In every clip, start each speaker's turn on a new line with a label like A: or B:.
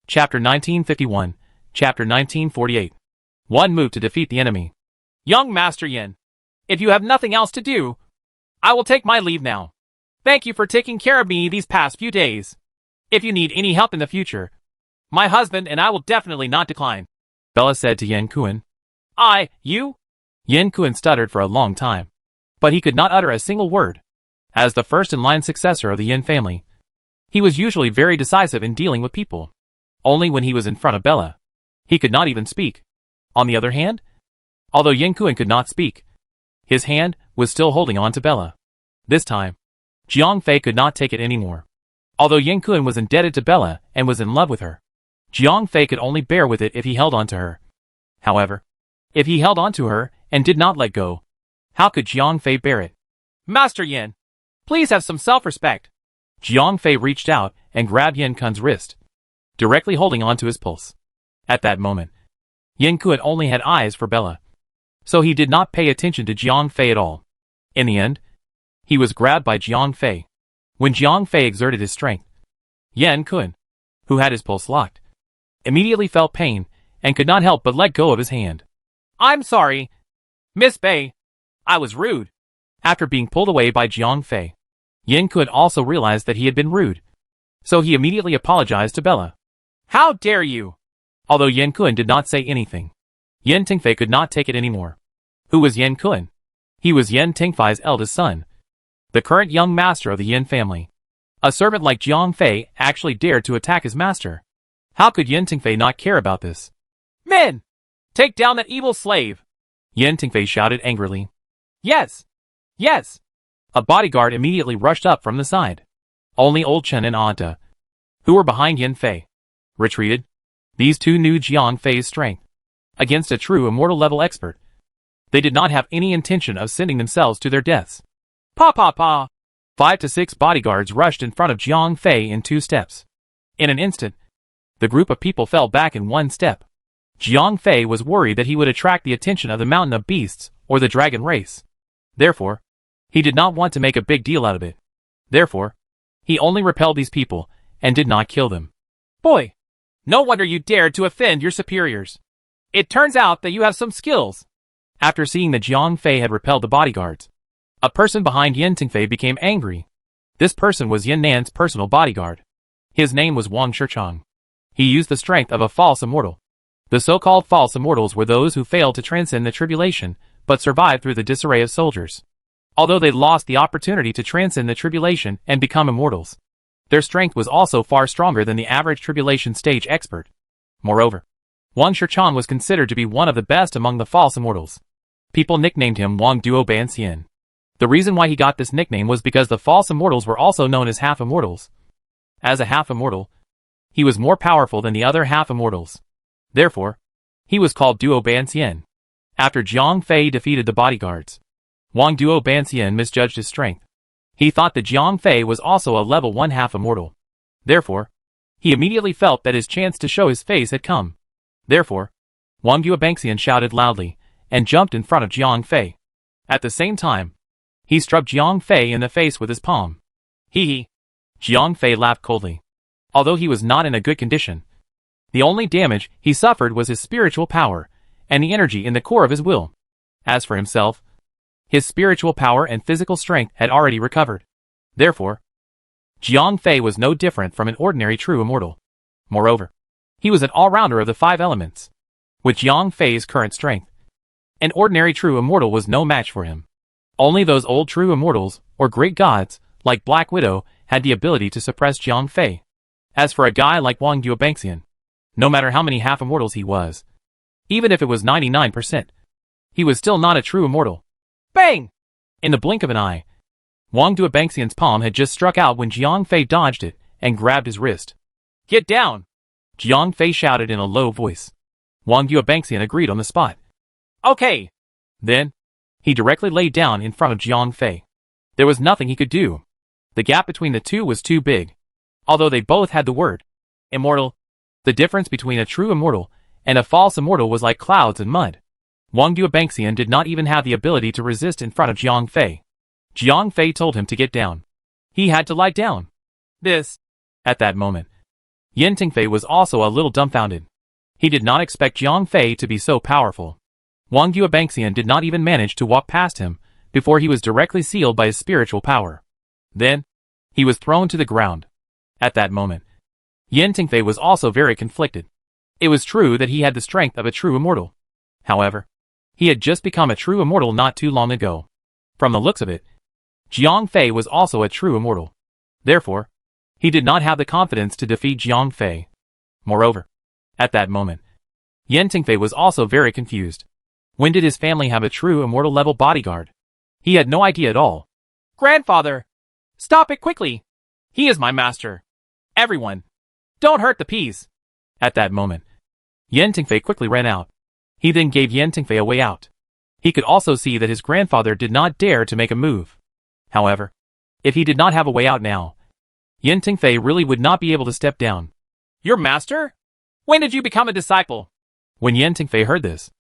A: Chapter 1951, Chapter 1948. One move to defeat the enemy. Young Master Yin, if you have nothing else to do, I will take my leave now. Thank you for taking care of me these past few days. If you need any help in the future, my husband and I will definitely not decline, Bella said to Yin Kuan. You? Yin Kuan stuttered for a long time, but he could not utter a single word. As the first-in-line successor of the Yin family, he was usually very decisive in dealing with people. Only when he was in front of Bella, he could not even speak. On the other hand, although Yin Kuan could not speak, his hand was still holding on to Bella. This time, Jiang Fei could not take it anymore. Although Yin Kuan was indebted to Bella and was in love with her, Jiang Fei could only bear with it if he held on to her. However, if he held on to her and did not let go, how could Jiang Fei bear it? Master Yin, please have some self-respect. Jiang Fei reached out and grabbed Yin Kuan's wrist, directly holding on to his pulse. At that moment, Yin Kuan only had eyes for Bella, so he did not pay attention to Jiang Fei at all. In the end, he was grabbed by Jiang Fei. When Jiang Fei exerted his strength, Yin Kuan, who had his pulse locked, immediately felt pain and could not help but let go of his hand. I'm sorry, Miss Bei. I was rude. After being pulled away by Jiang Fei, Yin Kuan also realized that he had been rude, so he immediately apologized to Bella. How dare you? Although Yin Kuan did not say anything, Yin Tingfei could not take it anymore. Who was Yin Kuan? He was Yin Tingfei's eldest son, the current young master of the Yin family. A servant like Jiang Fei actually dared to attack his master. How could Yin Tingfei not care about this? Men! Take down that evil slave! Yin Tingfei shouted angrily. Yes! Yes! A bodyguard immediately rushed up from the side. Only Old Chen and Anta, who were behind Yin Fei, retreated. These two knew Jiang Fei's strength. Against a true immortal level expert, they did not have any intention of sending themselves to their deaths. Pa! 5 to 6 bodyguards rushed in front of Jiang Fei in 2 steps. In an instant, the group of people fell back in 1 step. Jiang Fei was worried that he would attract the attention of the Mountain of Beasts or the Dragon Race. Therefore, he did not want to make a big deal out of it. Therefore, he only repelled these people and did not kill them. Boy! No wonder you dared to offend your superiors. It turns out that you have some skills. After seeing that Jiang Fei had repelled the bodyguards, a person behind Yin Tingfei became angry. This person was Yin Nan's personal bodyguard. His name was Wang Shichang. He used the strength of a false immortal. The so-called false immortals were those who failed to transcend the tribulation, but survived through the disarray of soldiers. Although they lost the opportunity to transcend the tribulation and become immortals, their strength was also far stronger than the average tribulation stage expert. Moreover, Wang Shichang was considered to be one of the best among the false immortals. People nicknamed him Wang Duo Ban Xian. The reason why he got this nickname was because the false immortals were also known as half-immortals. As a half-immortal, he was more powerful than the other half-immortals. Therefore, he was called Duo Ban Xian. After Jiang Fei defeated the bodyguards, Wang Duo Ban Xian misjudged his strength. He thought that Jiang Fei was also a level 1 half-immortal. Therefore, he immediately felt that his chance to show his face had come. Therefore, Wang Duo Ban Xian shouted loudly and jumped in front of Jiang Fei. At the same time, he struck Jiang Fei in the face with his palm. Hee. Jiang Fei laughed coldly. Although he was not in a good condition, the only damage he suffered was his spiritual power and the energy in the core of his will. As for himself, his spiritual power and physical strength had already recovered. Therefore, Jiang Fei was no different from an ordinary true immortal. Moreover, he was an all-rounder of the 5 elements. With Jiang Fei's current strength, an ordinary true immortal was no match for him. Only those old true immortals, or great gods, like Black Widow, had the ability to suppress Jiang Fei. As for a guy like Wang Duo Ban Xian, no matter how many half-immortals he was, even if it was 99%, he was still not a true immortal. Bang! In the blink of an eye, Wang Duo Ban Xian's palm had just struck out when Jiang Fei dodged it and grabbed his wrist. Get down! Jiang Fei shouted in a low voice. Wang Duo Ban Xian agreed on the spot. Okay! Then, he directly lay down in front of Jiang Fei. There was nothing he could do. The gap between the two was too big. Although they both had the word immortal, the difference between a true immortal and a false immortal was like clouds and mud. Wang Duo Ban Xian did not even have the ability to resist in front of Jiang Fei. Jiang Fei told him to get down. He had to lie down. At that moment, Yin Tingfei was also a little dumbfounded. He did not expect Jiang Fei to be so powerful. Wang Yuebanxian did not even manage to walk past him before he was directly sealed by his spiritual power. Then, he was thrown to the ground. At that moment, Yin Tingfei was also very conflicted. It was true that he had the strength of a true immortal. However, he had just become a true immortal not too long ago. From the looks of it, Jiang Fei was also a true immortal. Therefore, he did not have the confidence to defeat Jiang Fei. Moreover, at that moment, Yin Tingfei was also very confused. When did his family have a true immortal level bodyguard? He had no idea at all. Grandfather! Stop it quickly! He is my master! Everyone! Don't hurt the peas! At that moment, Yin Tingfei quickly ran out. He then gave Yin Tingfei a way out. He could also see that his grandfather did not dare to make a move. However, if he did not have a way out now, Yin Tingfei really would not be able to step down. Your master? When did you become a disciple? When Yin Tingfei heard this,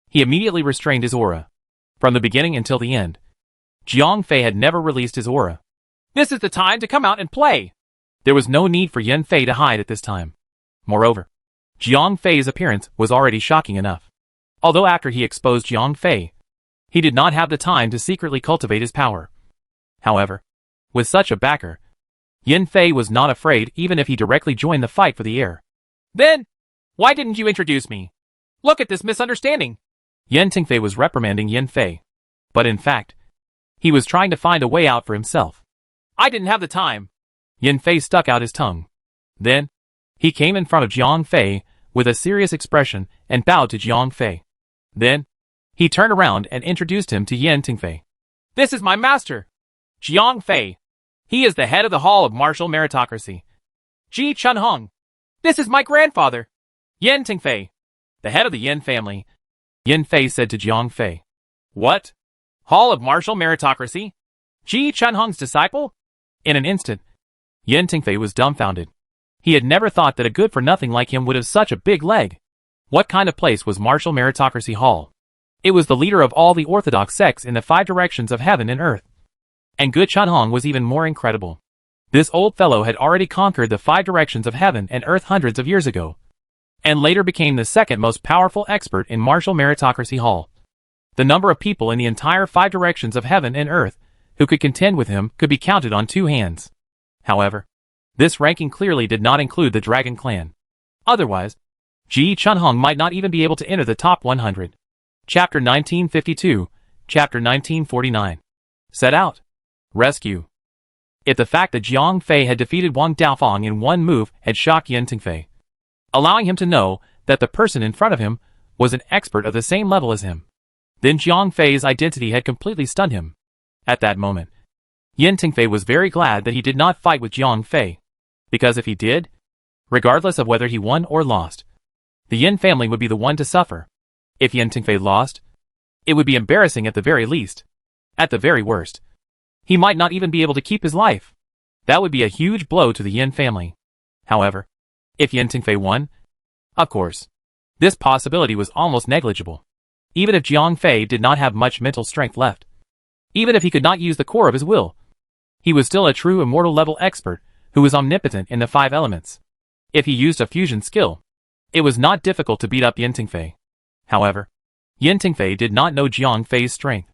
A: he immediately restrained his aura. From the beginning until the end, Jiang Fei had never released his aura. This is the time to come out and play. There was no need for Yin Fei to hide at this time. Moreover, Jiang Fei's appearance was already shocking enough. Although after he exposed Jiang Fei, he did not have the time to secretly cultivate his power. However, with such a backer, Yin Fei was not afraid even if he directly joined the fight for the air. Then, why didn't you introduce me? Look at this misunderstanding. Yin Tingfei was reprimanding Yin Fei. But in fact, he was trying to find a way out for himself. I didn't have the time. Yin Fei stuck out his tongue. Then, he came in front of Jiang Fei with a serious expression and bowed to Jiang Fei. Then, he turned around and introduced him to Yin Tingfei. This is my master, Jiang Fei. He is the head of the Hall of Martial Meritocracy. Ji Chunhong. This is my grandfather, Yin Tingfei, the head of the Yin family. Yin Fei said to Jiang Fei. What? Hall of Martial Meritocracy? Ji Chunhong's disciple? In an instant, Yin Tingfei was dumbfounded. He had never thought that a good-for-nothing like him would have such a big leg. What kind of place was Martial Meritocracy Hall? It was the leader of all the orthodox sects in the 5 directions of heaven and earth. And Gu Chunhong was even more incredible. This old fellow had already conquered the 5 directions of heaven and earth hundreds of years ago, and later became the second most powerful expert in Martial Meritocracy Hall. The number of people in the entire 5 directions of heaven and earth who could contend with him could be counted on 2 hands. However, this ranking clearly did not include the Dragon Clan. Otherwise, Ji Chunhong might not even be able to enter the top 100. Chapter 1952, Chapter 1949. Set out. Rescue. If the fact that Jiang Fei had defeated Wang Daofang in one move had shocked Yin Tingfei, allowing him to know that the person in front of him was an expert of the same level as him, then Jiang Fei's identity had completely stunned him. At that moment, Yin Tingfei was very glad that he did not fight with Jiang Fei, because if he did, regardless of whether he won or lost, the Yin family would be the one to suffer. If Yin Tingfei lost, it would be embarrassing at the very least. At the very worst, he might not even be able to keep his life. That would be a huge blow to the Yin family. However, if Yin Tingfei won, of course, this possibility was almost negligible. Even if Jiang Fei did not have much mental strength left, even if he could not use the core of his will, he was still a true immortal level expert who was omnipotent in the 5 elements. If he used a fusion skill, it was not difficult to beat up Yin Tingfei. However, Yin Tingfei did not know Jiang Fei's strength.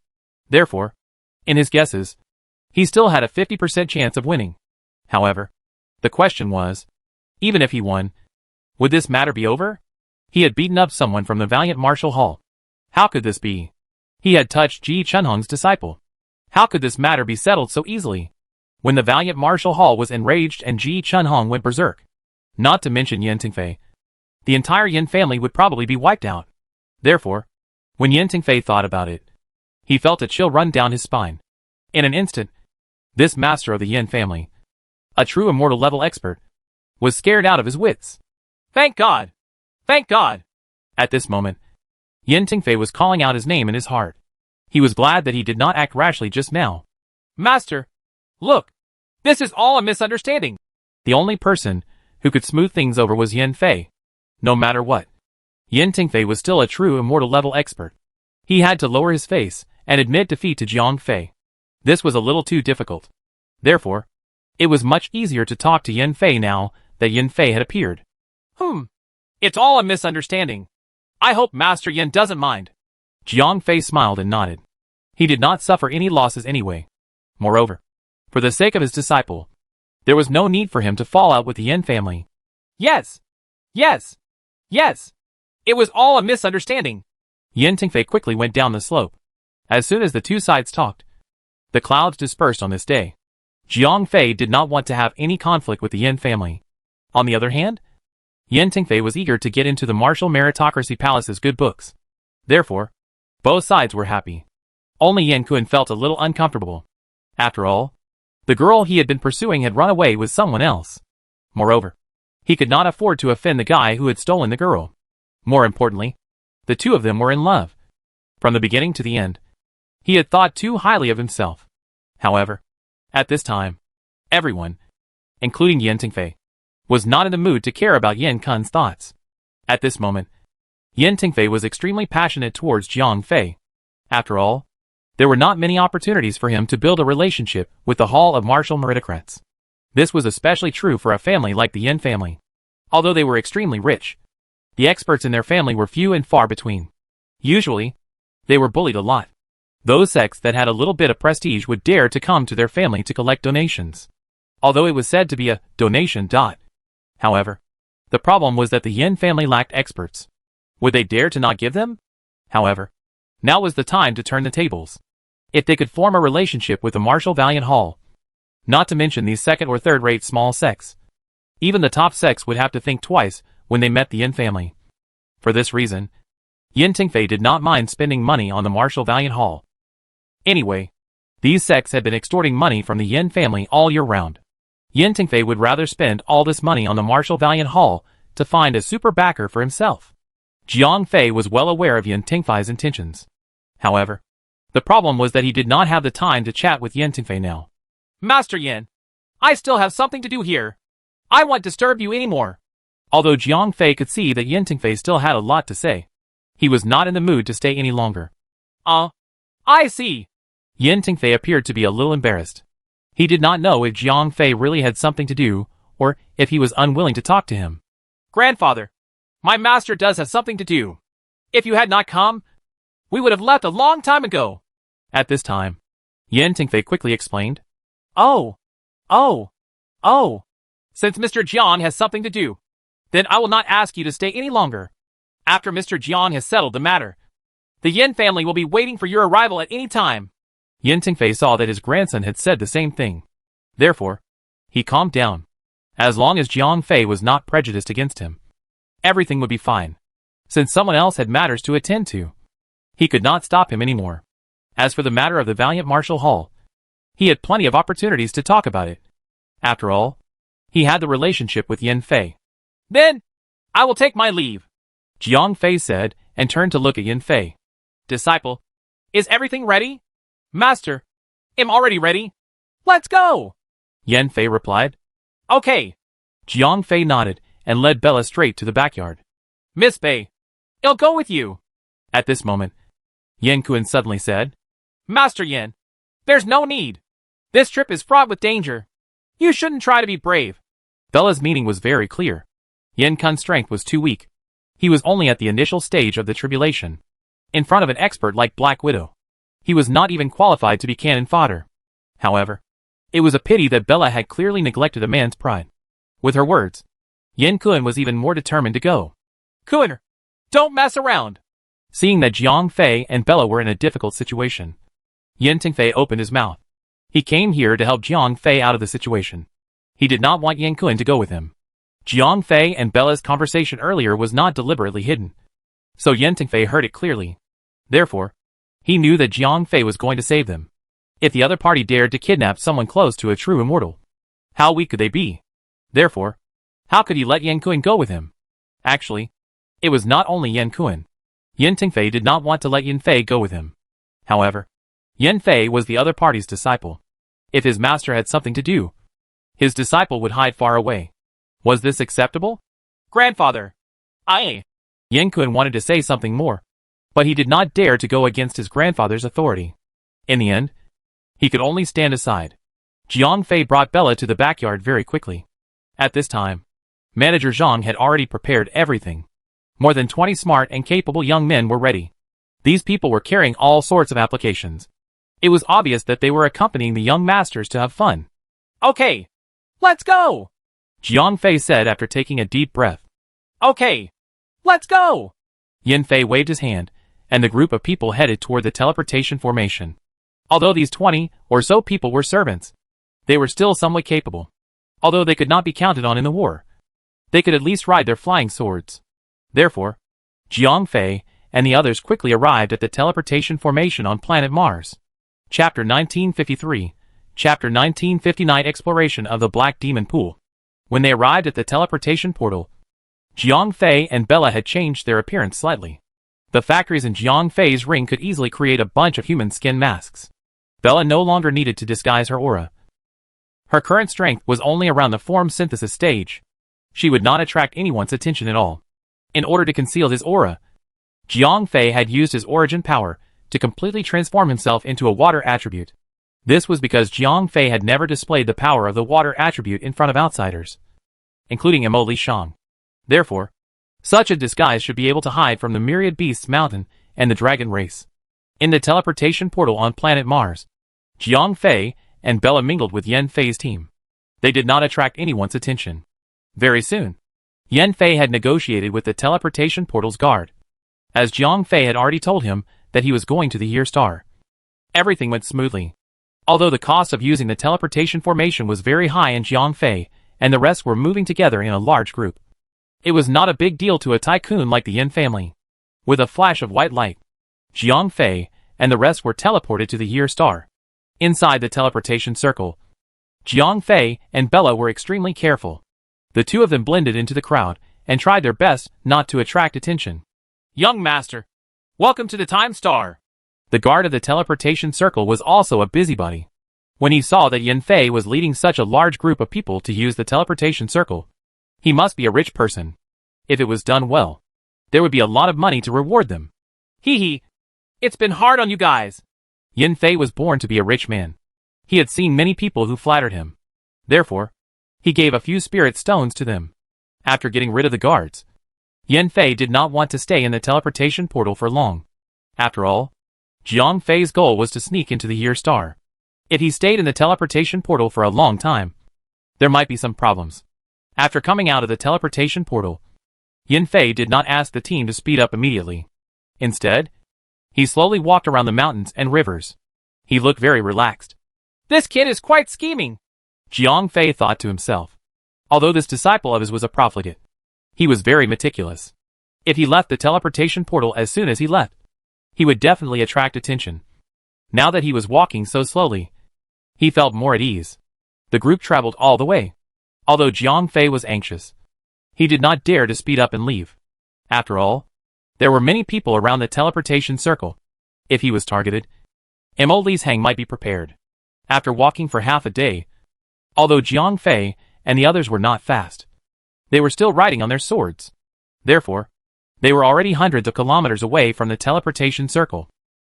A: Therefore, in his guesses, he still had a 50% chance of winning. However, the question was, even if he won, would this matter be over? He had beaten up someone from the Valiant Martial Hall. How could this be? He had touched Ji Chunhong's disciple. How could this matter be settled so easily? When the Valiant Martial Hall was enraged and Ji Chunhong went berserk, not to mention Yin Tingfei, the entire Yin family would probably be wiped out. Therefore, when Yin Tingfei thought about it, he felt a chill run down his spine. In an instant, this master of the Yin family, a true immortal level expert, was scared out of his wits. Thank God! Thank God! At this moment, Yin Tingfei was calling out his name in his heart. He was glad that he did not act rashly just now. Master! Look! This is all a misunderstanding! The only person who could smooth things over was Yin Fei. No matter what, Yin Tingfei was still a true immortal level expert. He had to lower his face and admit defeat to Jiang Fei. This was a little too difficult. Therefore, it was much easier to talk to Yin Fei now that Yin Fei had appeared. It's all a misunderstanding. I hope Master Yin doesn't mind. Jiang Fei smiled and nodded. He did not suffer any losses anyway. Moreover, for the sake of his disciple, there was no need for him to fall out with the Yin family. Yes! Yes! Yes! It was all a misunderstanding. Yin Tingfei quickly went down the slope. As soon as the two sides talked, the clouds dispersed on this day. Jiang Fei did not want to have any conflict with the Yin family. On the other hand, Yin Tingfei was eager to get into the martial meritocracy palace's good books. Therefore, both sides were happy. Only Yin Kun felt a little uncomfortable. After all, the girl he had been pursuing had run away with someone else. Moreover, he could not afford to offend the guy who had stolen the girl. More importantly, the two of them were in love. From the beginning to the end, he had thought too highly of himself. However, at this time, everyone, including Yin Tingfei, was not in the mood to care about Yin Kun's thoughts. At this moment, Yin Tingfei was extremely passionate towards Jiang Fei. After all, there were not many opportunities for him to build a relationship with the Hall of Martial Meritocrats. This was especially true for a family like the Yin family. Although they were extremely rich, the experts in their family were few and far between. Usually, they were bullied a lot. Those sects that had a little bit of prestige would dare to come to their family to collect donations. Although it was said to be a donation. However, the problem was that the Yin family lacked experts. Would they dare to not give them? However, now was the time to turn the tables. If they could form a relationship with the Martial Valiant Hall, not to mention these second or third-rate small sects, even the top sects would have to think twice when they met the Yin family. For this reason, Yin Tingfei did not mind spending money on the Martial Valiant Hall. Anyway, these sects had been extorting money from the Yin family all year round. Yin Tingfei would rather spend all this money on the Martial Valiant Hall to find a super backer for himself. Jiang Fei was well aware of Yin Tingfei's intentions. However, the problem was that he did not have the time to chat with Yin Tingfei now. Master Yin, I still have something to do here. I won't disturb you anymore. Although Jiang Fei could see that Yin Tingfei still had a lot to say, he was not in the mood to stay any longer. I see. Yin Tingfei appeared to be a little embarrassed. He did not know if Jiang Fei really had something to do, or if he was unwilling to talk to him. Grandfather, my master does have something to do. If you had not come, we would have left a long time ago. At this time, Yin Tingfei quickly explained. Since Mr. Jiang has something to do, then I will not ask you to stay any longer. After Mr. Jiang has settled the matter, the Yin family will be waiting for your arrival at any time. Yin Tingfei saw that his grandson had said the same thing. Therefore, he calmed down. As long as Jiang Fei was not prejudiced against him, everything would be fine. Since someone else had matters to attend to, he could not stop him anymore. As for the matter of the Valiant Martial Hall, he had plenty of opportunities to talk about it. After all, he had the relationship with Yin Fei. Then, I will take my leave, Jiang Fei said, and turned to look at Yin Fei. Disciple, is everything ready? Master, I'm already ready. Let's go, Yin Fei replied. Okay. Jiang Fei nodded and led Bella straight to the backyard. Miss Fei, I'll go with you. At this moment, Yin Kun suddenly said, Master Yin, there's no need. This trip is fraught with danger. You shouldn't try to be brave. Bella's meaning was very clear. Yin Kun's strength was too weak. He was only at the initial stage of the tribulation. In front of an expert like Black Widow, he was not even qualified to be cannon fodder. However, it was a pity that Bella had clearly neglected a man's pride. With her words, Yin Kun was even more determined to go. Kun, don't mess around. Seeing that Jiang Fei and Bella were in a difficult situation, Yin Tingfei opened his mouth. He came here to help Jiang Fei out of the situation. He did not want Yin Kun to go with him. Jiang Fei and Bella's conversation earlier was not deliberately hidden, so Yin Tingfei heard it clearly. Therefore, he knew that Jiang Fei was going to save them. If the other party dared to kidnap someone close to a true immortal, how weak could they be? Therefore, how could he let Yin Kun go with him? Actually, it was not only Yin Kun. Yin Tingfei did not want to let Yin Fei go with him. However, Yin Fei was the other party's disciple. If his master had something to do, his disciple would hide far away. Was this acceptable? Grandfather, Yin Kun wanted to say something more, but he did not dare to go against his grandfather's authority. In the end, he could only stand aside. Jiang Fei brought Bella to the backyard very quickly. At this time, Manager Zhang had already prepared everything. More than 20 smart and capable young men were ready. These people were carrying all sorts of applications. It was obvious that they were accompanying the young masters to have fun. Okay, let's go, Jiang Fei said after taking a deep breath. Okay, let's go. Yin Fei waved his hand, and the group of people headed toward the teleportation formation. Although these 20 or so people were servants, they were still somewhat capable. Although they could not be counted on in the war, they could at least ride their flying swords. Therefore, Jiang Fei and the others quickly arrived at the teleportation formation on planet Mars. Chapter 1953, Chapter 1959 Exploration of the Black Demon Pool. When they arrived at the teleportation portal, Jiang Fei and Bella had changed their appearance slightly. The factories in Jiang Fei's ring could easily create a bunch of human skin masks. Bella no longer needed to disguise her aura. Her current strength was only around the form synthesis stage. She would not attract anyone's attention at all. In order to conceal his aura, Jiang Fei had used his origin power to completely transform himself into a water attribute. This was because Jiang Fei had never displayed the power of the water attribute in front of outsiders, including Mo Li Shang. Therefore, such a disguise should be able to hide from the Myriad Beasts Mountain and the Dragon Race. In the teleportation portal on planet Mars, Jiang Fei and Bella mingled with Yin Fei's team. They did not attract anyone's attention. Very soon, Yin Fei had negotiated with the teleportation portal's guard, as Jiang Fei had already told him that he was going to the Year Star. Everything went smoothly. Although the cost of using the teleportation formation was very high in Jiang Fei, and the rest were moving together in a large group, it was not a big deal to a tycoon like the Yin family. With a flash of white light, Jiang Fei and the rest were teleported to the Year Star. Inside the teleportation circle, Jiang Fei and Bella were extremely careful. The two of them blended into the crowd and tried their best not to attract attention. Young master, welcome to the Time Star. The guard of the teleportation circle was also a busybody. When he saw that Yin Fei was leading such a large group of people to use the teleportation circle, he must be a rich person. If it was done well, there would be a lot of money to reward them. Hee hee. It's been hard on you guys. Yin Fei was born to be a rich man. He had seen many people who flattered him. Therefore, he gave a few spirit stones to them. After getting rid of the guards, Yin Fei did not want to stay in the teleportation portal for long. After all, Jiang Fei's goal was to sneak into the Year Star. If he stayed in the teleportation portal for a long time, there might be some problems. After coming out of the teleportation portal, Yin Fei did not ask the team to speed up immediately. Instead, he slowly walked around the mountains and rivers. He looked very relaxed. This kid is quite scheming, Jiang Fei thought to himself. Although this disciple of his was a profligate, he was very meticulous. If he left the teleportation portal as soon as he left, he would definitely attract attention. Now that he was walking so slowly, he felt more at ease. The group traveled all the way. Although Jiang Fei was anxious, he did not dare to speed up and leave. After all, there were many people around the teleportation circle. If he was targeted, Mo Li's hang might be prepared. After walking for half a day, although Jiang Fei and the others were not fast, they were still riding on their swords. Therefore, they were already hundreds of kilometers away from the teleportation circle.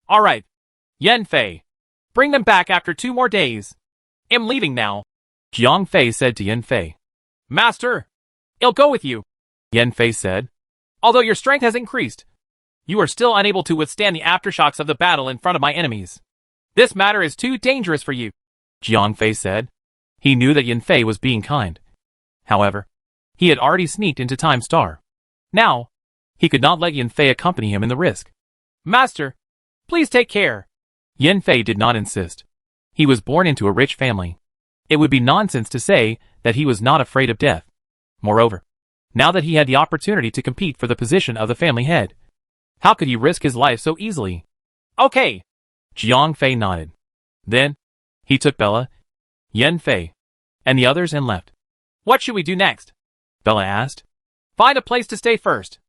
A: Alright, Yin Fei, bring them back after 2 more days. I'm leaving now, Jiang Fei said to Yin Fei. Master, I'll go with you, Yin Fei said. Although your strength has increased, you are still unable to withstand the aftershocks of the battle in front of my enemies. This matter is too dangerous for you, Jiang Fei said. He knew that Yin Fei was being kind. However, he had already sneaked into Time Star. Now, he could not let Yin Fei accompany him in the risk. Master, please take care. Yin Fei did not insist. He was born into a rich family. It would be nonsense to say that he was not afraid of death. Moreover, now that he had the opportunity to compete for the position of the family head, how could he risk his life so easily? Okay, Jiang Fei nodded. Then, he took Bella, Yin Fei, and the others and left. What should we do next? Bella asked. Find a place to stay first.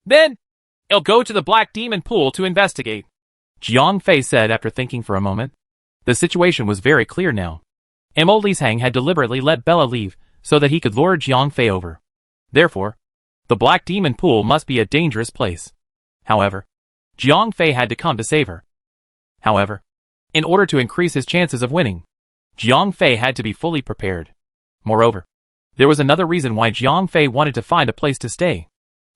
A: Then, I'll go to the Black Demon Pool to investigate, Jiang Fei said after thinking for a moment. The situation was very clear now. Mo Li's hang had deliberately let Bella leave so that he could lure Jiang Fei over. Therefore, the Black Demon Pool must be a dangerous place. However, Jiang Fei had to come to save her. However, in order to increase his chances of winning, Jiang Fei had to be fully prepared. Moreover, There was another reason why Jiang Fei wanted to find a place to stay.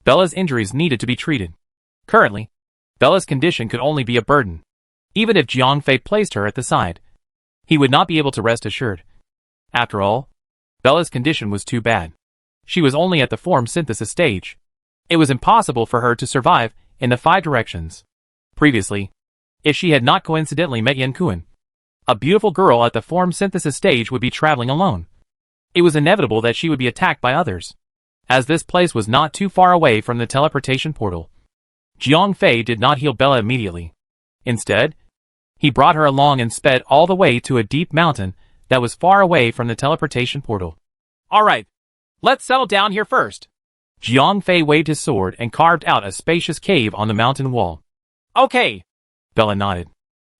A: Bella's injuries needed to be treated. Currently, Bella's condition could only be a burden. Even if Jiang Fei placed her at the side, he would not be able to rest assured. After all, Bella's condition was too bad. She was only at the form synthesis stage. It was impossible for her to survive in the 5 directions. Previously, if she had not coincidentally met Yan Kuan, a beautiful girl at the form synthesis stage would be traveling alone. It was inevitable that she would be attacked by others, as this place was not too far away from the teleportation portal. Jiang Fei did not heal Bella immediately. Instead, he brought her along and sped all the way to a deep mountain that was far away from the teleportation portal. Alright, let's settle down here first. Jiang Fei waved his sword and carved out a spacious cave on the mountain wall. Okay. Bella nodded.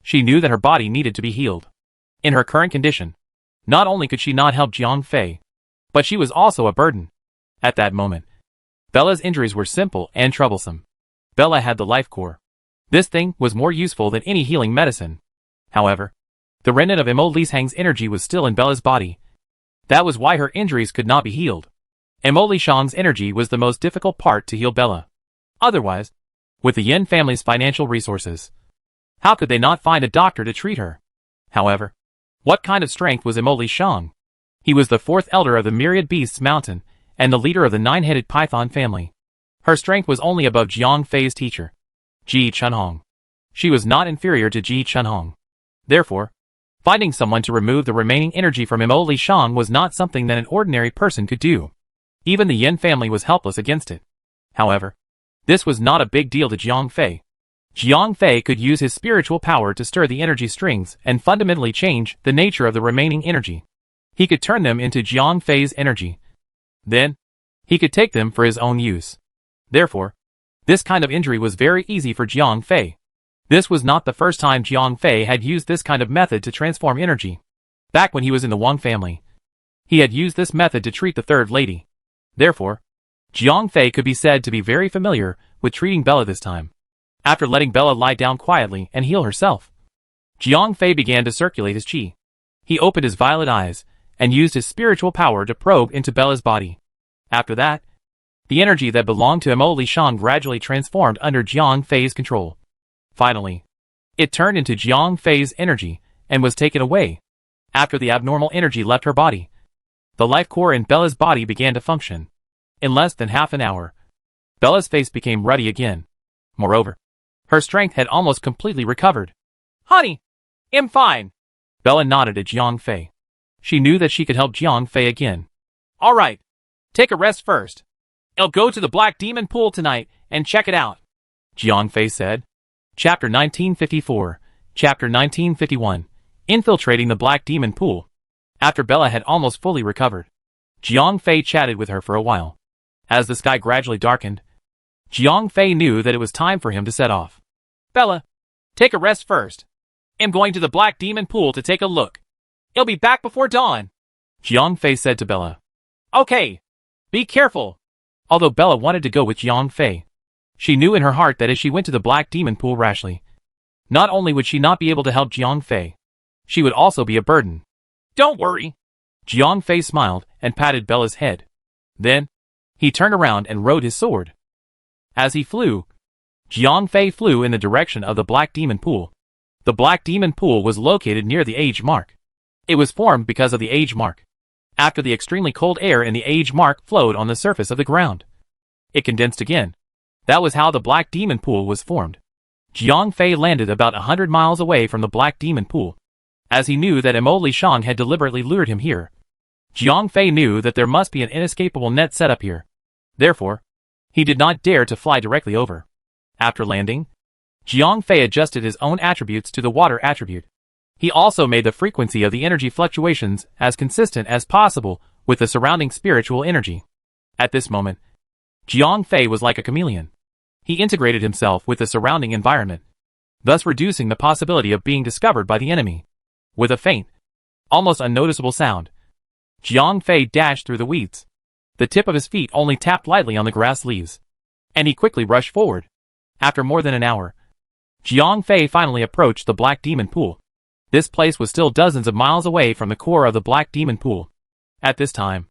A: She knew that her body needed to be healed. In her current condition, not only could she not help Jiang Fei, but she was also a burden. At that moment, Bella's injuries were simple and troublesome. Bella had the life core. This thing was more useful than any healing medicine. However, the remnant of Mo Lishang's energy was still in Bella's body. That was why her injuries could not be healed. Mo Lishang's energy was the most difficult part to heal Bella. Otherwise, with the Yin family's financial resources, how could they not find a doctor to treat her? However, what kind of strength was Mo Lishang? He was the 4th elder of the Myriad Beasts Mountain and the leader of the 9-headed Python family. Her strength was only above Jiang Fei's teacher, Ji Chunhong. She was not inferior to Ji Chunhong. Therefore, finding someone to remove the remaining energy from Mo Lishang was not something that an ordinary person could do. Even the Yin family was helpless against it. However, this was not a big deal to Jiang Fei. Jiang Fei could use his spiritual power to stir the energy strings and fundamentally change the nature of the remaining energy. He could turn them into Jiang Fei's energy. Then, he could take them for his own use. Therefore, this kind of injury was very easy for Jiang Fei. This was not the first time Jiang Fei had used this kind of method to transform energy. Back when he was in the Wang family, he had used this method to treat the 3rd lady. Therefore, Jiang Fei could be said to be very familiar with treating Bella this time. After letting Bella lie down quietly and heal herself, Jiang Fei began to circulate his qi. He opened his violet eyes and used his spiritual power to probe into Bella's body. After that, the energy that belonged to Mo Lishang gradually transformed under Jiang Fei's control. Finally, it turned into Jiang Fei's energy and was taken away. After the abnormal energy left her body, the life core in Bella's body began to function. In less than half an hour, Bella's face became ruddy again. Moreover, her strength had almost completely recovered. Honey, I'm fine. Bella nodded at Jiang Fei. She knew that she could help Jiang Fei again. Alright, take a rest first. I'll go to the Black Demon Pool tonight and check it out, Jiang Fei said. Chapter 1954, Chapter 1951, Infiltrating the Black Demon Pool. After Bella had almost fully recovered, Jiang Fei chatted with her for a while. As the sky gradually darkened, Jiang Fei knew that it was time for him to set off. Bella, take a rest first. I'm going to the Black Demon Pool to take a look. I'll be back before dawn, Jiang Fei said to Bella. Okay. Be careful. Although Bella wanted to go with Jiang Fei, she knew in her heart that if she went to the Black Demon Pool rashly, not only would she not be able to help Jiang Fei, she would also be a burden. Don't worry. Jiang Fei smiled and patted Bella's head. Then, he turned around and rode his sword. As he flew, Jiang Fei flew in the direction of the Black Demon Pool. The Black Demon Pool was located near the age mark. It was formed because of the age mark. After the extremely cold air in the age mark flowed on the surface of the ground, it condensed again. That was how the Black Demon Pool was formed. Jiang Fei landed about 100 miles away from the Black Demon Pool. As he knew that Mo Lishang had deliberately lured him here, Jiang Fei knew that there must be an inescapable net set up here. Therefore, he did not dare to fly directly over. After landing, Jiang Fei adjusted his own attributes to the water attribute. He also made the frequency of the energy fluctuations as consistent as possible with the surrounding spiritual energy. At this moment, Jiang Fei was like a chameleon. He integrated himself with the surrounding environment, thus reducing the possibility of being discovered by the enemy. With a faint, almost unnoticeable sound, Jiang Fei dashed through the weeds. The tip of his feet only tapped lightly on the grass leaves, and he quickly rushed forward. After more than an hour, Jiang Fei finally approached the Black Demon Pool. This place was still dozens of miles away from the core of the Black Demon Pool. At this time,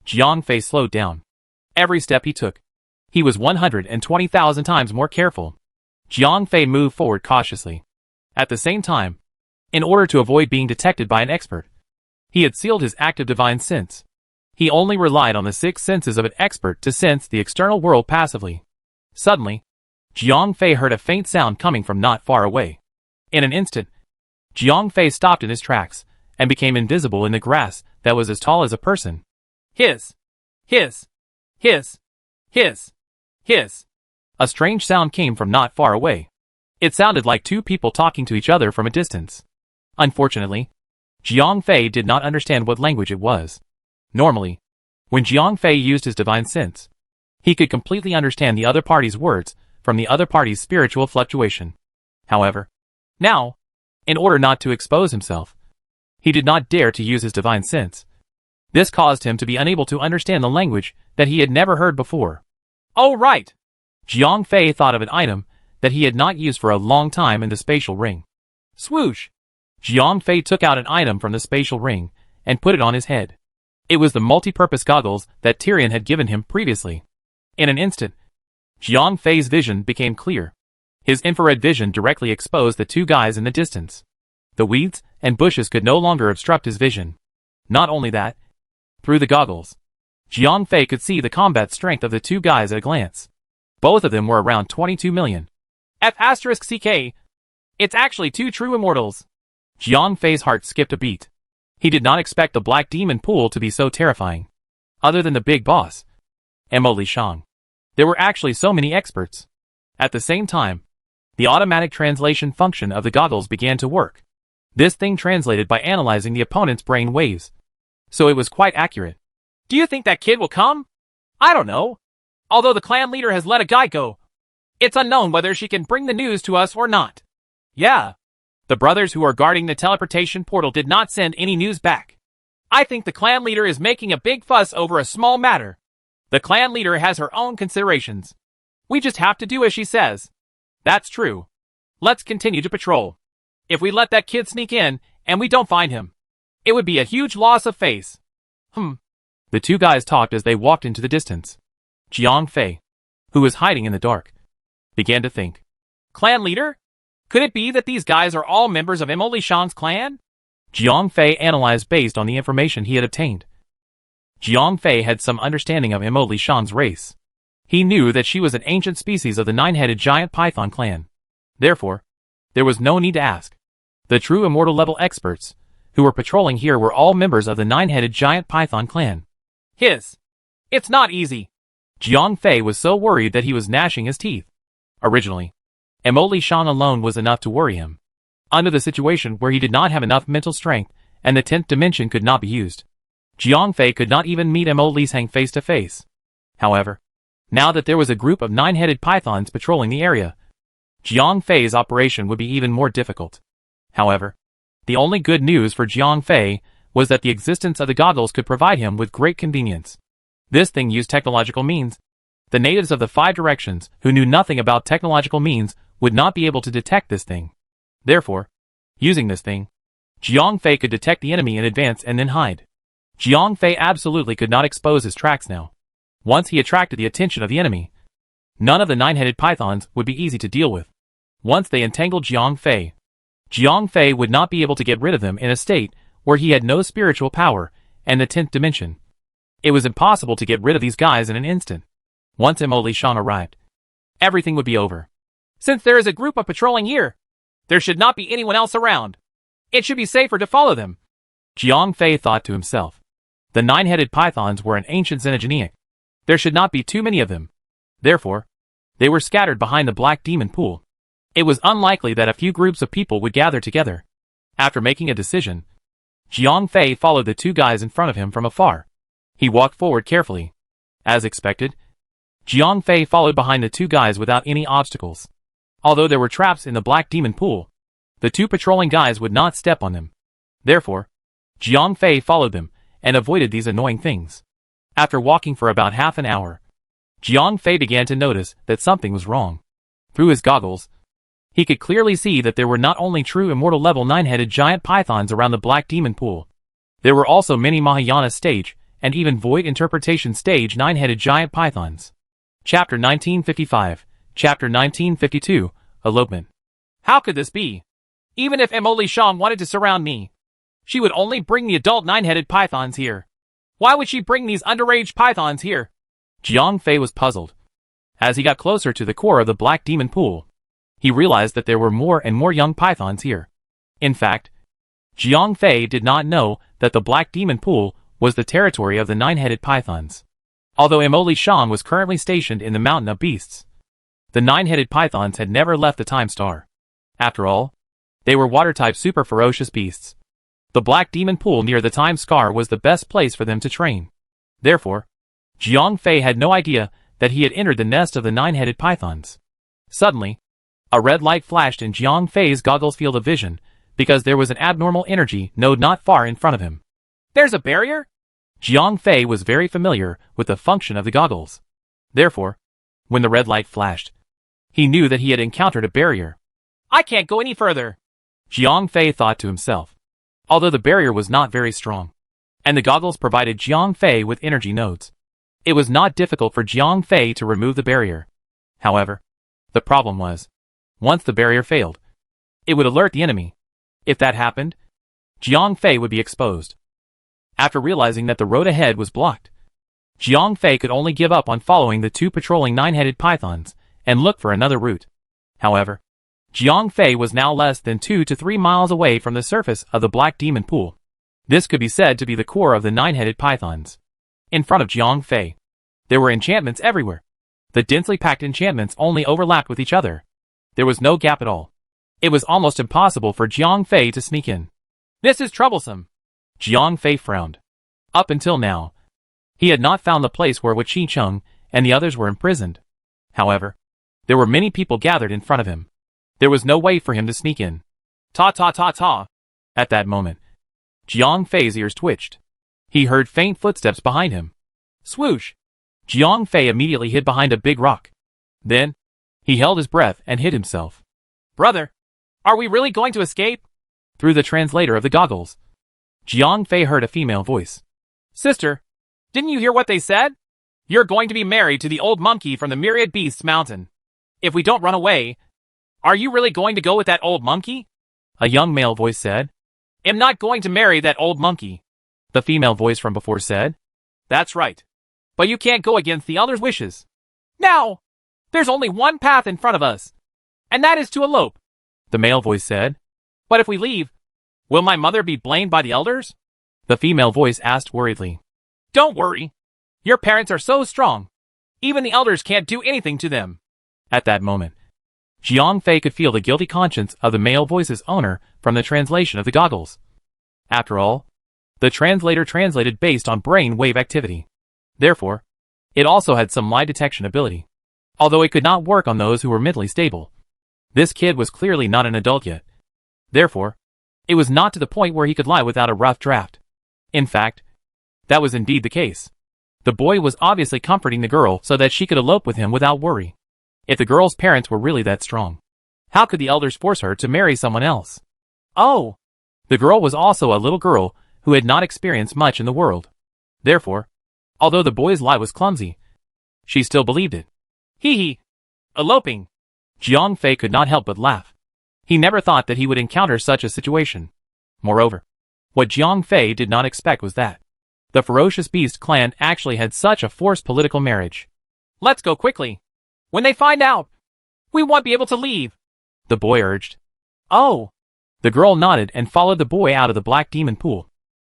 A: Jiang Fei slowed down. Every step he took, he was 120,000 times more careful. Jiang Fei moved forward cautiously. At the same time, in order to avoid being detected by an expert, he had sealed his active divine sense. He only relied on the 6 senses of an expert to sense the external world passively. Suddenly, Jiang Fei heard a faint sound coming from not far away. In an instant, Jiang Fei stopped in his tracks and became invisible in the grass that was as tall as a person. Hiss! Hiss! Hiss! Hiss! Hiss! A strange sound came from not far away. It sounded like two people talking to each other from a distance. Unfortunately, Jiang Fei did not understand what language it was. Normally, when Jiang Fei used his divine sense, he could completely understand the other party's words from the other party's spiritual fluctuation. However, now, in order not to expose himself, he did not dare to use his divine sense. This caused him to be unable to understand the language that he had never heard before. Oh right! Jiang Fei thought of an item that he had not used for a long time in the spatial ring. Swoosh! Jiang Fei took out an item from the spatial ring and put it on his head. It was the multi-purpose goggles that Tyrion had given him previously. In an instant, Jiang Fei's vision became clear. His infrared vision directly exposed the two guys in the distance. The weeds and bushes could no longer obstruct his vision. Not only that, through the goggles, Jiang Fei could see the combat strength of the two guys at a glance. Both of them were around 22 million. F***CK. It's actually two true immortals. Jiang Fei's heart skipped a beat. He did not expect the Black Demon Pool to be so terrifying. Other than the big boss, MMORPG, there were actually so many experts. At the same time, the automatic translation function of the goggles began to work. This thing translated by analyzing the opponent's brain waves. So it was quite accurate. Do you think that kid will come? I don't know. Although the clan leader has let a guy go, it's unknown whether she can bring the news to us or not. Yeah. The brothers who are guarding the teleportation portal did not send any news back. I think the clan leader is making a big fuss over a small matter. The clan leader has her own considerations. We just have to do as she says. That's true. Let's continue to patrol. If we let that kid sneak in and we don't find him, it would be a huge loss of face. The two guys talked as they walked into the distance. Jiang Fei, who was hiding in the dark, began to think. Clan leader? Could it be that these guys are all members of MMORPG's clan? Jiang Fei analyzed based on the information he had obtained. Jiang Fei had some understanding of MMORPG's race. He knew that she was an ancient species of the nine-headed giant python clan. Therefore, there was no need to ask. The true immortal level experts who were patrolling here were all members of the nine-headed giant python clan. Hiss! It's not easy. Jiang Fei was so worried that he was gnashing his teeth. Originally, MMORPG alone was enough to worry him. Under the situation where he did not have enough mental strength and the 10th dimension could not be used, Jiang Fei could not even meet MMORPG face to face. However, now that there was a group of 9-headed pythons patrolling the area, Jiang Fei's operation would be even more difficult. However, the only good news for Jiang Fei was that the existence of the goggles could provide him with great convenience. This thing used technological means. The natives of the 5 directions who knew nothing about technological means would not be able to detect this thing. Therefore, using this thing, Jiang Fei could detect the enemy in advance and then hide. Jiang Fei absolutely could not expose his tracks now. Once he attracted the attention of the enemy, none of the 9-headed pythons would be easy to deal with. Once they entangled Jiang Fei would not be able to get rid of them in a state where he had no spiritual power and the 10th dimension. It was impossible to get rid of these guys in an instant. Once MMORPG arrived, everything would be over. Since there is a group of patrolling here, there should not be anyone else around. It should be safer to follow them. Jiang Fei thought to himself. The 9-headed pythons were an ancient xenogeneic. There should not be too many of them. Therefore, they were scattered behind the Black Demon Pool. It was unlikely that a few groups of people would gather together. After making a decision, Jiang Fei followed the two guys in front of him from afar. He walked forward carefully. As expected, Jiang Fei followed behind the two guys without any obstacles. Although there were traps in the Black Demon Pool, the two patrolling guys would not step on them. Therefore, Jiang Fei followed them and avoided these annoying things. After walking for about half an hour, Jiang Fei began to notice that something was wrong. Through his goggles, he could clearly see that there were not only true immortal level 9-headed giant pythons around the Black Demon Pool. There were also many Mahayana stage and even void interpretation stage 9-headed giant pythons. Chapter 1955, Chapter 1952, Elopement. How could this be? Even if Emily Shang wanted to surround me, she would only bring the adult 9-headed pythons here. Why would she bring these underage pythons here? Jiang Fei was puzzled. As he got closer to the core of the Black Demon Pool, he realized that there were more and more young pythons here. In fact, Jiang Fei did not know that the Black Demon Pool was the territory of the 9-headed pythons. Although Emily Shang was currently stationed in the Mountain of Beasts, the 9-headed pythons had never left the Time Star. After all, they were water-type super ferocious beasts. The Black Demon Pool near the Time Scar was the best place for them to train. Therefore, Jiang Fei had no idea that he had entered the nest of the 9-headed pythons. Suddenly, a red light flashed in Jiang Fei's goggles field of vision, because there was an abnormal energy node not far in front of him. There's a barrier? Jiang Fei was very familiar with the function of the goggles. Therefore, when the red light flashed, he knew that he had encountered a barrier. I can't go any further, Jiang Fei thought to himself. Although the barrier was not very strong, and the goggles provided Jiang Fei with energy nodes, it was not difficult for Jiang Fei to remove the barrier. However, the problem was, once the barrier failed, it would alert the enemy. If that happened, Jiang Fei would be exposed. After realizing that the road ahead was blocked, Jiang Fei could only give up on following the two patrolling 9-headed pythons and look for another route. However, Jiang Fei was now less than 2 to 3 miles away from the surface of the Black Demon Pool. This could be said to be the core of the 9-headed pythons. In front of Jiang Fei, there were enchantments everywhere. The densely packed enchantments only overlapped with each other. There was no gap at all. It was almost impossible for Jiang Fei to sneak in. This is troublesome. Jiang Fei frowned. Up until now, he had not found the place where Qi Cheng and the others were imprisoned. However, there were many people gathered in front of him. There was no way for him to sneak in. Ta ta ta ta. At that moment, Jiang Fei's ears twitched. He heard faint footsteps behind him. Swoosh! Jiang Fei immediately hid behind a big rock. Then, he held his breath and hid himself. Brother, are we really going to escape? Through the translator of the goggles, Jiang Fei heard a female voice. Sister, didn't you hear what they said? You're going to be married to the old monkey from the Myriad Beasts Mountain. If we don't run away, are you really going to go with that old monkey? A young male voice said. I'm not going to marry that old monkey. The female voice from before said. That's right. But you can't go against the elders' wishes. Now, there's only one path in front of us, and that is to elope, the male voice said. But if we leave, will my mother be blamed by the elders? The female voice asked worriedly. Don't worry. Your parents are so strong. Even the elders can't do anything to them. At that moment, Jiang Fei could feel the guilty conscience of the male voice's owner from the translation of the goggles. After all, the translator translated based on brain wave activity. Therefore, it also had some lie detection ability, although it could not work on those who were mentally stable. This kid was clearly not an adult yet. Therefore, it was not to the point where he could lie without a rough draft. In fact, that was indeed the case. The boy was obviously comforting the girl so that she could elope with him without worry. If the girl's parents were really that strong, how could the elders force her to marry someone else? Oh! The girl was also a little girl who had not experienced much in the world. Therefore, although the boy's lie was clumsy, she still believed it. Hee hee! Eloping! Jiang Fei could not help but laugh. He never thought that he would encounter such a situation. Moreover, what Jiang Fei did not expect was that the ferocious beast clan actually had such a forced political marriage. Let's go quickly. When they find out, we won't be able to leave, the boy urged. Oh! The girl nodded and followed the boy out of the Black Demon Pool.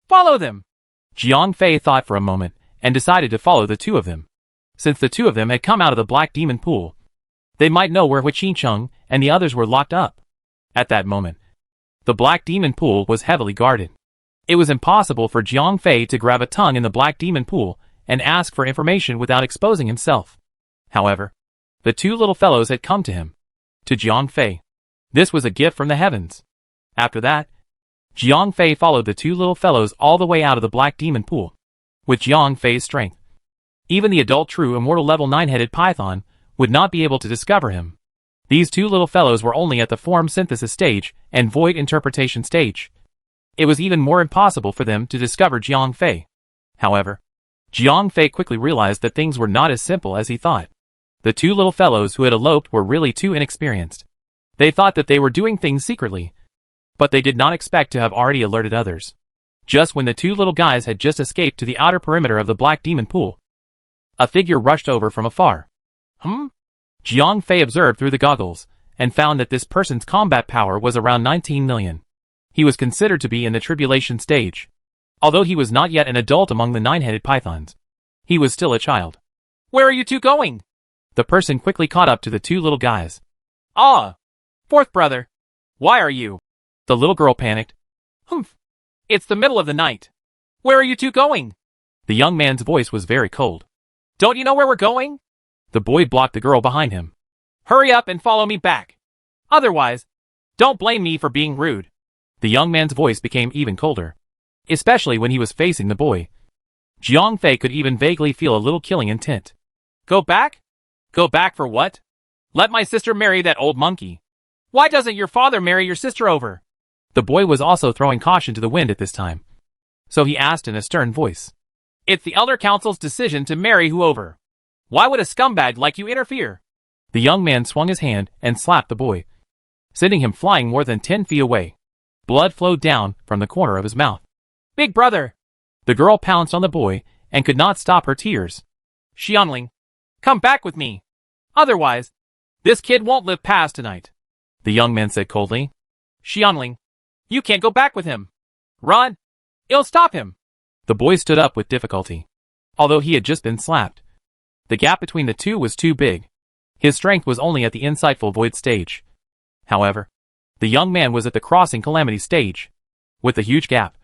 A: Follow them! Jiang Fei thought for a moment and decided to follow the two of them. Since the two of them had come out of the Black Demon Pool, they might know where Qi Cheng and the others were locked up. At that moment, the Black Demon Pool was heavily guarded. It was impossible for Jiang Fei to grab a tongue in the Black Demon Pool and ask for information without exposing himself. However, the two little fellows had come to him. To Jiang Fei, this was a gift from the heavens. After that, Jiang Fei followed the two little fellows all the way out of the Black Demon Pool. With Jiang Fei's strength, even the adult true immortal level 9-headed python would not be able to discover him. These two little fellows were only at the form synthesis stage and void interpretation stage. It was even more impossible for them to discover Jiang Fei. However, Jiang Fei quickly realized that things were not as simple as he thought. The two little fellows who had eloped were really too inexperienced. They thought that they were doing things secretly, but they did not expect to have already alerted others. Just when the two little guys had just escaped to the outer perimeter of the Black Demon Pool, a figure rushed over from afar. Jiang Fei observed through the goggles, and found that this person's combat power was around 19 million. He was considered to be in the tribulation stage. Although he was not yet an adult among the nine-headed pythons, he was still a child. Where are you two going? The person quickly caught up to the two little guys. Ah! Fourth brother! Why are you? The little girl panicked. It's the middle of the night. Where are you two going? The young man's voice was very cold. Don't you know where we're going? The boy blocked the girl behind him. Hurry up and follow me back. Otherwise, don't blame me for being rude. The young man's voice became even colder, especially when he was facing the boy. Jiang Fei could even vaguely feel a little killing intent. Go back? Go back for what? Let my sister marry that old monkey. Why doesn't your father marry your sister over? The boy was also throwing caution to the wind at this time, so he asked in a stern voice. It's the Elder Council's decision to marry whoever. Why would a scumbag like you interfere? The young man swung his hand and slapped the boy, sending him flying more than 10 feet away. Blood flowed down from the corner of his mouth. Big brother! The girl pounced on the boy and could not stop her tears. Xianling, come back with me. Otherwise, this kid won't live past tonight. The young man said coldly. Xianling, you can't go back with him. Run! It'll stop him. The boy stood up with difficulty. Although he had just been slapped, the gap between the two was too big. His strength was only at the insightful void stage. However, the young man was at the crossing calamity stage, with a huge gap.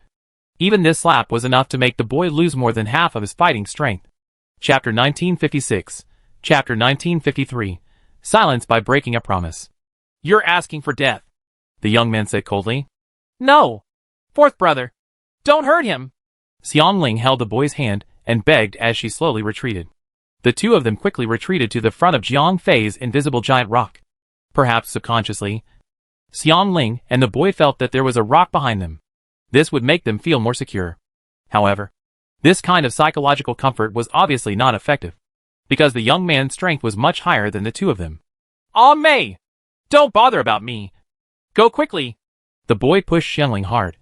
A: Even this slap was enough to make the boy lose more than half of his fighting strength. Chapter 1956. Chapter 1953. Silence by breaking a promise. You're asking for death, the young man said coldly. No. Fourth brother. Don't hurt him. Xiangling held the boy's hand and begged as she slowly retreated. The two of them quickly retreated to the front of Jiang Fei's invisible giant rock. Perhaps subconsciously, Xiangling and the boy felt that there was a rock behind them. This would make them feel more secure. However, this kind of psychological comfort was obviously not effective, because the young man's strength was much higher than the two of them. Ah, Mei! Don't bother about me. Go quickly. The boy pushed Xiangling hard,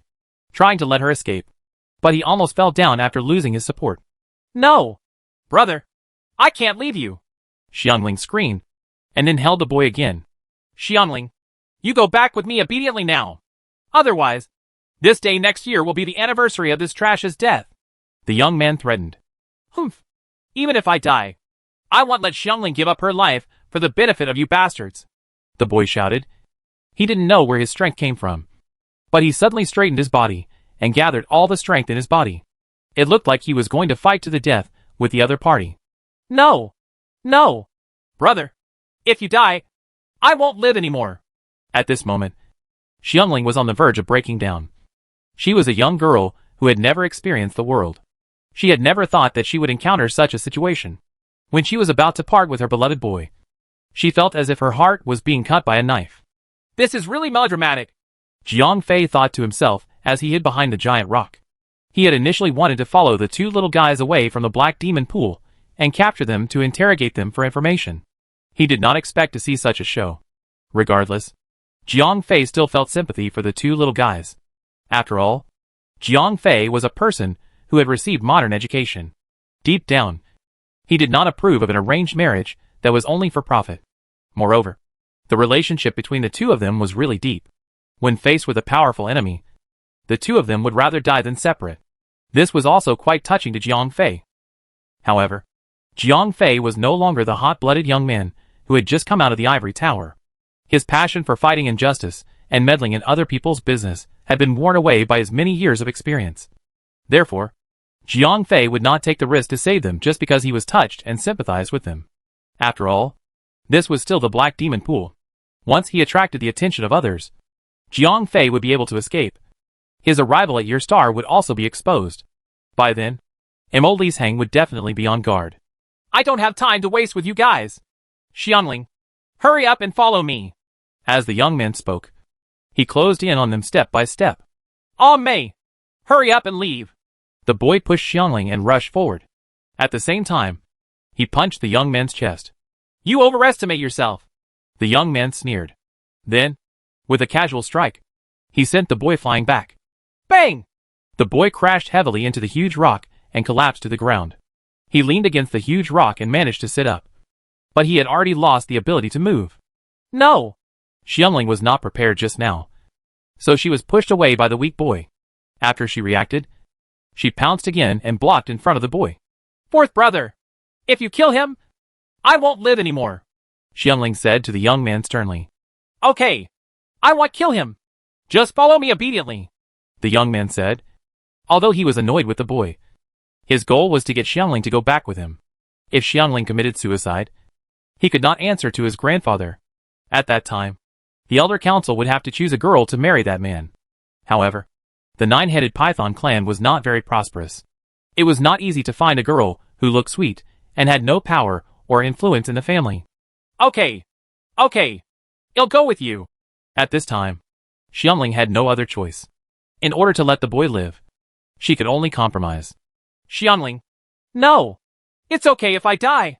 A: trying to let her escape, but he almost fell down after losing his support. No! Brother! I can't leave you! Xiangling screamed, and then held the boy again. Xiangling, you go back with me obediently now. Otherwise, this day next year will be the anniversary of this trash's death. The young man threatened. Even if I die, I won't let Xiangling give up her life for the benefit of you bastards. The boy shouted. He didn't know where his strength came from, but he suddenly straightened his body and gathered all the strength in his body. It looked like he was going to fight to the death with the other party. No! No! Brother! If you die, I won't live anymore! At this moment, Xiangling was on the verge of breaking down. She was a young girl who had never experienced the world. She had never thought that she would encounter such a situation. When she was about to part with her beloved boy, she felt as if her heart was being cut by a knife. This is really melodramatic, Jiang Fei thought to himself as he hid behind the giant rock. He had initially wanted to follow the two little guys away from the Black Demon Pool and capture them to interrogate them for information. He did not expect to see such a show. Regardless, Jiang Fei still felt sympathy for the two little guys. After all, Jiang Fei was a person who had received modern education. Deep down, he did not approve of an arranged marriage that was only for profit. Moreover, the relationship between the two of them was really deep. When faced with a powerful enemy, the two of them would rather die than separate. This was also quite touching to Jiang Fei. However, Jiang Fei was no longer the hot-blooded young man who had just come out of the ivory tower. His passion for fighting injustice and meddling in other people's business had been worn away by his many years of experience. Therefore, Jiang Fei would not take the risk to save them just because he was touched and sympathized with them. After all, this was still the Black Demon Pool. Once he attracted the attention of others, Jiang Fei would be able to escape. His arrival at Your Star would also be exposed. By then, Mo Li's Hang would definitely be on guard. I don't have time to waste with you guys. Xiangling, hurry up and follow me. As the young man spoke, he closed in on them step by step. Ah, Mei, hurry up and leave. The boy pushed Xiangling and rushed forward. At the same time, he punched the young man's chest. You overestimate yourself. The young man sneered. Then, with a casual strike, he sent the boy flying back. Bang! The boy crashed heavily into the huge rock and collapsed to the ground. He leaned against the huge rock and managed to sit up. But he had already lost the ability to move. No! Xiangling was not prepared just now. So she was pushed away by the weak boy. After she reacted, she pounced again and blocked in front of the boy. Fourth brother! If you kill him, I won't live anymore, Xiangling said to the young man sternly. Okay, I won't kill him. Just follow me obediently, the young man said. Although he was annoyed with the boy, his goal was to get Xiangling to go back with him. If Xiangling committed suicide, he could not answer to his grandfather. At that time, the Elder Council would have to choose a girl to marry that man. However, the nine-headed python clan was not very prosperous. It was not easy to find a girl who looked sweet and had no power or influence in the family. Okay, I'll go with you. At this time, Xiangling had no other choice. In order to let the boy live, she could only compromise. Xiangling, no, it's okay if I die.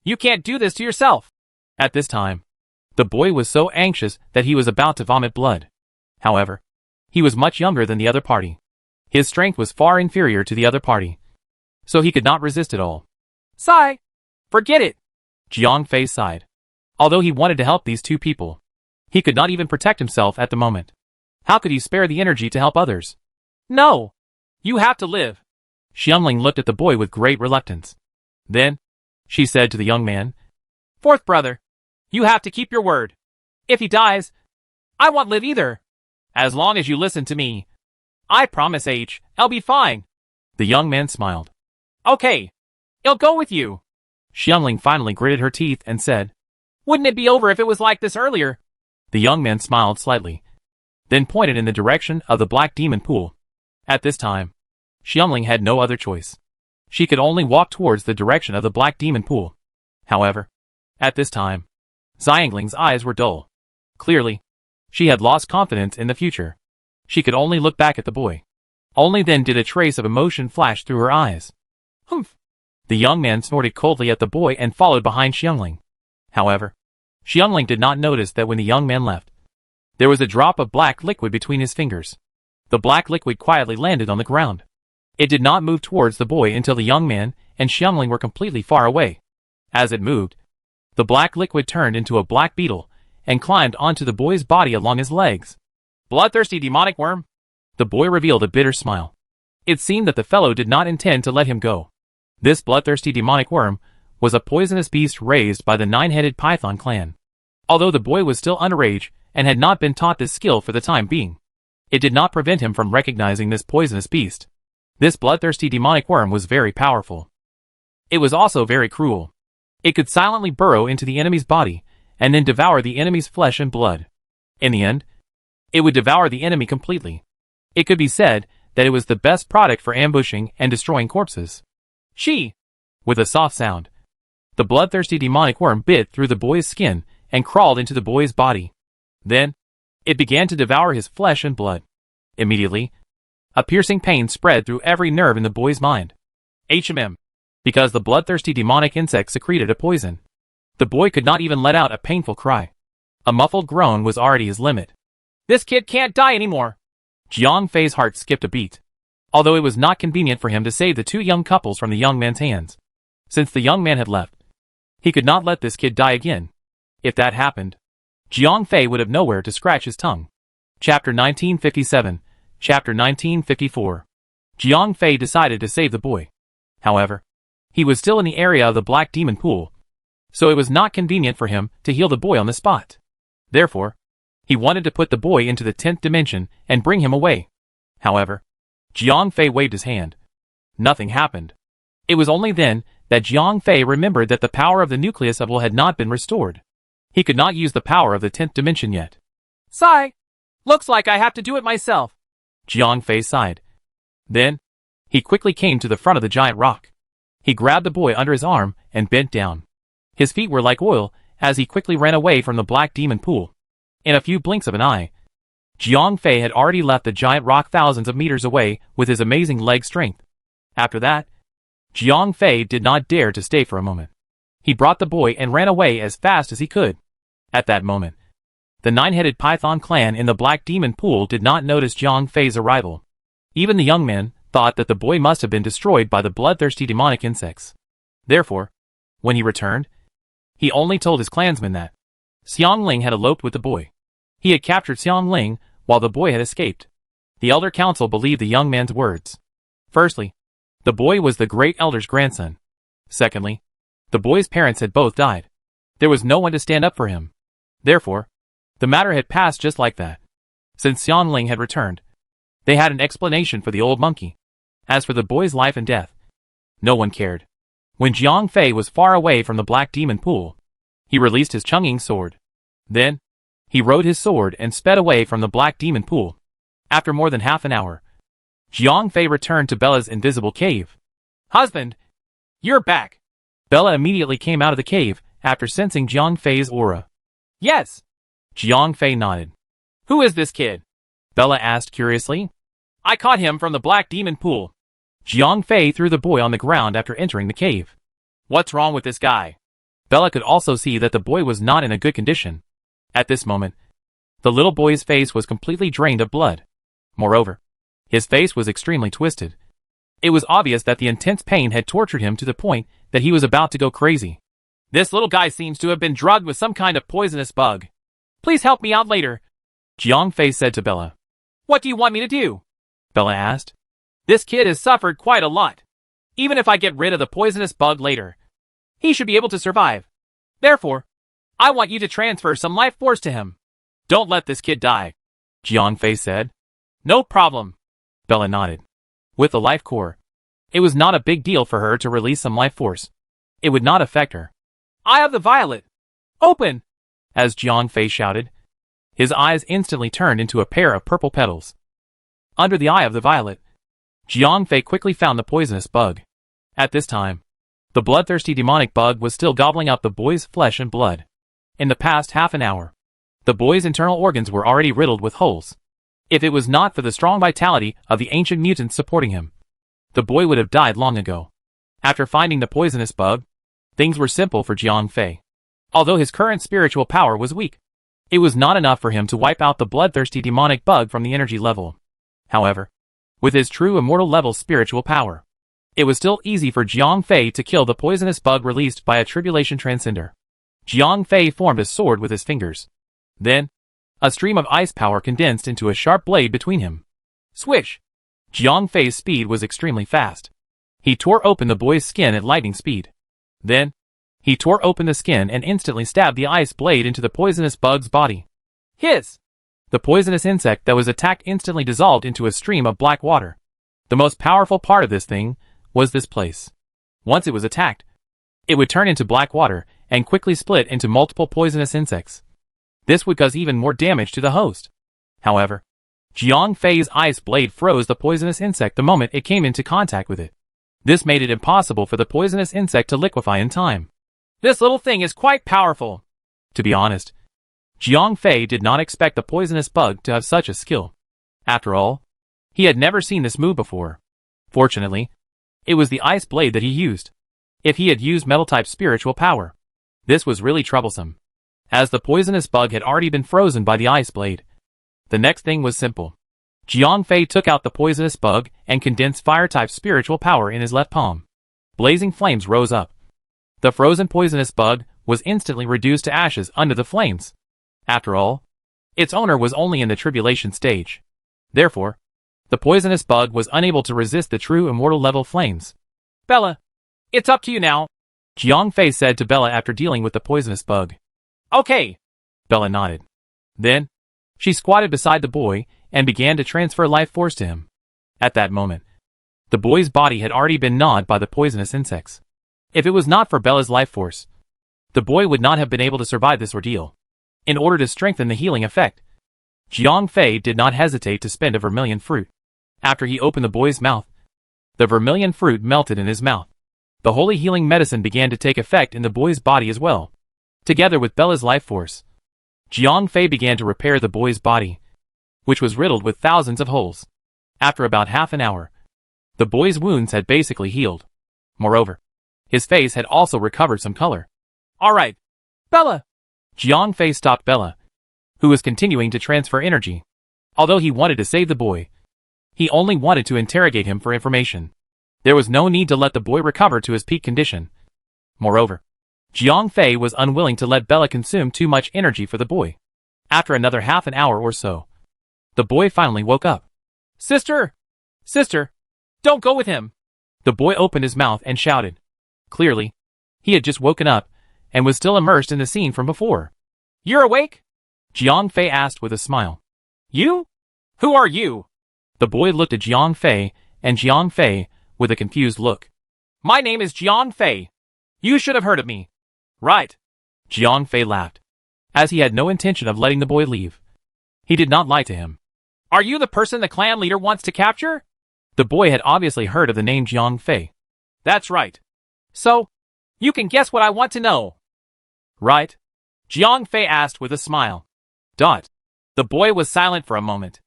A: You can't do this to yourself. At this time, the boy was so anxious that he was about to vomit blood. However, he was much younger than the other party. His strength was far inferior to the other party, so he could not resist at all. Sigh. Forget it. Jiang Fei sighed. Although he wanted to help these two people, he could not even protect himself at the moment. How could he spare the energy to help others? No. You have to live. Xiangling looked at the boy with great reluctance. Then, she said to the young man, Fourth brother, you have to keep your word. If he dies, I won't live either. As long as you listen to me, I promise I'll be fine. The young man smiled. Okay, I'll go with you. Xiangling finally gritted her teeth and said, Wouldn't it be over if it was like this earlier? The young man smiled slightly, then pointed in the direction of the black demon pool. At this time, Xiangling had no other choice. She could only walk towards the direction of the black demon pool. However, at this time, Xiangling's eyes were dull. Clearly, she had lost confidence in the future. She could only look back at the boy. Only then did a trace of emotion flash through her eyes. Humph! The young man snorted coldly at the boy and followed behind Xiangling. However, Xiangling did not notice that when the young man left, there was a drop of black liquid between his fingers. The black liquid quietly landed on the ground. It did not move towards the boy until the young man and Xiangling were completely far away. As it moved, the black liquid turned into a black beetle and climbed onto the boy's body along his legs. Bloodthirsty demonic worm? The boy revealed a bitter smile. It seemed that the fellow did not intend to let him go. This bloodthirsty demonic worm was a poisonous beast raised by the nine-headed python clan. Although the boy was still underage and had not been taught this skill for the time being, it did not prevent him from recognizing this poisonous beast. This bloodthirsty demonic worm was very powerful. It was also very cruel. It could silently burrow into the enemy's body and then devour the enemy's flesh and blood. In the end, it would devour the enemy completely. It could be said that it was the best product for ambushing and destroying corpses. She! With a soft sound, the bloodthirsty demonic worm bit through the boy's skin and crawled into the boy's body. Then, it began to devour his flesh and blood. Immediately, a piercing pain spread through every nerve in the boy's mind. Because the bloodthirsty demonic insect secreted a poison. The boy could not even let out a painful cry. A muffled groan was already his limit. This kid can't die anymore. Jiang Fei's heart skipped a beat. Although it was not convenient for him to save the two young couples from the young man's hands. Since the young man had left, he could not let this kid die again. If that happened, Jiang Fei would have nowhere to scratch his tongue. Chapter 1957, Chapter 1954. Jiang Fei decided to save the boy. However, he was still in the area of the black demon pool, so it was not convenient for him to heal the boy on the spot. Therefore, he wanted to put the boy into the 10th dimension and bring him away. However, Jiang Fei waved his hand. Nothing happened. It was only then that Jiang Fei remembered that the power of the nucleus of will had not been restored. He could not use the power of the 10th dimension yet. Sigh! Looks like I have to do it myself. Jiang Fei sighed. Then, he quickly came to the front of the giant rock. He grabbed the boy under his arm and bent down. His feet were like oil as he quickly ran away from the black demon pool. In a few blinks of an eye, Jiang Fei had already left the giant rock thousands of meters away with his amazing leg strength. After that, Jiang Fei did not dare to stay for a moment. He brought the boy and ran away as fast as he could. At that moment, the nine-headed python clan in the Black Demon Pool did not notice Jiang Fei's arrival. Even the young men thought that the boy must have been destroyed by the bloodthirsty demonic insects. Therefore, when he returned, he only told his clansmen that Xiang Ling had eloped with the boy. He had captured Xiang Ling while the boy had escaped. The Elder Council believed the young man's words. Firstly, the boy was the Great Elder's grandson. Secondly, the boy's parents had both died. There was no one to stand up for him. Therefore, the matter had passed just like that. Since Xiang Ling had returned, they had an explanation for the old monkey. As for the boy's life and death, no one cared. When Jiang Fei was far away from the Black Demon Pool, he released his Chang'ing sword. Then, he rode his sword and sped away from the Black Demon Pool. After more than half an hour, Jiang Fei returned to Bella's invisible cave. "Husband, you're back." Bella immediately came out of the cave after sensing Jiang Fei's aura. "Yes." Jiang Fei nodded. "Who is this kid?" Bella asked curiously. "I caught him from the Black Demon Pool." Jiang Fei threw the boy on the ground after entering the cave. "What's wrong with this guy?" Bella could also see that the boy was not in a good condition. At this moment, the little boy's face was completely drained of blood. Moreover, his face was extremely twisted. It was obvious that the intense pain had tortured him to the point that he was about to go crazy. "This little guy seems to have been drugged with some kind of poisonous bug. Please help me out later," Jiang Fei said to Bella. "What do you want me to do?" Bella asked. "This kid has suffered quite a lot. Even if I get rid of the poisonous bug later, he should be able to survive. Therefore, I want you to transfer some life force to him. Don't let this kid die," Jiang Fei said. "No problem," Bella nodded. With the life core, it was not a big deal for her to release some life force. It would not affect her. "Eye of the Violet! Open!" As Jiang Fei shouted, his eyes instantly turned into a pair of purple petals. Under the Eye of the Violet, Jiang Fei quickly found the poisonous bug. At this time, the bloodthirsty demonic bug was still gobbling up the boy's flesh and blood. In the past half an hour, the boy's internal organs were already riddled with holes. If it was not for the strong vitality of the ancient mutants supporting him, the boy would have died long ago. After finding the poisonous bug, things were simple for Jiang Fei. Although his current spiritual power was weak, it was not enough for him to wipe out the bloodthirsty demonic bug from the energy level. However, with his true immortal level spiritual power, it was still easy for Jiang Fei to kill the poisonous bug released by a tribulation transcender. Jiang Fei formed a sword with his fingers. Then, a stream of ice power condensed into a sharp blade between him. Swish! Jiang Fei's speed was extremely fast. He tore open the boy's skin at lightning speed. Then, he tore open the skin and instantly stabbed the ice blade into the poisonous bug's body. Hiss! The poisonous insect that was attacked instantly dissolved into a stream of black water. The most powerful part of this thing was this place. Once it was attacked, it would turn into black water and quickly split into multiple poisonous insects. This would cause even more damage to the host. However, Jiang Fei's ice blade froze the poisonous insect the moment it came into contact with it. This made it impossible for the poisonous insect to liquefy in time. "This little thing is quite powerful." To be honest, Jiang Fei did not expect the poisonous bug to have such a skill. After all, he had never seen this move before. Fortunately, it was the ice blade that he used. If he had used metal-type spiritual power, this was really troublesome. As the poisonous bug had already been frozen by the ice blade, the next thing was simple. Jiang Fei took out the poisonous bug and condensed fire-type spiritual power in his left palm. Blazing flames rose up. The frozen poisonous bug was instantly reduced to ashes under the flames. After all, its owner was only in the tribulation stage. Therefore, the poisonous bug was unable to resist the true immortal level flames. "Bella, it's up to you now," Jiang Fei said to Bella after dealing with the poisonous bug. "Okay," Bella nodded. Then, she squatted beside the boy and began to transfer life force to him. At that moment, the boy's body had already been gnawed by the poisonous insects. If it was not for Bella's life force, the boy would not have been able to survive this ordeal. In order to strengthen the healing effect, Jiang Fei did not hesitate to spend a vermilion fruit. After he opened the boy's mouth, the vermilion fruit melted in his mouth. The holy healing medicine began to take effect in the boy's body as well. Together with Bella's life force, Jiang Fei began to repair the boy's body, which was riddled with thousands of holes. After about half an hour, the boy's wounds had basically healed. Moreover, his face had also recovered some color. Alright, Bella! Jiang Fei stopped Bella, who was continuing to transfer energy. Although he wanted to save the boy, he only wanted to interrogate him for information. There was no need to let the boy recover to his peak condition. Moreover, Jiang Fei was unwilling to let Bella consume too much energy for the boy. After another half an hour or so, the boy finally woke up. Sister! Sister! Don't go with him! The boy opened his mouth and shouted. Clearly, he had just woken up and was still immersed in the scene from before. You're awake? Jiang Fei asked with a smile. You? Who are you? The boy looked at Jiang Fei and Jiang Fei with a confused look. My name is Jiang Fei. You should have heard of me. Right. Jiang Fei laughed, as he had no intention of letting the boy leave. He did not lie to him. Are you the person the clan leader wants to capture? The boy had obviously heard of the name Jiang Fei. That's right. So, you can guess what I want to know. Right? Jiang Fei asked with a smile. The boy was silent for a moment.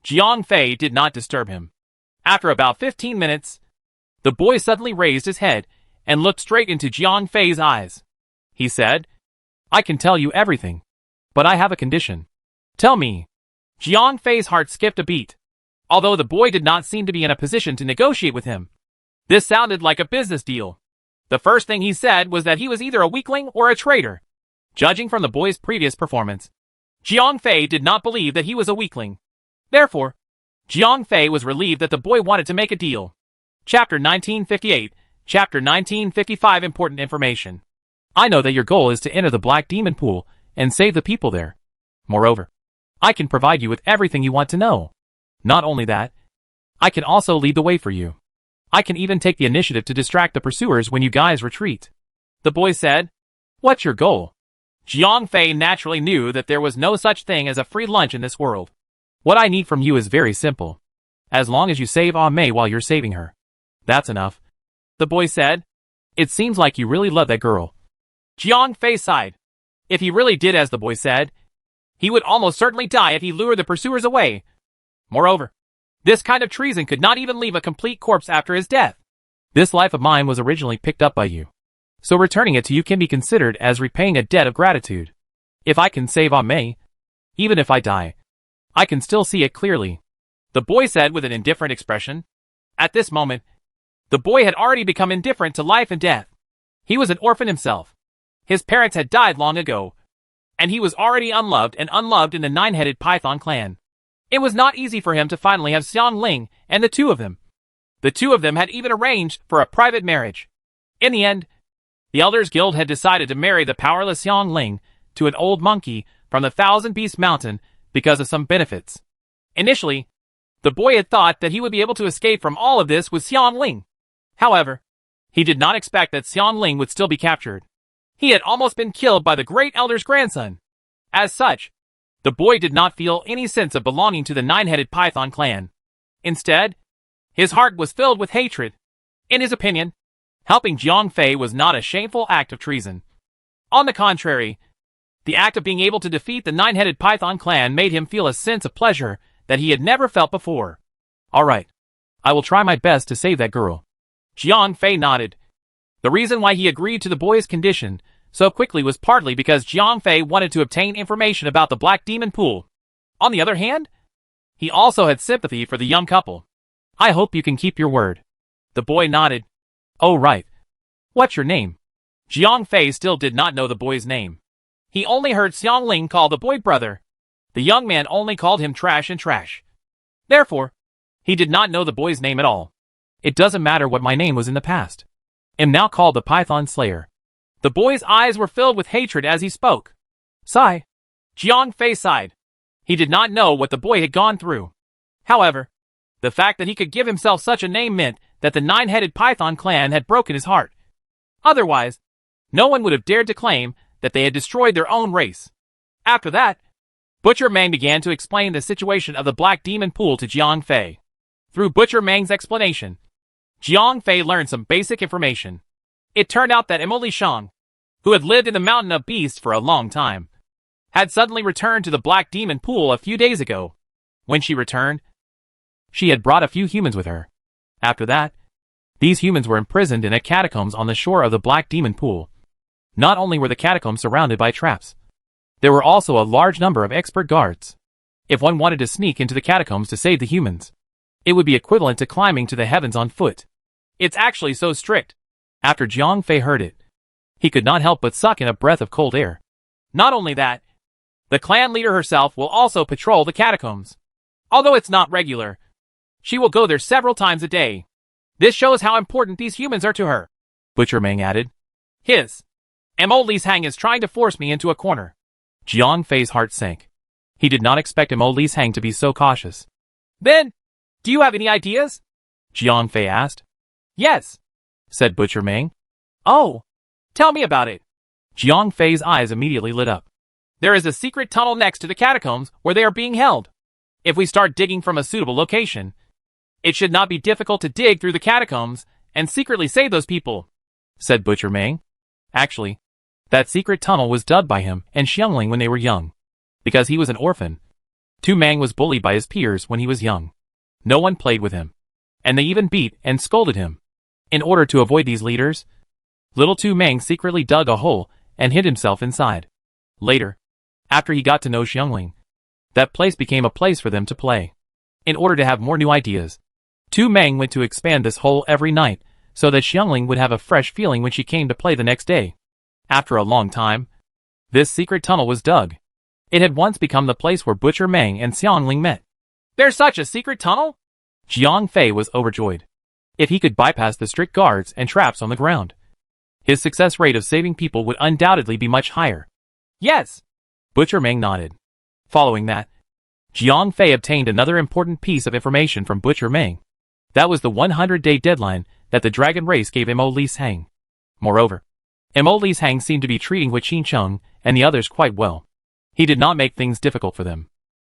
A: Jiang Fei did not disturb him. After about 15 minutes, the boy suddenly raised his head and looked straight into Jiang Fei's eyes. He said, I can tell you everything, but I have a condition. Tell me. Jiang Fei's heart skipped a beat, although the boy did not seem to be in a position to negotiate with him. This sounded like a business deal. The first thing he said was that he was either a weakling or a traitor. Judging from the boy's previous performance, Jiang Fei did not believe that he was a weakling. Therefore, Jiang Fei was relieved that the boy wanted to make a deal. Chapter 1958, Chapter 1955 Important information. I know that your goal is to enter the Black Demon Pool and save the people there. Moreover, I can provide you with everything you want to know. Not only that, I can also lead the way for you. I can even take the initiative to distract the pursuers when you guys retreat. The boy said, What's your goal? Jiang Fei naturally knew that there was no such thing as a free lunch in this world. What I need from you is very simple. As long as you save Ah Mei while you're saving her. That's enough. The boy said, It seems like you really love that girl. Jiang Fei sighed. If he really did as the boy said, he would almost certainly die if he lured the pursuers away. Moreover, this kind of treason could not even leave a complete corpse after his death. This life of mine was originally picked up by you, so returning it to you can be considered as repaying a debt of gratitude. If I can save Ah Mei, even if I die, I can still see it clearly. The boy said with an indifferent expression. At this moment, the boy had already become indifferent to life and death. He was an orphan himself. His parents had died long ago, and he was already unloved in the nine-headed Python clan. It was not easy for him to finally have Xiang Ling and the two of them. The two of them had even arranged for a private marriage. In the end, the Elders Guild had decided to marry the powerless Xiang Ling to an old monkey from the Thousand Beast Mountain because of some benefits. Initially, the boy had thought that he would be able to escape from all of this with Xiang Ling. However, he did not expect that Xiang Ling would still be captured. He had almost been killed by the great elder's grandson. As such, the boy did not feel any sense of belonging to the nine-headed Python clan. Instead, his heart was filled with hatred. In his opinion, helping Jiang Fei was not a shameful act of treason. On the contrary, the act of being able to defeat the nine-headed Python clan made him feel a sense of pleasure that he had never felt before. All right, I will try my best to save that girl. Jiang Fei nodded. The reason why he agreed to the boy's condition so quickly was partly because Jiang Fei wanted to obtain information about the Black Demon Pool. On the other hand, he also had sympathy for the young couple. I hope you can keep your word. The boy nodded. Oh right. What's your name? Jiang Fei still did not know the boy's name. He only heard Xiang Ling call the boy brother. The young man only called him Trash and Trash. Therefore, he did not know the boy's name at all. It doesn't matter what my name was in the past. Am now called the Python Slayer. The boy's eyes were filled with hatred as he spoke. Sigh. Jiang Fei sighed. He did not know what the boy had gone through. However, the fact that he could give himself such a name meant that the nine-headed Python clan had broken his heart. Otherwise, no one would have dared to claim that they had destroyed their own race. After that, Butcher Mang began to explain the situation of the Black Demon Pool to Jiang Fei. Through Butcher Mang's explanation, Jiang Fei learned some basic information. It turned out that Emily Shang, who had lived in the Mountain of Beasts for a long time, had suddenly returned to the Black Demon Pool a few days ago. When she returned, she had brought a few humans with her. After that, These humans were imprisoned in a catacombs on the shore of the Black Demon Pool. Not only were the catacombs surrounded by traps, there were also a large number of expert guards. If one wanted to sneak into the catacombs to save the humans, it would be equivalent to climbing to the heavens on foot. It's actually so strict. After Jiang Fei heard it, he could not help but suck in a breath of cold air. Not only that, the clan leader herself will also patrol the catacombs. Although it's not regular, she will go there several times a day. This shows how important these humans are to her. Butcher Meng added. Mo Li's Hang is trying to force me into a corner. Jiang Fei's heart sank. He did not expect Mo Li's Hang to be so cautious. Then, do you have any ideas? Jiang Fei asked. Yes, said Butcher Meng. Oh, tell me about it. Jiang Fei's eyes immediately lit up. There is a secret tunnel next to the catacombs where they are being held. If we start digging from a suitable location, it should not be difficult to dig through the catacombs and secretly save those people, said Butcher Meng. Actually, that secret tunnel was dug by him and Xiangling when they were young. Because he was an orphan, Tu Meng was bullied by his peers when he was young. No one played with him, and they even beat and scolded him. In order to avoid these leaders, little Tu Meng secretly dug a hole and hid himself inside. Later, after he got to know Xiangling, that place became a place for them to play. In order to have more new ideas, Tu Meng went to expand this hole every night so that Xiangling would have a fresh feeling when she came to play the next day. After a long time, this secret tunnel was dug. It had once become the place where Butcher Meng and Xiangling met. There's such a secret tunnel? Jiang Fei was overjoyed. If he could bypass the strict guards and traps on the ground, his success rate of saving people would undoubtedly be much higher. Yes. Butcher Meng nodded. Following that, Jiang Fei obtained another important piece of information from Butcher Meng. That was the 100-day deadline that the dragon race gave Mo Li's Hang. Moreover, Mo Li's Hang seemed to be treating Hui Qingcheng and the others quite well. He did not make things difficult for them.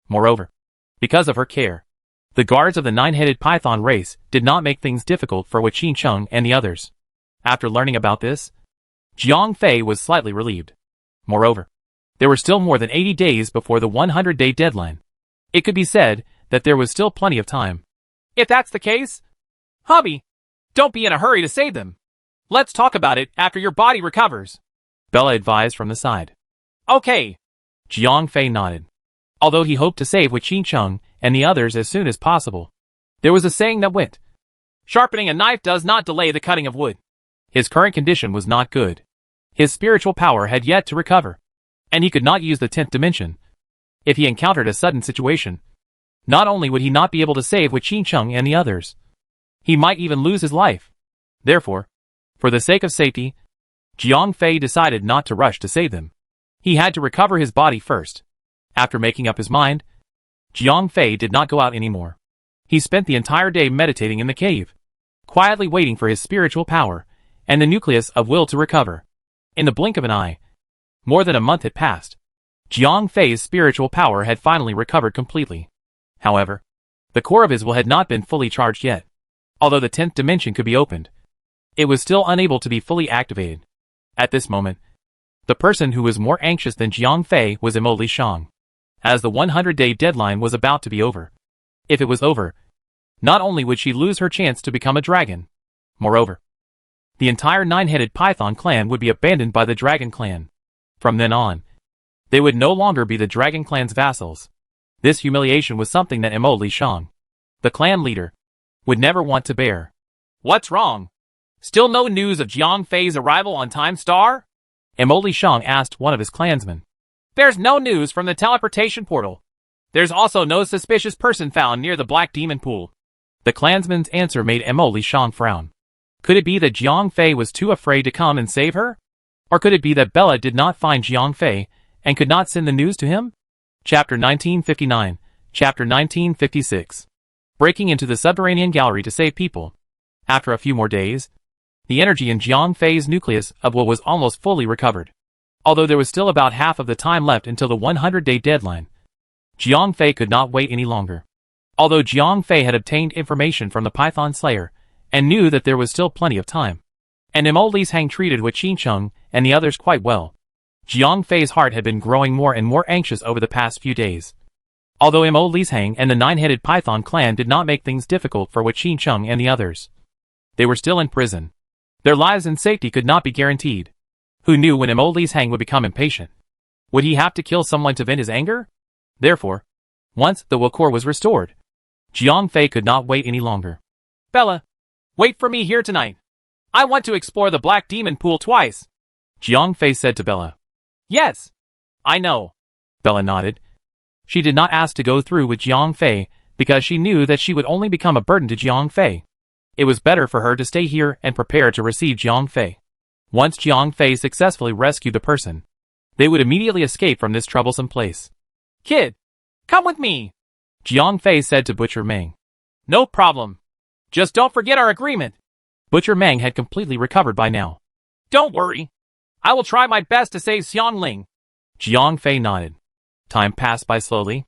A: Moreover, because of her care, the guards of the nine-headed python race did not make things difficult for Hui Qingcheng and the others. After learning about this, Jiang Fei was slightly relieved. Moreover, there were still more than 80 days before the 100-day deadline. It could be said that there was still plenty of time. If that's the case, hubby, don't be in a hurry to save them. Let's talk about it after your body recovers, Bella advised from the side. Okay. Jiang Fei nodded. Although he hoped to save Hui Qingcheng and the others as soon as possible, there was a saying that went, sharpening a knife does not delay the cutting of wood. His current condition was not good. His spiritual power had yet to recover, and he could not use the 10th dimension. If he encountered a sudden situation, not only would he not be able to save Hui Qingcheng and the others, he might even lose his life. Therefore, for the sake of safety, Jiang Fei decided not to rush to save them. He had to recover his body first. After making up his mind, Jiang Fei did not go out anymore. He spent the entire day meditating in the cave, quietly waiting for his spiritual power and the nucleus of will to recover. In the blink of an eye, more than a month had passed. Jiang Fei's spiritual power had finally recovered completely. However, the core of his will had not been fully charged yet. Although the 10th dimension could be opened, it was still unable to be fully activated. At this moment, the person who was more anxious than Jiang Fei was Mo Li Shang, as the 100-day deadline was about to be over. If it was over, not only would she lose her chance to become a dragon, moreover, the entire nine-headed python clan would be abandoned by the dragon clan. From then on, they would no longer be the dragon clan's vassals. This humiliation was something that Mo Li Shang, the clan leader, would never want to bear. What's wrong? Still no news of Jiang Fei's arrival on Time Star? Mo Li Shang asked one of his clansmen. There's no news from the teleportation portal. There's also no suspicious person found near the Black Demon Pool. The clansman's answer made Mo Li Shang frown. Could it be that Jiang Fei was too afraid to come and save her? Or could it be that Bella did not find Jiang Fei and could not send the news to him? Chapter 1959, Chapter 1956. Breaking into the subterranean gallery to save people. After a few more days, the energy in Jiang Fei's nucleus of will was almost fully recovered. Although there was still about half of the time left until the 100-day deadline, Jiang Fei could not wait any longer. Although Jiang Fei had obtained information from the Python Slayer and knew that there was still plenty of time, and Mo Li's Hang treated Hui Qingcheng and the others quite well, Jiang Fei's heart had been growing more and more anxious over the past few days. Although Mo Li's Hang and the nine-headed python clan did not make things difficult for Hui Qingcheng and the others, They were still in prison. Their lives and safety could not be guaranteed. Who knew when Mo Li's Hang would become impatient? Would he have to kill someone to vent his anger? Therefore, once the Wakor was restored, Jiang Fei could not wait any longer. Bella, wait for me here tonight. I want to explore the Black Demon Pool twice, Jiang Fei said to Bella. Yes, I know. Bella nodded. She did not ask to go through with Jiang Fei because she knew that she would only become a burden to Jiang Fei. It was better for her to stay here and prepare to receive Jiang Fei. Once Jiang Fei successfully rescued the person, they would immediately escape from this troublesome place. Kid, come with me, Jiang Fei said to Butcher Meng. No problem. Just don't forget our agreement. Butcher Meng had completely recovered by now. Don't worry. I will try my best to save Xiangling. Jiang Fei nodded. Time passed by slowly.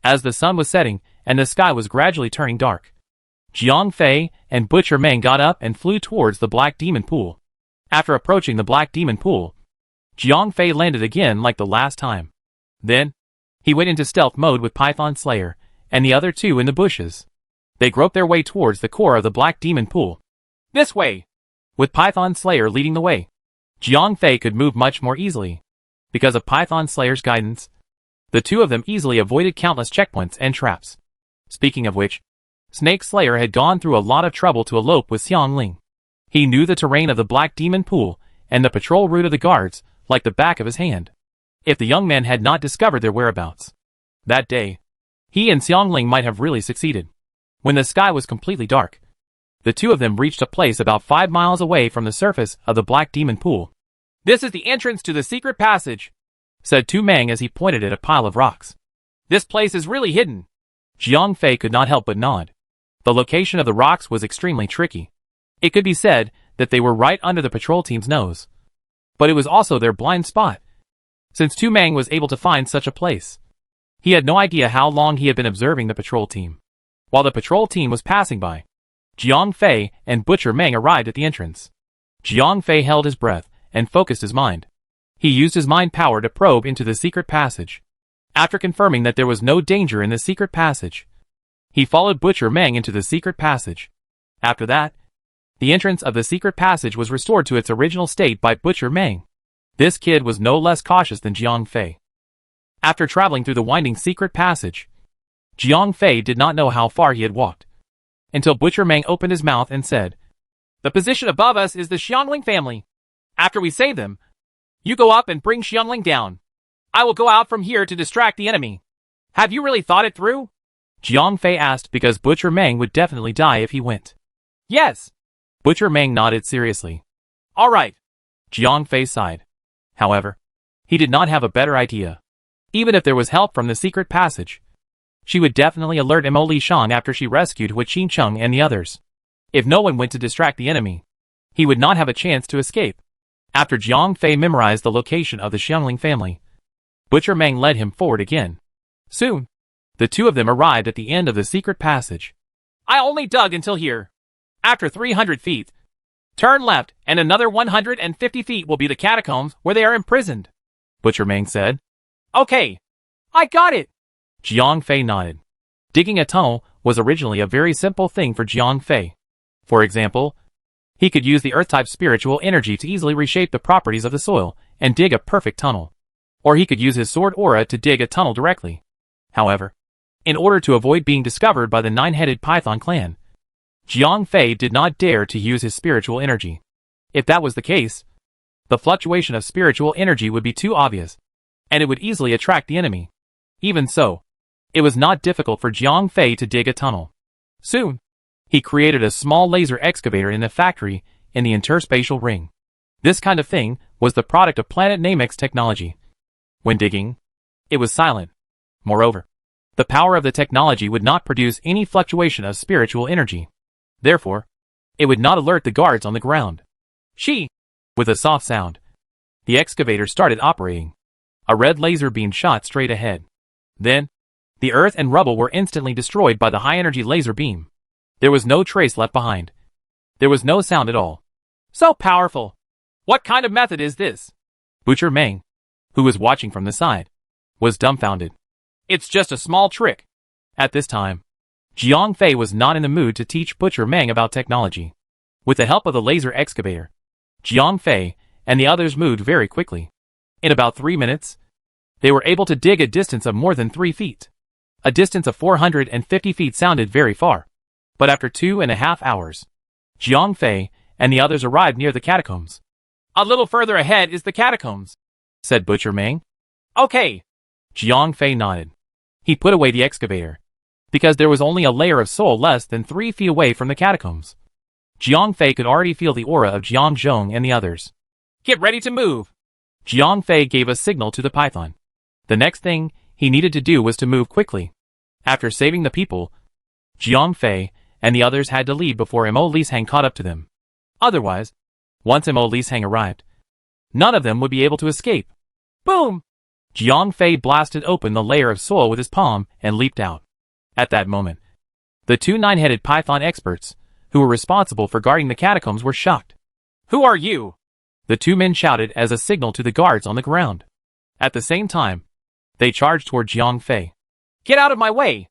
A: As the sun was setting and the sky was gradually turning dark, Jiang Fei and Butcher Meng got up and flew towards the Black Demon Pool. After approaching the Black Demon Pool, Jiang Fei landed again like the last time. Then, he went into stealth mode with Python Slayer and the other two in the bushes. They groped their way towards the core of the Black Demon Pool. This way! With Python Slayer leading the way, Jiang Fei could move much more easily. Because of Python Slayer's guidance, the two of them easily avoided countless checkpoints and traps. Speaking of which, Snake Slayer had gone through a lot of trouble to elope with Xiangling. He knew the terrain of the Black Demon Pool and the patrol route of the guards like the back of his hand. If the young man had not discovered their whereabouts that day, he and Xiangling might have really succeeded. When the sky was completely dark, the two of them reached a place about 5 miles away from the surface of the Black Demon Pool. This is the entrance to the secret passage, said Tu Meng as he pointed at a pile of rocks. This place is really hidden. Jiang Fei could not help but nod. The location of the rocks was extremely tricky. It could be said that they were right under the patrol team's nose. But it was also their blind spot, since Tu Meng was able to find such a place. He had no idea how long he had been observing the patrol team. While the patrol team was passing by, Jiang Fei and Butcher Meng arrived at the entrance. Jiang Fei held his breath and focused his mind. He used his mind power to probe into the secret passage. After confirming that there was no danger in the secret passage, he followed Butcher Meng into the secret passage. After that, the entrance of the secret passage was restored to its original state by Butcher Meng. This kid was no less cautious than Jiang Fei. After traveling through the winding secret passage, Jiang Fei did not know how far he had walked, until Butcher Meng opened his mouth and said, "The position above us is the Xiangling family. After we save them, you go up and bring Xiangling down. I will go out from here to distract the enemy. Have you really thought it through?" Jiang Fei asked because Butcher Meng would definitely die if he went. Yes. Butcher Meng nodded seriously. All right. Jiang Fei sighed. However, he did not have a better idea. Even if there was help from the secret passage, she would definitely alert Mo Li Shang after she rescued Hu Qingcheng and the others. If no one went to distract the enemy, he would not have a chance to escape. After Jiang Fei memorized the location of the Xiangling family, Butcher Meng led him forward again. Soon, the two of them arrived at the end of the secret passage. I only dug until here. After 300 feet, turn left and another 150 feet will be the catacombs where they are imprisoned, Butcher Meng said. Okay, I got it. Jiang Fei nodded. Digging a tunnel was originally a very simple thing for Jiang Fei. For example, he could use the Earth-type spiritual energy to easily reshape the properties of the soil and dig a perfect tunnel. Or he could use his sword aura to dig a tunnel directly. However, in order to avoid being discovered by the 9-headed Python clan, Jiang Fei did not dare to use his spiritual energy. If that was the case, the fluctuation of spiritual energy would be too obvious, and it would easily attract the enemy. Even so, it was not difficult for Jiang Fei to dig a tunnel. Soon, he created a small laser excavator in the factory in the interspatial ring. This kind of thing was the product of Planet Namex technology. When digging, it was silent. Moreover, the power of the technology would not produce any fluctuation of spiritual energy. Therefore, it would not alert the guards on the ground. With a soft sound, the excavator started operating. A red laser beam shot straight ahead. Then, the earth and rubble were instantly destroyed by the high-energy laser beam. There was no trace left behind. There was no sound at all. So powerful! What kind of method is this? Butcher Meng, who was watching from the side, was dumbfounded. It's just a small trick. At this time, Jiang Fei was not in the mood to teach Butcher Meng about technology. With the help of the laser excavator, Jiang Fei and the others moved very quickly. In about 3 minutes, they were able to dig a distance of more than 3 feet. A distance of 450 feet sounded very far. But after 2.5 hours, Jiang Fei and the others arrived near the catacombs. A little further ahead is the catacombs, said Butcher Mang. Okay. Jiang Fei nodded. He put away the excavator, because there was only a layer of soil less than 3 feet away from the catacombs. Jiang Fei could already feel the aura of Jiang Zhong and the others. Get ready to move! Jiang Fei gave a signal to the python. The next thing he needed to do was to move quickly. After saving the people, Jiang Fei and the others had to leave before Mo Lishang caught up to them. Otherwise, once Mo Lishang arrived, none of them would be able to escape. Boom! Jiang Fei blasted open the layer of soil with his palm and leaped out. At that moment, the 2 nine-headed python experts, who were responsible for guarding the catacombs, were shocked. Who are you? The 2 men shouted as a signal to the guards on the ground. At the same time, they charged toward Jiang Fei. Get out of my way!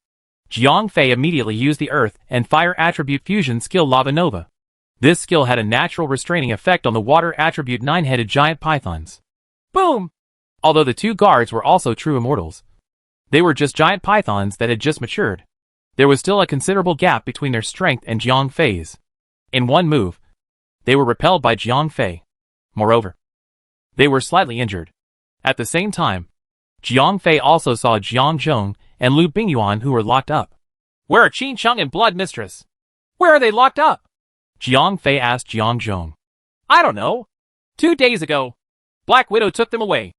A: Jiang Fei immediately used the earth and fire attribute fusion skill Lava Nova. This skill had a natural restraining effect on the water attribute 9-headed giant pythons. Boom! Although the 2 guards were also true immortals, they were just giant pythons that had just matured. There was still a considerable gap between their strength and Jiang Fei's. In one move, they were repelled by Jiang Fei. Moreover, they were slightly injured. At the same time, Jiang Fei also saw Jiang Zhong and Lu Bingyuan, who were locked up. Where are Qin Cheng and Blood Mistress? Where are they locked up? Jiang Fei asked Jiang Zhong. I don't know. 2 days ago, Black Widow took them away,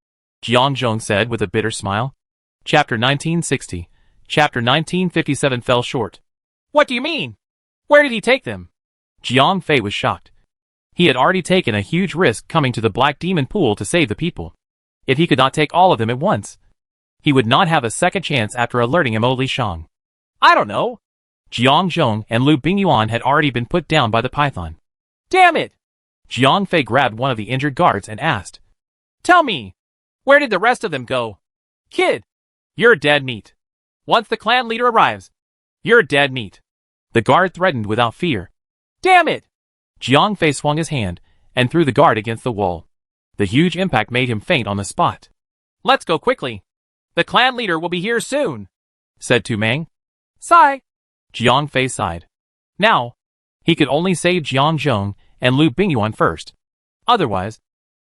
A: Jiang Zhong said with a bitter smile. Chapter 1960. Chapter 1957 fell short. What do you mean? Where did he take them? Jiang Fei was shocked. He had already taken a huge risk coming to the Black Demon Pool to save the people. If he could not take all of them at once, he would not have a second chance after alerting Mo Lishang. I don't know. Jiang Zhong and Lu Bingyuan had already been put down by the python. Damn it! Jiang Fei grabbed one of the injured guards and asked, Tell me, where did the rest of them go? Kid, you're dead meat. Once the clan leader arrives, you're dead meat. The guard threatened without fear. Damn it! Jiang Fei swung his hand and threw the guard against the wall. The huge impact made him faint on the spot. Let's go quickly. The clan leader will be here soon, said Tu Meng. Sigh. Jiang Fei sighed. Now, he could only save Jiang Zhong and Lu Bingyuan first. Otherwise,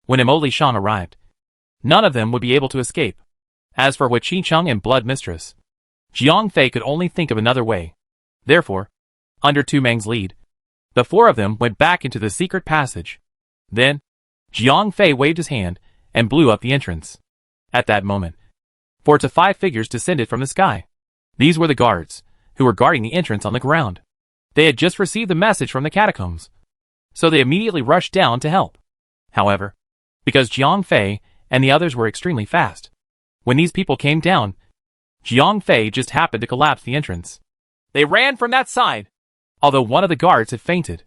A: when Mo Lishang arrived, none of them would be able to escape. As for Qin Cheng and Blood Mistress, Jiang Fei could only think of another way. Therefore, under Tu Meng's lead, the 4 of them went back into the secret passage. Then, Jiang Fei waved his hand and blew up the entrance. At that moment, 4 to 5 figures descended from the sky. These were the guards, who were guarding the entrance on the ground. They had just received the message from the catacombs, so they immediately rushed down to help. However, because Jiang Fei and the others were extremely fast, when these people came down, Jiang Fei just happened to collapse the entrance. They ran from that side. Although one of the guards had fainted,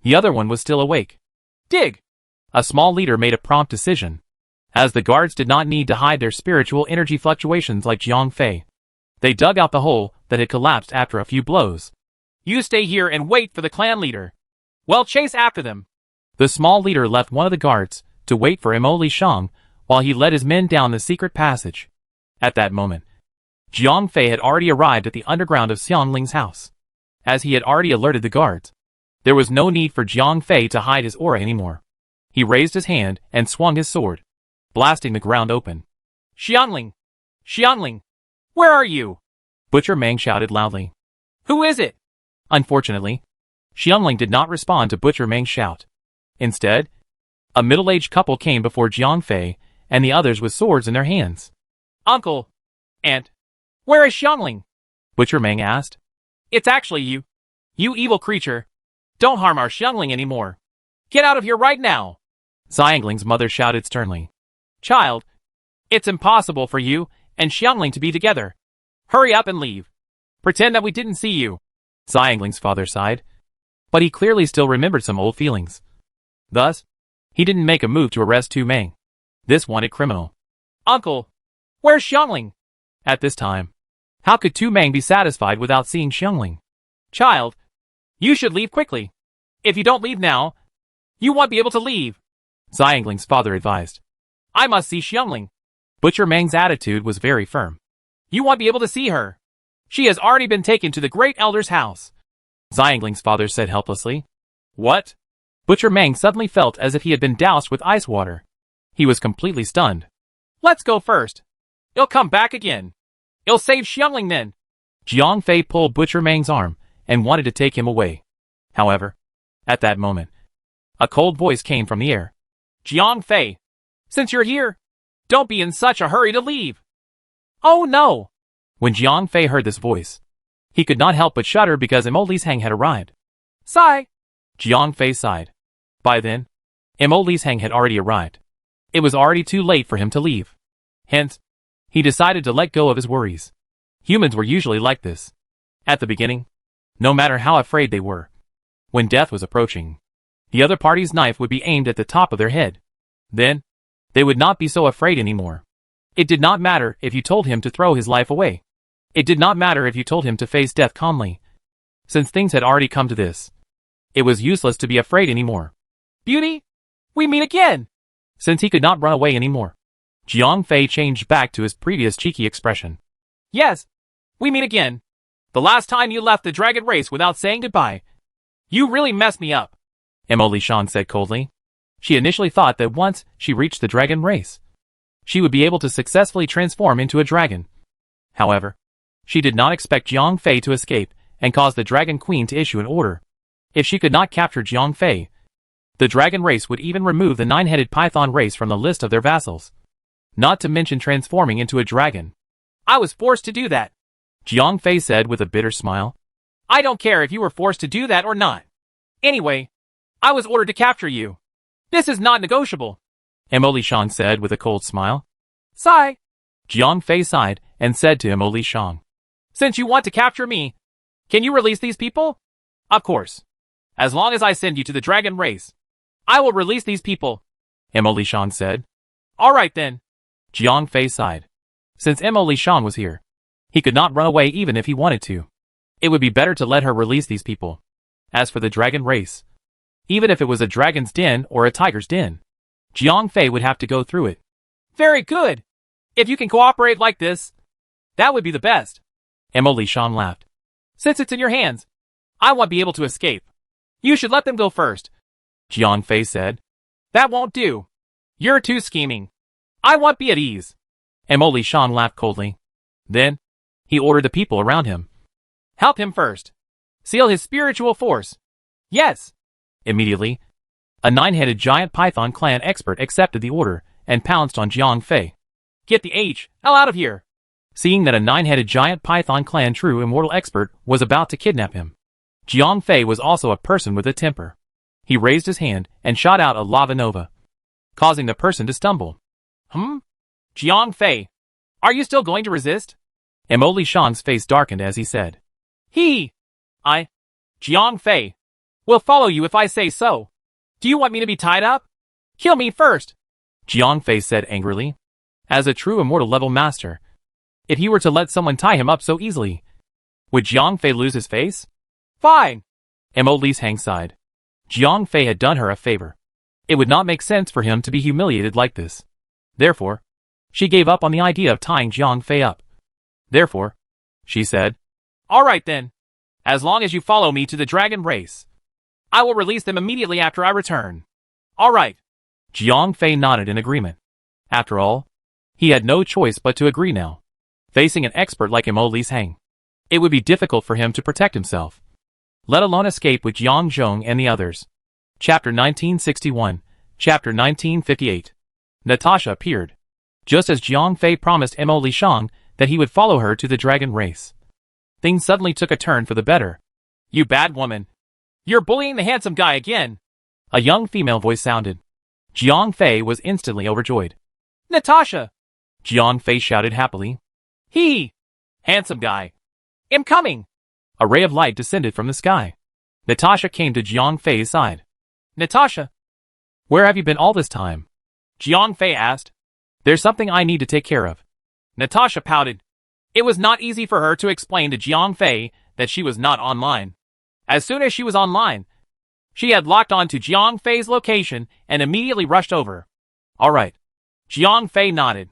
A: the other one was still awake. Dig! A small leader made a prompt decision. As the guards did not need to hide their spiritual energy fluctuations like Jiang Fei, they dug out the hole that had collapsed after a few blows. You stay here and wait for the clan leader. Well, chase after them. The small leader left one of the guards to wait for Mo Lishang while he led his men down the secret passage. At that moment, Jiang Fei had already arrived at the underground of Xiangling's house. As he had already alerted the guards, there was no need for Jiang Fei to hide his aura anymore. He raised his hand and swung his sword, blasting the ground open. Xiangling! Xiangling! Where are you? Butcher Mang shouted loudly. Who is it? Unfortunately, Xiangling did not respond to Butcher Mang's shout. Instead, a middle-aged couple came before Jiang Fei and the others with swords in their hands. Uncle! Aunt! Where is Xiangling? Butcher Mang asked. It's actually you. You evil creature. Don't harm our Xiangling anymore. Get out of here right now. Xiangling's mother shouted sternly. Child, it's impossible for you and Xiangling to be together. Hurry up and leave. Pretend that we didn't see you. Xiangling's father sighed, but he clearly still remembered some old feelings. Thus, he didn't make a move to arrest Tu Meng, this wanted criminal. Uncle, where's Xiangling? At this time, how could Tu Meng be satisfied without seeing Xiangling? Child, you should leave quickly. If you don't leave now, you won't be able to leave, Xiangling's father advised. I must see Xiangling. Butcher Meng's attitude was very firm. You won't be able to see her. She has already been taken to the Great Elder's house, Xiangling's father said helplessly. What? Butcher Meng suddenly felt as if he had been doused with ice water. He was completely stunned. Let's go first. He'll come back again. He'll save Xiangling then. Jiang Fei pulled Butcher Meng's arm and wanted to take him away. However, at that moment, a cold voice came from the air. Jiang Fei, since you're here, don't be in such a hurry to leave. Oh no! When Jiang Fei heard this voice, he could not help but shudder because Mo Li's Hang had arrived. Sigh! Jiang Fei sighed. By then, Mo Li's Hang had already arrived. It was already too late for him to leave. Hence, he decided to let go of his worries. Humans were usually like this. At the beginning, no matter how afraid they were, when death was approaching, the other party's knife would be aimed at the top of their head. Then, they would not be so afraid anymore. It did not matter if you told him to throw his life away. It did not matter if you told him to face death calmly. Since things had already come to this, it was useless to be afraid anymore. Beauty, we meet again! Since he could not run away anymore, Jiang Fei changed back to his previous cheeky expression. Yes, we meet again. The last time you left the dragon race without saying goodbye, you really messed me up, Mo Lishan said coldly. She initially thought that once she reached the dragon race, she would be able to successfully transform into a dragon. However, she did not expect Jiang Fei to escape and cause the Dragon Queen to issue an order. If she could not capture Jiang Fei, the dragon race would even remove the nine-headed python race from the list of their vassals. Not to mention transforming into a dragon. I was forced to do that, Jiang Fei said with a bitter smile. I don't care if you were forced to do that or not. Anyway, I was ordered to capture you. This is not negotiable, Mo Lishan said with a cold smile. Sigh. Jiang Fei sighed and said to Mo Lishan. Since you want to capture me, can you release these people? Of course. As long as I send you to the dragon race, I will release these people, Mo Lishan said. Alright then. Jiang Fei sighed. Since Mo Lishan was here, he could not run away even if he wanted to. It would be better to let her release these people. As for the dragon race, even if it was a dragon's den or a tiger's den, Jiang Fei would have to go through it. Very good. If you can cooperate like this, that would be the best. Mo Lishan laughed. Since it's in your hands, I won't be able to escape. You should let them go first, Jiang Fei said. That won't do. You're too scheming. I won't be at ease. Mo Lishan laughed coldly. Then, he ordered the people around him. Help him first. Seal his spiritual force. Yes. Immediately, a nine-headed giant python clan expert accepted the order and pounced on Jiang Fei. Get the hell out of here. Seeing that a nine-headed giant python clan true immortal expert was about to kidnap him, Jiang Fei was also a person with a temper. He raised his hand and shot out a lava nova, causing the person to stumble. Jiang Fei, are you still going to resist? Mo Lishan's face darkened as he said. Jiang Fei, will follow you if I say so. Do you want me to be tied up? Kill me first, Jiang Fei said angrily. As a true immortal level master, if he were to let someone tie him up so easily, would Jiang Fei lose his face? Fine. Mo Li's Hang sighed. Jiang Fei had done her a favor. It would not make sense for him to be humiliated like this. Therefore, she gave up on the idea of tying Jiang Fei up. Therefore, she said, Alright then. As long as you follow me to the dragon race, I will release them immediately after I return. Alright. Jiang Fei nodded in agreement. After all, he had no choice but to agree now. Facing an expert like Mo Li's Hang, it would be difficult for him to protect himself, let alone escape with Jiang Zhong and the others. Chapter 1961, Chapter 1958. Natasha appeared, just as Jiang Fei promised Mo Lishan that he would follow her to the dragon race. Things suddenly took a turn for the better. You bad woman. You're bullying the handsome guy again. A young female voice sounded. Jiang Fei was instantly overjoyed. Natasha! Jiang Fei shouted happily. Handsome guy. I'm coming. A ray of light descended from the sky. Natasha came to Jiang Fei's side. Natasha, where have you been all this time? Jiang Fei asked. There's something I need to take care of. Natasha pouted. It was not easy for her to explain to Jiang Fei that she was not online. As soon as she was online, She had locked on to Jiang Fei's location and immediately rushed over. All right. Jiang Fei nodded.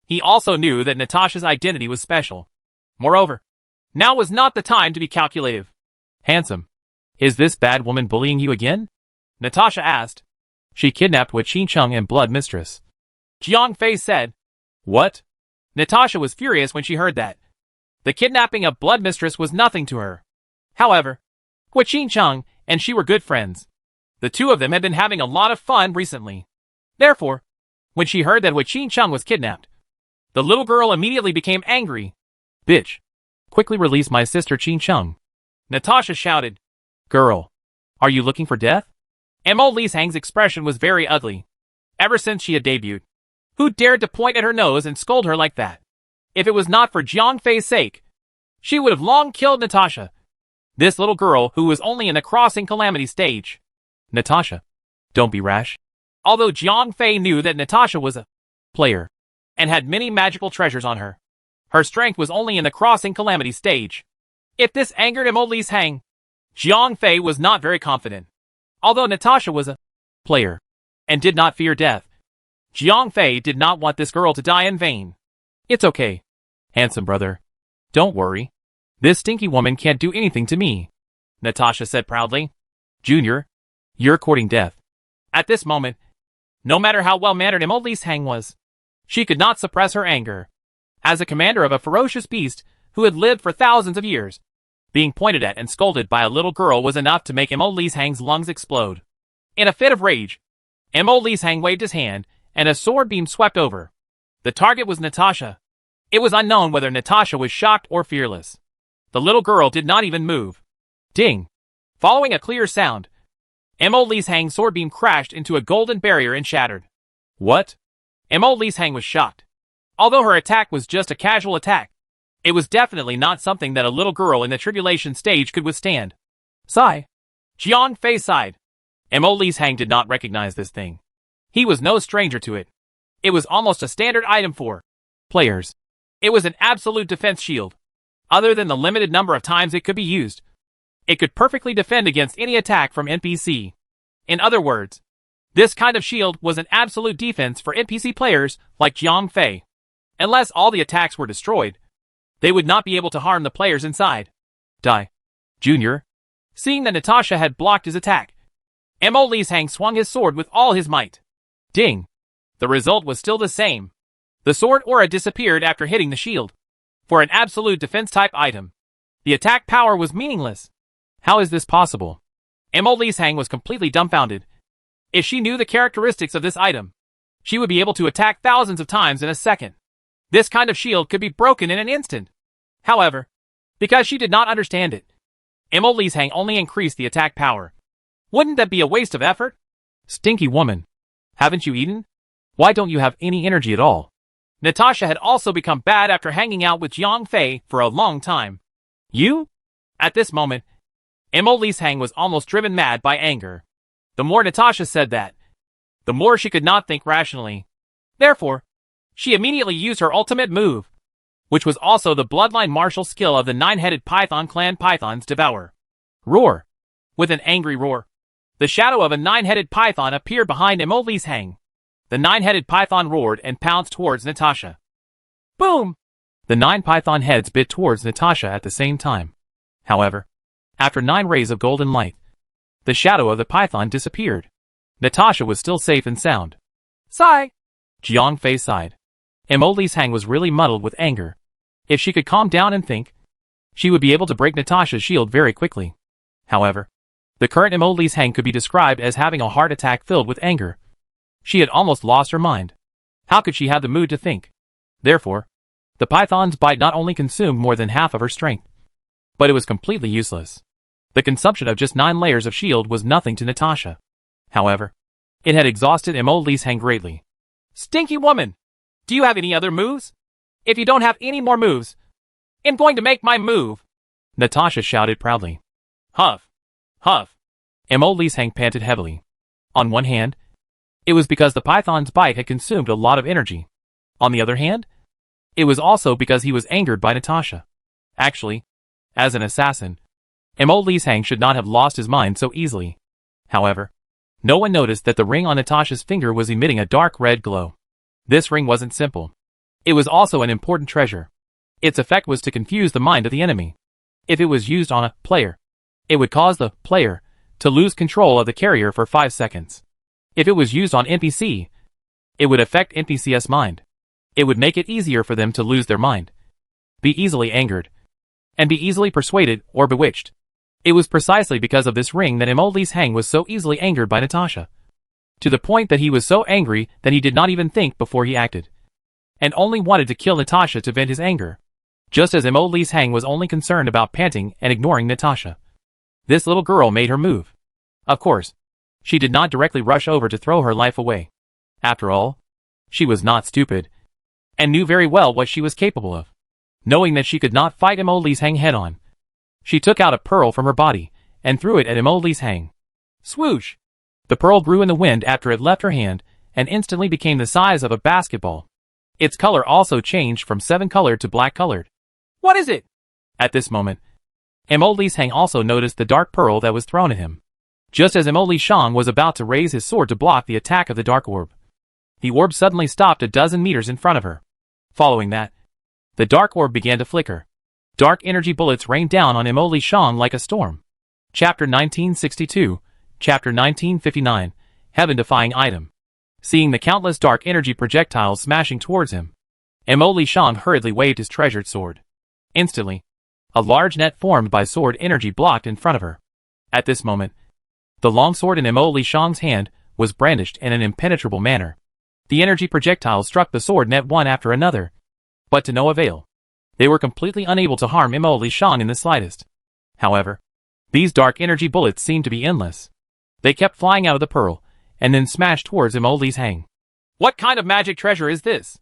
A: He also knew that Natasha's identity was special. Moreover, now was not the time to be calculative. Handsome. Is this bad woman bullying you again? Natasha asked. She kidnapped Wu Qingcheng and Blood Mistress. Jiang Fei said. What? Natasha was furious when she heard that. The kidnapping of Blood Mistress was nothing to her. However, Wu Qingcheng and she were good friends. The two of them had been having a lot of fun recently. Therefore, when she heard that Wu Qingcheng was kidnapped, the little girl immediately became angry. Bitch. Quickly release my sister Qingcheng. Natasha shouted. Girl. Are you looking for death? Mo Lishang's expression was very ugly. Ever since she had debuted. Who dared to point at her nose and scold her like that? If it was not for Jiang Fei's sake, she would have long killed Natasha. This little girl who was only in the crossing calamity stage. Natasha. Don't be rash. Although Jiang Fei knew that Natasha was a player and had many magical treasures on her, her strength was only in the crossing calamity stage. If this angered Mo Lishang, Jiang Fei was not very confident. Although Natasha was a player and did not fear death, Jiang Fei did not want this girl to die in vain. It's okay. Handsome brother. Don't worry. This stinky woman can't do anything to me. Natasha said proudly. Junior, you're courting death. At this moment, no matter how well-mannered Mo Lishang was, she could not suppress her anger. As a commander of a ferocious beast who had lived for thousands of years, being pointed at and scolded by a little girl was enough to make Mo Lishang's lungs explode. In a fit of rage, Mo Lishang waved his hand, and a sword beam swept over. The target was Natasha. It was unknown whether Natasha was shocked or fearless. The little girl did not even move. Ding! Following a clear sound, Mo Lishang's sword beam crashed into a golden barrier and shattered. What? Mo Lishang was shocked. Although her attack was just a casual attack, it was definitely not something that a little girl in the tribulation stage could withstand. Sigh. Jiang Fei sighed. Mo Lishang did not recognize this thing. He was no stranger to it. It was almost a standard item for players. It was an absolute defense shield. Other than the limited number of times it could be used, it could perfectly defend against any attack from NPC. In other words, this kind of shield was an absolute defense for NPC players like Jiang Fei. Unless all the attacks were destroyed, they would not be able to harm the players inside. Die. Junior. Seeing that Natasha had blocked his attack, Mo Lishang swung his sword with all his might. Ding. The result was still the same. The sword aura disappeared after hitting the shield. For an absolute defense-type item, the attack power was meaningless. How is this possible? Mo Lishang was completely dumbfounded. If she knew the characteristics of this item, she would be able to attack thousands of times in a second. This kind of shield could be broken in an instant. However, because she did not understand it, Mo Lishang only increased the attack power. Wouldn't that be a waste of effort? Stinky woman. Haven't you eaten? Why don't you have any energy at all? Natasha had also become bad after hanging out with Jiang Fei for a long time. You? At this moment, Mo Lishang was almost driven mad by anger. The more Natasha said that, the more she could not think rationally. Therefore, she immediately used her ultimate move, which was also the bloodline martial skill of the nine-headed python clan Python's Devour. Roar! With an angry roar, the shadow of a nine-headed python appeared behind Mo Lishang. The nine-headed python roared and pounced towards Natasha. Boom! The 9 python heads bit towards Natasha at the same time. However, after 9 rays of golden light, the shadow of the python disappeared. Natasha was still safe and sound. Sigh! Jiang Fei sighed. Mo Lishang was really muddled with anger. If she could calm down and think, she would be able to break Natasha's shield very quickly. However, the current Mo Lishang could be described as having a heart attack filled with anger. She had almost lost her mind. How could she have the mood to think? Therefore, the python's bite not only consumed more than half of her strength, but it was completely useless. The consumption of just 9 layers of shield was nothing to Natasha. However, it had exhausted Mo Lishang greatly. Stinky woman! Do you have any other moves? If you don't have any more moves, I'm going to make my move! Natasha shouted proudly. Huff! Huff! Mo Lishang panted heavily. On one hand, it was because the python's bite had consumed a lot of energy. On the other hand, it was also because he was angered by Natasha. Actually, as an assassin, Mo Lishang should not have lost his mind so easily. However, no one noticed that the ring on Natasha's finger was emitting a dark red glow. This ring wasn't simple. It was also an important treasure. Its effect was to confuse the mind of the enemy. If it was used on a player, it would cause the player to lose control of the carrier for 5 seconds. If it was used on NPC, it would affect NPC's mind. It would make it easier for them to lose their mind, be easily angered, and be easily persuaded or bewitched. It was precisely because of this ring that Imo Lee's Hang was so easily angered by Natasha. To the point that he was so angry that he did not even think before he acted, and only wanted to kill Natasha to vent his anger. Just as Imo Lee's Hang was only concerned about panting and ignoring Natasha. This little girl made her move. Of course, she did not directly rush over to throw her life away. After all, she was not stupid, and knew very well what she was capable of. Knowing that she could not fight Imo Lee's Hang head-on, she took out a pearl from her body, and threw it at Imo Lee's Hang. Swoosh! The pearl grew in the wind after it left her hand, and instantly became the size of a basketball. Its color also changed from 7-colored to black-colored. What is it? At this moment, Imo Lee's Hang also noticed the dark pearl that was thrown at him. Just as Imo Lee Shang was about to raise his sword to block the attack of the dark orb, the orb suddenly stopped a dozen meters in front of her. Following that, the dark orb began to flicker. Dark energy bullets rained down on Imo Lee Shang like a storm. Chapter 1962, Chapter 1959, Heaven-Defying Item. Seeing the countless dark energy projectiles smashing towards him, Imo Lee Shang hurriedly waved his treasured sword. Instantly, a large net formed by sword energy blocked in front of her. At this moment, the long sword in Imo Lee Shang's hand was brandished in an impenetrable manner. The energy projectiles struck the sword net one after another, but to no avail. They were completely unable to harm Imo Lee Shang in the slightest. However, these dark energy bullets seemed to be endless. They kept flying out of the pearl, and then smashed towards Imo Lee's Hang. What kind of magic treasure is this?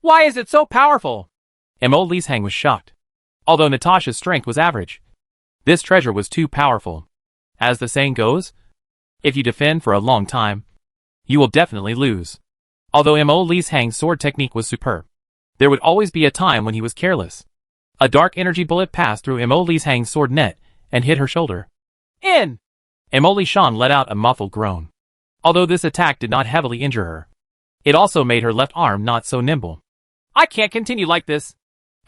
A: Why is it so powerful? Imo Lee's Hang was shocked. Although Natasha's strength was average, this treasure was too powerful. As the saying goes, if you defend for a long time, you will definitely lose. Although Imo Lee's Hang's sword technique was superb, there would always be a time when he was careless. A dark energy bullet passed through Imo Lee's Hang's sword net and hit her shoulder. Imo Lee Shang let out a muffled groan. Although this attack did not heavily injure her, it also made her left arm not so nimble. I can't continue like this.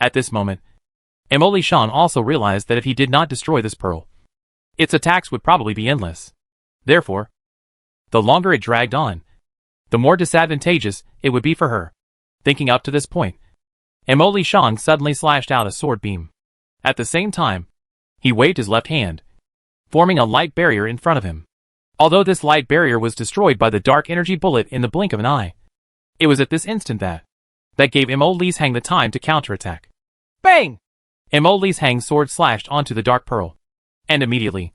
A: At this moment, Imo Lee Shang also realized that if he did not destroy this pearl, its attacks would probably be endless. Therefore, the longer it dragged on, the more disadvantageous it would be for her. Thinking up to this point, Imo Lee Shang suddenly slashed out a sword beam. At the same time, he waved his left hand, forming a light barrier in front of him. Although this light barrier was destroyed by the dark energy bullet in the blink of an eye, it was at this instant that gave Imo Lee's Hang the time to counterattack. Bang! Imo Lee's Hang's sword slashed onto the dark pearl, and immediately,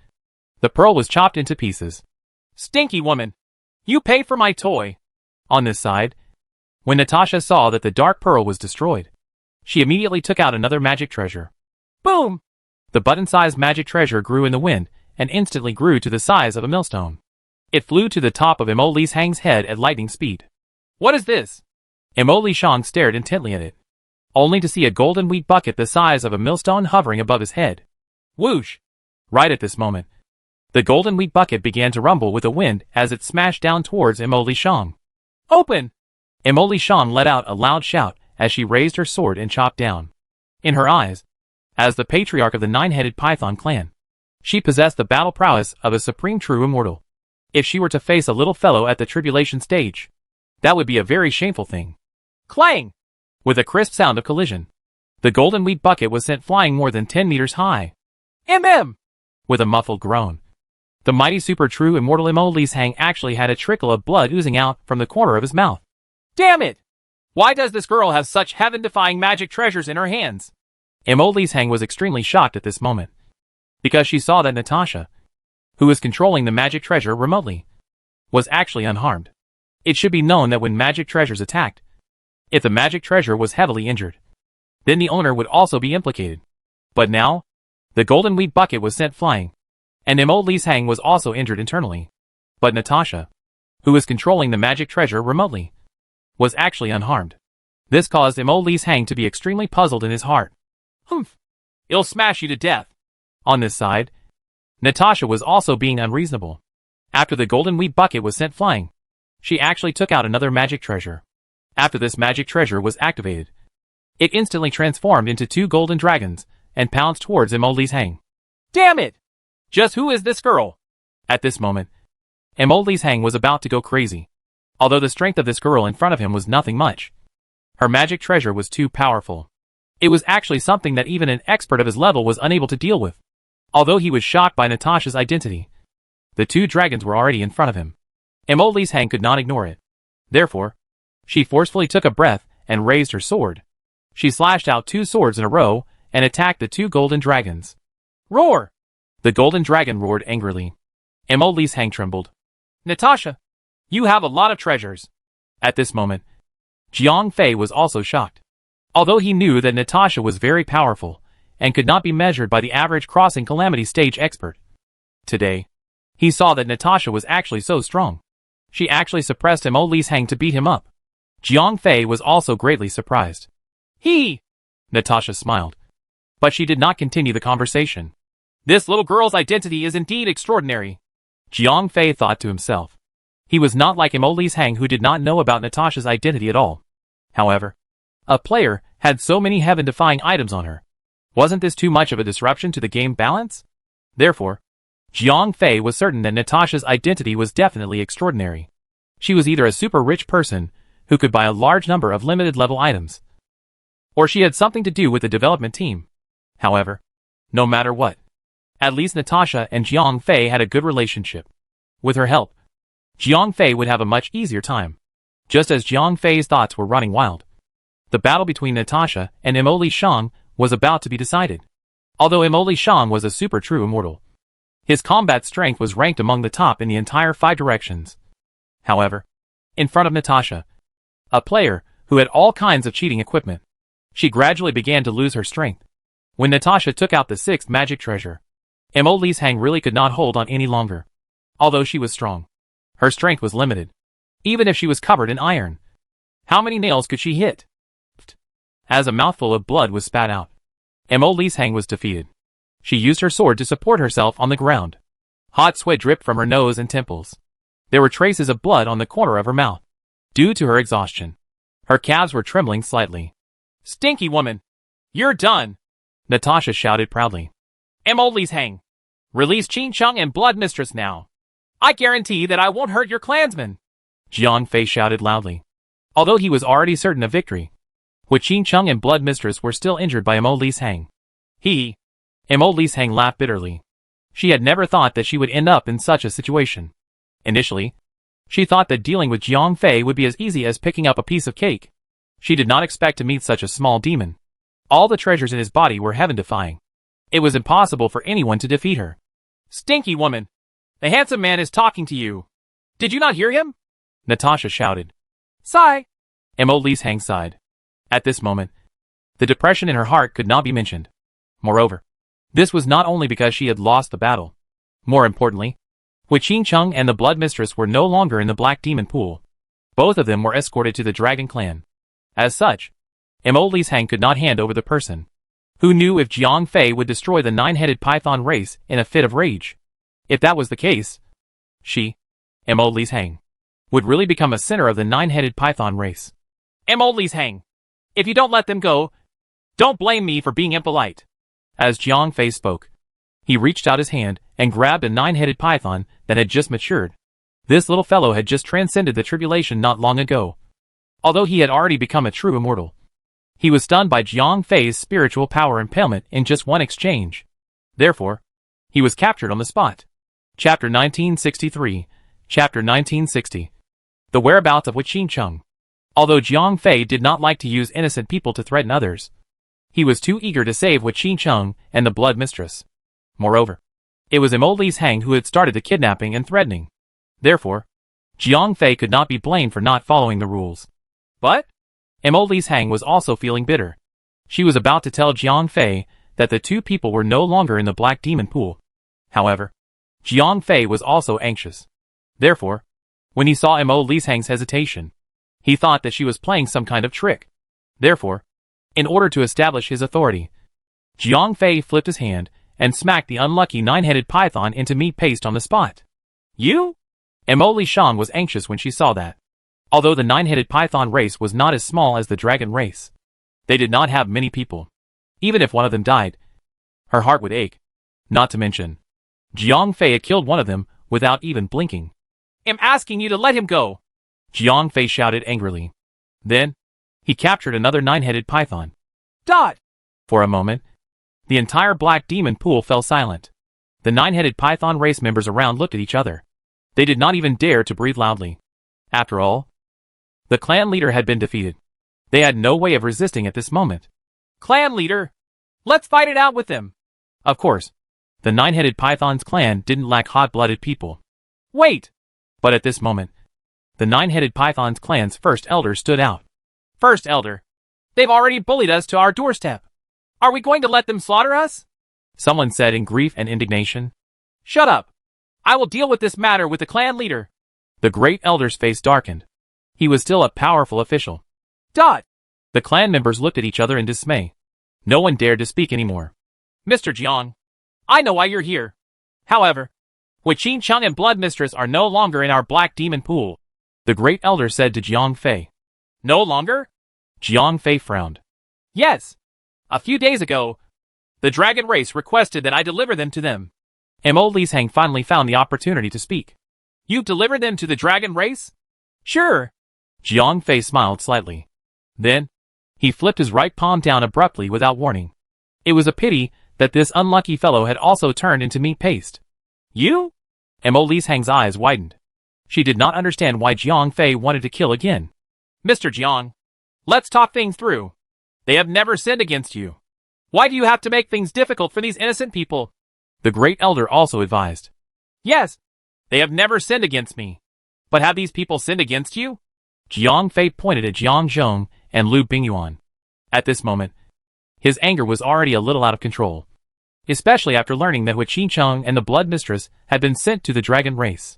A: the pearl was chopped into pieces. Stinky woman! You paid for my toy! On this side, when Natasha saw that the dark pearl was destroyed, she immediately took out another magic treasure. Boom! The button-sized magic treasure grew in the wind, and instantly grew to the size of a millstone. It flew to the top of Imo Lee's Hang's head at lightning speed. What is this? Imo Lee Shang stared intently at it, only to see a golden wheat bucket the size of a millstone hovering above his head. Whoosh! Right at this moment, the golden wheat bucket began to rumble with the wind as it smashed down towards Imo Lee Shang. Open! Imo Lee Shang let out a loud shout as she raised her sword and chopped down. In her eyes, as the patriarch of the nine-headed python clan, she possessed the battle prowess of a supreme true immortal. If she were to face a little fellow at the tribulation stage, that would be a very shameful thing. Clang! With a crisp sound of collision, the golden wheat bucket was sent flying more than 10 meters high. With a muffled groan, the mighty super true immortal Imo Lee's Hang actually had a trickle of blood oozing out from the corner of his mouth. Damn it! Why does this girl have such heaven-defying magic treasures in her hands? Imo Lee's Hang was extremely shocked at this moment, because she saw that Natasha, who was controlling the magic treasure remotely, was actually unharmed. It should be known that when magic treasures attacked, if the magic treasure was heavily injured, then the owner would also be implicated. But now, the golden wheat bucket was sent flying, and Imo Lee's Hang was also injured internally. But Natasha, who was controlling the magic treasure remotely, was actually unharmed. This caused Imo Lee's Hang to be extremely puzzled in his heart. Humph! It'll smash you to death. On this side, Natasha was also being unreasonable. After the golden wheat bucket was sent flying, she actually took out another magic treasure. After this magic treasure was activated, it instantly transformed into 2 golden dragons and pounced towards Emoli's Hang. Damn it! Just who is this girl? At this moment, Emoli's Hang was about to go crazy. Although the strength of this girl in front of him was nothing much, her magic treasure was too powerful. It was actually something that even an expert of his level was unable to deal with. Although he was shocked by Natasha's identity, the 2 dragons were already in front of him. Emoli's Hang could not ignore it. Therefore, she forcefully took a breath and raised her sword. She slashed out 2 swords in a row and attacked the 2 golden dragons. Roar! The golden dragon roared angrily. Emoli's Hang trembled. Natasha, you have a lot of treasures. At this moment, Jiang Fei was also shocked. Although he knew that Natasha was very powerful and could not be measured by the average crossing calamity stage expert, today, he saw that Natasha was actually so strong. She actually suppressed Emoli's Hang to beat him up. Jiang Fei was also greatly surprised. Natasha smiled. But she did not continue the conversation. This little girl's identity is indeed extraordinary. Jiang Fei thought to himself. He was not like Emoli's Hang, who did not know about Natasha's identity at all. However, a player had so many heaven-defying items on her. Wasn't this too much of a disruption to the game balance? Therefore, Jiang Fei was certain that Natasha's identity was definitely extraordinary. She was either a super rich person who could buy a large number of limited level items, or she had something to do with the development team. However, no matter what, at least Natasha and Jiang Fei had a good relationship. With her help, Jiang Fei would have a much easier time. Just as Jiang Fei's thoughts were running wild, the battle between Natasha and Emoli Shang was about to be decided. Although Emoli Shang was a super true immortal, his combat strength was ranked among the top in the entire 5 directions. However, in front of Natasha, a player who had all kinds of cheating equipment, she gradually began to lose her strength. When Natasha took out the 6th magic treasure, Emoli's Hang really could not hold on any longer. Although she was strong, her strength was limited. Even if she was covered in iron, how many nails could she hit? As a mouthful of blood was spat out, Emoli's Hang was defeated. She used her sword to support herself on the ground. Hot sweat dripped from her nose and temples. There were traces of blood on the corner of her mouth. Due to her exhaustion, her calves were trembling slightly. Stinky woman! You're done! Natasha shouted proudly. Emoli's Hang! Release Qin Chung and Blood Mistress now! I guarantee that I won't hurt your clansmen! Jiang Fei shouted loudly. Although he was already certain of victory, Qin Chung and Blood Mistress were still injured by Emoli's Hang. Emoli's Hang laughed bitterly. She had never thought that she would end up in such a situation. Initially, she thought that dealing with Jiang Fei would be as easy as picking up a piece of cake. She did not expect to meet such a small demon. All the treasures in his body were heaven-defying. It was impossible for anyone to defeat her. Stinky woman! The handsome man is talking to you. Did you not hear him? Natasha shouted. Sigh! Emoli's Hang sighed. At this moment, the depression in her heart could not be mentioned. Moreover, this was not only because she had lost the battle. More importantly, Qin Chung and the Blood Mistress were no longer in the Black Demon Pool. Both of them were escorted to the Dragon Clan. As such, Emoli's Hang could not hand over the person. Who knew if Jiang Fei would destroy the 9-headed python race in a fit of rage? If that was the case, she, Emoli's Hang, would really become a center of the 9-headed python race. Emoli's Hang! If you don't let them go, don't blame me for being impolite. As Jiang Fei spoke, he reached out his hand and grabbed a 9-headed python that had just matured. This little fellow had just transcended the tribulation not long ago. Although he had already become a true immortal, he was stunned by Jiang Fei's spiritual power impalement in just one exchange. Therefore, he was captured on the spot. Chapter 1963, Chapter 1960. The whereabouts of Qin Chung. Although Jiang Fei did not like to use innocent people to threaten others, he was too eager to save Qin Chung and the Blood Mistress. Moreover, it was Emoli's Hang who had started the kidnapping and threatening. Therefore, Jiang Fei could not be blamed for not following the rules. But Emoli's Hang was also feeling bitter. She was about to tell Jiang Fei that the 2 people were no longer in the Black Demon Pool. However, Jiang Fei was also anxious. Therefore, when he saw Emoli's Hang's hesitation, he thought that she was playing some kind of trick. Therefore, in order to establish his authority, Jiang Fei flipped his hand and smacked the unlucky 9-headed python into meat paste on the spot. You? Emily Shang was anxious when she saw that. Although the nine-headed python race was not as small as the dragon race, they did not have many people. Even if one of them died, her heart would ache. Not to mention, Jiang Fei had killed one of them without even blinking. I'm asking you to let him go, Jiang Fei shouted angrily. Then, he captured another nine-headed python. Dot! For a moment, the entire black demon pool fell silent. The nine-headed python race members around looked at each other. They did not even dare to breathe loudly. After all, the clan leader had been defeated. They had no way of resisting at this moment. Clan leader! Let's fight it out with them! Of course, the nine-headed python's clan didn't lack hot-blooded people. Wait! But at this moment, the nine-headed python's clan's first elder stood out. First elder, they've already bullied us to our doorstep. Are we going to let them slaughter us? Someone said in grief and indignation. Shut up! I will deal with this matter with the clan leader. The great elder's face darkened. He was still a powerful official. Dot! The clan members looked at each other in dismay. No one dared to speak anymore. Mr. Jiang, I know why you're here. However, Hui Qin Cheng and Blood Mistress are no longer in our black demon pool, the great elder said to Jiang Fei. No longer? Jiang Fei frowned. Yes. A few days ago, the dragon race requested that I deliver them to them. Mo Lishang finally found the opportunity to speak. You've delivered them to the dragon race? Sure. Jiang Fei smiled slightly. Then, he flipped his right palm down abruptly without warning. It was a pity that this unlucky fellow had also turned into meat paste. You? Mo Lishang's eyes widened. She did not understand why Jiang Fei wanted to kill again. Mr. Jiang, let's talk things through. They have never sinned against you. Why do you have to make things difficult for these innocent people? The great elder also advised. Yes, they have never sinned against me. But have these people sinned against you? Jiang Fei pointed at Jiang Zhong and Lu Bingyuan. At this moment, his anger was already a little out of control, especially after learning that Hui Qin Cheng and the Blood Mistress had been sent to the dragon race.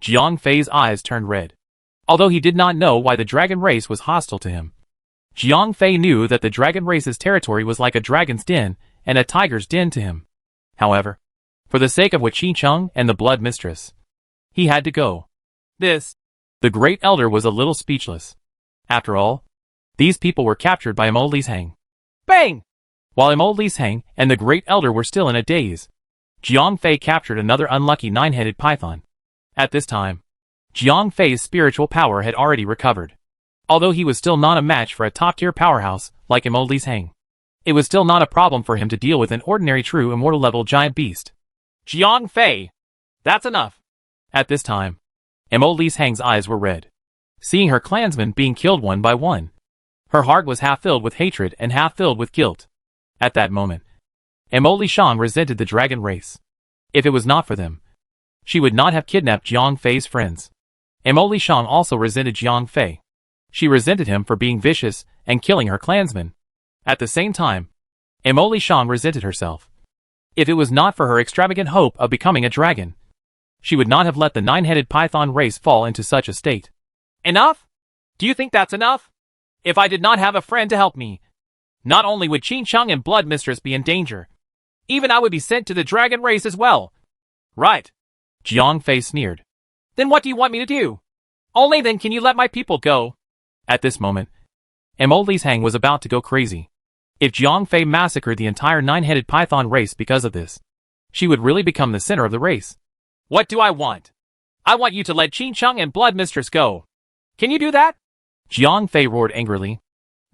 A: Jiang Fei's eyes turned red. Although he did not know why the dragon race was hostile to him, Jiang Fei knew that the dragon race's territory was like a dragon's den and a tiger's den to him. However, for the sake of Hui Qin Cheng and the Blood Mistress, he had to go. The great elder was a little speechless. After all, these people were captured by Mo Lishang. Bang! While Mo Lishang and the great elder were still in a daze, Jiang Fei captured another unlucky nine-headed python. At this time, Jiang Fei's spiritual power had already recovered. Although he was still not a match for a top-tier powerhouse like Mo Lishang, it was still not a problem for him to deal with an ordinary true immortal-level giant beast. Jiang Fei! That's enough! At this time, Mo Lishang's eyes were red. Seeing her clansmen being killed one by one, her heart was half filled with hatred and half filled with guilt. At that moment, Mo Lishang resented the dragon race. If it was not for them, she would not have kidnapped Jiang Fei's friends. Mo Lishang also resented Jiang Fei. She resented him for being vicious and killing her clansmen. At the same time, Mo Lishang resented herself. If it was not for her extravagant hope of becoming a dragon, she would not have let the nine-headed python race fall into such a state. Enough? Do you think that's enough? If I did not have a friend to help me, not only would Qin Cheng and Blood Mistress be in danger, even I would be sent to the dragon race as well. Right. Jiang Fei sneered. Then what do you want me to do? Only then can you let my people go. At this moment, Mo Lishang was about to go crazy. If Jiang Fei massacred the entire nine-headed python race because of this, she would really become the center of the race. What do I want? I want you to let Qin Cheng and Blood Mistress go. Can you do that? Jiang Fei roared angrily.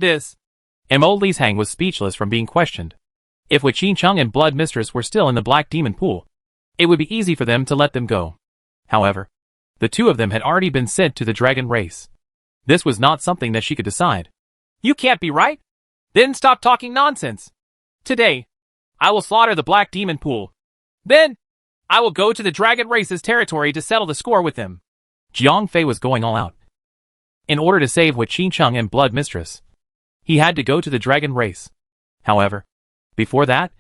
A: Mo Lishang was speechless from being questioned. If Hui Qin Cheng and Blood Mistress were still in the black demon pool, it would be easy for them to let them go. However, the two of them had already been sent to the dragon race. This was not something that she could decide. You can't be right. Then stop talking nonsense. Today, I will slaughter the black demon pool. Then, I will go to the dragon race's territory to settle the score with them. Jiang Fei was going all out. In order to save Hui Qin Cheng and Blood Mistress, he had to go to the dragon race. However, before that,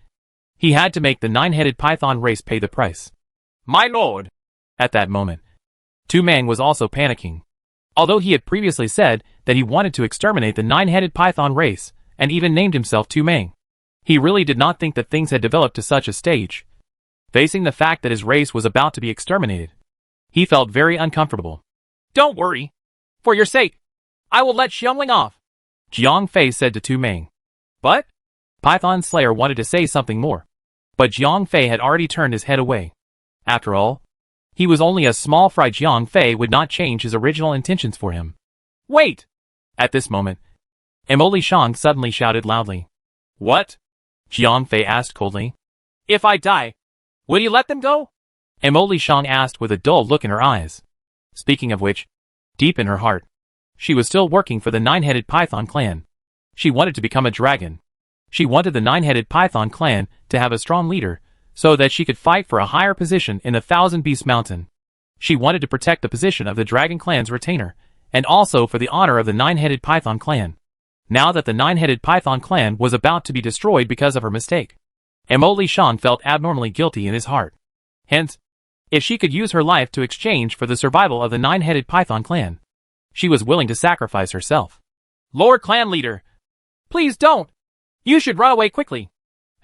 A: he had to make the nine-headed python race pay the price. My lord! At that moment, Tu Mang was also panicking. Although he had previously said that he wanted to exterminate the nine-headed python race, and even named himself Tu Mang, he really did not think that things had developed to such a stage. Facing the fact that his race was about to be exterminated, He felt very uncomfortable. Don't worry. For your sake, I will let Xiongling off, Jiang Fei said to Tu Meng. But? Python Slayer wanted to say something more. But Jiang Fei had already turned his head away. After all, he was only a small fry. Jiang Fei would not change his original intentions for him. Wait! At this moment, Mo Shang suddenly shouted loudly. What? Jiang Fei asked coldly. If I die, will you let them go? Mo Shang asked with a dull look in her eyes. Speaking of which, deep in her heart, she was still working for the nine-headed Python clan. She wanted to become a dragon. She wanted the nine-headed Python clan to have a strong leader, so that she could fight for a higher position in the Thousand Beast Mountain. She wanted to protect the position of the Dragon Clan's retainer, and also for the honor of the nine-headed Python clan. Now that the nine-headed Python clan was about to be destroyed because of her mistake, Mo Shang felt abnormally guilty in his heart. Hence, if she could use her life to exchange for the survival of the nine-headed Python clan, she was willing to sacrifice herself. Lord Clan Leader, please don't! You should run away quickly.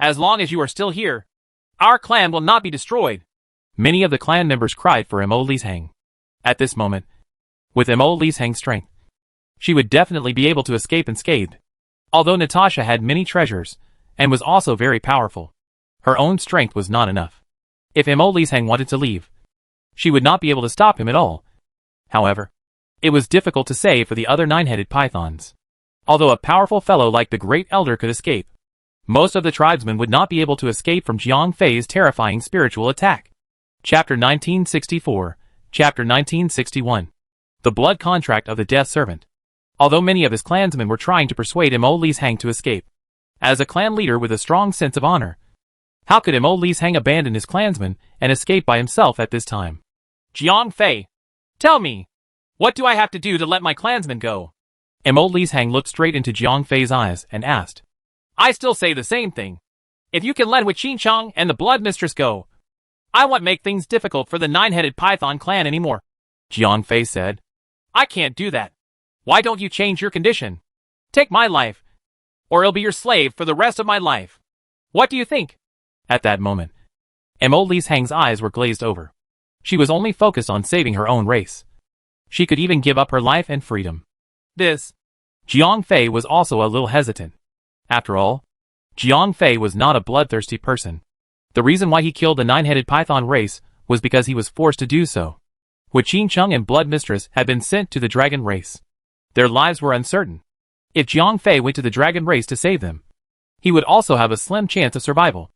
A: As long as you are still here, our clan will not be destroyed. Many of the clan members cried for Mo Lishang. At this moment, with Mo Lishang's strength, she would definitely be able to escape unscathed. Although Natasha had many treasures, and was also very powerful, her own strength was not enough. If Mo Lishang wanted to leave, she would not be able to stop him at all. However, it was difficult to say for the other nine-headed pythons. Although a powerful fellow like the Great Elder could escape, most of the tribesmen would not be able to escape from Jiang Fei's terrifying spiritual attack. Chapter 1964, Chapter 1961. The Blood Contract of the Death Servant. Although many of his clansmen were trying to persuade Mo Lishang to escape, as a clan leader with a strong sense of honor, how could Mo Lishang abandon his clansmen and escape by himself at this time? Jiang Fei, tell me, what do I have to do to let my clansmen go? Mo Lishang looked straight into Jiang Fei's eyes and asked. I still say the same thing. If you can let Hui Qingchang and the Blood Mistress go, I won't make things difficult for the nine-headed Python clan anymore. Jiang Fei said. I can't do that. Why don't you change your condition? Take my life, or I'll be your slave for the rest of my life. What do you think? At that moment, Mo Lishang's eyes were glazed over. She was only focused on saving her own race. She could even give up her life and freedom. Jiang Fei was also a little hesitant. After all, Jiang Fei was not a bloodthirsty person. The reason why he killed the nine-headed Python race was because he was forced to do so. Hui Qingchang and Blood Mistress had been sent to the dragon race. Their lives were uncertain. If Jiang Fei went to the dragon race to save them, he would also have a slim chance of survival.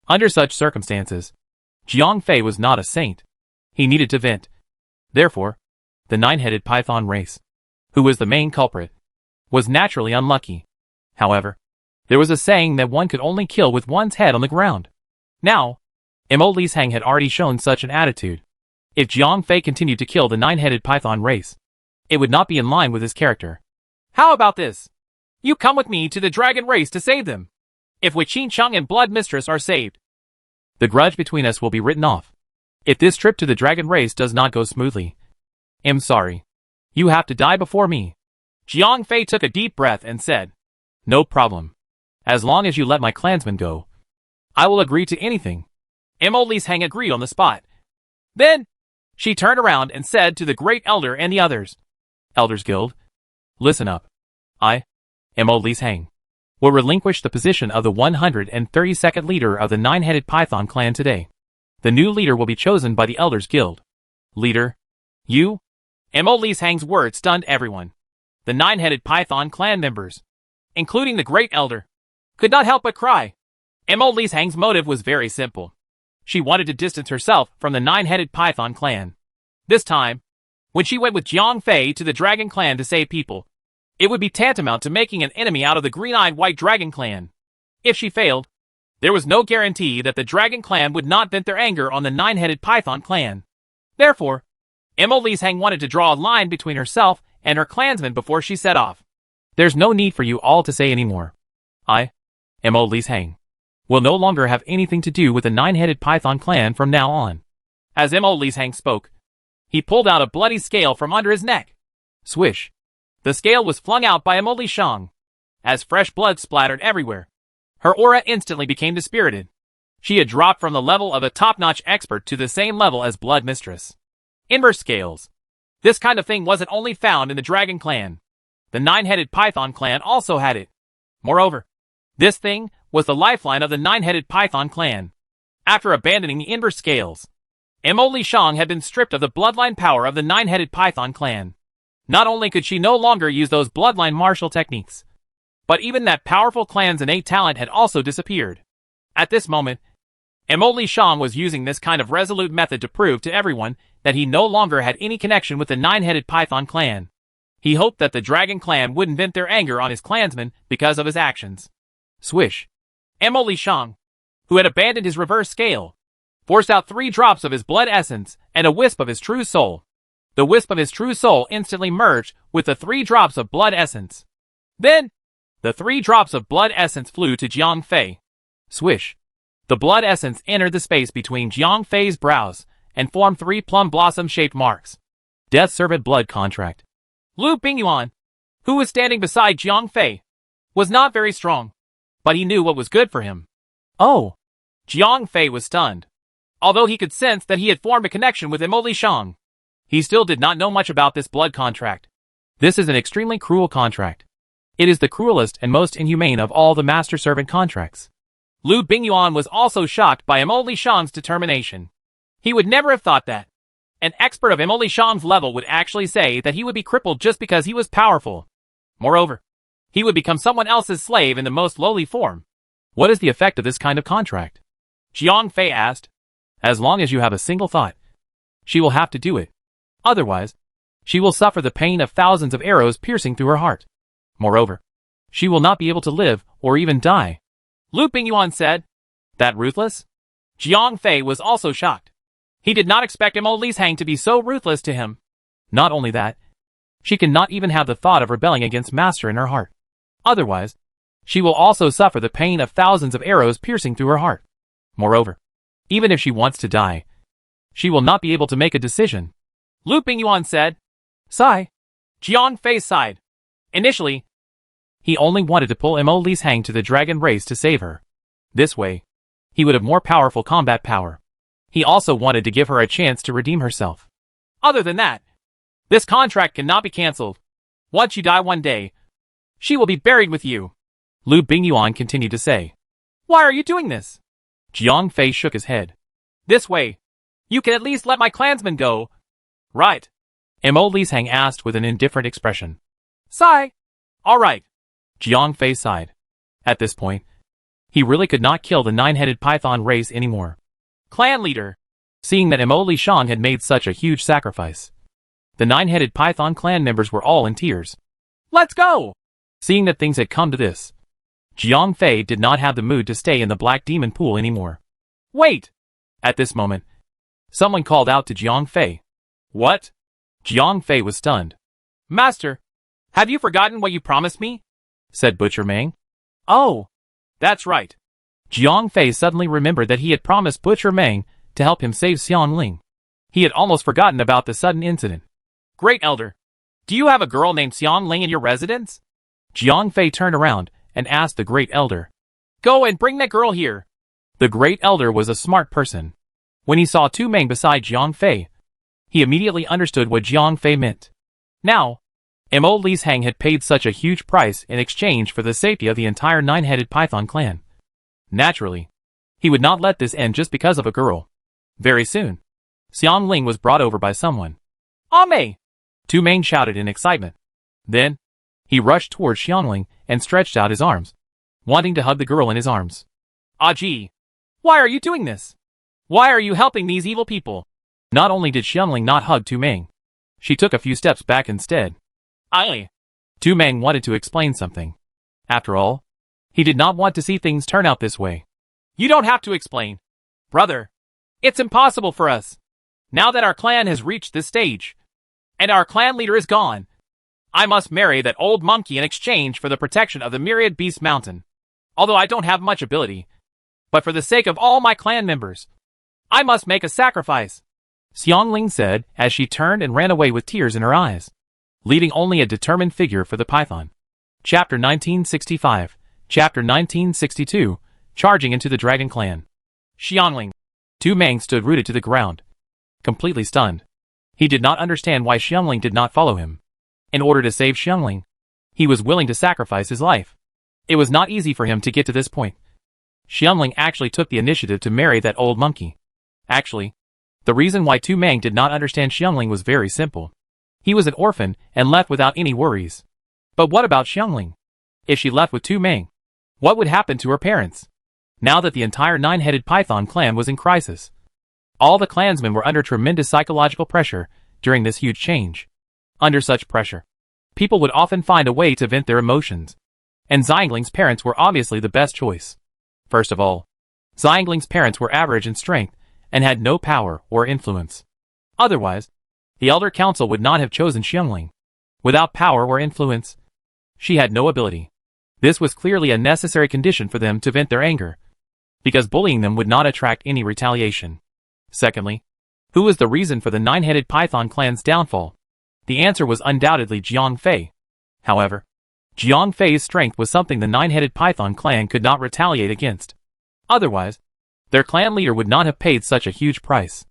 A: Under such circumstances, Jiang Fei was not a saint. He needed to vent. Therefore, the nine-headed Python race, who was the main culprit, was naturally unlucky. However, there was a saying that one could only kill with one's head on the ground. Now, Mo Lishang had already shown such an attitude. If Jiang Fei continued to kill the nine-headed Python race, it would not be in line with his character. How about this? You come with me to the dragon race to save them. If Hui Qingchang and Blood Mistress are saved, the grudge between us will be written off. If this trip to the dragon race does not go smoothly, I'm sorry. You have to die before me. Jiang Fei took a deep breath and said, No problem. As long as you let my clansmen go, I will agree to anything. Mo Lishang agreed on the spot. Then, she turned around and said to the Great Elder and the others, Elders Guild, listen up. I, Mo Lishang, will relinquish the position of the 132nd leader of the nine-headed Python clan today. The new leader will be chosen by the Elders Guild. Leader, you? Mo Lishang's words stunned everyone. The nine-headed Python clan members, including the Great Elder, could not help but cry. Mo Lishang's motive was very simple. She wanted to distance herself from the nine-headed Python clan. This time, when she went with Jiang Fei to the Dragon Clan to save people, it would be tantamount to making an enemy out of the green-eyed White Dragon Clan. If she failed, there was no guarantee that the Dragon Clan would not vent their anger on the nine-headed Python clan. Therefore, Mo Lishang wanted to draw a line between herself and her clansmen before she set off. There's no need for you all to say anymore. I, Mo Lishang, will no longer have anything to do with the nine-headed Python clan from now on. As Mo Lishang spoke, he pulled out a bloody scale from under his neck. Swish. The scale was flung out by Mo Lishang. As fresh blood splattered everywhere, her aura instantly became dispirited. She had dropped from the level of a top-notch expert to the same level as Blood Mistress. Ember scales. This kind of thing wasn't only found in the Dragon Clan. The Nine-Headed Python Clan also had it. Moreover, this thing was the lifeline of the Nine-Headed Python Clan. After abandoning the Ember scales, Mo Lishang had been stripped of the bloodline power of the Nine-Headed Python Clan. Not only could she no longer use those bloodline martial techniques, but even that powerful clan's innate talent had also disappeared. At this moment, Mo Lishang was using this kind of resolute method to prove to everyone that he no longer had any connection with the Nine-Headed Python Clan. He hoped that the Dragon Clan wouldn't vent their anger on his clansmen because of his actions. Swish. Mo Lishang, who had abandoned his reverse scale, forced out 3 drops of his blood essence and a wisp of his true soul. The wisp of his true soul instantly merged with the 3 drops of blood essence. Then, the 3 drops of blood essence flew to Jiang Fei. Swish. The blood essence entered the space between Jiang Fei's brows and formed 3 plum blossom-shaped marks. Death Servant Blood Contract. Lu Bingyuan, who was standing beside Jiang Fei, was not very strong, but he knew what was good for him. Oh! Jiang Fei was stunned. Although he could sense that he had formed a connection with Mo Lishang, he still did not know much about this blood contract. This is an extremely cruel contract. It is the cruelest and most inhumane of all the master-servant contracts. Lu Bingyuan was also shocked by Mo Lishang's determination. He would never have thought that an expert of Mo Lishang's level would actually say that he would be crippled just because he was powerful. Moreover, he would become someone else's slave in the most lowly form. What is the effect of this kind of contract? Jiang Fei asked. As long as you have a single thought, she will have to do it. Otherwise, she will suffer the pain of thousands of arrows piercing through her heart. Moreover, she will not be able to live or even die. Lu Bingyuan said. That ruthless? Jiang Fei was also shocked. He did not expect Mo Lishang to be so ruthless to him. Not only that, she cannot even have the thought of rebelling against Master in her heart. Otherwise, she will also suffer the pain of thousands of arrows piercing through her heart. Moreover, even if she wants to die, she will not be able to make a decision. Lu Bingyuan said. Sigh. Jiang Fei sighed. Initially, he only wanted to pull Mo Lishang to the dragon race to save her. This way, he would have more powerful combat power. He also wanted to give her a chance to redeem herself. Other than that, this contract cannot be cancelled. Once you die one day, she will be buried with you. Lu Bingyuan continued to say. Why are you doing this? Jiang Fei shook his head. This way, you can at least let my clansmen go. Right. Mo Lishang asked with an indifferent expression. Sigh. All right. Jiang Fei sighed. At this point, he really could not kill the Nine-Headed Python race anymore. Clan leader. Seeing that Mo Lishang had made such a huge sacrifice, the Nine-Headed Python clan members were all in tears. Let's go! Seeing that things had come to this, Jiang Fei did not have the mood to stay in the Black Demon Pool anymore. Wait! At this moment, someone called out to Jiang Fei. What? Jiang Fei was stunned. Master, have you forgotten what you promised me? Said Butcher Mang. Oh, that's right. Jiang Fei suddenly remembered that he had promised Butcher Mang to help him save Xiang Ling. He had almost forgotten about the sudden incident. Great Elder, do you have a girl named Xiang Ling in your residence? Jiang Fei turned around and asked the Great Elder. Go and bring that girl here. The Great Elder was a smart person. When he saw Tu Meng beside Jiang Fei, he immediately understood what Jiang Fei meant. Now, Mo Lishang had paid such a huge price in exchange for the safety of the entire Nine-Headed Python clan. Naturally, he would not let this end just because of a girl. Very soon, Xiang Ling was brought over by someone. Ame! Tu Meng shouted in excitement. Then, he rushed towards Xiang Ling and stretched out his arms, wanting to hug the girl in his arms. Aji! Why are you doing this? Why are you helping these evil people? Not only did Xiang Ling not hug Tu Meng, she took a few steps back instead. Aye! Tu Meng wanted to explain something. After all, he did not want to see things turn out this way. You don't have to explain. Brother, it's impossible for us. Now that our clan has reached this stage, and our clan leader is gone, I must marry that old monkey in exchange for the protection of the Myriad Beast Mountain. Although I don't have much ability, but for the sake of all my clan members, I must make a sacrifice. Xiang Ling said as she turned and ran away with tears in her eyes, leaving only a determined figure for the python. Chapter 1965, Chapter 1962, Charging into the Dragon Clan. Xiangling. Tu Meng stood rooted to the ground, completely stunned. He did not understand why Xiangling did not follow him. In order to save Xiangling, he was willing to sacrifice his life. It was not easy for him to get to this point. Xiangling actually took the initiative to marry that old monkey. Actually, the reason why Tu Meng did not understand Xiangling was very simple. He was an orphan and left without any worries. But what about Xiangling? If she left with Tu Meng, what would happen to her parents? Now that the entire nine-headed python clan was in crisis, all the clansmen were under tremendous psychological pressure during this huge change. Under such pressure, people would often find a way to vent their emotions. And Xiangling's parents were obviously the best choice. First of all, Xiangling's parents were average in strength and had no power or influence. Otherwise, the Elder Council would not have chosen Xiangling. Without power or influence, she had no ability. This was clearly a necessary condition for them to vent their anger, because bullying them would not attract any retaliation. Secondly, who was the reason for the nine-headed python clan's downfall? The answer was undoubtedly Jiang Fei. However, Jiang Fei's strength was something the nine-headed python clan could not retaliate against. Otherwise, their clan leader would not have paid such a huge price.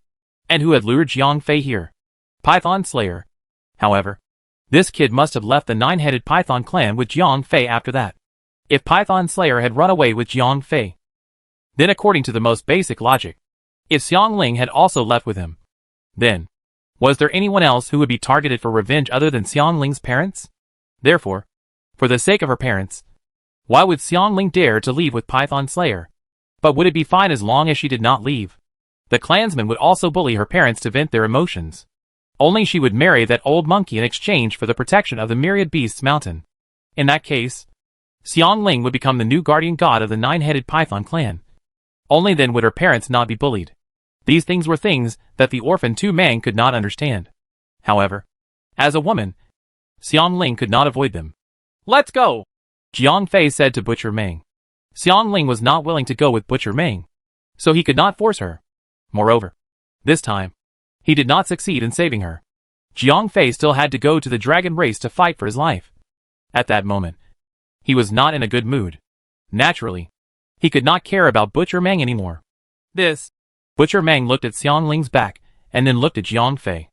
A: And who had lured Jiang Fei here? Python Slayer. However, this kid must have left the nine-headed python clan with Jiang Fei after that. If Python Slayer had run away with Jiang Fei, then according to the most basic logic, if Xiangling had also left with him, then, was there anyone else who would be targeted for revenge other than Xiangling's parents? Therefore, for the sake of her parents, why would Xiangling dare to leave with Python Slayer? But would it be fine as long as she did not leave? The clansmen would also bully her parents to vent their emotions. Only she would marry that old monkey in exchange for the protection of the Myriad Beasts Mountain. In that case, Xiangling would become the new guardian god of the nine-headed python clan. Only then would her parents not be bullied. These things were things that the orphan Tu Meng could not understand. However, as a woman, Xiangling could not avoid them. "Let's go," Jiang Fei said to Butcher Meng. Xiangling was not willing to go with Butcher Meng, so he could not force her. Moreover, this time, he did not succeed in saving her. Jiang Fei still had to go to the dragon race to fight for his life. At that moment, he was not in a good mood. Naturally, he could not care about Butcher Meng anymore. Butcher Meng looked at Xiangling's back and then looked at Jiang Fei,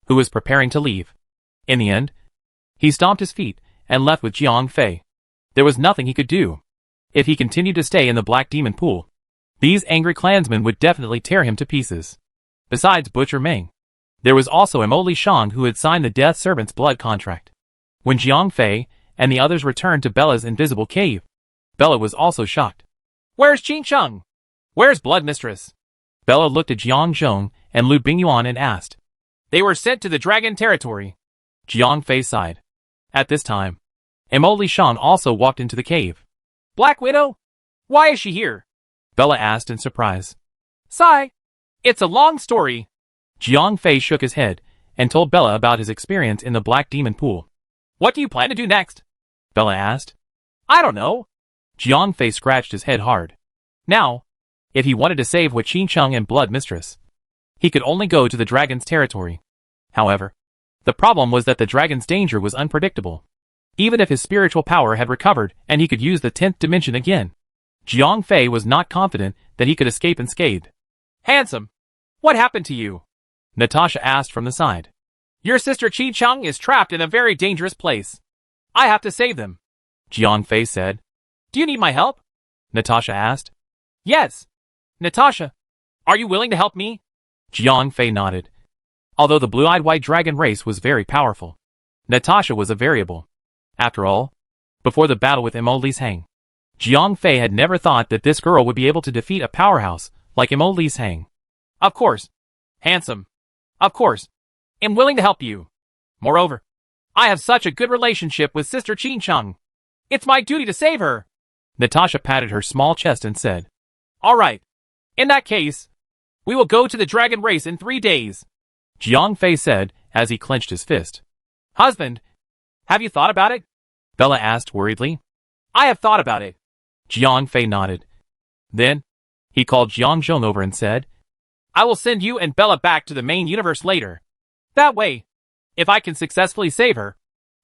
A: who was preparing to leave. In the end, he stomped his feet and left with Jiang Fei. There was nothing he could do. If he continued to stay in the Black Demon Pool, these angry clansmen would definitely tear him to pieces. Besides Butcher Meng, there was also Emoli Shang who had signed the Death Servant's blood contract. When Jiang Fei and the others returned to Bella's invisible cave, Bella was also shocked. "Where's Qing Sheng? Where's Blood Mistress?" Bella looked at Jiang Zhong and Lu Bingyuan and asked. "They were sent to the dragon territory." Jiang Fei sighed. At this time, Emoli Shang also walked into the cave. "Black Widow? Why is she here?" Bella asked in surprise. "Sigh. It's a long story." Jiang Fei shook his head and told Bella about his experience in the Black Demon Pool. "What do you plan to do next?" Bella asked. "I don't know." Jiang Fei scratched his head hard. Now, if he wanted to save Hui Qingcheng and Blood Mistress, he could only go to the dragon's territory. However, the problem was that the dragon's danger was unpredictable. Even if his spiritual power had recovered and he could use the 10th dimension again, Jiang Fei was not confident that he could escape unscathed. "Handsome, what happened to you?" Natasha asked from the side. "Your sister Qingcheng is trapped in a very dangerous place. I have to save them," Jiang Fei said. "Do you need my help?" Natasha asked. "Yes. Natasha, are you willing to help me?" Jiang Fei nodded. Although the blue-eyed white dragon race was very powerful, Natasha was a variable. After all, before the battle with Emoli Shang, Jiang Fei had never thought that this girl would be able to defeat a powerhouse like Emoli Shang. "Of course. Handsome. Of course. I'm willing to help you. Moreover, I have such a good relationship with Sister Qingcheng. It's my duty to save her." Natasha patted her small chest and said, "All right. In that case, we will go to the dragon race in 3 days," Jiang Fei said as he clenched his fist. "Husband, have you thought about it?" Bella asked worriedly. "I have thought about it." Jiang Fei nodded. Then, he called Jiang Zhong over and said, "I will send you and Bella back to the main universe later. That way, if I can successfully save her,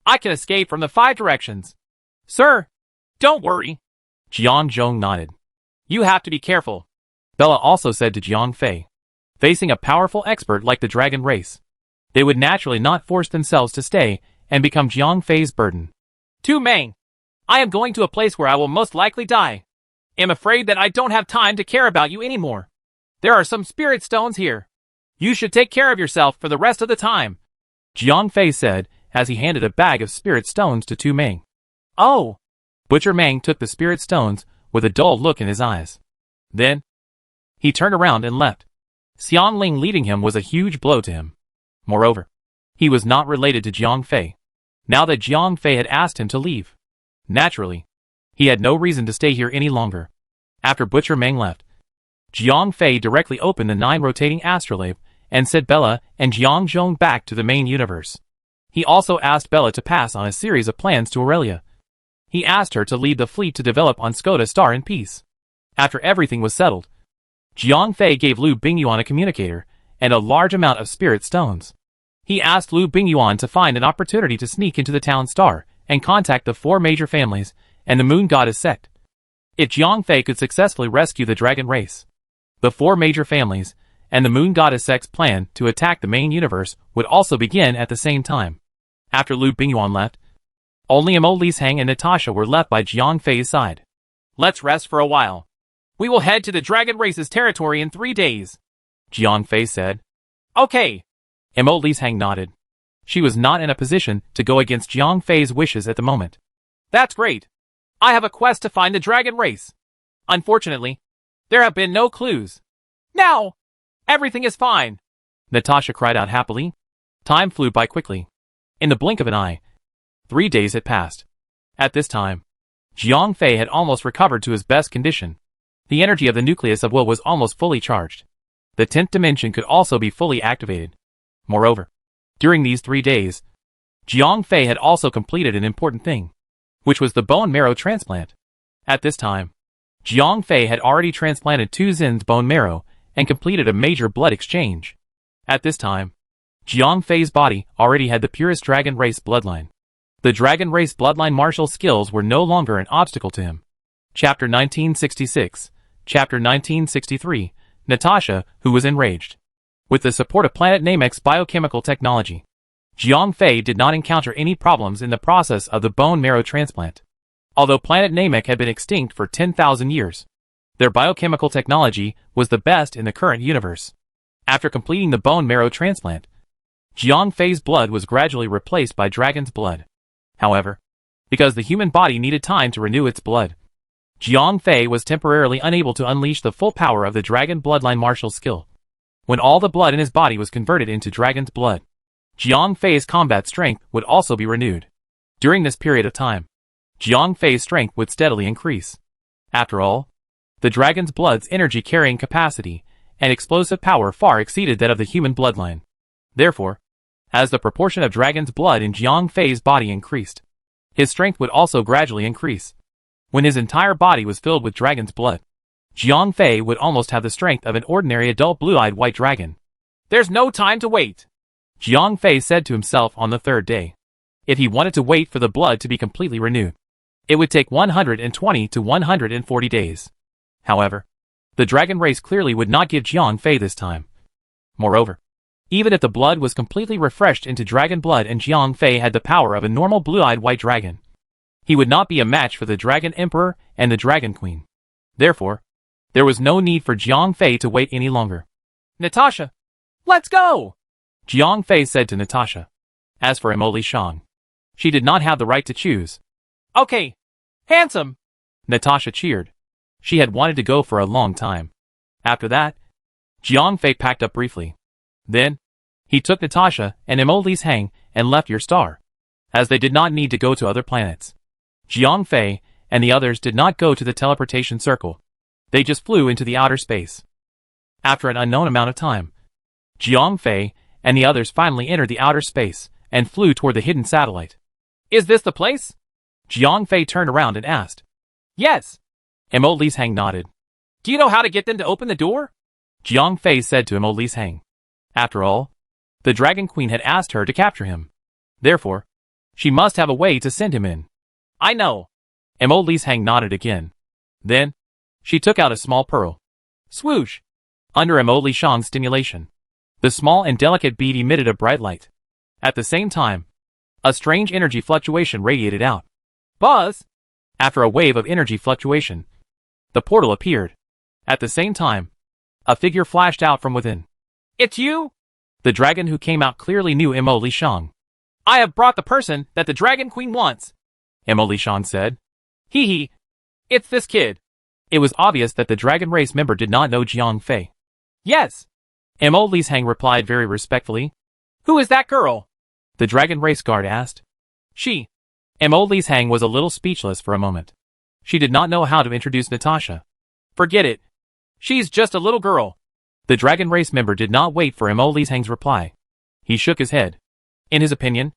A: I can escape from the 5 directions." "Sir, don't worry." Jiang Zhong nodded. "You have to be careful," Bella also said to Jiang Fei. Facing a powerful expert like the dragon race, they would naturally not force themselves to stay and become Jiang Fei's burden. Tu Meng, I am going to a place where I will most likely die. I'm afraid that I don't have time to care about you anymore. There are some spirit stones here. You should take care of yourself for the rest of the time, Jiang Fei said as he handed a bag of spirit stones to Tu Meng. Oh! Butcher Meng took the spirit stones with a dull look in his eyes. Then, he turned around and left. Xian Ling leading him was a huge blow to him. Moreover, he was not related to Jiang Fei. Now that Jiang Fei had asked him to leave, naturally, he had no reason to stay here any longer. After Butcher Meng left, Jiang Fei directly opened the 9 rotating astrolabe and sent Bella and Jiang Zhong back to the main universe. He also asked Bella to pass on a series of plans to Aurelia. He asked her to lead the fleet to develop on Skoda Star in peace. After everything was settled, Jiang Fei gave Lu Bingyuan a communicator and a large amount of spirit stones. He asked Lu Bingyuan to find an opportunity to sneak into the town star and contact the 4 major families and the Moon Goddess sect. If Jiang Fei could successfully rescue the dragon race, the 4 major families and the Moon Goddess sect's plan to attack the main universe would also begin at the same time. After Lu Bingyuan left, only Mo Lisheng and Natasha were left by Jiang Fei's side. Let's rest for a while. We will head to the dragon race's territory in 3 days, Jiang Fei said. Okay. Mo Lisheng nodded. She was not in a position to go against Jiang Fei's wishes at the moment. That's great. I have a quest to find the dragon race. Unfortunately, there have been no clues. Now, everything is fine, Natasha cried out happily. Time flew by quickly. In the blink of an eye, 3 days had passed. At this time, Jiang Fei had almost recovered to his best condition. The energy of the nucleus of will was almost fully charged. The 10th dimension could also be fully activated. Moreover, during these 3 days, Jiang Fei had also completed an important thing, which was the bone marrow transplant. At this time, Jiang Fei had already transplanted 2 Zin's bone marrow and completed a major blood exchange. At this time, Jiang Fei's body already had the purest dragon race bloodline. The dragon race bloodline martial skills were no longer an obstacle to him. Chapter 1966, Chapter 1963, Natasha, who was enraged. With the support of Planet Namek's biochemical technology, Jiang Fei did not encounter any problems in the process of the bone marrow transplant. Although Planet Namek had been extinct for 10,000 years, their biochemical technology was the best in the current universe. After completing the bone marrow transplant, Jiang Fei's blood was gradually replaced by dragon's blood. However, because the human body needed time to renew its blood, Jiang Fei was temporarily unable to unleash the full power of the dragon bloodline martial skill. When all the blood in his body was converted into dragon's blood, Jiang Fei's combat strength would also be renewed. During this period of time, Jiang Fei's strength would steadily increase. After all, the dragon's blood's energy carrying capacity and explosive power far exceeded that of the human bloodline. Therefore, as the proportion of dragon's blood in Jiang Fei's body increased, his strength would also gradually increase. When his entire body was filled with dragon's blood, Jiang Fei would almost have the strength of an ordinary adult blue-eyed white dragon. There's no time to wait, Jiang Fei said to himself on the 3rd day. If he wanted to wait for the blood to be completely renewed, it would take 120 to 140 days. However, the dragon race clearly would not give Jiang Fei this time. Moreover, even if the blood was completely refreshed into dragon blood and Jiang Fei had the power of a normal blue-eyed white dragon, he would not be a match for the Dragon Emperor and the Dragon Queen. Therefore, there was no need for Jiang Fei to wait any longer. Natasha, let's go! Jiang Fei said to Natasha. As for Mo Lisheng, she did not have the right to choose. Okay, handsome! Natasha cheered. She had wanted to go for a long time. After that, Jiang Fei packed up briefly. Then, he took Natasha and Mo Lisheng and left your star, as they did not need to go to other planets. Jiang Fei and the others did not go to the teleportation circle. They just flew into the outer space. After an unknown amount of time, Jiang Fei and the others finally entered the outer space and flew toward the hidden satellite. Is this the place? Jiang Fei turned around and asked. Yes. Mo Lisheng nodded. Do you know how to get them to open the door? Jiang Fei said to Mo Lisheng. After all, the Dragon Queen had asked her to capture him. Therefore, she must have a way to send him in. I know. Mo Lisheng nodded again. Then, she took out a small pearl. Swoosh! Under Mo Lisheng's stimulation, The small and delicate bead emitted a bright light. At the same time, a strange energy fluctuation radiated out. Buzz! After a wave of energy fluctuation, the portal appeared. At the same time, a figure flashed out from within. It's you? The dragon who came out clearly knew Mo Li Shang. I have brought the person that the Dragon Queen wants, Mo Li Shang said. Hee hee. It's this kid. It was obvious that the dragon race member did not know Jiang Fei. Yes. Mo Li Shang replied very respectfully. Who is that girl? The dragon race guard asked. She. Mo Li Shang was a little speechless for a moment. She did not know how to introduce Natasha. Forget it. She's just a little girl. The dragon race member did not wait for Mo Li Shang's reply. He shook his head. In his opinion,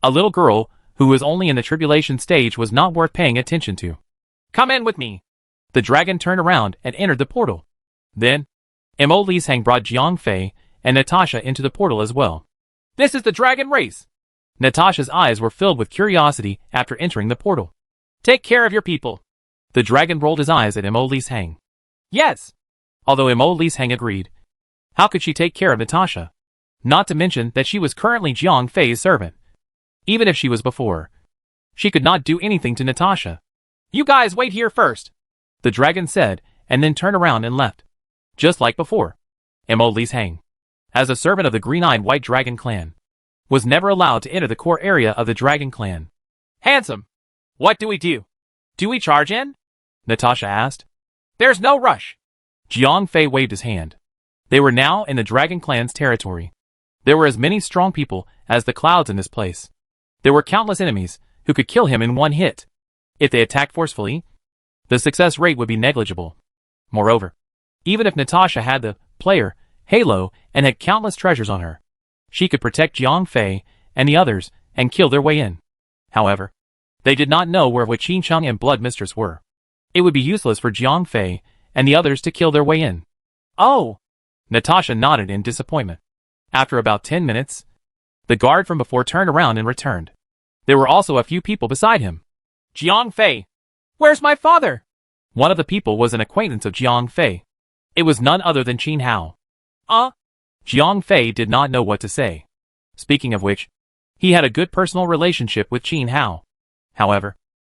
A: a little girl who was only in the tribulation stage was not worth paying attention to. Come in with me. The dragon turned around and entered the portal. Then, Mo Li Shang brought Jiang Fei and Natasha into the portal as well. This is the dragon race. Natasha's eyes were filled with curiosity after entering the portal. Take care of your people. The dragon rolled his eyes at Mo Li Shang. Yes. Although Mo Li Shang agreed. How could she take care of Natasha? Not to mention that she was currently Jiang Fei's servant. Even if she was before, she could not do anything to Natasha. You guys wait here first, the dragon said, and then turned around and left. Just like before, Mo Li Shang, as a servant of the green-eyed white dragon clan, was never allowed to enter the core area of the dragon clan. Handsome, what do we do? Do we charge in? Natasha asked. There's no rush. Jiang Fei waved his hand. They were now in the dragon clan's territory. There were as many strong people as the clouds in this place. There were countless enemies who could kill him in one hit. If they attacked forcefully, the success rate would be negligible. Moreover, even if Natasha had the player halo and had countless treasures on her, she could protect Jiang Fei and the others and kill their way in. However, they did not know where Qin Cheng and Blood Mistress were. It would be useless for Jiang Fei and the others to kill their way in. Oh! Natasha nodded in disappointment. After about 10 minutes, the guard from before turned around and returned. There were also a few people beside him. Jiang Fei! Where's my father? One of the people was an acquaintance of Jiang Fei. It was none other than Qin Hao. Jiang Fei did not know what to say. Speaking of which, he had a good personal relationship with Qin Hao. However,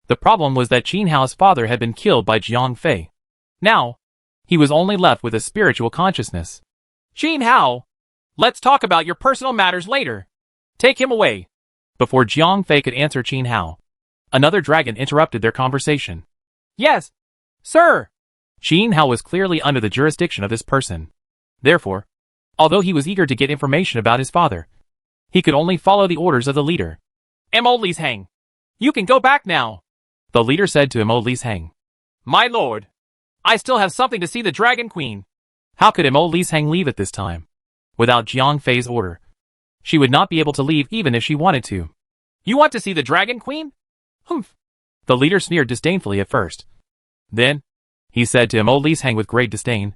A: the problem was that Qin Hao's father had been killed by Jiang Fei. Now, he was only left with a spiritual consciousness. Qin Hao! Let's talk about your personal matters later. Take him away. Before Jiang Fei could answer Qin Hao, another dragon interrupted their conversation. Yes, sir. Qin Hao was clearly under the jurisdiction of this person. Therefore, although he was eager to get information about his father, he could only follow the orders of the leader. Mo Li Shang, you can go back now, the leader said to Mo Li Shang. My lord, I still have something to see the Dragon Queen. How could Mo Li Shang leave at this time? Without Jiang Fei's order, she would not be able to leave even if she wanted to. You want to see the Dragon Queen? Humph. The leader sneered disdainfully at first. Then, he said to Mo Li Shang with great disdain,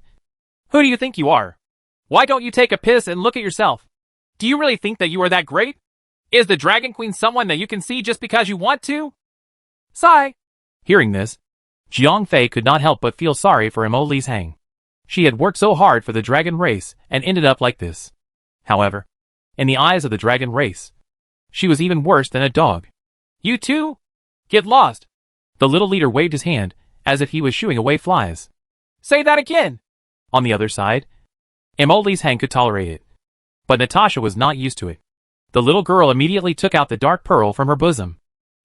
A: Who do you think you are? Why don't you take a piss and look at yourself? Do you really think that you are that great? Is the Dragon Queen someone that you can see just because you want to? Sigh. Hearing this, Jiang Fei could not help but feel sorry for Mo Li Shang. She had worked so hard for the dragon race and ended up like this. However, in the eyes of the dragon race, she was even worse than a dog. You too? Get lost. The little leader waved his hand as if he was shooing away flies. Say that again. On the other side, Mo Li Shang could tolerate it. But Natasha was not used to it. The little girl immediately took out the dark pearl from her bosom.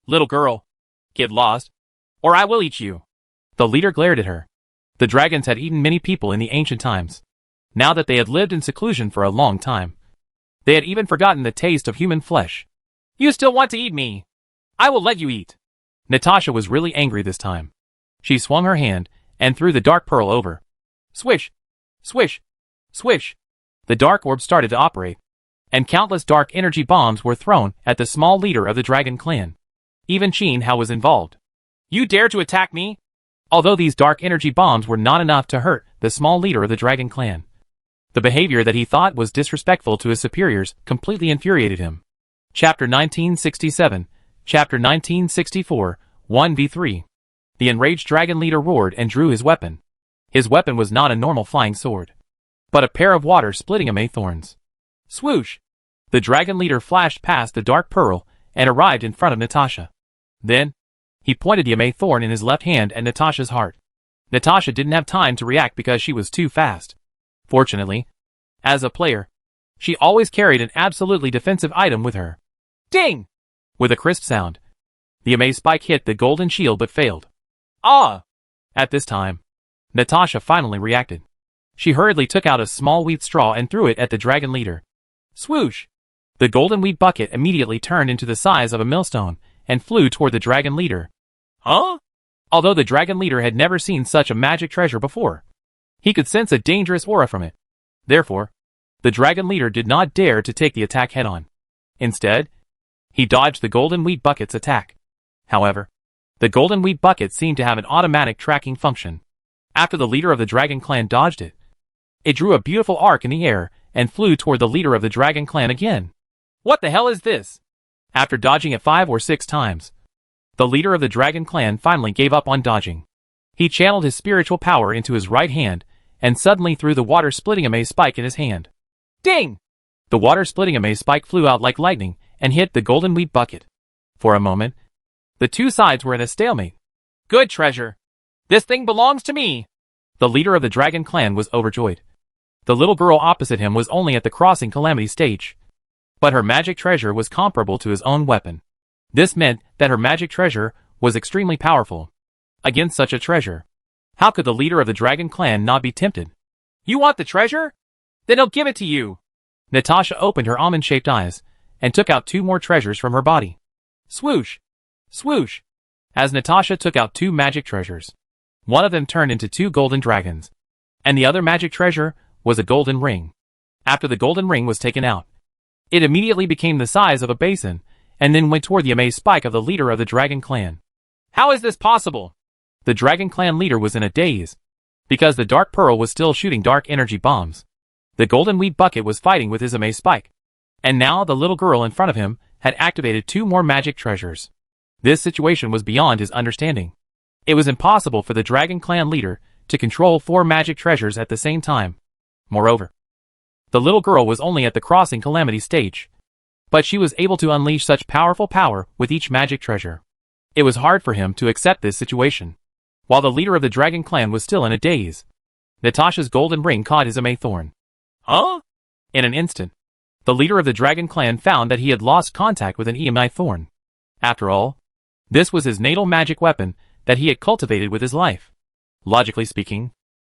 A: Little girl, get lost, or I will eat you. The leader glared at her. The dragons had eaten many people in the ancient times. Now that they had lived in seclusion for a long time, they had even forgotten the taste of human flesh. You still want to eat me? I will let you eat. Natasha was really angry this time. She swung her hand and threw the dark pearl over. Swish, swish, swish. The dark orb started to operate, and countless dark energy bombs were thrown at the small leader of the dragon clan. Even Qin Hao was involved. You dare to attack me? Although these dark energy bombs were not enough to hurt the small leader of the dragon clan, the behavior that he thought was disrespectful to his superiors completely infuriated him. Chapter 1967, Chapter 1964, 1v3. The enraged dragon leader roared and drew his weapon. His weapon was not a normal flying sword, but a pair of water-splitting thorns. Swoosh! The dragon leader flashed past the dark pearl and arrived in front of Natasha. Then, he pointed the MA thorn in his left hand at Natasha's heart. Natasha didn't have time to react because she was too fast. Fortunately, as a player, she always carried an absolutely defensive item with her. Ding! With a crisp sound, the MA spike hit the golden shield but failed. Ah! At this time, Natasha finally reacted. She hurriedly took out a small wheat straw and threw it at the dragon leader. Swoosh! The golden wheat bucket immediately turned into the size of a millstone and flew toward the dragon leader. Huh? Although the dragon leader had never seen such a magic treasure before, he could sense a dangerous aura from it. Therefore, the dragon leader did not dare to take the attack head-on. Instead, he dodged the golden wheat bucket's attack. However, the golden wheat bucket seemed to have an automatic tracking function. After the leader of the dragon clan dodged it, it drew a beautiful arc in the air and flew toward the leader of the dragon clan again. What the hell is this? After dodging it 5 or 6 times, the leader of the dragon clan finally gave up on dodging. He channeled his spiritual power into his right hand and suddenly threw the water-splitting MA spike in his hand. Ding! The water-splitting MA spike flew out like lightning and hit the golden wheat bucket. For a moment, the two sides were in a stalemate. Good treasure! This thing belongs to me! The leader of the dragon clan was overjoyed. The little girl opposite him was only at the crossing calamity stage, but her magic treasure was comparable to his own weapon. This meant that her magic treasure was extremely powerful. Against such a treasure, how could the leader of the dragon clan not be tempted? You want the treasure? Then I'll give it to you! Natasha opened her almond-shaped eyes and took out 2 more treasures from her body. Swoosh! Swoosh! As Natasha took out 2 magic treasures, one of them turned into 2 golden dragons, and the other magic treasure was a golden ring. After the golden ring was taken out, it immediately became the size of a basin and then went toward the MA spike of the leader of the dragon clan. How is this possible? The dragon clan leader was in a daze, because the dark pearl was still shooting dark energy bombs. The golden wheat bucket was fighting with his MA spike, and now the little girl in front of him had activated 2 more magic treasures. This situation was beyond his understanding. It was impossible for the dragon clan leader to control 4 magic treasures at the same time. Moreover, the little girl was only at the crossing calamity stage, but she was able to unleash such powerful power with each magic treasure. It was hard for him to accept this situation. While the leader of the dragon clan was still in a daze, Natasha's golden ring caught his MA thorn. Huh? In an instant, the leader of the dragon clan found that he had lost contact with an EMI thorn. After all, this was his natal magic weapon that he had cultivated with his life. Logically speaking,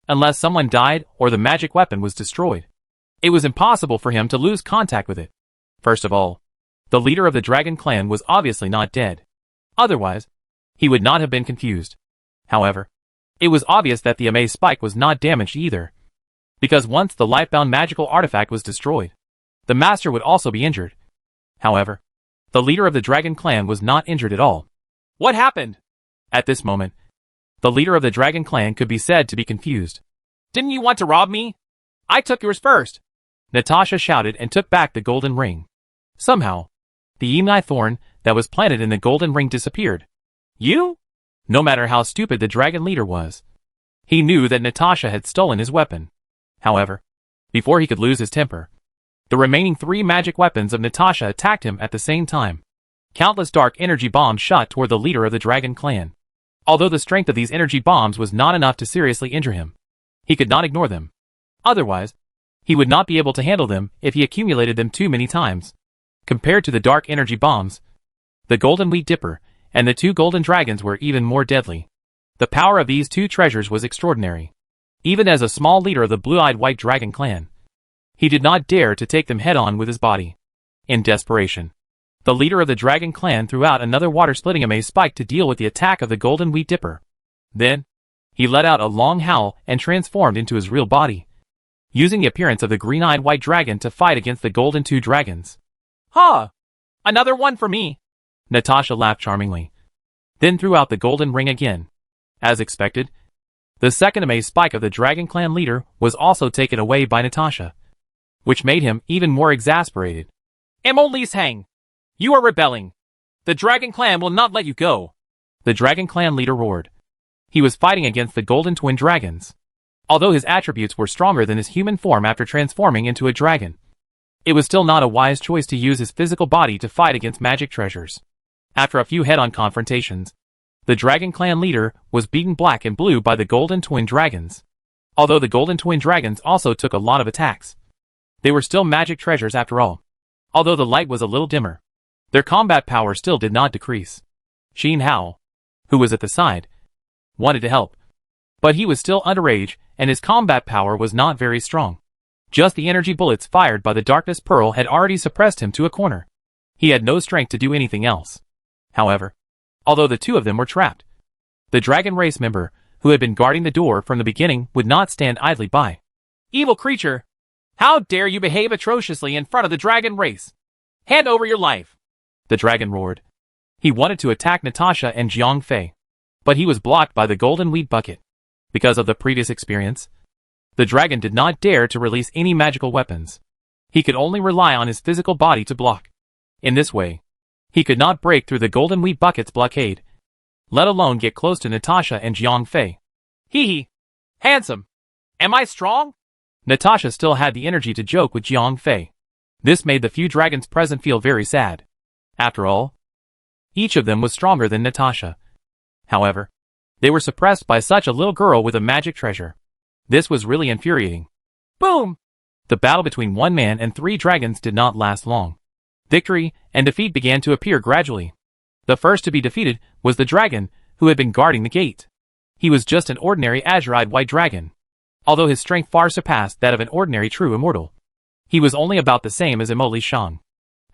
A: unless someone died or the magic weapon was destroyed, it was impossible for him to lose contact with it. First of all, the leader of the dragon clan was obviously not dead. Otherwise, he would not have been confused. However, it was obvious that the MA spike was not damaged either, because once the life-bound magical artifact was destroyed, the master would also be injured. However, the leader of the dragon clan was not injured at all. What happened? At this moment, the leader of the dragon clan could be said to be confused. Didn't you want to rob me? I took yours first! Natasha shouted and took back the golden ring. Somehow, the EMI thorn that was planted in the golden ring disappeared. You? No matter how stupid the dragon leader was, he knew that Natasha had stolen his weapon. However, before he could lose his temper, the remaining 3 magic weapons of Natasha attacked him at the same time. Countless dark energy bombs shot toward the leader of the dragon clan. Although the strength of these energy bombs was not enough to seriously injure him, he could not ignore them. Otherwise, he would not be able to handle them if he accumulated them too many times. Compared to the dark energy bombs, the golden wheat dipper and the 2 golden dragons were even more deadly. The power of these 2 treasures was extraordinary. Even as a small leader of the blue-eyed white dragon clan, he did not dare to take them head-on with his body. In desperation, the leader of the dragon clan threw out another water-splitting MA spike to deal with the attack of the golden wheat dipper. Then, he let out a long howl and transformed into his real body, using the appearance of the green-eyed white dragon to fight against the golden 2 dragons. Ha! Another one for me! Natasha laughed charmingly, then threw out the golden ring again. As expected, the second MA spike of the dragon clan leader was also taken away by Natasha, which made him even more exasperated. Mo Lishang, you are rebelling. The dragon clan will not let you go. The dragon clan leader roared. He was fighting against the golden twin dragons. Although his attributes were stronger than his human form after transforming into a dragon, it was still not a wise choice to use his physical body to fight against magic treasures. After a few head-on confrontations, the Dragon Clan leader was beaten black and blue by the Golden Twin Dragons. Although the Golden Twin Dragons also took a lot of attacks, they were still magic treasures after all. Although the light was a little dimmer, their combat power still did not decrease. Xin Hao, who was at the side, wanted to help, but he was still underage and his combat power was not very strong. Just the energy bullets fired by the Darkness Pearl had already suppressed him to a corner. He had no strength to do anything else. However, although the two of them were trapped, the Dragon Race member, who had been guarding the door from the beginning, would not stand idly by. Evil creature! How dare you behave atrociously in front of the Dragon Race? Hand over your life! The dragon roared. He wanted to attack Natasha and Jiang Fei, but he was blocked by the Golden Wheat Bucket. Because of the previous experience, the dragon did not dare to release any magical weapons. He could only rely on his physical body to block. In this way, he could not break through the Golden Wheat Bucket's blockade, let alone get close to Natasha and Jiang Fei. Hee hee! Handsome! Am I strong? Natasha still had the energy to joke with Jiang Fei. This made the few dragons present feel very sad. After all, each of them was stronger than Natasha. However, they were suppressed by such a little girl with a magic treasure. This was really infuriating. Boom! The battle between one man and 3 dragons did not last long. Victory and defeat began to appear gradually. The first to be defeated was the dragon who had been guarding the gate. He was just an ordinary azurite white dragon. Although his strength far surpassed that of an ordinary true immortal, he was only about the same as Emoli Shang.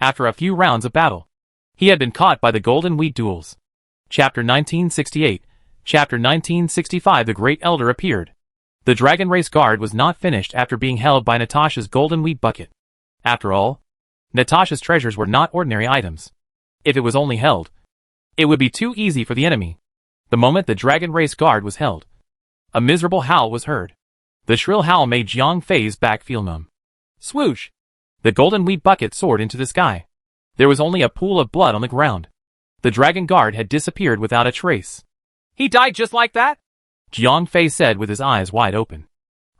A: After a few rounds of battle, he had been caught by the Golden Wheat Duels. Chapter 1968. Chapter 1965. The Great Elder appeared. The Dragon Race Guard was not finished after being held by Natasha's Golden Wheat Bucket. After all, Natasha's treasures were not ordinary items. If it was only held, it would be too easy for the enemy. The moment the Dragon Race Guard was held, a miserable howl was heard. The shrill howl made Jiang Fei's back feel numb. Swoosh! The Golden Wheat Bucket soared into the sky. There was only a pool of blood on the ground. The Dragon Guard had disappeared without a trace. He died just like that? Jiang Fei said with his eyes wide open.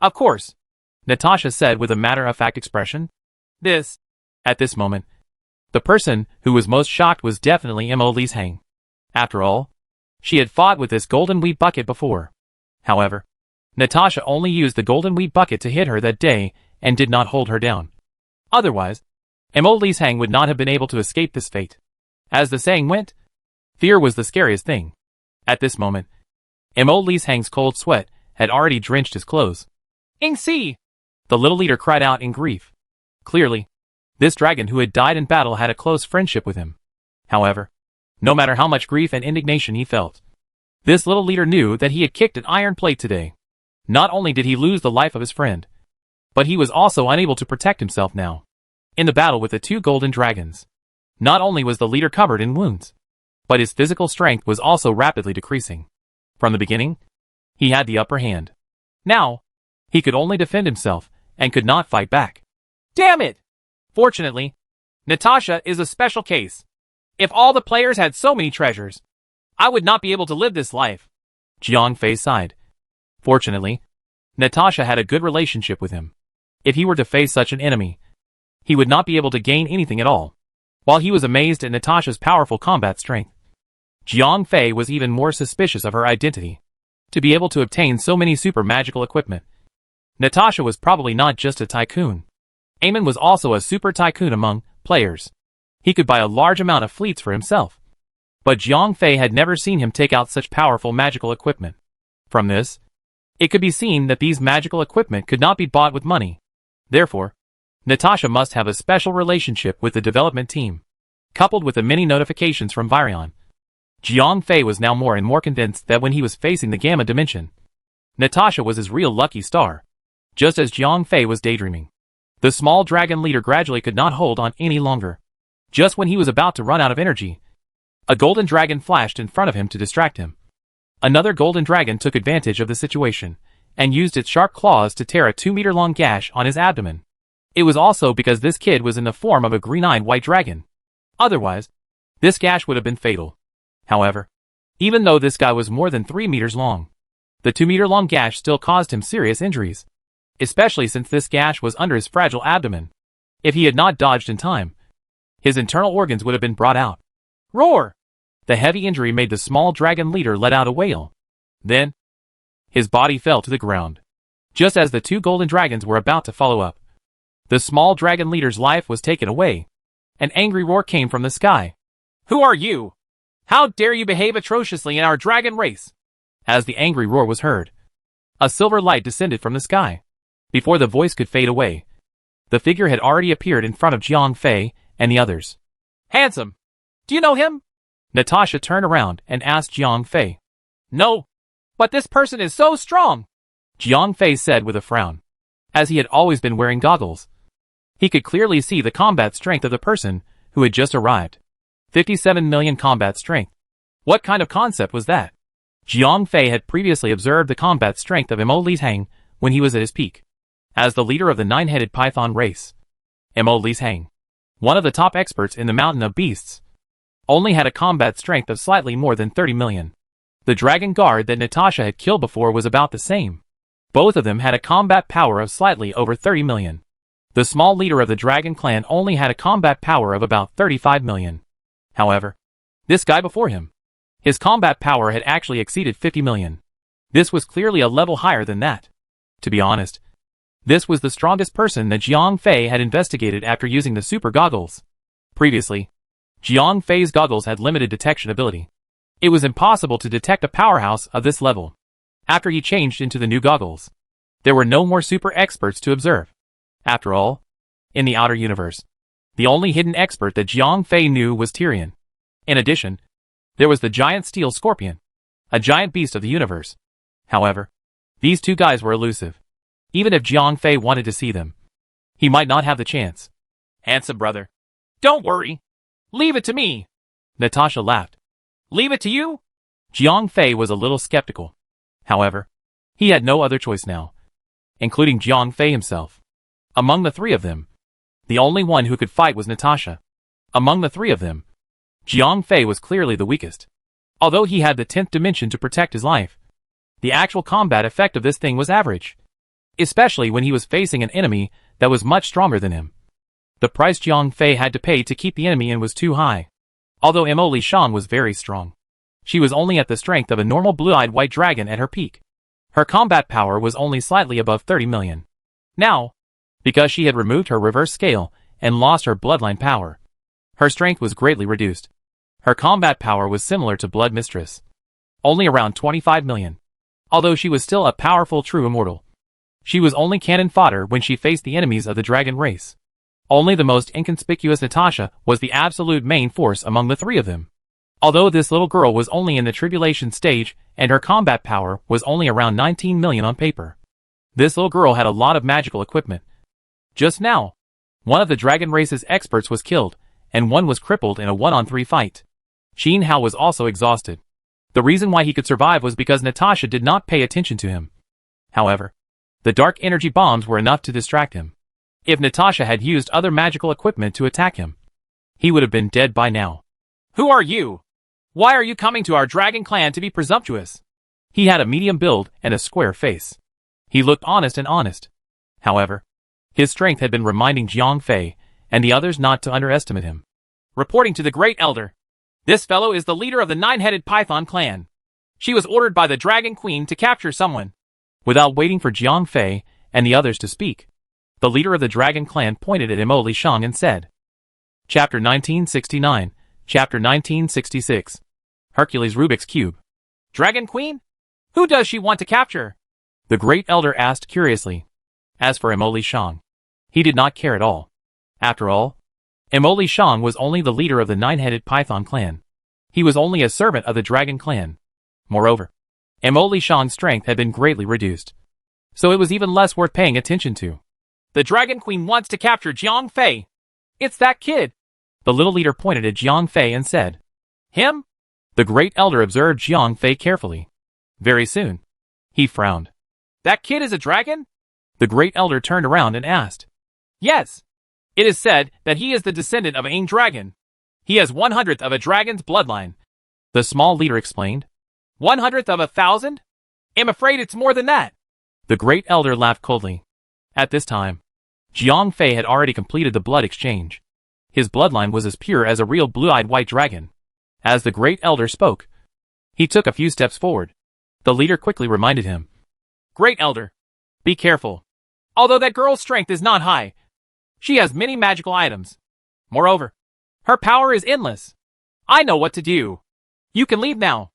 A: Of course, Natasha said with a matter-of-fact expression. At this moment, the person who was most shocked was definitely Emoli Shang. After all, she had fought with this Golden Wheat Bucket before. However, Natasha only used the Golden Wheat Bucket to hit her that day and did not hold her down. Otherwise, Emoli Shang would not have been able to escape this fate. As the saying went, fear was the scariest thing. At this moment, Emoli Shang's cold sweat had already drenched his clothes. Ingsi! The little leader cried out in grief. Clearly, this dragon who had died in battle had a close friendship with him. However, no matter how much grief and indignation he felt, this little leader knew that he had kicked an iron plate today. Not only did he lose the life of his friend, but he was also unable to protect himself now. In the battle with the 2 golden dragons, not only was the leader covered in wounds, but his physical strength was also rapidly decreasing. From the beginning, he had the upper hand. Now, he could only defend himself and could not fight back. Damn it! Fortunately, Natasha is a special case. If all the players had so many treasures, I would not be able to live this life. Jiang Fei sighed. Fortunately, Natasha had a good relationship with him. If he were to face such an enemy, he would not be able to gain anything at all. While he was amazed at Natasha's powerful combat strength, Jiang Fei was even more suspicious of her identity. To be able to obtain so many super magical equipment, Natasha was probably not just a tycoon. Eamon was also a super tycoon among players. He could buy a large amount of fleets for himself. But Jiang Fei had never seen him take out such powerful magical equipment. From this, it could be seen that these magical equipment could not be bought with money. Therefore, Natasha must have a special relationship with the development team. Coupled with the many notifications from Virion, Jiang Fei was now more and more convinced that when he was facing the Gamma Dimension, Natasha was his real lucky star. Just as Jiang Fei was daydreaming, the small dragon leader gradually could not hold on any longer. Just when he was about to run out of energy, a golden dragon flashed in front of him to distract him. Another golden dragon took advantage of the situation and used its sharp claws to tear a 2-meter-long gash on his abdomen. It was also because this kid was in the form of a green-eyed white dragon. Otherwise, this gash would have been fatal. However, even though this guy was more than 3 meters long, the 2-meter-long gash still caused him serious injuries, especially since this gash was under his fragile abdomen. If he had not dodged in time, his internal organs would have been brought out. Roar! The heavy injury made the small dragon leader let out a wail. Then, his body fell to the ground. Just as the two golden dragons were about to follow up, the small dragon leader's life was taken away. An angry roar came from the sky. Who are you? How dare you behave atrociously in our dragon race? As the angry roar was heard, a silver light descended from the sky. Before the voice could fade away, the figure had already appeared in front of Jiang Fei and the others. Handsome! Do you know him? Natasha turned around and asked Jiang Fei. No, but this person is so strong, Jiang Fei said with a frown. As he had always been wearing goggles, he could clearly see the combat strength of the person who had just arrived. 57 million combat strength. What kind of concept was that? Jiang Fei had previously observed the combat strength of Mo Lishang when he was at his peak. As the leader of the nine-headed python race, Mo Lishang, one of the top experts in the Mountain of Beasts, only had a combat strength of slightly more than 30 million. The dragon guard that Natasha had killed before was about the same. Both of them had a combat power of slightly over 30 million. The small leader of the dragon clan only had a combat power of about 35 million. However, this guy before him, his combat power had actually exceeded 50 million. This was clearly a level higher than that. To be honest, this was the strongest person that Jiang Fei had investigated after using the super goggles. Previously, Jiang Fei's goggles had limited detection ability. It was impossible to detect a powerhouse of this level. After he changed into the new goggles, there were no more super experts to observe. After all, in the outer universe, the only hidden expert that Jiang Fei knew was Tyrion. In addition, there was the giant steel scorpion, a giant beast of the universe. However, these two guys were elusive. Even if Jiang Fei wanted to see them, he might not have the chance. Handsome brother, don't worry. Leave it to me. Natasha laughed. Leave it to you? Jiang Fei was a little skeptical. However, he had no other choice now, including Jiang Fei himself. Among the three of them, the only one who could fight was Natasha. Among the three of them, Jiang Fei was clearly the weakest. Although he had the 10th dimension to protect his life, the actual combat effect of this thing was average. Especially when he was facing an enemy that was much stronger than him. The price Jiang Fei had to pay to keep the enemy in was too high. Although Mo Lishang was very strong, she was only at the strength of a normal blue-eyed white dragon at her peak. Her combat power was only slightly above 30 million. Now, because she had removed her reverse scale and lost her bloodline power, her strength was greatly reduced. Her combat power was similar to Blood Mistress, only around 25 million. Although she was still a powerful true immortal, she was only cannon fodder when she faced the enemies of the dragon race. Only the most inconspicuous Natasha was the absolute main force among the three of them. Although this little girl was only in the tribulation stage and her combat power was only around 19 million on paper, this little girl had a lot of magical equipment. Just now, one of the dragon race's experts was killed, and one was crippled in a 1-on-3 fight. Xin Hao was also exhausted. The reason why he could survive was because Natasha did not pay attention to him. However, the dark energy bombs were enough to distract him. If Natasha had used other magical equipment to attack him, he would have been dead by now. Who are you? Why are you coming to our dragon clan to be presumptuous? He had a medium build and a square face. He looked honest and honest. However, his strength had been reminding Jiang Fei and the others not to underestimate him. Reporting to the Great Elder, this fellow is the leader of the nine-headed python clan. She was ordered by the Dragon Queen to capture someone. Without waiting for Jiang Fei and the others to speak, the leader of the dragon clan pointed at Mo Lishang and said, Chapter 1969, Chapter 1966. Hercules Rubik's Cube. Dragon Queen? Who does she want to capture? The Great Elder asked curiously. As for Mo Lishang, he did not care at all. After all, Mo Lishang was only the leader of the nine-headed python clan. He was only a servant of the dragon clan. Moreover, Mo Lishang's strength had been greatly reduced, so it was even less worth paying attention to. The Dragon Queen wants to capture Jiang Fei. It's that kid. The little leader pointed at Jiang Fei and said, Him? The Great Elder observed Jiang Fei carefully. Very soon, he frowned. That kid is a dragon? The Great Elder turned around and asked. Yes. It is said that he is the descendant of Aang Dragon. He has 1/100th of a dragon's bloodline. The small leader explained. 1/100th of 1,000? I'm afraid it's more than that. The Great Elder laughed coldly. At this time, Jiang Fei had already completed the blood exchange. His bloodline was as pure as a real blue-eyed white dragon. As the Great Elder spoke, he took a few steps forward. The leader quickly reminded him. Great Elder, be careful. Although that girl's strength is not high, she has many magical items. Moreover, her power is endless. I know what to do. You can leave now.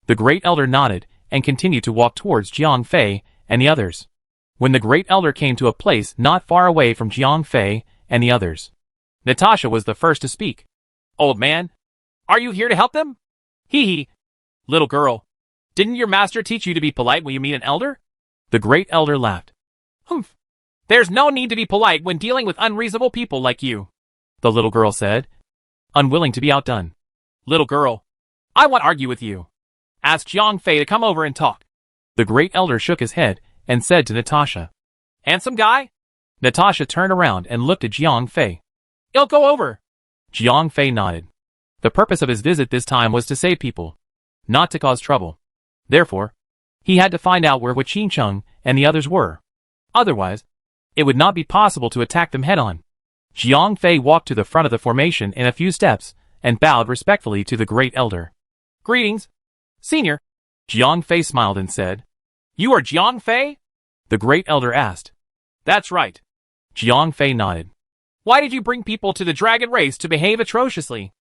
A: The Great Elder nodded and continued to walk towards Jiang Fei and the others. When the Great Elder came to a place not far away from Jiang Fei and the others, Natasha was the first to speak. Old man, are you here to help them? Hee hee. Little girl, didn't your master teach you to be polite when you meet an elder? The Great Elder laughed. Humph. There's no need to be polite when dealing with unreasonable people like you, the little girl said, unwilling to be outdone. Little girl, I won't argue with you. Ask Jiang Fei to come over and talk. The Great Elder shook his head and said to Natasha. Handsome guy? Natasha turned around and looked at Jiang Fei. He'll go over. Jiang Fei nodded. The purpose of his visit this time was to save people, not to cause trouble. Therefore, he had to find out where Qin Cheng and the others were. Otherwise, it would not be possible to attack them head-on. Jiang Fei walked to the front of the formation in a few steps and bowed respectfully to the Great Elder. Greetings, Senior. Jiang Fei smiled and said, You are Jiang Fei? The Great Elder asked. That's right. Jiang Fei nodded. Why did you bring people to the dragon race to behave atrociously?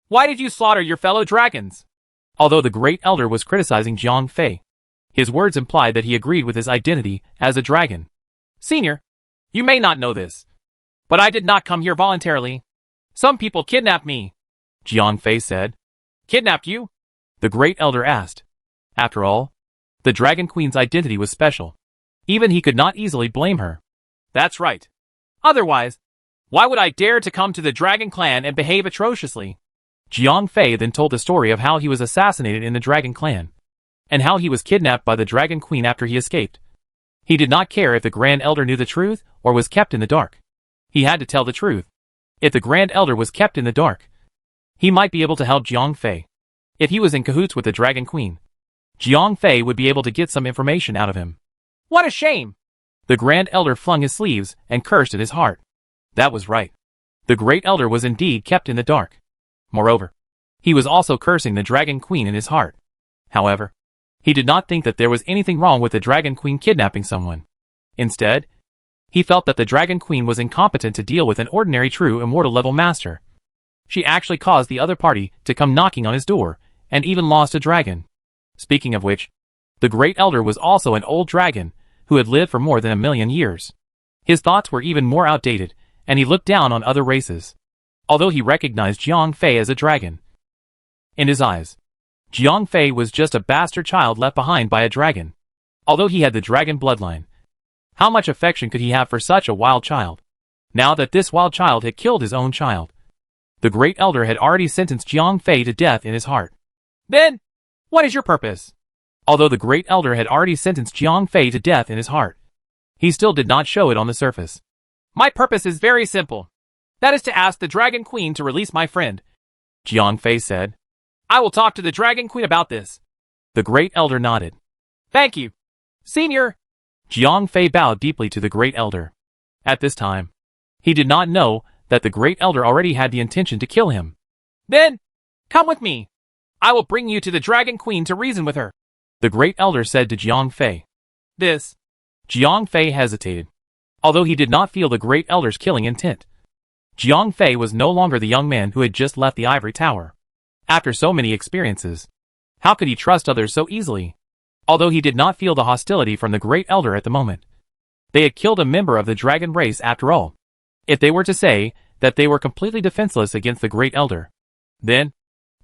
A: Why did you slaughter your fellow dragons? Although the Great Elder was criticizing Jiang Fei, his words implied that he agreed with his identity as a dragon. Senior, you may not know this, but I did not come here voluntarily. Some people kidnapped me, Jiang Fei said. Kidnapped you? The Great Elder asked. After all, the Dragon Queen's identity was special. Even he could not easily blame her. That's right. Otherwise, why would I dare to come to the Dragon Clan and behave atrociously? Jiang Fei then told the story of how he was assassinated in the Dragon Clan, and how he was kidnapped by the Dragon Queen after he escaped. He did not care if the Grand Elder knew the truth or was kept in the dark. He had to tell the truth. If the Grand Elder was kept in the dark, he might be able to help Jiang Fei. If he was in cahoots with the Dragon Queen, Jiang Fei would be able to get some information out of him. What a shame! The Grand Elder flung his sleeves and cursed in his heart. That was right. The Great Elder was indeed kept in the dark. Moreover, he was also cursing the Dragon Queen in his heart. However, he did not think that there was anything wrong with the Dragon Queen kidnapping someone. Instead, he felt that the Dragon Queen was incompetent to deal with an ordinary true immortal level master. She actually caused the other party to come knocking on his door, and even lost a dragon. Speaking of which, the Great Elder was also an old dragon, who had lived for more than 1,000,000 years. His thoughts were even more outdated, and he looked down on other races. Although he recognized Jiang Fei as a dragon, in his eyes, Jiang Fei was just a bastard child left behind by a dragon. Although he had the dragon bloodline, how much affection could he have for such a wild child? Now that this wild child had killed his own child, the Great Elder had already sentenced Jiang Fei to death in his heart. Then, what is your purpose? Although the Great Elder had already sentenced Jiang Fei to death in his heart, he still did not show it on the surface. My purpose is very simple. That is to ask the Dragon Queen to release my friend, Jiang Fei said. I will talk to the Dragon Queen about this. The Great Elder nodded. Thank you, Senior. Jiang Fei bowed deeply to the Great Elder. At this time, he did not know that the Great Elder already had the intention to kill him. Then, come with me. I will bring you to the Dragon Queen to reason with her, the Great Elder said to Jiang Fei. This. Jiang Fei hesitated. Although he did not feel the Great Elder's killing intent, Jiang Fei was no longer the young man who had just left the ivory tower. After so many experiences, how could he trust others so easily? Although he did not feel the hostility from the Great Elder at the moment. They had killed a member of the dragon race after all. If they were to say that they were completely defenseless against the Great Elder, then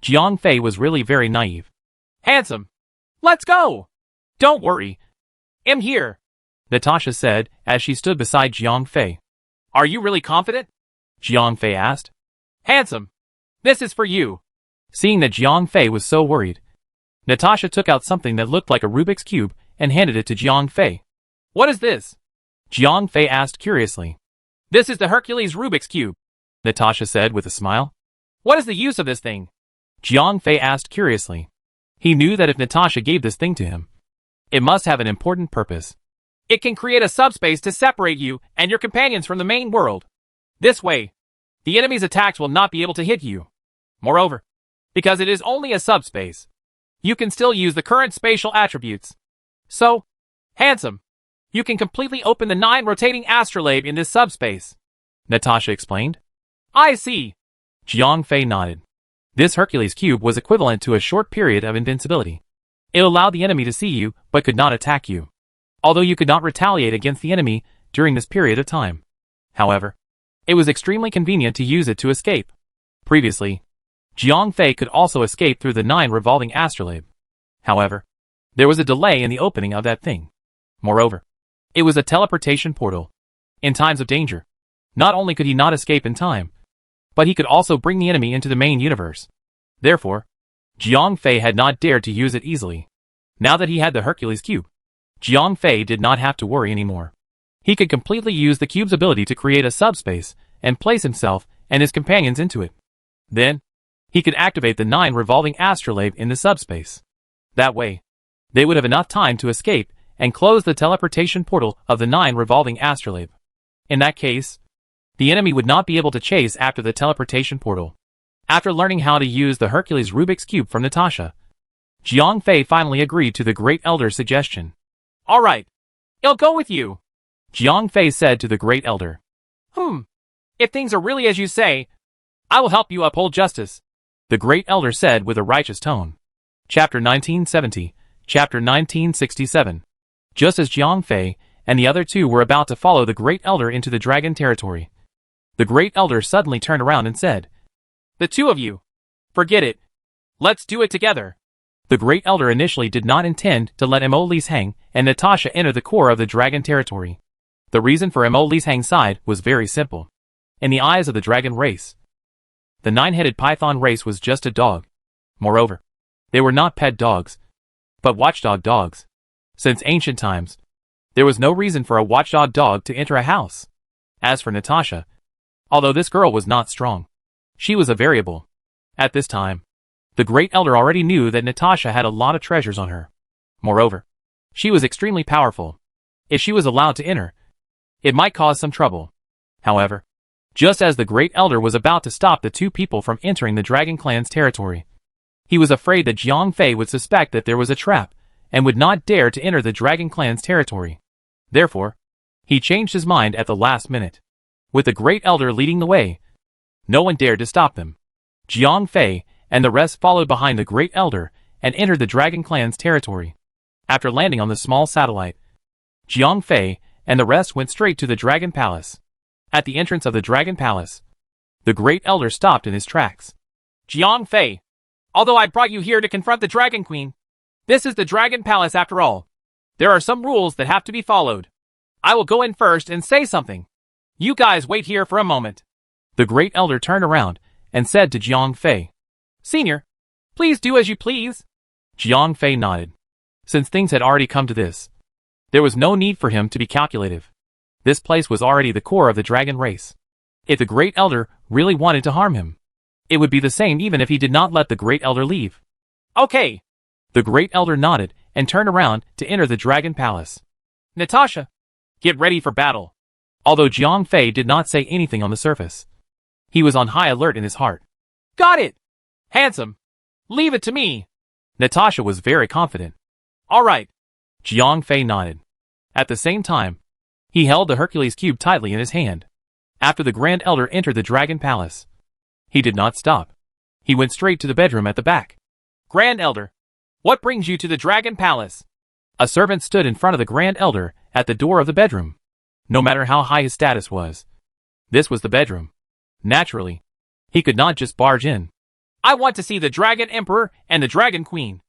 A: Jiang Fei was really very naive. Handsome, let's go! Don't worry, I'm here, Natasha said as she stood beside Jiang Fei. Are you really confident? Jiang Fei asked. Handsome, this is for you. Seeing that Jiang Fei was so worried, Natasha took out something that looked like a Rubik's Cube and handed it to Jiang Fei. What is this? Jiang Fei asked curiously. This is the Hercules Rubik's Cube, Natasha said with a smile. What is the use of this thing? Jiang Fei asked curiously. He knew that if Natasha gave this thing to him, it must have an important purpose. It can create a subspace to separate you and your companions from the main world. This way, the enemy's attacks will not be able to hit you. Moreover, because it is only a subspace, you can still use the current spatial attributes. So, handsome, you can completely open the 9 rotating astrolabe in this subspace, Natasha explained. I see. Jiang Fei nodded. This Hercules cube was equivalent to a short period of invincibility. It allowed the enemy to see you, but could not attack you. Although you could not retaliate against the enemy during this period of time. However, it was extremely convenient to use it to escape. Previously, Jiang Fei could also escape through the 9 revolving astrolabe. However, there was a delay in the opening of that thing. Moreover, it was a teleportation portal. In times of danger, not only could he not escape in time, but he could also bring the enemy into the main universe. Therefore, Jiang Fei had not dared to use it easily. Now that he had the Hercules cube, Jiang Fei did not have to worry anymore. He could completely use the cube's ability to create a subspace and place himself and his companions into it. Then, he could activate the 9 revolving astrolabe in the subspace. That way, they would have enough time to escape and close the teleportation portal of the 9 revolving astrolabe. In that case, the enemy would not be able to chase after the teleportation portal. After learning how to use the Hercules Rubik's Cube from Natasha, Jiang Fei finally agreed to the Great Elder's suggestion. Alright, I'll go with you, Jiang Fei said to the Great Elder. If things are really as you say, I will help you uphold justice, the Great Elder said with a righteous tone. Chapter 1970, Chapter 1967. Just as Jiang Fei and the other two were about to follow the Great Elder into the dragon territory, the Great Elder suddenly turned around and said, The two of you, forget it. Let's do it together. The Great Elder initially did not intend to let Mo Li's Hang and Natasha enter the core of the dragon territory. The reason for Mo Li's Hang's side was very simple. In the eyes of the dragon race, the 9-headed python race was just a dog. Moreover, they were not pet dogs, but watchdog dogs. Since ancient times, there was no reason for a watchdog dog to enter a house. As for Natasha, although this girl was not strong, she was a variable. At this time, the Great Elder already knew that Natasha had a lot of treasures on her. Moreover, she was extremely powerful. If she was allowed to enter, it might cause some trouble. However, just as the Great Elder was about to stop the two people from entering the Dragon Clan's territory, he was afraid that Jiang Fei would suspect that there was a trap and would not dare to enter the Dragon Clan's territory. Therefore, he changed his mind at the last minute. With the Great Elder leading the way, no one dared to stop them. Jiang Fei and the rest followed behind the Great Elder and entered the Dragon Clan's territory. After landing on the small satellite, Jiang Fei and the rest went straight to the Dragon Palace. At the entrance of the Dragon Palace, the Great Elder stopped in his tracks. Jiang Fei, although I brought you here to confront the Dragon Queen, this is the Dragon Palace after all. There are some rules that have to be followed. I will go in first and say something. You guys wait here for a moment. The Great Elder turned around and said to Jiang Fei, Senior, please do as you please. Jiang Fei nodded. Since things had already come to this, there was no need for him to be calculative. This place was already the core of the dragon race. If the Great Elder really wanted to harm him, it would be the same even if he did not let the Great Elder leave. Okay. The Great Elder nodded and turned around to enter the Dragon Palace. Natasha, get ready for battle. Although Jiang Fei did not say anything on the surface, he was on high alert in his heart. Got it! Handsome, leave it to me. Natasha was very confident. All right. Jiang Fei nodded. At the same time, he held the Hercules cube tightly in his hand. After the Grand Elder entered the Dragon Palace, he did not stop. He went straight to the bedroom at the back. Grand Elder, what brings you to the Dragon Palace? A servant stood in front of the Grand Elder at the door of the bedroom. No matter how high his status was, this was the bedroom. Naturally, he could not just barge in. I want to see the Dragon Emperor and the Dragon Queen,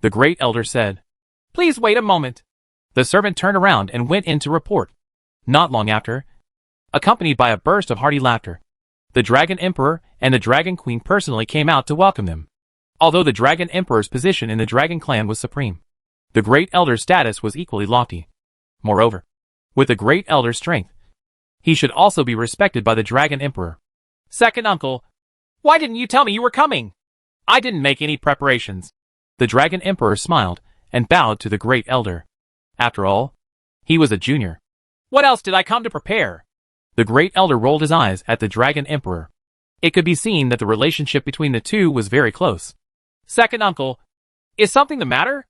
A: the Great Elder said. Please wait a moment. The servant turned around and went in to report. Not long after, accompanied by a burst of hearty laughter, the Dragon Emperor and the Dragon Queen personally came out to welcome them. Although the Dragon Emperor's position in the Dragon Clan was supreme, the Great Elder's status was equally lofty. Moreover, with the Great Elder's strength, he should also be respected by the Dragon Emperor. Second uncle, why didn't you tell me you were coming? I didn't make any preparations. The Dragon Emperor smiled and bowed to the Great Elder. After all, He was a junior. What else did I come to prepare? The Great Elder rolled his eyes at the Dragon Emperor. It could be seen that the relationship between the two was very close. Second uncle, is something the matter?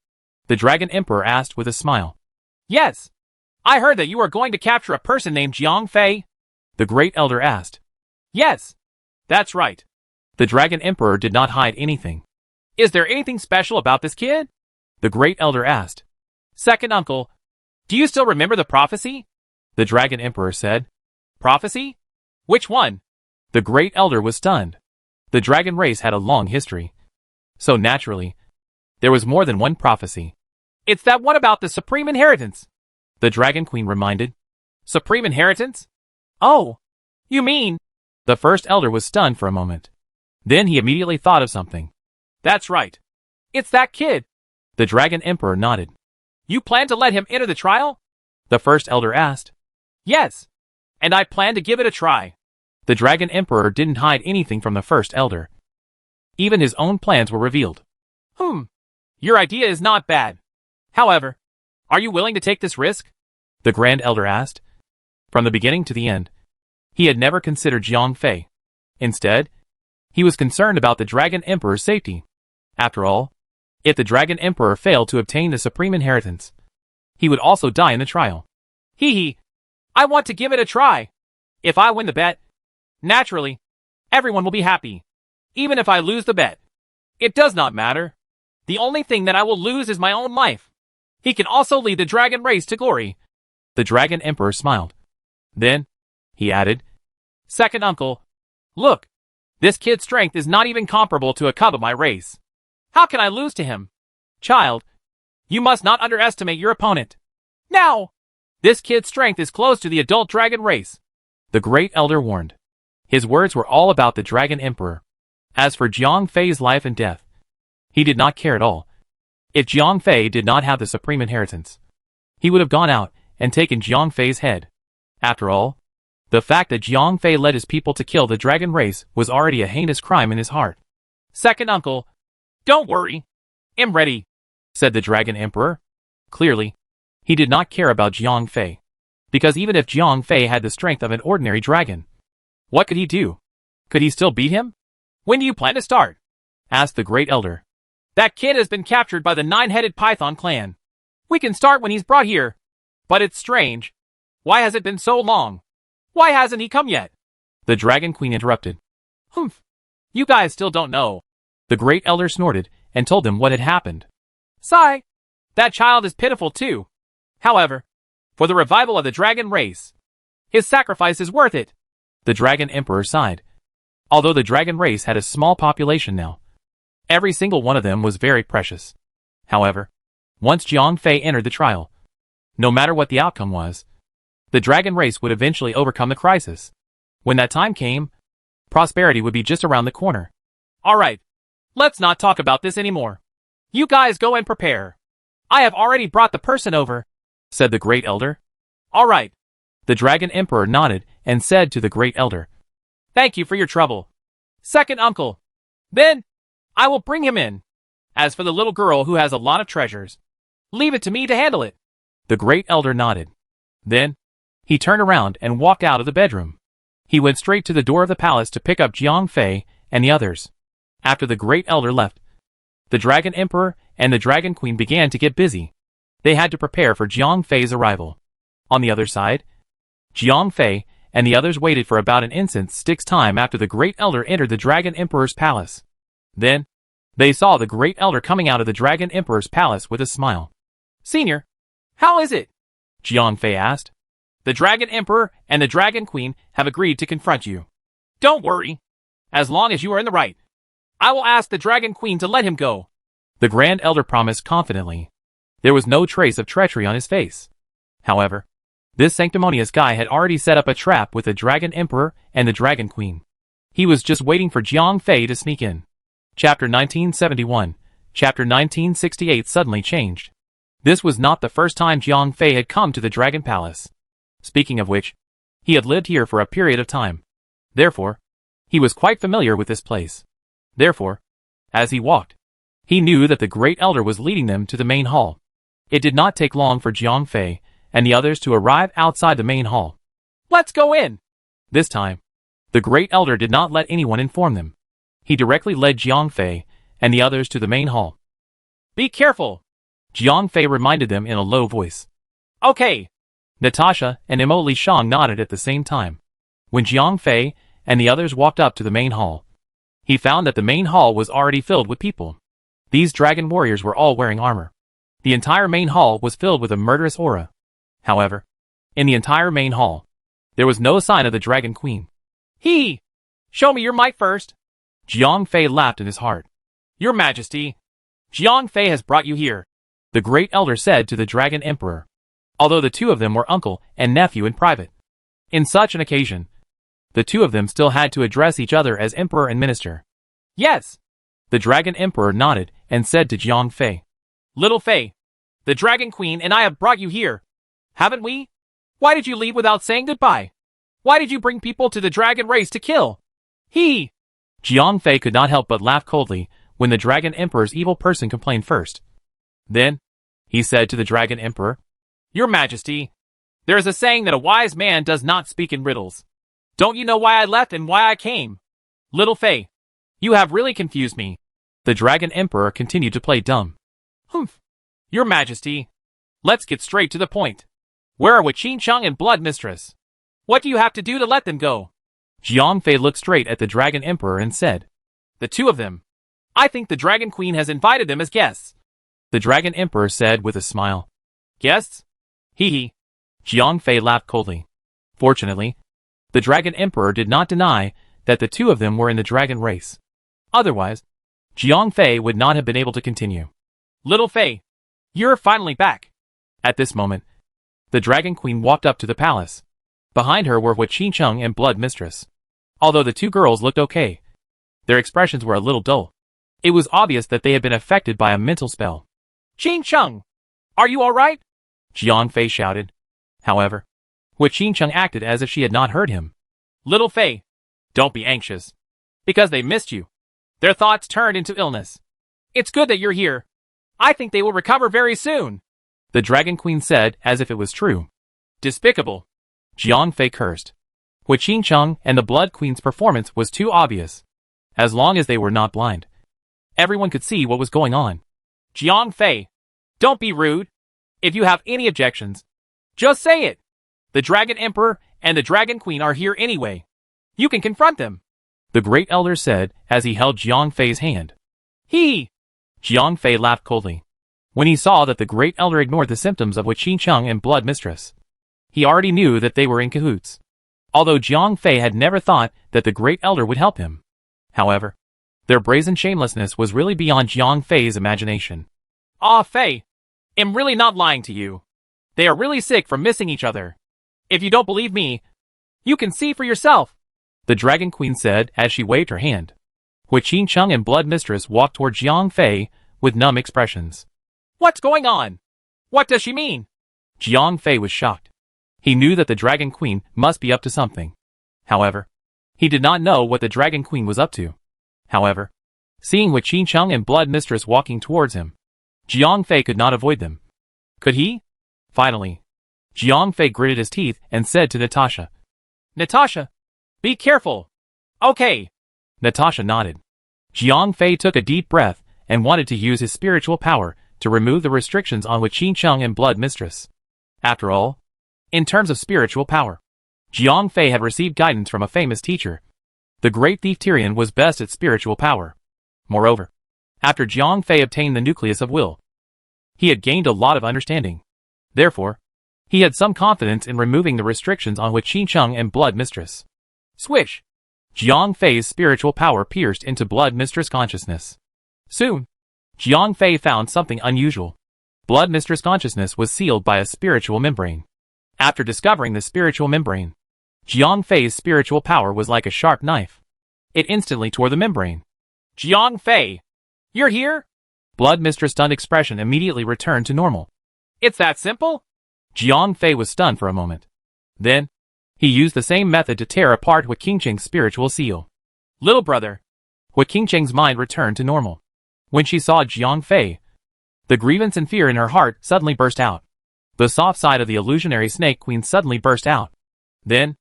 A: The Dragon Emperor asked with a smile. Yes. I heard that you are going to capture a person named Jiang Fei. The Great Elder asked. Yes. That's right. The Dragon Emperor did not hide anything. Is there anything special about this kid? The Great Elder asked. Second uncle, do you still remember the prophecy? The Dragon Emperor said. Prophecy? Which one? The Great Elder was stunned. The dragon race had a long history. So naturally, there was more than one prophecy. It's that one about the supreme inheritance. The Dragon Queen reminded. Supreme inheritance? Oh, you mean? The First Elder was stunned for a moment. Then he immediately thought of something. That's right. It's that kid. The Dragon Emperor nodded. You plan to let him enter the trial? The First Elder asked. Yes. And I plan to give it a try. The Dragon Emperor didn't hide anything from the First Elder. Even his own plans were revealed. Your idea is not bad. However, are you willing to take this risk? The Grand Elder asked. From the beginning to the end, he had never considered Jiang Fei. Instead, he was concerned about the Dragon Emperor's safety. After all, if the Dragon Emperor failed to obtain the supreme inheritance, he would also die in the trial. I want to give it a try. If I win the bet, naturally, everyone will be happy. Even if I lose the bet, it does not matter. The only thing that I will lose is my own life. He can also lead the dragon race to glory. The Dragon Emperor smiled. Then, he added, Second uncle, look, this kid's strength is not even comparable to a cub of my race. How can I lose to him? Child, you must not underestimate your opponent. Now, this kid's strength is close to the adult dragon race. The Great Elder warned. His words were all about the Dragon Emperor. As for Jiang Fei's life and death, he did not care at all. If Jiang Fei did not have the supreme inheritance, he would have gone out and taken Jiang Fei's head. After all, the fact that Jiang Fei led his people to kill the dragon race was already a heinous crime in his heart. Second uncle, don't worry. I'm ready, said the Dragon Emperor. Clearly, he did not care about Jiang Fei, because even if Jiang Fei had the strength of an ordinary dragon, what could he do? Could he still beat him? When do you plan to start? Asked the Great Elder. That kid has been captured by the nine-headed Python clan. We can start when he's brought here. But it's strange. Why has it been so long? Why hasn't he come yet? The Dragon Queen interrupted. You guys still don't know. The Great Elder snorted and told them what had happened. Sigh. That child is pitiful too. However, for the revival of the dragon race, his sacrifice is worth it. The Dragon Emperor sighed. Although the dragon race had a small population now, every single one of them was very precious. However, once Jiang Fei entered the trial, no matter what the outcome was, the dragon race would eventually overcome the crisis. When that time came, prosperity would be just around the corner. Alright, let's not talk about this anymore. You guys go and prepare. I have already brought the person over, said the Great Elder. Alright. The Dragon Emperor nodded and said to the Great Elder, Thank you for your trouble. Second uncle. Then, I will bring him in. As for the little girl who has a lot of treasures, leave it to me to handle it. The Great Elder nodded. Then, he turned around and walked out of the bedroom. He went straight to the door of the palace to pick up Jiang Fei and the others. After the Great Elder left, the Dragon Emperor and the Dragon Queen began to get busy. They had to prepare for Jiang Fei's arrival. On the other side, Jiang Fei and the others waited for about an instant's time after the Great Elder entered the Dragon Emperor's palace. Then, they saw the Great Elder coming out of the Dragon Emperor's palace with a smile. Senior, how is it? Jiang Fei asked. The Dragon Emperor and the Dragon Queen have agreed to confront you. Don't worry. As long as you are in the right, I will ask the Dragon Queen to let him go. The Grand Elder promised confidently. There was no trace of treachery on his face. However, this sanctimonious guy had already set up a trap with the Dragon Emperor and the Dragon Queen. He was just waiting for Jiang Fei to sneak in. Chapter 1971. Chapter 1968 suddenly changed. This was not the first time Jiang Fei had come to the Dragon Palace. Speaking of which, he had lived here for a period of time. Therefore, he was quite familiar with this place. Therefore, as he walked, he knew that the Great Elder was leading them to the main hall. It did not take long for Jiang Fei and the others to arrive outside the main hall. Let's go in! This time, the Great Elder did not let anyone inform them. He directly led Jiang Fei and the others to the main hall. Be careful! Jiang Fei reminded them in a low voice. Okay! Natasha and Mo Li Shang nodded at the same time. When Jiang Fei and the others walked up to the main hall, he found that the main hall was already filled with people. These dragon warriors were all wearing armor. The entire main hall was filled with a murderous aura. However, in the entire main hall, there was no sign of the Dragon Queen. He! Show me your might first! Jiang Fei laughed in his heart. Your Majesty, Jiang Fei has brought you here, the Great Elder said to the Dragon Emperor, although the two of them were uncle and nephew in private. In such an occasion, the two of them still had to address each other as Emperor and Minister. Yes! The Dragon Emperor nodded and said to Jiang Fei. Little Fei, the Dragon Queen and I have brought you here, haven't we? Why did you leave without saying goodbye? Why did you bring people to the dragon race to kill? Jiang Fei could not help but laugh coldly when the Dragon Emperor's evil person complained first. Then, he said to the Dragon Emperor, Your Majesty, there is a saying that a wise man does not speak in riddles. Don't you know why I left and why I came? Little Fei, you have really confused me. The Dragon Emperor continued to play dumb. Humph. Your Majesty, let's get straight to the point. Where are Qin Cheng and Blood Mistress? What do you have to do to let them go? Jiang Fei looked straight at the Dragon Emperor and said, The two of them. I think the Dragon Queen has invited them as guests. The Dragon Emperor said with a smile. Guests? Hee. Jiang Fei laughed coldly. Fortunately, the Dragon Emperor did not deny that the two of them were in the dragon race. Otherwise, Jiang Fei would not have been able to continue. Little Fei, you're finally back. At this moment, the Dragon Queen walked up to the palace. Behind her were Qin Cheng and Blood Mistress. Although the two girls looked okay, their expressions were a little dull. It was obvious that they had been affected by a mental spell. Qin Cheng, are you alright? Jiang Fei shouted. However, Qin Cheng acted as if she had not heard him. Little Fei, don't be anxious. Because they missed you. Their thoughts turned into illness. It's good that you're here. I think they will recover very soon. The Dragon Queen said as if it was true. Despicable. Jiang Fei cursed. Qin Cheng and the Blood Queen's performance was too obvious. As long as they were not blind, everyone could see what was going on. Jiang Fei, don't be rude. If you have any objections, just say it. The Dragon Emperor and the Dragon Queen are here anyway. You can confront them. The Great Elder said as he held Jiang Fei's hand. Jiang Fei laughed coldly. When he saw that the Great Elder ignored the symptoms of Qin Cheng and Blood Mistress, he already knew that they were in cahoots. Although Jiang Fei had never thought that the Great Elder would help him. However, their brazen shamelessness was really beyond Jiang Fei's imagination. Fei, I'm really not lying to you. They are really sick from missing each other. If you don't believe me, you can see for yourself, the Dragon Queen said as she waved her hand. Qin Cheng and Blood Mistress walked toward Jiang Fei with numb expressions. What's going on? What does she mean? Jiang Fei was shocked. He knew that the Dragon Queen must be up to something. However, he did not know what the Dragon Queen was up to. However, seeing Qin Cheng and Blood Mistress walking towards him, Jiang Fei could not avoid them. Could he? Finally, Jiang Fei gritted his teeth and said to Natasha, Natasha, be careful. Okay. Natasha nodded. Jiang Fei took a deep breath and wanted to use his spiritual power to remove the restrictions on Qin Cheng and Blood Mistress. After all, in terms of spiritual power, Jiang Fei had received guidance from a famous teacher. The great thief Tyrion was best at spiritual power. Moreover, after Jiang Fei obtained the nucleus of will, he had gained a lot of understanding. Therefore, he had some confidence in removing the restrictions on Qin Cheng and Blood Mistress. Swish! Jiang Fei's spiritual power pierced into Blood Mistress consciousness. Soon, Jiang Fei found something unusual. Blood Mistress consciousness was sealed by a spiritual membrane. After discovering the spiritual membrane, Jiang Fei's spiritual power was like a sharp knife. It instantly tore the membrane. Jiang Fei, you're here? Blood Mistress' stunned expression immediately returned to normal. It's that simple? Jiang Fei was stunned for a moment. Then, he used the same method to tear apart Qin Cheng's spiritual seal. Little brother. Qin Cheng's mind returned to normal. When she saw Jiang Fei, the grievance and fear in her heart suddenly burst out. The soft side of the illusionary Snake Queen suddenly burst out. Then,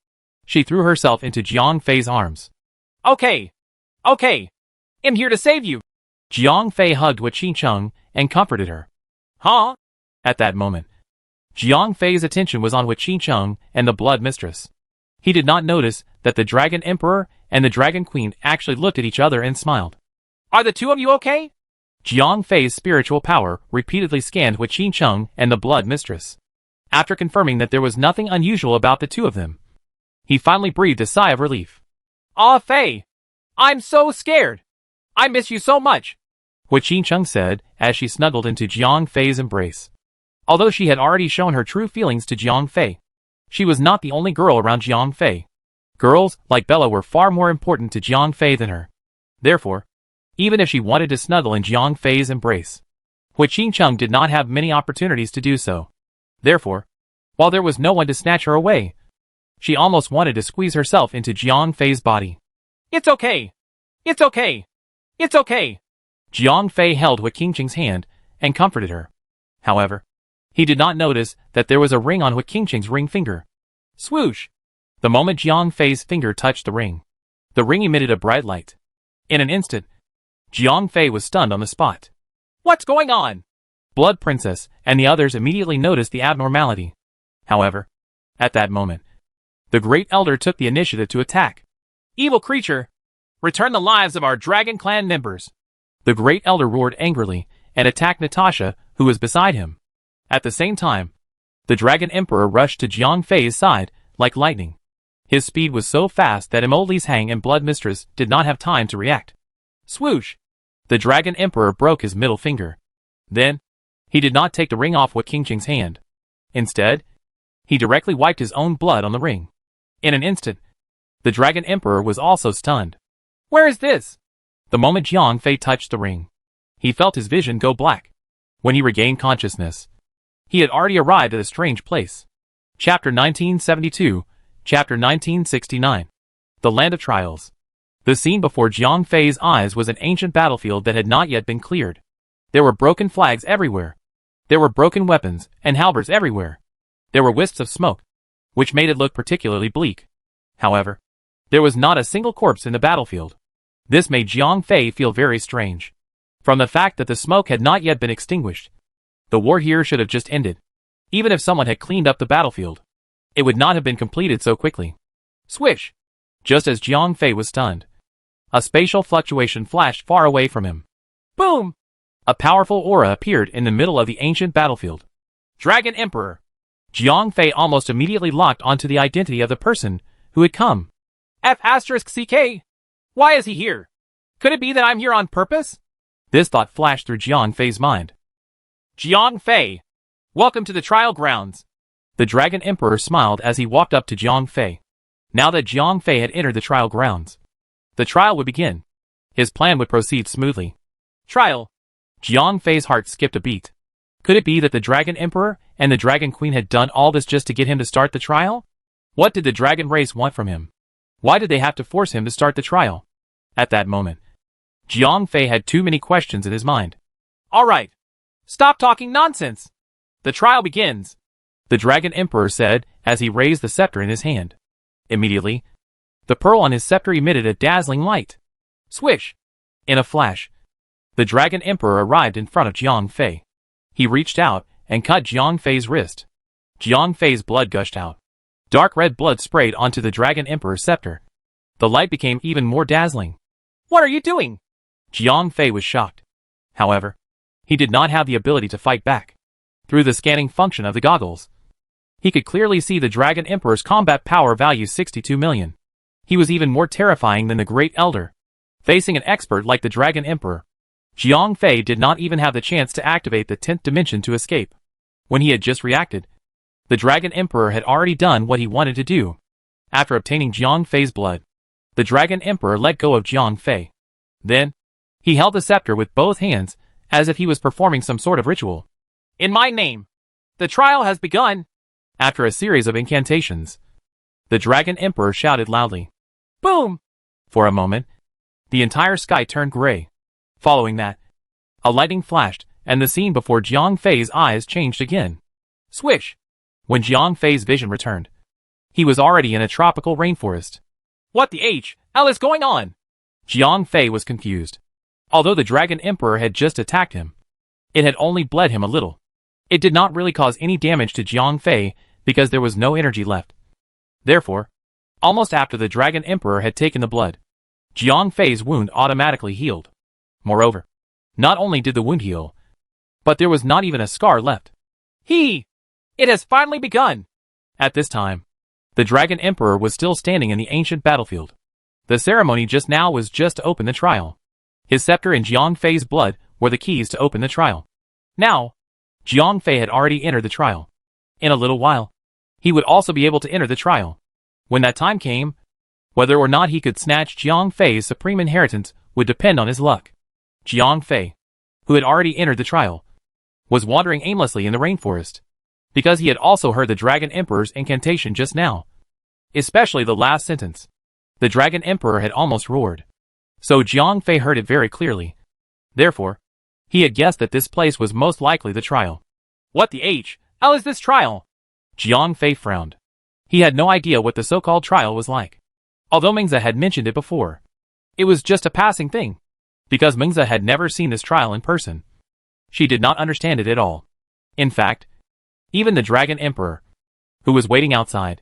A: she threw herself into Jiang Fei's arms. Okay. Okay. I'm here to save you. Jiang Fei hugged Hua Qingcheng and comforted her. Huh? At that moment, Jiang Fei's attention was on Hua Qingcheng and the Blood Mistress. He did not notice that the Dragon Emperor and the Dragon Queen actually looked at each other and smiled. Are the two of you okay? Jiang Fei's spiritual power repeatedly scanned Hua Qingcheng and the Blood Mistress. After confirming that there was nothing unusual about the two of them, he finally breathed a sigh of relief. Ah, Fei! I'm so scared! I miss you so much! Hua Qingcheng said as she snuggled into Jiang Fei's embrace. Although she had already shown her true feelings to Jiang Fei, she was not the only girl around Jiang Fei. Girls like Bella were far more important to Jiang Fei than her. Therefore, even if she wanted to snuggle in Jiang Fei's embrace, Hua Qingcheng did not have many opportunities to do so. Therefore, while there was no one to snatch her away, she almost wanted to squeeze herself into Jiang Fei's body. It's okay. It's okay. It's okay. Jiang Fei held Hua Qingcheng's hand and comforted her. However, he did not notice that there was a ring on Hua Qingcheng's ring finger. Swoosh! The moment Jiang Fei's finger touched the ring emitted a bright light. In an instant, Jiang Fei was stunned on the spot. What's going on? Blood Princess and the others immediately noticed the abnormality. However, at that moment, the Great Elder took the initiative to attack. Evil creature! Return the lives of our Dragon Clan members! The Great Elder roared angrily and attacked Natasha, who was beside him. At the same time, the Dragon Emperor rushed to Jiang Fei's side like lightning. His speed was so fast that Imo Hang and Blood Mistress did not have time to react. Swoosh! The Dragon Emperor broke his middle finger. Then, he did not take the ring off Hua Qingcheng's hand. Instead, he directly wiped his own blood on the ring. In an instant, the Dragon Emperor was also stunned. Where is this? The moment Jiang Fei touched the ring, he felt his vision go black. When he regained consciousness, he had already arrived at a strange place. Chapter 1972, Chapter 1969. The Land of Trials. The scene before Jiang Fei's eyes was an ancient battlefield that had not yet been cleared. There were broken flags everywhere. There were broken weapons and halberds everywhere. There were wisps of smoke, which made it look particularly bleak. However, there was not a single corpse in the battlefield. This made Jiang Fei feel very strange. From the fact that the smoke had not yet been extinguished, the war here should have just ended. Even if someone had cleaned up the battlefield, it would not have been completed so quickly. Swish! Just as Jiang Fei was stunned, a spatial fluctuation flashed far away from him. Boom! A powerful aura appeared in the middle of the ancient battlefield. Dragon Emperor! Jiang Fei almost immediately locked onto the identity of the person who had come. F***CK? Why is he here? Could it be that I'm here on purpose? This thought flashed through Jiang Fei's mind. Jiang Fei! Welcome to the trial grounds. The Dragon Emperor smiled as he walked up to Jiang Fei. Now that Jiang Fei had entered the trial grounds, the trial would begin. His plan would proceed smoothly. Trial. Jiang Fei's heart skipped a beat. Could it be that the Dragon Emperor and the Dragon Queen had done all this just to get him to start the trial? What did the Dragon race want from him? Why did they have to force him to start the trial? At that moment, Jiang Fei had too many questions in his mind. Alright. Stop talking nonsense. The trial begins. The Dragon Emperor said as he raised the scepter in his hand. Immediately, the pearl on his scepter emitted a dazzling light. Swish! In a flash, the Dragon Emperor arrived in front of Jiang Fei. He reached out and cut Jiang Fei's wrist. Jiang Fei's blood gushed out. Dark red blood sprayed onto the Dragon Emperor's scepter. The light became even more dazzling. What are you doing? Jiang Fei was shocked. However, he did not have the ability to fight back. Through the scanning function of the goggles, he could clearly see the Dragon Emperor's combat power value 62 million. He was even more terrifying than the Great Elder. Facing an expert like the Dragon Emperor, Jiang Fei did not even have the chance to activate the 10th dimension to escape. When he had just reacted, the Dragon Emperor had already done what he wanted to do. After obtaining Jiang Fei's blood, the Dragon Emperor let go of Jiang Fei. Then, he held the scepter with both hands, as if he was performing some sort of ritual. In my name, the trial has begun. After a series of incantations, the Dragon Emperor shouted loudly. Boom! For a moment, the entire sky turned gray. Following that, a lightning flashed, and the scene before Jiang Fei's eyes changed again. Swish! When Jiang Fei's vision returned, he was already in a tropical rainforest. What the hell is going on? Jiang Fei was confused. Although the Dragon Emperor had just attacked him, it had only bled him a little. It did not really cause any damage to Jiang Fei because there was no energy left. Therefore, almost after the Dragon Emperor had taken the blood, Jiang Fei's wound automatically healed. Moreover, not only did the wound heal, but there was not even a scar left. It has finally begun! At this time, the Dragon Emperor was still standing in the ancient battlefield. The ceremony just now was just to open the trial. His scepter and Jiang Fei's blood were the keys to open the trial. Now, Jiang Fei had already entered the trial. In a little while, he would also be able to enter the trial. When that time came, whether or not he could snatch Jiang Fei's supreme inheritance would depend on his luck. Jiang Fei, who had already entered the trial, was wandering aimlessly in the rainforest, because he had also heard the Dragon Emperor's incantation just now. Especially the last sentence. The Dragon Emperor had almost roared. So Jiang Fei heard it very clearly. Therefore, he had guessed that this place was most likely the trial. What the hell is this trial? Jiang Fei frowned. He had no idea what the so-called trial was like. Although Mingzi had mentioned it before, it was just a passing thing. Because Mingzi had never seen this trial in person, she did not understand it at all. In fact, even the Dragon Emperor, who was waiting outside,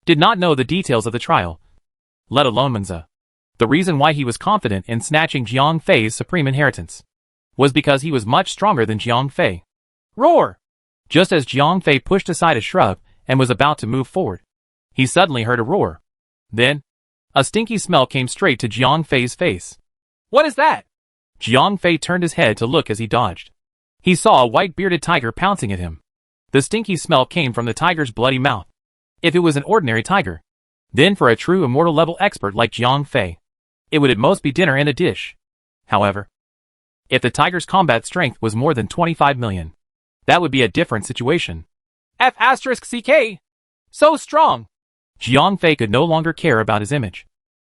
A: did not know the details of the trial, let alone Mingzi. The reason why he was confident in snatching Jiang Fei's supreme inheritance was because he was much stronger than Jiang Fei. Roar! Just as Jiang Fei pushed aside a shrub and was about to move forward, he suddenly heard a roar. Then, a stinky smell came straight to Jiang Fei's face. What is that? Jiang Fei turned his head to look as he dodged. He saw a white-bearded tiger pouncing at him. The stinky smell came from the tiger's bloody mouth. If it was an ordinary tiger, then for a true immortal level expert like Jiang Fei, it would at most be dinner in a dish. However, if the tiger's combat strength was more than 25 million, that would be a different situation. F***CK! So strong! Jiang Fei could no longer care about his image.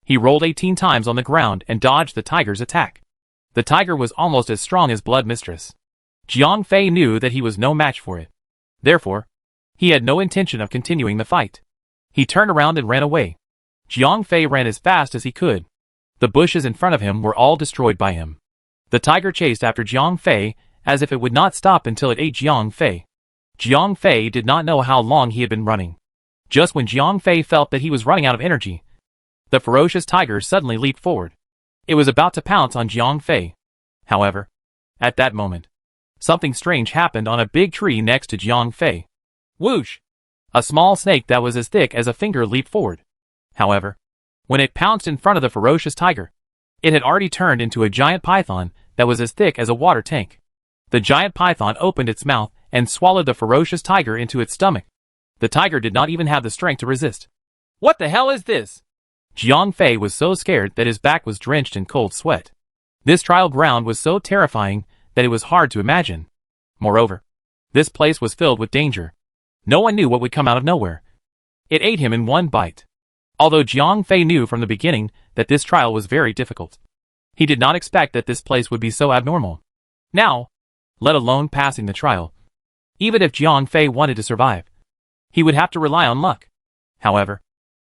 A: He rolled 18 times on the ground and dodged the tiger's attack. The tiger was almost as strong as Blood Mistress. Jiang Fei knew that he was no match for it. Therefore, he had no intention of continuing the fight. He turned around and ran away. Jiang Fei ran as fast as he could. The bushes in front of him were all destroyed by him. The tiger chased after Jiang Fei as if it would not stop until it ate Jiang Fei. Jiang Fei did not know how long he had been running. Just when Jiang Fei felt that he was running out of energy, the ferocious tiger suddenly leaped forward. It was about to pounce on Jiang Fei. However, at that moment, something strange happened on a big tree next to Jiang Fei. Whoosh! A small snake that was as thick as a finger leaped forward. However, when it pounced in front of the ferocious tiger, it had already turned into a giant python that was as thick as a water tank. The giant python opened its mouth and swallowed the ferocious tiger into its stomach. The tiger did not even have the strength to resist. What the hell is this? Jiang Fei was so scared that his back was drenched in cold sweat. This trial ground was so terrifying that it was hard to imagine. Moreover, this place was filled with danger. No one knew what would come out of nowhere. It ate him in one bite. Although Jiang Fei knew from the beginning that this trial was very difficult, he did not expect that this place would be so abnormal. Now, let alone passing the trial, even if Jiang Fei wanted to survive, he would have to rely on luck. However,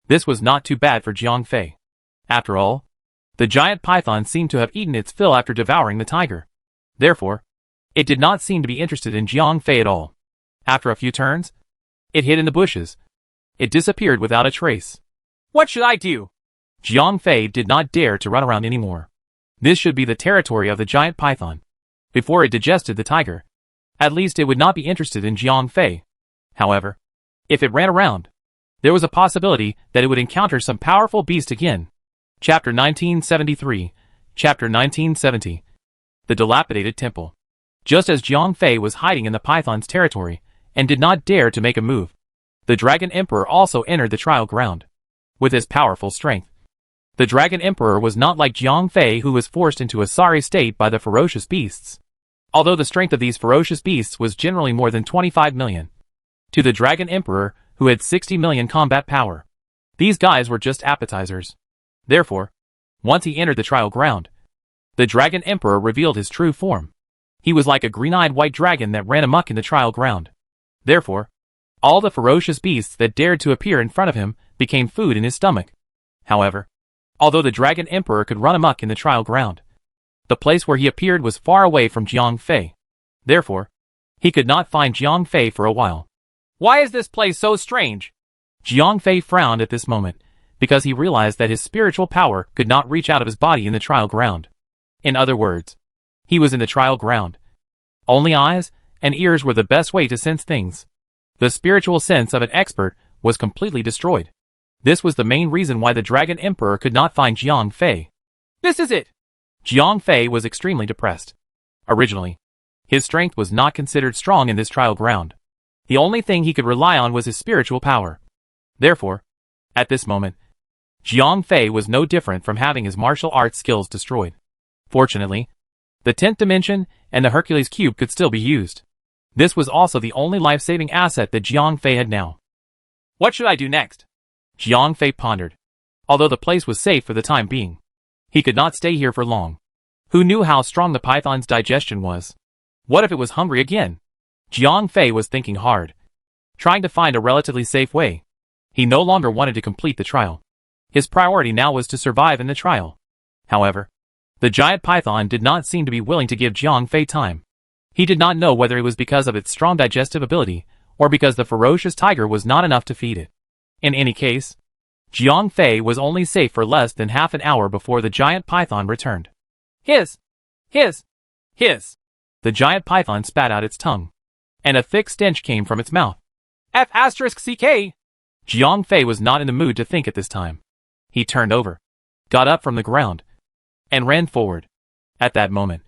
A: this was not too bad for Jiang Fei. After all, the giant python seemed to have eaten its fill after devouring the tiger. Therefore, it did not seem to be interested in Jiang Fei at all. After a few turns, it hid in the bushes. It disappeared without a trace. What should I do? Jiang Fei did not dare to run around anymore. This should be the territory of the giant python. Before it digested the tiger, at least it would not be interested in Jiang Fei. However, if it ran around, there was a possibility that it would encounter some powerful beast again. Chapter 1973, Chapter 1970. The Dilapidated Temple. Just as Jiang Fei was hiding in the python's territory and did not dare to make a move, the Dragon Emperor also entered the trial ground. With his powerful strength, the Dragon Emperor was not like Jiang Fei, who was forced into a sorry state by the ferocious beasts. Although the strength of these ferocious beasts was generally more than 25 million. To the Dragon Emperor, who had 60 million combat power, these guys were just appetizers. Therefore, once he entered the trial ground, the Dragon Emperor revealed his true form. He was like a green-eyed white dragon that ran amok in the trial ground. Therefore, All the ferocious beasts that dared to appear in front of him became food in his stomach. However, although the Dragon Emperor could run amok in the trial ground, the place where he appeared was far away from Jiang Fei. Therefore, he could not find Jiang Fei for a while. Why is this place so strange? Jiang Fei frowned at this moment, because he realized that his spiritual power could not reach out of his body in the trial ground. In other words, he was in the trial ground. Only eyes and ears were the best way to sense things. The spiritual sense of an expert was completely destroyed. This was the main reason why the Dragon Emperor could not find Jiang Fei. This is it! Jiang Fei was extremely depressed. Originally, his strength was not considered strong in this trial ground. The only thing he could rely on was his spiritual power. Therefore, at this moment, Jiang Fei was no different from having his martial arts skills destroyed. Fortunately, the 10th dimension and the Hercules cube could still be used. This was also the only life-saving asset that Jiang Fei had now. What should I do next? Jiang Fei pondered. Although the place was safe for the time being, he could not stay here for long. Who knew how strong the python's digestion was? What if it was hungry again? Jiang Fei was thinking hard, trying to find a relatively safe way. He no longer wanted to complete the trial. His priority now was to survive in the trial. However, the giant python did not seem to be willing to give Jiang Fei time. He did not know whether it was because of its strong digestive ability, or because the ferocious tiger was not enough to feed it. In any case, Jiang Fei was only safe for less than half an hour before the giant python returned. Hiss! Hiss! Hiss! The giant python spat out its tongue, and a thick stench came from its mouth. F***CK! Jiang Fei was not in the mood to think at this time. He turned over, got up from the ground, and ran forward. At that moment,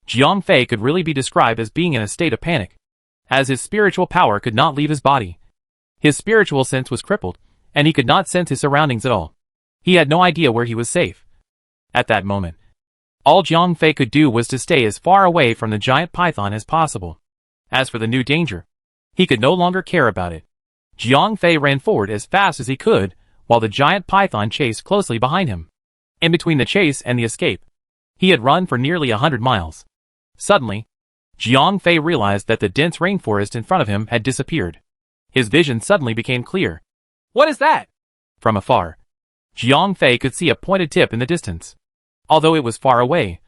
A: Jiang Fei could really be described as being in a state of panic, as his spiritual power could not leave his body. His spiritual sense was crippled, and he could not sense his surroundings at all. He had no idea where he was safe. At that moment, all Jiang Fei could do was to stay as far away from the giant python as possible. As for the new danger, he could no longer care about it. Jiang Fei ran forward as fast as he could, while the giant python chased closely behind him. In between the chase and the escape, he had run for nearly 100 miles. Suddenly, Jiang Fei realized that the dense rainforest in front of him had disappeared. His vision suddenly became clear. What is that? From afar, Jiang Fei could see a pointed tip in the distance. Although it was far away,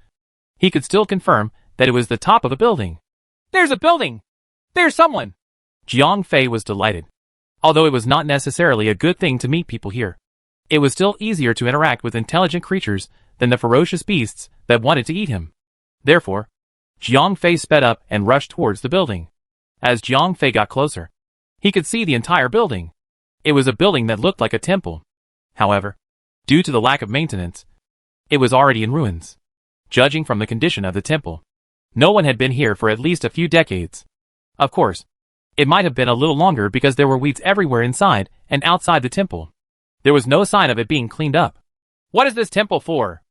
A: he could still confirm that it was the top of a building. There's a building! There's someone! Jiang Fei was delighted. Although it was not necessarily a good thing to meet people here, it was still easier to interact with intelligent creatures than the ferocious beasts that wanted to eat him. Therefore, Jiang Fei sped up and rushed towards the building. As Jiang Fei got closer, he could see the entire building. It was a building that looked like a temple. However, due to the lack of maintenance, it was already in ruins. Judging from the condition of the temple, no one had been here for at least a few decades. Of course, it might have been a little longer because there were weeds everywhere inside and outside the temple. There was no sign of it being cleaned up. What is this temple for?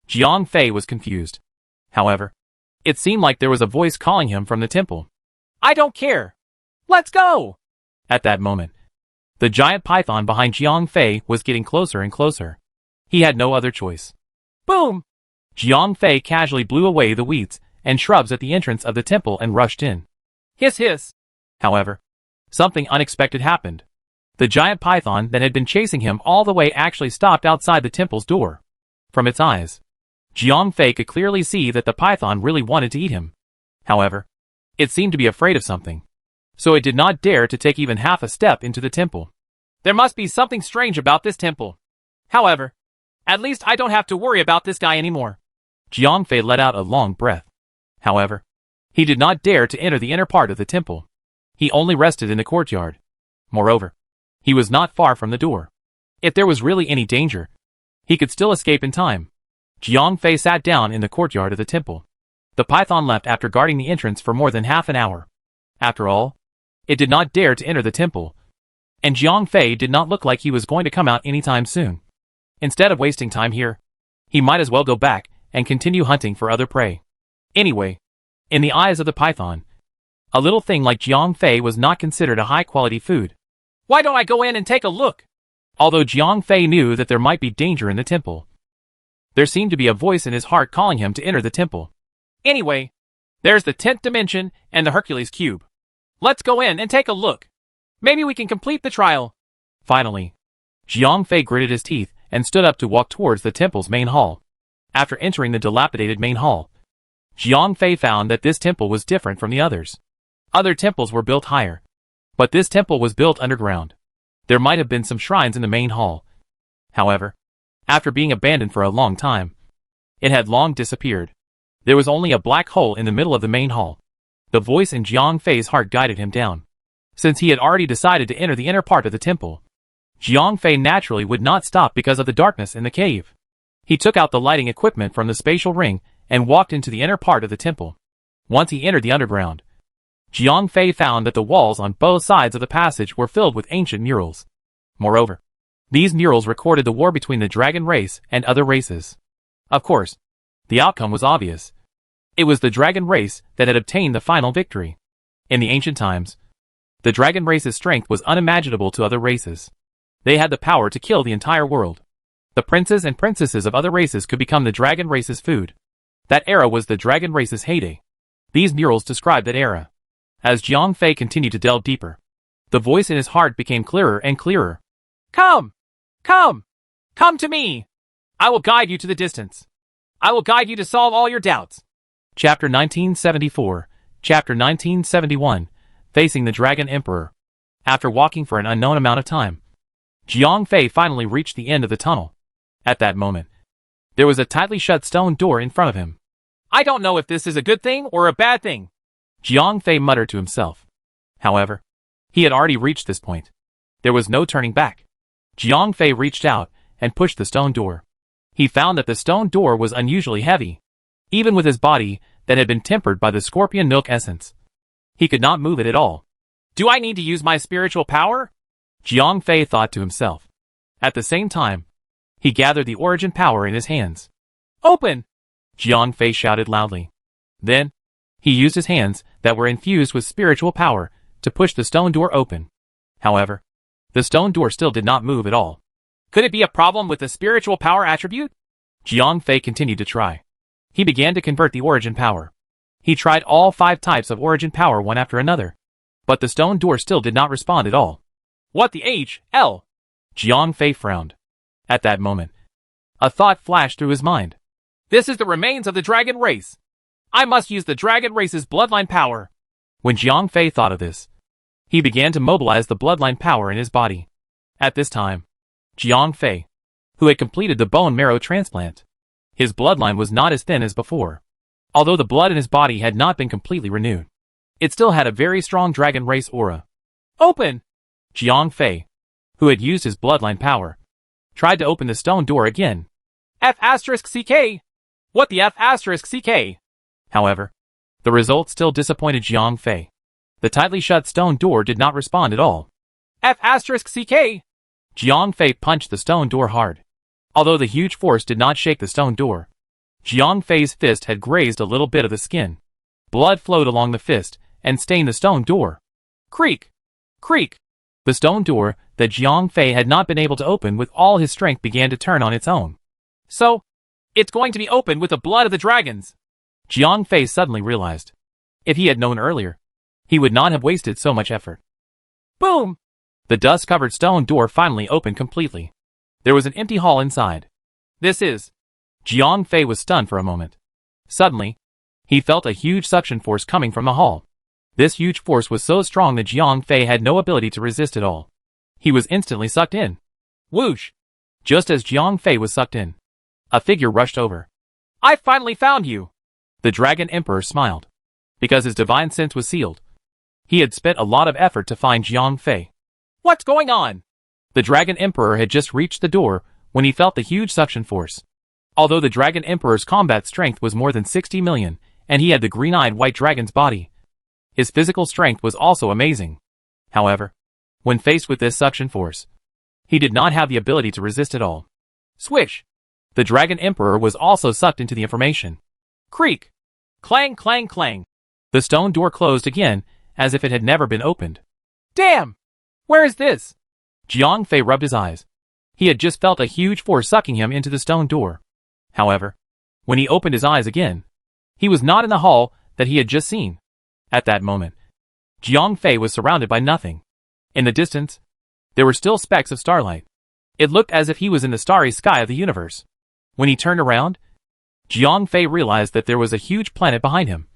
A: Jiang Fei was confused. However, it seemed like there was a voice calling him from the temple. I don't care. Let's go! At that moment, the giant python behind Jiang Fei was getting closer and closer. He had no other choice. Boom! Jiang Fei casually blew away the weeds and shrubs at the entrance of the temple and rushed in. Hiss hiss! However, something unexpected happened. The giant python that had been chasing him all the way actually stopped outside the temple's door. From its eyes, Jiang Fei could clearly see that the python really wanted to eat him. However, it seemed to be afraid of something, so it did not dare to take even half a step into the temple. There must be something strange about this temple. However, at least I don't have to worry about this guy anymore. Jiang Fei let out a long breath. However, he did not dare to enter the inner part of the temple. He only rested in the courtyard. Moreover, he was not far from the door. If there was really any danger, he could still escape in time. Jiang Fei sat down in the courtyard of the temple. The python left after guarding the entrance for more than half an hour. After all, it did not dare to enter the temple, and Jiang Fei did not look like he was going to come out anytime soon. Instead of wasting time here, he might as well go back and continue hunting for other prey. Anyway, in the eyes of the python, a little thing like Jiang Fei was not considered a high-quality food. Why don't I go in and take a look? Although Jiang Fei knew that there might be danger in the temple, there seemed to be a voice in his heart calling him to enter the temple. Anyway, there's the 10th dimension and the Hercules cube. Let's go in and take a look. Maybe we can complete the trial. Finally, Jiang Fei gritted his teeth and stood up to walk towards the temple's main hall. After entering the dilapidated main hall, Jiang Fei found that this temple was different from the others. Other temples were built higher, but this temple was built underground. There might have been some shrines in the main hall. However, after being abandoned for a long time, it had long disappeared. There was only a black hole in the middle of the main hall. The voice in Jiang Fei's heart guided him down. Since he had already decided to enter the inner part of the temple, Jiang Fei naturally would not stop because of the darkness in the cave. He took out the lighting equipment from the spatial ring and walked into the inner part of the temple. Once he entered the underground, Jiang Fei found that the walls on both sides of the passage were filled with ancient murals. Moreover, these murals recorded the war between the dragon race and other races. Of course, the outcome was obvious. It was the dragon race that had obtained the final victory. In the ancient times, the dragon race's strength was unimaginable to other races. They had the power to kill the entire world. The princes and princesses of other races could become the dragon race's food. That era was the dragon race's heyday. These murals described that era. As Jiang Fei continued to delve deeper, the voice in his heart became clearer and clearer. Come! Come! Come to me! I will guide you to the distance. I will guide you to solve all your doubts. Chapter 1974, Chapter 1971, Facing the Dragon Emperor. After walking for an unknown amount of time, Jiang Fei finally reached the end of the tunnel. At that moment, there was a tightly shut stone door in front of him. I don't know if this is a good thing or a bad thing, Jiang Fei muttered to himself. However, he had already reached this point. There was no turning back. Jiang Fei reached out and pushed the stone door. He found that the stone door was unusually heavy, even with his body that had been tempered by the scorpion milk essence. He could not move it at all. Do I need to use my spiritual power? Jiang Fei thought to himself. At the same time, he gathered the origin power in his hands. Open! Jiang Fei shouted loudly. Then, he used his hands that were infused with spiritual power to push the stone door open. However, the stone door still did not move at all. Could it be a problem with the spiritual power attribute? Jiang Fei continued to try. He began to convert the origin power. He tried all 5 types of origin power one after another, but the stone door still did not respond at all. What the hell? Jiang Fei frowned. At that moment, a thought flashed through his mind. This is the remains of the dragon race. I must use the dragon race's bloodline power. When Jiang Fei thought of this, he began to mobilize the bloodline power in his body. At this time, Jiang Fei, who had completed the bone marrow transplant, his bloodline was not as thin as before. Although the blood in his body had not been completely renewed, it still had a very strong dragon race aura. Open! Jiang Fei, who had used his bloodline power, tried to open the stone door again. F***CK! What the F***CK? However, the result still disappointed Jiang Fei. The tightly shut stone door did not respond at all. F***CK! Jiang Fei punched the stone door hard. Although the huge force did not shake the stone door, Jiang Fei's fist had grazed a little bit of the skin. Blood flowed along the fist and stained the stone door. Creak! Creak! The stone door that Jiang Fei had not been able to open with all his strength began to turn on its own. So, it's going to be opened with the blood of the dragons. Jiang Fei suddenly realized. If he had known earlier, he would not have wasted so much effort. Boom! The dust-covered stone door finally opened completely. There was an empty hall inside. This is... Jiang Fei was stunned for a moment. Suddenly, he felt a huge suction force coming from the hall. This huge force was so strong that Jiang Fei had no ability to resist at all. He was instantly sucked in. Whoosh! Just as Jiang Fei was sucked in, a figure rushed over. I finally found you! The Dragon Emperor smiled. Because his divine sense was sealed, he had spent a lot of effort to find Jiang Fei. What's going on? The Dragon Emperor had just reached the door when he felt the huge suction force. Although the Dragon Emperor's combat strength was more than 60 million, and he had the green-eyed white dragon's body, his physical strength was also amazing. However, when faced with this suction force, he did not have the ability to resist at all. Swish! The Dragon Emperor was also sucked into the information. Creak! Clang, clang, clang! The stone door closed again, as if it had never been opened. Damn! Where is this? Jiang Fei rubbed his eyes. He had just felt a huge force sucking him into the stone door. However, when he opened his eyes again, he was not in the hall that he had just seen. At that moment, Jiang Fei was surrounded by nothing. In the distance, there were still specks of starlight. It looked as if he was in the starry sky of the universe. When he turned around, Jiang Fei realized that there was a huge planet behind him.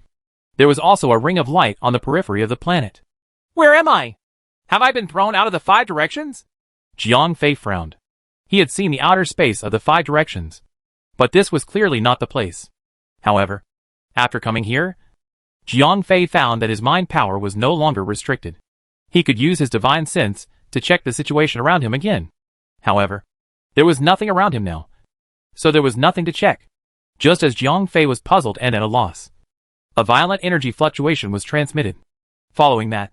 A: There was also a ring of light on the periphery of the planet. Where am I? Have I been thrown out of the 5 directions? Jiang Fei frowned. He had seen the outer space of the 5 directions, but this was clearly not the place. However, after coming here, Jiang Fei found that his mind power was no longer restricted. He could use his divine sense to check the situation around him again. However, there was nothing around him now, so there was nothing to check. Just as Jiang Fei was puzzled and at a loss, a violent energy fluctuation was transmitted. Following that,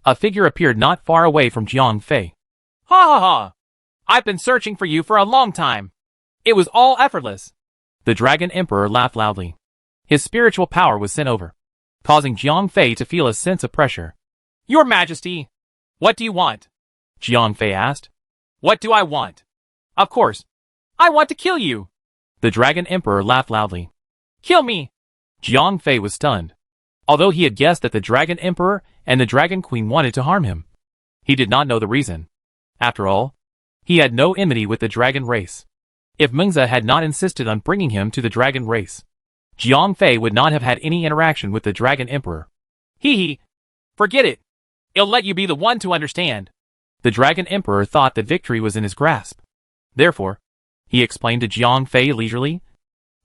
A: a figure appeared not far away from Jiang Fei. Ha ha ha! I've been searching for you for a long time. It was all effortless. The Dragon Emperor laughed loudly. His spiritual power was sent over, causing Jiang Fei to feel a sense of pressure. Your Majesty, what do you want? Jiang Fei asked. What do I want? Of course, I want to kill you. The Dragon Emperor laughed loudly. Kill me! Jiang Fei was stunned. Although he had guessed that the Dragon Emperor and the Dragon Queen wanted to harm him, he did not know the reason. After all, he had no enmity with the dragon race. If Mengzi had not insisted on bringing him to the dragon race, Jiang Fei would not have had any interaction with the Dragon Emperor. Hee. Forget it. I'll let you be the one to understand. The Dragon Emperor thought that victory was in his grasp. Therefore, he explained to Jiang Fei leisurely.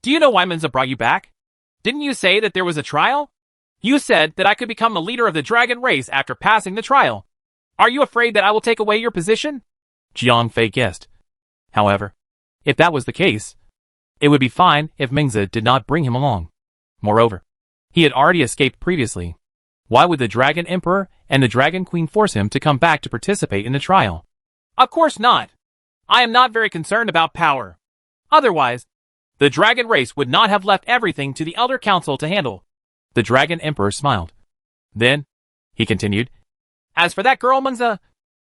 A: Do you know why Mengzi brought you back? Didn't you say that there was a trial? You said that I could become the leader of the dragon race after passing the trial. Are you afraid that I will take away your position? Jiang Fei guessed. However, if that was the case, it would be fine if Mengzi did not bring him along. Moreover, he had already escaped previously. Why would the Dragon Emperor and the Dragon Queen force him to come back to participate in the trial? Of course not. I am not very concerned about power. Otherwise, the dragon race would not have left everything to the Elder Council to handle. The Dragon Emperor smiled. Then, he continued, as for that girl Mengzi,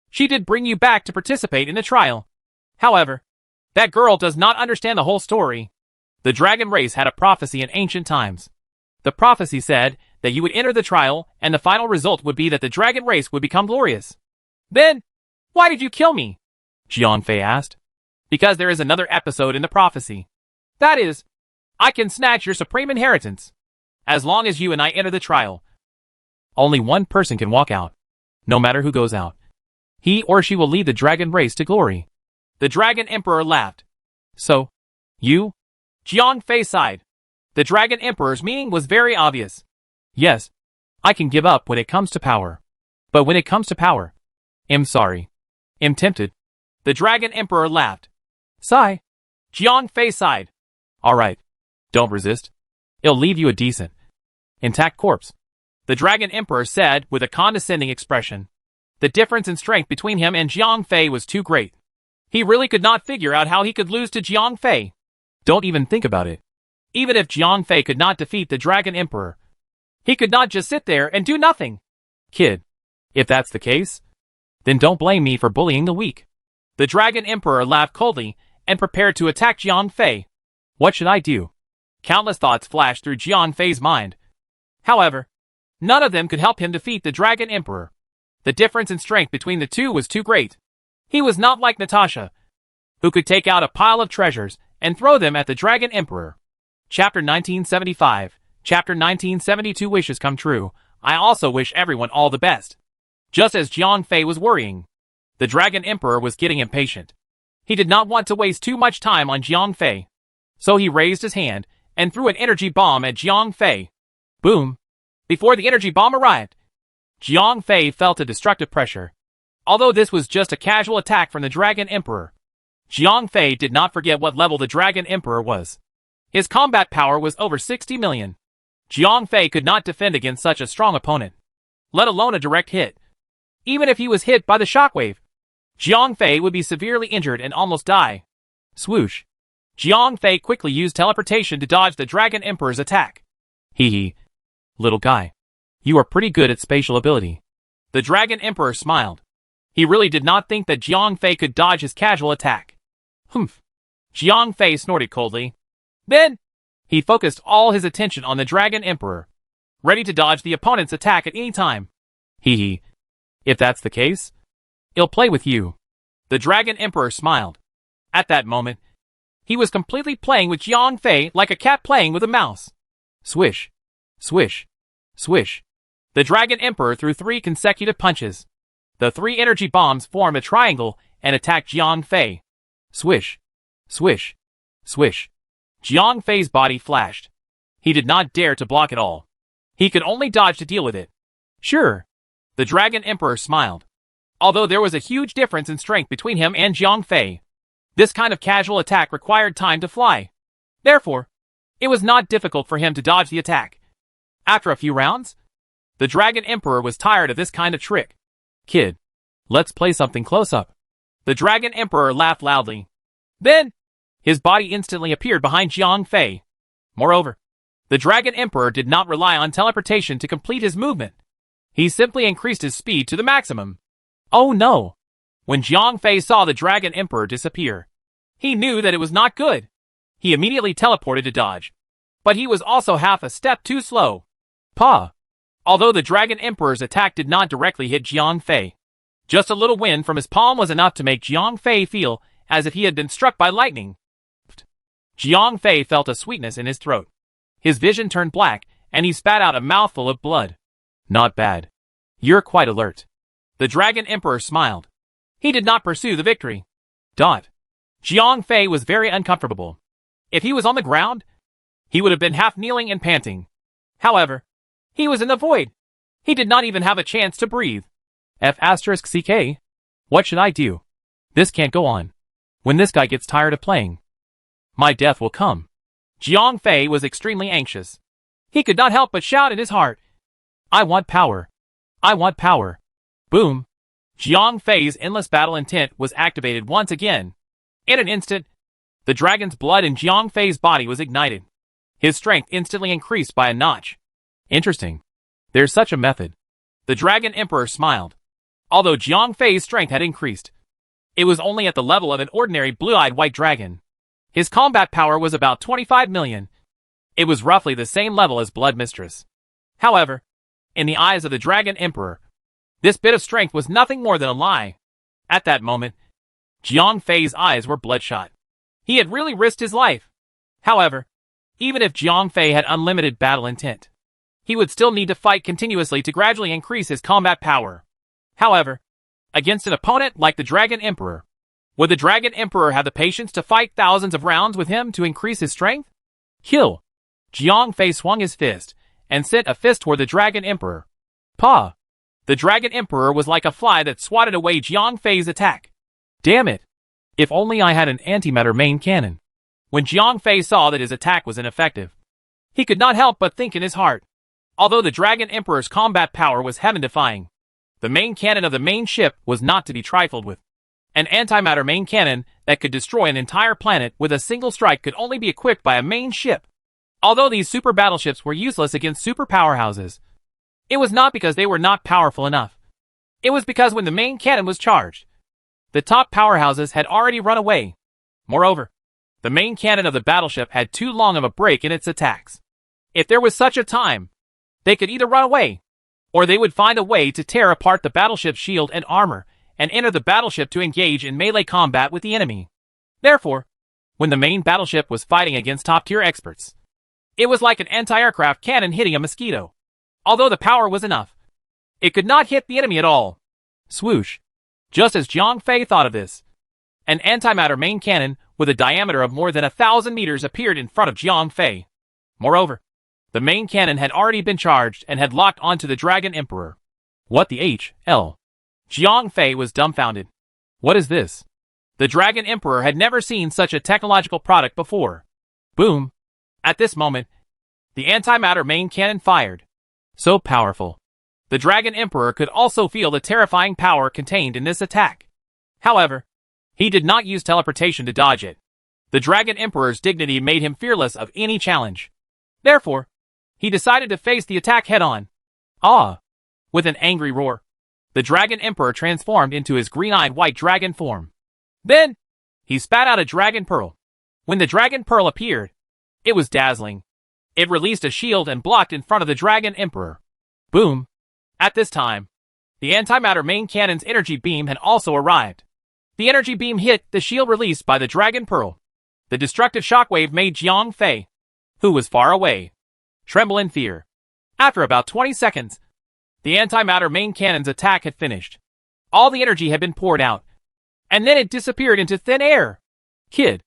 A: she did bring you back to participate in the trial. However, that girl does not understand the whole story. The dragon race had a prophecy in ancient times. The prophecy said that you would enter the trial and the final result would be that the dragon race would become glorious. Then, why did you kill me? Jiang Fei asked. Because there is another episode in the prophecy. That is, I can snatch your supreme inheritance. As long as you and I enter the trial. Only one person can walk out. No matter who goes out, he or she will lead the dragon race to glory. The Dragon Emperor laughed. So, you? Jiang Fei sighed. The Dragon Emperor's meaning was very obvious. Yes, I can give up when it comes to power. But when it comes to power, I'm sorry. I'm tempted. The Dragon Emperor laughed. Sigh. Jiang Fei sighed. Alright. Don't resist. It'll leave you a decent, intact corpse. The Dragon Emperor said with a condescending expression. The difference in strength between him and Jiang Fei was too great. He really could not figure out how he could lose to Jiang Fei. Don't even think about it. Even if Jiang Fei could not defeat the Dragon Emperor, he could not just sit there and do nothing. Kid, if that's the case, then don't blame me for bullying the weak. The Dragon Emperor laughed coldly and prepared to attack Jiang Fei. What should I do? Countless thoughts flashed through Jiang Fei's mind. However, none of them could help him defeat the Dragon Emperor. The difference in strength between the two was too great. He was not like Natasha, who could take out a pile of treasures and throw them at the Dragon Emperor. Chapter 1975, Chapter 1972 Wishes Come True. I also wish everyone all the best. Just as Jiang Fei was worrying, the Dragon Emperor was getting impatient. He did not want to waste too much time on Jiang Fei. So he raised his hand and threw an energy bomb at Jiang Fei. Boom! Before the energy bomb arrived, Jiang Fei felt a destructive pressure. Although this was just a casual attack from the Dragon Emperor, Jiang Fei did not forget what level the Dragon Emperor was. His combat power was over 60 million. Jiang Fei could not defend against such a strong opponent, let alone a direct hit. Even if he was hit by the shockwave, Jiang Fei would be severely injured and almost die. Swoosh! Jiang Fei quickly used teleportation to dodge the Dragon Emperor's attack. Hee. Little guy, you are pretty good at spatial ability. The Dragon Emperor smiled. He really did not think that Jiang Fei could dodge his casual attack. Humph. Jiang Fei snorted coldly. Then, he focused all his attention on the Dragon Emperor, ready to dodge the opponent's attack at any time. Hee. If that's the case, I'll play with you. The Dragon Emperor smiled. At that moment, he was completely playing with Jiang Fei like a cat playing with a mouse. Swish. Swish. Swish. The Dragon Emperor threw 3 consecutive punches. The 3 energy bombs formed a triangle and attacked Jiang Fei. Swish. Swish. Swish. Jiang Fei's body flashed. He did not dare to block at all. He could only dodge to deal with it. Sure. The Dragon Emperor smiled. Although there was a huge difference in strength between him and Jiang Fei, this kind of casual attack required time to fly. Therefore, it was not difficult for him to dodge the attack. After a few rounds, the Dragon Emperor was tired of this kind of trick. Kid, let's play something close up. The Dragon Emperor laughed loudly. Then, his body instantly appeared behind Jiang Fei. Moreover, the Dragon Emperor did not rely on teleportation to complete his movement. He simply increased his speed to the maximum. Oh no! When Jiang Fei saw the Dragon Emperor disappear, he knew that it was not good. He immediately teleported to dodge. But he was also half a step too slow. Pa! Although the Dragon Emperor's attack did not directly hit Jiang Fei, just a little wind from his palm was enough to make Jiang Fei feel as if he had been struck by lightning. Jiang Fei felt a sweetness in his throat. His vision turned black, and he spat out a mouthful of blood. Not bad. You're quite alert. The Dragon Emperor smiled. He did not pursue the victory. Jiang Fei was very uncomfortable. If he was on the ground, he would have been half kneeling and panting. However, he was in the void. He did not even have a chance to breathe. F***CK? What should I do? This can't go on. When this guy gets tired of playing, my death will come. Jiang Fei was extremely anxious. He could not help but shout in his heart. I want power. I want power. Boom. Jiang Fei's endless battle intent was activated once again. In an instant, the dragon's blood in Jiang Fei's body was ignited. His strength instantly increased by a notch. Interesting. There's such a method. The Dragon Emperor smiled. Although Jiang Fei's strength had increased, it was only at the level of an ordinary blue-eyed white dragon. His combat power was about 25 million. It was roughly the same level as Blood Mistress. However, in the eyes of the Dragon Emperor, this bit of strength was nothing more than a lie. At that moment, Jiang Fei's eyes were bloodshot. He had really risked his life. However, even if Jiang Fei had unlimited battle intent, he would still need to fight continuously to gradually increase his combat power. However, against an opponent like the Dragon Emperor, would the Dragon Emperor have the patience to fight thousands of rounds with him to increase his strength? Kill! Jiang Fei swung his fist and sent a fist toward the Dragon Emperor. Pa! The Dragon Emperor was like a fly that swatted away Jiang Fei's attack. Damn it! If only I had an antimatter main cannon. When Jiang Fei saw that his attack was ineffective, he could not help but think in his heart. Although the Dragon Emperor's combat power was heaven-defying, the main cannon of the main ship was not to be trifled with. An antimatter main cannon that could destroy an entire planet with a single strike could only be equipped by a main ship. Although these super battleships were useless against super powerhouses, it was not because they were not powerful enough. It was because when the main cannon was charged, the top powerhouses had already run away. Moreover, the main cannon of the battleship had too long of a break in its attacks. If there was such a time, they could either run away, or they would find a way to tear apart the battleship's shield and armor and enter the battleship to engage in melee combat with the enemy. Therefore, when the main battleship was fighting against top-tier experts, it was like an anti-aircraft cannon hitting a mosquito. Although the power was enough, it could not hit the enemy at all. Swoosh. Just as Jiang Fei thought of this, an antimatter main cannon with a diameter of more than 1,000 meters appeared in front of Jiang Fei. Moreover, the main cannon had already been charged and had locked onto the Dragon Emperor. What the hell? Jiang Fei was dumbfounded. What is this? The Dragon Emperor had never seen such a technological product before. Boom. At this moment, the antimatter main cannon fired. So powerful. The Dragon Emperor could also feel the terrifying power contained in this attack. However, he did not use teleportation to dodge it. The Dragon Emperor's dignity made him fearless of any challenge. Therefore, he decided to face the attack head-on. Ah! With an angry roar, the Dragon Emperor transformed into his green-eyed white dragon form. Then, he spat out a dragon pearl. When the dragon pearl appeared, it was dazzling. It released a shield and blocked in front of the Dragon Emperor. Boom! At this time, The antimatter main cannon's energy beam had also arrived. The energy beam hit the shield released by the Dragon Pearl. The destructive shockwave made Jiang Fei, who was far away, tremble in fear. After about 20 seconds, the antimatter main cannon's attack had finished. All the energy had been poured out, and then it disappeared into thin air. Kid,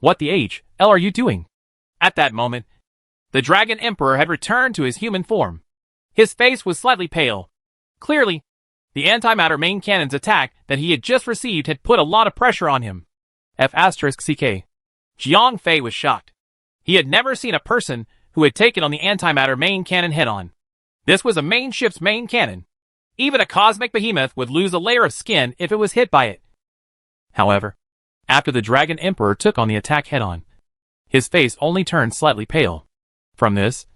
A: what the hell are you doing? At that moment, the Dragon Emperor had returned to his human form. His face was slightly pale. Clearly, the antimatter main cannon's attack that he had just received had put a lot of pressure on him. F***ck. Jiang Fei was shocked. He had never seen a person who had taken on the antimatter main cannon head-on. This was a main ship's main cannon. Even a cosmic behemoth would lose a layer of skin if it was hit by it. However, after the Dragon Emperor took on the attack head-on, his face only turned slightly pale. From this,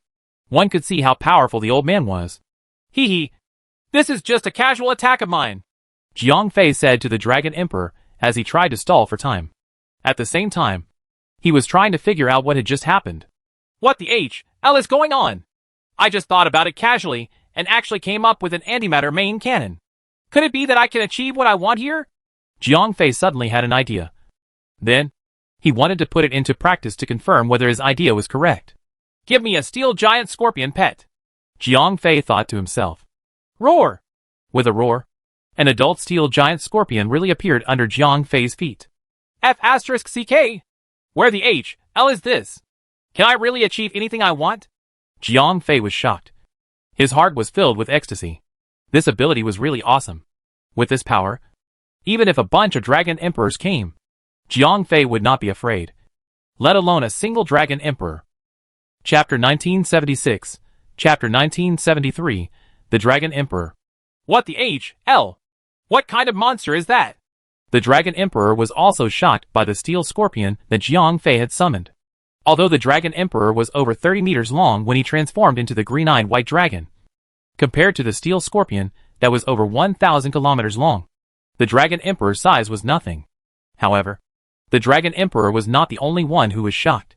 A: one could see how powerful the old man was. Hee hee. This is just a casual attack of mine, Jiang Fei said to the Dragon Emperor as he tried to stall for time. At the same time, he was trying to figure out what had just happened. What the hell is going on? I just thought about it casually and actually came up with an antimatter main cannon. Could it be that I can achieve what I want here? Jiang Fei suddenly had an idea. Then, he wanted to put it into practice to confirm whether his idea was correct. Give me a steel giant scorpion pet, Jiang Fei thought to himself. Roar! With a roar, an adult steel giant scorpion really appeared under Jiang Fei's feet. F***ck? Where the hell is this? Can I really achieve anything I want? Jiang Fei was shocked. His heart was filled with ecstasy. This ability was really awesome. With this power, even if a bunch of Dragon Emperors came, Jiang Fei would not be afraid, let alone a single Dragon Emperor. Chapter 1976, Chapter 1973, The Dragon Emperor. What the hell? What kind of monster is that? The Dragon Emperor was also shocked by the steel scorpion that Jiang Fei had summoned. Although the Dragon Emperor was over 30 meters long when he transformed into the green-eyed white dragon, compared to the steel scorpion that was over 1,000 kilometers long, the Dragon Emperor's size was nothing. However, the Dragon Emperor was not the only one who was shocked.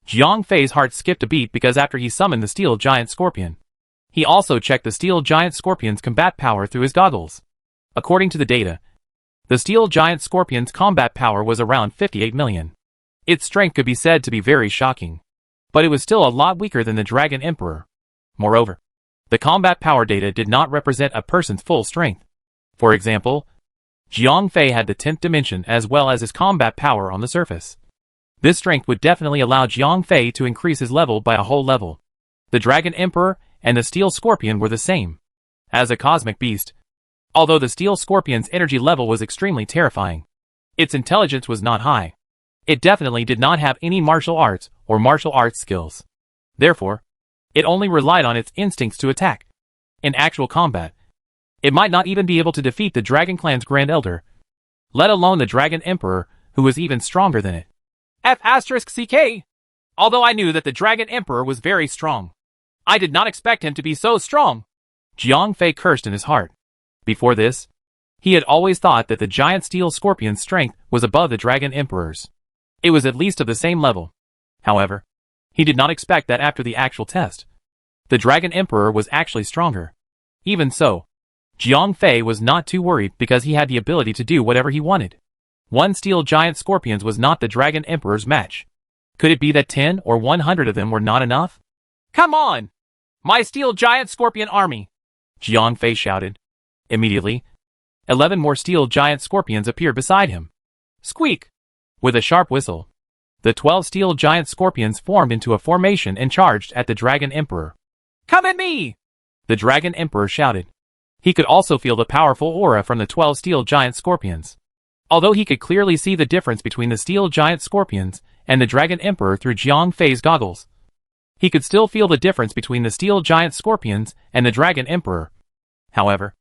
A: Jiang Fei's heart skipped a beat because after he summoned the steel giant scorpion, he also checked the steel giant scorpion's combat power through his goggles. According to the data, the steel giant scorpion's combat power was around 58 million. Its strength could be said to be very shocking, but it was still a lot weaker than the Dragon Emperor. Moreover, the combat power data did not represent a person's full strength. For example, Jiang Fei had the 10th dimension as well as his combat power on the surface. This strength would definitely allow Jiang Fei to increase his level by a whole level. The Dragon Emperor and the Steel Scorpion were the same. As a cosmic beast, although the Steel Scorpion's energy level was extremely terrifying, its intelligence was not high. It definitely did not have any martial arts or martial arts skills. Therefore, it only relied on its instincts to attack. In actual combat, it might not even be able to defeat the Dragon Clan's Grand Elder, let alone the Dragon Emperor, who was even stronger than it. F***ck. Although I knew that the Dragon Emperor was very strong, I did not expect him to be so strong. Jiang Fei cursed in his heart. Before this, he had always thought that the giant steel scorpion's strength was above the Dragon Emperor's. It was at least of the same level. However, he did not expect that after the actual test, the Dragon Emperor was actually stronger. Even so, Jiang Fei was not too worried because he had the ability to do whatever he wanted. One steel giant scorpions was not the Dragon Emperor's match. Could it be that 10 or 100 of them were not enough? Come on! My steel giant scorpion army! Jiang Fei shouted. Immediately, 11 more steel giant scorpions appeared beside him. Squeak! With a sharp whistle, the 12 steel giant scorpions formed into a formation and charged at the Dragon Emperor. Come at me! The Dragon Emperor shouted. He could also feel the powerful aura from the 12 steel giant scorpions. Although he could clearly see the difference between the steel giant scorpions and the Dragon Emperor through Jiang Fei's goggles, he could still feel the difference between the steel giant scorpions and the Dragon Emperor. However,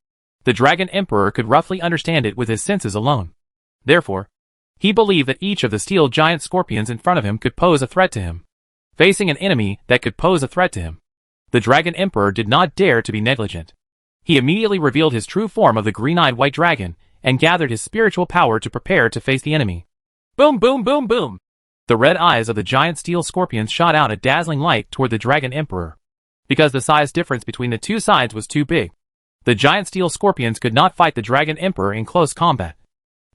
A: the Dragon Emperor could roughly understand it with his senses alone. Therefore, he believed that each of the steel giant scorpions in front of him could pose a threat to him. Facing an enemy that could pose a threat to him, the Dragon Emperor did not dare to be negligent. He immediately revealed his true form of the green-eyed white dragon and gathered his spiritual power to prepare to face the enemy. Boom, boom, boom, boom! The red eyes of the giant steel scorpions shot out a dazzling light toward the Dragon Emperor. Because the size difference between the two sides was too big, The giant steel scorpions could not fight the Dragon Emperor in close combat.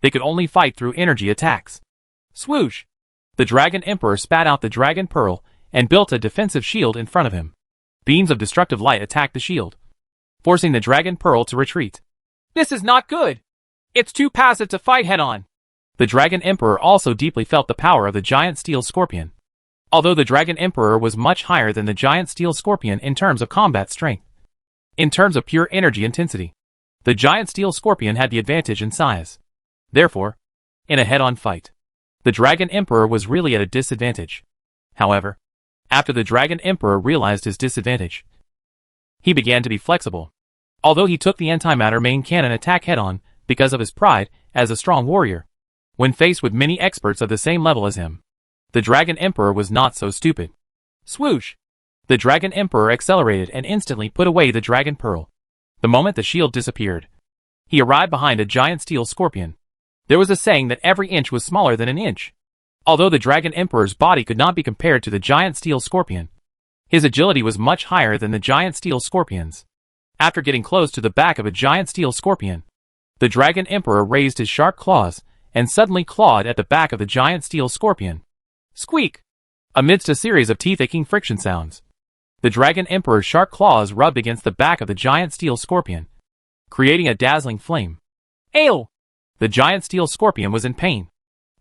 A: They could only fight through energy attacks. Swoosh! The Dragon Emperor spat out the Dragon Pearl and built a defensive shield in front of him. Beams of destructive light attacked the shield, forcing the Dragon Pearl to retreat. This is not good! It's too passive to fight head-on. The Dragon Emperor also deeply felt the power of the giant steel scorpion. Although the Dragon Emperor was much higher than the giant steel scorpion in terms of combat strength. In terms of pure energy intensity, the giant steel scorpion had the advantage in size. Therefore, in a head-on fight, the Dragon Emperor was really at a disadvantage. However, after the Dragon Emperor realized his disadvantage, he began to be flexible. Although he took the antimatter main cannon attack head-on because of his pride as a strong warrior, when faced with many experts of the same level as him, the Dragon Emperor was not so stupid. Swoosh! The Dragon Emperor accelerated and instantly put away the Dragon Pearl. The moment the shield disappeared, he arrived behind a giant steel scorpion. There was a saying that every inch was smaller than an inch. Although the Dragon Emperor's body could not be compared to the giant steel scorpion, his agility was much higher than the giant steel scorpion's. After getting close to the back of a giant steel scorpion, the Dragon Emperor raised his sharp claws and suddenly clawed at the back of the giant steel scorpion. Squeak! Amidst a series of teeth-aching friction sounds, the Dragon Emperor's sharp claws rubbed against the back of the giant steel scorpion, creating a dazzling flame. Ayo! The giant steel scorpion was in pain,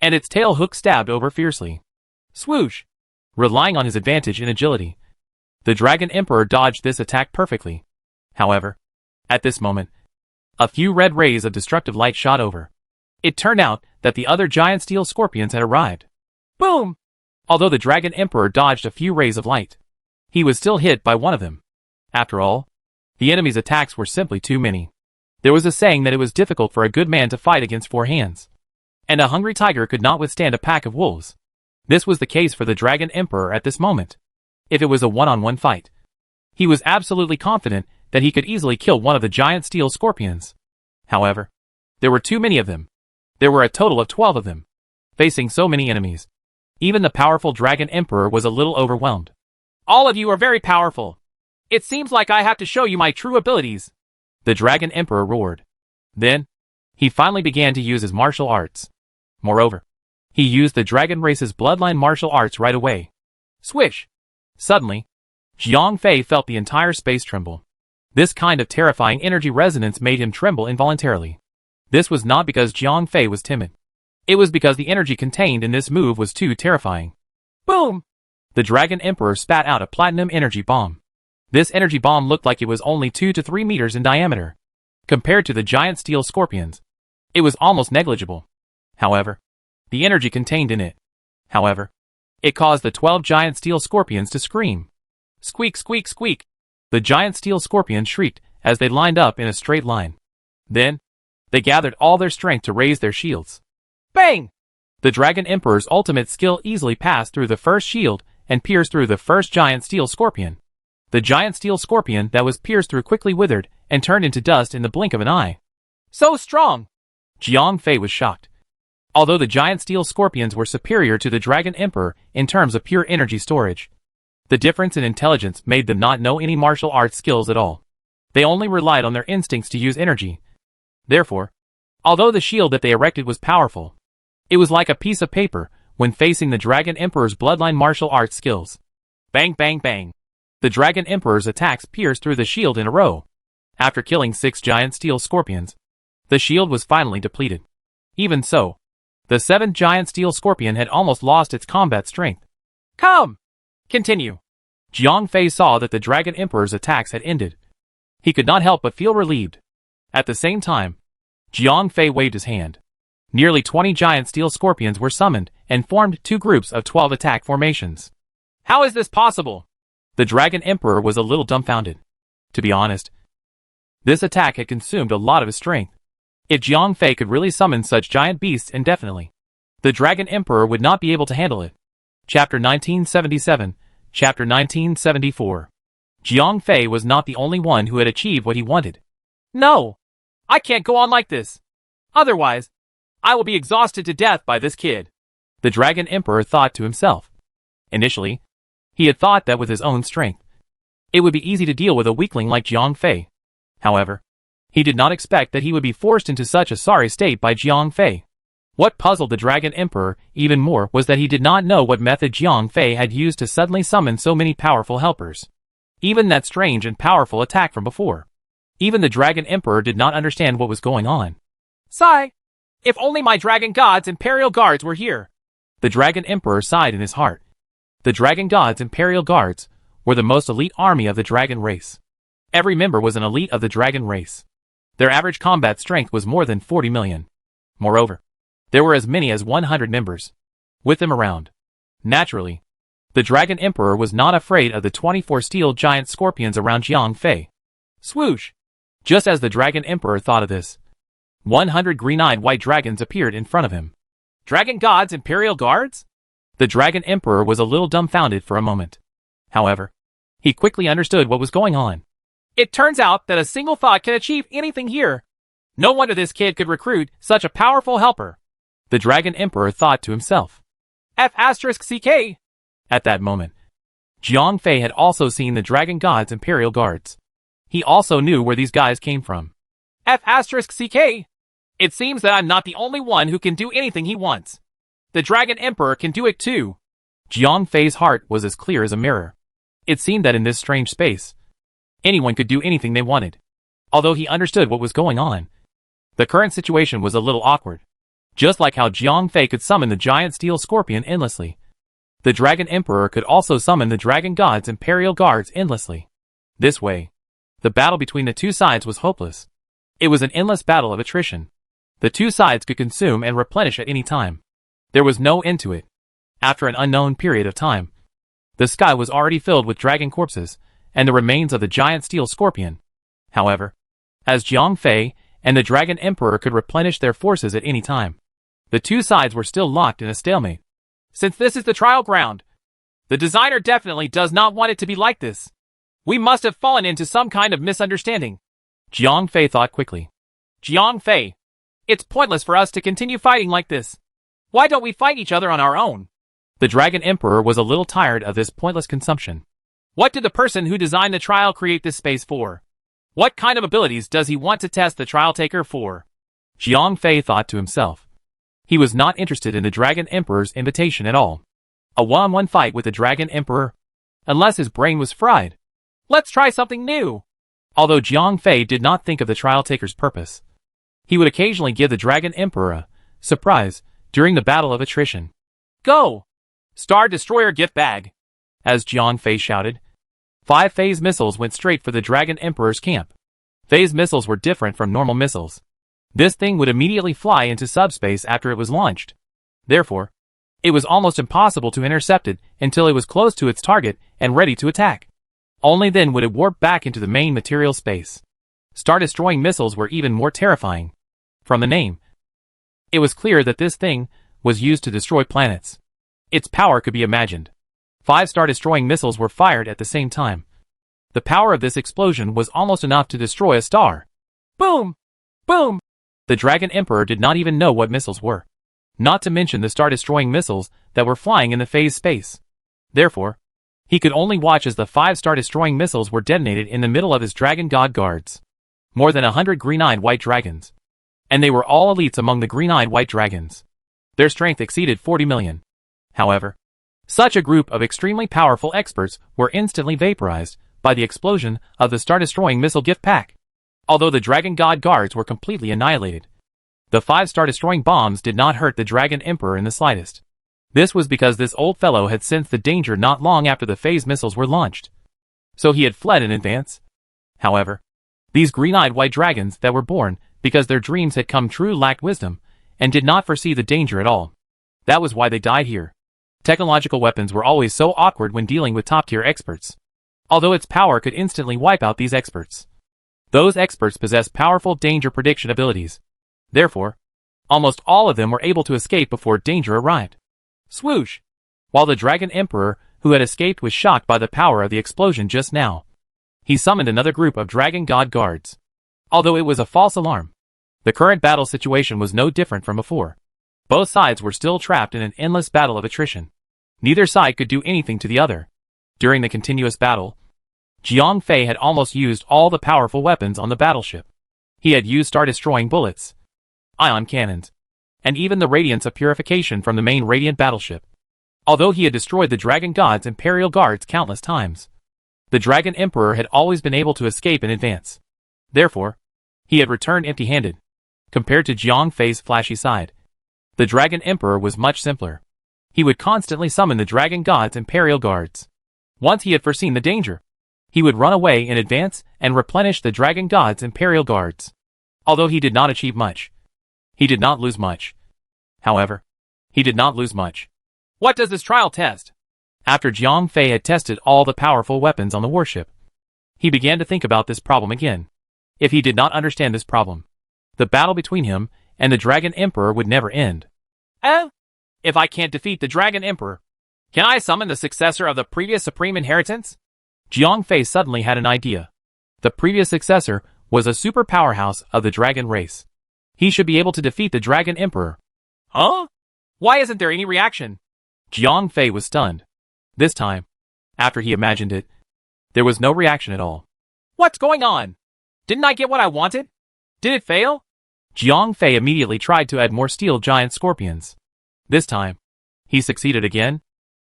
A: and its tail hook stabbed over fiercely. Swoosh! Relying on his advantage in agility, the Dragon Emperor dodged this attack perfectly. However, at this moment, a few red rays of destructive light shot over. It turned out that the other giant steel scorpions had arrived. Boom! Although the Dragon Emperor dodged a few rays of light, he was still hit by one of them. After all, the enemy's attacks were simply too many. There was a saying that it was difficult for a good man to fight against 4 hands, and a hungry tiger could not withstand a pack of wolves. This was the case for the Dragon Emperor at this moment. If it was a one-on-one fight, he was absolutely confident that he could easily kill one of the giant steel scorpions. However, there were too many of them. There were a total of 12 of them. Facing so many enemies, even the powerful Dragon Emperor was a little overwhelmed. All of you are very powerful. It seems like I have to show you my true abilities, the Dragon Emperor roared. Then, he finally began to use his martial arts. Moreover, he used the dragon race's bloodline martial arts right away. Swish! Suddenly, Jiang Fei felt the entire space tremble. This kind of terrifying energy resonance made him tremble involuntarily. This was not because Jiang Fei was timid. It was because the energy contained in this move was too terrifying. Boom! The Dragon Emperor spat out a platinum energy bomb. This energy bomb looked like it was only 2 to 3 meters in diameter. Compared to the giant steel scorpions, it was almost negligible. However, the energy contained in it, it caused the 12 giant steel scorpions to scream. Squeak, squeak, squeak! The giant steel scorpions shrieked as they lined up in a straight line. Then, they gathered all their strength to raise their shields. Bang! The Dragon Emperor's ultimate skill easily passed through the first shield and pierced through the first giant steel scorpion. The giant steel scorpion that was pierced through quickly withered and turned into dust in the blink of an eye. So strong! Jiang Fei was shocked. Although the giant steel scorpions were superior to the Dragon Emperor in terms of pure energy storage, the difference in intelligence made them not know any martial arts skills at all. They only relied on their instincts to use energy. Therefore, although the shield that they erected was powerful, it was like a piece of paper when facing the Dragon Emperor's bloodline martial arts skills. Bang, bang, bang! The Dragon Emperor's attacks pierced through the shield in a row. After killing 6 giant steel scorpions, the shield was finally depleted. Even so, the 7th giant steel scorpion had almost lost its combat strength. Come! Continue. Jiang Fei saw that the Dragon Emperor's attacks had ended. He could not help but feel relieved. At the same time, Jiang Fei waved his hand. Nearly 20 giant steel scorpions were summoned and formed 2 groups of 12 attack formations. How is this possible? The Dragon Emperor was a little dumbfounded. To be honest, this attack had consumed a lot of his strength. If Jiang Fei could really summon such giant beasts indefinitely, the Dragon Emperor would not be able to handle it. Chapter 1977, Chapter 1974. Jiang Fei was not the only one who had achieved what he wanted. No! I can't go on like this. Otherwise, I will be exhausted to death by this kid, the Dragon Emperor thought to himself. Initially, he had thought that with his own strength, it would be easy to deal with a weakling like Jiang Fei. However, He did not expect that he would be forced into such a sorry state by Jiang Fei. What puzzled the Dragon Emperor even more was that he did not know what method Jiang Fei had used to suddenly summon so many powerful helpers. Even that strange and powerful attack from before. Even the Dragon Emperor did not understand what was going on. Sigh! If only my Dragon God's Imperial Guards were here! The Dragon Emperor sighed in his heart. The Dragon God's Imperial Guards were the most elite army of the dragon race. Every member was an elite of the dragon race. Their average combat strength was more than 40 million. Moreover, there were as many as 100 members with them around. Naturally, the Dragon Emperor was not afraid of the 24 steel giant scorpions around Jiang Fei. Swoosh! Just as the Dragon Emperor thought of this, 100 green-eyed white dragons appeared in front of him. Dragon God's Imperial Guards? The Dragon Emperor was a little dumbfounded for a moment. However, he quickly understood what was going on. It turns out that a single thought can achieve anything here. No wonder this kid could recruit such a powerful helper. The Dragon Emperor thought to himself. F***CK. At that moment, Jiang Fei had also seen the Dragon God's Imperial Guards. He also knew where these guys came from. F***CK. It seems that I'm not the only one who can do anything he wants. The Dragon Emperor can do it too. Jiang Fei's heart was as clear as a mirror. It seemed that in this strange space, anyone could do anything they wanted. Although he understood what was going on, the current situation was a little awkward. Just like how Jiang Fei could summon the giant steel scorpion endlessly, the Dragon Emperor could also summon the Dragon God's Imperial Guards endlessly. This way, the battle between the two sides was hopeless. It was an endless battle of attrition. The two sides could consume and replenish at any time. There was no end to it. After an unknown period of time, the sky was already filled with dragon corpses and the remains of the giant steel scorpion. However, as Jiang Fei and the Dragon Emperor could replenish their forces at any time, the two sides were still locked in a stalemate. Since this is the trial ground, the designer definitely does not want it to be like this. We must have fallen into some kind of misunderstanding. Jiang Fei thought quickly. Jiang Fei, it's pointless for us to continue fighting like this. Why don't we fight each other on our own? The Dragon Emperor was a little tired of this pointless consumption. What did the person who designed the trial create this space for? What kind of abilities does he want to test the trial taker for? Jiang Fei thought to himself. He was not interested in the Dragon Emperor's invitation at all. A one-on-one fight with the Dragon Emperor? Unless his brain was fried. Let's try something new. Although Jiang Fei did not think of the trial taker's purpose, he would occasionally give the Dragon Emperor a surprise during the battle of attrition. Go! Star Destroyer gift bag! As Jiang Fei shouted, 5 phase missiles went straight for the Dragon Emperor's camp. Phase missiles were different from normal missiles. This thing would immediately fly into subspace after it was launched. Therefore, it was almost impossible to intercept it until it was close to its target and ready to attack. Only then would it warp back into the main material space. Star-destroying missiles were even more terrifying. From the name, it was clear that this thing was used to destroy planets. Its power could be imagined. 5 star-destroying missiles were fired at the same time. The power of this explosion was almost enough to destroy a star. Boom! Boom! The Dragon Emperor did not even know what missiles were. Not to mention the star-destroying missiles that were flying in the phase space. Therefore, he could only watch as the 5 star-destroying missiles were detonated in the middle of his Dragon God Guards. More than 100 green-eyed white dragons. And they were all elites among the green-eyed white dragons. Their strength exceeded 40 million. However, such a group of extremely powerful experts were instantly vaporized by the explosion of the star-destroying missile gift pack. Although the Dragon God Guards were completely annihilated, the 5 star-destroying bombs did not hurt the Dragon Emperor in the slightest. This was because this old fellow had sensed the danger not long after the phase missiles were launched. So he had fled in advance. However, these green-eyed white dragons that were born because their dreams had come true lacked wisdom and did not foresee the danger at all. That was why they died here. Technological weapons were always so awkward when dealing with top-tier experts. Although its power could instantly wipe out these experts. Those experts possess powerful danger prediction abilities. Therefore, almost all of them were able to escape before danger arrived. Swoosh! While the Dragon Emperor, who had escaped, was shocked by the power of the explosion just now, he summoned another group of Dragon God Guards. Although it was a false alarm, the current battle situation was no different from before. Both sides were still trapped in an endless battle of attrition. Neither side could do anything to the other. During the continuous battle, Jiang Fei had almost used all the powerful weapons on the battleship. He had used star-destroying bullets, ion cannons, and even the radiance of purification from the main Radiant battleship. Although he had destroyed the Dragon God's Imperial Guards countless times, the Dragon Emperor had always been able to escape in advance. Therefore, he had returned empty-handed. Compared to Jiang Fei's flashy side, the Dragon Emperor was much simpler. He would constantly summon the Dragon God's Imperial Guards. Once he had foreseen the danger, he would run away in advance and replenish the Dragon God's Imperial Guards. Although he did not achieve much, he did not lose much. However, he did not lose much. What does this trial test? After Jiang Fei had tested all the powerful weapons on the warship, he began to think about this problem again. If he did not understand this problem, the battle between him and the Dragon Emperor would never end. If I can't defeat the Dragon Emperor, can I summon the successor of the previous Supreme Inheritance? Jiang Fei suddenly had an idea. The previous successor was a super powerhouse of the dragon race. He should be able to defeat the Dragon Emperor. Huh? Why isn't there any reaction? Jiang Fei was stunned. This time, after he imagined it, there was no reaction at all. What's going on? Didn't I get what I wanted? Did it fail? Jiang Fei immediately tried to add more steel giant scorpions. This time, he succeeded again.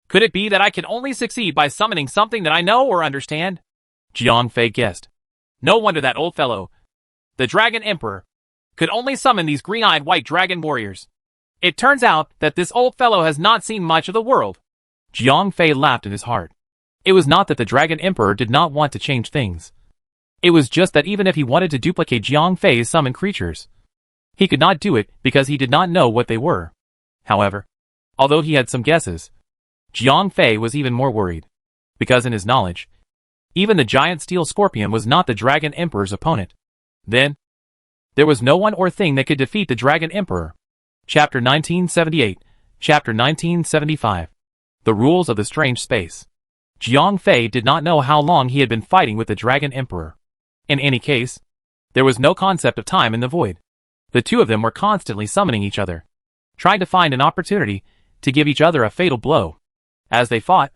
A: Could it be that I can only succeed by summoning something that I know or understand? Jiang Fei guessed. No wonder that old fellow, the Dragon Emperor, could only summon these green-eyed white dragon warriors. It turns out that this old fellow has not seen much of the world. Jiang Fei laughed in his heart. It was not that the Dragon Emperor did not want to change things. It was just that even if he wanted to duplicate Jiang Fei's summoned creatures, he could not do it because he did not know what they were. However, although he had some guesses, Jiang Fei was even more worried, because in his knowledge, even the giant steel scorpion was not the Dragon Emperor's opponent. Then, there was no one or thing that could defeat the Dragon Emperor. Chapter 1978, Chapter 1975. The Rules of the Strange Space. Jiang Fei did not know how long he had been fighting with the Dragon Emperor. In any case, there was no concept of time in the void. The two of them were constantly summoning each other, trying to find an opportunity to give each other a fatal blow. As they fought,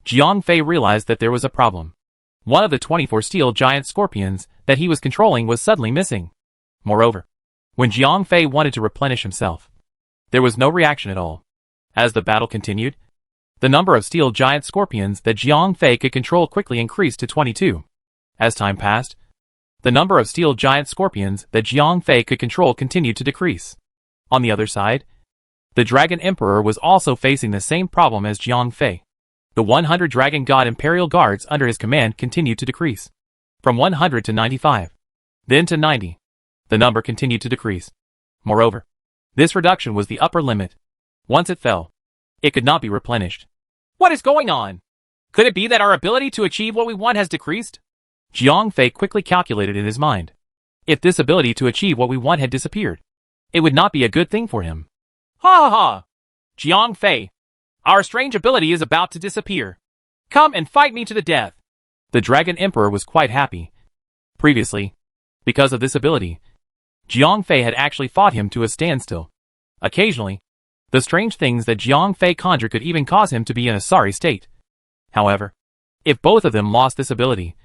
A: Jiang Fei realized that there was a problem. One of the 24 steel giant scorpions that he was controlling was suddenly missing. Moreover, when Jiang Fei wanted to replenish himself, there was no reaction at all. As the battle continued, the number of steel giant scorpions that Jiang Fei could control quickly increased to 22. As time passed, the number of steel giant scorpions that Jiang Fei could control continued to decrease. On the other side, the Dragon Emperor was also facing the same problem as Jiang Fei. The 100 Dragon God Imperial Guards under his command continued to decrease. From 100 to 95. Then to 90. The number continued to decrease. Moreover, this reduction was the upper limit. Once it fell, it could not be replenished. What is going on? Could it be that our ability to achieve what we want has decreased? Jiang Fei quickly calculated in his mind. If this ability to achieve what we want had disappeared, it would not be a good thing for him. Ha ha ha! Jiang Fei, our strange ability is about to disappear. Come and fight me to the death. The Dragon Emperor was quite happy. Previously, because of this ability, Jiang Fei had actually fought him to a standstill. Occasionally, the strange things that Jiang Fei conjured could even cause him to be in a sorry state. However, if both of them lost this ability,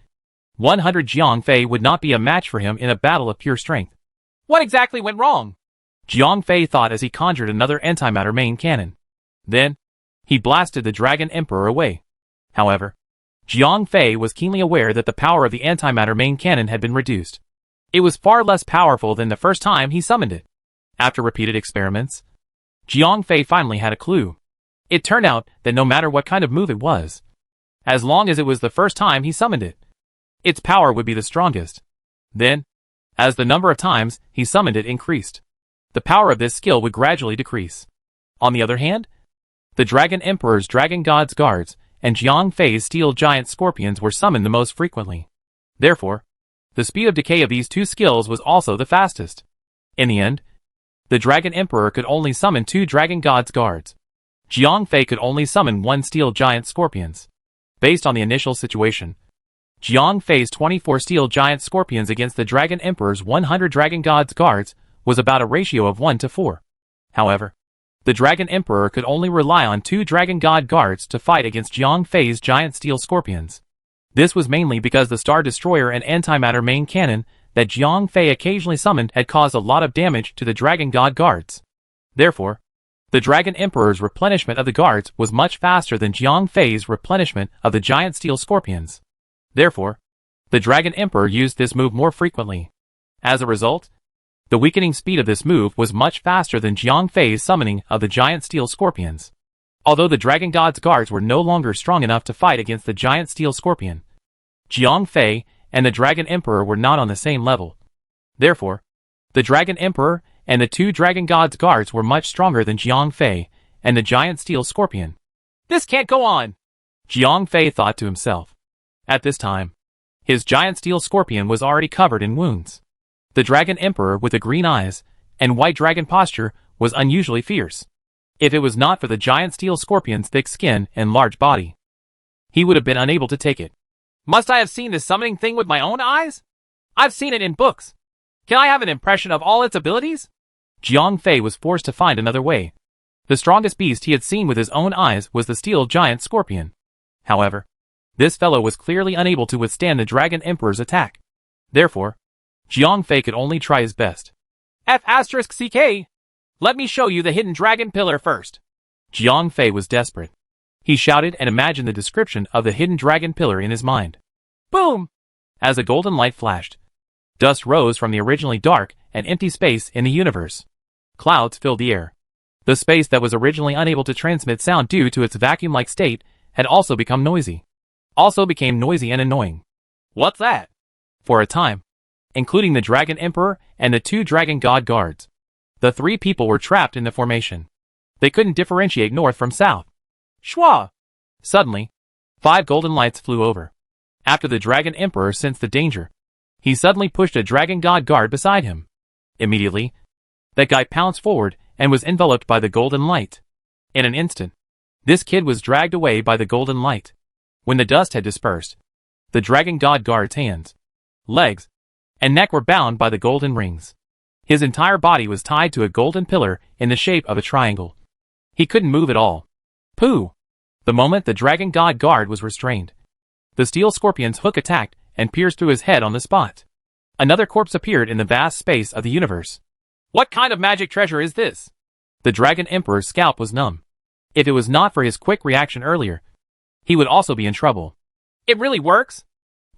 A: 100 Jiang Fei would not be a match for him in a battle of pure strength. What exactly went wrong? Jiang Fei thought as he conjured another antimatter main cannon. Then, he blasted the Dragon Emperor away. However, Jiang Fei was keenly aware that the power of the antimatter main cannon had been reduced. It was far less powerful than the first time he summoned it. After repeated experiments, Jiang Fei finally had a clue. It turned out that no matter what kind of move it was, as long as it was the first time he summoned it, its power would be the strongest. Then, as the number of times he summoned it increased, the power of this skill would gradually decrease. On the other hand, the Dragon Emperor's Dragon God's Guards and Jiang Fei's Steel Giant Scorpions were summoned the most frequently. Therefore, the speed of decay of these two skills was also the fastest. In the end, the Dragon Emperor could only summon 2 Dragon God's Guards. Jiang Fei could only summon 1 Steel Giant Scorpions. Based on the initial situation, Jiang Fei's 24 Steel Giant Scorpions against the Dragon Emperor's 100 Dragon God's Guards was about a ratio of 1 to 4. However, the Dragon Emperor could only rely on 2 Dragon God Guards to fight against Jiang Fei's giant steel scorpions. This was mainly because the Star Destroyer and Antimatter main cannon that Jiang Fei occasionally summoned had caused a lot of damage to the Dragon God guards. Therefore, the Dragon Emperor's replenishment of the guards was much faster than Jiang Fei's replenishment of the giant steel scorpions. Therefore, the Dragon Emperor used this move more frequently. As a result, the weakening speed of this move was much faster than Jiang Fei's summoning of the giant steel scorpions. Although the Dragon God's guards were no longer strong enough to fight against the giant steel scorpion, Jiang Fei and the Dragon Emperor were not on the same level. Therefore, the Dragon Emperor and the two Dragon God's guards were much stronger than Jiang Fei and the giant steel scorpion. This can't go on, Jiang Fei thought to himself. At this time, his giant steel scorpion was already covered in wounds. The Dragon Emperor with the green eyes and white dragon posture was unusually fierce. If it was not for the giant steel scorpion's thick skin and large body, he would have been unable to take it. Must I have seen this summoning thing with my own eyes? I've seen it in books. Can I have an impression of all its abilities? Jiang Fei was forced to find another way. The strongest beast he had seen with his own eyes was the steel giant scorpion. However, this fellow was clearly unable to withstand the Dragon Emperor's attack. Therefore, Jiang Fei could only try his best. F***CK! Let me show you the hidden dragon pillar first. Jiang Fei was desperate. He shouted and imagined the description of the hidden dragon pillar in his mind. Boom! As a golden light flashed, dust rose from the originally dark and empty space in the universe. Clouds filled the air. The space that was originally unable to transmit sound due to its vacuum-like state had also become noisy. Also became noisy and annoying. What's that? For a time, including the Dragon Emperor and the two Dragon God guards, the three people were trapped in the formation. They couldn't differentiate north from south. Shwa! Suddenly, 5 golden lights flew over. After the Dragon Emperor sensed the danger, he suddenly pushed a Dragon God guard beside him. Immediately, that guy pounced forward and was enveloped by the golden light. In an instant, this kid was dragged away by the golden light. When the dust had dispersed, the Dragon God guard's hands, legs, and neck were bound by the golden rings. His entire body was tied to a golden pillar in the shape of a triangle. He couldn't move at all. Pooh! The moment the Dragon God guard was restrained, the steel scorpion's hook attacked and pierced through his head on the spot. Another corpse appeared in the vast space of the universe. What kind of magic treasure is this? The Dragon Emperor's scalp was numb. If it was not for his quick reaction earlier, he would also be in trouble. It really works?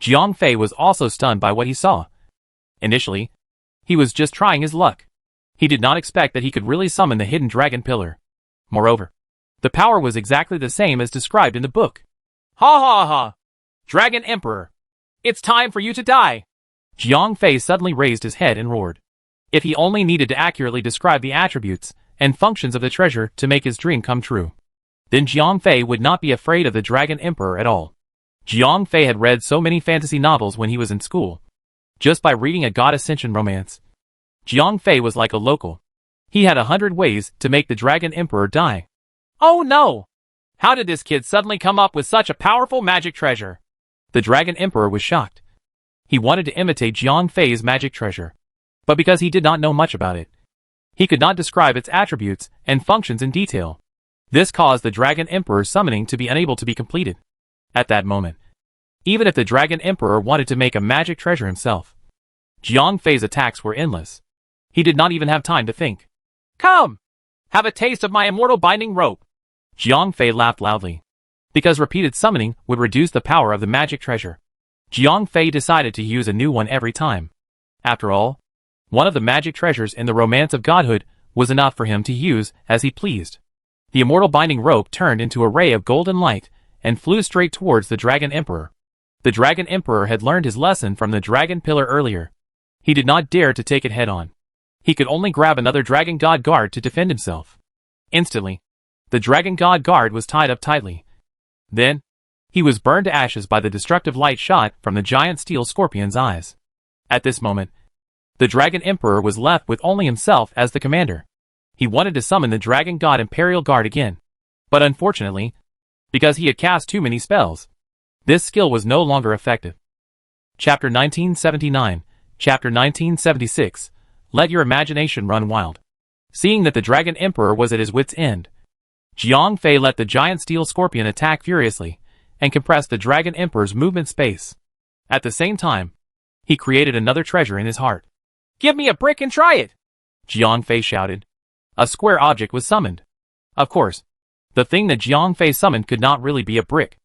A: Jiang Fei was also stunned by what he saw. Initially, he was just trying his luck. He did not expect that he could really summon the hidden dragon pillar. Moreover, the power was exactly the same as described in the book. Ha ha ha! Dragon Emperor! It's time for you to die! Jiang Fei suddenly raised his head and roared. If he only needed to accurately describe the attributes and functions of the treasure to make his dream come true, then Jiang Fei would not be afraid of the Dragon Emperor at all. Jiang Fei had read so many fantasy novels when he was in school. Just by reading a god ascension romance, Jiang Fei was like a local. He had 100 ways to make the Dragon Emperor die. Oh no! How did this kid suddenly come up with such a powerful magic treasure? The Dragon Emperor was shocked. He wanted to imitate Jiang Fei's magic treasure, but because he did not know much about it, he could not describe its attributes and functions in detail. This caused the Dragon Emperor's summoning to be unable to be completed. At that moment, even if the Dragon Emperor wanted to make a magic treasure himself, Jiang Fei's attacks were endless. He did not even have time to think. Come! Have a taste of my immortal binding rope! Jiang Fei laughed loudly. Because repeated summoning would reduce the power of the magic treasure, Jiang Fei decided to use a new one every time. After all, one of the magic treasures in the Romance of Godhood was enough for him to use as he pleased. The immortal binding rope turned into a ray of golden light and flew straight towards the Dragon Emperor. The Dragon Emperor had learned his lesson from the Dragon Pillar earlier. He did not dare to take it head-on. He could only grab another Dragon God guard to defend himself. Instantly, the Dragon God guard was tied up tightly. Then, he was burned to ashes by the destructive light shot from the giant steel scorpion's eyes. At this moment, the Dragon Emperor was left with only himself as the commander. He wanted to summon the Dragon God Imperial Guard again. But unfortunately, because he had cast too many spells, this skill was no longer effective. Chapter 1979, Chapter 1976, Let Your Imagination Run Wild. Seeing that the Dragon Emperor was at his wit's end, Jiang Fei let the giant steel scorpion attack furiously, and compressed the Dragon Emperor's movement space. At the same time, He created another treasure in his heart. Give me a brick and try it! Jiang Fei shouted. A square object was summoned. Of course, the thing that Jiang Fei summoned could not really be a brick.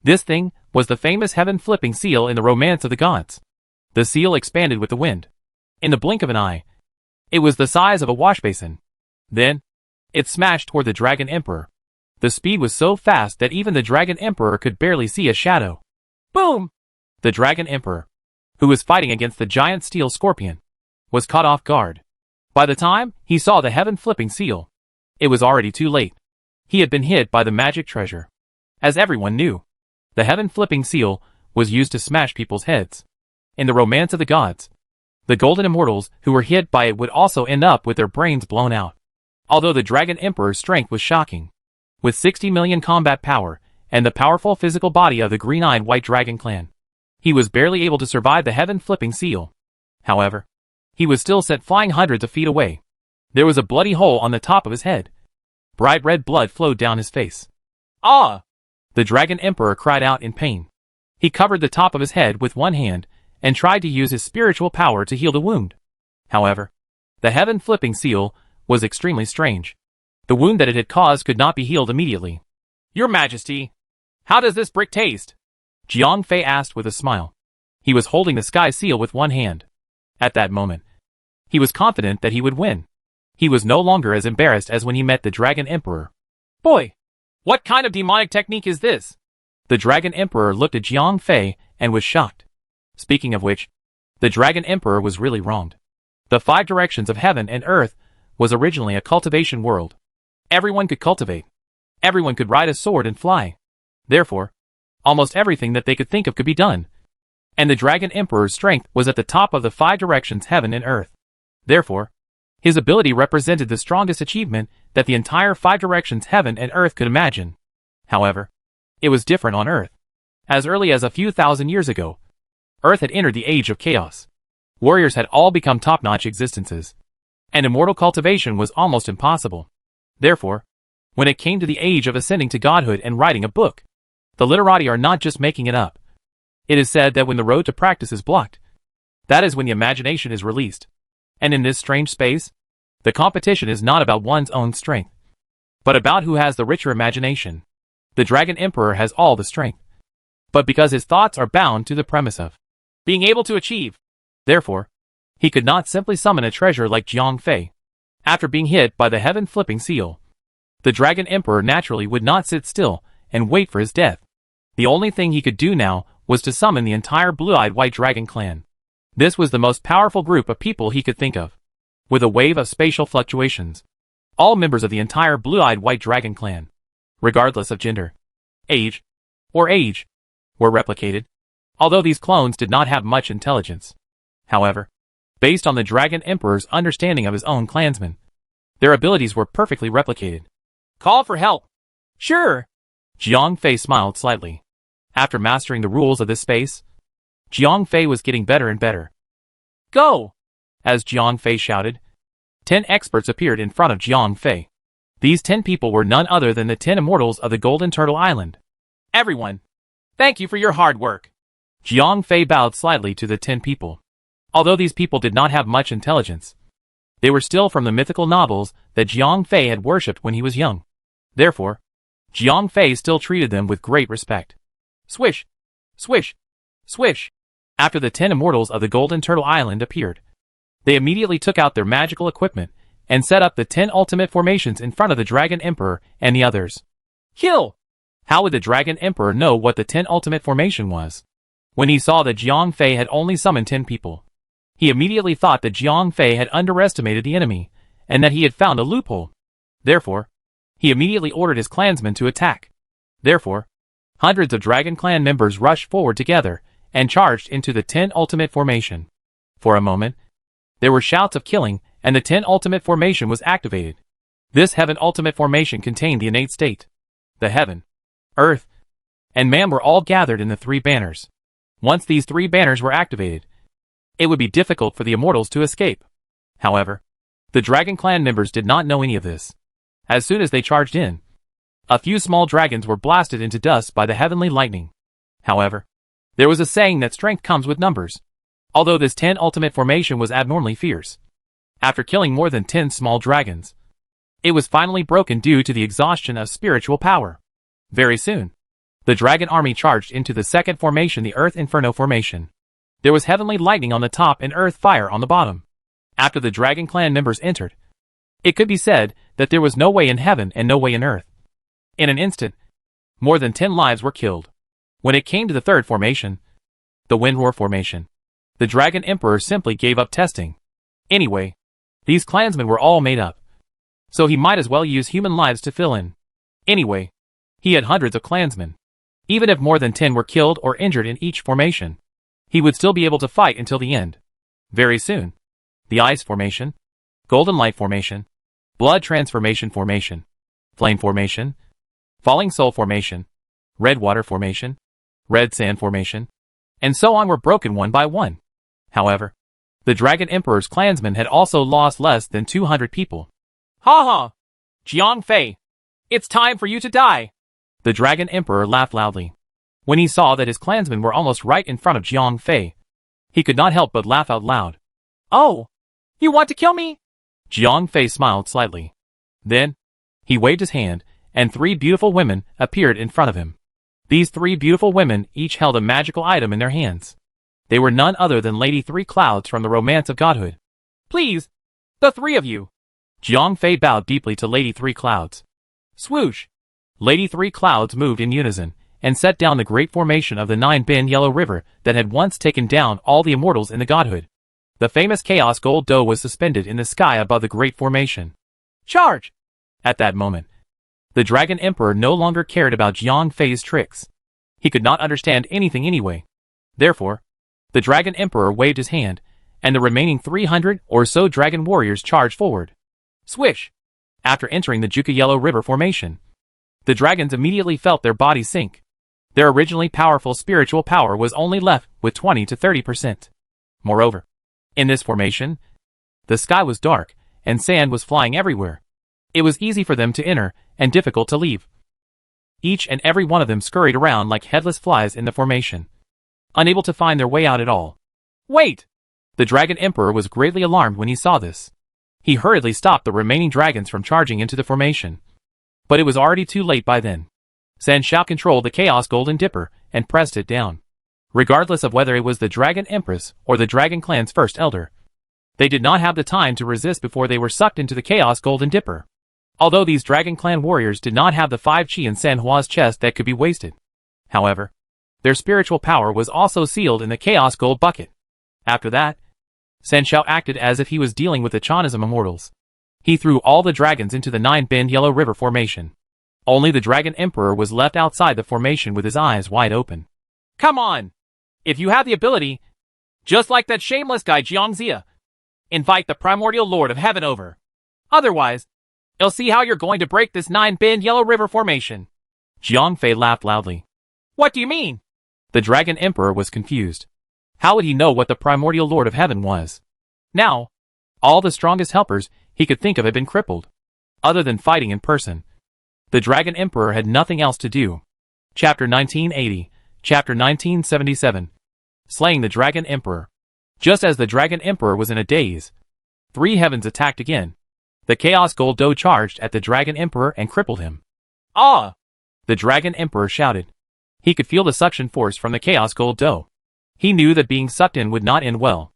A: This thing was the famous heaven-flipping seal in the Romance of the Gods. The seal expanded with the wind. In the blink of an eye, it was the size of a wash basin. Then, it smashed toward the Dragon Emperor. The speed was so fast that even the Dragon Emperor could barely see a shadow. Boom! The Dragon Emperor, who was fighting against the giant steel scorpion, was caught off guard. By the time he saw the heaven-flipping seal, it was already too late. He had been hit by the magic treasure. As everyone knew, the heaven-flipping seal was used to smash people's heads. In the Romance of the Gods, the golden immortals who were hit by it would also end up with their brains blown out. Although the Dragon Emperor's strength was shocking, with 60 million combat power and the powerful physical body of the green-eyed white dragon clan, he was barely able to survive the heaven-flipping seal. However, he was still sent flying hundreds of feet away. There was a bloody hole on the top of his head. Bright red blood flowed down his face. Ah! The Dragon Emperor cried out in pain. He covered the top of his head with one hand and tried to use his spiritual power to heal the wound. However, the heaven-flipping seal was extremely strange. The wound that it had caused could not be healed immediately. Your Majesty, how does this brick taste? Jiang Fei asked with a smile. He was holding the sky seal with one hand. At that moment, he was confident that he would win. He was no longer as embarrassed as when he met the Dragon Emperor. Boy, what kind of demonic technique is this? The Dragon Emperor looked at Jiang Fei and was shocked. Speaking of which, the Dragon Emperor was really wronged. The 5 directions of heaven and earth was originally a cultivation world. Everyone could cultivate. Everyone could ride a sword and fly. Therefore, almost everything that they could think of could be done. And the Dragon Emperor's strength was at the top of the 5 directions heaven and earth. Therefore, his ability represented the strongest achievement that the entire 5 directions heaven and earth could imagine. However, it was different on Earth. As early as a few thousand years ago, Earth had entered the age of chaos. Warriors had all become top-notch existences, and immortal cultivation was almost impossible. Therefore, when it came to the age of ascending to godhood and writing a book, the literati are not just making it up. It is said that when the road to practice is blocked, that is when the imagination is released. And in this strange space, the competition is not about one's own strength, but about who has the richer imagination. The Dragon Emperor has all the strength, but because his thoughts are bound to the premise of being able to achieve. Therefore, he could not simply summon a treasure like Jiang Fei. After being hit by the heaven-flipping seal, the Dragon Emperor naturally would not sit still and wait for his death. The only thing he could do now was to summon the entire blue-eyed white dragon clan. This was the most powerful group of people he could think of. With a wave of spatial fluctuations, all members of the entire blue-eyed white dragon clan, regardless of gender, age, or age, were replicated, although these clones did not have much intelligence. However, based on the Dragon Emperor's understanding of his own clansmen, their abilities were perfectly replicated. Call for help. Sure. Jiang Fei smiled slightly. After mastering the rules of this space, Jiang Fei was getting better and better. Go! As Jiang Fei shouted, 10 experts appeared in front of Jiang Fei. These 10 people were none other than the 10 immortals of the Golden Turtle Island. Everyone, thank you for your hard work. Jiang Fei bowed slightly to the 10 people. Although these people did not have much intelligence, they were still from the mythical novels that Jiang Fei had worshipped when he was young. Therefore, Jiang Fei still treated them with great respect. Swish! Swish! Swish! After the 10 immortals of the Golden Turtle Island appeared, they immediately took out their magical equipment and set up the 10 ultimate formations in front of the Dragon Emperor and the others. Kill! How would the Dragon Emperor know what the 10 ultimate formation was? When he saw that Jiang Fei had only summoned 10 people, he immediately thought that Jiang Fei had underestimated the enemy, and that he had found a loophole. Therefore, he immediately ordered his clansmen to attack. Therefore, hundreds of Dragon Clan members rushed forward together and charged into the 10 ultimate formation. For a moment, there were shouts of killing, and the 10 ultimate formation was activated. This heaven ultimate formation contained the innate state. The heaven, earth, and man were all gathered in the 3 banners. Once these 3 banners were activated, it would be difficult for the immortals to escape. However, the Dragon Clan members did not know any of this. As soon as they charged in, a few small dragons were blasted into dust by the heavenly lightning. However, there was a saying that strength comes with numbers. Although this 10 ultimate formation was abnormally fierce. After killing more than 10 small dragons, it was finally broken due to the exhaustion of spiritual power. Very soon, the dragon army charged into the second formation, the Earth Inferno formation. There was heavenly lightning on the top and earth fire on the bottom. After the dragon clan members entered, it could be said that there was no way in heaven and no way in earth. In an instant, more than 10 lives were killed. When it came to the third formation, the Wind Roar formation, the Dragon Emperor simply gave up testing. Anyway, these clansmen were all made up, so he might as well use human lives to fill in. Anyway, he had hundreds of clansmen. Even if more than 10 were killed or injured in each formation, he would still be able to fight until the end. Very soon, the Ice formation, Golden Light formation, Blood Transformation formation, Flame formation, Falling Soul formation, Red Water formation, Red Sand formation, and so on were broken one by one. However, the Dragon Emperor's clansmen had also lost less than 200 people. Ha ha! Jiang Fei, it's time for you to die! The Dragon Emperor laughed loudly. When he saw that his clansmen were almost right in front of Jiang Fei, he could not help but laugh out loud. Oh, you want to kill me? Jiang Fei smiled slightly. Then, he waved his hand, and 3 beautiful women appeared in front of him. These 3 beautiful women each held a magical item in their hands. They were none other than Lady Three Clouds from the Romance of Godhood. Please, the 3 of you. Jiang Fei bowed deeply to Lady Three Clouds. Swoosh! Lady Three Clouds moved in unison, and set down the great formation of the 9-bend Yellow River that had once taken down all the immortals in the godhood. The famous Chaos Gold Doe was suspended in the sky above the great formation. Charge! At that moment, the Dragon Emperor no longer cared about Jiang Fei's tricks. He could not understand anything anyway. Therefore, the Dragon Emperor waved his hand, and the remaining 300 or so dragon warriors charged forward. Swish! After entering the Juka Yellow River formation, the dragons immediately felt their bodies sink. Their originally powerful spiritual power was only left with 20 to 30%. Moreover, in this formation, the sky was dark, and sand was flying everywhere. It was easy for them to enter, and difficult to leave. Each and every one of them scurried around like headless flies in the formation, unable to find their way out at all. Wait! The Dragon Emperor was greatly alarmed when he saw this. He hurriedly stopped the remaining dragons from charging into the formation. But it was already too late by then. San Shao controlled the Chaos Golden Dipper and pressed it down. Regardless of whether it was the Dragon Empress or the Dragon Clan's first elder, they did not have the time to resist before they were sucked into the Chaos Golden Dipper. Although these Dragon Clan warriors did not have the 5 chi in San Hua's chest that could be wasted. However, their spiritual power was also sealed in the Chaos Gold Bucket. After that, San Shao acted as if he was dealing with the Chanism immortals. He threw all the dragons into the 9-bend Yellow River formation. Only the Dragon Emperor was left outside the formation with his eyes wide open. Come on! If you have the ability, just like that shameless guy Jiang Zia, invite the Primordial Lord of Heaven over. Otherwise, you'll see how you're going to break this 9-bend Yellow River formation. Jiang Fei laughed loudly. What do you mean? The Dragon Emperor was confused. How would he know what the Primordial Lord of Heaven was? Now, all the strongest helpers he could think of had been crippled. Other than fighting in person, the Dragon Emperor had nothing else to do. Chapter 1980, Chapter 1977. Slaying the Dragon Emperor. Just as the Dragon Emperor was in a daze, 3 heavens attacked again. The Chaos Gold Doe charged at the Dragon Emperor and crippled him. Ah! The Dragon Emperor shouted. He could feel the suction force from the Chaos Gold Doe. He knew that being sucked in would not end well.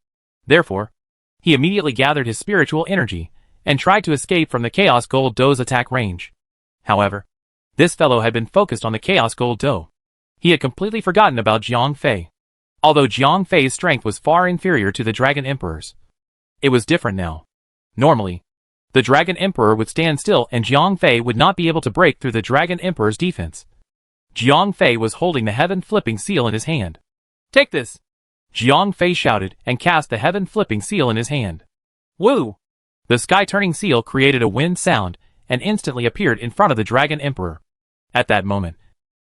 A: Therefore, he immediately gathered his spiritual energy and tried to escape from the Chaos Gold Doe's attack range. However, this fellow had been focused on the Chaos Gold Doe. He had completely forgotten about Jiang Fei. Although Jiang Fei's strength was far inferior to the Dragon Emperor's, it was different now. Normally, the Dragon Emperor would stand still and Jiang Fei would not be able to break through the Dragon Emperor's defense. Jiang Fei was holding the heaven-flipping seal in his hand. Take this! Jiang Fei shouted and cast the heaven-flipping seal in his hand. Woo! The sky-turning seal created a wind sound and instantly appeared in front of the Dragon Emperor. At that moment,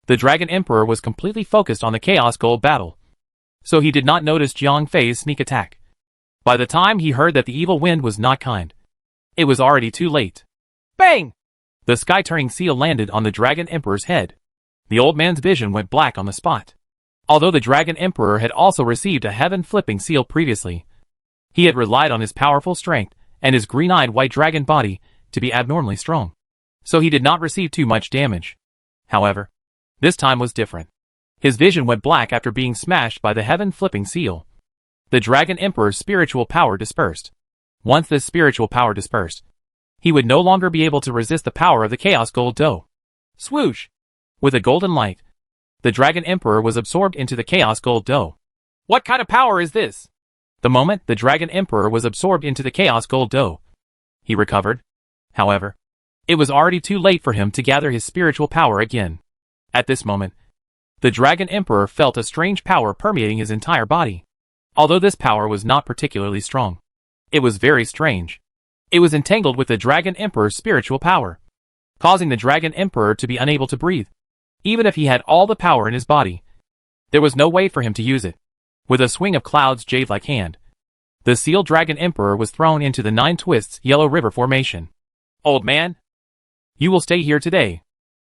A: the Dragon Emperor was completely focused on the Chaos Gold battle, so he did not notice Jiang Fei's sneak attack. By the time he heard that the evil wind was not kind, it was already too late. Bang! The sky-turning seal landed on the Dragon Emperor's head. The old man's vision went black on the spot. Although the Dragon Emperor had also received a heaven-flipping seal previously, he had relied on his powerful strength and his green-eyed white dragon body to be abnormally strong, so he did not receive too much damage. However, this time was different. His vision went black after being smashed by the heaven-flipping seal. The Dragon Emperor's spiritual power dispersed. Once this spiritual power dispersed, he would no longer be able to resist the power of the Chaos Gold Dough. Swoosh! With a golden light, the Dragon Emperor was absorbed into the Chaos Gold Dough. What kind of power is this? The moment the Dragon Emperor was absorbed into the Chaos Gold Dough, he recovered. However, it was already too late for him to gather his spiritual power again. At this moment, the Dragon Emperor felt a strange power permeating his entire body. Although this power was not particularly strong, it was very strange. It was entangled with the Dragon Emperor's spiritual power, causing the Dragon Emperor to be unable to breathe. Even if he had all the power in his body, there was no way for him to use it. With a swing of Cloud's jade-like hand, the Sealed Dragon Emperor was thrown into the Nine Twists Yellow River Formation. Old man, you will stay here today.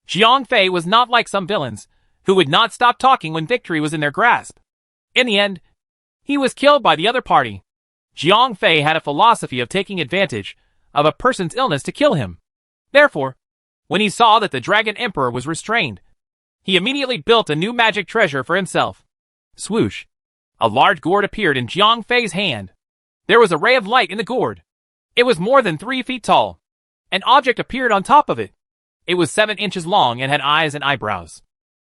A: Jiang Fei was not like some villains, who would not stop talking when victory was in their grasp. In the end, he was killed by the other party. Jiang Fei had a philosophy of taking advantage of a person's illness to kill him. Therefore, when he saw that the Dragon Emperor was restrained, he immediately built a new magic treasure for himself. Swoosh! A large gourd appeared in Jiang Fei's hand. There was a ray of light in the gourd. It was more than 3 feet tall. An object appeared on top of it. It was 7 inches long and had eyes and eyebrows.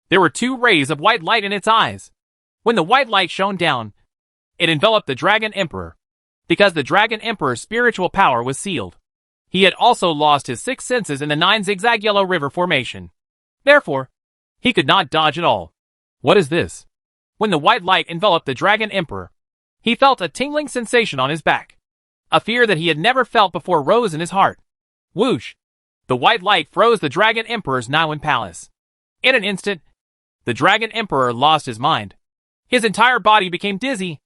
A: There were 2 rays of white light in its eyes. When the white light shone down, it enveloped the Dragon Emperor. Because the Dragon Emperor's spiritual power was sealed, he had also lost his 6 senses in the 9 Zigzag Yellow River Formation. Therefore, he could not dodge at all. What is this? When the white light enveloped the Dragon Emperor, he felt a tingling sensation on his back. A fear that he had never felt before rose in his heart. Whoosh! The white light froze the Dragon Emperor's Niwen Palace. In an instant, the Dragon Emperor lost his mind. His entire body became dizzy.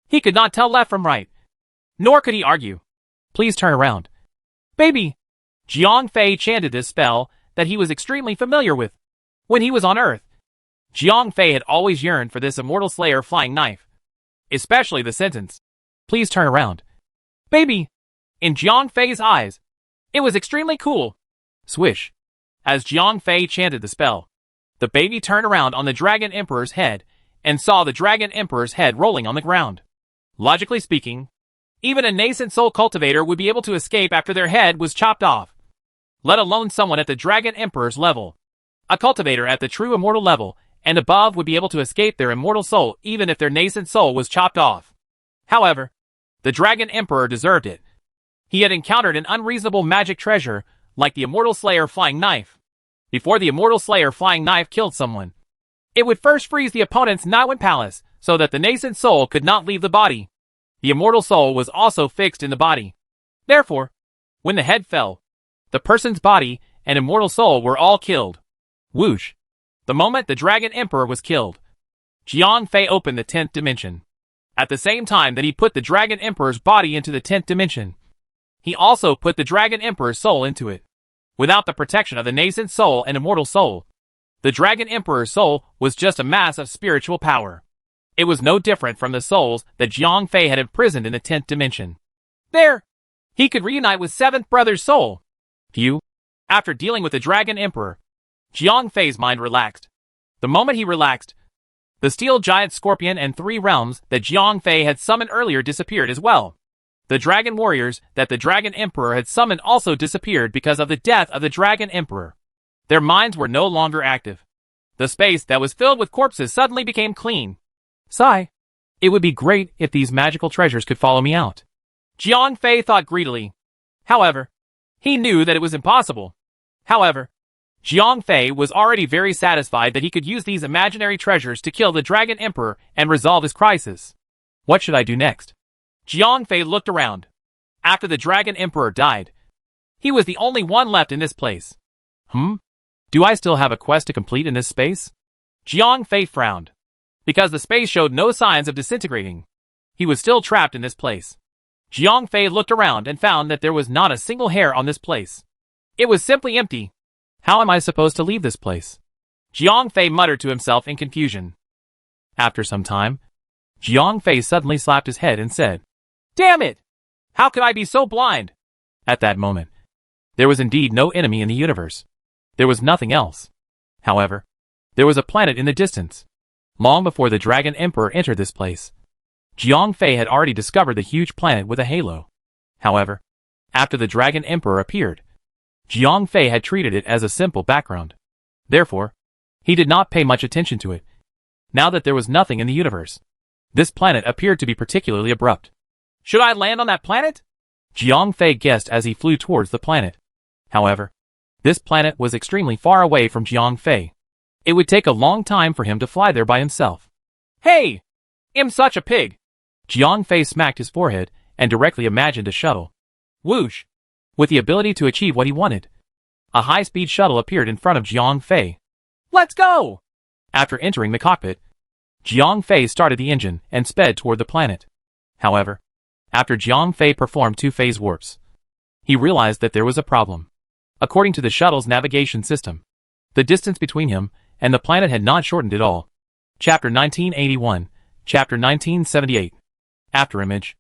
A: He could not tell left from right. Nor could he argue. Please turn around. Baby! Jiang Fei chanted this spell that he was extremely familiar with. When he was on Earth, Jiang Fei had always yearned for this Immortal Slayer flying knife. Especially the sentence, please turn around. Baby! In Jiang Fei's eyes, it was extremely cool. Swish! As Jiang Fei chanted the spell, the baby turned around on the Dragon Emperor's head and saw the Dragon Emperor's head rolling on the ground. Logically speaking, even a nascent soul cultivator would be able to escape after their head was chopped off. Let alone someone at the Dragon Emperor's level. A cultivator at the true immortal level and above would be able to escape their immortal soul even if their nascent soul was chopped off. However, the Dragon Emperor deserved it. He had encountered an unreasonable magic treasure like the Immortal Slayer flying knife. Before the Immortal Slayer flying knife killed someone, it would first freeze the opponent's Niwen Palace so that the nascent soul could not leave the body. The immortal soul was also fixed in the body. Therefore, when the head fell, the person's body and immortal soul were all killed. Whoosh! The moment the Dragon Emperor was killed, Jiang Fei opened the 10th dimension. At the same time that he put the Dragon Emperor's body into the 10th dimension, he also put the Dragon Emperor's soul into it. Without the protection of the nascent soul and immortal soul, the Dragon Emperor's soul was just a mass of spiritual power. It was no different from the souls that Jiang Fei had imprisoned in the 10th dimension. There! He could reunite with 7th Brother's soul. Phew! After dealing with the Dragon Emperor, Jiang Fei's mind relaxed. The moment he relaxed, the Steel Giant Scorpion and 3 realms that Jiang Fei had summoned earlier disappeared as well. The Dragon Warriors that the Dragon Emperor had summoned also disappeared because of the death of the Dragon Emperor. Their minds were no longer active. The space that was filled with corpses suddenly became clean. Sigh. It would be great if these magical treasures could follow me out. Jiang Fei thought greedily. However, he knew that it was impossible. However, Jiang Fei was already very satisfied that he could use these imaginary treasures to kill the Dragon Emperor and resolve his crisis. What should I do next? Jiang Fei looked around. After the Dragon Emperor died, he was the only one left in this place. Do I still have a quest to complete in this space? Jiang Fei frowned. Because the space showed no signs of disintegrating, he was still trapped in this place. Jiang Fei looked around and found that there was not a single hair on this place. It was simply empty. How am I supposed to leave this place? Jiang Fei muttered to himself in confusion. After some time, Jiang Fei suddenly slapped his head and said, "Damn it! How could I be so blind?" At that moment, there was indeed no enemy in the universe. There was nothing else. However, there was a planet in the distance. Long before the Dragon Emperor entered this place, Jiang Fei had already discovered the huge planet with a halo. However, after the Dragon Emperor appeared, Jiang Fei had treated it as a simple background. Therefore, he did not pay much attention to it. Now that there was nothing in the universe, this planet appeared to be particularly abrupt. Should I land on that planet? Jiang Fei guessed as he flew towards the planet. However, this planet was extremely far away from Jiang Fei. It would take a long time for him to fly there by himself. Hey! I'm such a pig! Jiang Fei smacked his forehead and directly imagined a shuttle. Whoosh! With the ability to achieve what he wanted, a high-speed shuttle appeared in front of Jiang Fei. Let's go! After entering the cockpit, Jiang Fei started the engine and sped toward the planet. However, after Jiang Fei performed 2 phase warps, he realized that there was a problem. According to the shuttle's navigation system, the distance between him and the planet had not shortened at all. Chapter 1981, Chapter 1978. Afterimage.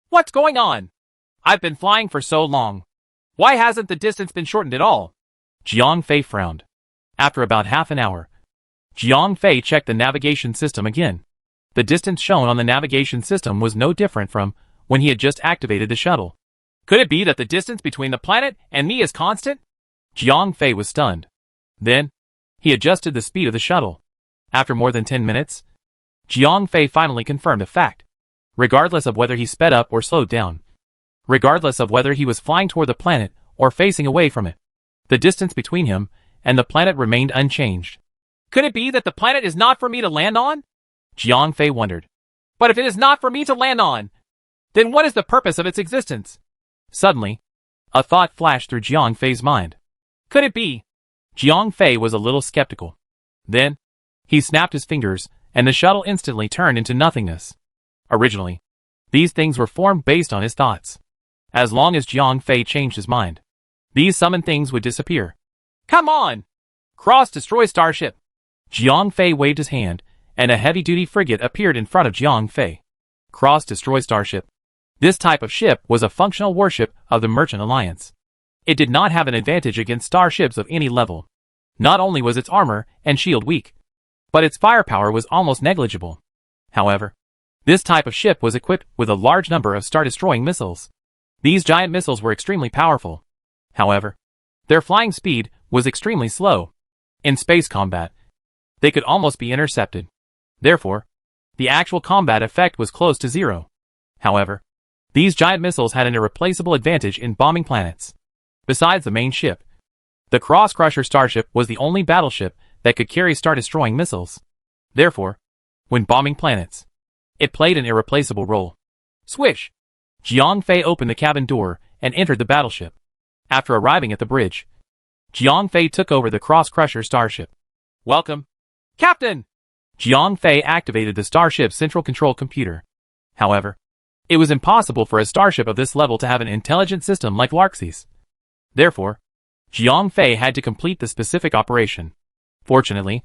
A: What's going on? I've been flying for so long. Why hasn't the distance been shortened at all? Jiang Fei frowned. After about half an hour, Jiang Fei checked the navigation system again. The distance shown on the navigation system was no different from when he had just activated the shuttle. Could it be that the distance between the planet and me is constant? Jiang Fei was stunned. Then, he adjusted the speed of the shuttle. After more than 10 minutes, Jiang Fei finally confirmed a fact. Regardless of whether he sped up or slowed down, regardless of whether he was flying toward the planet or facing away from it, the distance between him and the planet remained unchanged. Could it be that the planet is not for me to land on? Jiang Fei wondered. But if it is not for me to land on, then what is the purpose of its existence? Suddenly, a thought flashed through Jiang Fei's mind. Could it be? Jiang Fei was a little skeptical. Then, he snapped his fingers, and the shuttle instantly turned into nothingness. Originally, these things were formed based on his thoughts. As long as Jiang Fei changed his mind, these summoned things would disappear. Come on! Cross-destroy starship! Jiang Fei waved his hand, and a heavy-duty frigate appeared in front of Jiang Fei. Cross-destroy starship. This type of ship was a functional warship of the Merchant Alliance. It did not have an advantage against starships of any level. Not only was its armor and shield weak, but its firepower was almost negligible. However, this type of ship was equipped with a large number of star-destroying missiles. These giant missiles were extremely powerful. However, their flying speed was extremely slow. In space combat, they could almost be intercepted. Therefore, the actual combat effect was close to zero. However, these giant missiles had an irreplaceable advantage in bombing planets. Besides the main ship, the Cross-Crusher starship was the only battleship that could carry star-destroying missiles. Therefore, when bombing planets, it played an irreplaceable role. Swish! Jiang Fei opened the cabin door and entered the battleship. After arriving at the bridge, Jiang Fei took over the Cross-Crusher starship. Welcome, Captain! Jiang Fei activated the starship's central control computer. However, it was impossible for a starship of this level to have an intelligent system like Larxie's. Therefore, Jiang Fei had to complete the specific operation. Fortunately,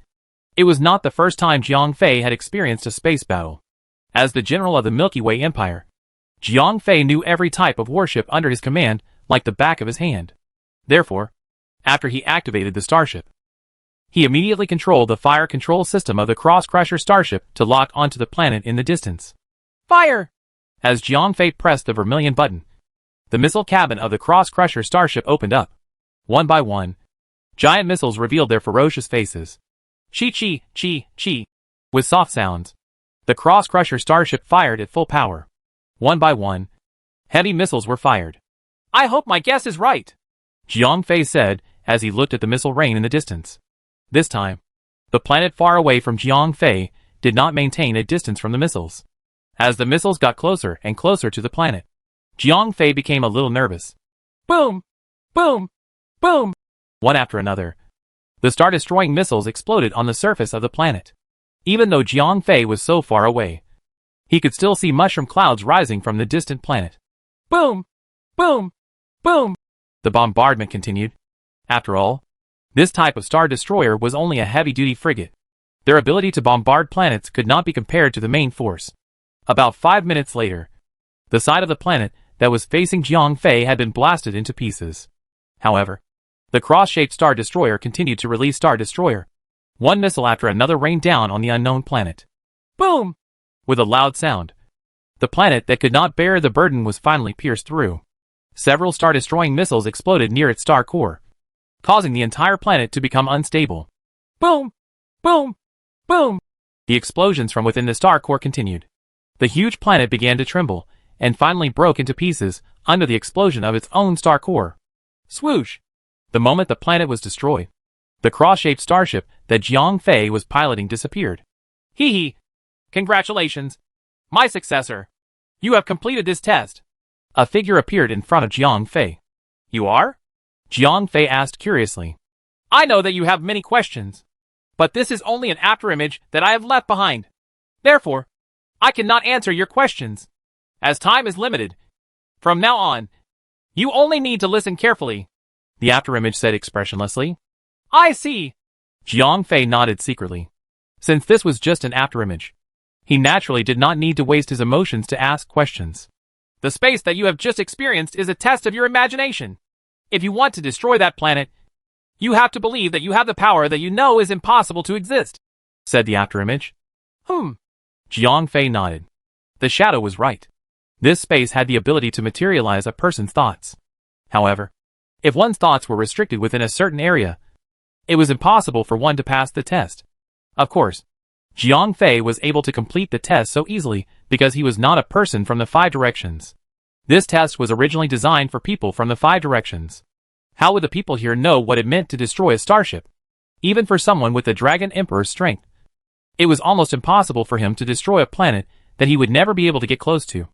A: it was not the first time Jiang Fei had experienced a space battle. As the general of the Milky Way Empire, Jiang Fei knew every type of warship under his command like the back of his hand. Therefore, after he activated the starship, he immediately controlled the fire control system of the Cross-Crusher starship to lock onto the planet in the distance. Fire! As Jiang Fei pressed the vermilion button, the missile cabin of the Cross-Crusher starship opened up. One by one, giant missiles revealed their ferocious faces. Chi-chi, chi-chi. With soft sounds, the Cross-Crusher starship fired at full power. One by one, heavy missiles were fired. I hope my guess is right, Jiang Fei said as he looked at the missile rain in the distance. This time, the planet far away from Jiang Fei did not maintain a distance from the missiles. As the missiles got closer and closer to the planet, Jiang Fei became a little nervous. Boom! Boom! Boom! One after another, the star-destroying missiles exploded on the surface of the planet. Even though Jiang Fei was so far away, he could still see mushroom clouds rising from the distant planet. Boom! Boom! Boom! The bombardment continued. After all, this type of star destroyer was only a heavy-duty frigate. Their ability to bombard planets could not be compared to the main force. About 5 minutes later, the side of the planet that was facing Jiang Fei had been blasted into pieces. However, the cross-shaped Star Destroyer continued to release Star Destroyer. One missile after another rained down on the unknown planet. Boom! With a loud sound, the planet that could not bear the burden was finally pierced through. Several star-destroying missiles exploded near its star core, causing the entire planet to become unstable. Boom! Boom! Boom! The explosions from within the star core continued. The huge planet began to tremble, and finally broke into pieces under the explosion of its own star core. Swoosh! The moment the planet was destroyed, the cross-shaped starship that Jiang Fei was piloting disappeared. Hee hee! Congratulations, my successor! You have completed this test. A figure appeared in front of Jiang Fei. You are? Jiang Fei asked curiously. I know that you have many questions, but this is only an afterimage that I have left behind. Therefore, I cannot answer your questions, as time is limited. From now on, you only need to listen carefully, the afterimage said expressionlessly. I see. Jiang Fei nodded secretly. Since this was just an afterimage, he naturally did not need to waste his emotions to ask questions. The space that you have just experienced is a test of your imagination. If you want to destroy that planet, you have to believe that you have the power that you know is impossible to exist, said the afterimage. Jiang Fei nodded. The shadow was right. This space had the ability to materialize a person's thoughts. However, if one's thoughts were restricted within a certain area, it was impossible for one to pass the test. Of course, Jiang Fei was able to complete the test so easily because he was not a person from the 5 directions. This test was originally designed for people from the 5 directions. How would the people here know what it meant to destroy a starship? Even for someone with the Dragon Emperor's strength, it was almost impossible for him to destroy a planet that he would never be able to get close to.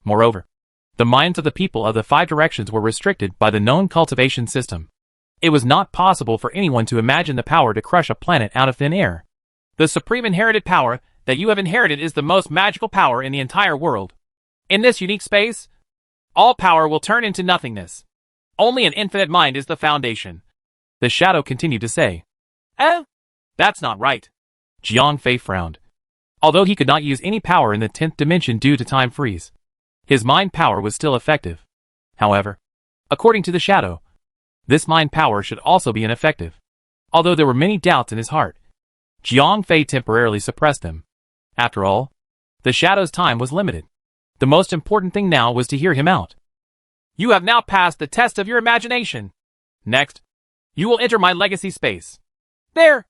A: Moreover, the minds of the people of the 5 directions were restricted by the known cultivation system. It was not possible for anyone to imagine the power to crush a planet out of thin air. The supreme inherited power that you have inherited is the most magical power in the entire world. In this unique space, all power will turn into nothingness. Only an infinite mind is the foundation. The shadow continued to say. That's not right. Jiang Fei frowned. Although he could not use any power in the 10th dimension due to time freeze, his mind power was still effective. However, according to the shadow, this mind power should also be ineffective. Although there were many doubts in his heart, Jiang Fei temporarily suppressed them. After all, the shadow's time was limited. The most important thing now was to hear him out. You have now passed the test of your imagination. Next, you will enter my legacy space. There,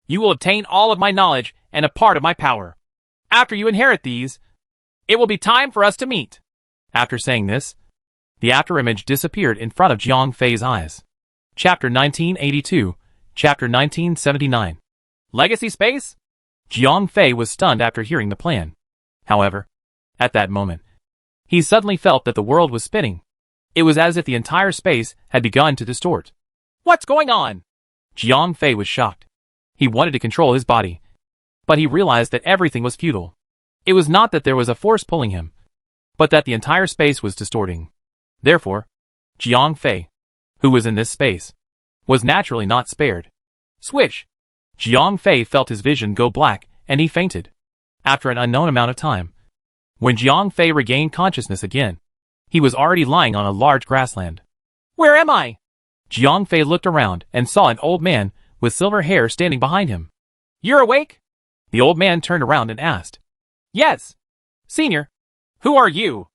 A: you will obtain all of my knowledge and a part of my power. After you inherit these, it will be time for us to meet. After saying this, the afterimage disappeared in front of Jiang Fei's eyes. Chapter 1982, Chapter 1979. Legacy space? Jiang Fei was stunned after hearing the plan. However, at that moment, he suddenly felt that the world was spinning. It was as if the entire space had begun to distort. What's going on? Jiang Fei was shocked. He wanted to control his body, but he realized that everything was futile. It was not that there was a force pulling him, but that the entire space was distorting. Therefore, Jiang Fei, who was in this space, was naturally not spared. Swish! Jiang Fei felt his vision go black, and he fainted. After an unknown amount of time, when Jiang Fei regained consciousness again, he was already lying on a large grassland. Where am I? Jiang Fei looked around and saw an old man with silver hair standing behind him. You're awake? The old man turned around and asked. Yes. Senior, who are you?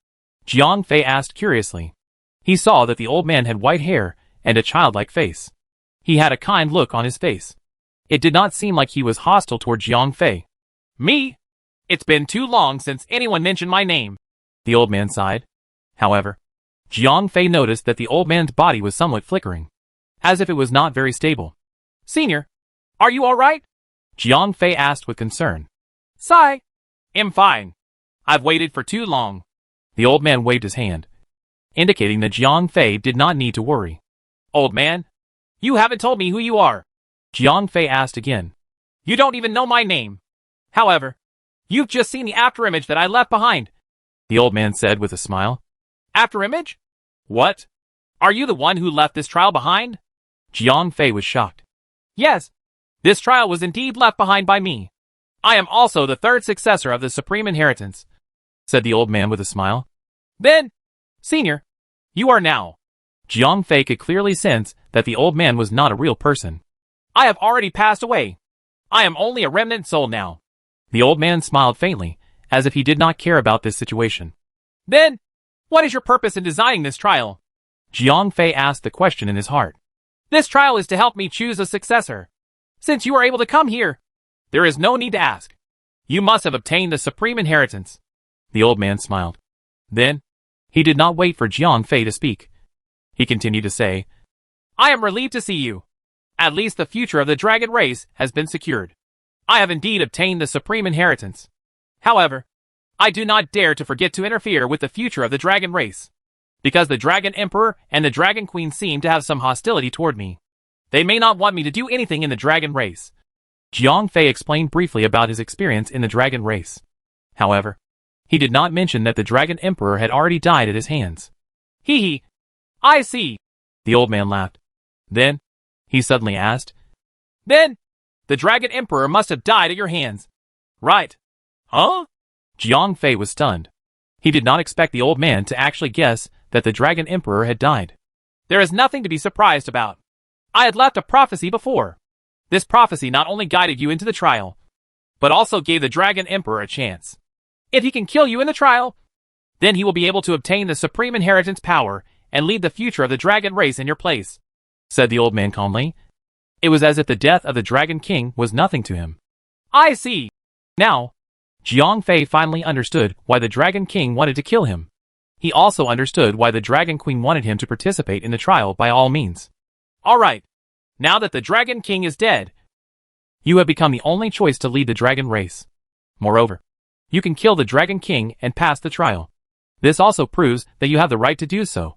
A: Jiang Fei asked curiously. He saw that the old man had white hair and a childlike face. He had a kind look on his face. It did not seem like he was hostile toward Jiang Fei. Me? It's been too long since anyone mentioned my name. The old man sighed. However, Jiang Fei noticed that the old man's body was somewhat flickering, as if it was not very stable. Senior, are you all right? Jiang Fei asked with concern. Sigh. I'm fine. I've waited for too long. The old man waved his hand, indicating that Jiang Fei did not need to worry. Old man, you haven't told me who you are. Jiang Fei asked again. You don't even know my name. However, you've just seen the afterimage that I left behind, the old man said with a smile. Afterimage? What? Are you the one who left this trial behind? Jiang Fei was shocked. Yes. This trial was indeed left behind by me. I am also the third successor of the Supreme Inheritance, said the old man with a smile. Then, Senior, you are now. Jiang Fei could clearly sense that the old man was not a real person. I have already passed away. I am only a remnant soul now. The old man smiled faintly, as if he did not care about this situation. Then, what is your purpose in designing this trial? Jiang Fei asked the question in his heart. This trial is to help me choose a successor. Since you are able to come here, there is no need to ask. You must have obtained the Supreme Inheritance. The old man smiled. Then, he did not wait for Jiang Fei to speak. He continued to say, I am relieved to see you. At least the future of the dragon race has been secured. I have indeed obtained the Supreme Inheritance. However, I do not dare to forget to interfere with the future of the dragon race, because the Dragon Emperor and the Dragon Queen seem to have some hostility toward me. They may not want me to do anything in the dragon race. Jiang Fei explained briefly about his experience in the dragon race. However, he did not mention that the Dragon Emperor had already died at his hands. Hee hee. I see. The old man laughed. Then, he suddenly asked, Then, the Dragon Emperor must have died at your hands. Right. Huh? Jiang Fei was stunned. He did not expect the old man to actually guess that the Dragon Emperor had died. There is nothing to be surprised about. I had left a prophecy before. This prophecy not only guided you into the trial, but also gave the Dragon Emperor a chance. If he can kill you in the trial, then he will be able to obtain the Supreme Inheritance power and lead the future of the dragon race in your place, said the old man calmly. It was as if the death of the Dragon King was nothing to him. I see. Now, Jiang Fei finally understood why the Dragon King wanted to kill him. He also understood why the Dragon Queen wanted him to participate in the trial by all means. All right. Now that the Dragon King is dead, you have become the only choice to lead the dragon race. Moreover, you can kill the Dragon King and pass the trial. This also proves that you have the right to do so,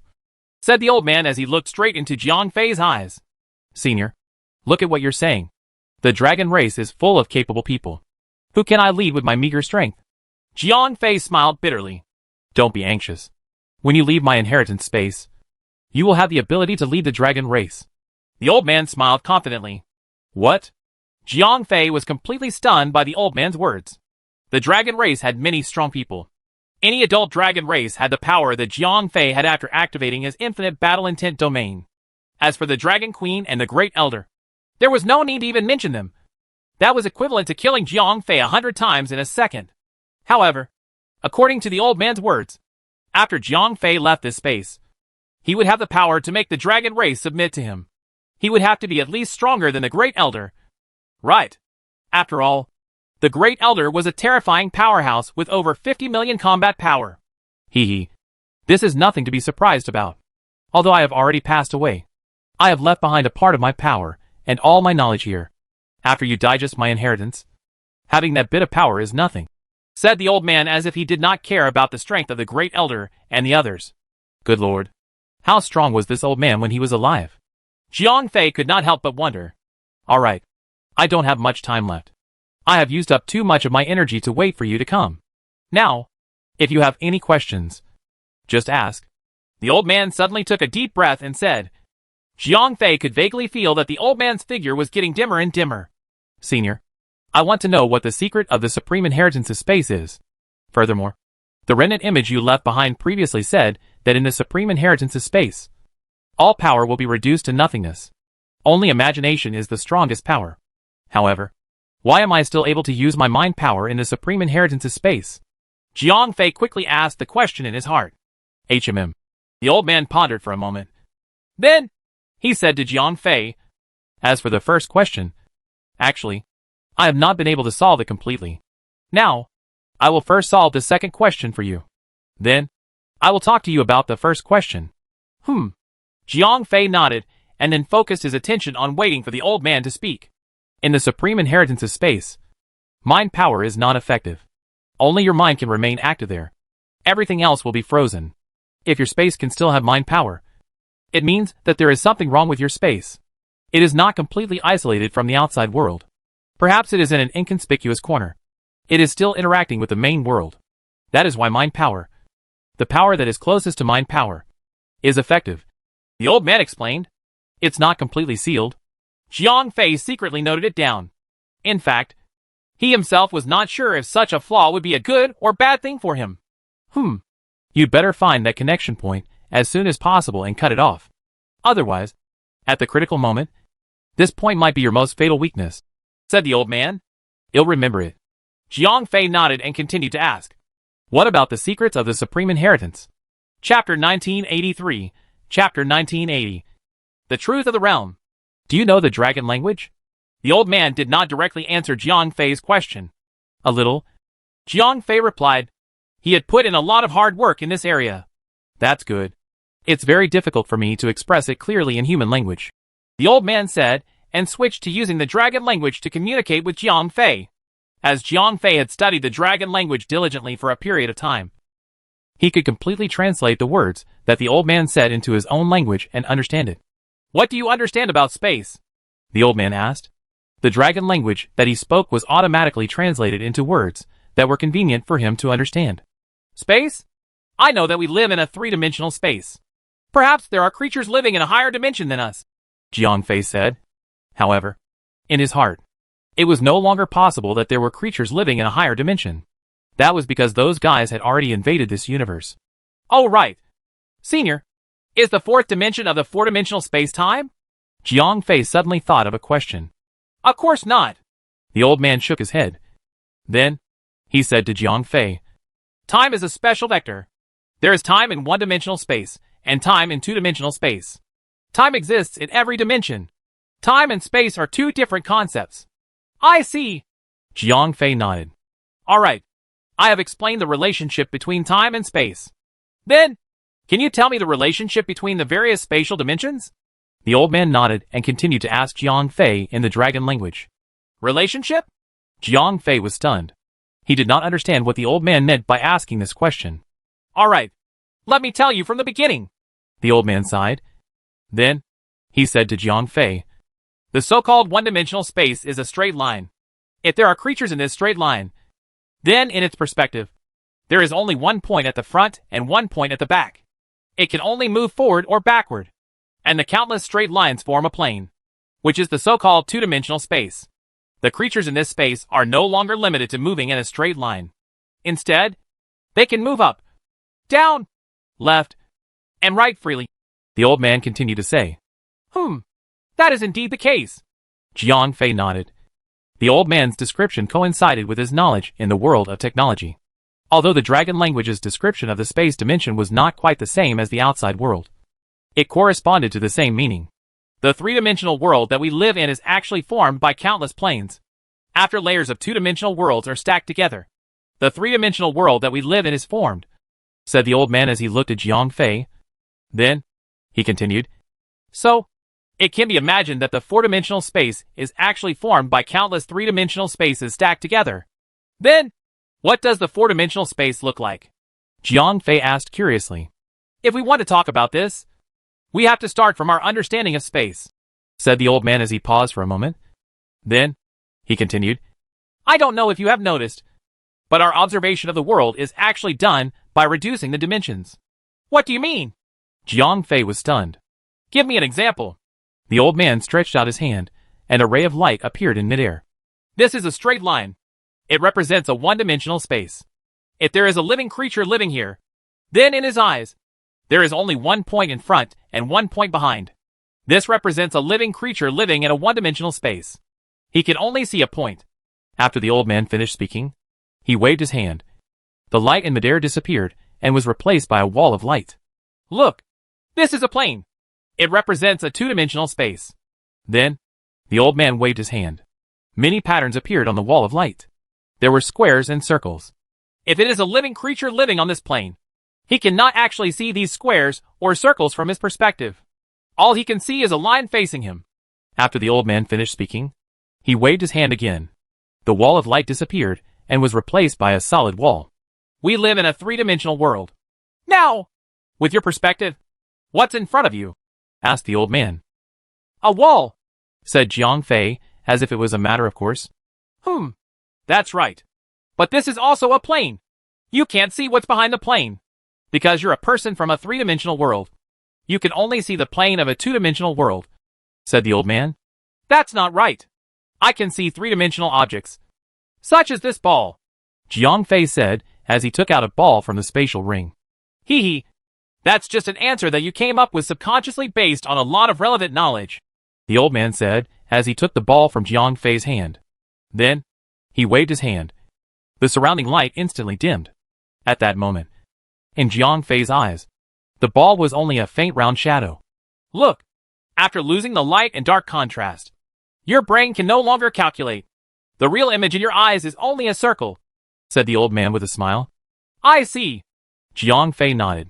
A: said the old man as he looked straight into Jiang Fei's eyes. Senior, look at what you're saying. The dragon race is full of capable people. Who can I lead with my meager strength? Jiang Fei smiled bitterly. Don't be anxious. When you leave my inheritance space, you will have the ability to lead the dragon race. The old man smiled confidently. What? Jiang Fei was completely stunned by the old man's words. The dragon race had many strong people. Any adult dragon race had the power that Jiang Fei had after activating his infinite battle intent domain. As for the Dragon Queen and the Great Elder, there was no need to even mention them. That was equivalent to killing Jiang Fei 100 times in a second. However, according to the old man's words, after Jiang Fei left this space, he would have the power to make the dragon race submit to him. He would have to be at least stronger than the Great Elder. Right. After all, the Great Elder was a terrifying powerhouse with over 50 million combat power. Hee hee. This is nothing to be surprised about. Although I have already passed away, I have left behind a part of my power and all my knowledge here. After you digest my inheritance, having that bit of power is nothing, said the old man as if he did not care about the strength of the Great Elder and the others. Good Lord. How strong was this old man when he was alive? Jiang Fei could not help but wonder. All right. I don't have much time left. I have used up too much of my energy to wait for you to come. Now, if you have any questions, just ask. The old man suddenly took a deep breath and said. Jiang Fei could vaguely feel that the old man's figure was getting dimmer and dimmer. Senior, I want to know what the secret of the Supreme Inheritance's space is. Furthermore, the remnant image you left behind previously said that in the Supreme Inheritance's space, all power will be reduced to nothingness. Only imagination is the strongest power. However, why am I still able to use my mind power in the Supreme Inheritance's space? Jiang Fei quickly asked the question in his heart. HMM. The old man pondered for a moment. Then, he said to Jiang Fei, as for the first question, actually, I have not been able to solve it completely. Now, I will first solve the second question for you. Then, I will talk to you about the first question. Jiang Fei nodded and then focused his attention on waiting for the old man to speak. In the Supreme Inheritance's space, mind power is not effective. Only your mind can remain active there. Everything else will be frozen. If your space can still have mind power, it means that there is something wrong with your space. It is not completely isolated from the outside world. Perhaps it is in an inconspicuous corner. It is still interacting with the main world. That is why mind power, the power that is closest to mind power, is effective. The old man explained. It's not completely sealed. Jiang Fei secretly noted it down. In fact, he himself was not sure if such a flaw would be a good or bad thing for him. You'd better find that connection point as soon as possible and cut it off. Otherwise, at the critical moment, this point might be your most fatal weakness, said the old man. You'll remember it. Jiang Fei nodded and continued to ask, what about the secrets of the Supreme Inheritance? Chapter 1983, Chapter 1980. The Truth of the Realm. Do you know the dragon language? The old man did not directly answer Jiang Fei's question. A little. Jiang Fei replied. He had put in a lot of hard work in this area. That's good. It's very difficult for me to express it clearly in human language, the old man said, and switched to using the dragon language to communicate with Jiang Fei. As Jiang Fei had studied the dragon language diligently for a period of time, he could completely translate the words that the old man said into his own language and understand it. What do you understand about space? The old man asked. The dragon language that he spoke was automatically translated into words that were convenient for him to understand. Space? I know that we live in a three-dimensional space. Perhaps there are creatures living in a higher dimension than us, Jiang Fei said. However, in his heart, it was no longer possible that there were creatures living in a higher dimension. That was because those guys had already invaded this universe. Oh right. Senior, is the fourth dimension of the four-dimensional space-time? Jiang Fei suddenly thought of a question. Of course not. The old man shook his head. Then, he said to Jiang Fei, time is a special vector. There is time in one-dimensional space, and time in two-dimensional space. Time exists in every dimension. Time and space are two different concepts. I see. Jiang Fei nodded. Alright. I have explained the relationship between time and space. Then, can you tell me the relationship between the various spatial dimensions? The old man nodded and continued to ask Jiang Fei in the dragon language. Relationship? Jiang Fei was stunned. He did not understand what the old man meant by asking this question. Alright, let me tell you from the beginning. The old man sighed. Then, he said to Jiang Fei, the so-called one-dimensional space is a straight line. If there are creatures in this straight line, then in its perspective, there is only one point at the front and one point at the back. It can only move forward or backward. And the countless straight lines form a plane, which is the so-called two-dimensional space. The creatures in this space are no longer limited to moving in a straight line. Instead, they can move up, down, left, and right freely. The old man continued to say, that is indeed the case. Jiang Fei nodded. The old man's description coincided with his knowledge in the world of technology. Although the dragon language's description of the space dimension was not quite the same as the outside world, it corresponded to the same meaning. The three-dimensional world that we live in is actually formed by countless planes. After layers of two-dimensional worlds are stacked together, the three-dimensional world that we live in is formed, said the old man as he looked at Jiang Fei. Then, he continued, so, it can be imagined that the four-dimensional space is actually formed by countless three-dimensional spaces stacked together. Then, what does the four-dimensional space look like? Jiang Fei asked curiously. If we want to talk about this, we have to start from our understanding of space, said the old man as he paused for a moment. Then, he continued, I don't know if you have noticed, but our observation of the world is actually done by reducing the dimensions. What do you mean? Jiang Fei was stunned. Give me an example. The old man stretched out his hand, and a ray of light appeared in midair. This is a straight line. It represents a one-dimensional space. If there is a living creature living here, then in his eyes, there is only one point in front and one point behind. This represents a living creature living in a one-dimensional space. He can only see a point. After the old man finished speaking, he waved his hand. The light in midair disappeared and was replaced by a wall of light. Look, this is a plane. It represents a two-dimensional space. Then, the old man waved his hand. Many patterns appeared on the wall of light. There were squares and circles. If it is a living creature living on this plane, he cannot actually see these squares or circles from his perspective. All he can see is a line facing him. After the old man finished speaking, he waved his hand again. The wall of light disappeared and was replaced by a solid wall. We live in a three-dimensional world. Now, with your perspective, what's in front of you? Asked the old man. A wall, said Jiang Fei, as if it was a matter of course. That's right. But this is also a plane. You can't see what's behind the plane, because you're a person from a three-dimensional world. You can only see the plane of a two-dimensional world, said the old man. That's not right. I can see three-dimensional objects, such as this ball, Jiang Fei said as he took out a ball from the spatial ring. Hee hee. That's just an answer that you came up with subconsciously based on a lot of relevant knowledge, the old man said as he took the ball from Jiang Fei's hand. Then, he waved his hand. The surrounding light instantly dimmed. At that moment, in Jiang Fei's eyes, the ball was only a faint round shadow. Look! After losing the light and dark contrast, your brain can no longer calculate. The real image in your eyes is only a circle, said the old man with a smile. I see. Jiang Fei nodded.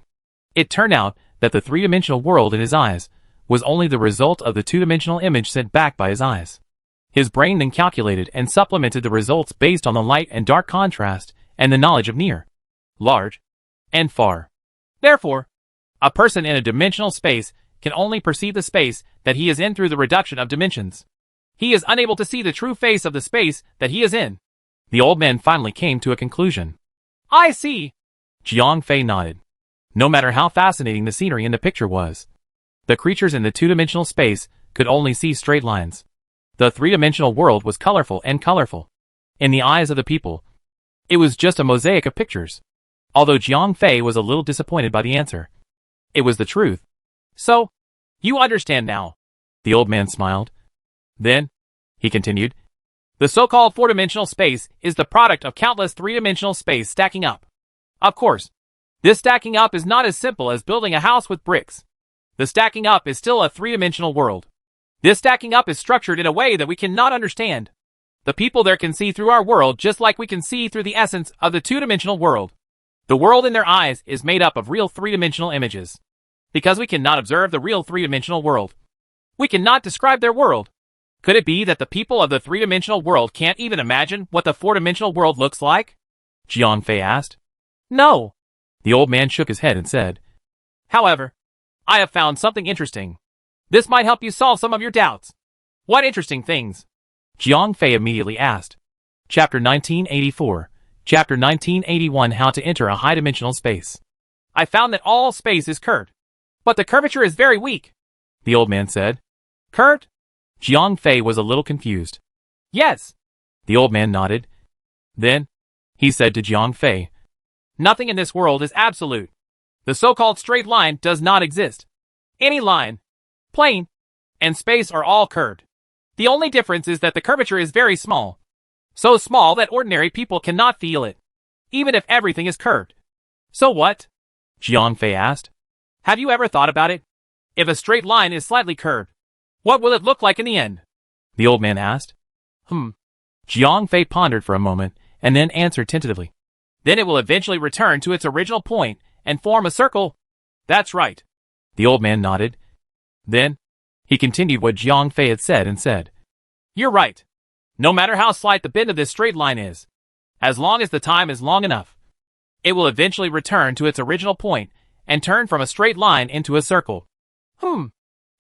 A: It turned out that the three-dimensional world in his eyes was only the result of the two-dimensional image sent back by his eyes. His brain then calculated and supplemented the results based on the light and dark contrast and the knowledge of near, large, and far. Therefore, a person in a dimensional space can only perceive the space that he is in through the reduction of dimensions. He is unable to see the true face of the space that he is in. The old man finally came to a conclusion. I see. Jiang Fei nodded. No matter how fascinating the scenery in the picture was, the creatures in the two-dimensional space could only see straight lines. The three-dimensional world was colorful and colorful. In the eyes of the people, it was just a mosaic of pictures. Although Jiang Fei was a little disappointed by the answer, it was the truth. So, you understand now. The old man smiled. Then, he continued, the so-called four-dimensional space is the product of countless three-dimensional space stacking up. Of course, this stacking up is not as simple as building a house with bricks. The stacking up is still a three-dimensional world. This stacking up is structured in a way that we cannot understand. The people there can see through our world just like we can see through the essence of the two-dimensional world. The world in their eyes is made up of real three-dimensional images. Because we cannot observe the real three-dimensional world, we cannot describe their world. Could it be that the people of the three-dimensional world can't even imagine what the four-dimensional world looks like? Jiang Fei asked. No. The old man shook his head and said, however, I have found something interesting. This might help you solve some of your doubts. What interesting things? Jiang Fei immediately asked. Chapter 1984, Chapter 1981, How to Enter a High-Dimensional Space. I found that all space is curved, but the curvature is very weak, the old man said. Curved? Jiang Fei was a little confused. Yes. The old man nodded. Then, he said to Jiang Fei, nothing in this world is absolute. The so-called straight line does not exist. Any line, plane, and space are all curved. The only difference is that the curvature is very small. So small that ordinary people cannot feel it, even if everything is curved. So what? Jiang Fei asked. Have you ever thought about it? If a straight line is slightly curved, what will it look like in the end? The old man asked. Jiang Fei pondered for a moment and then answered tentatively. Then it will eventually return to its original point and form a circle. That's right. The old man nodded. Then, he continued what Jiang Fei had said and said, you're right. No matter how slight the bend of this straight line is, as long as the time is long enough, it will eventually return to its original point and turn from a straight line into a circle.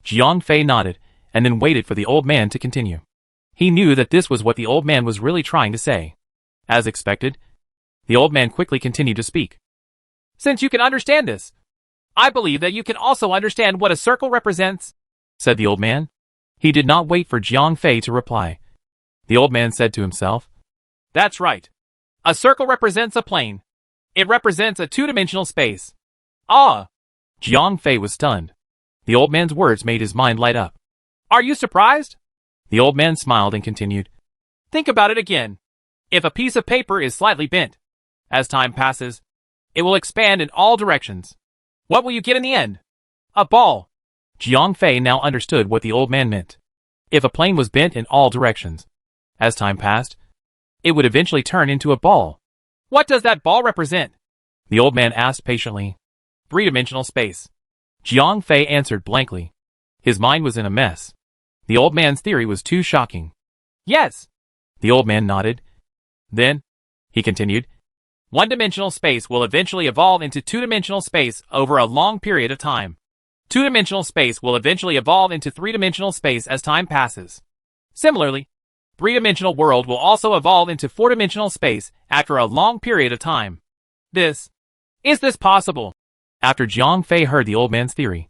A: Jiang Fei nodded and then waited for the old man to continue. He knew that this was what the old man was really trying to say. As expected, the old man quickly continued to speak. Since you can understand this, I believe that you can also understand what a circle represents, said the old man. He did not wait for Jiang Fei to reply. The old man said to himself, that's right. A circle represents a plane. It represents a two-dimensional space. Ah! Jiang Fei was stunned. The old man's words made his mind light up. Are you surprised? The old man smiled and continued. Think about it again. If a piece of paper is slightly bent, as time passes, it will expand in all directions. What will you get in the end? A ball. Jiang Fei now understood what the old man meant. If a plane was bent in all directions, as time passed, it would eventually turn into a ball. What does that ball represent? The old man asked patiently. Three-dimensional space. Jiang Fei answered blankly. His mind was in a mess. The old man's theory was too shocking. Yes. The old man nodded. Then, he continued, one-dimensional space will eventually evolve into two-dimensional space over a long period of time. Two-dimensional space will eventually evolve into three-dimensional space as time passes. Similarly, three-dimensional world will also evolve into four-dimensional space after a long period of time. Is this possible? After Jiang Fei heard the old man's theory,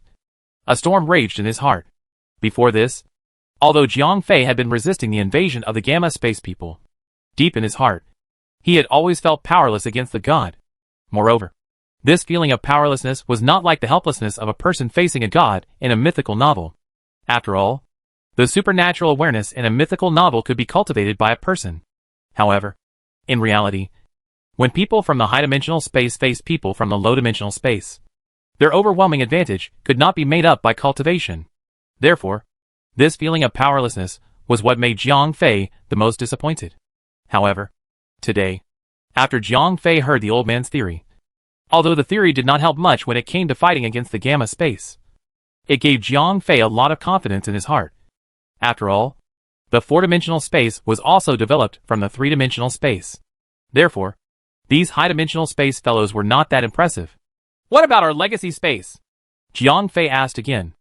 A: a storm raged in his heart. Before this, Although Jiang Fei had been resisting the invasion of the Gamma space people, deep in his heart, he had always felt powerless against the god. Moreover, this feeling of powerlessness was not like the helplessness of a person facing a god in a mythical novel. After all, the supernatural awareness in a mythical novel could be cultivated by a person. However, in reality, when people from the high-dimensional space face people from the low-dimensional space, their overwhelming advantage could not be made up by cultivation. Therefore, this feeling of powerlessness was what made Jiang Fei the most disappointed. However, today, after Jiang Fei heard the old man's theory, although the theory did not help much when it came to fighting against the Gamma space, it gave Jiang Fei a lot of confidence in his heart. After all, the four-dimensional space was also developed from the three-dimensional space. Therefore, these high-dimensional space fellows were not that impressive. What about our legacy space? Jiang Fei asked again.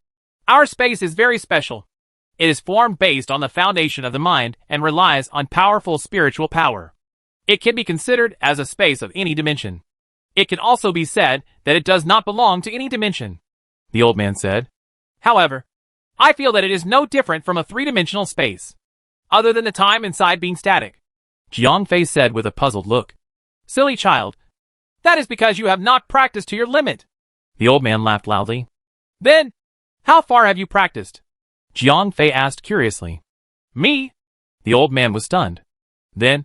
A: Our space is very special. It is formed based on the foundation of the mind and relies on powerful spiritual power. It can be considered as a space of any dimension. It can also be said that it does not belong to any dimension, the old man said. However, I feel that it is no different from a three-dimensional space, other than the time inside being static, Jiang Fei said with a puzzled look. Silly child. That is because you have not practiced to your limit. The old man laughed loudly. Then, how far have you practiced? Jiang Fei asked curiously. Me? The old man was stunned. Then,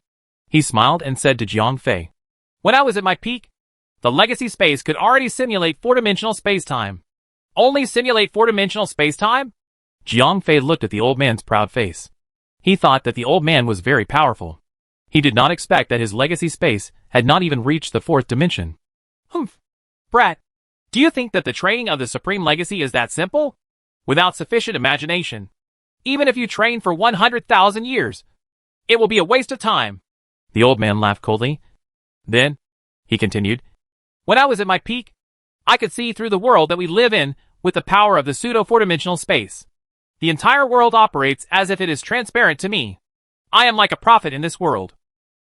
A: he smiled and said to Jiang Fei. When I was at my peak, the legacy space could already simulate four-dimensional space-time. Only simulate four-dimensional space-time? Jiang Fei looked at the old man's proud face. He thought that the old man was very powerful. He did not expect that his legacy space had not even reached the fourth dimension. Humph. Brat, do you think that the training of the Supreme Legacy is that simple? Without sufficient imagination, even if you train for 100,000 years, it will be a waste of time. The old man laughed coldly. Then, he continued, when I was at my peak, I could see through the world that we live in with the power of the pseudo-four-dimensional space. The entire world operates as if it is transparent to me. I am like a prophet in this world.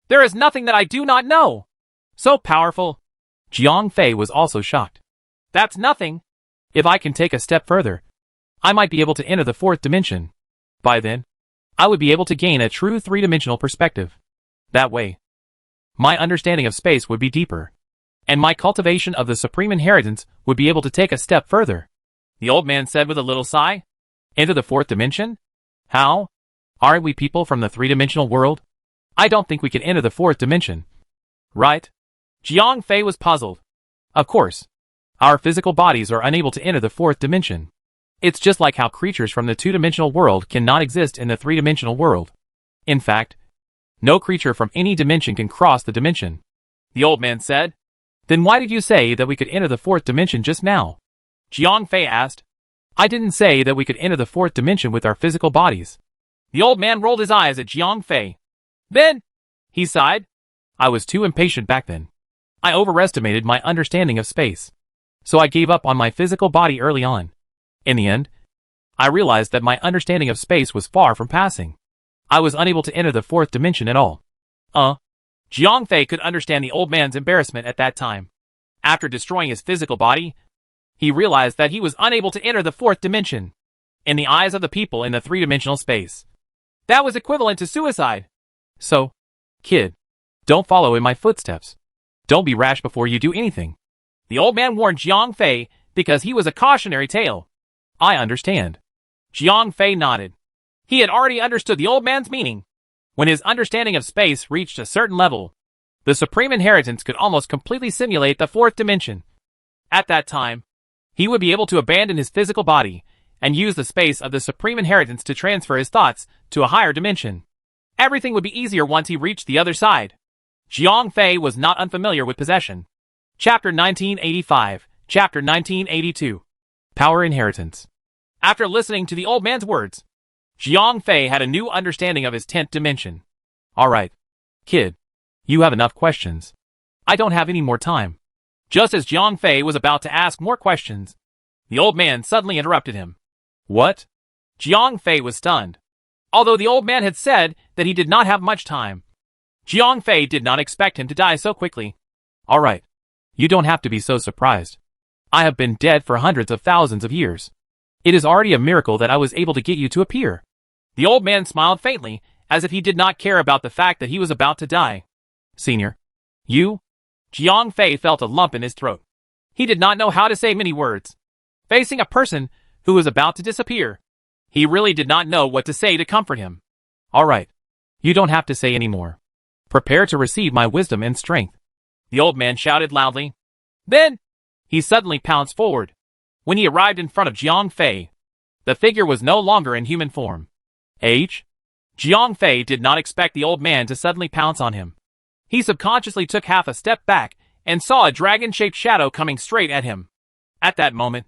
A: There is nothing that I do not know. So powerful. Jiang Fei was also shocked. That's nothing. If I can take a step further, I might be able to enter the fourth dimension. By then, I would be able to gain a true three-dimensional perspective. That way, my understanding of space would be deeper, and my cultivation of the supreme inheritance would be able to take a step further. The old man said with a little sigh. Enter the fourth dimension? How? Aren't we people from the three-dimensional world? I don't think we can enter the fourth dimension. Right? Jiang Fei was puzzled. Of course, our physical bodies are unable to enter the fourth dimension. It's just like how creatures from the two-dimensional world cannot exist in the three-dimensional world. In fact, no creature from any dimension can cross the dimension. The old man said. Then why did you say that we could enter the fourth dimension just now? Jiang Fei asked. I didn't say that we could enter the fourth dimension with our physical bodies. The old man rolled his eyes at Jiang Fei. Then, he sighed. I was too impatient back then. I overestimated my understanding of space. So I gave up on my physical body early on. In the end, I realized that my understanding of space was far from passing. I was unable to enter the fourth dimension at all. Jiang Fei could understand the old man's embarrassment at that time. After destroying his physical body, he realized that he was unable to enter the fourth dimension. In the eyes of the people in the three-dimensional space, that was equivalent to suicide. So, kid, don't follow in my footsteps. Don't be rash before you do anything. The old man warned Jiang Fei because he was a cautionary tale. I understand. Jiang Fei nodded. He had already understood the old man's meaning. When his understanding of space reached a certain level, the supreme inheritance could almost completely simulate the fourth dimension. At that time, he would be able to abandon his physical body and use the space of the supreme inheritance to transfer his thoughts to a higher dimension. Everything would be easier once he reached the other side. Jiang Fei was not unfamiliar with possession. Chapter 1985, Chapter 1982. Power Inheritance. After listening to the old man's words, Jiang Fei had a new understanding of his 10th dimension. Alright, kid. You have enough questions. I don't have any more time. Just as Jiang Fei was about to ask more questions, the old man suddenly interrupted him. What? Jiang Fei was stunned. Although the old man had said that he did not have much time, Jiang Fei did not expect him to die so quickly. Alright. You don't have to be so surprised. I have been dead for hundreds of thousands of years. It is already a miracle that I was able to get you to appear. The old man smiled faintly, as if he did not care about the fact that he was about to die. Senior. You? Jiang Fei felt a lump in his throat. He did not know how to say many words. Facing a person who was about to disappear, he really did not know what to say to comfort him. All right. You don't have to say any more. Prepare to receive my wisdom and strength. The old man shouted loudly. Then, he suddenly pounced forward. When he arrived in front of Jiang Fei, the figure was no longer in human form. Age? Jiang Fei did not expect the old man to suddenly pounce on him. He subconsciously took half a step back and saw a dragon-shaped shadow coming straight at him. At that moment,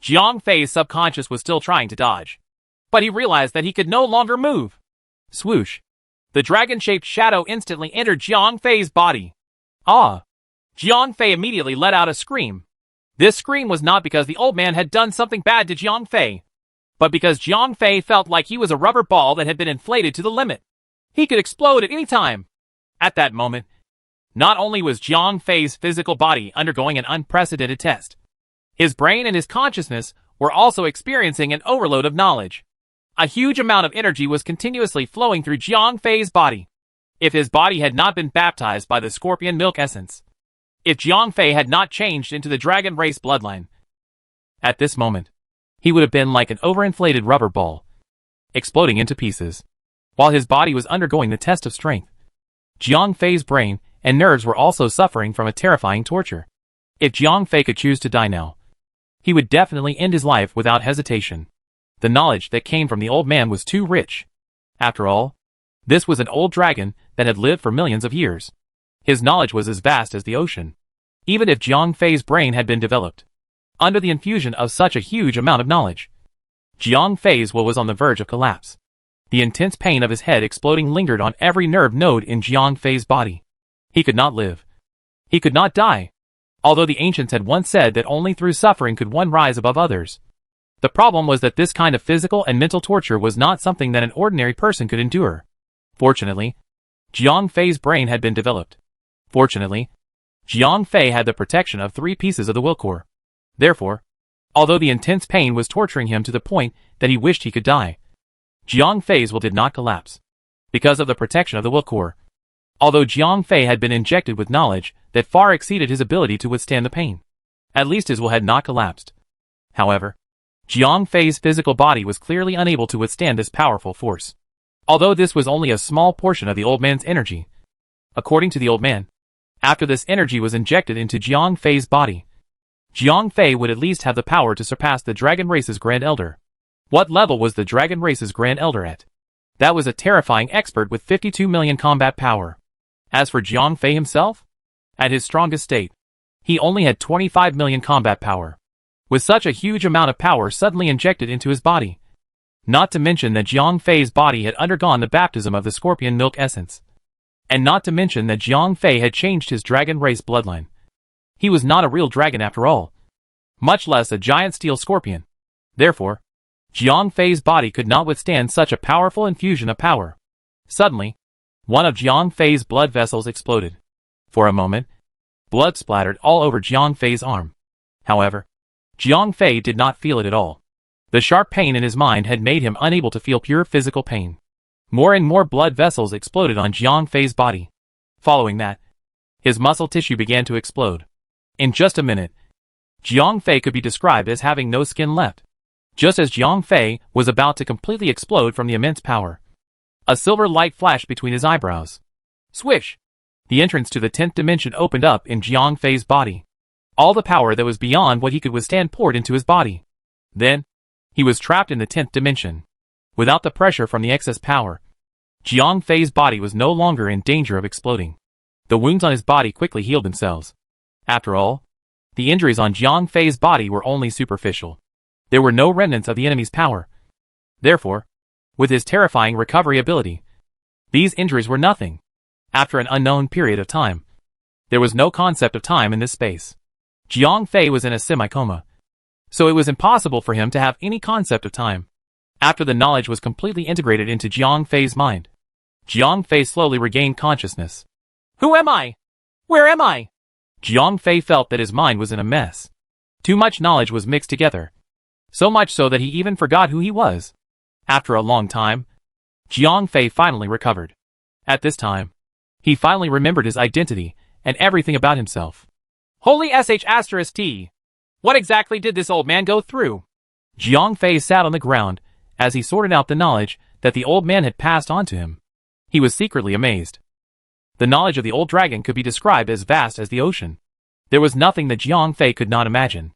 A: Jiang Fei's subconscious was still trying to dodge. But he realized that he could no longer move. Swoosh. The dragon-shaped shadow instantly entered Jiang Fei's body. Ah! Jiang Fei immediately let out a scream. This scream was not because the old man had done something bad to Jiang Fei, but because Jiang Fei felt like he was a rubber ball that had been inflated to the limit. He could explode at any time. At that moment, not only was Jiang Fei's physical body undergoing an unprecedented test, his brain and his consciousness were also experiencing an overload of knowledge. A huge amount of energy was continuously flowing through Jiang Fei's body. If his body had not been baptized by the scorpion milk essence, if Jiang Fei had not changed into the dragon race bloodline, at this moment, he would have been like an overinflated rubber ball, exploding into pieces. While his body was undergoing the test of strength, Jiang Fei's brain and nerves were also suffering from a terrifying torture. If Jiang Fei could choose to die now, he would definitely end his life without hesitation. The knowledge that came from the old man was too rich. After all, this was an old dragon that had lived for millions of years. His knowledge was as vast as the ocean. Even if Jiang Fei's brain had been developed under the infusion of such a huge amount of knowledge, Jiang Fei's will was on the verge of collapse. The intense pain of his head exploding lingered on every nerve node in Jiang Fei's body. He could not live. He could not die. Although the ancients had once said that only through suffering could one rise above others. The problem was that this kind of physical and mental torture was not something that an ordinary person could endure. Fortunately, Jiang Fei's brain had been developed. Fortunately, Jiang Fei had the protection of 3 pieces of the will core. Therefore, although the intense pain was torturing him to the point that he wished he could die, Jiang Fei's will did not collapse. Because of the protection of the will core. Although Jiang Fei had been injected with knowledge that far exceeded his ability to withstand the pain, at least his will had not collapsed. However, Jiang Fei's physical body was clearly unable to withstand this powerful force. Although this was only a small portion of the old man's energy. According to the old man, after this energy was injected into Jiang Fei's body, Jiang Fei would at least have the power to surpass the dragon race's Grand Elder. What level was the dragon race's Grand Elder at? That was a terrifying expert with 52 million combat power. As for Jiang Fei himself, at his strongest state, he only had 25 million combat power. With such a huge amount of power suddenly injected into his body. Not to mention that Jiang Fei's body had undergone the baptism of the scorpion milk essence. And not to mention that Jiang Fei had changed his dragon race bloodline. He was not a real dragon after all. Much less a giant steel scorpion. Therefore, Jiang Fei's body could not withstand such a powerful infusion of power. Suddenly, one of Jiang Fei's blood vessels exploded. For a moment, blood splattered all over Jiang Fei's arm. However, Jiang Fei did not feel it at all. The sharp pain in his mind had made him unable to feel pure physical pain. More and more blood vessels exploded on Jiang Fei's body. Following that, his muscle tissue began to explode. In just a minute, Jiang Fei could be described as having no skin left. Just as Jiang Fei was about to completely explode from the immense power, a silver light flashed between his eyebrows. Swish! The entrance to the 10th dimension opened up in Jiang Fei's body. All the power that was beyond what he could withstand poured into his body. Then, he was trapped in the 10th dimension. Without the pressure from the excess power, Jiang Fei's body was no longer in danger of exploding. The wounds on his body quickly healed themselves. After all, the injuries on Jiang Fei's body were only superficial. There were no remnants of the enemy's power. Therefore, with his terrifying recovery ability, these injuries were nothing. After an unknown period of time, there was no concept of time in this space. Jiang Fei was in a semi-coma, so it was impossible for him to have any concept of time. After the knowledge was completely integrated into Jiang Fei's mind, Jiang Fei slowly regained consciousness. Who am I? Where am I? Jiang Fei felt that his mind was in a mess. Too much knowledge was mixed together. So much so that he even forgot who he was. After a long time, Jiang Fei finally recovered. At this time, he finally remembered his identity and everything about himself. Holy sh**t. What exactly did this old man go through? Jiang Fei sat on the ground as he sorted out the knowledge that the old man had passed on to him. He was secretly amazed. The knowledge of the old dragon could be described as vast as the ocean. There was nothing that Jiang Fei could not imagine.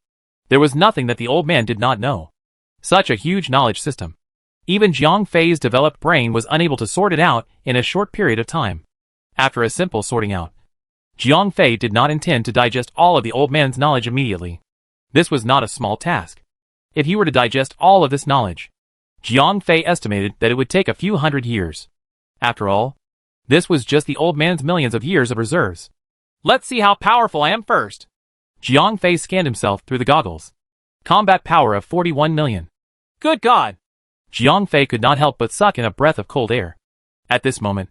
A: There was nothing that the old man did not know. Such a huge knowledge system. Even Jiang Fei's developed brain was unable to sort it out in a short period of time. After a simple sorting out, Jiang Fei did not intend to digest all of the old man's knowledge immediately. This was not a small task. If he were to digest all of this knowledge, Jiang Fei estimated that it would take a few hundred years. After all, this was just the old man's millions of years of reserves. Let's see how powerful I am first. Jiang Fei scanned himself through the goggles. Combat power of 41 million. Good God! Jiang Fei could not help but suck in a breath of cold air. At this moment,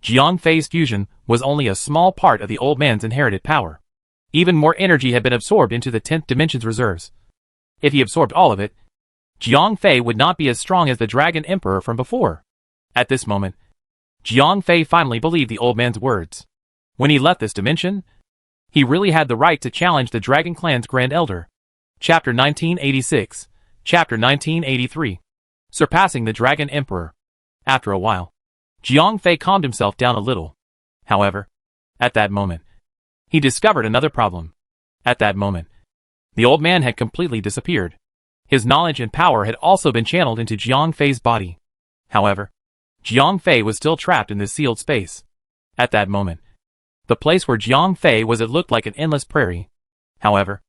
A: Jiang Fei's fusion was only a small part of the old man's inherited power. Even more energy had been absorbed into the 10th dimension's reserves. If he absorbed all of it, Jiang Fei would not be as strong as the Dragon Emperor from before. At this moment, Jiang Fei finally believed the old man's words. When he left this dimension, he really had the right to challenge the Dragon Clan's Grand Elder. Chapter 1986, Chapter 1983. Surpassing the Dragon Emperor. After a while, Jiang Fei calmed himself down a little. However, at that moment, he discovered another problem. At that moment, the old man had completely disappeared. His knowledge and power had also been channeled into Jiang Fei's body. However, Jiang Fei was still trapped in this sealed space. At that moment, the place where Jiang Fei was, it looked like an endless prairie. However,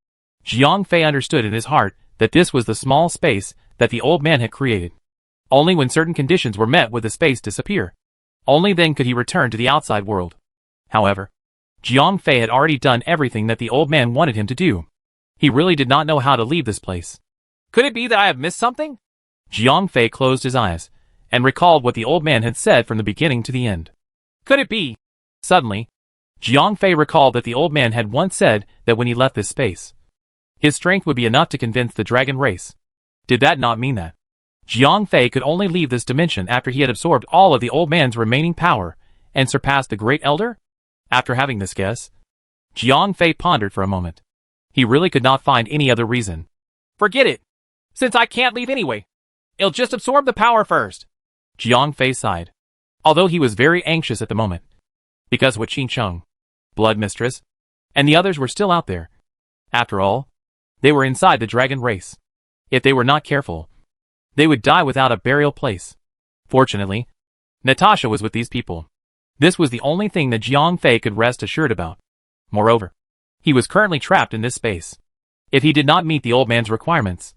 A: Jiang Fei understood in his heart that this was the small space that the old man had created. Only when certain conditions were met would the space disappear. Only then could he return to the outside world. However, Jiang Fei had already done everything that the old man wanted him to do. He really did not know how to leave this place. Could it be that I have missed something? Jiang Fei closed his eyes and recalled what the old man had said from the beginning to the end. Could it be? Suddenly, Jiang Fei recalled that the old man had once said that when he left this space, his strength would be enough to convince the dragon race. Did that not mean that Jiang Fei could only leave this dimension after he had absorbed all of the old man's remaining power and surpassed the Great Elder? After having this guess, Jiang Fei pondered for a moment. He really could not find any other reason. Forget it. Since I can't leave anyway, it'll just absorb the power first. Jiang Fei sighed. Although he was very anxious at the moment, because Wu Qingcheng, Blood Mistress, and the others were still out there. After all, they were inside the dragon race. If they were not careful, they would die without a burial place. Fortunately, Natasha was with these people. This was the only thing that Jiang Fei could rest assured about. Moreover, he was currently trapped in this space. If he did not meet the old man's requirements,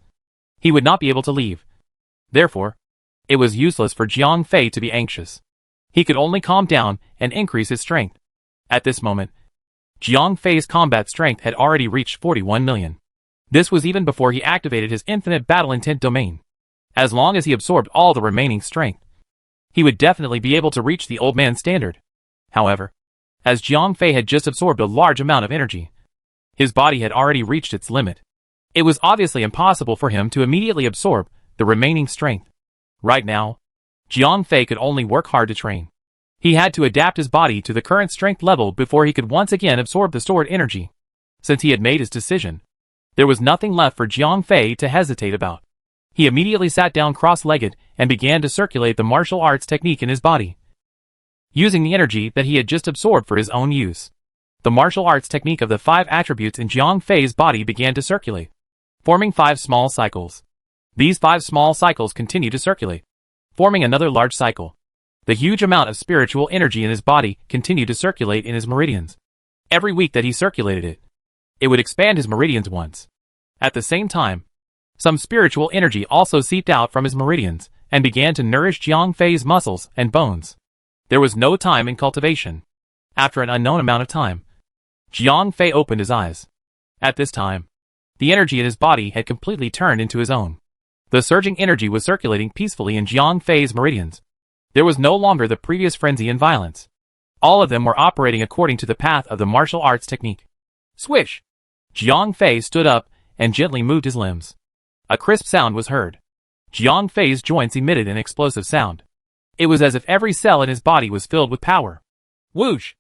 A: he would not be able to leave. Therefore, it was useless for Jiang Fei to be anxious. He could only calm down and increase his strength. At this moment, Jiang Fei's combat strength had already reached 41 million. This was even before he activated his infinite battle intent domain. As long as he absorbed all the remaining strength, he would definitely be able to reach the old man's standard. However, as Jiang Fei had just absorbed a large amount of energy, his body had already reached its limit. It was obviously impossible for him to immediately absorb the remaining strength. Right now, Jiang Fei could only work hard to train. He had to adapt his body to the current strength level before he could once again absorb the stored energy. Since he had made his decision, there was nothing left for Jiang Fei to hesitate about. He immediately sat down cross-legged and began to circulate the martial arts technique in his body, using the energy that he had just absorbed for his own use. The martial arts technique of the 5 attributes in Jiang Fei's body began to circulate, forming 5 small cycles. These 5 small cycles continued to circulate, forming another large cycle. The huge amount of spiritual energy in his body continued to circulate in his meridians. Every week that he circulated it, it would expand his meridians once. At the same time, some spiritual energy also seeped out from his meridians and began to nourish Jiang Fei's muscles and bones. There was no time in cultivation. After an unknown amount of time, Jiang Fei opened his eyes. At this time, the energy in his body had completely turned into his own. The surging energy was circulating peacefully in Jiang Fei's meridians. There was no longer the previous frenzy and violence. All of them were operating according to the path of the martial arts technique. Swish! Jiang Fei stood up and gently moved his limbs. A crisp sound was heard. Jiang Fei's joints emitted an explosive sound. It was as if every cell in his body was filled with power. Whoosh!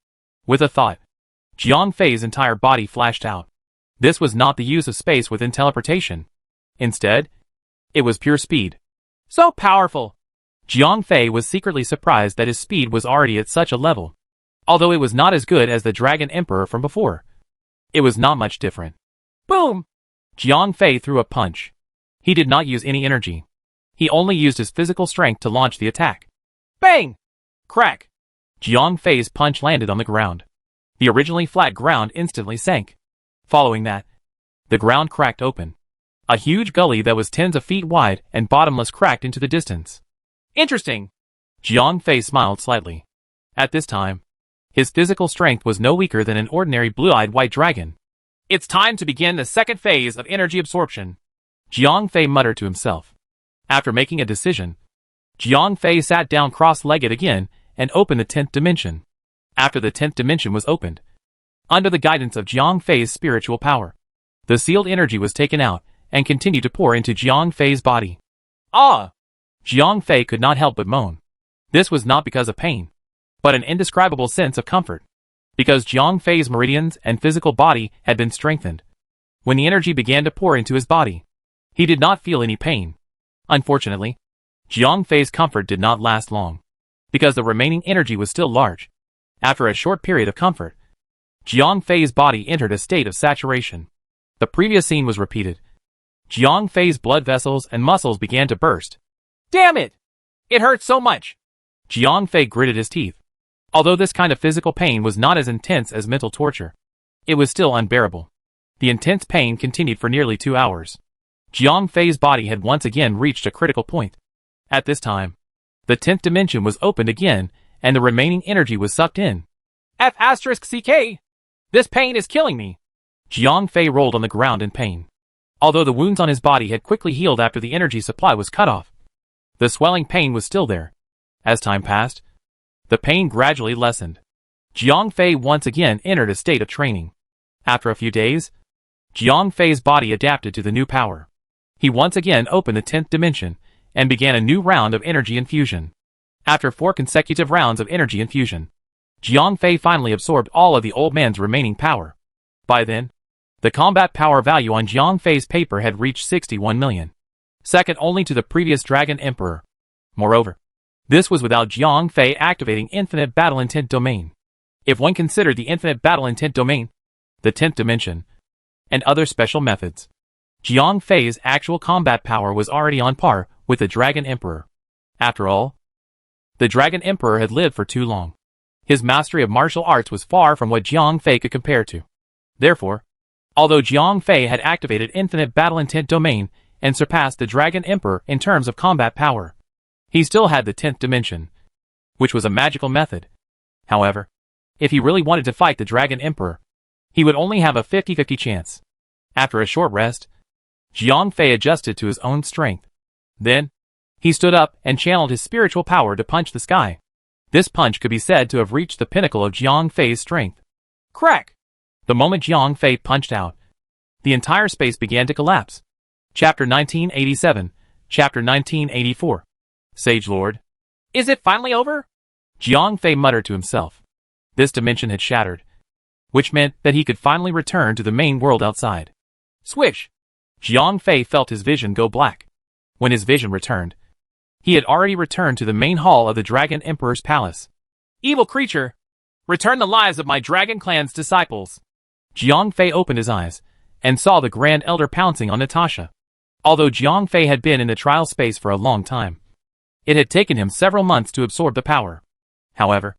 A: With a thought, Jiang Fei's entire body flashed out. This was not the use of space within teleportation. Instead, it was pure speed. So powerful! Jiang Fei was secretly surprised that his speed was already at such a level. Although it was not as good as the Dragon Emperor from before, it was not much different. Boom! Jiang Fei threw a punch. He did not use any energy. He only used his physical strength to launch the attack. Bang! Crack! Jiang Fei's punch landed on the ground. The originally flat ground instantly sank. Following that, the ground cracked open. A huge gully that was tens of feet wide and bottomless cracked into the distance. Interesting! Jiang Fei smiled slightly. At this time, his physical strength was no weaker than an ordinary blue-eyed white dragon. It's time to begin the second phase of energy absorption, Jiang Fei muttered to himself. After making a decision, Jiang Fei sat down cross-legged again and opened the 10th dimension. After the 10th dimension was opened, under the guidance of Jiang Fei's spiritual power, the sealed energy was taken out and continued to pour into Jiang Fei's body. Ah! Jiang Fei could not help but moan. This was not because of pain, but an indescribable sense of comfort. Because Jiang Fei's meridians and physical body had been strengthened. When the energy began to pour into his body, he did not feel any pain. Unfortunately, Jiang Fei's comfort did not last long, because the remaining energy was still large. After a short period of comfort, Jiang Fei's body entered a state of saturation. The previous scene was repeated. Jiang Fei's blood vessels and muscles began to burst. Damn it! It hurts so much! Jiang Fei gritted his teeth. Although this kind of physical pain was not as intense as mental torture, it was still unbearable. The intense pain continued for nearly 2 hours. Jiang Fei's body had once again reached a critical point. At this time, the 10th dimension was opened again, and the remaining energy was sucked in. F***CK! This pain is killing me! Jiang Fei rolled on the ground in pain. Although the wounds on his body had quickly healed after the energy supply was cut off, the swelling pain was still there. As time passed, the pain gradually lessened. Jiang Fei once again entered a state of training. After a few days, Jiang Fei's body adapted to the new power. He once again opened the 10th dimension and began a new round of energy infusion. After 4 consecutive rounds of energy infusion, Jiang Fei finally absorbed all of the old man's remaining power. By then, the combat power value on Jiang Fei's paper had reached 61 million, second only to the previous Dragon Emperor. Moreover, this was without Jiang Fei activating Infinite Battle Intent Domain. If one considered the Infinite Battle Intent Domain, the 10th dimension, and other special methods, Jiang Fei's actual combat power was already on par with the Dragon Emperor. After all, the Dragon Emperor had lived for too long. His mastery of martial arts was far from what Jiang Fei could compare to. Therefore, although Jiang Fei had activated Infinite Battle Intent Domain and surpassed the Dragon Emperor in terms of combat power, he still had the 10th dimension, which was a magical method. However, if he really wanted to fight the Dragon Emperor, he would only have a 50-50 chance. After a short rest, Jiang Fei adjusted to his own strength. Then, he stood up and channeled his spiritual power to punch the sky. This punch could be said to have reached the pinnacle of Jiang Fei's strength. Crack! The moment Jiang Fei punched out, the entire space began to collapse. Chapter 1987, Chapter 1984. Sage Lord. Is it finally over? Jiang Fei muttered to himself. This dimension had shattered, which meant that he could finally return to the main world outside. Swish! Jiang Fei felt his vision go black. When his vision returned, he had already returned to the main hall of the Dragon Emperor's palace. Evil creature! Return the lives of my Dragon Clan's disciples! Jiang Fei opened his eyes and saw the Grand Elder pouncing on Natasha. Although Jiang Fei had been in the trial space for a long time, it had taken him several months to absorb the power. However,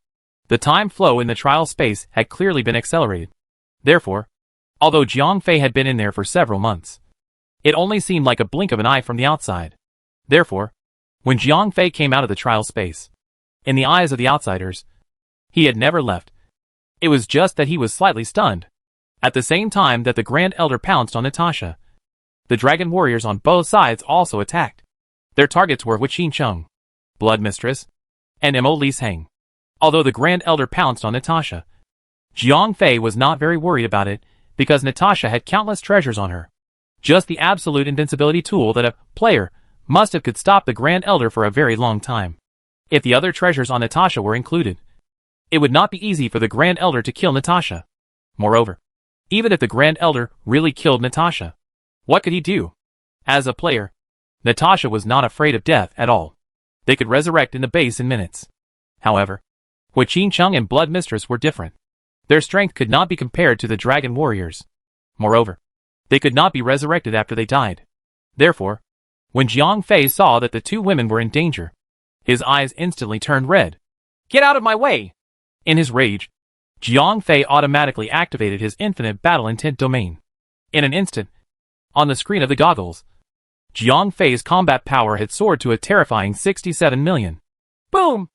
A: the time flow in the trial space had clearly been accelerated. Therefore, although Jiang Fei had been in there for several months, it only seemed like a blink of an eye from the outside. Therefore, when Jiang Fei came out of the trial space, in the eyes of the outsiders, he had never left. It was just that he was slightly stunned. At the same time that the Grand Elder pounced on Natasha, the dragon warriors on both sides also attacked. Their targets were Huiqin Cheng, Blood Mistress, and Mo Li Heng. Although the Grand Elder pounced on Natasha, Jiang Fei was not very worried about it because Natasha had countless treasures on her. Just the absolute invincibility tool that a player must have could stop the Grand Elder for a very long time. If the other treasures on Natasha were included, it would not be easy for the Grand Elder to kill Natasha. Moreover, even if the Grand Elder really killed Natasha, what could he do? As a player, Natasha was not afraid of death at all. They could resurrect in the base in minutes. However, Huaqin Chung and Blood Mistress were different. Their strength could not be compared to the Dragon Warriors. Moreover, they could not be resurrected after they died. Therefore, when Jiang Fei saw that the two women were in danger, his eyes instantly turned red. Get out of my way! In his rage, Jiang Fei automatically activated his infinite battle intent domain. In an instant, on the screen of the goggles, Jiang Fei's combat power had soared to a terrifying 67 million. Boom!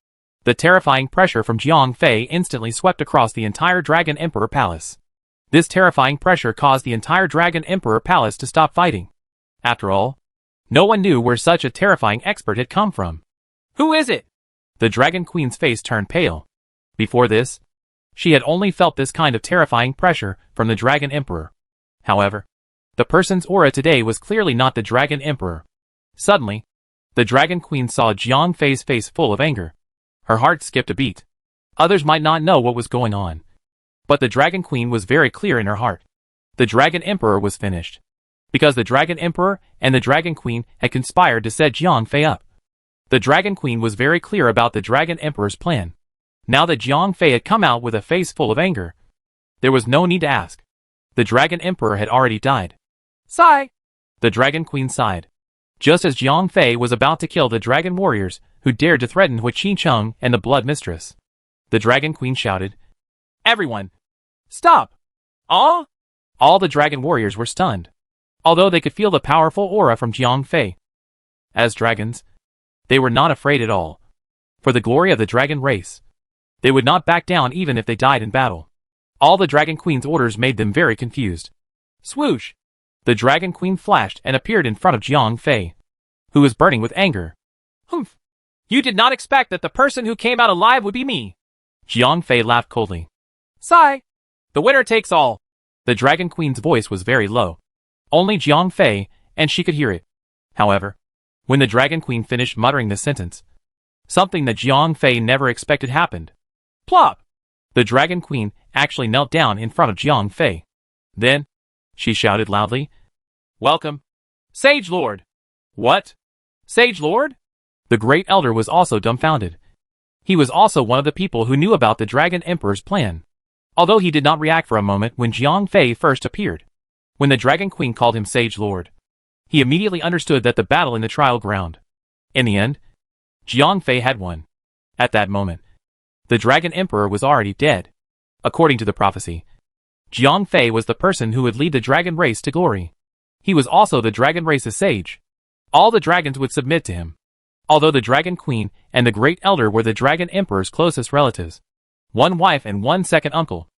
A: The terrifying pressure from Jiang Fei instantly swept across the entire Dragon Emperor Palace. This terrifying pressure caused the entire Dragon Emperor Palace to stop fighting. After all, no one knew where such a terrifying expert had come from. Who is it? The Dragon Queen's face turned pale. Before this, she had only felt this kind of terrifying pressure from the Dragon Emperor. However, the person's aura today was clearly not the Dragon Emperor. Suddenly, the Dragon Queen saw Jiang Fei's face full of anger. Her heart skipped a beat. Others might not know what was going on, but the Dragon Queen was very clear in her heart. The Dragon Emperor was finished, because the Dragon Emperor and the Dragon Queen had conspired to set Jiang Fei up. The Dragon Queen was very clear about the Dragon Emperor's plan. Now that Jiang Fei had come out with a face full of anger, there was no need to ask. The Dragon Emperor had already died. Sigh! The Dragon Queen sighed. Just as Jiang Fei was about to kill the Dragon Warriors who dared to threaten Huaqin Chung and the Blood Mistress, the Dragon Queen shouted, Everyone! Stop! Ah! All the Dragon Warriors were stunned, although they could feel the powerful aura from Jiang Fei. As dragons, they were not afraid at all. For the glory of the dragon race, they would not back down even if they died in battle. All the Dragon Queen's orders made them very confused. Swoosh! The Dragon Queen flashed and appeared in front of Jiang Fei, who was burning with anger. Humph! You did not expect that the person who came out alive would be me. Jiang Fei laughed coldly. Sigh! The winner takes all. The Dragon Queen's voice was very low. Only Jiang Fei and she could hear it. However, when the Dragon Queen finished muttering this sentence, something that Jiang Fei never expected happened. Plop! The Dragon Queen actually knelt down in front of Jiang Fei. Then, she shouted loudly, Welcome, Sage Lord! What? Sage Lord? The Great Elder was also dumbfounded. He was also one of the people who knew about the Dragon Emperor's plan. Although he did not react for a moment when Jiang Fei first appeared. When the Dragon Queen called him Sage Lord, he immediately understood that the battle in the trial ground. In the end, Jiang Fei had won. At that moment, the Dragon Emperor was already dead. According to the prophecy, Jiang Fei was the person who would lead the dragon race to glory. He was also the dragon race's sage. All the dragons would submit to him. Although the Dragon Queen and the Great Elder were the Dragon Emperor's closest relatives, one wife and one second uncle,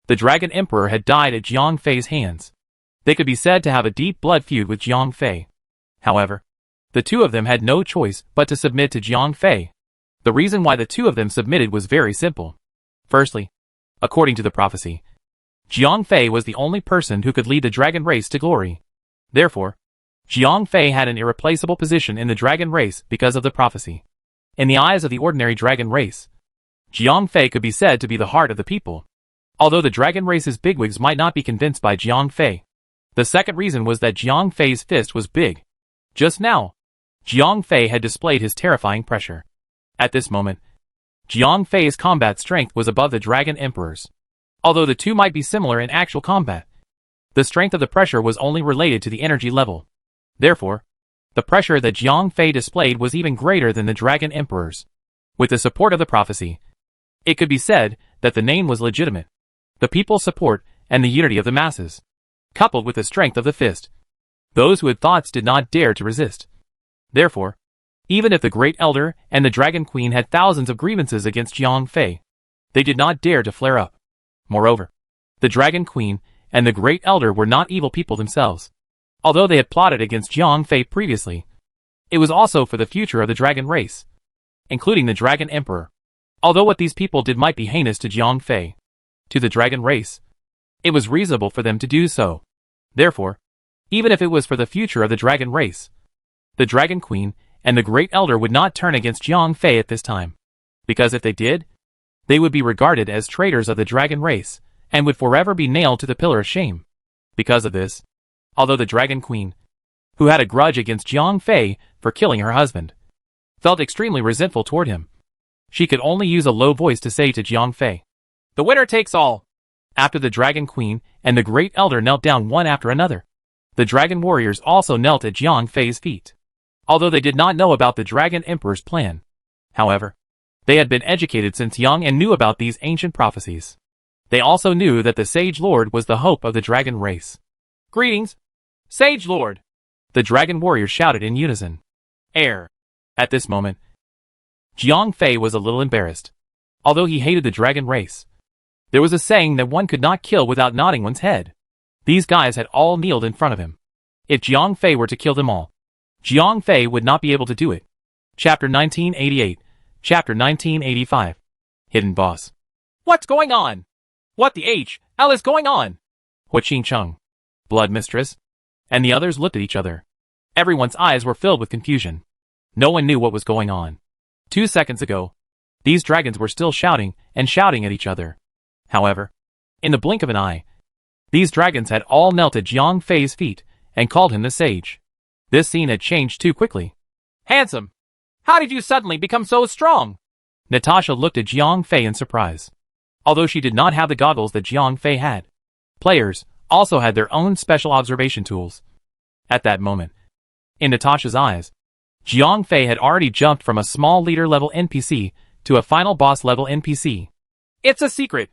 A: the Dragon Emperor had died at Jiang Fei's hands. They could be said to have a deep blood feud with Jiang Fei. However, the two of them had no choice but to submit to Jiang Fei. The reason why the two of them submitted was very simple. Firstly, according to the prophecy, Jiang Fei was the only person who could lead the dragon race to glory. Therefore, Jiang Fei had an irreplaceable position in the dragon race because of the prophecy. In the eyes of the ordinary dragon race, Jiang Fei could be said to be the heart of the people. Although the dragon race's bigwigs might not be convinced by Jiang Fei. The second reason was that Jiang Fei's fist was big. Just now, Jiang Fei had displayed his terrifying pressure. At this moment, Jiang Fei's combat strength was above the Dragon Emperor's. Although the two might be similar in actual combat, the strength of the pressure was only related to the energy level. Therefore, the pressure that Jiang Fei displayed was even greater than the Dragon Emperor's. With the support of the prophecy, it could be said that the name was legitimate. The people's support and the unity of the masses, coupled with the strength of the fist. Those who had thoughts did not dare to resist. Therefore, even if the Great Elder and the Dragon Queen had thousands of grievances against Jiang Fei, they did not dare to flare up. Moreover, the Dragon Queen and the Great Elder were not evil people themselves. Although they had plotted against Jiang Fei previously, it was also for the future of the dragon race, including the Dragon Emperor. Although what these people did might be heinous to Jiang Fei, to the dragon race, it was reasonable for them to do so. Therefore, even if it was for the future of the dragon race, the Dragon Queen and the Great Elder would not turn against Jiang Fei at this time. because if they did, they would be regarded as traitors of the dragon race, and would forever be nailed to the pillar of shame. Because of this, although the Dragon Queen, who had a grudge against Jiang Fei for killing her husband, felt extremely resentful toward him, she could only use a low voice to say to Jiang Fei, "The winner takes all." After the Dragon Queen and the Great Elder knelt down one after another, the Dragon Warriors also knelt at Jiang Fei's feet. Although they did not know about the Dragon Emperor's plan, however, they had been educated since young and knew about these ancient prophecies. They also knew that the Sage Lord was the hope of the dragon race. "Greetings, Sage Lord!" the Dragon Warriors shouted in unison. At this moment, Jiang Fei was a little embarrassed. Although he hated the dragon race, there was a saying that one could not kill without nodding one's head. These guys had all kneeled in front of him. If Jiang Fei were to kill them all, Jiang Fei would not be able to do it. Chapter 1988, Chapter 1985. Hidden Boss. What's going on? What the hell is going on? Hu Qingcheng, Blood Mistress, and the others looked at each other. Everyone's eyes were filled with confusion. No one knew what was going on. 2 seconds ago, these dragons were still shouting and shouting at each other. However, in the blink of an eye, these dragons had all knelt at Jiang Fei's feet and called him the sage. This scene had changed too quickly. "Handsome, how did you suddenly become so strong?" Natasha looked at Jiang Fei in surprise. Although she did not have the goggles that Jiang Fei had, players also had their own special observation tools. At that moment, in Natasha's eyes, Jiang Fei had already jumped from a small leader-level NPC to a final boss-level NPC. "It's a secret."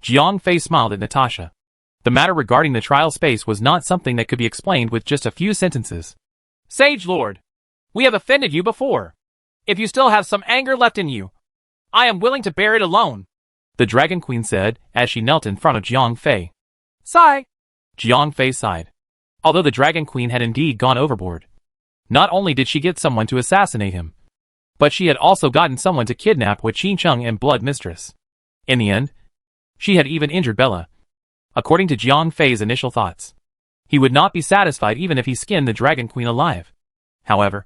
A: Jiang Fei smiled at Natasha. The matter regarding the trial space was not something that could be explained with just a few sentences. "Sage Lord, we have offended you before. If you still have some anger left in you, I am willing to bear it alone," the Dragon Queen said as she knelt in front of Jiang Fei. "Sigh." Jiang Fei sighed. Although the Dragon Queen had indeed gone overboard, not only did she get someone to assassinate him, but she had also gotten someone to kidnap Hu Qingcheng and Blood Mistress. In the end, she had even injured Bella. According to Jiang Fei's initial thoughts, he would not be satisfied even if he skinned the Dragon Queen alive. However,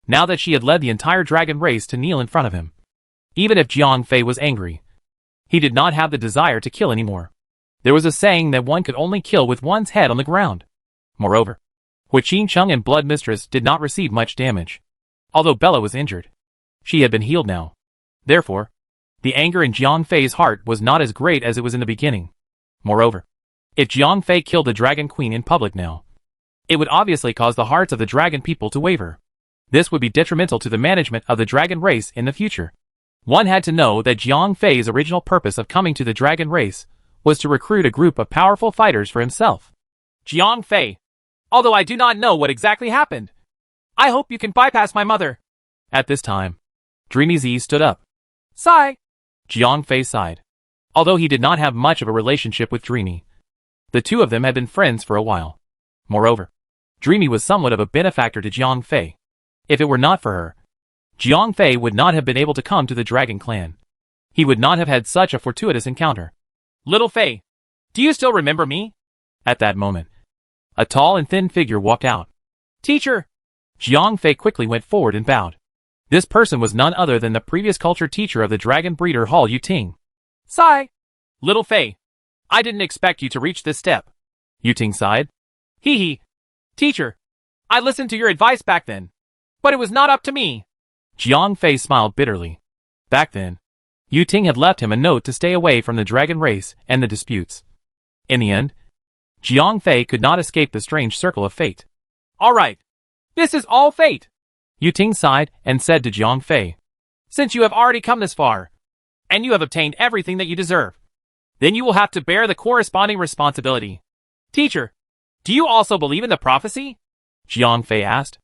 A: now that she had led the entire dragon race to kneel in front of him, even if Jiang Fei was angry, he did not have the desire to kill anymore. There was a saying that one could only kill with one's head on the ground. Moreover, Hu Qingcheng and Blood Mistress did not receive much damage. Although Bella was injured, she had been healed now. Therefore, the anger in Jiang Fei's heart was not as great as it was in the beginning. Moreover, if Jiang Fei killed the Dragon Queen in public now, it would obviously cause the hearts of the dragon people to waver. This would be detrimental to the management of the dragon race in the future. One had to know that Jiang Fei's original purpose of coming to the dragon race was to recruit a group of powerful fighters for himself. "Jiang Fei, although I do not know what exactly happened, I hope you can bypass my mother." At this time, Dreamy Z stood up. "Sigh." Jiang Fei sighed. Although he did not have much of a relationship with Dreamy, the two of them had been friends for a while. Moreover, Dreamy was somewhat of a benefactor to Jiang Fei. If it were not for her, Jiang Fei would not have been able to come to the Dragon Clan. He would not have had such a fortuitous encounter. "Little Fei, do you still remember me?" At that moment, a tall and thin figure walked out. "Teacher!" Jiang Fei quickly went forward and bowed. This person was none other than the previous culture teacher of the Dragon Breeder Hall, Yu Ting. "Sigh." "Little Fei, I didn't expect you to reach this step." Yu Ting sighed. "Hee hee. Teacher, I listened to your advice back then, but it was not up to me." Jiang Fei smiled bitterly. Back then, Yu Ting had left him a note to stay away from the dragon race and the disputes. In the end, Jiang Fei could not escape the strange circle of fate. "All right. This is all fate." Yu Ting sighed and said to Jiang Fei, "Since you have already come this far, and you have obtained everything that you deserve, then you will have to bear the corresponding responsibility." "Teacher, do you also believe in the prophecy?" Jiang Fei asked.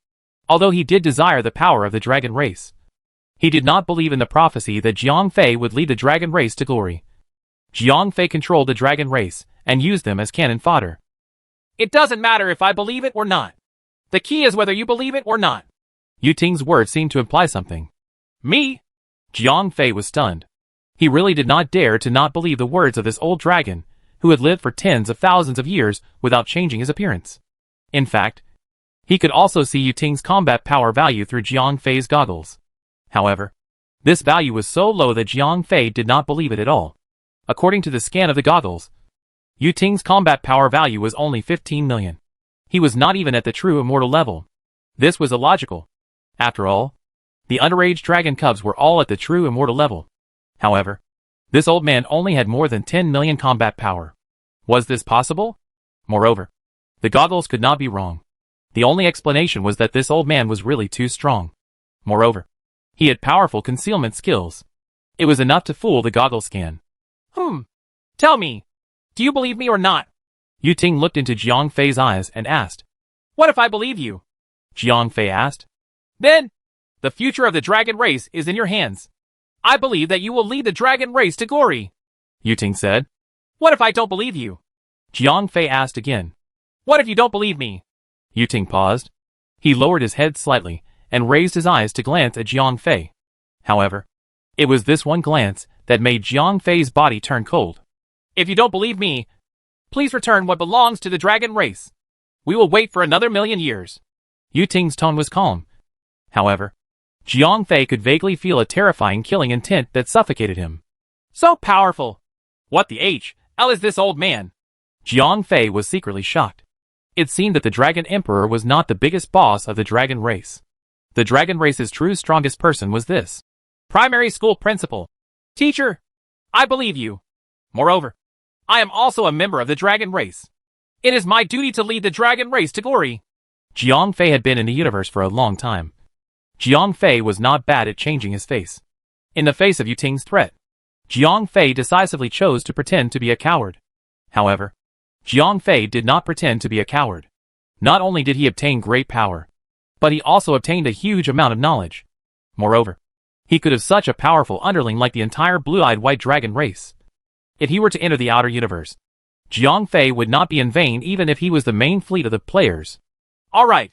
A: Although he did desire the power of the dragon race, he did not believe in the prophecy that Jiang Fei would lead the dragon race to glory. Jiang Fei controlled the dragon race and used them as cannon fodder. "It doesn't matter if I believe it or not. The key is whether you believe it or not." Yu Ting's words seemed to imply something. "Me?" Jiang Fei was stunned. He really did not dare to not believe the words of this old dragon, who had lived for tens of thousands of years without changing his appearance. In fact, he could also see Yu Ting's combat power value through Jiang Fei's goggles. However, This value was so low that Jiang Fei did not believe it at all. According to the scan of the goggles, Yu Ting's combat power value was only 15 million. He was not even at the true immortal level. This was illogical. After all, the underage dragon cubs were all at the true immortal level. However, this old man only had more than 10 million combat power. Was this possible? Moreover, the goggles could not be wrong. The only explanation was that this old man was really too strong. Moreover, he had powerful concealment skills. It was enough to fool the goggle scan.
B: Tell me, do you believe me or not?
A: Yu Ting looked into Jiang Fei's eyes and asked.
B: What if I believe you?
A: Jiang Fei asked.
B: Then, the future of the dragon race is in your hands. I believe that you will lead the dragon race to glory.
A: Yu Ting said.
B: What if I don't believe you?
A: Jiang Fei asked again.
B: What if you don't believe me?
A: Yu Ting paused. He lowered his head slightly and raised his eyes to glance at Jiang Fei. However, it was this one glance that made Jiang Fei's body turn cold.
B: If you don't believe me, please return what belongs to the dragon race. We will wait for another 1,000,000 years.
A: Yu Ting's tone was calm. However, Jiang Fei could vaguely feel a terrifying killing intent that suffocated him.
B: So powerful. What the hell is this old man?
A: Jiang Fei was secretly shocked. It seemed that the Dragon Emperor was not the biggest boss of the dragon race. The dragon race's true strongest person was this
B: primary school principal. Teacher, I believe you. Moreover, I am also a member of the dragon race. It is my duty to lead the dragon race to glory.
A: Jiang Fei had been in the universe for a long time. Jiang Fei was not bad at changing his face. In the face of Yu Ting's threat, Jiang Fei decisively chose to pretend to be a coward. However, Jiang Fei did not pretend to be a coward. Not only did he obtain great power, but he also obtained a huge amount of knowledge. Moreover, he could have such a powerful underling like the entire blue-eyed white dragon race. If he were to enter the outer universe, Jiang Fei would not be in vain even if he was the main fleet of the players.
B: All right.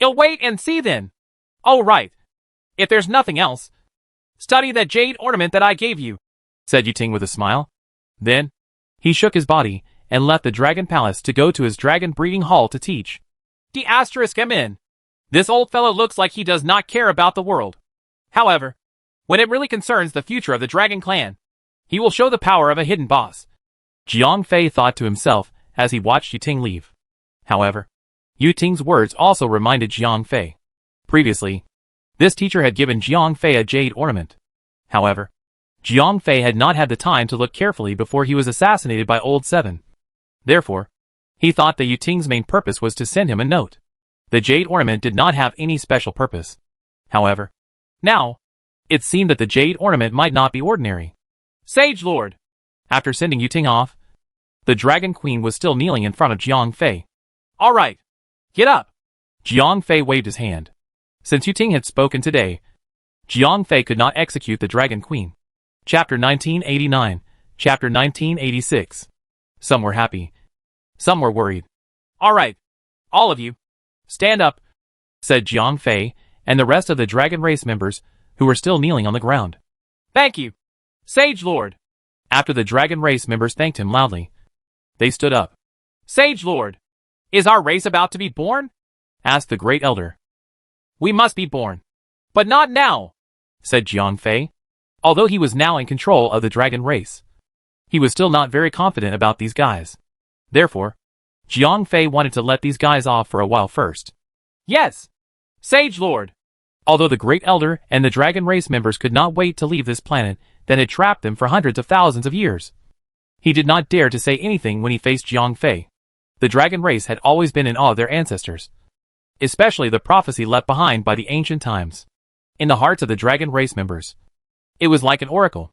B: You'll wait and see then. Oh right. If there's nothing else, study that jade ornament that I gave you,
A: said Yu Ting with a smile. Then, he shook his body and left the dragon palace to go to his dragon breeding hall to teach.
B: *M. This old fellow looks like he does not care about the world. However, when it really concerns the future of the dragon clan, he will show the power of a hidden boss.
A: Jiang Fei thought to himself as he watched Yu Ting leave. However, Yu Ting's words also reminded Jiang Fei. Previously, this teacher had given Jiang Fei a jade ornament. However, Jiang Fei had not had the time to look carefully before he was assassinated by Old Seven. Therefore, he thought that Yu Ting's main purpose was to send him a note. The jade ornament did not have any special purpose. However, now, it seemed that the jade ornament might not be ordinary.
B: Sage Lord.
A: After sending Yu Ting off, the Dragon Queen was still kneeling in front of Jiang Fei.
B: All right. Get up.
A: Jiang Fei waved his hand. Since Yu Ting had spoken today, Jiang Fei could not execute the Dragon Queen. Chapter 1989, Chapter 1986. Some were happy. Some were worried.
B: All right. All of you. Stand up,
A: said Jiang Fei and the rest of the Dragon Race members who were still kneeling on the ground.
B: Thank you, Sage Lord.
A: After the Dragon Race members thanked him loudly, they stood up.
B: Sage Lord, is our race about to be born?
A: Asked the Great Elder.
B: We must be born. But not now,
A: said Jiang Fei. Although he was now in control of the Dragon Race, he was still not very confident about these guys. Therefore, Jiang Fei wanted to let these guys off for a while first.
B: Yes, Sage Lord.
A: Although the Great Elder and the Dragon Race members could not wait to leave this planet that had trapped them for hundreds of thousands of years, he did not dare to say anything when he faced Jiang Fei. The Dragon Race had always been in awe of their ancestors, especially the prophecy left behind by the ancient times. In the hearts of the Dragon Race members, it was like an oracle.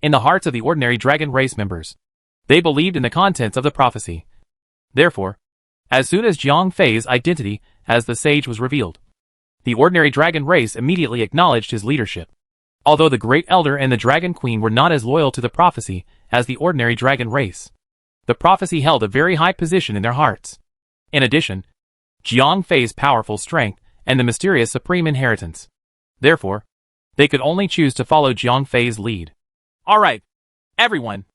A: In the hearts of the ordinary Dragon Race members, they believed in the contents of the prophecy. Therefore, as soon as Jiang Fei's identity as the sage was revealed, the ordinary Dragon Race immediately acknowledged his leadership. Although the Great Elder and the Dragon Queen were not as loyal to the prophecy as the ordinary Dragon Race, the prophecy held a very high position in their hearts. In addition, Jiang Fei's powerful strength and the mysterious supreme inheritance. Therefore, they could only choose to follow Jiang Fei's lead.
B: All right, everyone,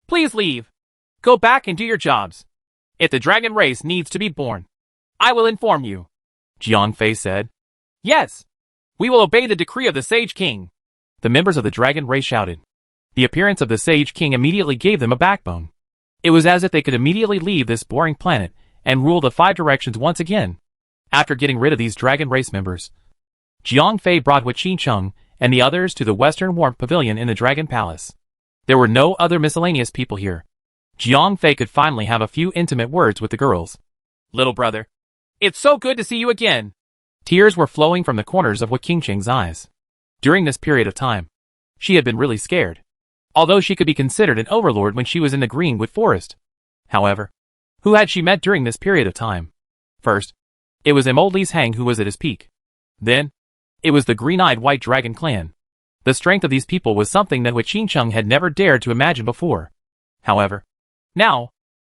B: please leave. Go back and do your jobs. If the Dragon Race needs to be born, I will inform you,
A: Jiang Fei said.
B: Yes, we will obey the decree of the Sage King. The members of the dragon race shouted. The appearance of the Sage King immediately gave them a backbone. It was as if they could immediately leave this boring planet and rule the 5 directions once again. After getting rid of these dragon race members, Jiang Fei brought Hui Qingcheng and the others to the Western Warmth Pavilion in the Dragon Palace. There were no other miscellaneous people here. Jiang Fei could finally have a few intimate words with the girls.
A: Little brother, it's so good to see you again.
B: Tears were flowing from the corners of Hui Qingcheng's eyes. During this period of time, she had been really scared. Although she could be considered an overlord when she was in the Greenwood Forest. However, who had she met during this period of time? First, it was Emolli's Hang who was at his peak. Then, it was the green-eyed white dragon clan. The strength of these people was something that Hui Qingcheng had never dared to imagine before. However, now,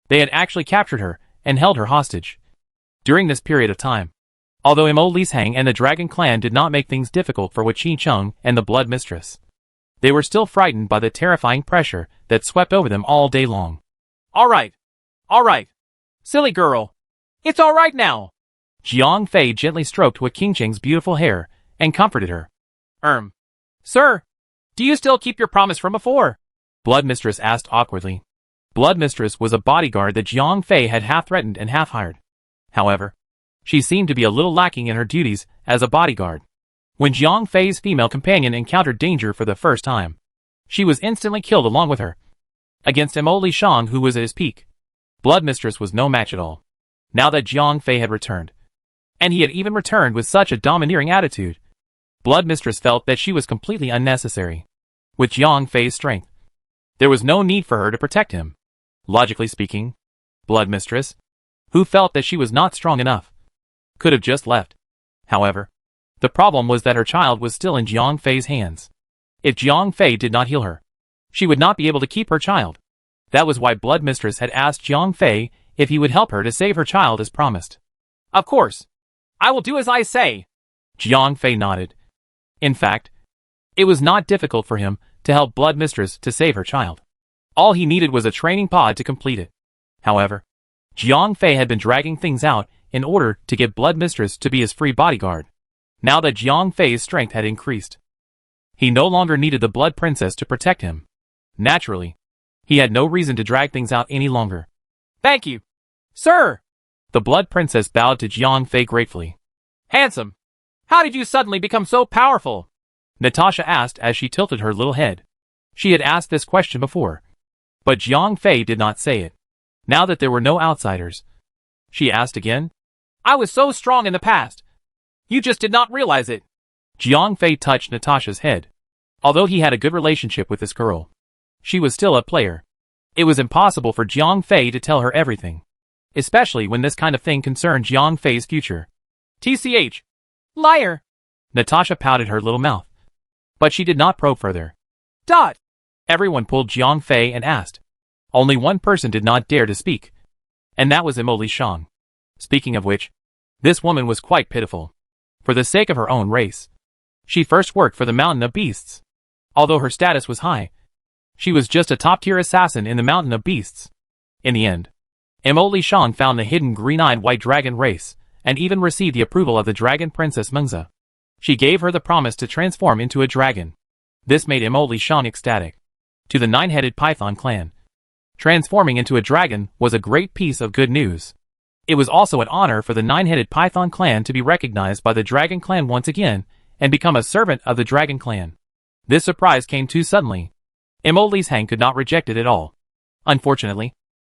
B: they had actually captured her and held her hostage. During this period of time, although Emolli's Hang and the dragon clan did not make things difficult for Hui Qingcheng and the Blood Mistress, they were still frightened by the terrifying pressure that swept over them all day long.
A: All right. Silly girl. It's all right now.
B: Jiang Fei gently stroked Hui Qingcheng's beautiful hair and comforted her.
A: Sir, do you still keep your promise from before?
B: Blood Mistress asked awkwardly. Blood Mistress was a bodyguard that Jiang Fei had half threatened and half hired. However, she seemed to be a little lacking in her duties as a bodyguard. When Jiang Fei's female companion encountered danger for the first time, she was instantly killed along with her. Against Emolli Shang, who was at his peak, Blood Mistress was no match at all. Now that Jiang Fei had returned, and he had even returned with such a domineering attitude, Blood Mistress felt that she was completely unnecessary. With Jiang Fei's strength, there was no need for her to protect him. Logically speaking, Blood Mistress, who felt that she was not strong enough, could have just left. However, the problem was that her child was still in Jiang Fei's hands. If Jiang Fei did not heal her, she would not be able to keep her child. That was why Blood Mistress had asked Jiang Fei if he would help her to save her child as promised.
A: Of course. I will do as I say.
B: Jiang Fei nodded. In fact, it was not difficult for him to help Blood Mistress to save her child. All he needed was a training pod to complete it. However, Jiang Fei had been dragging things out in order to get Blood Mistress to be his free bodyguard. Now that Jiang Fei's strength had increased, he no longer needed the Blood Princess to protect him. Naturally, he had no reason to drag things out any longer.
A: Thank you, sir.
B: The Blood Princess bowed to Jiang Fei gratefully.
A: Handsome, how did you suddenly become so powerful?
B: Natasha asked as she tilted her little head. She had asked this question before, but Jiang Fei did not say it. Now that there were no outsiders, she asked again.
A: I was so strong in the past. You just did not realize it.
B: Jiang Fei touched Natasha's head. Although he had a good relationship with this girl, she was still a player. It was impossible for Jiang Fei to tell her everything, especially when this kind of thing concerned Jiang Fei's future.
A: TCH. Liar.
B: Natasha pouted her little mouth, but she did not probe further. Everyone pulled Jiang Fei and asked. Only one person did not dare to speak, and that was Emolli Shang. Speaking of which, this woman was quite pitiful. For the sake of her own race, she first worked for the Mountain of Beasts. Although her status was high, she was just a top-tier assassin in the Mountain of Beasts. In the end, Emolli Shang found the hidden green-eyed white dragon race, and even received the approval of the Dragon Princess Mengzi. She gave her the promise to transform into a dragon. This made Emolli Shang ecstatic. To the nine-headed Python clan, transforming into a dragon was a great piece of good news. It was also an honor for the nine-headed Python clan to be recognized by the Dragon Clan once again, and become a servant of the Dragon Clan. This surprise came too suddenly. Emolli's Hang could not reject it at all. Unfortunately,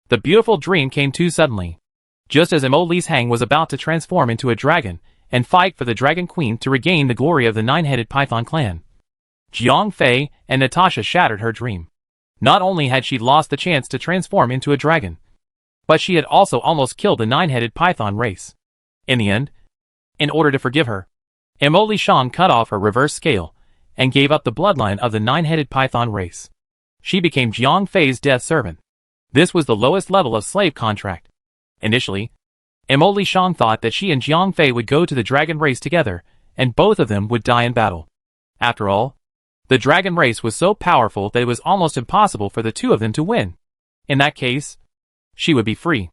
B: the beautiful dream came too suddenly. Just as Emolli's Hang was about to transform into a dragon, and fight for the Dragon Queen to regain the glory of the nine-headed Python clan, Jiang Fei and Natasha shattered her dream. Not only had she lost the chance to transform into a dragon, but she had also almost killed the nine-headed Python race. In the end, in order to forgive her, Emolli Shang cut off her reverse scale and gave up the bloodline of the nine-headed Python race. She became Jiang Fei's death servant. This was the lowest level of slave contract. Initially, Emolli Shang thought that she and Jiang Fei would go to the dragon race together, and both of them would die in battle. After all, the dragon race was so powerful that it was almost impossible for the two of them to win. In that case, she would be free.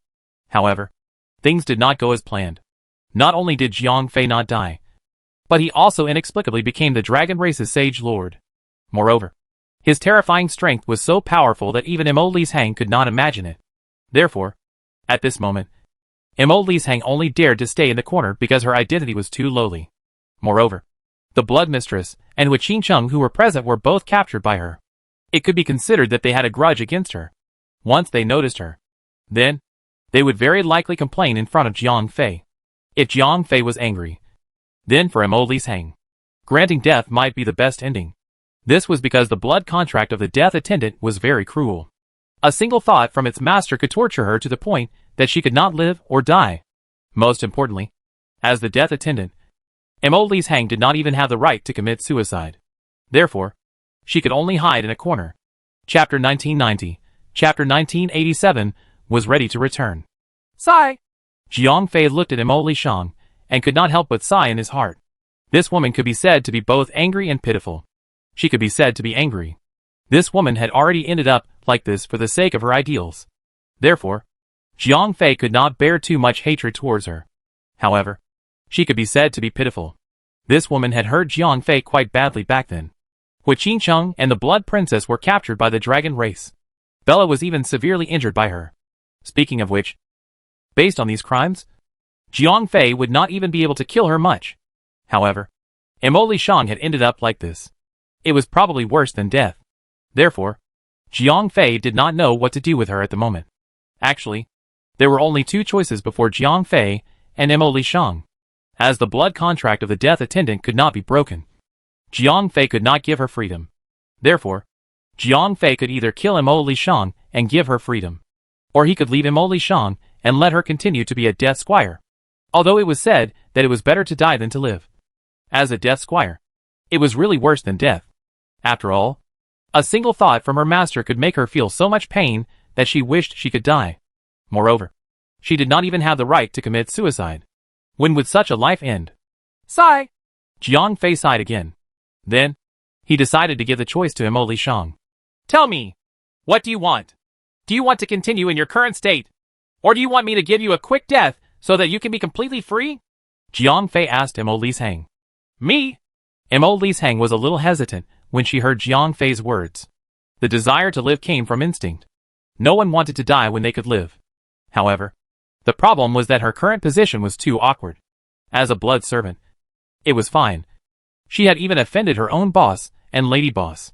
B: However, things did not go as planned. Not only did Jiang Fei not die, but he also inexplicably became the dragon race's sage lord. Moreover, his terrifying strength was so powerful that even Mo Li's Hang could not imagine it. Therefore, at this moment, Mo Li's Hang only dared to stay in the corner because her identity was too lowly. Moreover, the Blood Mistress and Wu Qingcheng who were present were both captured by her. It could be considered that they had a grudge against her. Once they noticed her, then, they would very likely complain in front of Jiang Fei. If Jiang Fei was angry, then for Mo Li's Hang, granting death might be the best ending. This was because the blood contract of the death attendant was very cruel. A single thought from its master could torture her to the point that she could not live or die. Most importantly, as the death attendant, Mo Li's Hang did not even have the right to commit suicide. Therefore, she could only hide in a corner. Chapter 1990, Chapter 1987, was ready to return. Sigh! Jiang Fei looked at Mo Li Shang, and could not help but sigh in his heart. This woman could be said to be both angry and pitiful. She could be said to be angry. This woman had already ended up like this for the sake of her ideals. Therefore, Jiang Fei could not bear too much hatred towards her. However, she could be said to be pitiful. This woman had hurt Jiang Fei quite badly back then. Wu Qingcheng and the Blood Princess were captured by the dragon race. Bella was even severely injured by her. Speaking of which, based on these crimes, Jiang Fei would not even be able to kill her much. However, Mo Li Shang had ended up like this. It was probably worse than death. Therefore, Jiang Fei did not know what to do with her at the moment. Actually, there were only two choices before Jiang Fei and Mo Li Shang. As the blood contract of the death attendant could not be broken, Jiang Fei could not give her freedom. Therefore, Jiang Fei could either kill Mo Li Shang and give her freedom, or he could leave Mo Li Shang and let her continue to be a death squire. Although it was said that it was better to die than to live. As a death squire, it was really worse than death. After all, a single thought from her master could make her feel so much pain that she wished she could die. Moreover, she did not even have the right to commit suicide. When would such a life end? Sigh! Jiang Fei sighed again. Then, he decided to give the choice to Mo Li Shang. Tell me, what do you want? Do you want to continue in your current state? Or do you want me to give you a quick death so that you can be completely free? Jiang Fei asked Mo Li's Hang. Me? Mo Li's Hang was a little hesitant when she heard Jiang Fei's words. The desire to live came from instinct. No one wanted to die when they could live. However, the problem was that her current position was too awkward. As a blood servant, it was fine. She had even offended her own boss and lady boss.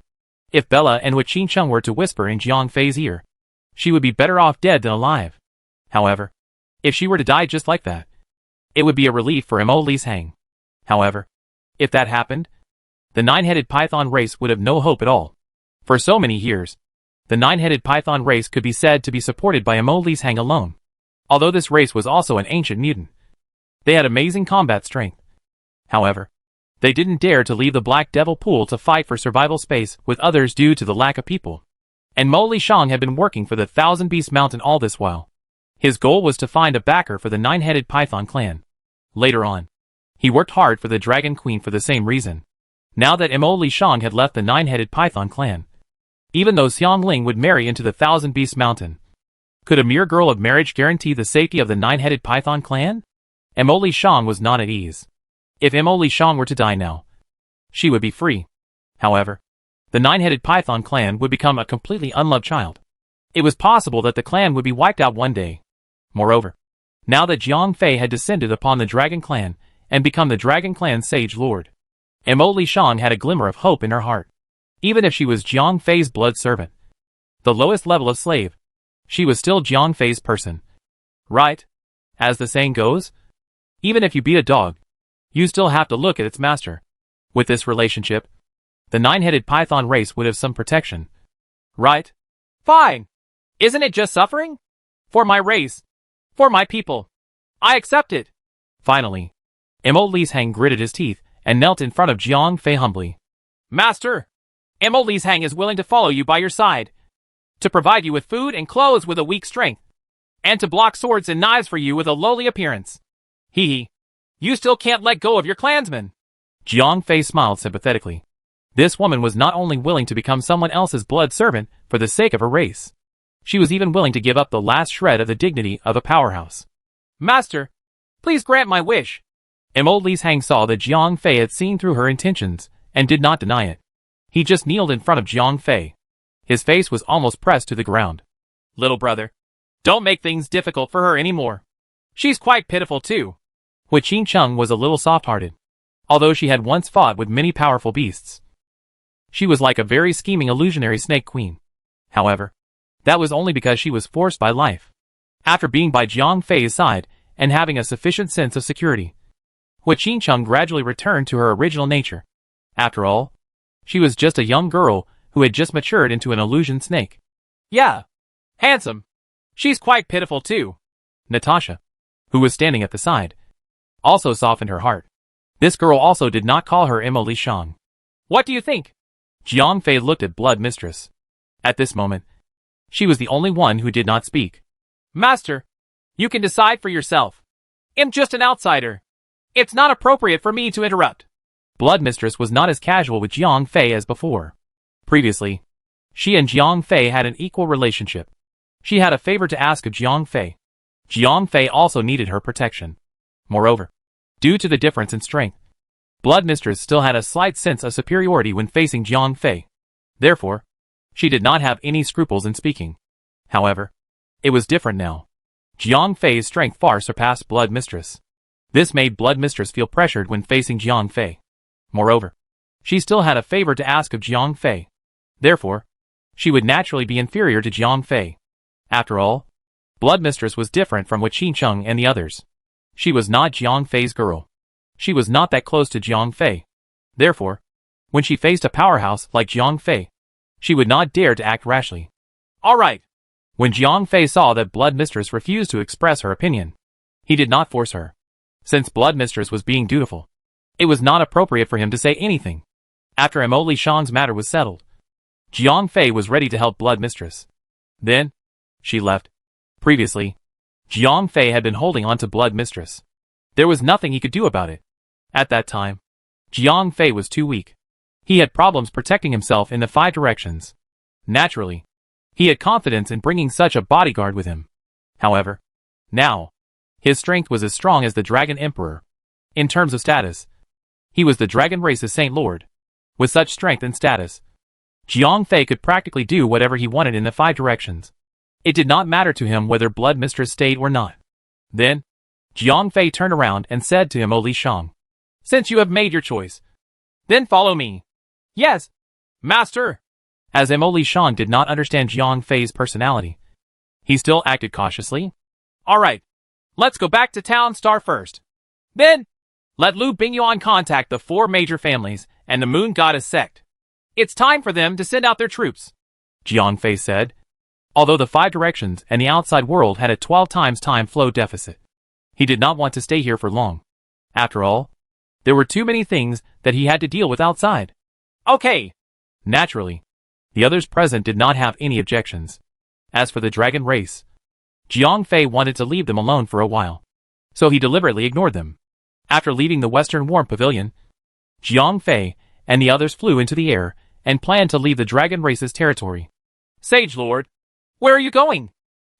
B: If Bella and Wu Qingcheng were to whisper in Jiang Fei's ear, she would be better off dead than alive. However, if she were to die just like that, it would be a relief for Mo Li's Hang. However, if that happened, the nine-headed python race would have no hope at all. For so many years, the nine-headed python race could be said to be supported by Mo Li's Hang alone. Although this race was also an ancient mutant, they had amazing combat strength. However, they didn't dare to leave the Black Devil Pool to fight for survival space with others due to the lack of people. And Mo Li Shang had been working for the Thousand Beast Mountain all this while. His goal was to find a backer for the nine-headed python clan. Later on, he worked hard for the Dragon Queen for the same reason. Now that Mo Li Shang had left the nine-headed python clan, even though Xiang Ling would marry into the Thousand Beast Mountain, could a mere girl of marriage guarantee the safety of the nine-headed python clan? Mo Li Shang was not at ease. If Mo Li Shang were to die now, she would be free. However, the nine-headed python clan would become a completely unloved child. It was possible that the clan would be wiped out one day. Moreover, now that Jiang Fei had descended upon the Dragon Clan and become the Dragon Clan's Sage Lord, Mo Li Shang had a glimmer of hope in her heart. Even if she was Jiang Fei's blood servant, the lowest level of slave, she was still Jiang Fei's person. Right? As the saying goes, even if you beat a dog, you still have to look at its master. With this relationship, the nine-headed python race would have some protection. Right? Fine. Isn't it just suffering? For my race. For my people. I accept it. Finally, Mo Li's Hang gritted his teeth and knelt in front of Jiang Fei humbly. Master, Mo Li's Hang is willing to follow you by your side, to provide you with food and clothes with a weak strength, and to block swords and knives for you with a lowly appearance. Hee hee. You still can't let go of your clansmen. Jiang Fei smiled sympathetically. This woman was not only willing to become someone else's blood servant for the sake of her race. She was even willing to give up the last shred of the dignity of a powerhouse. Master, please grant my wish. Mo Li's Hang saw that Jiang Fei had seen through her intentions and did not deny it. He just kneeled in front of Jiang Fei. His face was almost pressed to the ground.
A: Little brother, don't make things difficult for her anymore. She's quite pitiful too.
B: Hui Qingcheng was a little soft-hearted. Although she had once fought with many powerful beasts, she was like a very scheming illusionary snake queen. However, that was only because she was forced by life. After being by Jiang Fei's side and having a sufficient sense of security, Hui Qingcheng gradually returned to her original nature. After all, she was just a young girl who had just matured into an illusion snake.
A: Yeah, handsome. She's quite pitiful too.
B: Natasha, who was standing at the side, also softened her heart. This girl also did not call her Emily Shang.
A: What do you think?
B: Jiang Fei looked at Blood Mistress. At this moment, she was the only one who did not speak.
A: Master, you can decide for yourself. I'm just an outsider. It's not appropriate for me to interrupt.
B: Blood Mistress was not as casual with Jiang Fei as before. Previously, she and Jiang Fei had an equal relationship. She had a favor to ask of Jiang Fei. Jiang Fei also needed her protection. Moreover, due to the difference in strength, Blood Mistress still had a slight sense of superiority when facing Jiang Fei. Therefore, she did not have any scruples in speaking. However, it was different now. Jiang Fei's strength far surpassed Blood Mistress. This made Blood Mistress feel pressured when facing Jiang Fei. Moreover, she still had a favor to ask of Jiang Fei. Therefore, she would naturally be inferior to Jiang Fei. After all, Blood Mistress was different from Hui Qingcheng and the others. She was not Jiang Fei's girl. She was not that close to Jiang Fei. Therefore, when she faced a powerhouse like Jiang Fei, she would not dare to act rashly.
A: All right.
B: When Jiang Fei saw that Blood Mistress refused to express her opinion, he did not force her. Since Blood Mistress was being dutiful, it was not appropriate for him to say anything. After Emily Shang's matter was settled, Jiang Fei was ready to help Blood Mistress. Then, she left. Previously, Jiang Fei had been holding on to Blood Mistress. There was nothing he could do about it. At that time, Jiang Fei was too weak. He had problems protecting himself in the 5 directions. Naturally, he had confidence in bringing such a bodyguard with him. However, now, his strength was as strong as the Dragon Emperor. In terms of status, he was the Dragon Race's Saint Lord. With such strength and status, Jiang Fei could practically do whatever he wanted in the 5 directions. It did not matter to him whether Blood Mistress stayed or not. Then, Jiang Fei turned around and said to Emily Shang,
A: "Since you have made your choice, then follow me." "Yes, Master."
B: As Emily Shang did not understand Jiang Fei's personality, he still acted cautiously.
A: "All right, let's go back to Town Star first. Then, let Lu Bingyuan contact the 4 major families and the Moon Goddess sect. It's time for them to send out their troops,"
B: Jiang Fei said. Although the 5 directions and the outside world had a 12 times time flow deficit, he did not want to stay here for long. After all, there were too many things that he had to deal with outside.
A: "Okay."
B: Naturally, the others present did not have any objections. As for the dragon race, Jiang Fei wanted to leave them alone for a while, so he deliberately ignored them. After leaving the Western Warm Pavilion, Jiang Fei and the others flew into the air and planned to leave the dragon race's territory.
A: "Sage Lord, where are you going?"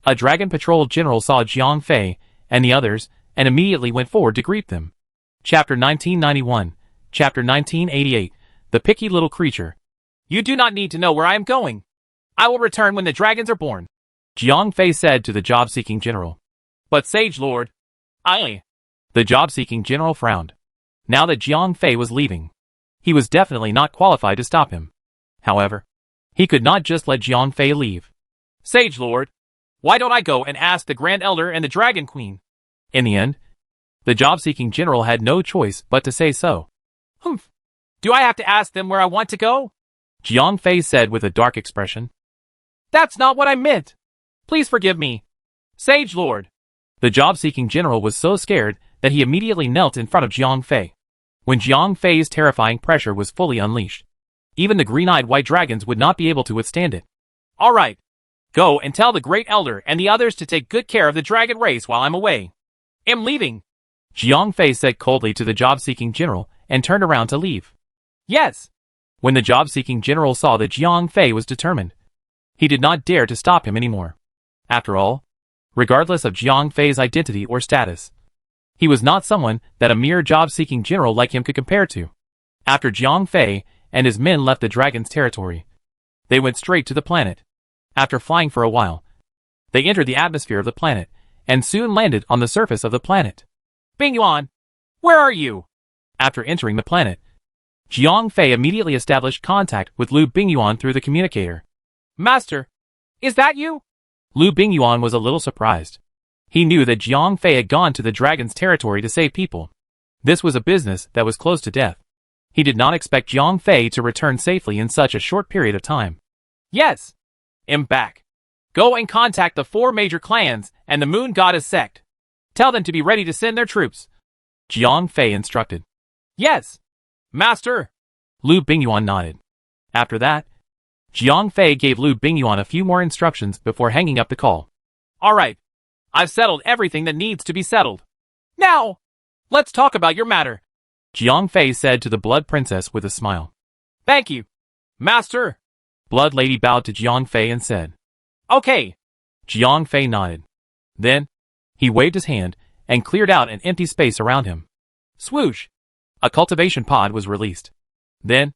B: A dragon patrol general saw Jiang Fei and the others and immediately went forward to greet them. Chapter 1991, Chapter 1988, The Picky Little Creature.
A: "You do not need to know where I am going. I will return when the dragons are born,"
B: Jiang Fei said to the job-seeking general.
A: "But Sage Lord, I..."
B: The job-seeking general frowned. Now that Jiang Fei was leaving, he was definitely not qualified to stop him. However, he could not just let Jiang Fei leave.
A: "Sage Lord, why don't I go and ask the Grand Elder and the Dragon Queen?"
B: In the end, the job-seeking general had no choice but to say so.
A: "Humph. Do I have to ask them where I want to go?"
B: Jiang Fei said with a dark expression.
A: "That's not what I meant. Please forgive me, Sage Lord."
B: The job-seeking general was so scared that he immediately knelt in front of Jiang Fei. When Jiang Fei's terrifying pressure was fully unleashed, even the green-eyed white dragons would not be able to withstand it.
A: "All right. Go and tell the Great Elder and the others to take good care of the dragon race while I'm away. I'm leaving,"
B: Jiang Fei said coldly to the job-seeking general and turned around to leave.
A: "Yes."
B: When the job-seeking general saw that Jiang Fei was determined, he did not dare to stop him anymore. After all, regardless of Jiang Fei's identity or status, he was not someone that a mere job-seeking general like him could compare to. After Jiang Fei and his men left the dragon's territory. They went straight to the planet. After flying for a while, they entered the atmosphere of the planet, and soon landed on the surface of the planet.
A: Bingyuan, where are you?
B: After entering the planet, Jiang Fei immediately established contact with Lu Bingyuan through the communicator.
A: Master, is that you?
B: Lu Bingyuan was a little surprised. He knew that Jiang Fei had gone to the dragon's territory to save people. This was a business that was close to death. He did not expect Jiang Fei to return safely in such a short period of time.
A: Yes. I'm back. Go and contact the 4 major clans and the Moon Goddess sect. Tell them to be ready to send their troops.
B: Jiang Fei instructed.
A: Yes, Master.
B: Lu Bingyuan nodded. After that, Jiang Fei gave Lu Bingyuan a few more instructions before hanging up the call.
A: All right. I've settled everything that needs to be settled. Now, let's talk about your matter,
B: Jiang Fei said to the Blood Princess with a smile.
A: Thank you, Master.
B: Blood Lady bowed to Jiang Fei and said,
A: Okay.
B: Jiang Fei nodded. Then, he waved his hand and cleared out an empty space around him. Swoosh! A cultivation pod was released. Then,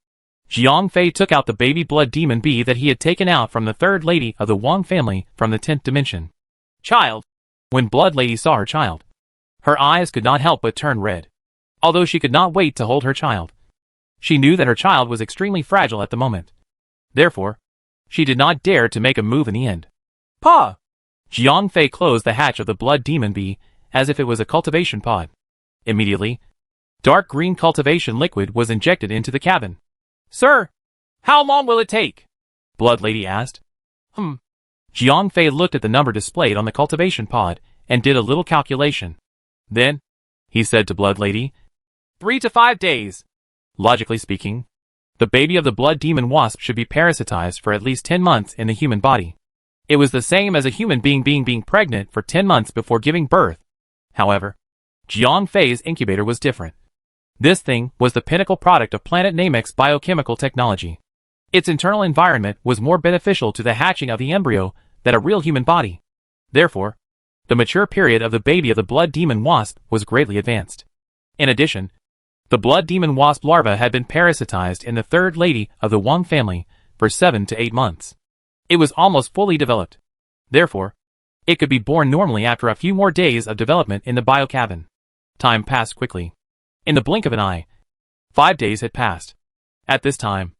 B: Jiang Fei took out the baby blood demon bee that he had taken out from the third lady of the Wang family from the 10th dimension.
A: Child.
B: When Blood Lady saw her child, her eyes could not help but turn red. Although she could not wait to hold her child, she knew that her child was extremely fragile at the moment. Therefore, she did not dare to make a move in the end.
A: Pa!
B: Jiang Fei closed the hatch of the blood demon bee as if it was a cultivation pod. Immediately, dark green cultivation liquid was injected into the cabin.
A: Sir, how long will it take?
B: Blood Lady asked. Jiang Fei looked at the number displayed on the cultivation pod and did a little calculation. Then, he said to Blood Lady,
A: 3 to 5 days.
B: Logically speaking, the baby of the blood demon wasp should be parasitized for at least 10 months in the human body. It was the same as a human being pregnant for 10 months before giving birth. However, Jiang Fei's incubator was different. This thing was the pinnacle product of Planet Namex's biochemical technology. Its internal environment was more beneficial to the hatching of the embryo than a real human body. Therefore, the mature period of the baby of the blood demon wasp was greatly advanced. In addition, the blood demon wasp larva had been parasitized in the third lady of the Wang family for 7 to 8 months. It was almost fully developed. Therefore, it could be born normally after a few more days of development in the biocabin. Time passed quickly. In the blink of an eye, 5 days had passed. At this time,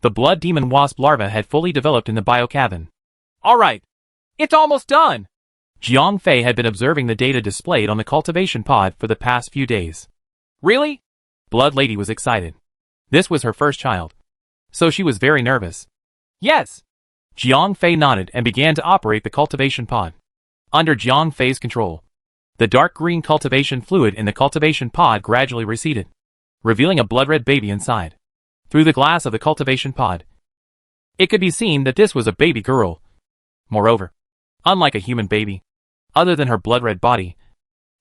B: the blood demon wasp larva had fully developed in the biocabin.
A: All right. It's almost done.
B: Jiang Fei had been observing the data displayed on the cultivation pod for the past few days.
A: Really?
B: Blood Lady was excited. This was her first child, so she was very nervous.
A: Yes.
B: Jiang Fei nodded and began to operate the cultivation pod. Under Jiang Fei's control, the dark green cultivation fluid in the cultivation pod gradually receded, revealing a blood-red baby inside. Through the glass of the cultivation pod, it could be seen that this was a baby girl. Moreover, unlike a human baby, other than her blood-red body,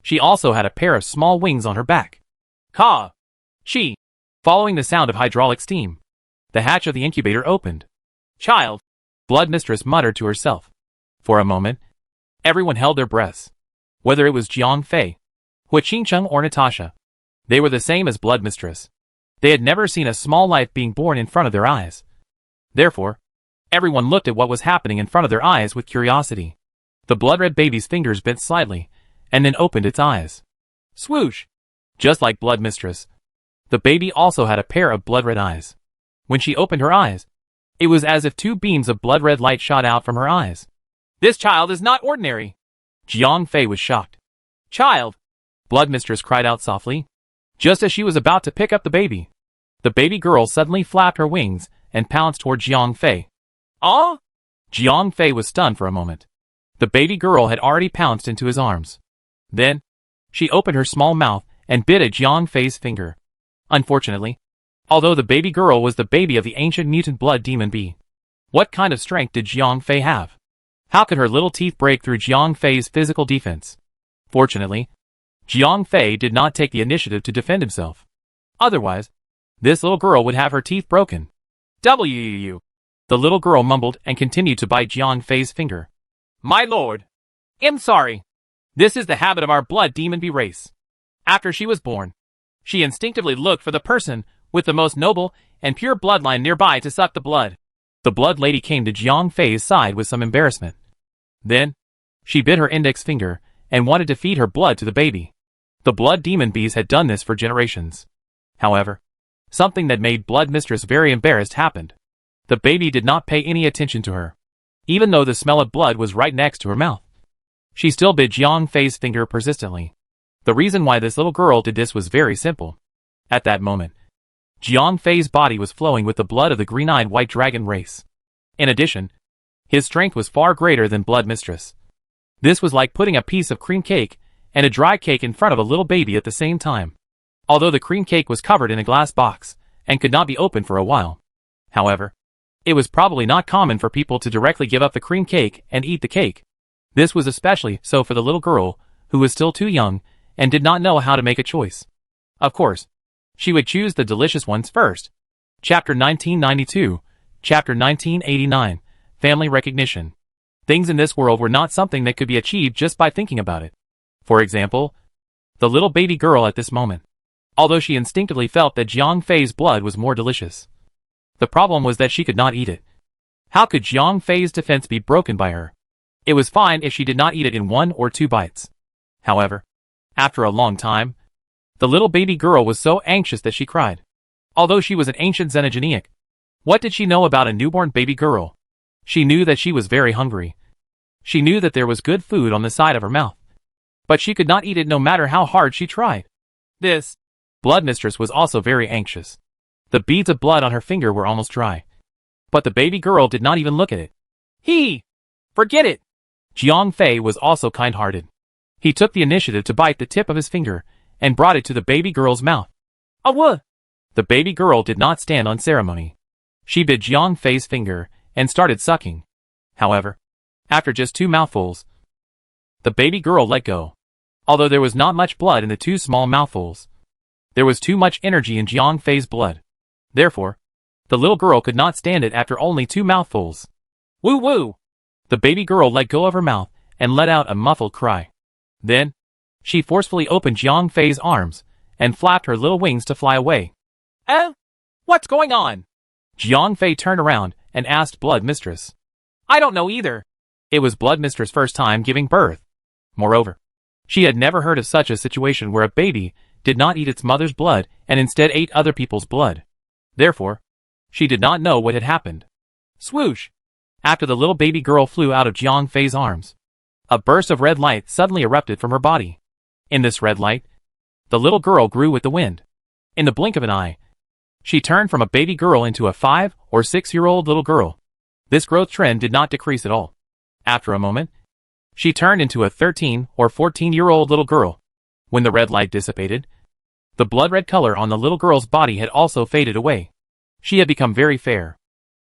B: she also had a pair of small wings on her back.
A: Ha!
B: Following the sound of hydraulic steam, the hatch of the incubator opened.
A: Child,
B: Blood Mistress muttered to herself. For a moment, everyone held their breaths. Whether it was Jiang Fei, Hua Qingcheng or Natasha, they were the same as Blood Mistress. They had never seen a small life being born in front of their eyes. Therefore, everyone looked at what was happening in front of their eyes with curiosity. The blood-red baby's fingers bent slightly, and then opened its eyes. Swoosh! Just like Blood Mistress, the baby also had a pair of blood-red eyes. When she opened her eyes, it was as if 2 beams of blood-red light shot out from her eyes.
A: This child is not ordinary.
B: Jiang Fei was shocked.
A: Child!
B: Blood Mistress cried out softly. Just as she was about to pick up the baby girl suddenly flapped her wings and pounced toward Jiang Fei.
A: Ah?
B: Jiang Fei was stunned for a moment. The baby girl had already pounced into his arms. Then, she opened her small mouth and bit at Jiang Fei's finger. Unfortunately, although the baby girl was the baby of the ancient mutant blood demon bee, what kind of strength did Jiang Fei have? How could her little teeth break through Jiang Fei's physical defense? Fortunately, Jiang Fei did not take the initiative to defend himself. Otherwise, this little girl would have her teeth broken.
A: W.
B: The little girl mumbled and continued to bite Jiang Fei's finger.
A: My lord, I'm sorry. This is the habit of our blood demon bee race. After she was born, she instinctively looked for the person with the most noble and pure bloodline nearby to suck the blood. The blood lady came to Jiang Fei's side with some embarrassment. Then, she bit her index finger and wanted to feed her blood to the baby. The blood demon bees had done this for generations. However, something that made Blood Mistress very embarrassed happened. The baby did not pay any attention to her. Even though the smell of blood was right next to her mouth, she still bit Jiang Fei's finger persistently. The reason why this little girl did this was very simple. At that moment, Jiang Fei's body was flowing with the blood of the green-eyed white dragon race. In addition, his strength was far greater than Blood Mistress. This was like putting a piece of cream cake and a dry cake in front of a little baby at the same time. Although the cream cake was covered in a glass box and could not be opened for a while. However, it was probably not common for people to directly give up the cream cake and eat the cake. This was especially so for the little girl, who was still too young and did not know how to make a choice. Of course, she would choose the delicious ones first. Chapter 1992, Chapter 1989, Family Recognition. Things in this world were not something that could be achieved just by thinking about it. For example, the little baby girl at this moment. Although she instinctively felt that Jiang Fei's blood was more delicious, the problem was that she could not eat it. How could Jiang Fei's defense be broken by her? It was fine if she did not eat it in 1 or 2 bites. However, after a long time, the little baby girl was so anxious that she cried. Although she was an ancient xenogeniac, what did she know about a newborn baby girl? She knew that she was very hungry. She knew that there was good food on the side of her mouth. But she could not eat it no matter how hard she tried. This Blood Mistress was also very anxious. The beads of blood on her finger were almost dry. But the baby girl did not even look at it. Forget it! Jiang Fei was also kind-hearted. He took the initiative to bite the tip of his finger and brought it to the baby girl's mouth. The baby girl did not stand on ceremony. She bit Jiang Fei's finger and started sucking. However, after just 2 mouthfuls, the baby girl let go. Although there was not much blood in the 2 small mouthfuls, there was too much energy in Jiang Fei's blood. Therefore, the little girl could not stand it after only 2 mouthfuls. Woo woo! The baby girl let go of her mouth and let out a muffled cry. Then, she forcefully opened Jiang Fei's arms and flapped her little wings to fly away. What's going on? Jiang Fei turned around and asked Blood Mistress. I don't know either. It was Blood Mistress' first time giving birth. Moreover, she had never heard of such a situation where a baby did not eat its mother's blood and instead ate other people's blood. Therefore, she did not know what had happened. Swoosh! After the little baby girl flew out of Jiang Fei's arms, a burst of red light suddenly erupted from her body. In this red light, the little girl grew with the wind. In the blink of an eye, she turned from a baby girl into a 5 or 6-year-old little girl. This growth trend did not decrease at all. After a moment, she turned into a 13 or 14-year-old little girl. When the red light dissipated, the blood-red color on the little girl's body had also faded away. She had become very fair.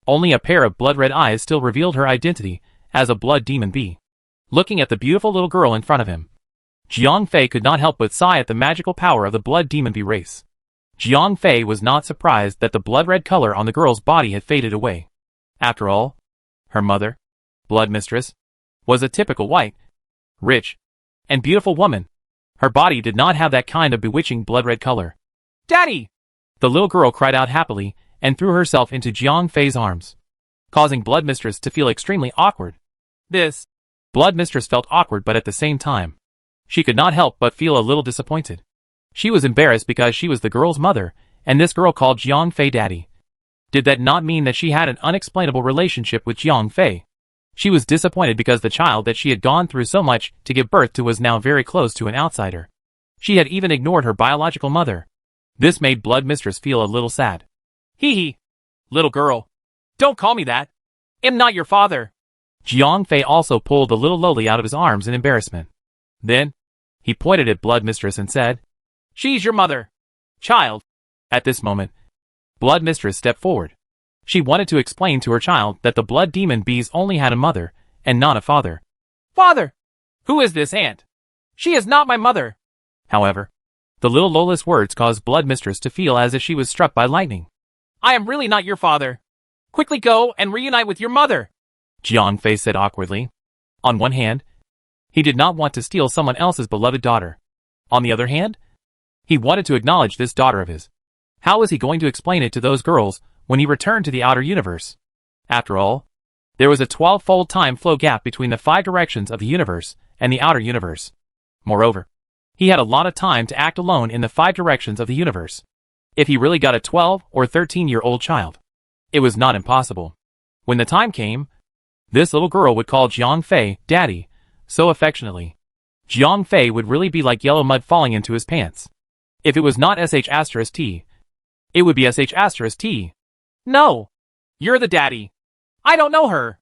A: Only a pair of blood-red eyes still revealed her identity as a blood demon bee. Looking at the beautiful little girl in front of him, Jiang Fei could not help but sigh at the magical power of the blood demon bee race. Jiang Fei was not surprised that the blood-red color on the girl's body had faded away. After all, her mother, Blood Mistress, was a typical white, rich, and beautiful woman. Her body did not have that kind of bewitching blood-red color. Daddy! The little girl cried out happily and threw herself into Jiang Fei's arms, causing Blood Mistress to feel extremely awkward. Blood Mistress felt awkward, but at the same time, she could not help but feel a little disappointed. She was embarrassed because she was the girl's mother, and this girl called Jiang Fei daddy. Did that not mean that she had an unexplainable relationship with Jiang Fei? She was disappointed because the child that she had gone through so much to give birth to was now very close to an outsider. She had even ignored her biological mother. This made Blood Mistress feel a little sad. Little girl. Don't call me that. I'm not your father. Jiang Fei also pulled the little lowly out of his arms in embarrassment. Then, he pointed at Blood Mistress and said, She's your mother. Child. At this moment, Blood Mistress stepped forward. She wanted to explain to her child that the blood demon bees only had a mother, and not a father. Father! Who is this aunt? She is not my mother. However, the little Lola's words caused Blood Mistress to feel as if she was struck by lightning. I am really not your father. Quickly go and reunite with your mother, Jiang Fei said awkwardly. On one hand, he did not want to steal someone else's beloved daughter. On the other hand, he wanted to acknowledge this daughter of his.
B: How was he going to explain it to those girls when he returned to the outer universe? After all, there was a 12-fold time flow gap between the 5 directions of the universe and the outer universe. Moreover, he had a lot of time to act alone in the 5 directions of the universe. If he really got a 12 or 13-year-old child, it was not impossible. When the time came, this little girl would call Jiang Fei Daddy so affectionately. Jiang Fei would really be like yellow mud falling into his pants. If it was not sh*t, it would be sh*t.
A: No! You're the daddy. I don't know her.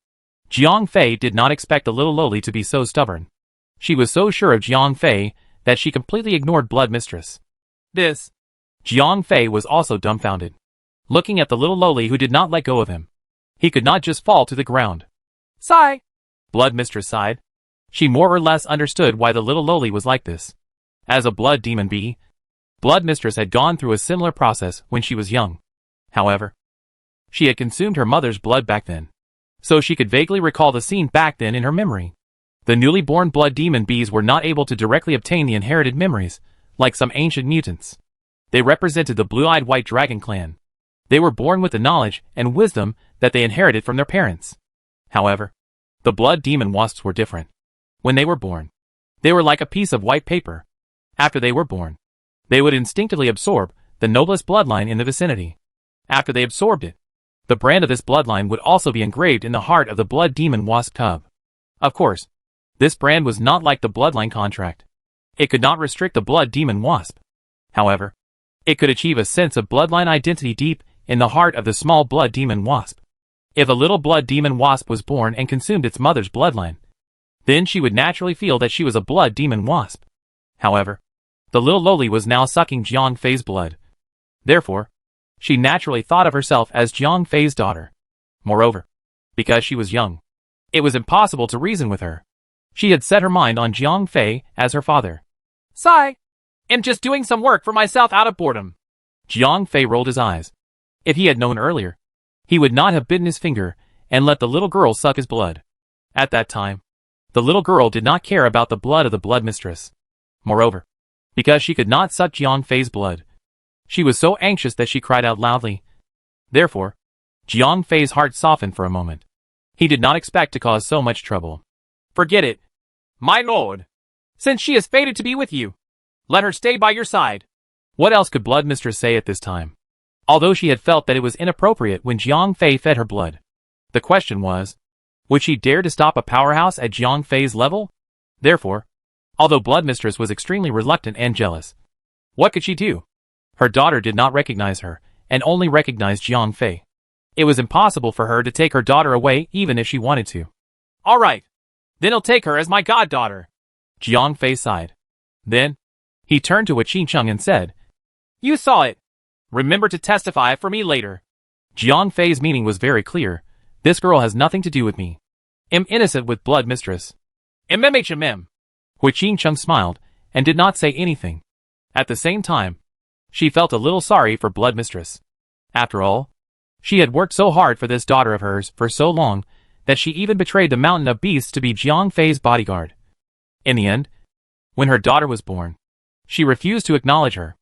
B: Jiang Fei did not expect the little loli to be so stubborn. She was so sure of Jiang Fei that she completely ignored Blood Mistress.
A: This.
B: Jiang Fei was also dumbfounded, looking at the little loli who did not let go of him. He could not just fall to the ground.
A: Sigh.
B: Blood Mistress sighed. She more or less understood why the little loli was like this. As a blood demon bee, Blood Mistress had gone through a similar process when she was young. However, she had consumed her mother's blood back then, so she could vaguely recall the scene back then in her memory. The newly born blood demon bees were not able to directly obtain the inherited memories, like some ancient mutants. They represented the blue-eyed white dragon clan. They were born with the knowledge and wisdom that they inherited from their parents. However, the blood demon wasps were different. When they were born, they were like a piece of white paper. After they were born, they would instinctively absorb the noblest bloodline in the vicinity. After they absorbed it, the brand of this bloodline would also be engraved in the heart of the blood demon wasp cub. Of course, this brand was not like the bloodline contract. It could not restrict the blood demon wasp. However, it could achieve a sense of bloodline identity deep in the heart of the small blood demon wasp. If a little blood demon wasp was born and consumed its mother's bloodline, then she would naturally feel that she was a blood demon wasp. However, the little loli was now sucking Jiang Fei's blood. Therefore, she naturally thought of herself as Jiang Fei's daughter. Moreover, because she was young, it was impossible to reason with her. She had set her mind on Jiang Fei as her father.
A: Sigh. I'm just doing some work for myself out of boredom.
B: Jiang Fei rolled his eyes. If he had known earlier, he would not have bitten his finger and let the little girl suck his blood. At that time, the little girl did not care about the blood of the blood mistress. Moreover, because she could not suck Jiang Fei's blood, she was so anxious that she cried out loudly. Therefore, Jiang Fei's heart softened for a moment. He did not expect to cause so much trouble.
A: Forget it, my lord. Since she is fated to be with you, let her stay by your side.
B: What else could Blood Mistress say at this time? Although she had felt that it was inappropriate when Jiang Fei fed her blood, the question was, would she dare to stop a powerhouse at Jiang Fei's level? Therefore, although Blood Mistress was extremely reluctant and jealous, what could she do? Her daughter did not recognize her, and only recognized Jiang Fei. It was impossible for her to take her daughter away even if she wanted to.
A: All right, then I'll take her as my goddaughter.
B: Jiang Fei sighed. Then, he turned to Qin Cheng and said,
A: You saw it. Remember to testify for me later.
B: Jiang Fei's meaning was very clear. This girl has nothing to do with me. I'm innocent with Blood Mistress.
A: MMHMM.
B: Qin Cheng smiled, and did not say anything. At the same time, she felt a little sorry for Blood Mistress. After all, she had worked so hard for this daughter of hers for so long that she even betrayed the mountain of beasts to be Jiang Fei's bodyguard. In the end, when her daughter was born, she refused to acknowledge her.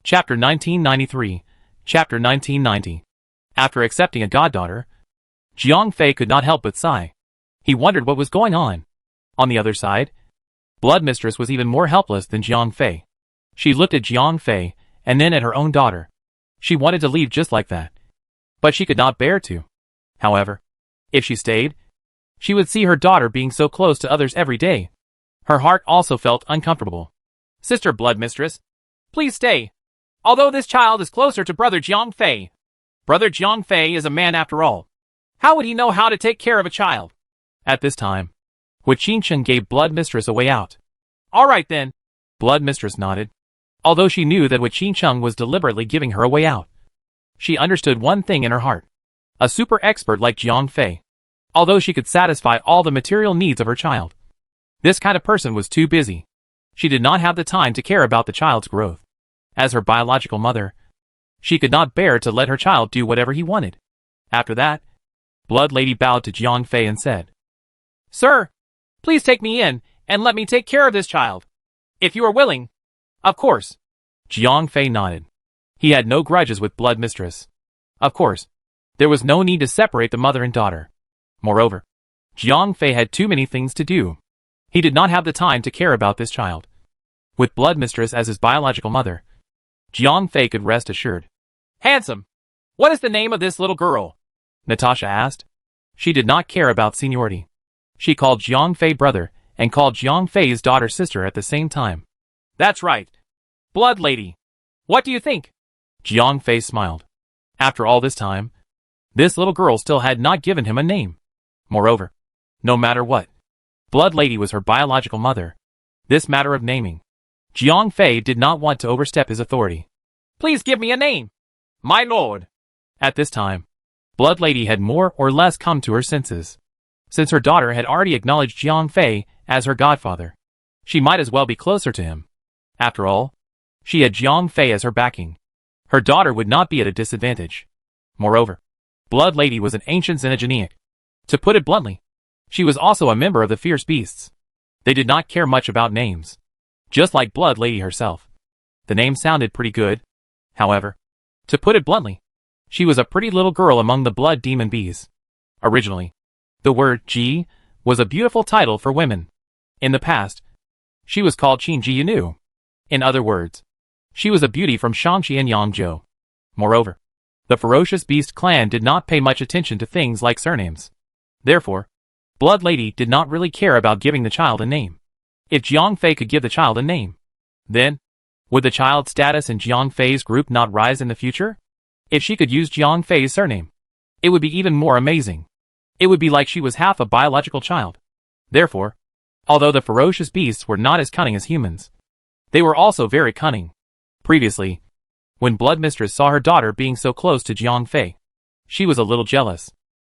B: Chapter 1993, Chapter 1990. After accepting a goddaughter, Jiang Fei could not help but sigh. He wondered what was going on. On the other side, Blood Mistress was even more helpless than Jiang Fei. She looked at Jiang Fei, and then at her own daughter. She wanted to leave just like that. But she could not bear to. However, if she stayed, she would see her daughter being so close to others every day. Her heart also felt uncomfortable.
A: Sister Blood Mistress, please stay. Although this child is closer to Brother Jiang Fei. Brother Jiang Fei is a man after all. How would he know how to take care of a child?
B: At this time, Qin Cheng gave Blood Mistress a way out.
A: All right then.
B: Blood Mistress nodded. Although she knew that Qin Cheng was deliberately giving her a way out, she understood one thing in her heart. A super expert like Jiang Fei. Although she could satisfy all the material needs of her child, this kind of person was too busy. She did not have the time to care about the child's growth. As her biological mother, she could not bear to let her child do whatever he wanted. After that, Blood Lady bowed to Jiang Fei and said,
A: Sir, please take me in and let me take care of this child. If you are willing, of course.
B: Jiang Fei nodded. He had no grudges with Blood Mistress. Of course, there was no need to separate the mother and daughter. Moreover, Jiang Fei had too many things to do. He did not have the time to care about this child. With Blood Mistress as his biological mother, Jiang Fei could rest assured.
A: Handsome, what is the name of this little girl?
B: Natasha asked. She did not care about seniority. She called Jiang Fei brother and called Jiang Fei's daughter sister at the same time.
A: That's right. Blood Lady. What do you think?
B: Jiang Fei smiled. After all this time, this little girl still had not given him a name. Moreover, no matter what, Blood Lady was her biological mother. This matter of naming, Jiang Fei did not want to overstep his authority.
A: Please give me a name, my lord.
B: At this time, Blood Lady had more or less come to her senses. Since her daughter had already acknowledged Jiang Fei as her godfather, she might as well be closer to him. After all, she had Jiang Fei as her backing. Her daughter would not be at a disadvantage. Moreover, Blood Lady was an ancient xenogeniac. To put it bluntly, she was also a member of the fierce beasts. They did not care much about names. Just like Blood Lady herself. The name sounded pretty good. However, to put it bluntly, she was a pretty little girl among the blood demon bees. Originally, the word Ji was a beautiful title for women. In the past, she was called Qin Ji Yunu. In other words, she was a beauty from Shangxi and Yangzhou. Moreover, the ferocious beast clan did not pay much attention to things like surnames. Therefore, Blood Lady did not really care about giving the child a name. If Jiang Fei could give the child a name, then, would the child's status in Jiang Fei's group not rise in the future? If she could use Jiang Fei's surname, it would be even more amazing. It would be like she was half a biological child. Therefore, although the ferocious beasts were not as cunning as humans, they were also very cunning. Previously, when Blood Mistress saw her daughter being so close to Jiang Fei, she was a little jealous.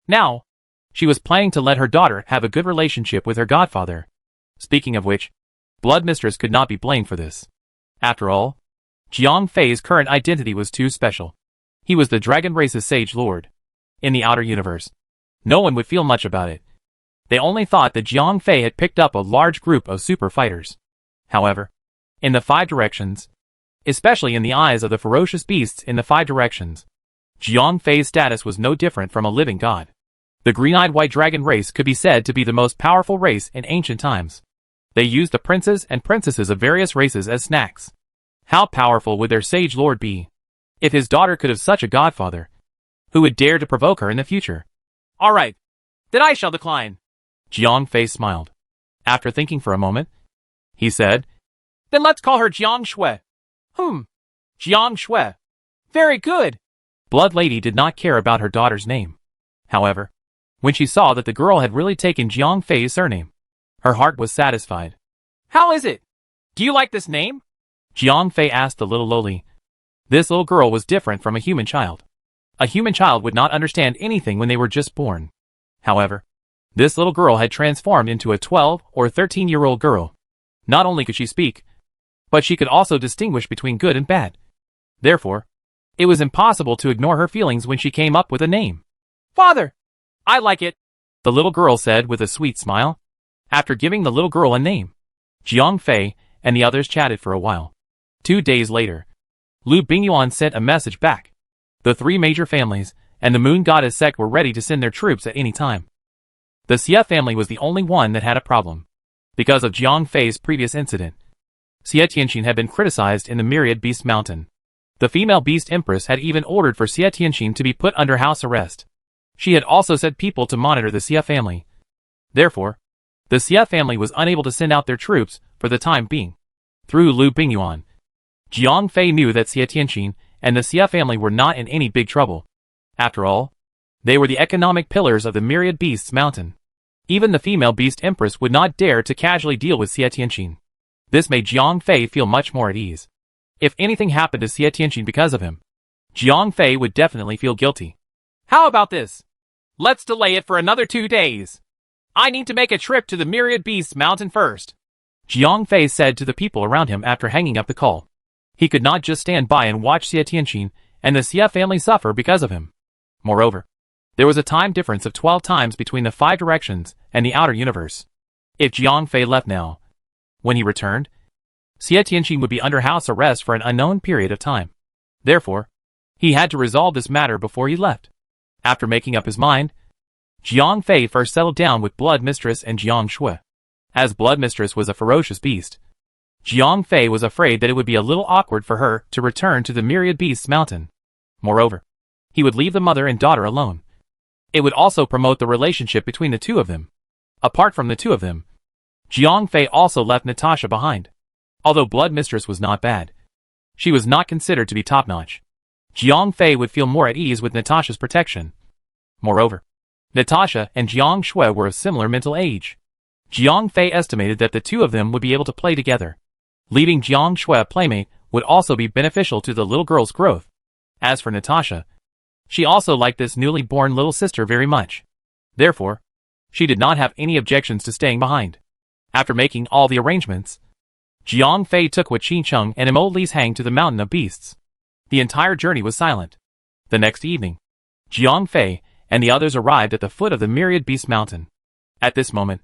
B: Now, she was planning to let her daughter have a good relationship with her godfather. Speaking of which, Blood Mistress could not be blamed for this. After all, Jiang Fei's current identity was too special. He was the dragon race's sage lord. In the outer universe, no one would feel much about it. They only thought that Jiang Fei had picked up a large group of super fighters. However, in the five directions, especially in the eyes of the ferocious beasts in the five directions, Jiang Fei's status was no different from a living god. The green-eyed white dragon race could be said to be the most powerful race in ancient times. They used the princes and princesses of various races as snacks. How powerful would their sage lord be? If his daughter could have such a godfather, who would dare to provoke her in the future?
A: All right, then I shall decline.
B: Jiang Fei smiled. After thinking for a moment, he said,
A: Then let's call her Jiang Shui. Jiang Shui. Very good.
B: Blood Lady did not care about her daughter's name. However, when she saw that the girl had really taken Jiang Fei's surname, her heart was satisfied.
A: How is it? Do you like this name?
B: Jiang Fei asked the little lowly. This little girl was different from a human child. A human child would not understand anything when they were just born. However, this little girl had transformed into a 12 or 13-year-old girl. Not only could she speak, but she could also distinguish between good and bad. Therefore, it was impossible to ignore her feelings when she came up with a name.
A: Father, I like it,
B: the little girl said with a sweet smile. After giving the little girl a name, Jiang Fei and the others chatted for a while. 2 days later, Lu Bingyuan sent a message back. The three major families and the Moon Goddess sect were ready to send their troops at any time. The Xie family was the only one that had a problem. Because of Jiang Fei's previous incident, Xie Tianxin had been criticized in the Myriad Beast Mountain. The female beast empress had even ordered for Xie Tianxin to be put under house arrest. She had also set people to monitor the Xie family. Therefore, the Xie family was unable to send out their troops for the time being. Through Lu Bingyuan, Jiang Fei knew that Xie Tianxin and the Xie family were not in any big trouble. After all, they were the economic pillars of the Myriad Beasts Mountain. Even the female beast empress would not dare to casually deal with Xie Tianxin. This made Jiang Fei feel much more at ease. If anything happened to Xie Tianxin because of him, Jiang Fei would definitely feel guilty.
A: How about this? Let's delay it for another 2 days. I need to make a trip to the Myriad Beasts Mountain first,
B: Jiang Fei said to the people around him after hanging up the call. He could not just stand by and watch Xie Tianxin and the Xie family suffer because of him. Moreover, there was a time difference of 12 times between the five directions and the outer universe. If Jiang Fei left now, when he returned, Xie Tianxin would be under house arrest for an unknown period of time. Therefore, he had to resolve this matter before he left. After making up his mind, Jiang Fei first settled down with Blood Mistress and Jiang Shui. As Blood Mistress was a ferocious beast, Jiang Fei was afraid that it would be a little awkward for her to return to the Myriad Beasts Mountain. Moreover, he would leave the mother and daughter alone. It would also promote the relationship between the two of them. Apart from the two of them, Jiang Fei also left Natasha behind. Although Blood Mistress was not bad, she was not considered to be top-notch. Jiang Fei would feel more at ease with Natasha's protection. Moreover, Natasha and Jiang Shui were of similar mental age. Jiang Fei estimated that the two of them would be able to play together. Leaving Jiang Shui a playmate would also be beneficial to the little girl's growth. As for Natasha, she also liked this newly born little sister very much. Therefore, she did not have any objections to staying behind. After making all the arrangements, Jiang Fei took Wu Qingcheng and Mo Li's Hang to the Mountain of Beasts. The entire journey was silent. The next evening, Jiang Fei and the others arrived at the foot of the Myriad Beast Mountain. At this moment,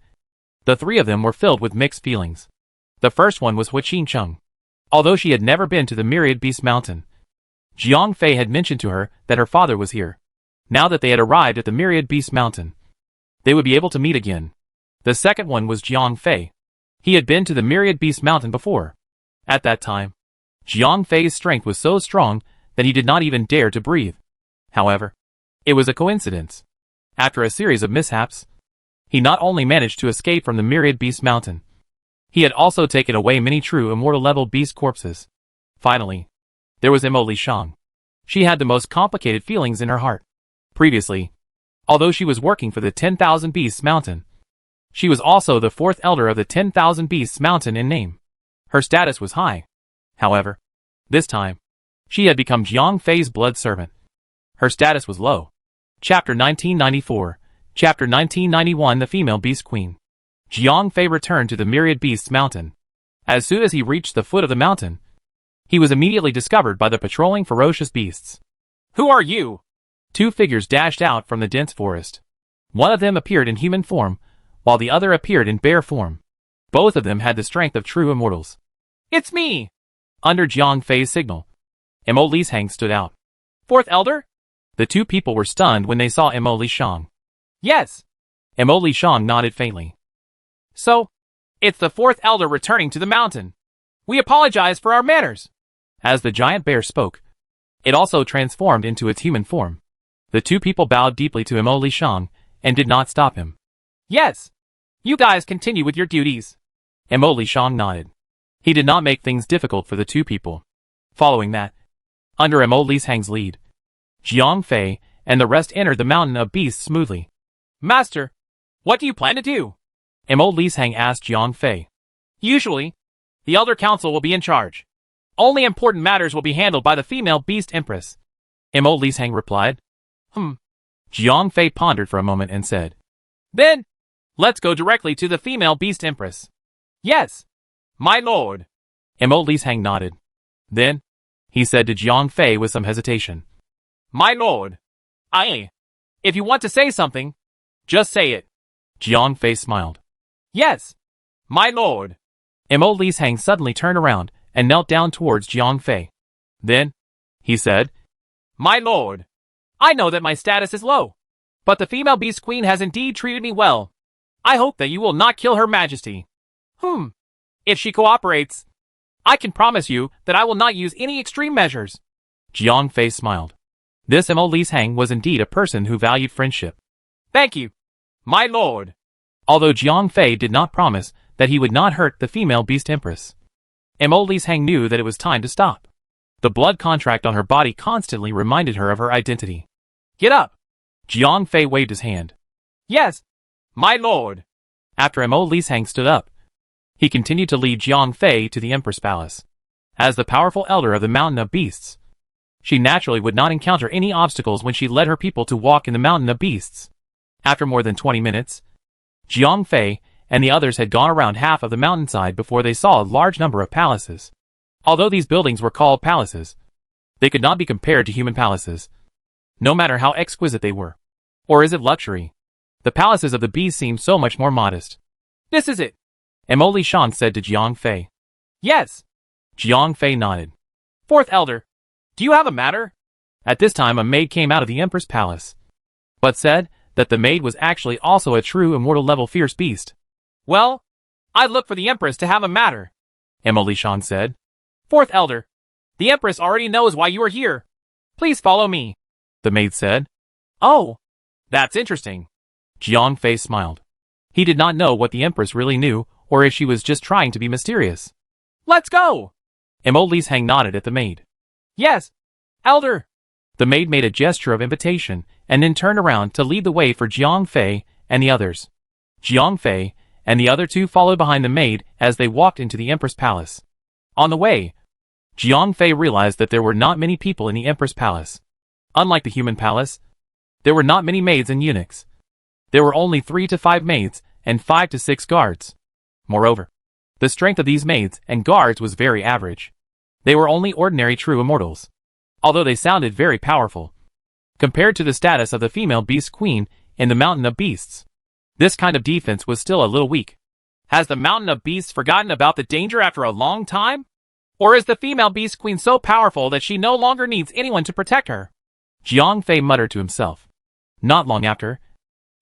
B: the three of them were filled with mixed feelings. The first one was Wu Qingcheng. Although she had never been to the Myriad Beast Mountain, Jiang Fei had mentioned to her that her father was here. Now that they had arrived at the Myriad Beast Mountain, they would be able to meet again. The second one was Jiang Fei. He had been to the Myriad Beast Mountain before. At that time, Jiang Fei's strength was so strong that he did not even dare to breathe. However, it was a coincidence. After a series of mishaps, he not only managed to escape from the Myriad Beast Mountain, he had also taken away many true immortal level beast corpses. Finally, there was Mo Li. She had the most complicated feelings in her heart. Previously, although she was working for the 10,000 Beasts Mountain, she was also the fourth elder of the 10,000 Beasts Mountain in name. Her status was high. However, this time, she had become Jiang Fei's blood servant. Her status was low. Chapter 1994, Chapter 1991 The Female Beast Queen. Jiang Fei returned to the Myriad Beasts Mountain. As soon as he reached the foot of the mountain, he was immediately discovered by the patrolling ferocious beasts. "Who are you?" Two figures dashed out from the dense forest. One of them appeared in human form, while the other appeared in bear form. Both of them had the strength of true immortals. "It's me!" Under Jiang Fei's signal, Mo Li's Hang stood out. "Fourth Elder?" The two people were stunned when they saw Mo Li Shang. "Yes." Mo Li Shang nodded faintly. "So, it's the fourth elder returning to the mountain. We apologize for our manners." As the giant bear spoke, it also transformed into its human form. The two people bowed deeply to Mo Li Shang and did not stop him. "Yes. You guys continue with your duties." Mo Li Shang nodded. He did not make things difficult for the two people. Following that, under Mo Li's Hang's lead, Jiang Fei and the rest entered the Mountain of Beasts smoothly. "Master, what do you plan to do?" Mo Li's Hang asked Jiang Fei. "Usually, the Elder Council will be in charge. Only important matters will be handled by the female Beast Empress." Mo Li's Hang replied. Jiang Fei pondered for a moment and said, "Then, let's go directly to the female Beast Empress." "Yes, my lord." Mo Li's Hang nodded. Then, he said to Jiang Fei with some hesitation, "My lord, if you want to say something, just say it." Jiang Fei smiled. "Yes, my lord." Mo Li's Hang suddenly turned around and knelt down towards Jiang Fei. Then, he said, "My lord, I know that my status is low, but the female Beast Queen has indeed treated me well. I hope that you will not kill Her Majesty. If she cooperates, I can promise you that I will not use any extreme measures." Jiang Fei smiled. This Mo Li's Hang was indeed a person who valued friendship. "Thank you, my lord." Although Jiang Fei did not promise that he would not hurt the female Beast Empress, Mo Li's Hang knew that it was time to stop. The blood contract on her body constantly reminded her of her identity. "Get up!" Jiang Fei waved his hand. "Yes, my lord." After Mo Li's Hang stood up, he continued to lead Jiang Fei to the Empress Palace. As the powerful elder of the Mountain of Beasts, she naturally would not encounter any obstacles when she led her people to walk in the Mountain of Beasts. After more than 20 minutes, Jiang Fei and the others had gone around half of the mountainside before they saw a large number of palaces. Although these buildings were called palaces, they could not be compared to human palaces, no matter how exquisite they were. Or is it luxury? The palaces of the bees seemed so much more modest. "This is it," Mo Li Shang said to Jiang Fei. "Yes." Jiang Fei nodded. "Fourth Elder,
A: Do you have a matter?
B: At this time a maid came out of the Empress Palace, but said that the maid was actually also a true immortal level fierce beast.
A: Well, I'd look for the Empress to have a matter,
B: Emily Shan said.
A: Fourth Elder, the Empress already knows why you are here. Please follow me,
B: the maid said.
A: Oh, that's interesting.
B: Jiang Fei smiled. He did not know what the Empress really knew, or if she was just trying to be mysterious.
A: Let's go!
B: Emily Hang nodded at the maid.
A: Yes, Elder.
B: The maid made a gesture of invitation, and then turned around to lead the way for Jiang Fei and the others. Jiang Fei and the other two followed behind the maid as they walked into the Empress Palace. On the way, Jiang Fei realized that there were not many people in the Empress Palace. Unlike the human palace, there were not many maids and eunuchs. There were only 3 to 5 maids and 5 to 6 guards. Moreover, the strength of these maids and guards was very average. They were only ordinary true immortals, although they sounded very powerful. Compared to the status of the female beast queen in the Mountain of Beasts, this kind of defense was still a little weak.
A: Has the Mountain of Beasts forgotten about the danger after a long time? Or is the female beast queen so powerful that she no longer needs anyone to protect her?
B: Jiang Fei muttered to himself. Not long after,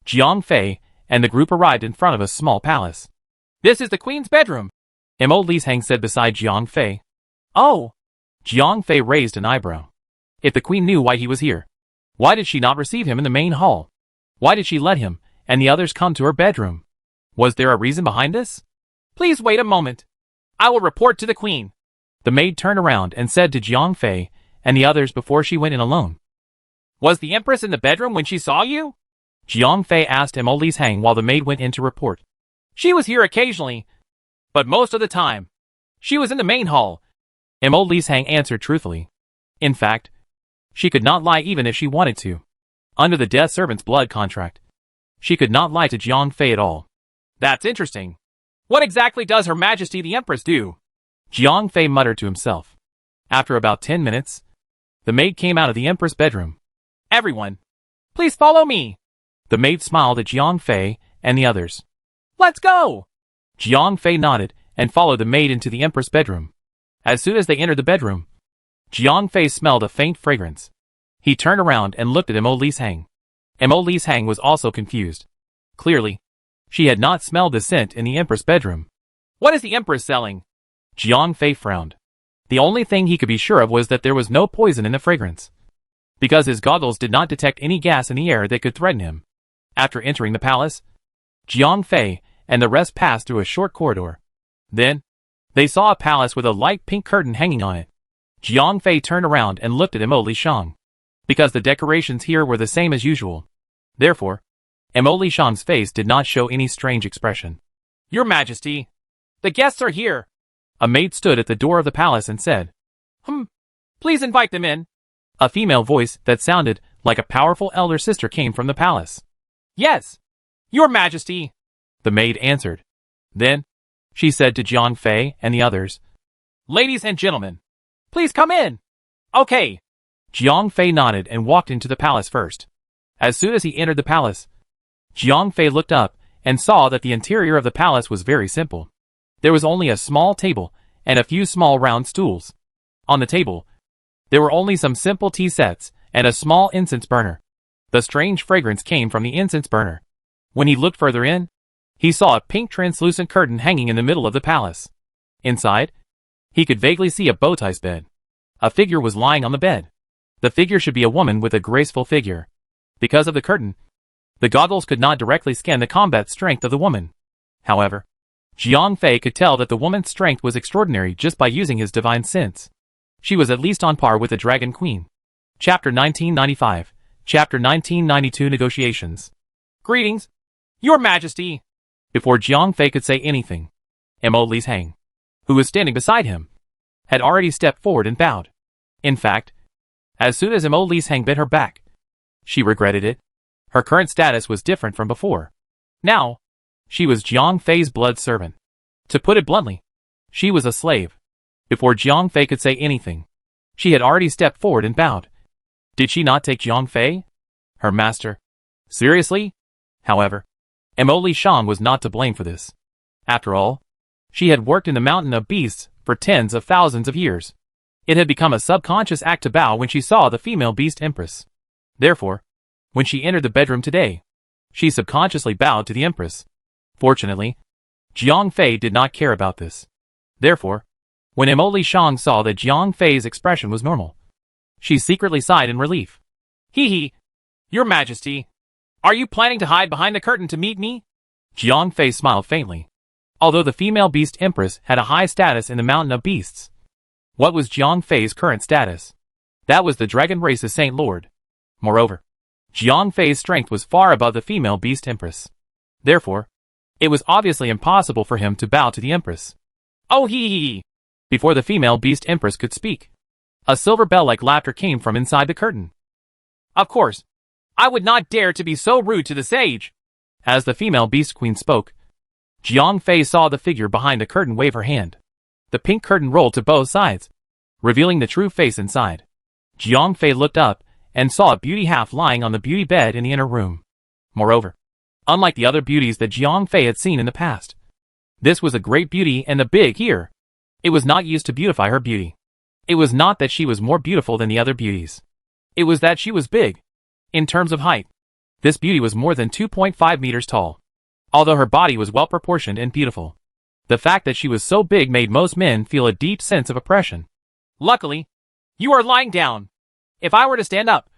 B: Jiang Fei and the group arrived in front of a small palace.
A: This is the queen's bedroom,
B: Mo Hang said beside Jiang Fei.
A: Oh.
B: Jiang Fei raised an eyebrow. If the queen knew why he was here, why did she not receive him in the main hall? Why did she let him and the others come to her bedroom? Was there a reason behind this?
A: Please wait a moment. I will report to the queen.
B: The maid turned around and said to Jiang Fei and the others before she went in alone.
A: Was the Empress in the bedroom when she saw you?
B: Jiang Fei asked Mo Hang while the maid went in to report.
A: She was here occasionally, but most of the time, she was in the main hall.
B: Mo Hang answered truthfully. In fact, she could not lie even if she wanted to. Under the death servant's blood contract, she could not lie to Jiang Fei at all.
A: That's interesting. What exactly does Her Majesty the Empress do?
B: Jiang Fei muttered to himself. After about 10 minutes, the maid came out of the Empress' bedroom.
A: Everyone, please follow me.
B: The maid smiled at Jiang Fei and the others.
A: Let's go!
B: Jiang Fei nodded and followed the maid into the Empress' bedroom. As soon as they entered the bedroom, Jiang Fei smelled a faint fragrance. He turned around and looked at Mo Hang. Mo Hang was also confused. Clearly, she had not smelled the scent in the Empress' bedroom.
A: What is the Empress selling?
B: Jiang Fei frowned. The only thing he could be sure of was that there was no poison in the fragrance, because his goggles did not detect any gas in the air that could threaten him. After entering the palace, Jiang Fei and the rest passed through a short corridor. Then, they saw a palace with a light pink curtain hanging on it. Jiang Fei turned around and looked at Mo Shang, because the decorations here were the same as usual. Therefore, Mo Shang's face did not show any strange expression.
A: Your Majesty, the guests are here.
B: A maid stood at the door of the palace and said,
A: Please invite them in.
B: A female voice that sounded like a powerful elder sister came from the palace.
A: Yes, Your Majesty,
B: the maid answered. Then, she said to Jiang Fei and the others,
A: Ladies and gentlemen, please come in. Okay.
B: Jiang Fei nodded and walked into the palace first. As soon as he entered the palace, Jiang Fei looked up and saw that the interior of the palace was very simple. There was only a small table and a few small round stools. On the table, there were only some simple tea sets and a small incense burner. The strange fragrance came from the incense burner. When he looked further in, he saw a pink translucent curtain hanging in the middle of the palace. Inside, he could vaguely see a bowtie bed. A figure was lying on the bed. The figure should be a woman with a graceful figure. Because of the curtain, the goggles could not directly scan the combat strength of the woman. However, Jiang Fei could tell that the woman's strength was extraordinary just by using his divine sense. She was at least on par with the Dragon Queen. Chapter 1995, Chapter 1992 Negotiations.
A: Greetings, Your Majesty.
B: Before Jiang Fei could say anything, Mo Hang, who was standing beside him, had already stepped forward and bowed. In fact, as soon as Mo Hang bent her back, she regretted it. Her current status was different from before. Now, she was Jiang Fei's blood servant. To put it bluntly, she was a slave. Before Jiang Fei could say anything, she had already stepped forward and bowed. Did she not take Jiang Fei, her master, seriously? However, Mo Shang was not to blame for this. After all, she had worked in the Mountain of Beasts for tens of thousands of years. It had become a subconscious act to bow when she saw the female beast empress. Therefore, when she entered the bedroom today, she subconsciously bowed to the empress. Fortunately, Jiang Fei did not care about this. Therefore, when Mo Li Shang saw that Jiang Fei's expression was normal, she secretly sighed in relief.
A: Hee hee. Your Majesty, are you planning to hide behind the curtain to meet me?
B: Jiang Fei smiled faintly. Although the female beast empress had a high status in the mountain of beasts, what was Jiang Fei's current status? That was the dragon race's Saint Lord. Moreover, Jiang Fei's strength was far above the female beast empress. Therefore, it was obviously impossible for him to bow to the empress.
A: Oh hee hee.
B: Before the female beast empress could speak, a silver bell-like laughter came from inside the curtain.
A: Of course, I would not dare to be so rude to the sage.
B: As the female beast queen spoke, Jiang Fei saw the figure behind the curtain wave her hand. The pink curtain rolled to both sides, revealing the true face inside. Jiang Fei looked up and saw a beauty half lying on the beauty bed in the inner room. Moreover, unlike the other beauties that Jiang Fei had seen in the past, this was a great beauty and a big ear. It was not used to beautify her beauty. It was not that she was more beautiful than the other beauties. It was that she was big. In terms of height, this beauty was more than 2.5 meters tall. Although her body was well proportioned and beautiful, the fact that she was so big made most men feel a deep sense of oppression.
A: Luckily, you are lying down. If I were to stand up,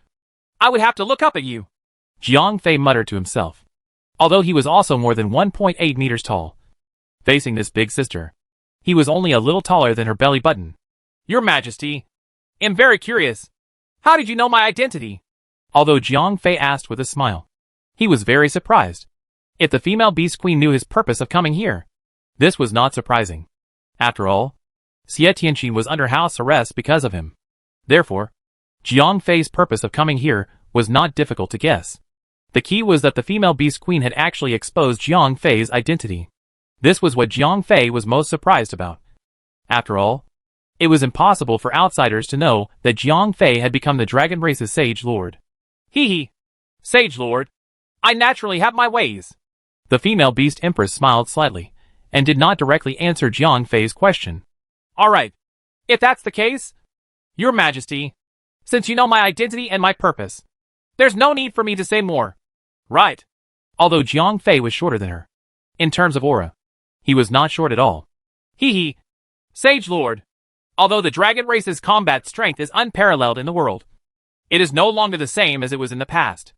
A: I would have to look up at you.
B: Jiang Fei muttered to himself. Although he was also more than 1.8 meters tall, facing this big sister, he was only a little taller than her belly button.
A: Your Majesty, I'm very curious. How did you know my identity?
B: Although Jiang Fei asked with a smile, he was very surprised. If the female beast queen knew his purpose of coming here, this was not surprising. After all, Xie Tianqin was under house arrest because of him. Therefore, Jiang Fei's purpose of coming here was not difficult to guess. The key was that the female beast queen had actually exposed Jiang Fei's identity. This was what Jiang Fei was most surprised about. After all, it was impossible for outsiders to know that Jiang Fei had become the dragon race's sage lord.
A: Hee hee. Sage Lord, I naturally have my ways.
B: The female beast empress smiled slightly, and did not directly answer Jiang Fei's question.
A: Alright. If that's the case, Your Majesty, since you know my identity and my purpose, there's no need for me to say more. Right.
B: Although Jiang Fei was shorter than her, in terms of aura, he was not short at all.
A: Hee hee. Sage Lord, although the dragon race's combat strength is unparalleled in the world, it is no longer the same as it was in the past.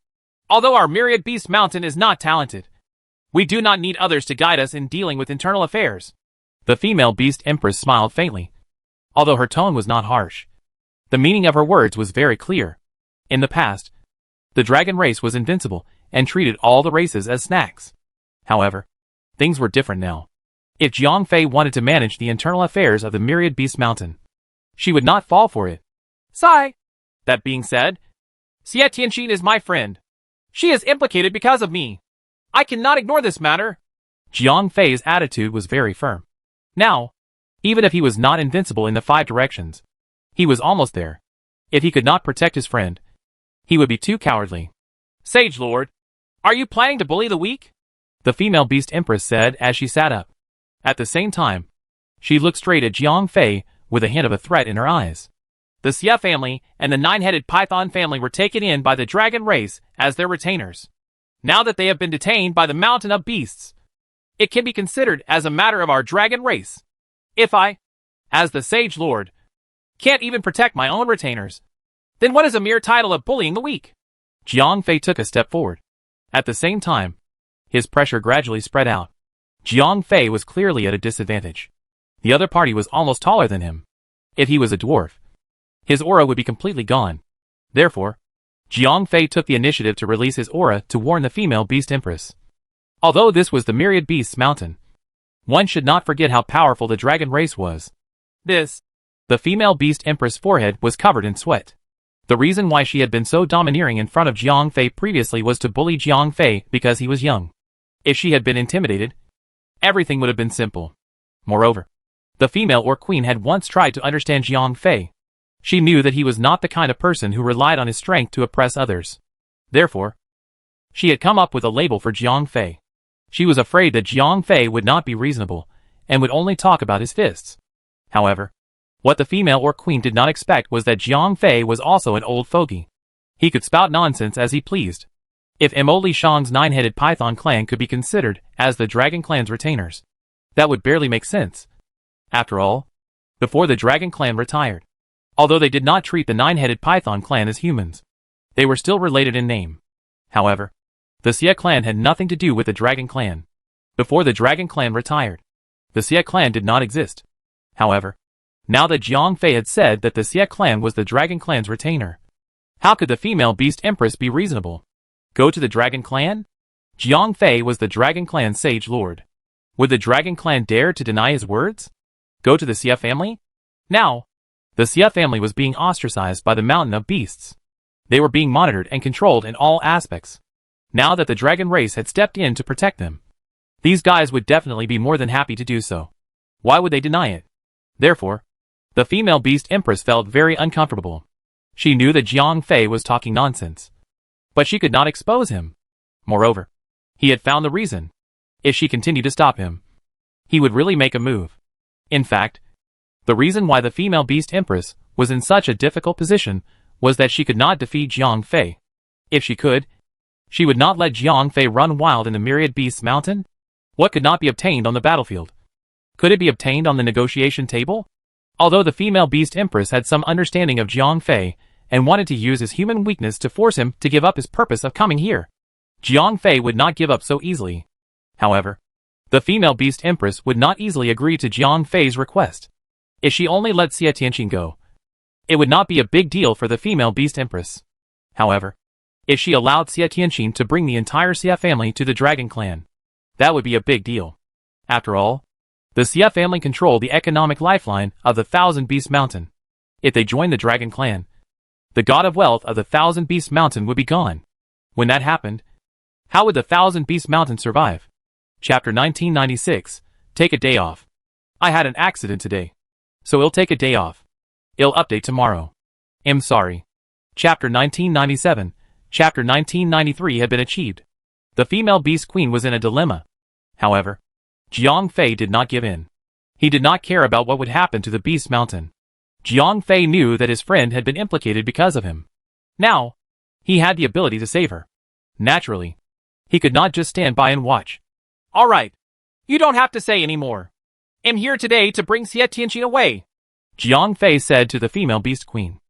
A: Although our myriad beast mountain is not talented, we do not need others to guide us in dealing with internal affairs.
B: The female beast empress smiled faintly. Although her tone was not harsh, the meaning of her words was very clear. In the past, the dragon race was invincible and treated all the races as snacks. However, things were different now. If Jiang Fei wanted to manage the internal affairs of the myriad beast mountain, she would not fall for it.
A: Sigh. That being said, Xie Tianqin is my friend. She is implicated because of me. I cannot ignore this matter.
B: Jiang Fei's attitude was very firm. Now, even if he was not invincible in the 5 directions, he was almost there. If he could not protect his friend, he would be too cowardly.
A: Sage Lord, are you planning to bully the weak?
B: The female beast empress said as she sat up. At the same time, she looked straight at Jiang Fei with a hint of a threat in her eyes.
A: The Xie family and the 9-headed python family were taken in by the dragon race as their retainers. Now that they have been detained by the mountain of beasts, it can be considered as a matter of our dragon race. If I, as the Sage Lord, can't even protect my own retainers, then what is a mere title of bullying the weak?
B: Jiang Fei took a step forward. At the same time, his pressure gradually spread out. Jiang Fei was clearly at a disadvantage. The other party was almost taller than him. If he was a dwarf, his aura would be completely gone. Therefore, Jiang Fei took the initiative to release his aura to warn the female beast empress. Although this was the myriad beasts mountain, one should not forget how powerful the dragon race was. The female beast empress' forehead was covered in sweat. The reason why she had been so domineering in front of Jiang Fei previously was to bully Jiang Fei because he was young. If she had been intimidated, everything would have been simple. Moreover, the female or queen had once tried to understand Jiang Fei. She knew that he was not the kind of person who relied on his strength to oppress others. Therefore, she had come up with a label for Jiang Fei. She was afraid that Jiang Fei would not be reasonable, and would only talk about his fists. However, What the female orc queen did not expect was that Jiang Fei was also an old fogey. He could spout nonsense as he pleased. If Emily Shang's nine-headed python clan could be considered as the dragon clan's retainers, that would barely make sense. After all, before the dragon clan retired, although they did not treat the nine-headed python clan as humans, they were still related in name. However, the Xia clan had nothing to do with the dragon clan. Before the dragon clan retired, the Xia clan did not exist. However, now that Jiang Fei had said that the Xia clan was the dragon clan's retainer, how could the female beast empress be reasonable? Go to the dragon clan? Jiang Fei was the dragon clan's sage lord. Would the dragon clan dare to deny his words? Go to the Xia family? Now, the Xia family was being ostracized by the mountain of beasts. They were being monitored and controlled in all aspects. Now that the dragon race had stepped in to protect them, these guys would definitely be more than happy to do so. Why would they deny it? Therefore, the female beast empress felt very uncomfortable. She knew that Jiang Fei was talking nonsense, but she could not expose him. Moreover, he had found the reason. If she continued to stop him, he would really make a move. In fact, the reason why the female beast empress was in such a difficult position was that she could not defeat Jiang Fei. If she could, she would not let Jiang Fei run wild in the Myriad Beasts Mountain. What could not be obtained on the battlefield? Could it be obtained on the negotiation table? Although the female beast empress had some understanding of Jiang Fei and wanted to use his human weakness to force him to give up his purpose of coming here, Jiang Fei would not give up so easily. However, the female beast empress would not easily agree to Jiang Fei's request. If she only let Xia Tianqing go, it would not be a big deal for the female beast empress. However, if she allowed Xia Tianqing to bring the entire Xia family to the dragon clan, that would be a big deal. After all, the Xia family controlled the economic lifeline of the Thousand Beast Mountain. If they joined the dragon clan, the god of wealth of the Thousand Beast Mountain would be gone. When that happened, how would the Thousand Beast Mountain survive? Chapter 1996, Take a Day Off. I had an accident today, so I'll take a day off. I'll update tomorrow. I'm sorry. Chapter 1997, Chapter 1993 had been achieved. The female beast queen was in a dilemma. However, Jiang Fei did not give in. He did not care about what would happen to the Beast Mountain. Jiang Fei knew that his friend had been implicated because of him. Now, he had the ability to save her. Naturally, he could not just stand by and watch.
A: All right. You don't have to say any more. I'm here today to bring Xia Tianqing away,
B: Jiang Fei said to the female beast queen.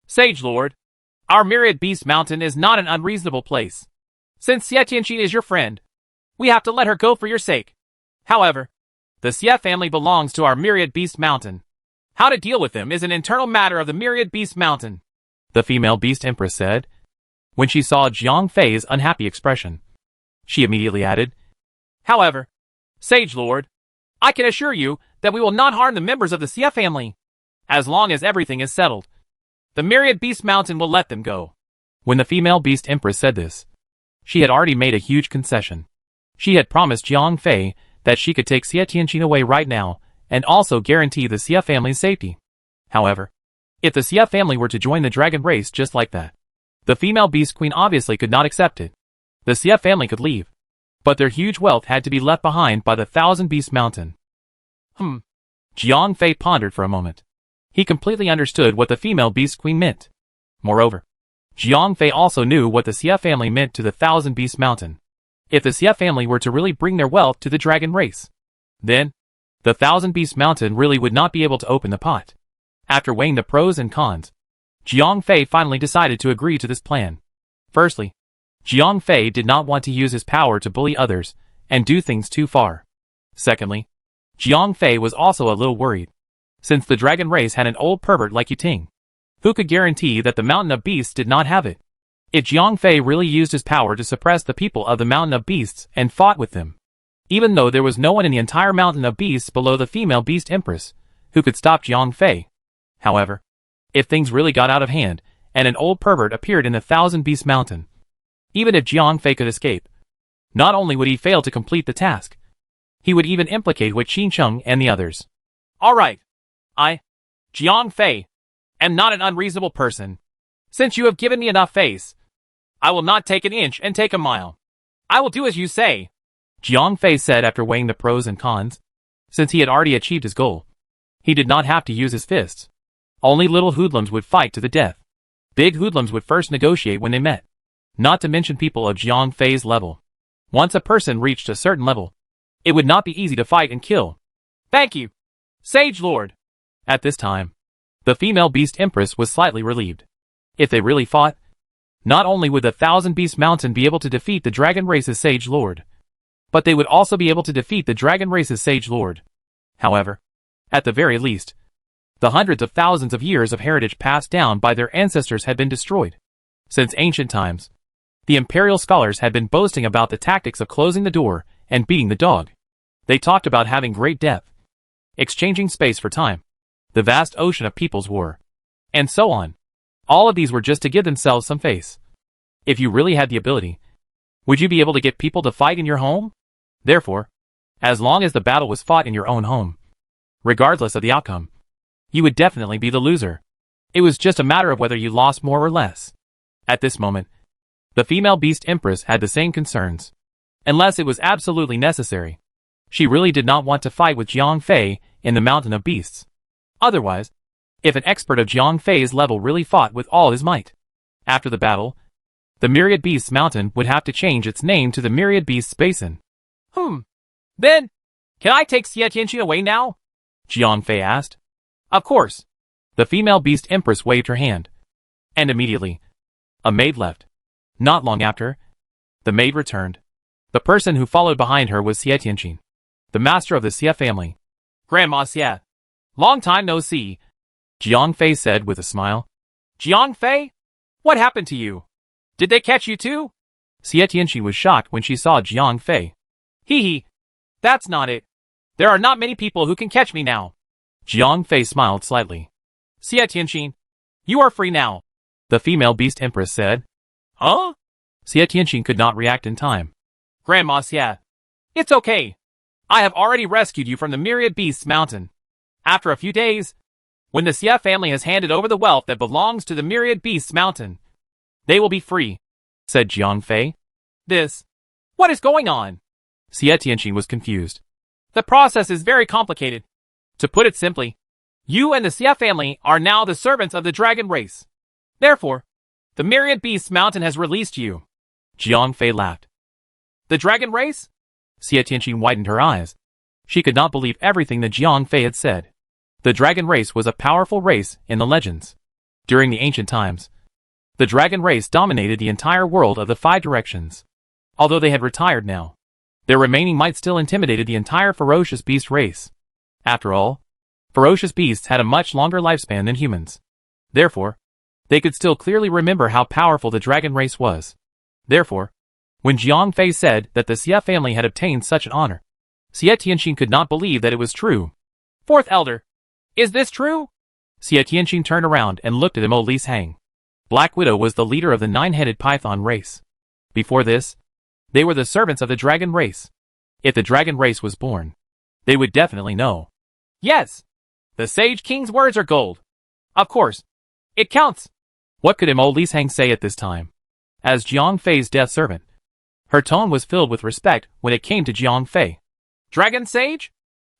A: Sage Lord, our Myriad Beast Mountain is not an unreasonable place. Since Xia Tianqing is your friend, we have to let her go for your sake. However, the Xia family belongs to our Myriad Beast Mountain. How to deal with them is an internal matter of the Myriad Beast Mountain,
B: the female beast empress said. When she saw Jiang Fei's unhappy expression, she immediately added,
A: However, Sage Lord, I can assure you that we will not harm the members of the Xia family. As long as everything is settled, the Myriad Beast Mountain will let them go.
B: When the female beast empress said this, she had already made a huge concession. She had promised Jiang Fei that she could take Xia Tianqing away right now and also guarantee the Xia family's safety. However, if the Xia family were to join the dragon race just like that, the female beast queen obviously could not accept it. The Xia family could leave, but their huge wealth had to be left behind by the Thousand Beast Mountain. Jiang Fei pondered for a moment. He completely understood what the female beast queen meant. Moreover, Jiang Fei also knew what the Xia family meant to the Thousand Beast Mountain. If the Xia family were to really bring their wealth to the dragon race, then the Thousand Beast Mountain really would not be able to open the pot. After weighing the pros and cons, Jiang Fei finally decided to agree to this plan. Firstly, Jiang Fei did not want to use his power to bully others and do things too far. Secondly, Jiang Fei was also a little worried, since the dragon race had an old pervert like Yuting. Who could guarantee that the Mountain of Beasts did not have it? If Jiang Fei really used his power to suppress the people of the Mountain of Beasts and fought with them, even though there was no one in the entire Mountain of Beasts below the female beast empress who could stop Jiang Fei. However, if things really got out of hand and an old pervert appeared in the Thousand Beast Mountain, even if Jiang Fei could escape, not only would he fail to complete the task, he would even implicate Wei Qingcheng and the others.
A: All right. I, Jiang Fei, am not an unreasonable person. Since you have given me enough face, I will not take an inch and take a mile. I will do as you say,
B: Jiang Fei said after weighing the pros and cons. Since he had already achieved his goal, He did not have to use his fists. Only little hoodlums would fight to the death. Big hoodlums would first negotiate when they met. Not to mention people of Jiang Fei's level. Once a person reached a certain level, it would not be easy to fight and kill.
A: Thank you, Sage Lord.
B: At this time, the female Beast Empress was slightly relieved. If they really fought, not only would the Thousand Beast Mountain be able to defeat the Dragon Race's Sage Lord, but they would also be able to defeat the Dragon Race's Sage Lord. However, at the very least, the hundreds of thousands of years of heritage passed down by their ancestors had been destroyed. Since ancient times, the Imperial scholars had been boasting about the tactics of closing the door and beating the dog. They talked about having great depth, exchanging space for time, the vast ocean of people's war, and so on. All of these were just to give themselves some face. If you really had the ability, would you be able to get people to fight in your home? Therefore, as long as the battle was fought in your own home, regardless of the outcome, you would definitely be the loser. It was just a matter of whether you lost more or less. At this moment, the female Beast Empress had the same concerns. Unless it was absolutely necessary. She really did not want to fight with Jiang Fei in the Mountain of Beasts. Otherwise, if an expert of Jiang Fei's level really fought with all his might, after the battle, the Myriad Beasts Mountain would have to change its name to the Myriad Beasts Basin.
A: Then, can I take Xie Tianqi away now?
B: Jiang Fei asked.
A: Of course.
B: The female Beast Empress waved her hand. And immediately, a maid left. Not long after, the maid returned. The person who followed behind her was Xie Tianqi, the master of the Xie family.
A: Grandma Xie. Long time no see.
B: Jiang Fei said with a smile.
A: Jiang Fei? What happened to you? Did they catch you too?
B: Xie Tianqi was shocked when she saw Jiang Fei.
A: Hee. That's not it. There are not many people who can catch me now.
B: Jiang Fei smiled slightly.
A: Xie Tianqi, you are free now.
B: The female Beast Empress said.
A: Huh?
B: Xie Tianqi could not react in time.
A: Grandma Xie. It's okay. I have already rescued you from the Myriad Beasts Mountain. After a few days, when the Xie family has handed over the wealth that belongs to the Myriad Beasts Mountain, they will be free, said Jiang Fei. What is going on?
B: Xie Tianqi was confused.
A: The process is very complicated. To put it simply, you and the Xie family are now the servants of the dragon race. Therefore, the Myriad Beasts Mountain has released you.
B: Jiang Fei laughed.
A: The dragon race?
B: Xie Tianqi widened her eyes. She could not believe everything that Jiang Fei had said. The dragon race was a powerful race in the legends. During the ancient times, the dragon race dominated the entire world of the five directions. Although they had retired now, their remaining might still intimidated the entire ferocious beast race. After all, ferocious beasts had a much longer lifespan than humans. Therefore, they could still clearly remember how powerful the dragon race was. Therefore, when Jiang Fei said that the Xie family had obtained such an honor, Xie Tianqi could not believe that it was true.
A: Fourth Elder, is this true?
B: Xie Tianqi turned around and looked at Mo Hang. Black Widow was the leader of the nine-headed python race. Before this, they were the servants of the dragon race. If the dragon race was born, they would definitely know.
A: Yes, the Sage King's words are gold. Of course, it counts.
B: What could Mo Hang say at this time? As Jiang Fei's death servant, her tone was filled with respect when it came to Jiang Fei.
A: Dragon Sage?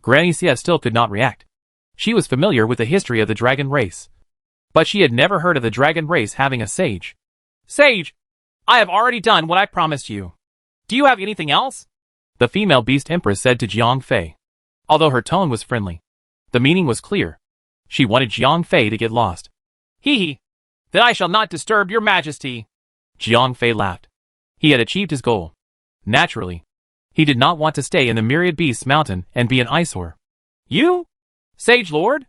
B: Granny Xie still could not react. She was familiar with the history of the dragon race, but she had never heard of the dragon race having a sage.
A: Sage, I have already done what I promised you. Do you have anything else?
B: The female Beast Empress said to Jiang Fei. Although her tone was friendly, the meaning was clear. She wanted Jiang Fei to get lost.
A: Then I shall not disturb your majesty.
B: Jiang Fei laughed. He had achieved his goal. Naturally, he did not want to stay in the Myriad Beasts Mountain and be an eyesore.
A: You? Sage Lord?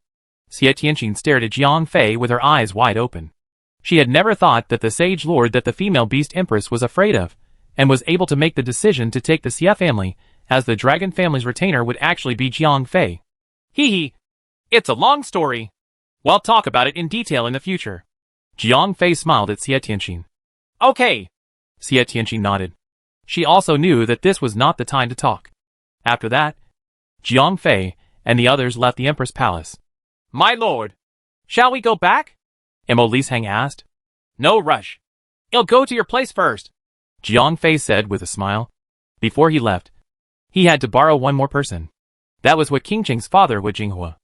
B: Xie Tianqi stared at Jiang Fei with her eyes wide open. She had never thought that the Sage Lord that the female Beast Empress was afraid of, and was able to make the decision to take the Xie family as the dragon family's retainer would actually be Jiang Fei.
A: It's a long story. We'll talk about it in detail in the future.
B: Jiang Fei smiled at Xie Tianqi.
A: Okay.
B: Xie Tianqi nodded. She also knew that this was not the time to talk. After that, Jiang Fei and the others left the Empress Palace.
A: My lord, shall we go back?
B: Mo Hang asked.
A: No rush. I'll go to your place first,
B: Jiang Fei said with a smile. Before he left, he had to borrow one more person. That was what King Cheng's father would Jinghua.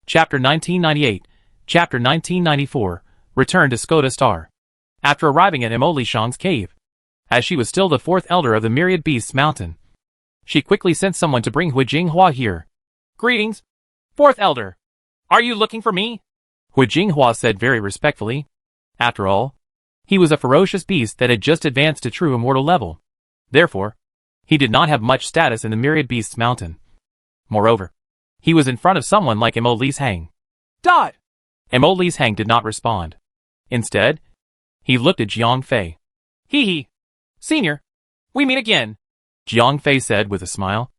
B: Chapter 1998, Chapter 1994, Return to Skoda Star. After arriving at Emoli Shang's cave, as she was still the fourth elder of the Myriad Beasts Mountain, she quickly sent someone to bring Hui Jinghua here.
A: Greetings, fourth elder. Are you looking for me?
B: Hui Jinghua said very respectfully. After all, he was a ferocious beast that had just advanced to true immortal level. Therefore, he did not have much status in the Myriad Beasts Mountain. Moreover, he was in front of someone like Emoli Shang.
A: Dot!
B: Emoli Shang did not respond. Instead, he looked at Jiang Fei.
A: Hee. Senior, we meet again.
B: Jiang Fei said with a smile.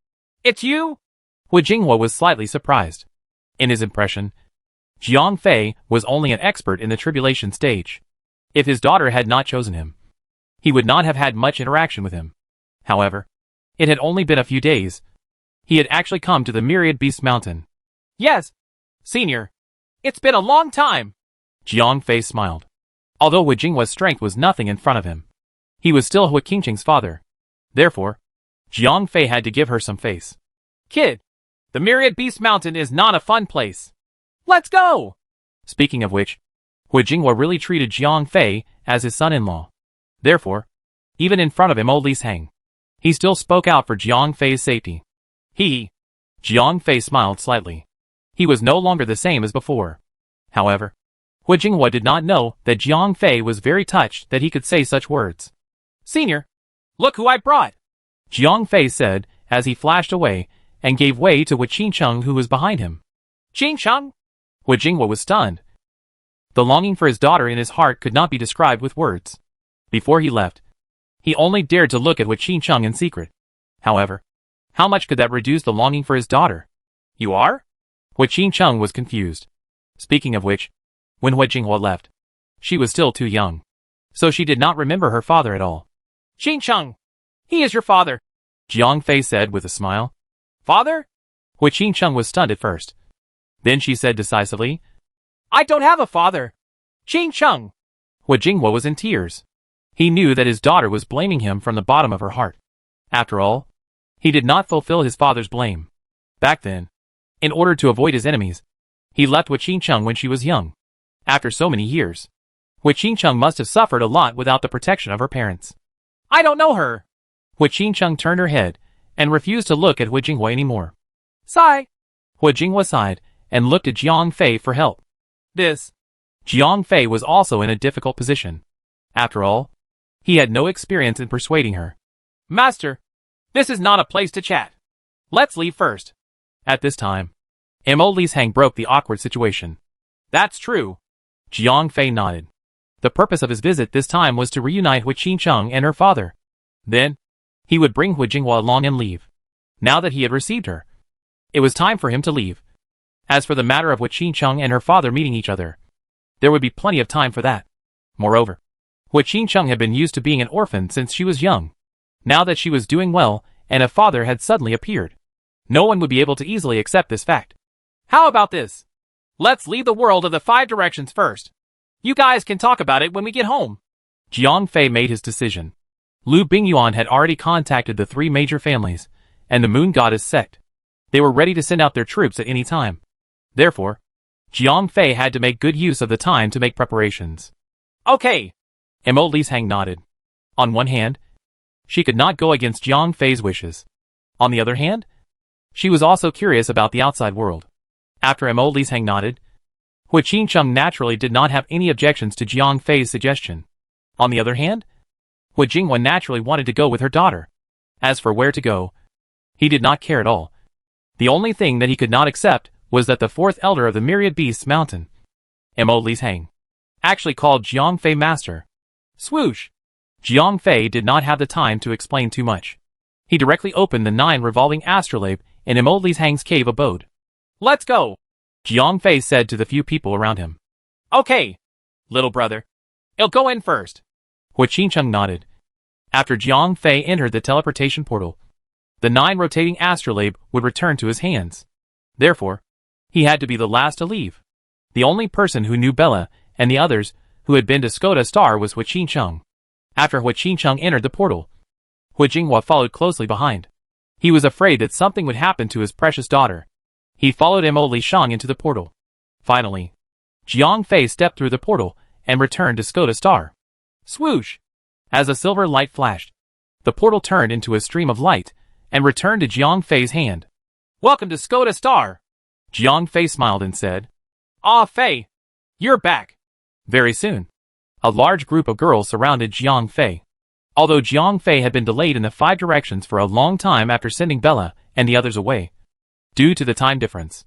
A: It's you?
B: Hui Jinghua was slightly surprised. In his impression, Jiang Fei was only an expert in the tribulation stage. If his daughter had not chosen him, he would not have had much interaction with him. However, it had only been a few days. He had actually come to the Myriad Beast Mountain.
A: Yes, Senior. It's been a long time.
B: Jiang Fei smiled. Although Hui Jinghua's strength was nothing in front of him, he was still Hui Qingqing's father. Therefore, Jiang Fei had to give her some face.
A: Kid, the Myriad Beast Mountain is not a fun place. Let's go!
B: Speaking of which, Hui Jinghua really treated Jiang Fei as his son-in-law. Therefore, even in front of Emoli Shang, he still spoke out for Jiang Fei's safety.
A: Hee.
B: Jiang Fei smiled slightly. He was no longer the same as before. However, Hui Jinghua did not know that Jiang Fei was very touched that he could say such words.
A: Senior, look who I brought.
B: Jiang Fei said as he flashed away and gave way to Hui Qingqing who was behind him.
A: Qingqing?
B: Hui Jinghua was stunned. The longing for his daughter in his heart could not be described with words. Before he left, he only dared to look at Hui Qingqing in secret. However, how much could that reduce the longing for his daughter?
A: You are?
B: Hui Qingqing was confused. Speaking of which, when Hui Jinghua left, she was still too young, so she did not remember her father at all.
A: Qingqing, he is your father,
B: Jiang Fei said with a smile.
A: Father?
B: Hui Qingqing was stunned at first. Then she said decisively,
A: I don't have a father. Qingqing.
B: Hui Jinghua was in tears. He knew that his daughter was blaming him from the bottom of her heart. After all, he did not fulfill his father's blame. Back then, in order to avoid his enemies, he left Hui Qingqing when she was young. After so many years, Hui Qingqing must have suffered a lot without the protection of her parents.
A: I don't know her.
B: Hui Qingqing turned her head and refused to look at Hui Jinghua anymore.
A: Sigh.
B: Hui Jinghua sighed and looked at Jiang Fei for help.
A: Jiang
B: Fei was also in a difficult position. After all, he had no experience in persuading her.
A: Master, this is not a place to chat. Let's leave first.
B: At this time, Emoli Shang broke the awkward situation.
A: That's true.
B: Jiang Fei nodded. The purpose of his visit this time was to reunite Hui Qingqing and her father. Then, he would bring Hui Jinghua along and leave. Now that he had received her, it was time for him to leave. As for the matter of Hui Qingqing and her father meeting each other, there would be plenty of time for that. Moreover, Hui Qingqing had been used to being an orphan since she was young. Now that she was doing well, and a father had suddenly appeared, no one would be able to easily accept this fact.
A: How about this? Let's leave the world of the 5 directions first. You guys can talk about it when we get home.
B: Jiang Fei made his decision. Lu Bingyuan had already contacted the 3 major families, and the Moon Goddess sect. They were ready to send out their troops at any time. Therefore, Jiang Fei had to make good use of the time to make preparations.
A: Okay.
B: Emoli Shang nodded. On one hand, she could not go against Jiang Fei's wishes. On the other hand, she was also curious about the outside world. After Emoli Shang nodded, Hui Qingqing naturally did not have any objections to Jiang Fei's suggestion. On the other hand, Hui Jinghua naturally wanted to go with her daughter. As for where to go, he did not care at all. The only thing that he could not accept was that the 4th elder of the Myriad Beasts Mountain, Emoli Shang, actually called Jiang Fei master.
A: Swoosh!
B: Jiang Fei did not have the time to explain too much. He directly opened the 9 revolving astrolabe in Emoli Shang's cave abode.
A: Let's go!
B: Jiang Fei said to the few people around him.
A: Okay, little brother. I'll go in first.
B: Hui Qingqing nodded. After Jiang Fei entered the teleportation portal, the 9 rotating astrolabe would return to his hands. Therefore, he had to be the last to leave. The only person who knew Bella and the others who had been to Skoda Star was Hui Qingqing. After Hui Qingqing entered the portal, Hui Jinghua followed closely behind. He was afraid that something would happen to his precious daughter. He followed Emoli Shang into the portal. Finally, Jiang Fei stepped through the portal and returned to Skoda Star. Swoosh! As a silver light flashed, the portal turned into a stream of light and returned to Jiang Fei's hand. Welcome to Skoda Star! Jiang Fei smiled and said, Ah, Fei! You're back! Very soon, a large group of girls surrounded Jiang Fei. Although Jiang Fei had been delayed in the 5 directions for a long time after sending Bella and the others away, due to the time difference.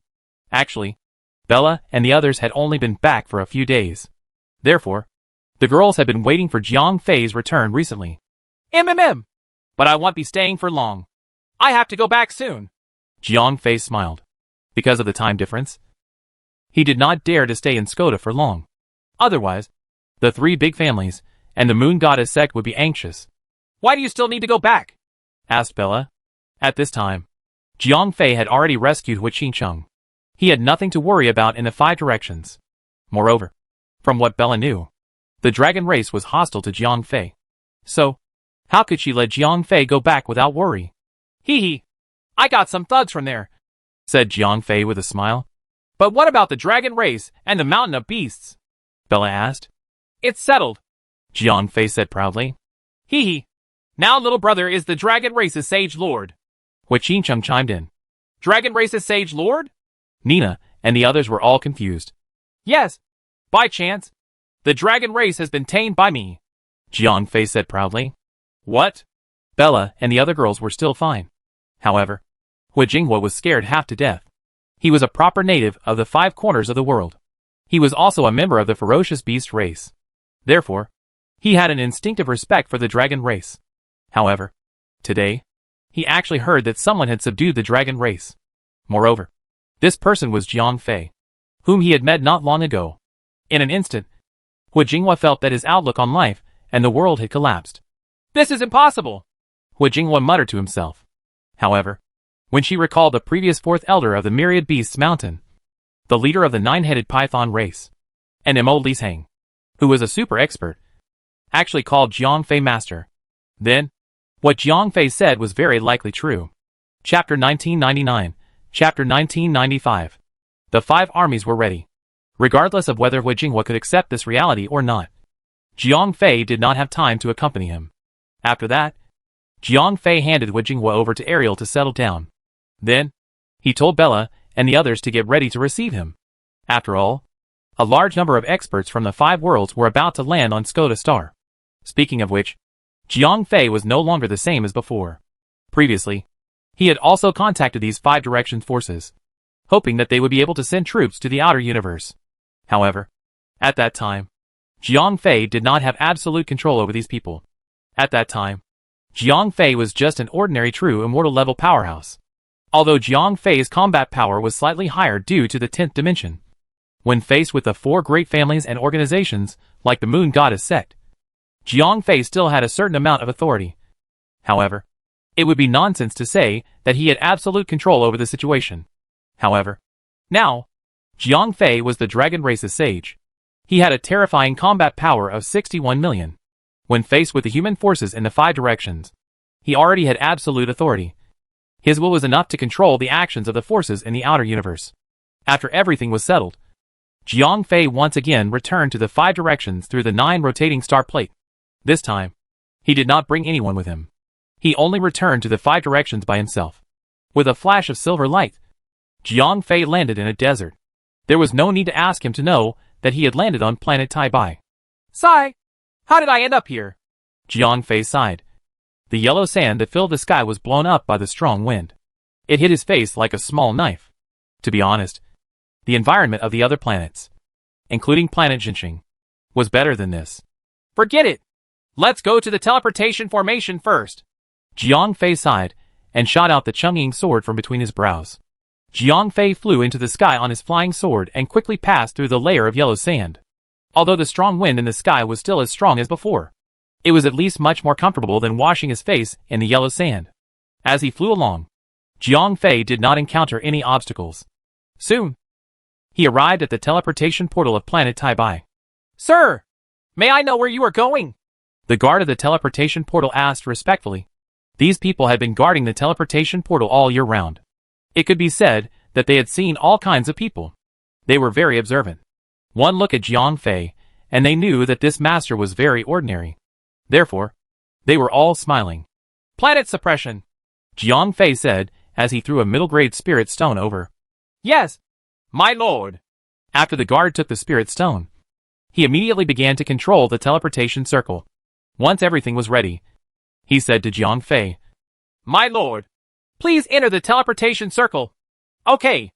B: Actually, Bella and the others had only been back for a few days. Therefore, the girls had been waiting for Jiang Fei's return recently. But I won't be staying for long. I have to go back soon. Jiang Fei smiled. Because of the time difference, he did not dare to stay in Skoda for long. Otherwise, the 3 big families and the Moon Goddess sect would be anxious. Why do you still need to go back? Asked Bella. At this time, Jiang Fei had already rescued Hu Qingcheng. He had nothing to worry about in the 5 directions. Moreover, from what Bella knew, the dragon race was hostile to Jiang Fei. So, how could she let Jiang Fei go back without worry? Hee hee. I got some thugs from there, said Jiang Fei with a smile. But what about the dragon race and the mountain of beasts? Bella asked. It's settled, Jiang Fei said proudly. Hee hee. Now little brother is the dragon race's sage lord. Hu Qingcheng chimed in. Dragon race's sage lord? Nina and the others were all confused. Yes. By chance, the dragon race has been tamed by me, Jiang Fei said proudly. What? Bella and the other girls were still fine. However, Hu Jinghua was scared half to death. He was a proper native of the 5 corners of the world. He was also a member of the ferocious beast race. Therefore, he had an instinctive respect for the dragon race. However, today, he actually heard that someone had subdued the dragon race. Moreover, this person was Jiang Fei, whom he had met not long ago. In an instant, Hu Jinghua felt that his outlook on life and the world had collapsed. This is impossible, Hu Jinghua muttered to himself. However, when she recalled the previous 4th elder of the Myriad Beasts Mountain, the leader of the 9-headed python race, and Mo Lishang, who was a super expert, actually called Jiang Fei master, then, what Jiang Fei said was very likely true. Chapter 1999, Chapter 1995. The 5 armies were ready. Regardless of whether Hu Jinghua could accept this reality or not, Jiang Fei did not have time to accompany him. After that, Jiang Fei handed Hu Jinghua over to Ariel to settle down. Then, he told Bella and the others to get ready to receive him. After all, a large number of experts from the 5 worlds were about to land on Skoda Star. Speaking of which, Jiang Fei was no longer the same as before. Previously, he had also contacted these 5 directions forces, hoping that they would be able to send troops to the outer universe. However, at that time, Jiang Fei did not have absolute control over these people. At that time, Jiang Fei was just an ordinary true immortal level powerhouse. Although Jiang Fei's combat power was slightly higher due to the 10th dimension. When faced with the 4 great families and organizations, like the Moon Goddess sect, Jiang Fei still had a certain amount of authority. However, it would be nonsense to say that he had absolute control over the situation. However, now, Jiang Fei was the dragon race's sage. He had a terrifying combat power of 61 million. When faced with the human forces in the 5 directions, he already had absolute authority. His will was enough to control the actions of the forces in the outer universe. After everything was settled, Jiang Fei once again returned to the 5 directions through the 9 rotating star plate. This time, he did not bring anyone with him. He only returned to the 5 directions by himself. With a flash of silver light, Jiang Fei landed in a desert. There was no need to ask him to know that he had landed on planet Tai Bai. Sigh! How did I end up here? Jiang Fei sighed. The yellow sand that filled the sky was blown up by the strong wind. It hit his face like a small knife. To be honest, the environment of the other planets, including planet Jinxing, was better than this. Forget it! Let's go to the teleportation formation first. Jiang Fei sighed and shot out the Chungying sword from between his brows. Jiang Fei flew into the sky on his flying sword and quickly passed through the layer of yellow sand. Although the strong wind in the sky was still as strong as before, it was at least much more comfortable than washing his face in the yellow sand. As he flew along, Jiang Fei did not encounter any obstacles. Soon, he arrived at the teleportation portal of planet Tai Bai. Sir, may I know where you are going? The guard of the teleportation portal asked respectfully. These people had been guarding the teleportation portal all year round. It could be said that they had seen all kinds of people. They were very observant. One look at Jiang Fei, and they knew that this master was very ordinary. Therefore, they were all smiling.
A: Planet suppression,
B: Jiang Fei said, as he threw a middle-grade spirit stone over.
A: Yes, my lord.
B: After the guard took the spirit stone, he immediately began to control the teleportation circle. Once everything was ready, he said to Jiang Fei,
A: My lord, please enter the teleportation circle. Okay.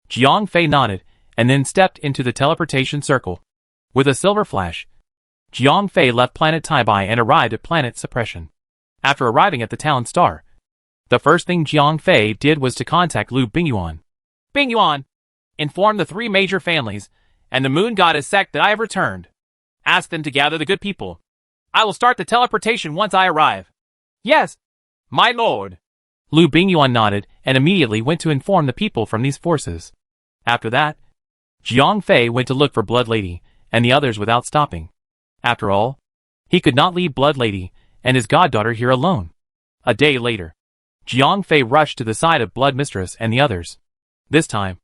B: Jiang Fei nodded, and then stepped into the teleportation circle. With a silver flash, Jiang Fei left planet Taibai and arrived at planet Suppression. After arriving at the town star, the first thing Jiang Fei did was to contact Lu Bingyuan.
A: Bingyuan, inform the 3 major families and the moon goddess sect that I have returned. Ask them to gather the good people. I will start the teleportation once I arrive. Yes, my lord.
B: Lu Bingyuan nodded and immediately went to inform the people from these forces. After that, Jiang Fei went to look for Blood Lady and the others without stopping. After all, he could not leave Blood Lady and his goddaughter here alone. A day later, Jiang Fei rushed to the side of Blood Mistress and the others. This time,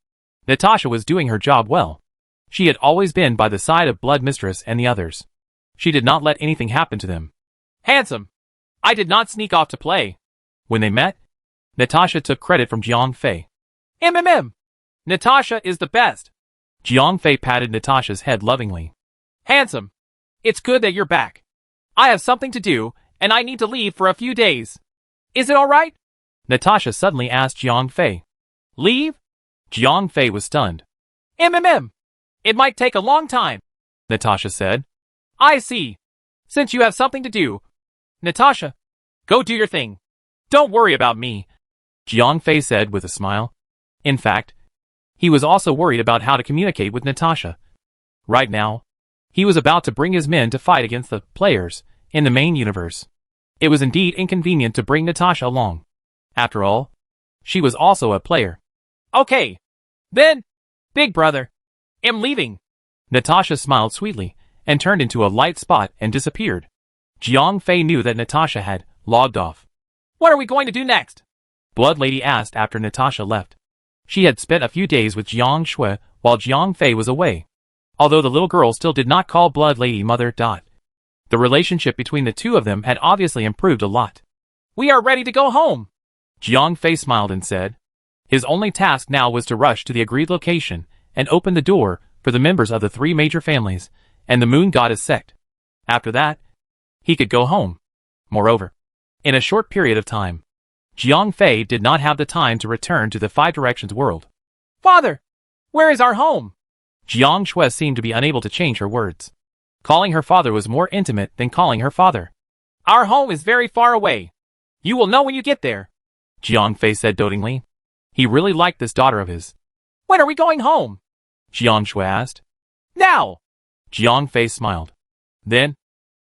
B: Natasha was doing her job well. She had always been by the side of Blood Mistress and the others. She did not let anything happen to them.
A: Handsome, I did not sneak off to play.
B: When they met, Natasha took credit from Jiang Fei.
A: Natasha is the best.
B: Jiang Fei patted Natasha's head lovingly.
A: Handsome, it's good that you're back. I have something to do, and I need to leave for a few days. Is it all right?
B: Natasha suddenly asked Jiang Fei.
A: Leave?
B: Jiang Fei was stunned.
A: It might take a long time,
B: Natasha said.
A: I see. Since you have something to do, Natasha, go do your thing. Don't worry about me,
B: Jiang Fei said with a smile. In fact, he was also worried about how to communicate with Natasha. Right now, he was about to bring his men to fight against the players in the main universe. It was indeed inconvenient to bring Natasha along. After all, she was also a player.
A: Okay. Then, big brother, I'm leaving.
B: Natasha smiled sweetly and turned into a light spot and disappeared. Jiang Fei knew that Natasha had logged off.
A: What are we going to do next?
B: Blood Lady asked after Natasha left. She had spent a few days with Jiang Shui while Jiang Fei was away. Although the little girl still did not call Blood Lady mother. The relationship between the two of them had obviously improved a lot.
A: We are ready to go home.
B: Jiang Fei smiled and said. His only task now was to rush to the agreed location and open the door for the members of the 3 major families and the Moon Goddess sect. After that, he could go home. Moreover, in a short period of time, Jiang Fei did not have the time to return to the 5 Directions world.
A: Father, where is our home?
B: Jiang Shui seemed to be unable to change her words. Calling her father was more intimate than calling her father.
A: Our home is very far away. You will know when you get there,
B: Jiang Fei said dotingly. He really liked this daughter of his.
A: When are we going home?
B: Jiang Shui asked.
A: Now!
B: Jiang Fei smiled. Then,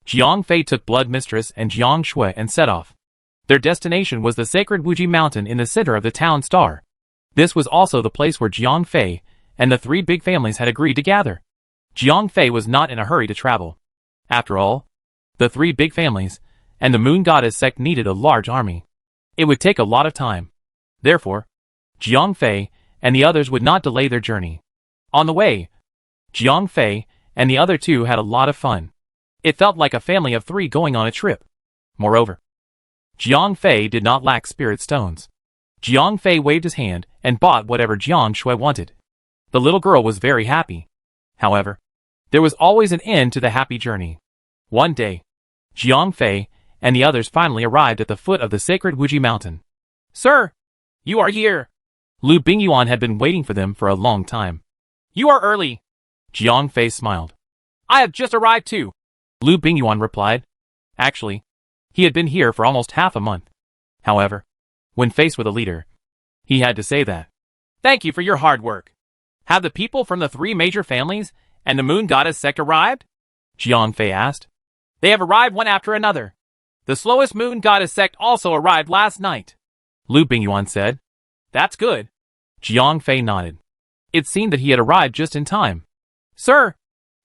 B: Jiang Fei took Blood Mistress and Jiang Shui and set off. Their destination was the sacred Wuji Mountain in the center of the town star. This was also the place where Jiang Fei and the 3 big families had agreed to gather. Jiang Fei was not in a hurry to travel. After all, the 3 big families and the Moon Goddess sect needed a large army. It would take a lot of time. Therefore, Jiang Fei and the others would not delay their journey. On the way, Jiang Fei and the other 2 had a lot of fun. It felt like a family of 3 going on a trip. Moreover, Jiang Fei did not lack spirit stones. Jiang Fei waved his hand and bought whatever Jiang Shui wanted. The little girl was very happy. However, there was always an end to the happy journey. One day, Jiang Fei and the others finally arrived at the foot of the sacred Wuji Mountain.
A: Sir, you are here.
B: Lu Bingyuan had been waiting for them for a long time.
A: You are early.
B: Jiang Fei smiled.
A: I have just arrived too,
B: Lu Bingyuan replied. Actually, he had been here for almost half a month. However, when faced with a leader, he had to say that.
A: Thank you for your hard work. Have the people from the 3 major families and the Moon Goddess sect arrived?
B: Jiang Fei asked.
A: They have arrived one after another. The slowest Moon Goddess sect also arrived last night,
B: Lu Bingyuan said.
A: That's good.
B: Jiang Fei nodded. It seemed that he had arrived just in time.
A: Sir,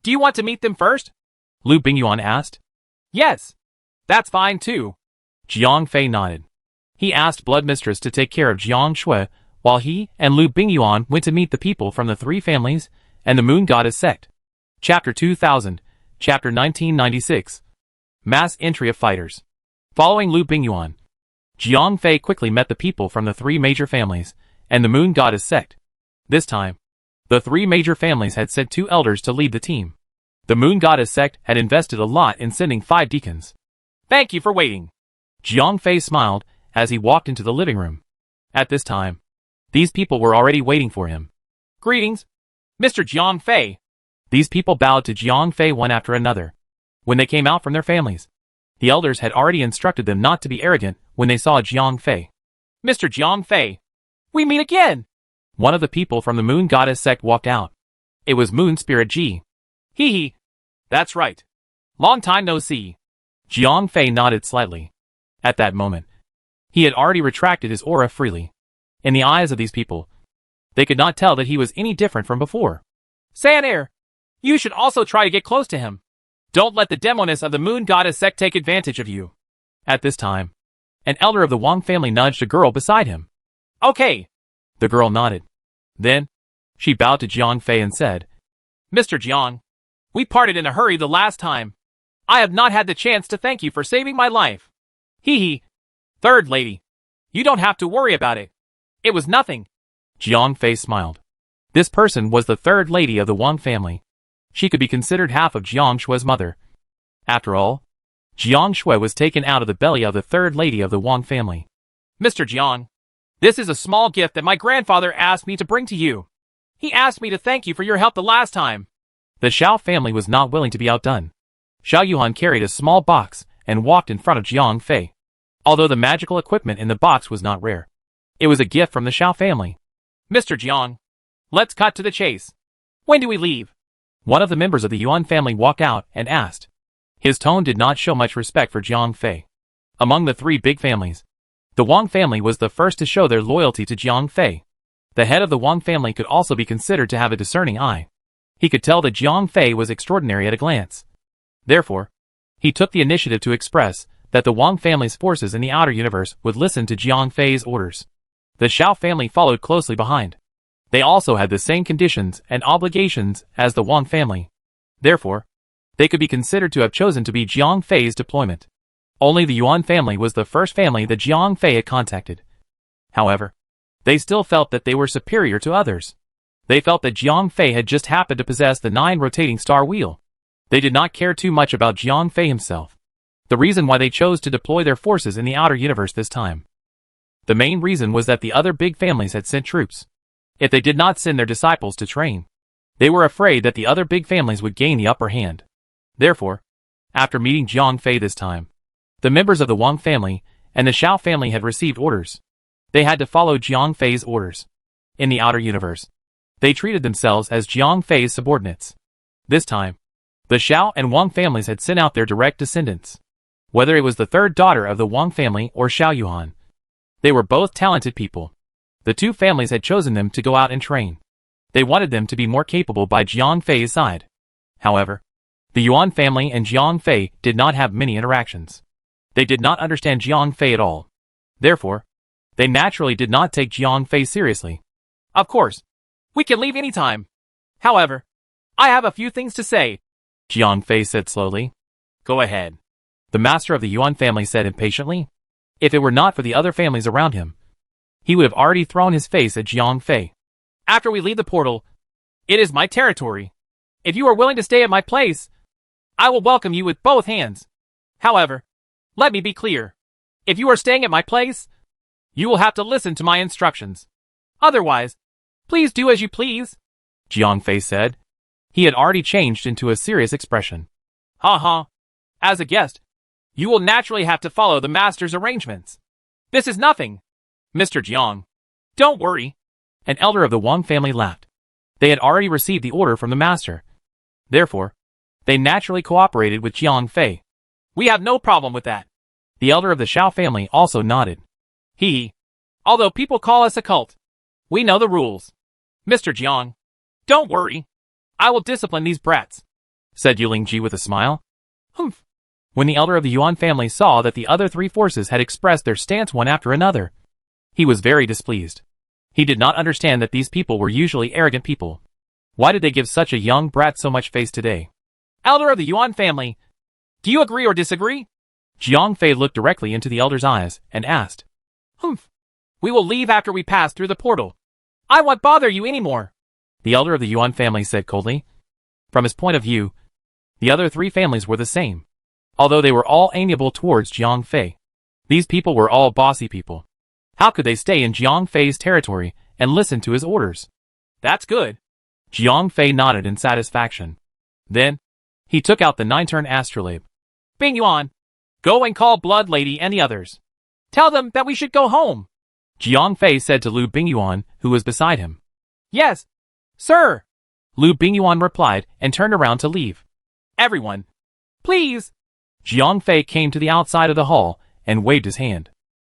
A: do you want to meet them first?
B: Lu Bingyuan asked.
A: Yes, that's fine too.
B: Jiang Fei nodded. He asked Blood Mistress to take care of Jiang Shui while he and Lu Bingyuan went to meet the people from the 3 families and the Moon Goddess Sect. Chapter 2000, Chapter 1996. Mass Entry of Fighters. Following Lu Bingyuan, Jiang Fei quickly met the people from the three major families and the Moon Goddess Sect. This time, the three major families had sent 2 elders to lead the team. The Moon Goddess Sect had invested a lot in sending 5 deacons.
A: Thank you for waiting.
B: Jiang Fei smiled as he walked into the living room. At this time, these people were already waiting for him.
A: Greetings, Mr. Jiang Fei.
B: These people bowed to Jiang Fei one after another. When they came out from their families, the elders had already instructed them not to be arrogant when they saw Jiang Fei.
A: Mr. Jiang Fei, we meet again.
B: One of the people from the Moon Goddess Sect walked out. It was Moon Spirit Ji.
A: Hee hee. That's right. Long time no see.
B: Jiang Fei nodded slightly. At that moment, he had already retracted his aura freely. In the eyes of these people, they could not tell that he was any different from before.
A: Sanair, you should also try to get close to him. Don't let the demoness of the Moon Goddess Sect take advantage of you.
B: At this time, an elder of the Wang family nudged a girl beside him.
A: Okay.
B: The girl nodded. Then, she bowed to Jiang Fei and said,
A: Mr. Jiang, we parted in a hurry the last time. I have not had the chance to thank you for saving my life. Hee hee. Third lady, you don't have to worry about it. It was nothing.
B: Jiang Fei smiled. This person was the third lady of the Wang family. She could be considered half of Jiang Shue's mother. After all, Jiang Shue was taken out of the belly of the third lady of the Wang family.
A: Mr. Jiang, this is a small gift that my grandfather asked me to bring to you. He asked me to thank you for your help the last time.
B: The Xiao family was not willing to be outdone. Xiao Yuan carried a small box and walked in front of Jiang Fei. Although the magical equipment in the box was not rare, it was a gift from the Xiao family.
A: Mr. Jiang, let's cut to the chase. When do we leave?
B: One of the members of the Yuan family walked out and asked. His tone did not show much respect for Jiang Fei. Among the 3 big families, the Wang family was the first to show their loyalty to Jiang Fei. The head of the Wang family could also be considered to have a discerning eye. He could tell that Jiang Fei was extraordinary at a glance. Therefore, he took the initiative to express that the Wang family's forces in the outer universe would listen to Jiang Fei's orders. The Xiao family followed closely behind. They also had the same conditions and obligations as the Wang family. Therefore, they could be considered to have chosen to be Jiang Fei's deployment. Only the Yuan family was the first family that Jiang Fei had contacted. However, they still felt that they were superior to others. They felt that Jiang Fei had just happened to possess the 9 rotating star wheel. They did not care too much about Jiang Fei himself. The reason why they chose to deploy their forces in the outer universe this time. The main reason was that the other big families had sent troops. If they did not send their disciples to train, they were afraid that the other big families would gain the upper hand. Therefore, after meeting Jiang Fei this time, the members of the Wang family and the Xiao family had received orders. They had to follow Jiang Fei's orders. In the outer universe, they treated themselves as Jiang Fei's subordinates. This time, the Xiao and Wang families had sent out their direct descendants. Whether it was the third daughter of the Wang family or Xiao Yuan, they were both talented people. The 2 families had chosen them to go out and train. They wanted them to be more capable by Jiang Fei's side. However, the Yuan family and Jiang Fei did not have many interactions. They did not understand Jiang Fei at all. Therefore, they naturally did not take Jiang Fei seriously.
A: Of course, we can leave anytime. However, I have a few things to say,
B: Jiang Fei said slowly.
A: Go ahead,
B: the master of the Yuan family said impatiently. If it were not for the other families around him, he would have already thrown his face at Jiang Fei.
A: After we leave the portal, it is my territory. If you are willing to stay at my place, I will welcome you with both hands. However, let me be clear. If you are staying at my place, you will have to listen to my instructions. Otherwise, please do as you please,
B: Jiang Fei said. He had already changed into a serious expression.
A: Ha ha. As a guest, you will naturally have to follow the master's arrangements. This is nothing, Mr. Jiang. Don't worry.
B: An elder of the Wang family laughed. They had already received the order from the master. Therefore, they naturally cooperated with Jiang Fei.
A: We have no problem with that.
B: The elder of the Xiao family also nodded.
A: Although people call us a cult, we know the rules. Mr. Jiang, don't worry. I will discipline these brats,
B: said Yulingji with a smile.
A: Humph.
B: When the elder of the Yuan family saw that the other 3 forces had expressed their stance one after another, he was very displeased. He did not understand that these people were usually arrogant people. Why did they give such a young brat so much face today?
A: Elder of the Yuan family, do you agree or disagree?
B: Jiang Fei looked directly into the elder's eyes and asked.
A: Humph. We will leave after we pass through the portal. I won't bother you anymore.
B: The elder of the Yuan family said coldly. From his point of view, the other three families were the same. Although they were all amiable towards Jiang Fei, these people were all bossy people. How could they stay in Jiang Fei's territory and listen to his orders?
A: That's good.
B: Jiang Fei nodded in satisfaction. Then, he took out the 9-turn astrolabe.
A: Bing Yuan, go and call Blood Lady and the others. Tell them that we should go home.
B: Jiang Fei said to Lu Bingyuan, who was beside him.
A: Yes, sir.
B: Lu Bingyuan replied and turned around to leave.
A: Everyone, please.
B: Jiang Fei came to the outside of the hall and waved his hand.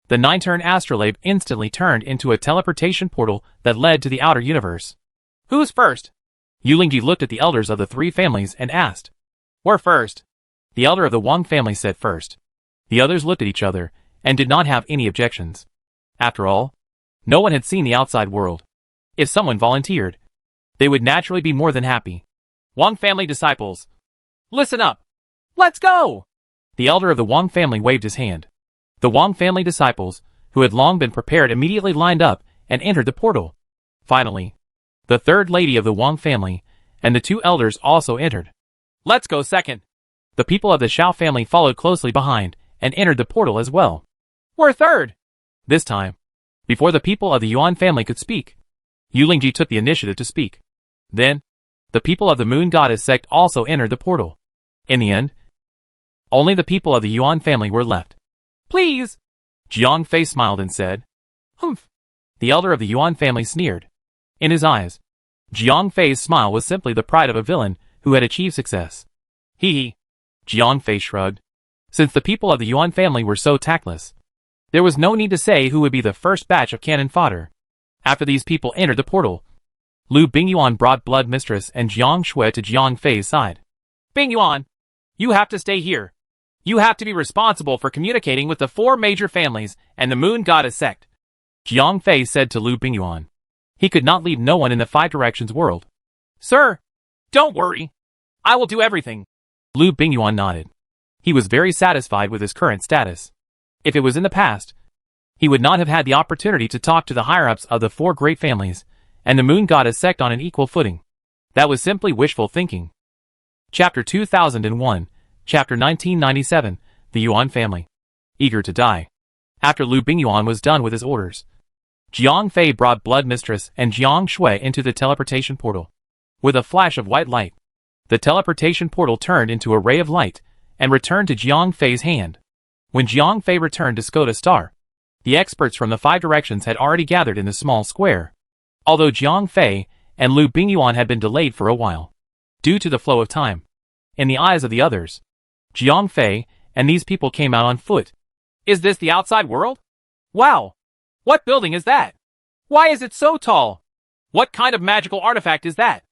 B: The 9-turn astrolabe instantly turned into a teleportation portal that led to the outer universe.
A: Who's first?
B: Yulingji looked at the elders of the three families and asked.
A: We're first.
B: The elder of the Wang family said first. The others looked at each other and did not have any objections. After all, no one had seen the outside world. If someone volunteered, they would naturally be more than happy.
A: Wang family disciples, listen up. Let's go!
B: The elder of the Wang family waved his hand. The Wang family disciples, who had long been prepared, immediately lined up and entered the portal. Finally, the third lady of the Wang family and the two elders also entered.
A: Let's go second.
B: The people of the Xiao family followed closely behind and entered the portal as well.
A: We're third.
B: This time, before the people of the Yuan family could speak, Yulingji took the initiative to speak. Then, the people of the Moon Goddess sect also entered the portal. In the end, only the people of the Yuan family were left.
A: Please.
B: Jiang Fei smiled and said.
A: Humph.
B: The elder of the Yuan family sneered. In his eyes, Jiang Fei's smile was simply the pride of a villain who had achieved success.
A: Hee hee.
B: Jiang Fei shrugged. Since the people of the Yuan family were so tactless, there was no need to say who would be the first batch of cannon fodder. After these people entered the portal, Lu Bingyuan brought Blood Mistress and Jiang Shui to Jiang Fei's side.
A: Bingyuan, you have to stay here. You have to be responsible for communicating with the 4 major families and the Moon Goddess sect.
B: Jiang Fei said to Lu Bingyuan. He could not leave no one in the 5 Directions world.
A: Sir, don't worry. I will do everything.
B: Lu Bingyuan nodded. He was very satisfied with his current status. If it was in the past, he would not have had the opportunity to talk to the higher-ups of the 4 great families and the Moon Goddess sect on an equal footing. That was simply wishful thinking. Chapter 2001, Chapter 1997, The Yuan Family. Eager to die. After Lu Bingyuan was done with his orders, Jiang Fei brought Blood Mistress and Jiang Shui into the teleportation portal. With a flash of white light, the teleportation portal turned into a ray of light and returned to Jiang Fei's hand. When Jiang Fei returned to Skoda Star, the experts from the 5 Directions had already gathered in the small square. Although Jiang Fei and Lu Bingyuan had been delayed for a while, due to the flow of time, in the eyes of the others, Jiang Fei and these people came out on foot.
A: Is this the outside world? Wow! What building is that? Why is it so tall? What kind of magical artifact is that?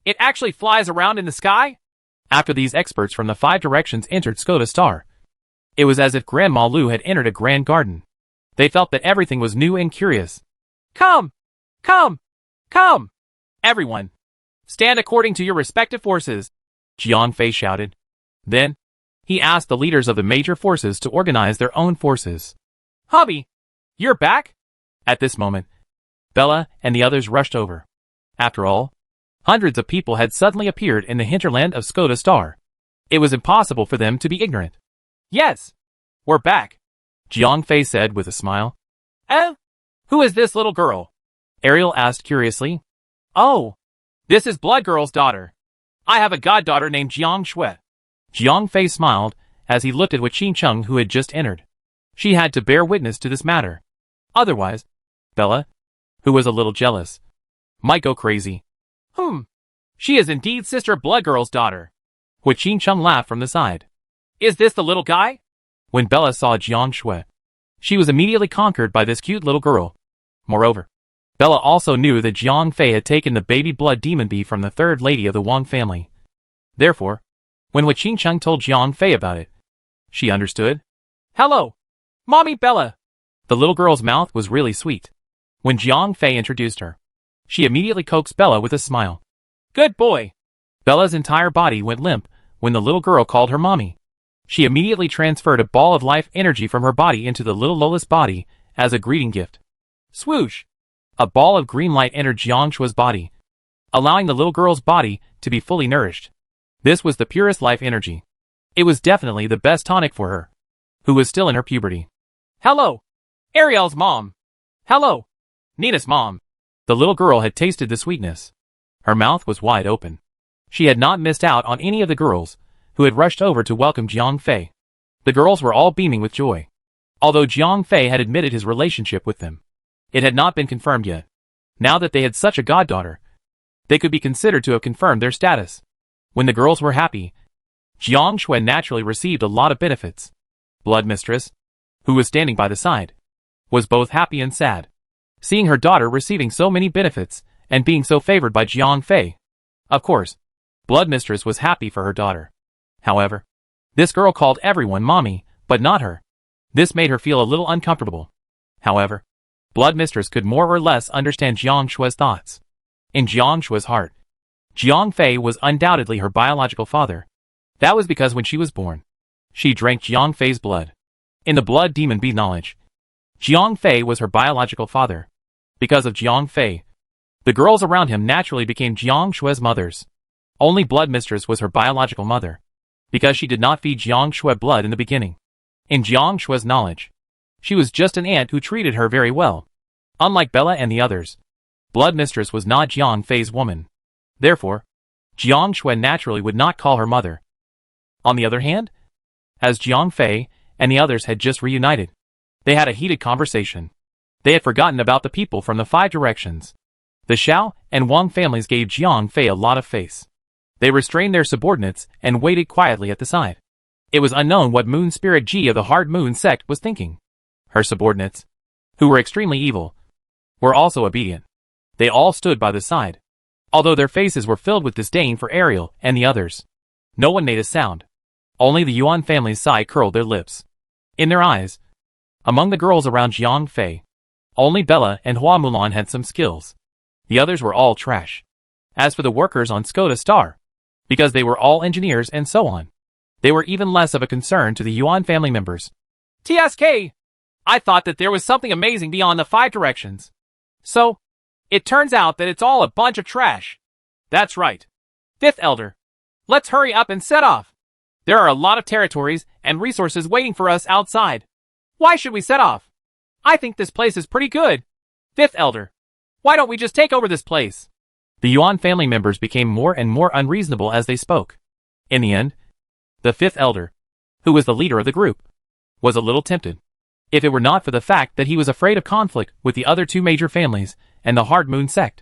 A: It actually flies around in the sky?
B: After these experts from the 5 Directions entered Skoda Star, it was as if Grandma Lu had entered a grand garden. They felt that everything was new and curious.
A: Come! Come! Come! Everyone! Stand according to your respective forces!
B: Jiang Fei shouted. Then, he asked the leaders of the major forces to organize their own forces.
A: Hubby! You're back?
B: At this moment, Bella and the others rushed over. After all, hundreds of people had suddenly appeared in the hinterland of Skoda Star. It was impossible for them to be ignorant.
A: Yes! We're back!
B: Jiang Fei said with a smile.
A: Who is this little girl?
B: Ariel asked curiously.
A: Oh! This is Blood Girl's daughter. I have a goddaughter named Jiang Shui.
B: Jiang Fei smiled as he looked at Wei Chung, who had just entered. She had to bear witness to this matter. Otherwise, Bella, who was a little jealous, might go crazy.
A: She is indeed Sister Blood Girl's daughter.
B: Wei Chung laughed from the side.
A: Is this the little guy?
B: When Bella saw Jiang Shui, she was immediately conquered by this cute little girl. Moreover, Bella also knew that Jiang Fei had taken the baby blood demon bee from the 3rd lady of the Wang family. Therefore, when Wei Chung told Jiang Fei about it, she understood.
A: Hello, Mommy Bella.
B: The little girl's mouth was really sweet. When Jiang Fei introduced her, she immediately coaxed Bella with a smile.
A: Good boy.
B: Bella's entire body went limp when the little girl called her mommy. She immediately transferred a ball of life energy from her body into the little Lola's body as a greeting gift.
A: Swoosh.
B: A ball of green light entered Jiangshua's body, allowing the little girl's body to be fully nourished. This was the purest life energy. It was definitely the best tonic for her, who was still in her puberty.
A: Hello. Ariel's mom. Hello. Nina's mom.
B: The little girl had tasted the sweetness. Her mouth was wide open. She had not missed out on any of the girls who had rushed over to welcome Jiang Fei. The girls were all beaming with joy. Although Jiang Fei had admitted his relationship with them, it had not been confirmed yet. Now that they had such a goddaughter, they could be considered to have confirmed their status. When the girls were happy, Jiang Shui naturally received a lot of benefits. Blood Mistress, who was standing by the side, was both happy and sad, seeing her daughter receiving so many benefits and being so favored by Jiang Fei. Of course, Blood Mistress was happy for her daughter. However, this girl called everyone mommy, but not her. This made her feel a little uncomfortable. However, Blood Mistress could more or less understand Jiang Shui's thoughts. In Jiang Shui's heart, Jiang Fei was undoubtedly her biological father. That was because when she was born, she drank Jiang Fei's blood. In the blood demon bee knowledge, Jiang Fei was her biological father. Because of Jiang Fei, the girls around him naturally became Jiang Shui's mothers. Only Blood Mistress was her biological mother, because she did not feed Jiang Shui blood in the beginning. In Jiang Shui's knowledge, she was just an aunt who treated her very well. Unlike Bella and the others, Blood Mistress was not Jiang Fei's woman. Therefore, Jiang Shui naturally would not call her mother. On the other hand, as Jiang Fei and the others had just reunited, they had a heated conversation. They had forgotten about the people from the 5 directions. The Xiao and Wang families gave Jiang Fei a lot of face. They restrained their subordinates and waited quietly at the side. It was unknown what Moon Spirit Ji of the Hard Moon sect was thinking. Her subordinates, who were extremely evil, were also obedient. They all stood by the side, although their faces were filled with disdain for Ariel and the others. No one made a sound. Only the Yuan family's side curled their lips. In their eyes, among the girls around Jiang Fei, only Bella and Hua Mulan had some skills. The others were all trash. As for the workers on Skoda Star, because they were all engineers and so on, they were even less of a concern to the Yuan family members.
A: TSK! I thought that there was something amazing beyond the 5 directions. So, it turns out that it's all a bunch of trash. That's right. 5th Elder. Let's hurry up and set off. There are a lot of territories and resources waiting for us outside. Why should we set off? I think this place is pretty good. 5th Elder. Why don't we just take over this place?
B: The Yuan family members became more and more unreasonable as they spoke. In the end, the 5th Elder, who was the leader of the group, was a little tempted. If it were not for the fact that he was afraid of conflict with the other 2 major families and the Hard Moon sect,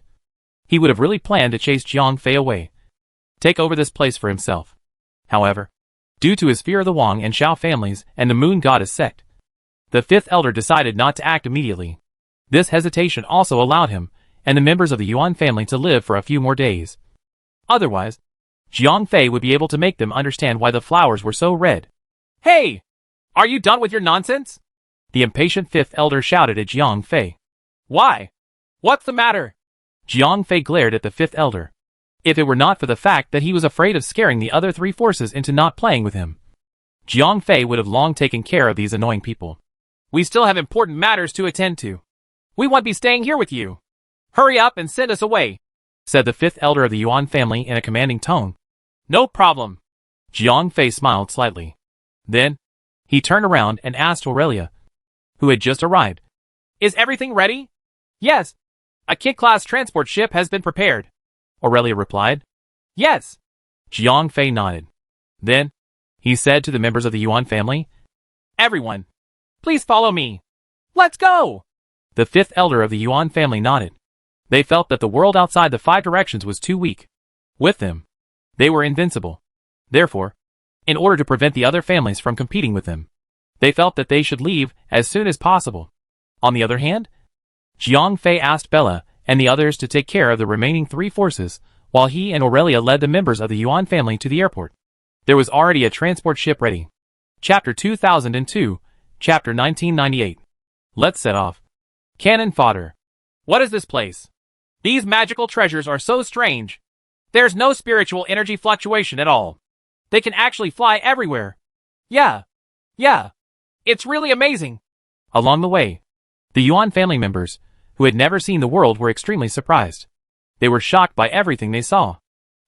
B: he would have really planned to chase Jiang Fei away, take over this place for himself. However, due to his fear of the Wang and Xiao families and the Moon Goddess sect, the 5th Elder decided not to act immediately. This hesitation also allowed him and the members of the Yuan family to live for a few more days. Otherwise, Jiang Fei would be able to make them understand why the flowers were so red.
A: Hey! Are you done with your nonsense?
B: The impatient 5th Elder shouted at Jiang Fei.
A: Why? What's the matter?
B: Jiang Fei glared at the 5th Elder. If it were not for the fact that he was afraid of scaring the other 3 forces into not playing with him, Jiang Fei would have long taken care of these annoying people.
A: We still have important matters to attend to. We won't be staying here with you. Hurry up and send us away,
B: said the 5th Elder of the Yuan family in a commanding tone.
A: No problem.
B: Jiang Fei smiled slightly. Then, he turned around and asked Aurelia, who had just arrived.
A: Is everything ready? Yes. A kid-class transport ship has been prepared,
B: Aurelia replied.
A: Yes.
B: Jiang Fei nodded. Then, he said to the members of the Yuan family,
A: Everyone, please follow me. Let's go!
B: The 5th Elder of the Yuan family nodded. They felt that the world outside the 5 directions was too weak. With them, they were invincible. Therefore, in order to prevent the other families from competing with them, they felt that they should leave as soon as possible. On the other hand, Jiang Fei asked Bella and the others to take care of the remaining 3 forces, while he and Aurelia led the members of the Yuan family to the airport. There was already a transport ship ready. Chapter 2002, Chapter 1998. Let's set off. Cannon fodder.
A: What is this place? These magical treasures are so strange. There's no spiritual energy fluctuation at all. They can actually fly everywhere. Yeah. It's really amazing.
B: Along the way, the Yuan family members, who had never seen the world, were extremely surprised. They were shocked by everything they saw.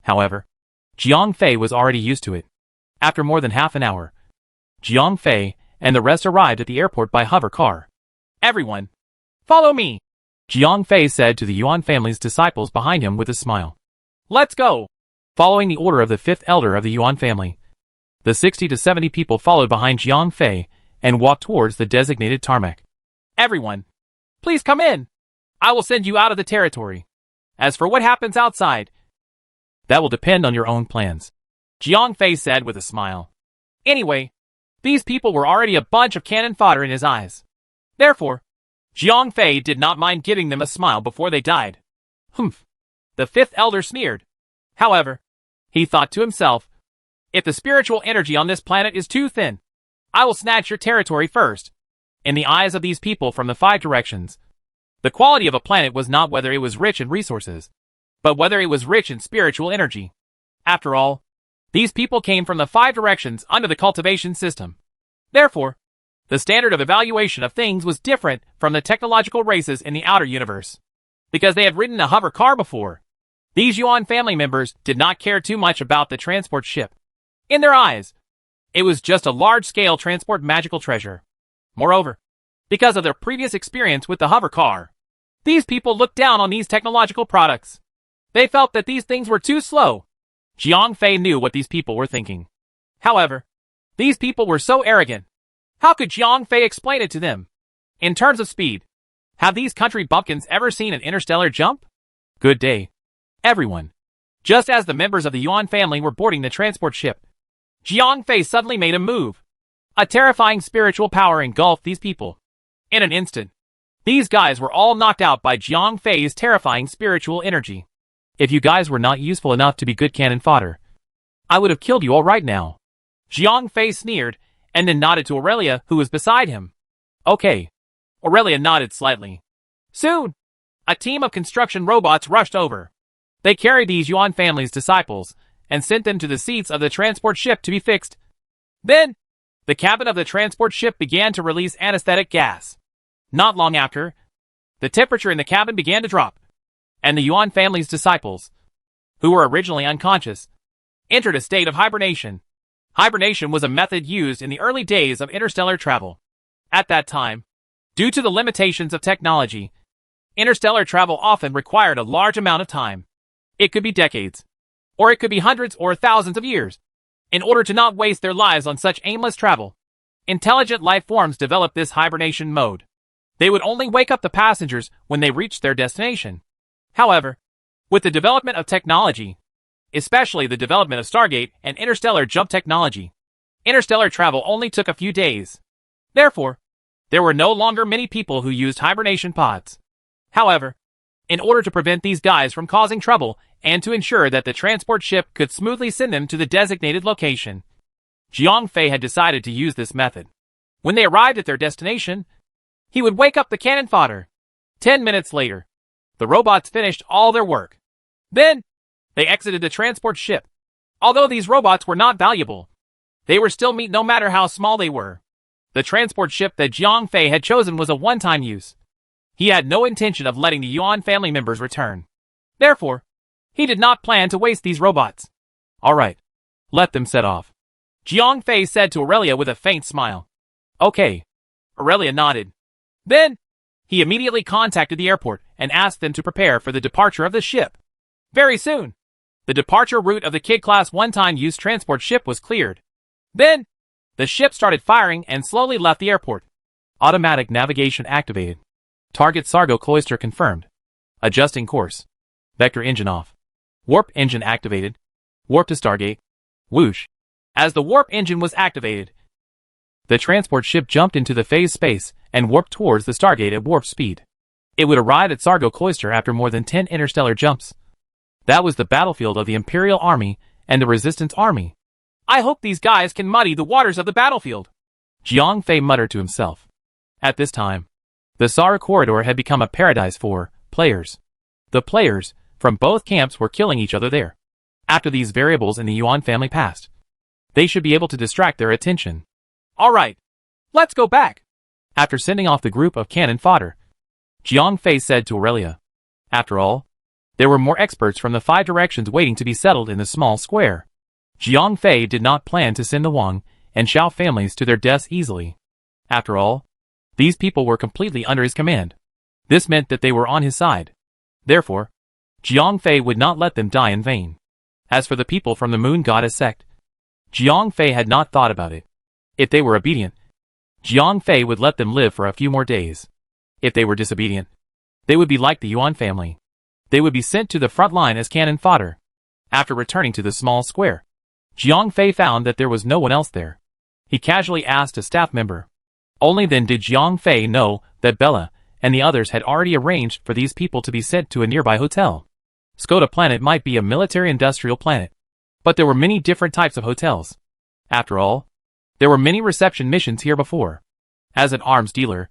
B: However, Jiang Fei was already used to it. After more than half an hour, Jiang Fei and the rest arrived at the airport by hover car.
A: Everyone, follow me,
B: Jiang Fei said to the Yuan family's disciples behind him with a smile.
A: Let's go.
B: Following the order of the fifth elder of the Yuan family, the 60 to 70 people followed behind Jiang Fei and walked towards the designated tarmac.
A: Everyone, please come in. I will send you out of the territory. As for what happens outside,
B: that will depend on your own plans,
A: Jiang Fei said with a smile. Anyway, these people were already a bunch of cannon fodder in his eyes. Therefore, Jiang Fei did not mind giving them a smile before they died. Humph. The fifth elder sneered. However, he thought to himself, if the spiritual energy on this planet is too thin, I will snatch your territory first. In the eyes of these people from the 5 directions, the quality of a planet was not whether it was rich in resources, but whether it was rich in spiritual energy. After all, these people came from the 5 directions under the cultivation system. Therefore, the standard of evaluation of things was different from the technological races in the outer universe. Because they had ridden a hover car before, these Yuan family members did not care too much about the transport ship. In their eyes, it was just a large-scale transport magical treasure. Moreover, because of their previous experience with the hover car, these people looked down on these technological products. They felt that these things were too slow. Jiang Fei knew what these people were thinking. However, these people were so arrogant. How could Jiang Fei explain it to them? In terms of speed, have these country bumpkins ever seen an interstellar jump?
B: Good day, everyone.
A: Just as the members of the Yuan family were boarding the transport ship, Jiang Fei suddenly made a move. A terrifying spiritual power engulfed these people. In an instant, these guys were all knocked out by Jiang Fei's terrifying spiritual energy.
B: If you guys were not useful enough to be good cannon fodder, I would have killed you all right now.
A: Jiang Fei sneered, and then nodded to Aurelia, who was beside him. Okay. Aurelia nodded slightly. Soon, a team of construction robots rushed over. They carried these Yuan family's disciples, and sent them to the seats of the transport ship to be fixed. Then, the cabin of the transport ship began to release anesthetic gas. Not long after, the temperature in the cabin began to drop, and the Yuan family's disciples, who were originally unconscious, entered a state of hibernation. Hibernation was a method used in the early days of interstellar travel. At that time, due to the limitations of technology, interstellar travel often required a large amount of time. It could be decades, or it could be hundreds or thousands of years. In order to not waste their lives on such aimless travel, intelligent life forms developed this hibernation mode. They would only wake up the passengers when they reached their destination. However, with the development of technology, especially the development of Stargate and interstellar jump technology, interstellar travel only took a few days. Therefore, there were no longer many people who used hibernation pods. However, in order to prevent these guys from causing trouble and to ensure that the transport ship could smoothly send them to the designated location, Jiang Fei had decided to use this method. When they arrived at their destination, he would wake up the cannon fodder. 10 minutes later, the robots finished all their work. Then, they exited the transport ship. Although these robots were not valuable, they were still meat no matter how small they were. The transport ship that Jiang Fei had chosen was a one-time use. He had no intention of letting the Yuan family members return. Therefore, he did not plan to waste these robots.
B: Alright, let them set off,
A: Jiang Fei said to Aurelia with a faint smile.
B: Okay.
A: Aurelia nodded. Then, he immediately contacted the airport and asked them to prepare for the departure of the ship. Very soon, the departure route of the Kid-class one-time use transport ship was cleared. Then, the ship started firing and slowly left the airport.
B: Automatic navigation activated. Target Sargo Cloister confirmed. Adjusting course. Vector engine off. Warp engine activated. Warp to Stargate. Whoosh.
A: As the warp engine was activated,
B: the transport ship jumped into the phase space and warped towards the Stargate at warp speed. It would arrive at Sargo Cloister after more than 10 interstellar jumps. That was the battlefield of the Imperial Army and the Resistance Army.
A: I hope these guys can muddy the waters of the battlefield,
B: Jiang Fei muttered to himself. At this time, the Sara corridor had become a paradise for players. The players from both camps were killing each other there. After these variables in the Yuan family passed, they should be able to distract their attention.
A: Alright, let's go back.
B: After sending off the group of cannon fodder, Jiang Fei said to Aurelia, after all, there were more experts from the 5 directions waiting to be settled in the small square. Jiang Fei did not plan to send the Wang and Xiao families to their deaths easily. After all, these people were completely under his command. This meant that they were on his side. Therefore, Jiang Fei would not let them die in vain. As for the people from the Moon Goddess sect, Jiang Fei had not thought about it. If they were obedient, Jiang Fei would let them live for a few more days. If they were disobedient, they would be like the Yuan family. They would be sent to the front line as cannon fodder. After returning to the small square, Jiang Fei found that there was no one else there. He casually asked a staff member. Only then did Jiang Fei know that Bella and the others had already arranged for these people to be sent to a nearby hotel. Skoda Planet might be a military-industrial planet, but there were many different types of hotels. After all, there were many reception missions here before. As an arms dealer,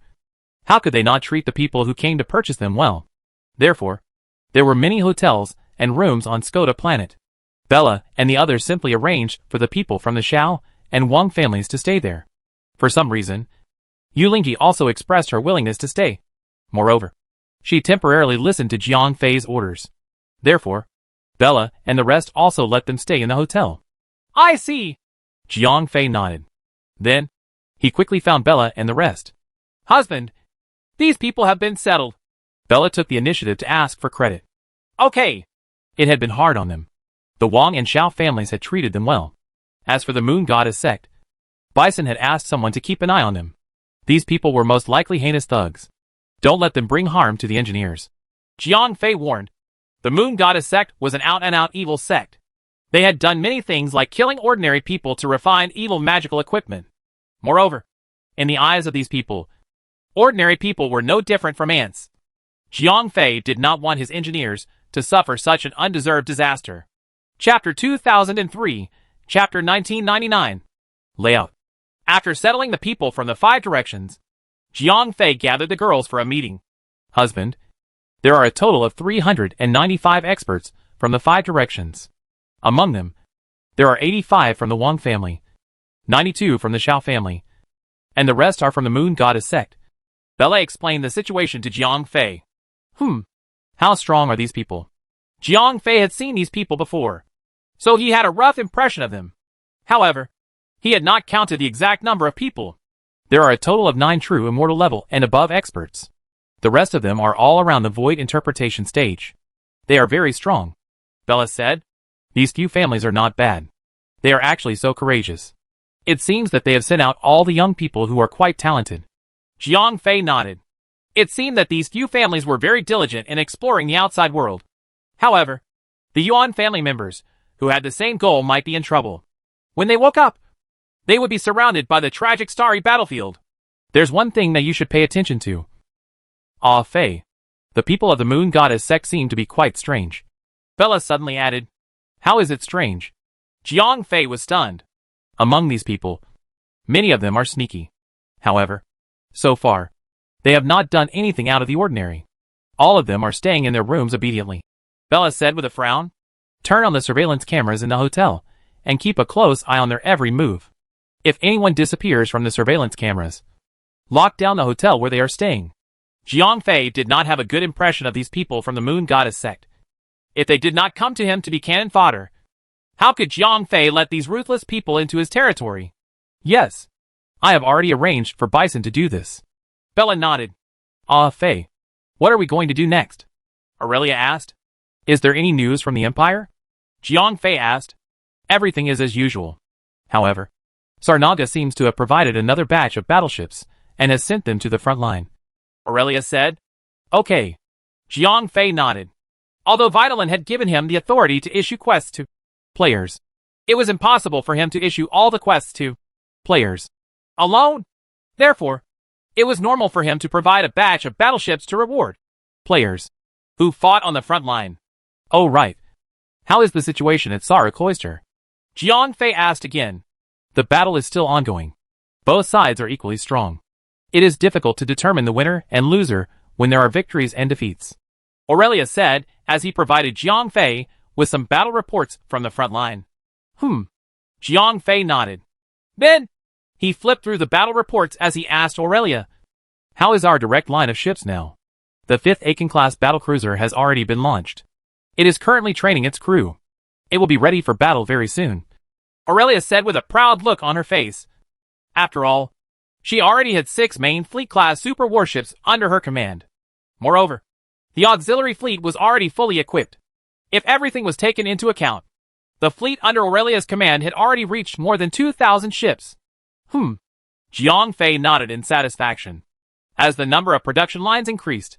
B: how could they not treat the people who came to purchase them well? Therefore, there were many hotels and rooms on Skoda Planet. Bella and the others simply arranged for the people from the Xiao and Wang families to stay there. For some reason, Yulingi also expressed her willingness to stay. Moreover, she temporarily listened to Jiang Fei's orders. Therefore, Bella and the rest also let them stay in the hotel.
A: I see.
B: Jiang Fei nodded. Then, he quickly found Bella and the rest.
A: Husband, these people have been settled.
B: Bella took the initiative to ask for credit.
A: Okay.
B: It had been hard on them. The Wang and Xiao families had treated them well. As for the Moon Goddess sect, Bison had asked someone to keep an eye on them. These people were most likely heinous thugs. Don't let them bring harm to the engineers.
A: Jiang Fei warned. The Moon Goddess sect was an out-and-out evil sect. They had done many things like killing ordinary people to refine evil magical equipment. Moreover, in the eyes of these people, ordinary people were no different from ants. Jiang Fei did not want his engineers to suffer such an undeserved disaster. Chapter 2003, Chapter 1999.
B: Layout.
A: After settling the people from the 5 directions, Jiang Fei gathered the girls for a meeting.
B: Husband, there are a total of 395 experts from the 5 directions. Among them, there are 85 from the Wang family, 92 from the Xiao family, and the rest are from the Moon Goddess sect.
A: Bella explained the situation to Jiang Fei.
B: How strong are these people?
A: Jiang Fei had seen these people before, so he had a rough impression of them. However, he had not counted the exact number of people.
B: There are a total of 9 true immortal level and above experts. The rest of them are all around the void interpretation stage. They are very strong.
A: Bella said.
B: These few families are not bad. They are actually so courageous. It seems that they have sent out all the young people who are quite talented.
A: Jiang Fei nodded. It seemed that these few families were very diligent in exploring the outside world. However, the Yuan family members, who had the same goal, might be in trouble. When they woke up, they would be surrounded by the tragic starry battlefield.
B: There's one thing that you should pay attention to. Fei. The people of the Moon Goddess sect seem to be quite strange.
A: Bella suddenly added.
B: How is it strange?
A: Jiang Fei was stunned.
B: Among these people, many of them are sneaky. However, so far, they have not done anything out of the ordinary. All of them are staying in their rooms obediently.
A: Bella said with a frown.
B: Turn on the surveillance cameras in the hotel, and keep a close eye on their every move. If anyone disappears from the surveillance cameras, lock down the hotel where they are staying.
A: Jiang Fei did not have a good impression of these people from the Moon Goddess sect. If they did not come to him to be cannon fodder, how could Jiang Fei let these ruthless people into his territory?
B: Yes, I have already arranged for Bison to do this.
A: Bella nodded.
B: Fei, what are we going to do next?
A: Aurelia asked.
B: Is there any news from the Empire?
A: Jiang Fei asked.
B: Everything is as usual. However, Sarnaga seems to have provided another batch of battleships and has sent them to the front line.
A: Aurelia said.
B: Okay.
A: Jiang Fei nodded. Although Vitalin had given him the authority to issue quests to
B: players,
A: it was impossible for him to issue all the quests to
B: players
A: alone. Therefore, it was normal for him to provide a batch of battleships to reward
B: players
A: who fought on the front line.
B: Oh right. How is the situation at Sara Cloister?
A: Jiang Fei asked again.
B: The battle is still ongoing. Both sides are equally strong. It is difficult to determine the winner and loser when there are victories and defeats.
A: Aurelia said, as he provided Jiang Fei with some battle reports from the front line. Jiang Fei nodded. Then, he flipped through the battle reports as he asked Aurelia,
B: how is our direct line of ships now? The 5th Aiken-class battlecruiser has already been launched. It is currently training its crew. It will be ready for battle very soon,
A: Aurelia said with a proud look on her face. After all, she already had 6 main fleet-class super warships under her command. Moreover, the auxiliary fleet was already fully equipped. If everything was taken into account, the fleet under Aurelia's command had already reached more than 2,000 ships. Jiang Fei nodded in satisfaction. As the number of production lines increased,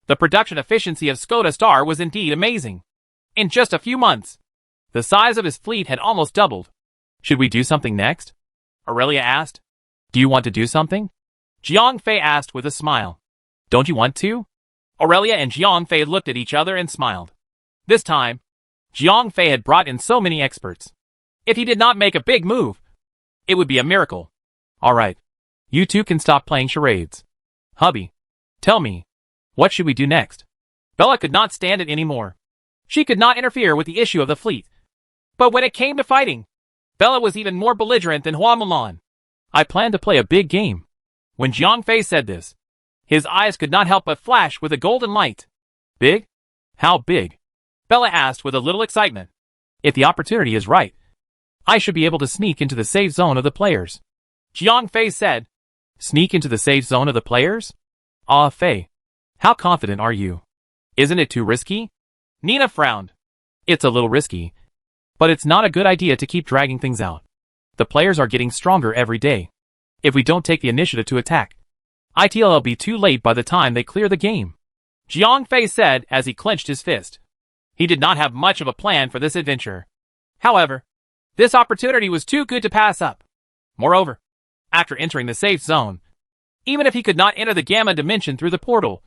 A: the production efficiency of Skoda Star was indeed amazing. In just a few months, the size of his fleet had almost doubled.
B: Should we do something next?
A: Aurelia asked.
B: Do you want to do something?
A: Jiang Fei asked with a smile.
B: Don't you want to?
A: Aurelia and Jiang Fei looked at each other and smiled. This time, Jiang Fei had brought in so many experts. If he did not make a big move, it would be a miracle.
B: Alright. You two can stop playing charades. Hubby, tell me, what should we do next?
A: Bella could not stand it anymore. She could not interfere with the issue of the fleet. But when it came to fighting, Bella was even more belligerent than Hua Mulan.
B: I plan to play a big game.
A: When Jiang Fei said this, his eyes could not help but flash with a golden light.
B: Big? How big?
A: Bella asked with a little excitement.
B: If the opportunity is right, I should be able to sneak into the safe zone of the players.
A: Jiang Fei said.
B: Sneak into the safe zone of the players? Ah, Fei. How confident are you? Isn't it too risky?
A: Nina frowned.
B: It's a little risky, but it's not a good idea to keep dragging things out. The players are getting stronger every day. If we don't take the initiative to attack, it'll be too late by the time they clear the game.
A: Jiang Fei said as he clenched his fist. He did not have much of a plan for this adventure. However, this opportunity was too good to pass up. Moreover, after entering the safe zone, even if he could not enter the Gamma dimension through the portal,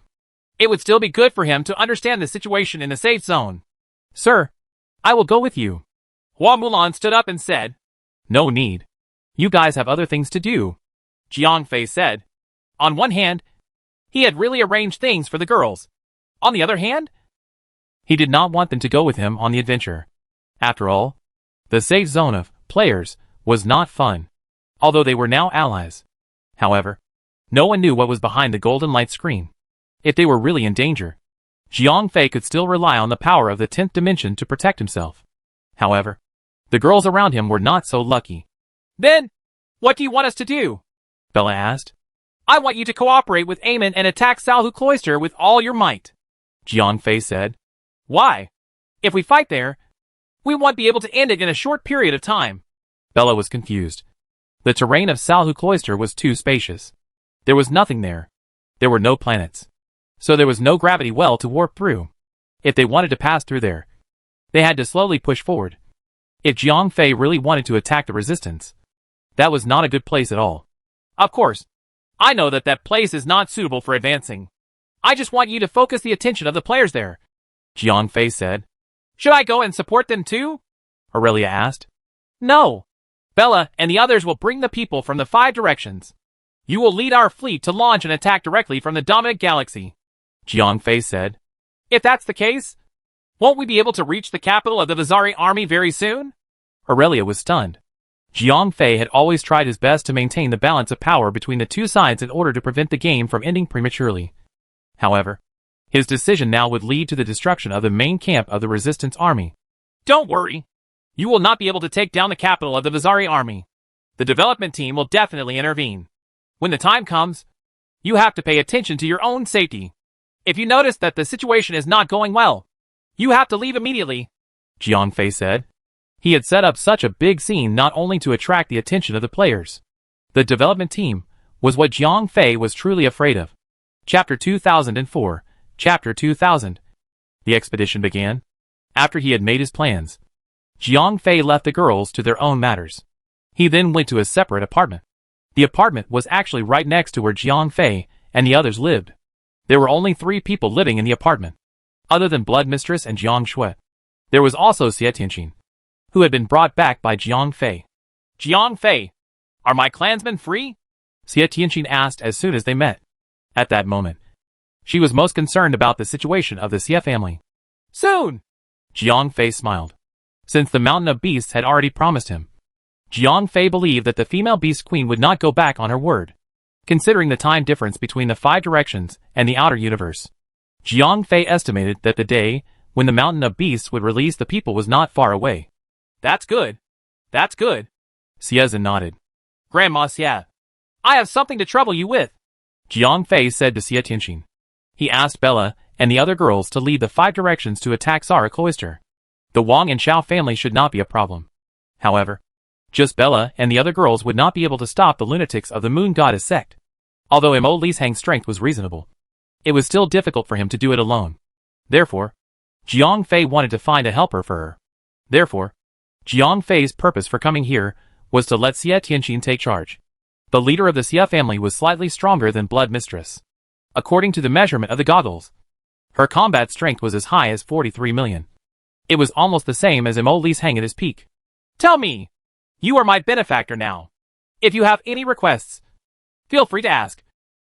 A: it would still be good for him to understand the situation in the safe zone.
B: Sir, I will go with you.
A: Hua Mulan stood up and said.
B: No need. You guys have other things to do.
A: Jiang Fei said. On one hand, he had really arranged things for the girls. On the other hand,
B: he did not want them to go with him on the adventure. After all, the safe zone of players was not fun, although they were now allies. However, no one knew what was behind the golden light screen. If they were really in danger, Jiang Fei could still rely on the power of the 10th dimension to protect himself. However, the girls around him were not so lucky.
A: Then, what do you want us to do?
B: Bella asked.
A: I want you to cooperate with Eamon and attack Salhu Cloister with all your might.
B: Jiang Fei said.
A: Why? If we fight there, we won't be able to end it in a short period of time.
B: Bella was confused. The terrain of Salhu Cloister was too spacious. There was nothing there. There were no planets. So there was no gravity well to warp through. If they wanted to pass through there, they had to slowly push forward. If Jiang Fei really wanted to attack the resistance, that was not a good place at all.
A: Of course, I know that that place is not suitable for advancing. I just want you to focus the attention of the players there,
B: Jiang Fei said.
A: Should I go and support them too?
B: Aurelia asked.
A: No. Bella and the others will bring the people from the 5 directions. You will lead our fleet to launch an attack directly from the dominant galaxy,
B: Jiang Fei said.
A: If that's the case, won't we be able to reach the capital of the Vizari army very soon?
B: Aurelia was stunned. Jiang Fei had always tried his best to maintain the balance of power between the two sides in order to prevent the game from ending prematurely. However, his decision now would lead to the destruction of the main camp of the resistance army.
A: Don't worry. You will not be able to take down the capital of the Vizari army. The development team will definitely intervene. When the time comes, you have to pay attention to your own safety. If you notice that the situation is not going well, you have to leave immediately,
B: Jiang Fei said. He had set up such a big scene not only to attract the attention of the players. The development team was what Jiang Fei was truly afraid of. Chapter 2004, Chapter 2000. The expedition began. After he had made his plans, Jiang Fei left the girls to their own matters. He then went to a separate apartment. The apartment was actually right next to where Jiang Fei and the others lived. There were only 3 people living in the apartment, other than Blood Mistress and Jiang Shui. There was also Xie Tianqin, who had been brought back by Jiang Fei.
A: Jiang Fei, are my clansmen free?
B: Xie Tianqin asked as soon as they met. At that moment, she was most concerned about the situation of the Xie family.
A: Soon,
B: Jiang Fei smiled. Since the Mountain of Beasts had already promised him, Jiang Fei believed that the female beast queen would not go back on her word. Considering the time difference between the 5 directions and the outer universe, Jiang Fei estimated that the day when the Mountain of Beasts would release the people was not far away.
A: That's good. That's good.
B: Xiezhen nodded.
A: Grandma Xia, I have something to trouble you with,
B: Jiang Fei said to Xia Tianqing. He asked Bella and the other girls to lead the 5 directions to attack Sara Cloister. The Wang and Xiao family should not be a problem. However, just Bella and the other girls would not be able to stop the lunatics of the Moon Goddess sect. Although Mo Lishang's strength was reasonable, it was still difficult for him to do it alone. Therefore, Jiang Fei wanted to find a helper for her. Therefore, Jiang Fei's purpose for coming here was to let Xia Tianqing take charge. The leader of the Xia family was slightly stronger than Blood Mistress. According to the measurement of the goggles, her combat strength was as high as 43 million. It was almost the same as Mo Lishang at his peak.
A: Tell me, you are my benefactor now. If you have any requests, feel free to ask,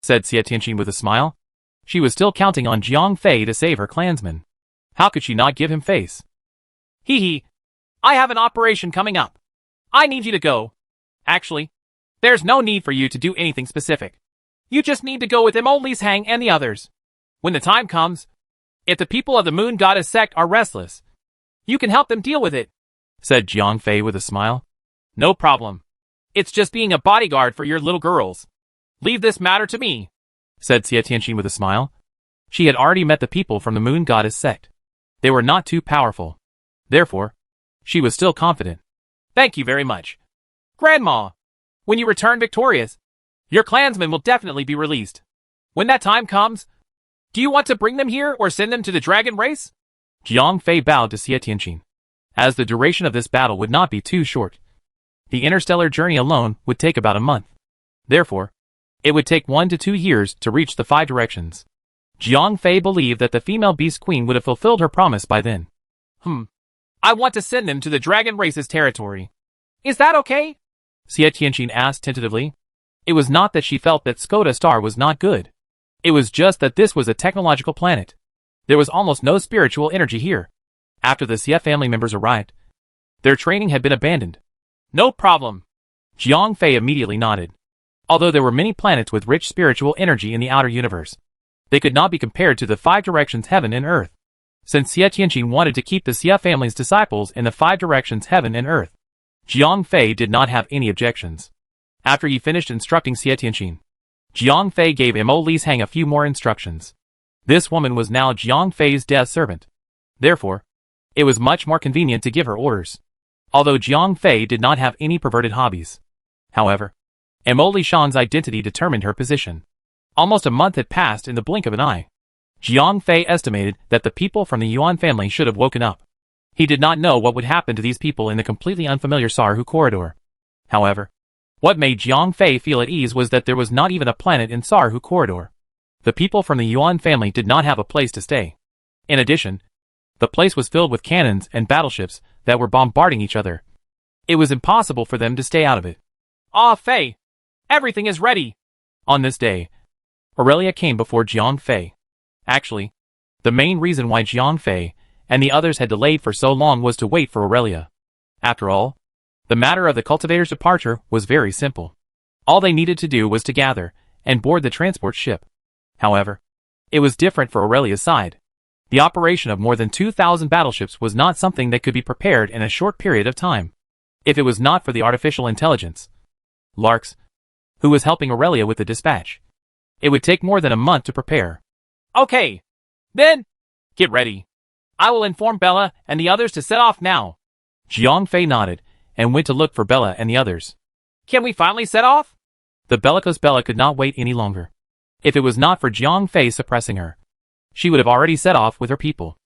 B: said Xia Tianqing with a smile. She was still counting on Jiang Fei to save her clansmen. How could she not give him face?
A: Hee. I have an operation coming up. I need you to go. Actually, there's no need for you to do anything specific. You just need to go with Mo Lishang and the others. When the time comes, if the people of the Moon Goddess sect are restless, you can help them deal with it,
B: said Jiang Fei with a smile.
A: No problem. It's just being a bodyguard for your little girls. Leave this matter to me,
B: said Xia Tianqing with a smile. She had already met the people from the Moon Goddess sect. They were not too powerful. Therefore, she was still confident.
A: Thank you very much. Grandma, when you return victorious, your clansmen will definitely be released. When that time comes, do you want to bring them here or send them to the dragon race?
B: Jiang Fei bowed to Xia Tianqing. As the duration of this battle would not be too short, the interstellar journey alone would take about a month. Therefore, it would take 1 to 2 years to reach the 5 directions. Jiang Fei believed that the female beast queen would have fulfilled her promise by then.
A: I want to send them to the dragon race's territory. Is that okay?
B: Xia Tianqing asked tentatively. It was not that she felt that Skoda Star was not good. It was just that this was a technological planet. There was almost no spiritual energy here. After the Xia family members arrived, their training had been abandoned.
A: No problem.
B: Jiang Fei immediately nodded. Although there were many planets with rich spiritual energy in the outer universe, they could not be compared to the 5 directions heaven and earth. Since Xia Tianqing wanted to keep the Xia family's disciples in the 5 directions heaven and earth, Jiang Fei did not have any objections. After he finished instructing Xia Tianqing, Jiang Fei gave Mo Lishang a few more instructions. This woman was now Jiang Fei's death servant. Therefore, it was much more convenient to give her orders. Although Jiang Fei did not have any perverted hobbies. However, Mo Lishang's identity determined her position. Almost a month had passed in the blink of an eye. Jiang Fei estimated that the people from the Yuan family should have woken up. He did not know what would happen to these people in the completely unfamiliar Sarhu corridor. However, what made Jiang Fei feel at ease was that there was not even a planet in Sarhu corridor. The people from the Yuan family did not have a place to stay. In addition, the place was filled with cannons and battleships that were bombarding each other. It was impossible for them to stay out of it.
A: Ah, Fei! Everything is ready!
B: On this day, Aurelia came before Jiang Fei. Actually, the main reason why Jiang Fei and the others had delayed for so long was to wait for Aurelia. After all, the matter of the cultivator's departure was very simple. All they needed to do was to gather and board the transport ship. However, it was different for Aurelia's side. The operation of more than 2,000 battleships was not something that could be prepared in a short period of time. If it was not for the artificial intelligence, Larks, who was helping Aurelia with the dispatch, it would take more than a month to prepare.
A: Okay, then, get ready. I will inform Bella and the others to set off now.
B: Jiang Fei nodded and went to look for Bella and the others.
A: Can we finally set off?
B: The bellicose Bella could not wait any longer. If it was not for Jiang Fei suppressing her, she would have already set off with her people.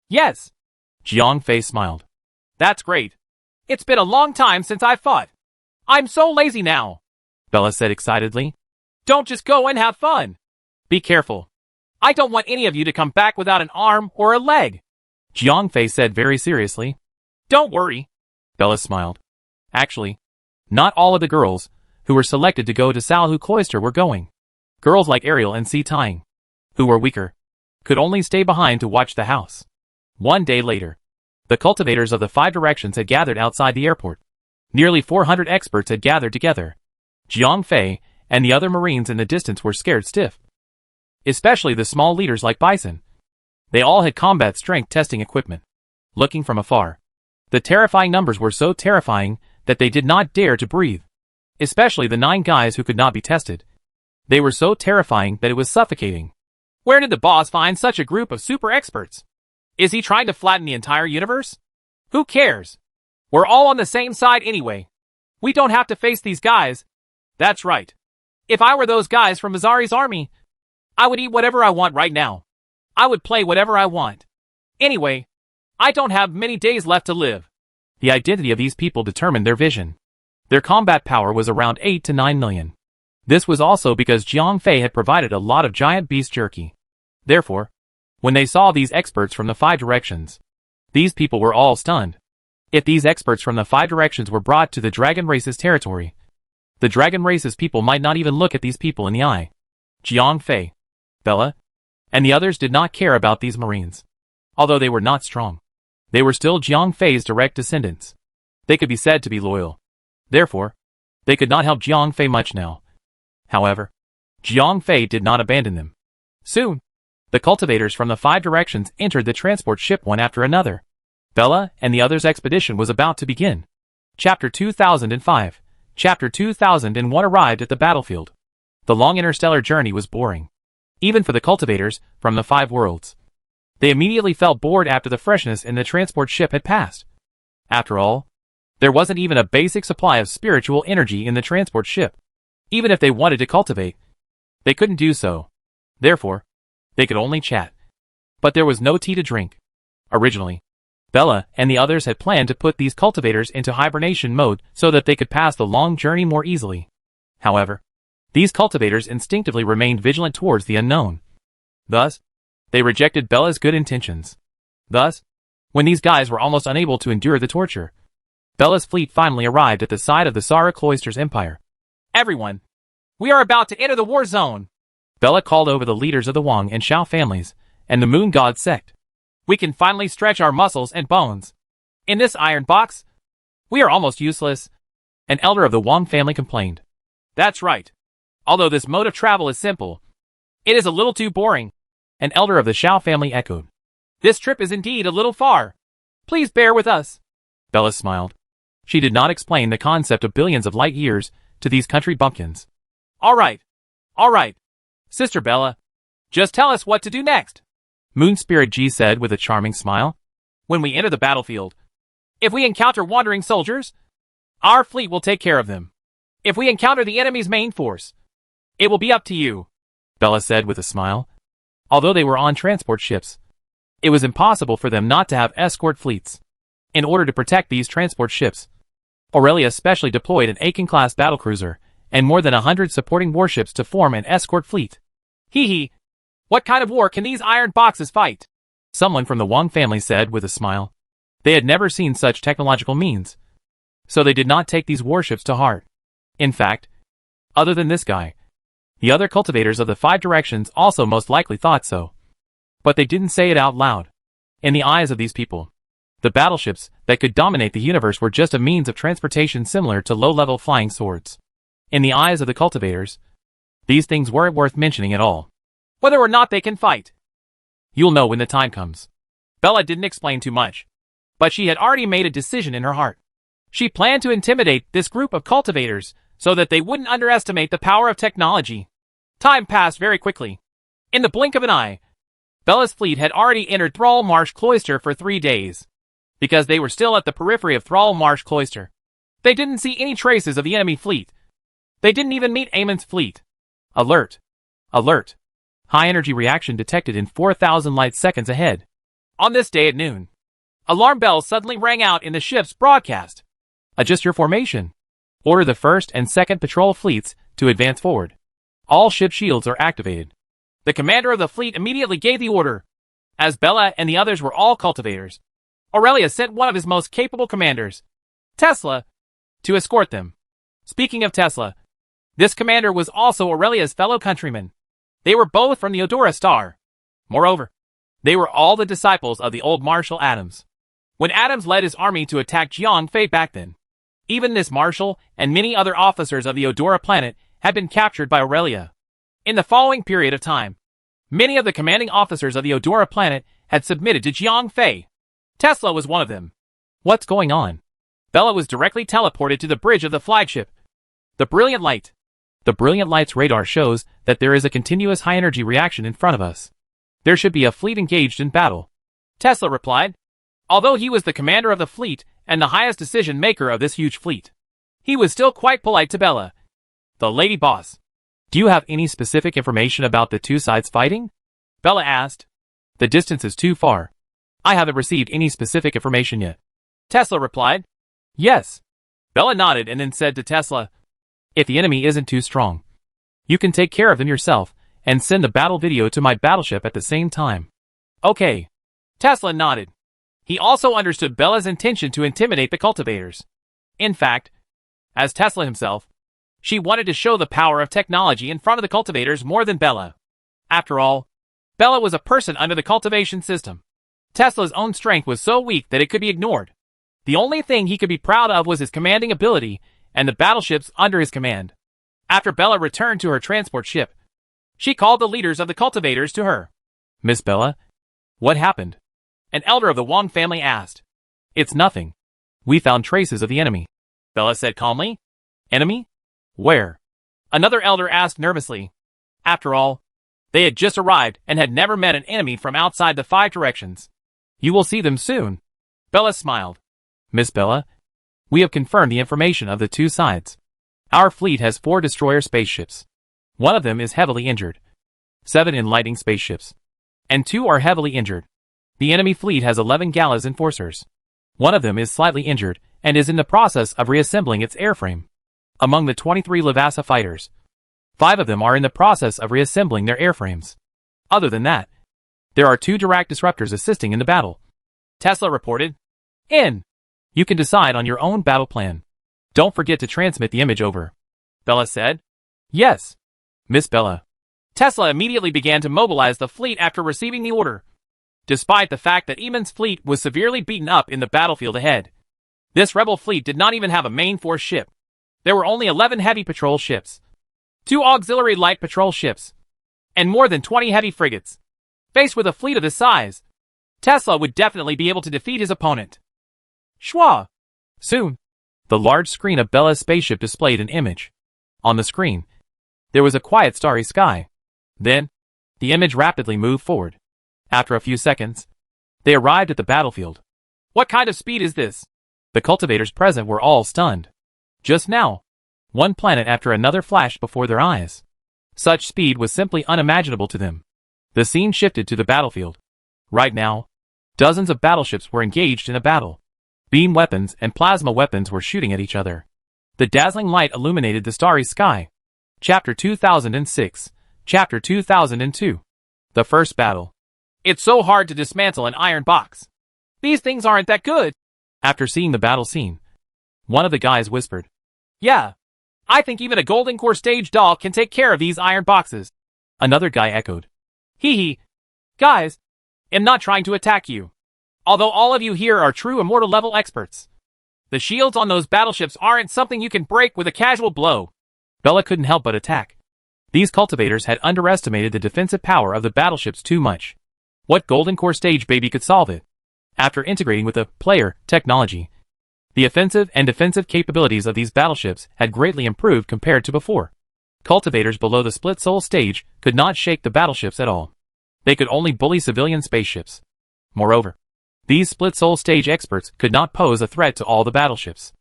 A: Yes.
B: Jiang Fei smiled.
A: That's great. It's been a long time since I fought. I'm so lazy now,
B: Bella said excitedly.
A: Don't just go and have fun. Be careful. I don't want any of you to come back without an arm or a leg,
B: Jiang Fei said very seriously.
A: Don't worry,
B: Bella smiled. Actually, not all of the girls who were selected to go to Salhu Cloister were going. Girls like Ariel and Si Tying, who were weaker, could only stay behind to watch the house. 1 day later, The cultivators of the 5 directions had gathered outside the airport. Nearly 400 experts had gathered together. Jiang Fei and the other Marines in the distance were scared stiff. Especially the small leaders like Bison. They all had combat strength testing equipment. Looking from afar, the terrifying numbers were so terrifying that they did not dare to breathe. Especially the 9 guys who could not be tested. They were so terrifying that it was suffocating.
A: Where did the boss find such a group of super experts? Is he trying to flatten the entire universe? Who cares? We're all on the same side anyway. We don't have to face these guys. That's right. If I were those guys from Mazari's army, I would eat whatever I want right now. I would play whatever I want. Anyway, I don't have many days left to live.
B: The identity of these people determined their vision. Their combat power was around 8 to 9 million. This was also because Jiang Fei had provided a lot of giant beast jerky. Therefore, when they saw these experts from the 5 directions, these people were all stunned. If these experts from the 5 directions were brought to the Dragon Race's territory, the Dragon Race's people might not even look at these people in the eye. Jiang Fei, Bella, and the others did not care about these Marines. Although they were not strong, they were still Jiang Fei's direct descendants. They could be said to be loyal. Therefore, they could not help Jiang Fei much now. However, Jiang Fei did not abandon them. Soon, the cultivators from the 5 directions entered the transport ship one after another. Bella and the others' expedition was about to begin. Chapter 2005. Chapter 2001 arrived at the battlefield. The long interstellar journey was boring. Even for the cultivators from the 5 worlds. They immediately felt bored after the freshness in the transport ship had passed. After all, there wasn't even a basic supply of spiritual energy in the transport ship. Even if they wanted to cultivate, they couldn't do so. Therefore, they could only chat. But there was no tea to drink. Originally, Bella and the others had planned to put these cultivators into hibernation mode so that they could pass the long journey more easily. However, these cultivators instinctively remained vigilant towards the unknown. Thus, they rejected Bella's good intentions. Thus, when these guys were almost unable to endure the torture, Bella's fleet finally arrived at the side of the Sara Cloister's empire.
A: Everyone, we are about to enter the war zone.
B: Bella called over the leaders of the Wang and Shao families, and the Moon God sect.
A: We can finally stretch our muscles and bones. In this iron box, we are almost useless.
B: An elder of the Wang family complained.
A: That's right. Although this mode of travel is simple, it is a little too boring.
B: An elder of the Shao family echoed.
A: This trip is indeed a little far. Please bear with us.
B: Bella smiled. She did not explain the concept of billions of light years to these country bumpkins.
A: All right. Sister Bella, just tell us what to do next.
B: Moon Spirit G said with a charming smile.
A: When we enter the battlefield, if we encounter wandering soldiers, our fleet will take care of them. If we encounter the enemy's main force, it will be up to you,
B: Bella said with a smile. Although they were on transport ships, it was impossible for them not to have escort fleets. In order to protect these transport ships, Aurelia specially deployed an Aiken-class battlecruiser and more than 100 supporting warships to form an escort fleet.
A: Hee hee. What kind of war can these iron boxes fight?
B: Someone from the Wang family said with a smile. They had never seen such technological means, so they did not take these warships to heart. In fact, other than this guy, the other cultivators of the 5 directions also most likely thought so. But they didn't say it out loud. In the eyes of these people, the battleships that could dominate the universe were just a means of transportation similar to low-level flying swords. In the eyes of the cultivators, these things weren't worth mentioning at all.
A: Whether or not they can fight,
B: you'll know when the time comes.
A: Bella didn't explain too much, but she had already made a decision in her heart. She planned to intimidate this group of cultivators so that they wouldn't underestimate the power of technology. Time passed very quickly. In the blink of an eye, Bella's fleet had already entered Thrall Marsh Cloister for 3 days. Because they were still at the periphery of Thrall Marsh Cloister, they didn't see any traces of the enemy fleet. They didn't even meet Amon's fleet.
B: Alert! Alert! High energy reaction detected in 4,000 light seconds ahead.
A: On this day at noon, alarm bells suddenly rang out in the ship's broadcast.
B: Adjust your formation. Order the 1st and 2nd patrol fleets to advance forward. All ship shields are activated.
A: The commander of the fleet immediately gave the order. As Bella and the others were all cultivators, Aurelia sent one of his most capable commanders, Tesla, to escort them. Speaking of Tesla, this commander was also Aurelia's fellow countryman. They were both from the Odora Star. Moreover, they were all the disciples of the old Marshal Adams. when Adams led his army to attack Jiang Fei back then. Even this marshal and many other officers of the Odora planet had been captured by Aurelia. In the following period of time, many of the commanding officers of the Odora planet had submitted to Jiang Fei. Tesla was one of them.
B: What's going on?
A: Bella was directly teleported to the bridge of the flagship. The brilliant light.
B: The brilliant light's radar shows that there is a continuous high-energy reaction in front of us. There should be a fleet engaged in battle.
A: Tesla replied. Although he was the commander of the fleet and the highest decision-maker of this huge fleet, he was still quite polite to Bella. The lady boss.
B: Do you have any specific information about the two sides fighting?
A: Bella asked.
B: The distance is too far. I haven't received any specific information yet.
A: Tesla replied.
B: Yes.
A: Bella nodded and then said to Tesla,
B: if the enemy isn't too strong, you can take care of them yourself and send the battle video to my battleship at the same time.
A: Okay. Tesla nodded. He also understood Bella's intention to intimidate the cultivators. In fact, as Tesla himself, she wanted to show the power of technology in front of the cultivators more than Bella. After all, Bella was a person under the cultivation system. Tesla's own strength was so weak that it could be ignored. The only thing he could be proud of was his commanding ability and the battleships under his command. After Bella returned to her transport ship, she called the leaders of the cultivators to her.
B: Miss Bella, what happened?
A: An elder of the Wang family asked.
B: It's nothing. We found traces of the enemy.
A: Bella said calmly.
B: Enemy? Where?
A: Another elder asked nervously. After all, they had just arrived and had never met an enemy from outside the 5 directions.
B: You will see them soon.
A: Bella smiled.
B: Miss Bella, we have confirmed the information of the two sides. Our fleet has 4 destroyer spaceships. One of them is heavily injured. 7 enlightening spaceships. And 2 are heavily injured. The enemy fleet has 11 Galas enforcers. One of them is slightly injured and is in the process of reassembling its airframe. Among the 23 Levassa fighters, 5 of them are in the process of reassembling their airframes. Other than that, there are 2 Dirac disruptors assisting in the battle.
A: Tesla reported.
B: You can decide on your own battle plan. Don't forget to transmit the image over.
A: Bella said.
B: Yes. Miss Bella.
A: Tesla immediately began to mobilize the fleet after receiving the order. Despite the fact that Eamon's fleet was severely beaten up in the battlefield ahead, this rebel fleet did not even have a main force ship. There were only 11 heavy patrol ships, 2 auxiliary light patrol ships, and more than 20 heavy frigates. Faced with a fleet of this size, Tesla would definitely be able to defeat his opponent. Schwa!
B: Soon, the large screen of Bella's spaceship displayed an image. On the screen, there was a quiet starry sky. Then, the image rapidly moved forward. After a few seconds, they arrived at the battlefield.
A: What kind of speed is this?
B: The cultivators present were all stunned. Just now, one planet after another flashed before their eyes. Such speed was simply unimaginable to them. The scene shifted to the battlefield. Right now, dozens of battleships were engaged in a battle. Beam weapons and plasma weapons were shooting at each other. The dazzling light illuminated the starry sky. Chapter 2006, Chapter 2002. The First Battle.
A: It's so hard to dismantle an iron box. These things aren't that good.
B: After seeing the battle scene, one of the guys whispered.
A: Yeah, I think even a Golden Core stage doll can take care of these iron boxes.
B: Another guy echoed.
A: Hee hee. Guys, I'm not trying to attack you. Although all of you here are true immortal level experts. The shields on those battleships aren't something you can break with a casual blow.
B: Bella couldn't help but attack. These cultivators had underestimated the defensive power of the battleships too much. What Golden Core stage baby could solve it? After integrating with the player technology, the offensive and defensive capabilities of these battleships had greatly improved compared to before. Cultivators below the split soul stage could not shake the battleships at all. They could only bully civilian spaceships. Moreover, these split soul stage experts could not pose a threat to all the battleships.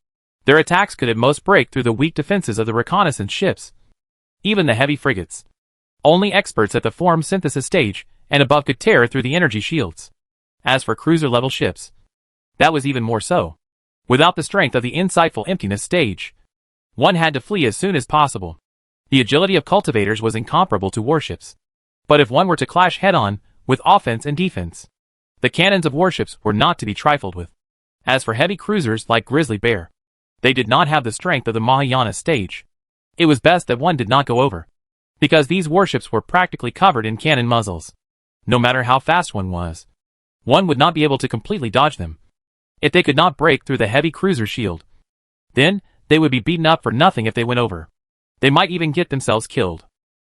B: Their attacks could at most break through the weak defenses of the reconnaissance ships. Even the heavy frigates. Only experts at the form synthesis stage and above could tear through the energy shields. As for cruiser-level ships, that was even more so. Without the strength of the insightful emptiness stage, one had to flee as soon as possible. The agility of cultivators was incomparable to warships. But if one were to clash head-on with offense and defense, the cannons of warships were not to be trifled with. As for heavy cruisers like Grizzly Bear, they did not have the strength of the Mahayana stage. It was best that one did not go over, because these warships were practically covered in cannon muzzles. No matter how fast one was, one would not be able to completely dodge them. If they could not break through the heavy cruiser shield, then they would be beaten up for nothing if they went over. They might even get themselves killed.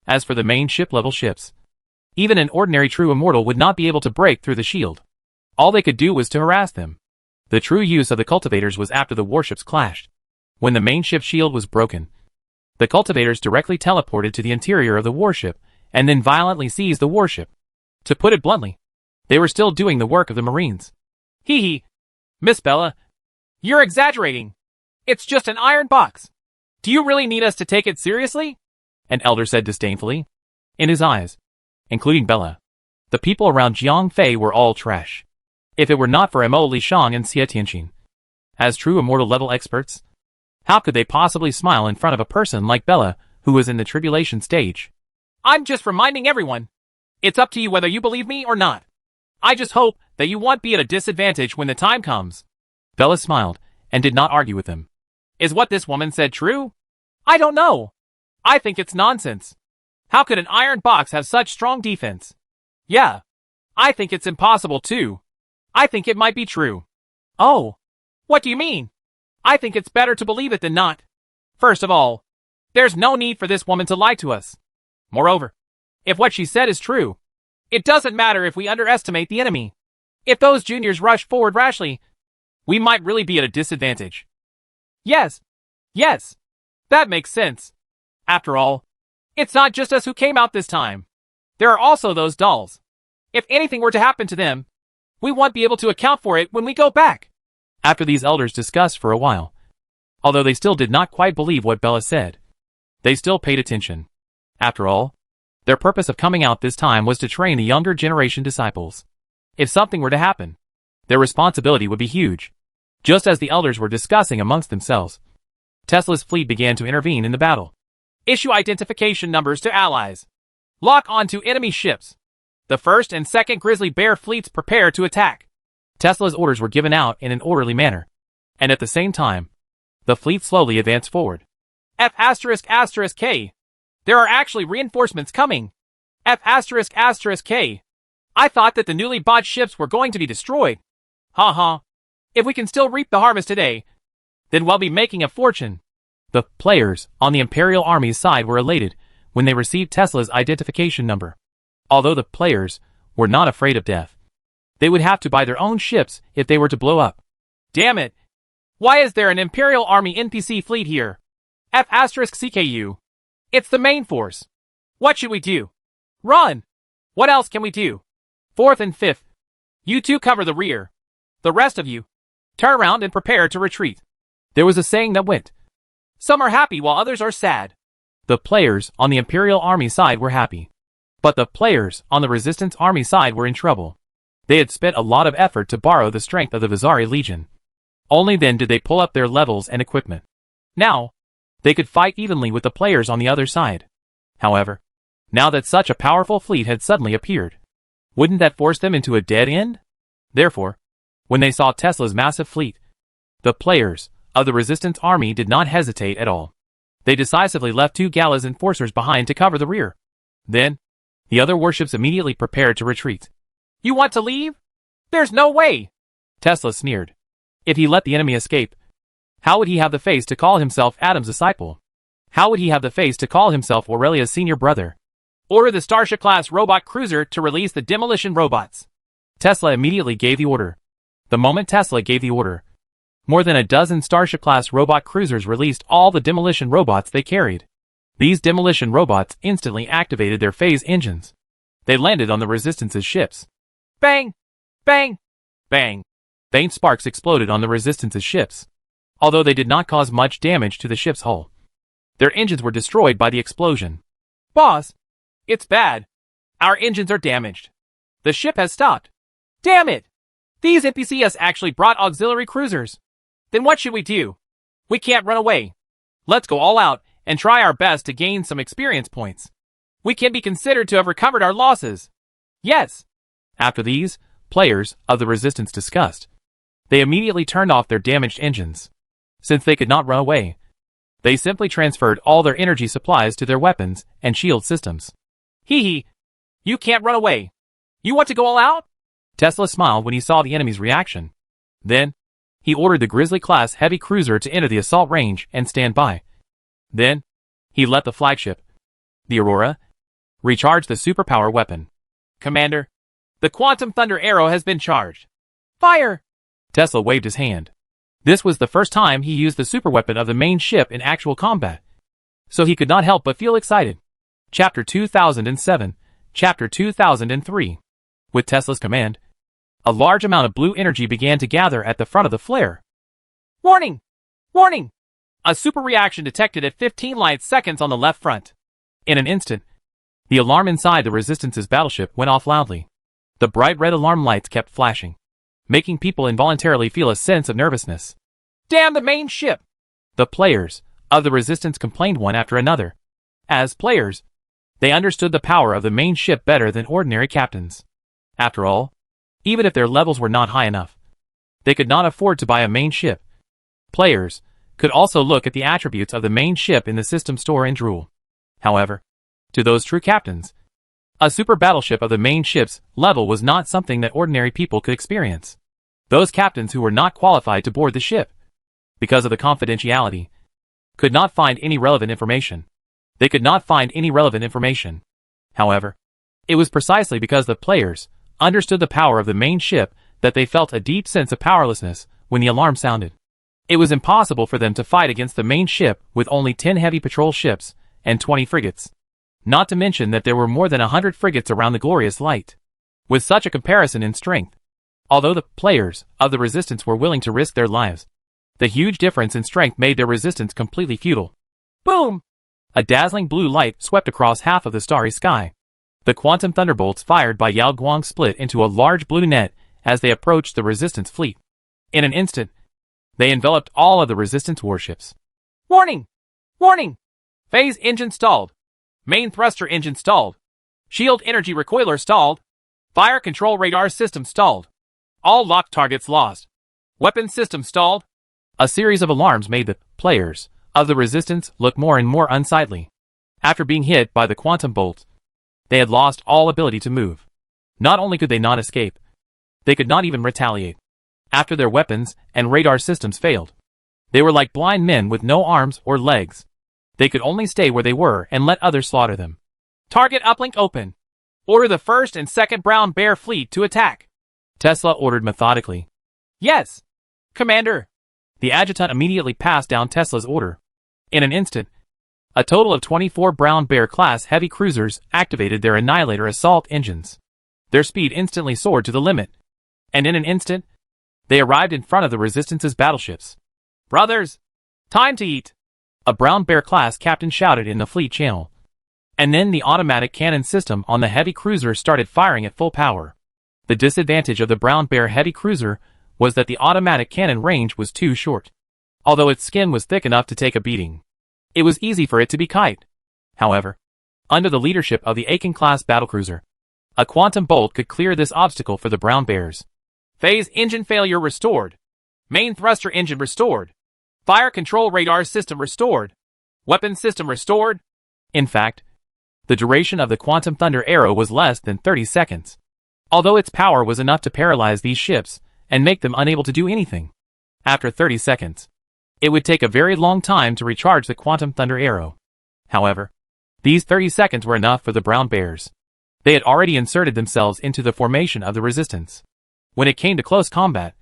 B: As for the main ship-level ships, even an ordinary true immortal would not be able to break through the shield. All they could do was to harass them. The true use of the cultivators was after the warships clashed. When the main ship shield was broken, the cultivators directly teleported to the interior of the warship and then violently seized the warship. To put it bluntly, they were still doing the work of the Marines.
A: Hee hee. Miss Bella, you're exaggerating. It's just an iron box. Do you really need us to take it seriously?
B: An elder said disdainfully. In his eyes, including Bella, the people around Jiang Fei were all trash. If it were not for Mo Li Shang and Xie Tianqin, as true immortal level experts, how could they possibly smile in front of a person like Bella, who was in the tribulation stage?
A: I'm just reminding everyone. It's up to you whether you believe me or not. I just hope that you won't be at a disadvantage when the time comes.
B: Bella smiled and did not argue with him.
A: Is what this woman said true? I don't know. I think it's nonsense. How could an iron box have such strong defense? Yeah. I think it's impossible too. I think it might be true. Oh. What do you mean? I think it's better to believe it than not. First of all, there's no need for this woman to lie to us. Moreover, if what she said is true, it doesn't matter if we underestimate the enemy. If those juniors rush forward rashly, we might really be at a disadvantage. Yes. Yes. That makes sense. After all, it's not just us who came out this time. There are also those dolls. If anything were to happen to them, we won't be able to account for it when we go back.
B: After these elders discussed for a while, although they still did not quite believe what Bella said, they still paid attention. After all, their purpose of coming out this time was to train the younger generation disciples. If something were to happen, their responsibility would be huge. Just as the elders were discussing amongst themselves, Tesla's fleet began to intervene in the battle.
A: Issue identification numbers to allies. Lock onto enemy ships. The 1st and 2nd Grizzly Bear fleets prepare to attack.
B: Tesla's orders were given out in an orderly manner, and at the same time, the fleet slowly advanced forward.
A: F***K. There are actually reinforcements coming. F***K. I thought that the newly bought ships were going to be destroyed. Ha. If we can still reap the harvest today, then we'll be making a fortune.
B: The players on the Imperial Army's side were elated when they received Tesla's identification number. Although the players were not afraid of death, they would have to buy their own ships if they were to blow up.
A: Damn it! Why is there an Imperial Army NPC fleet here? F***CKU. It's the main force. What should we do? Run! What else can we do? 4th and 5th. You two cover the rear. The rest of you, turn around and prepare to retreat.
B: There was a saying that went,
A: some are happy while others are sad.
B: The players on the Imperial Army side were happy, but the players on the Resistance Army side were in trouble. They had spent a lot of effort to borrow the strength of the Vizari Legion. Only then did they pull up their levels and equipment. Now, they could fight evenly with the players on the other side. However, now that such a powerful fleet had suddenly appeared, wouldn't that force them into a dead end? Therefore, when they saw Tesla's massive fleet, the players of the Resistance Army did not hesitate at all. They decisively left 2 Gala's enforcers behind to cover the rear. Then, the other warships immediately prepared to retreat.
A: You want to leave? There's no way!
B: Tesla sneered. If he let the enemy escape, how would he have the face to call himself Adam's disciple? How would he have the face to call himself Aurelia's senior brother?
A: Order the Starship-class robot cruiser to release the demolition robots.
B: Tesla immediately gave the order. The moment Tesla gave the order, more than a dozen Starship-class robot cruisers released all the demolition robots they carried. These demolition robots instantly activated their phase engines. They landed on the Resistance's ships.
A: Bang! Bang! Bang!
B: Faint sparks exploded on the Resistance's ships, although they did not cause much damage to the ship's hull. Their engines were destroyed by the explosion.
A: Boss, it's bad. Our engines are damaged. The ship has stopped. Damn it! These NPCs actually brought auxiliary cruisers. Then what should we do? We can't run away. Let's go all out and try our best to gain some experience points. We can be considered to have recovered our losses. Yes.
B: After these, players of the Resistance discussed, they immediately turned off their damaged engines. Since they could not run away, they simply transferred all their energy supplies to their weapons and shield systems.
A: Hee hee. You can't run away. You want to go all out?
B: Tesla smiled when he saw the enemy's reaction. Then, He ordered the Grizzly-class heavy cruiser to enter the assault range and stand by. Then, he let the flagship, the Aurora, recharge the superpower weapon.
A: Commander, the Quantum Thunder arrow has been charged. Fire!
B: Tesla waved his hand. This was the first time he used the superweapon of the main ship in actual combat, so he could not help but feel excited. Chapter 2007, Chapter 2003. With Tesla's command, a large amount of blue energy began to gather at the front of the flare.
A: Warning! Warning! A super reaction detected at 15 light seconds on the left front.
B: In an instant, the alarm inside the Resistance's battleship went off loudly. The bright red alarm lights kept flashing, making people involuntarily feel a sense of nervousness.
A: Damn the main ship!
B: The players of the Resistance complained one after another. As players, they understood the power of the main ship better than ordinary captains. After all, even if their levels were not high enough, they could not afford to buy a main ship. Players could also look at the attributes of the main ship in the system store and drool. However, to those true captains, a super battleship of the main ship's level was not something that ordinary people could experience. Those captains who were not qualified to board the ship, because of the confidentiality, could not find any relevant information. They could not find any relevant information. However, it was precisely because the players understood the power of the main ship that they felt a deep sense of powerlessness when the alarm sounded. It was impossible for them to fight against the main ship with only 10 heavy patrol ships and 20 frigates. Not to mention that there were more than 100 frigates around the glorious light. With such a comparison in strength, although the players of the Resistance were willing to risk their lives, the huge difference in strength made their resistance completely futile.
A: Boom!
B: A dazzling blue light swept across half of the starry sky. The quantum thunderbolts fired by Yao Guang split into a large blue net as they approached the Resistance fleet. In an instant, they enveloped all of the Resistance warships.
A: Warning! Warning! Phase engine stalled. Main thruster engine stalled. Shield energy recoiler stalled. Fire control radar system stalled. All locked targets lost. Weapon system stalled.
B: A series of alarms made the players of the Resistance look more and more unsightly. After being hit by the quantum bolts, they had lost all ability to move. Not only could they not escape, they could not even retaliate. After their weapons and radar systems failed, they were like blind men with no arms or legs. They could only stay where they were and let others slaughter them.
A: Target uplink open. Order the 1st and 2nd Brown Bear fleet to attack.
B: Tesla ordered methodically.
A: Yes, Commander.
B: The adjutant immediately passed down Tesla's order. In an instant, a total of 24 Brown Bear-class heavy cruisers activated their Annihilator assault engines. Their speed instantly soared to the limit, and in an instant, they arrived in front of the Resistance's battleships.
A: Brothers, time to eat!
B: A Brown Bear-class captain shouted in the fleet channel. And then the automatic cannon system on the heavy cruiser started firing at full power. The disadvantage of the Brown Bear heavy cruiser was that the automatic cannon range was too short. Although its skin was thick enough to take a beating, it was easy for it to be kite. However, under the leadership of the Aiken-class battlecruiser, a quantum bolt could clear this obstacle for the Brown Bears.
A: Phase engine failure restored. Main thruster engine restored. Fire control radar system restored. Weapon system restored.
B: In fact, the duration of the Quantum Thunder arrow was less than 30 seconds. Although its power was enough to paralyze these ships and make them unable to do anything. After 30 seconds, it would take a very long time to recharge the Quantum Thunder arrow. However, these 30 seconds were enough for the Brown Bears. They had already inserted themselves into the formation of the Resistance. When it came to close combat,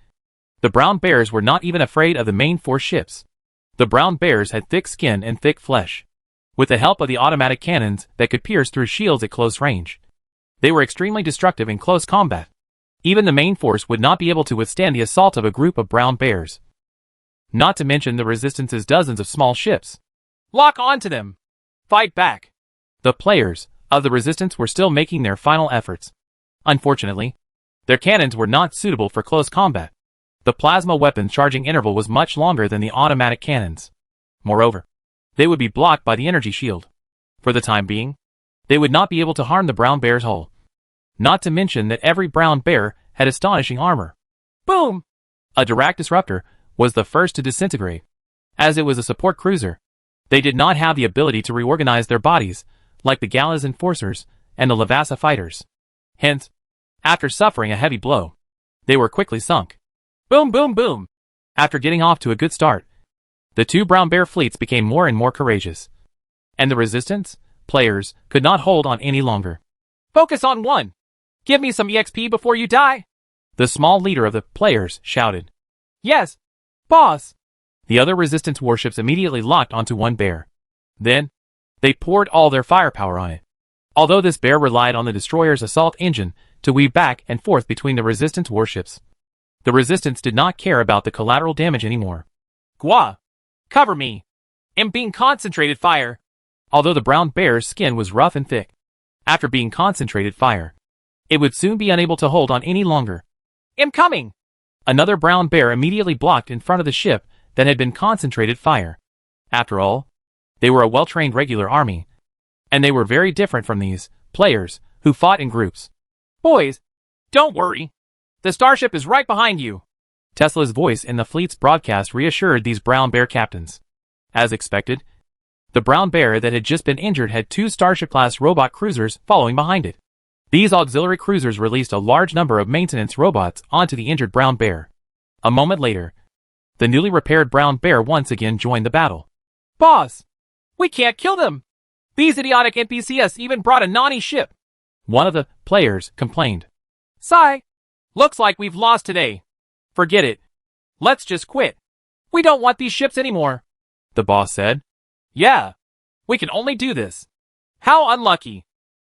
B: the Brown Bears were not even afraid of the main force ships. The Brown Bears had thick skin and thick flesh. With the help of the automatic cannons that could pierce through shields at close range, they were extremely destructive in close combat. Even the main force would not be able to withstand the assault of a group of Brown Bears. Not to mention the Resistance's dozens of small ships.
A: Lock onto them! Fight back!
B: The players of the Resistance were still making their final efforts. Unfortunately, their cannons were not suitable for close combat. The plasma weapon charging interval was much longer than the automatic cannons. Moreover, they would be blocked by the energy shield. For the time being, they would not be able to harm the Brown Bear's hull. Not to mention that every Brown Bear had astonishing armor.
A: Boom!
B: A Dirac Disruptor was the first to disintegrate. As it was a support cruiser, they did not have the ability to reorganize their bodies like the Gala's Enforcers and the Lavassa Fighters. Hence, after suffering a heavy blow, they were quickly sunk.
A: Boom boom boom!
B: After getting off to a good start, the two brown bear fleets became more and more courageous. And the resistance players could not hold on any longer.
A: Focus on one. Give me some EXP before you die.
B: The small leader of the players shouted.
A: Yes, boss.
B: The other resistance warships immediately locked onto one bear. Then, they poured all their firepower on it. Although this bear relied on the destroyer's assault engine to weave back and forth between the resistance warships, the resistance did not care about the collateral damage anymore.
A: Gua, cover me. I'm being concentrated fire.
B: Although the brown bear's skin was rough and thick, after being concentrated fire, it would soon be unable to hold on any longer.
A: I'm coming.
B: Another brown bear immediately blocked in front of the ship that had been concentrated fire. After all, they were a well-trained regular army, and they were very different from these players who fought in groups.
A: Boys, don't worry. The starship is right behind you.
B: Tesla's voice in the fleet's broadcast reassured these brown bear captains. As expected, the brown bear that had just been injured had two Starship-class robot cruisers following behind it. These auxiliary cruisers released a large number of maintenance robots onto the injured brown bear. A moment later, the newly repaired brown bear once again joined the battle.
A: Boss, we can't kill them. These idiotic NPCs even brought a Nani ship.
B: One of the players complained.
A: Sigh. Looks like we've lost today. Forget it. Let's just quit. We don't want these ships anymore.
B: The boss said.
A: Yeah. We can only do this. How unlucky.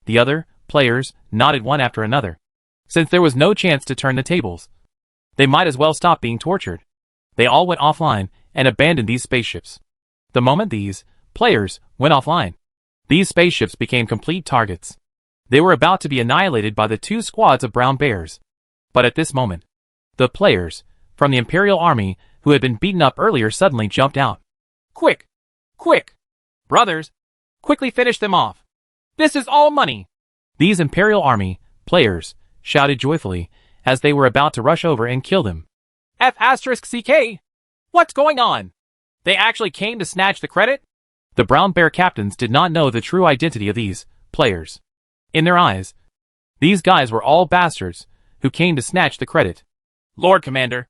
B: The other players nodded one after another. Since there was no chance to turn the tables, they might as well stop being tortured. They all went offline and abandoned these spaceships. The moment these players went offline, these spaceships became complete targets. They were about to be annihilated by the two squads of brown bears. But at this moment, the players from the Imperial Army who had been beaten up earlier suddenly jumped out.
A: Quick! Quick! Brothers, quickly finish them off. This is all money.
B: These Imperial Army players shouted joyfully as they were about to rush over and kill them.
A: F***CK! What's going on? They actually came to snatch the credit?
B: The brown bear captains did not know the true identity of these players. In their eyes, these guys were all bastards who came to snatch the credit.
A: Lord Commander,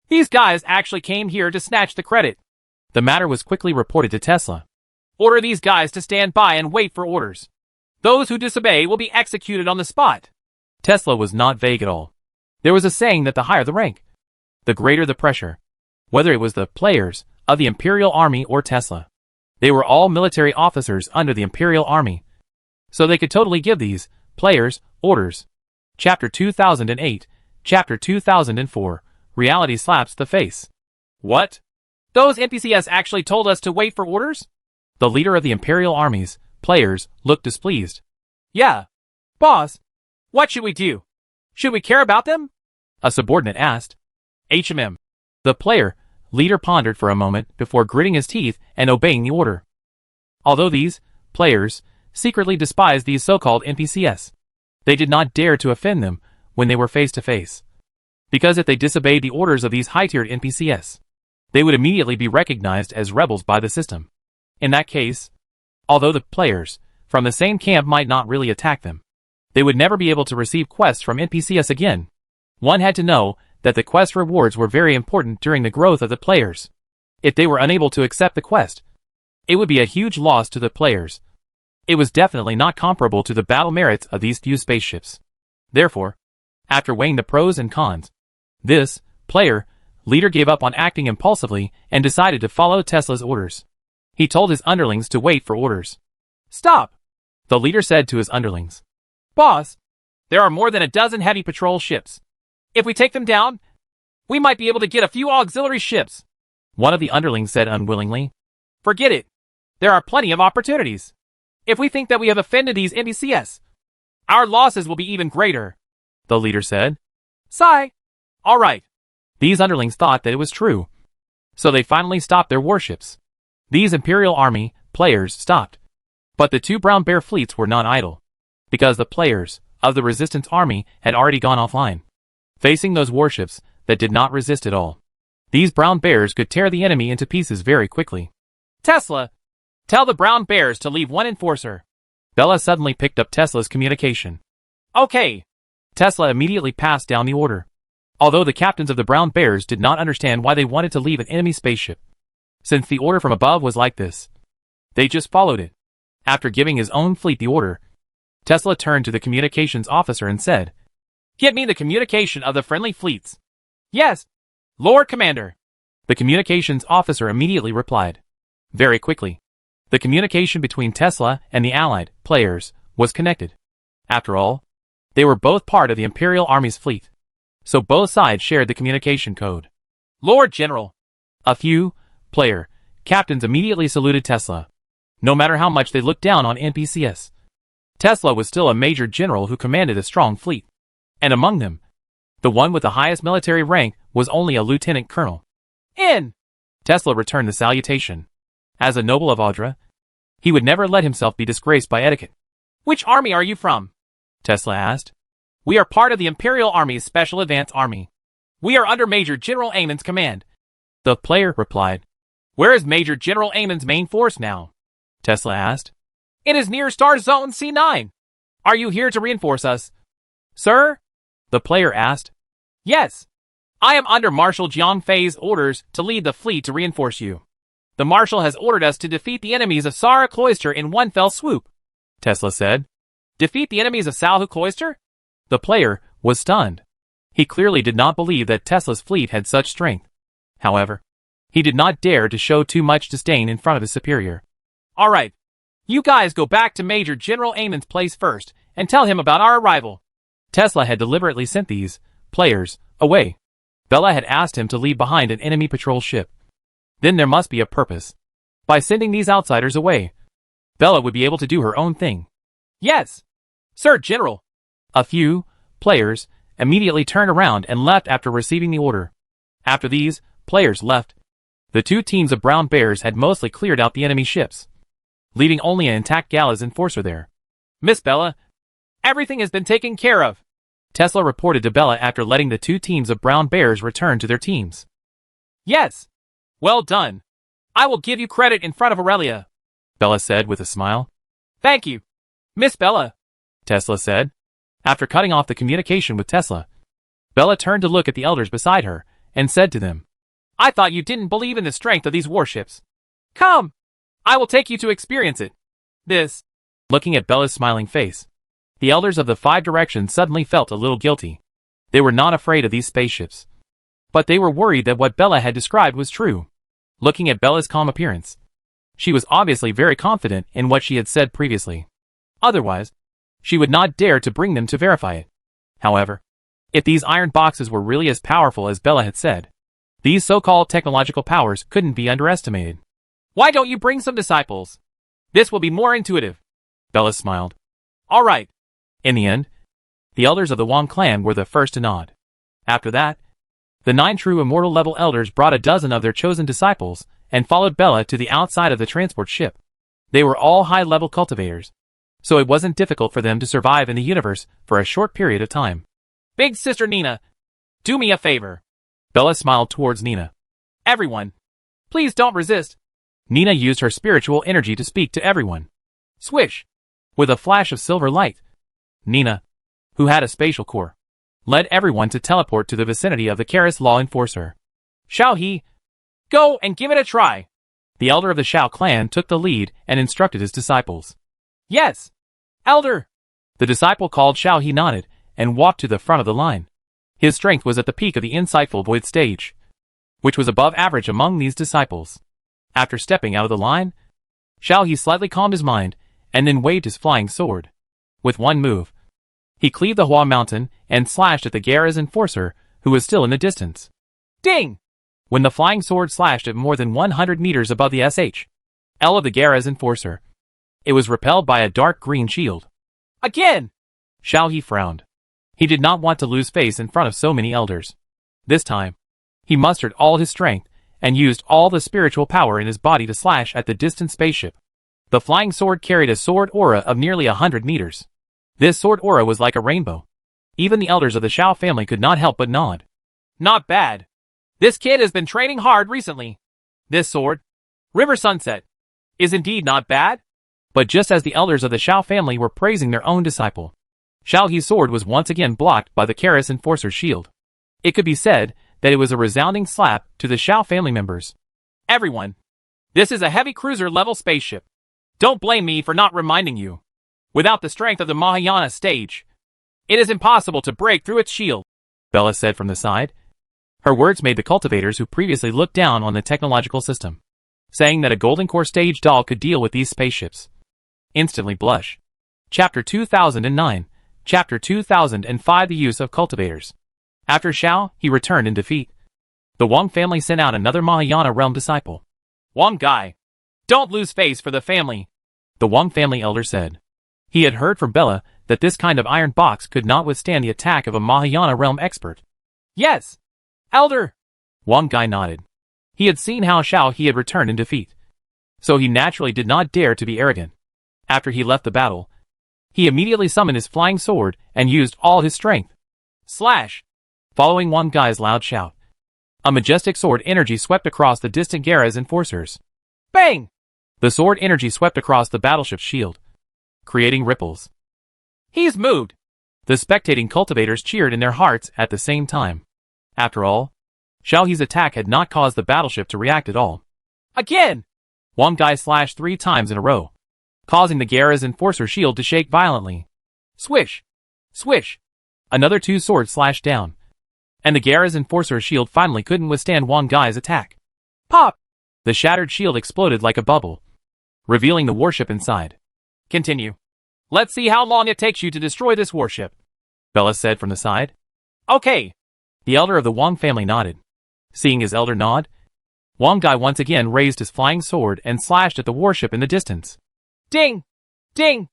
A: these guys actually came here to snatch the credit.
B: The matter was quickly reported to Tesla.
A: Order these guys to stand by and wait for orders. Those who disobey will be executed on the spot.
B: Tesla was not vague at all. There was a saying that the higher the rank, the greater the pressure. Whether it was the players of the Imperial Army or Tesla, they were all military officers under the Imperial Army, so they could totally give these players orders. Chapter 2008, Chapter 2004, Reality slaps the face.
A: What? Those NPCs actually told us to wait for orders?
B: The leader of the Imperial Army's players looked displeased.
A: Yeah. Boss, what should we do? Should we care about them?
B: A subordinate asked. The player leader pondered for a moment before gritting his teeth and obeying the order. Although these players secretly despised these so-called NPCs, they did not dare to offend them when they were face to face. Because if they disobeyed the orders of these high-tiered NPCs, they would immediately be recognized as rebels by the system. In that case, although the players from the same camp might not really attack them, they would never be able to receive quests from NPCs again. One had to know that the quest rewards were very important during the growth of the players. If they were unable to accept the quest, it would be a huge loss to the players. It was definitely not comparable to the battle merits of these few spaceships. Therefore, after weighing the pros and cons, this player leader gave up on acting impulsively and decided to follow Tesla's orders. He told his underlings to wait for orders.
A: Stop!
B: The leader said to his underlings.
A: Boss, there are more than a dozen heavy patrol ships. If we take them down, we might be able to get a few auxiliary ships.
B: One of the underlings said unwillingly.
A: Forget it. There are plenty of opportunities. If we think that we have offended these NPCs, our losses will be even greater.
B: The leader said.
A: Sigh. All right.
B: These underlings thought that it was true, so they finally stopped their warships. These Imperial Army players stopped. But the two brown bear fleets were not idle, because the players of the Resistance Army had already gone offline, facing those warships that did not resist at all. These brown bears could tear the enemy into pieces very quickly.
A: Tesla, tell the brown bears to leave one enforcer.
B: Bella suddenly picked up Tesla's communication.
A: Okay.
B: Tesla immediately passed down the order. Although the captains of the brown bears did not understand why they wanted to leave an enemy spaceship, since the order from above was like this, they just followed it. After giving his own fleet the order, Tesla turned to the communications officer and said,
A: "Get me the communication of the friendly fleets." "Yes, Lord Commander."
B: The communications officer immediately replied. Very quickly, the communication between Tesla and the Allied players was connected. After all, they were both part of the Imperial Army's fleet, so both sides shared the communication code.
A: "Lord General."
B: A few player captains immediately saluted Tesla, no matter how much they looked down on NPCs. Tesla was still a major general who commanded a strong fleet, and among them, the one with the highest military rank was only a lieutenant colonel. Tesla returned the salutation. As a noble of Audra, he would never let himself be disgraced by etiquette.
A: "Which army are you from?"
B: Tesla asked.
A: "We are part of the Imperial Army's Special Advance Army. We are under Major General Amon's command."
B: The player replied.
A: "Where is Major General Amon's main force now?"
B: Tesla asked.
A: "It is near Star Zone C9. Are you here to reinforce us?" "Sir?"
B: the player asked.
A: "Yes. I am under Marshal Jiang Fei's orders to lead the fleet to reinforce you. The Marshal has ordered us to defeat the enemies of Sara Cloister in one fell swoop,"
B: Tesla said.
A: "Defeat the enemies of Salhu Cloister?"
B: The player was stunned. He clearly did not believe that Tesla's fleet had such strength. However, he did not dare to show too much disdain in front of his superior.
A: "All right. You guys go back to Major General Amon's place first and tell him about our arrival."
B: Tesla had deliberately sent these players away. Bella had asked him to leave behind an enemy patrol ship. Then there must be a purpose. By sending these outsiders away, Bella would be able to do her own thing.
A: "Yes, Sir General."
B: A few players immediately turned around and left after receiving the order. After these players left, the two teams of brown bears had mostly cleared out the enemy ships, leaving only an intact Gala's enforcer there.
A: "Miss Bella, everything has been taken care of,"
B: Tesla reported to Bella after letting the two teams of brown bears return to their teams.
A: "Yes. Well done. I will give you credit in front of Aurelia,"
B: Bella said with a smile.
A: "Thank you, Miss Bella,"
B: Tesla said. After cutting off the communication with Tesla, Bella turned to look at the elders beside her and said to them,
A: "I thought you didn't believe in the strength of these warships. Come, I will take you to experience it. This."
B: Looking at Bella's smiling face, the elders of the 5 directions suddenly felt a little guilty. They were not afraid of these spaceships, but they were worried that what Bella had described was true. Looking at Bella's calm appearance, she was obviously very confident in what she had said previously. Otherwise, she would not dare to bring them to verify it. However, if these iron boxes were really as powerful as Bella had said, these so-called technological powers couldn't be underestimated.
A: "Why don't you bring some disciples? This will be more intuitive."
B: Bella smiled.
A: "All right."
B: In the end, the elders of the Wang clan were the first to nod. After that, the 9 true immortal level elders brought a dozen of their chosen disciples and followed Bella to the outside of the transport ship. They were all high-level cultivators, so it wasn't difficult for them to survive in the universe for a short period of time.
A: "Big Sister Nina, do me a favor."
B: Bella smiled towards Nina.
A: "Everyone, please don't resist."
B: Nina used her spiritual energy to speak to everyone.
A: Swish!
B: With a flash of silver light, Nina, who had a spatial core, led everyone to teleport to the vicinity of the Karis law enforcer.
A: "Shall he? Go and give it a try."
B: The elder of the Shao clan took the lead and instructed his disciples.
A: "Yes, Elder."
B: The disciple called Shao He nodded and walked to the front of the line. His strength was at the peak of the insightful void stage, which was above average among these disciples. After stepping out of the line, Shao He slightly calmed his mind and then waved his flying sword. With one move, he cleaved the Hua mountain and slashed at the Gara's enforcer, who was still in the distance.
A: Ding!
B: When the flying sword slashed at more than 100 meters above the SH.L of the Gara's enforcer, it was repelled by a dark green shield.
A: Again!
B: Shao He frowned. He did not want to lose face in front of so many elders. This time, he mustered all his strength and used all the spiritual power in his body to slash at the distant spaceship. The flying sword carried a sword aura of nearly 100 meters. This sword aura was like a rainbow. Even the elders of the Shao family could not help but nod.
A: Not bad. This kid has been training hard recently. This sword, River Sunset, is indeed not bad.
B: But just as the elders of the Shao family were praising their own disciple, Shao He's sword was once again blocked by the Karis enforcer's shield. It could be said that it was a resounding slap to the Xiao family members.
A: Everyone, this is a heavy cruiser-level spaceship. Don't blame me for not reminding you. Without the strength of the Mahayana stage, it is impossible to break through its shield,
B: Bella said from the side. Her words made the cultivators who previously looked down on the technological system, saying that a Golden Core stage doll could deal with these spaceships, instantly blush. Chapter 2009, Chapter 2005 The Use of Cultivators. After Xiao, he returned in defeat. The Wang family sent out another Mahayana realm disciple.
A: Wang Guy, don't lose face for the family,
B: the Wang family elder said. He had heard from Bella that this kind of iron box could not withstand the attack of a Mahayana realm expert.
A: Yes, Elder,
B: Wang Guy nodded. He had seen how Xiao he had returned in defeat, so he naturally did not dare to be arrogant. After he left the battle, he immediately summoned his flying sword and used all his strength.
A: Slash!
B: Following Wang Gai's loud shout, a majestic sword energy swept across the distant Gara's enforcers.
A: Bang!
B: The sword energy swept across the battleship's shield, creating ripples.
A: He's moved!
B: The spectating cultivators cheered in their hearts at the same time. After all, Xiao He's attack had not caused the battleship to react at all.
A: Again!
B: Wang Gai slashed 3 times in a row, causing the Gara's enforcer shield to shake violently.
A: Swish! Swish!
B: Another 2 swords slashed down, and the Gara's enforcer shield finally couldn't withstand Wang Gai's attack.
A: Pop!
B: The shattered shield exploded like a bubble, revealing the warship inside.
A: Continue. Let's see how long it takes you to destroy this warship,
B: Bella said from the side.
A: Okay.
B: The elder of the Wang family nodded. Seeing his elder nod, Wang Gai once again raised his flying sword and slashed at the warship in the distance.
A: Ding! Ding!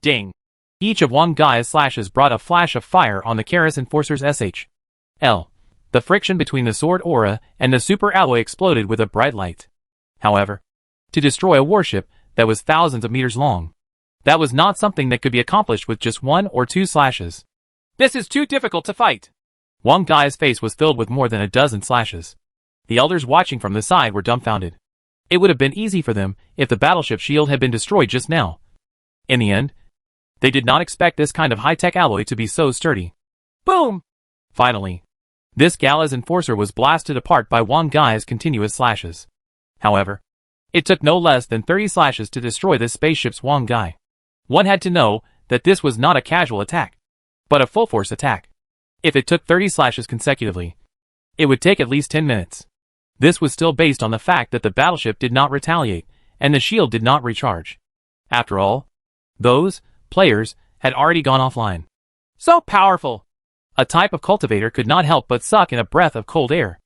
B: Ding! Each of Wang Gai's slashes brought a flash of fire on the Karas Enforcer's SHL. The friction between the sword aura and the super alloy exploded with a bright light. However, to destroy a warship that was thousands of meters long, that was not something that could be accomplished with just 1 or 2 slashes.
A: This is too difficult to fight.
B: Wang Gai's face was filled with more than a dozen slashes. The elders watching from the side were dumbfounded. It would have been easy for them if the battleship shield had been destroyed just now. In the end, they did not expect this kind of high-tech alloy to be so sturdy.
A: Boom!
B: Finally, this Gala's enforcer was blasted apart by Wang Gai's continuous slashes. However, it took no less than 30 slashes to destroy this spaceship's Wang Gai. One had to know that this was not a casual attack, but a full-force attack. If it took 30 slashes consecutively, it would take at least 10 minutes. This was still based on the fact that the battleship did not retaliate, and the shield did not recharge. After all, those players had already gone offline.
A: So powerful!
B: A type of cultivator could not help but suck in a breath of cold air.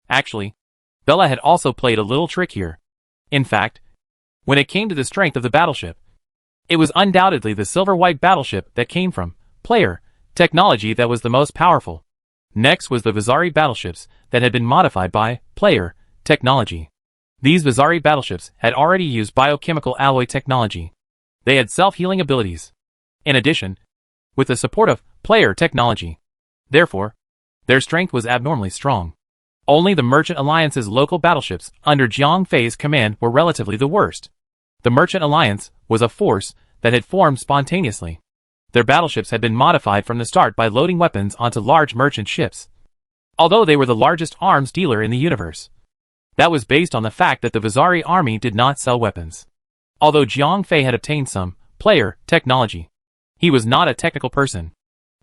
B: Actually, Bella had also played a little trick here. In fact, when it came to the strength of the battleship, it was undoubtedly the silver-white battleship that came from player technology that was the most powerful. Next was the Vizari battleships that had been modified by player technology. These Vizari battleships had already used biochemical alloy technology. They had self-healing abilities. In addition, with the support of player technology. Therefore, their strength was abnormally strong. Only the Merchant Alliance's local battleships under Jiang Fei's command were relatively the worst. The Merchant Alliance was a force that had formed spontaneously. Their battleships had been modified from the start by loading weapons onto large merchant ships. Although they were the largest arms dealer in the universe, that was based on the fact that the Vizari army did not sell weapons. Although Jiang Fei had obtained some player technology, he was not a technical person.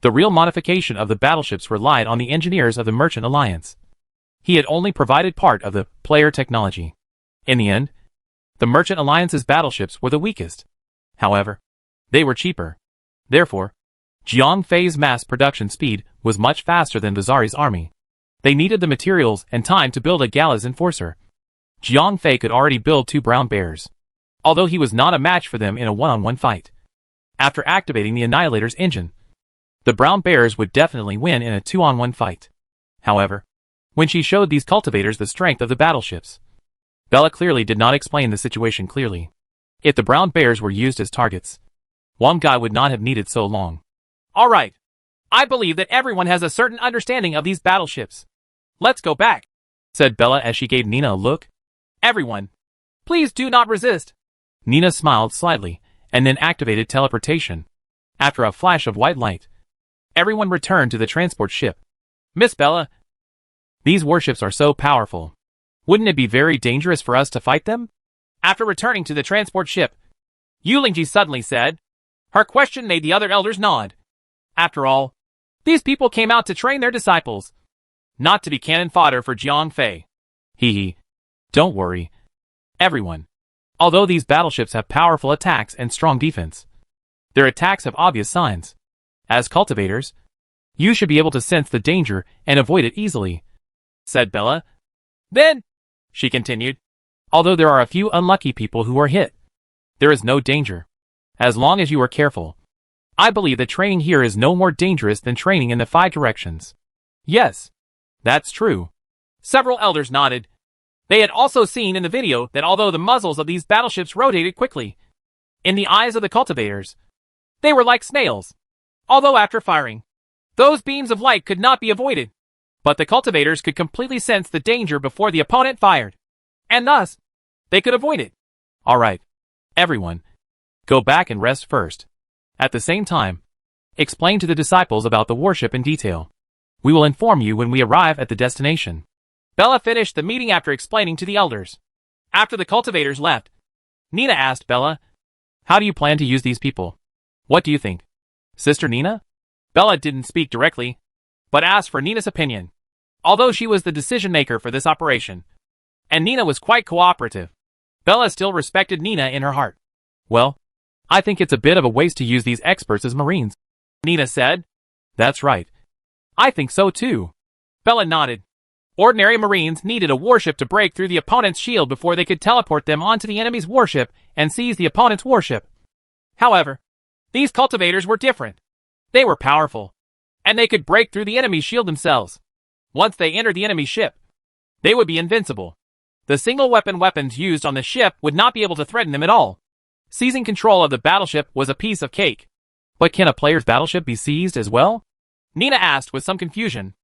B: The real modification of the battleships relied on the engineers of the Merchant Alliance. He had only provided part of the player technology. In the end, the Merchant Alliance's battleships were the weakest. However, they were cheaper. Therefore, Jiang Fei's mass production speed was much faster than Vizari's army. They needed the materials and time to build a Gala's enforcer. Jiang Fei could already build 2 brown bears, although he was not a match for them in a one-on-one fight. After activating the Annihilator's engine, the brown bears would definitely win in a 2-on-1 fight. However, when she showed these cultivators the strength of the battleships, Bella clearly did not explain the situation clearly. If the brown bears were used as targets, Wang Gai would not have needed so long.
A: Alright. I believe that everyone has a certain understanding of these battleships. Let's go back,
B: said Bella as she gave Nina a look.
A: Everyone, please do not resist.
B: Nina smiled slightly, and then activated teleportation. After a flash of white light, everyone returned to the transport ship.
A: Miss Bella,
B: These warships are so powerful. Wouldn't it be very dangerous for us to fight them?
A: After returning to the transport ship, Yulingji suddenly said. Her question made the other elders nod. After all, these people came out to train their disciples, not to be cannon fodder for Jiang Fei.
B: Hee hee. Don't worry, everyone. Although these battleships have powerful attacks and strong defense, their attacks have obvious signs. As cultivators, you should be able to sense the danger and avoid it easily, said Bella.
A: Then, she continued,
B: although there are a few unlucky people who are hit, there is no danger, as long as you are careful. I believe that training here is no more dangerous than training in the 5 directions.
A: Yes, that's true. Several elders nodded. They had also seen in the video that although the muzzles of these battleships rotated quickly, in the eyes of the cultivators, they were like snails. Although after firing, those beams of light could not be avoided, but the cultivators could completely sense the danger before the opponent fired, and thus, they could avoid it.
B: Alright, everyone, go back and rest first. At the same time, explain to the disciples about the warship in detail. We will inform you when we arrive at the destination.
A: Bella finished the meeting after explaining to the elders. After the cultivators left, Nina asked Bella,
B: how do you plan to use these people? What do you think? Sister Nina?
A: Bella didn't speak directly, but asked for Nina's opinion. Although she was the decision-maker for this operation, and Nina was quite cooperative, Bella still respected Nina in her heart.
B: Well, I think it's a bit of a waste to use these experts as Marines,
A: Nina said.
B: That's right.
A: I think so too. Bella nodded. Ordinary Marines needed a warship to break through the opponent's shield before they could teleport them onto the enemy's warship and seize the opponent's warship. However, these cultivators were different. They were powerful, and they could break through the enemy's shield themselves. Once they entered the enemy's ship, they would be invincible. The single weapons used on the ship would not be able to threaten them at all. Seizing control of the battleship was a piece of cake.
B: But can a player's battleship be seized as well?
A: Nina asked with some confusion.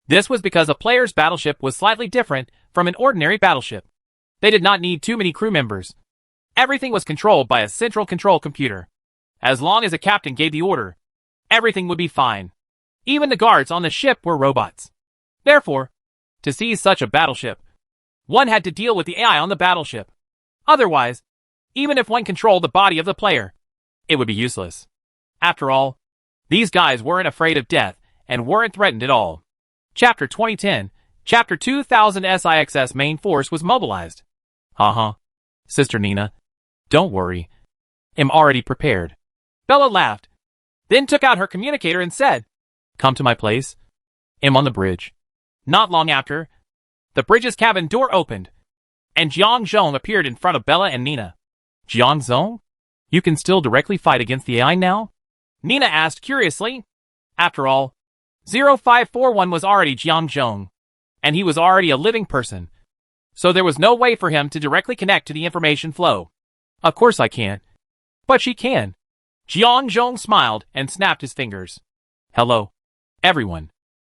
A: This was because a player's battleship was slightly different from an ordinary battleship. They did not need too many crew members. Everything was controlled by a central control computer. As long as a captain gave the order, everything would be fine. Even the guards on the ship were robots. Therefore, to seize such a battleship, one had to deal with the AI on the battleship. Otherwise, even if one controlled the body of the player, it would be useless. After all, these guys weren't afraid of death and weren't threatened at all. Chapter 2010, Chapter 2000 SIXS main force was mobilized.
B: Sister Nina, don't worry. I'm already prepared.
A: Bella laughed, then took out her communicator and said,
B: come to my place. I'm on the bridge.
A: Not long after, the bridge's cabin door opened, and Jiang Zhong appeared in front of Bella and Nina.
B: Jiang Zhong? You can still directly fight against the AI now?
A: Nina asked curiously. After all, 0541 was already Jiang Zhong, and he was already a living person, so there was no way for him to directly connect to the information flow.
B: Of course I can't.
A: But she can. Jiang Zhong smiled and snapped his fingers.
B: Hello, everyone.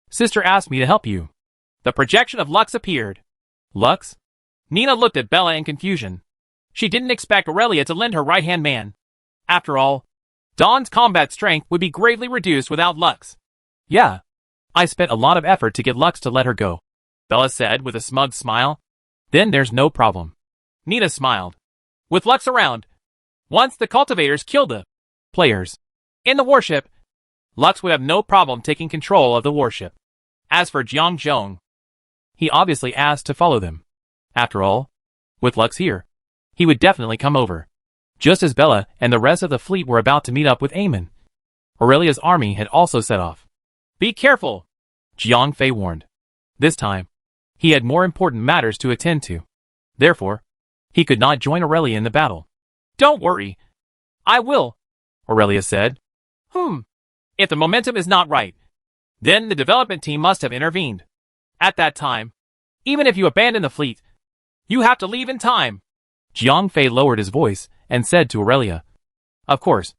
B: Sister asked me to help you.
A: The projection of Lux appeared.
B: Lux?
A: Nina looked at Bella in confusion. She didn't expect Aurelia to lend her right-hand man. After all, Dawn's combat strength would be greatly reduced without Lux.
B: Yeah, I spent a lot of effort to get Lux to let her go,
A: Bella said with a smug smile.
B: Then there's no problem.
A: Nina smiled. With Lux around, once the cultivators killed the
B: players
A: in the warship, Lux would have no problem taking control of the warship. As for Jiang Zhong,
B: he obviously asked to follow them. After all, with Lux here, he would definitely come over. Just as Bella and the rest of the fleet were about to meet up with Eamon, Aurelia's army had also set off.
A: Be careful,
B: Jiang Fei warned. This time, he had more important matters to attend to. Therefore, he could not join Aurelia in the battle.
A: Don't worry. I will,
B: Aurelia said.
A: If the momentum is not right, then the development team must have intervened. At that time, even if you abandon the fleet, you have to leave in time.
B: Jiang Fei lowered his voice and said to Aurelia. Of course,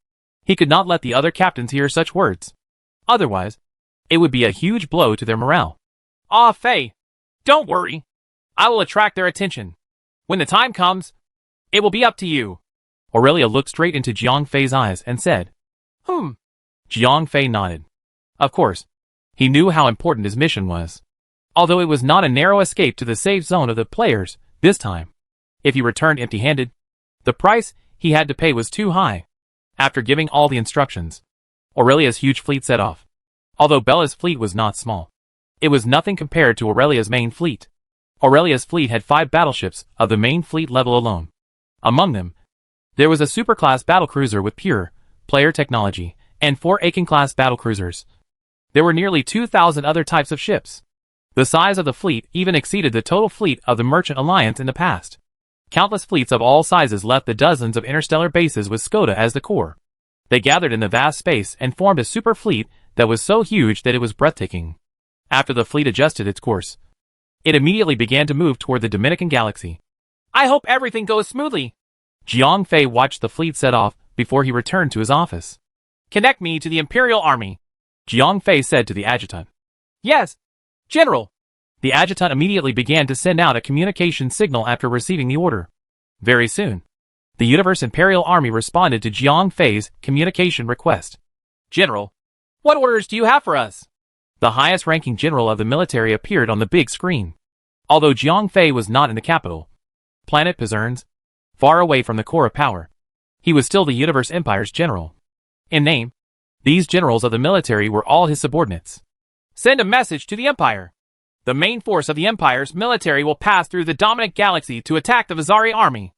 B: he could not let the other captains hear such words. Otherwise, it would be a huge blow to their morale.
A: Fei, don't worry. I will attract their attention. When the time comes, it will be up to you.
B: Aurelia looked straight into Jiang Fei's eyes and said, Jiang Fei nodded. Of course, he knew how important his mission was. although it was not a narrow escape to the safe zone of the players this time. If he returned empty-handed, the price he had to pay was too high. After giving all the instructions, Aurelia's huge fleet set off. Although Bella's fleet was not small, it was nothing compared to Aurelia's main fleet. Aurelia's fleet had 5 battleships of the main fleet level alone. Among them, there was a superclass battlecruiser with pure player technology and 4 Aiken-class battlecruisers. There were nearly 2,000 other types of ships. The size of the fleet even exceeded the total fleet of the Merchant Alliance in the past. Countless fleets of all sizes left the dozens of interstellar bases with Skoda as the core. They gathered in the vast space and formed a super fleet that was so huge that it was breathtaking. After the fleet adjusted its course, it immediately began to move toward the Dominican galaxy.
A: I hope everything goes smoothly.
B: Jiang Fei watched the fleet set off before he returned to his office.
A: Connect me to the Imperial Army,
B: Jiang Fei said to the adjutant.
A: Yes, General.
B: The adjutant immediately began to send out a communication signal after receiving the order. Very soon, the Universe Imperial Army responded to Jiang Fei's communication request.
A: General, what orders do you have for us?
B: The highest-ranking general of the military appeared on the big screen. Although Jiang Fei was not in the capital, planet Pizernes, far away from the core of power, he was still the Universe Empire's general. In name, these generals of the military were all his subordinates.
A: Send a message to the Empire. The main force of the Empire's military will pass through the Dominic Galaxy to attack the Vizari army.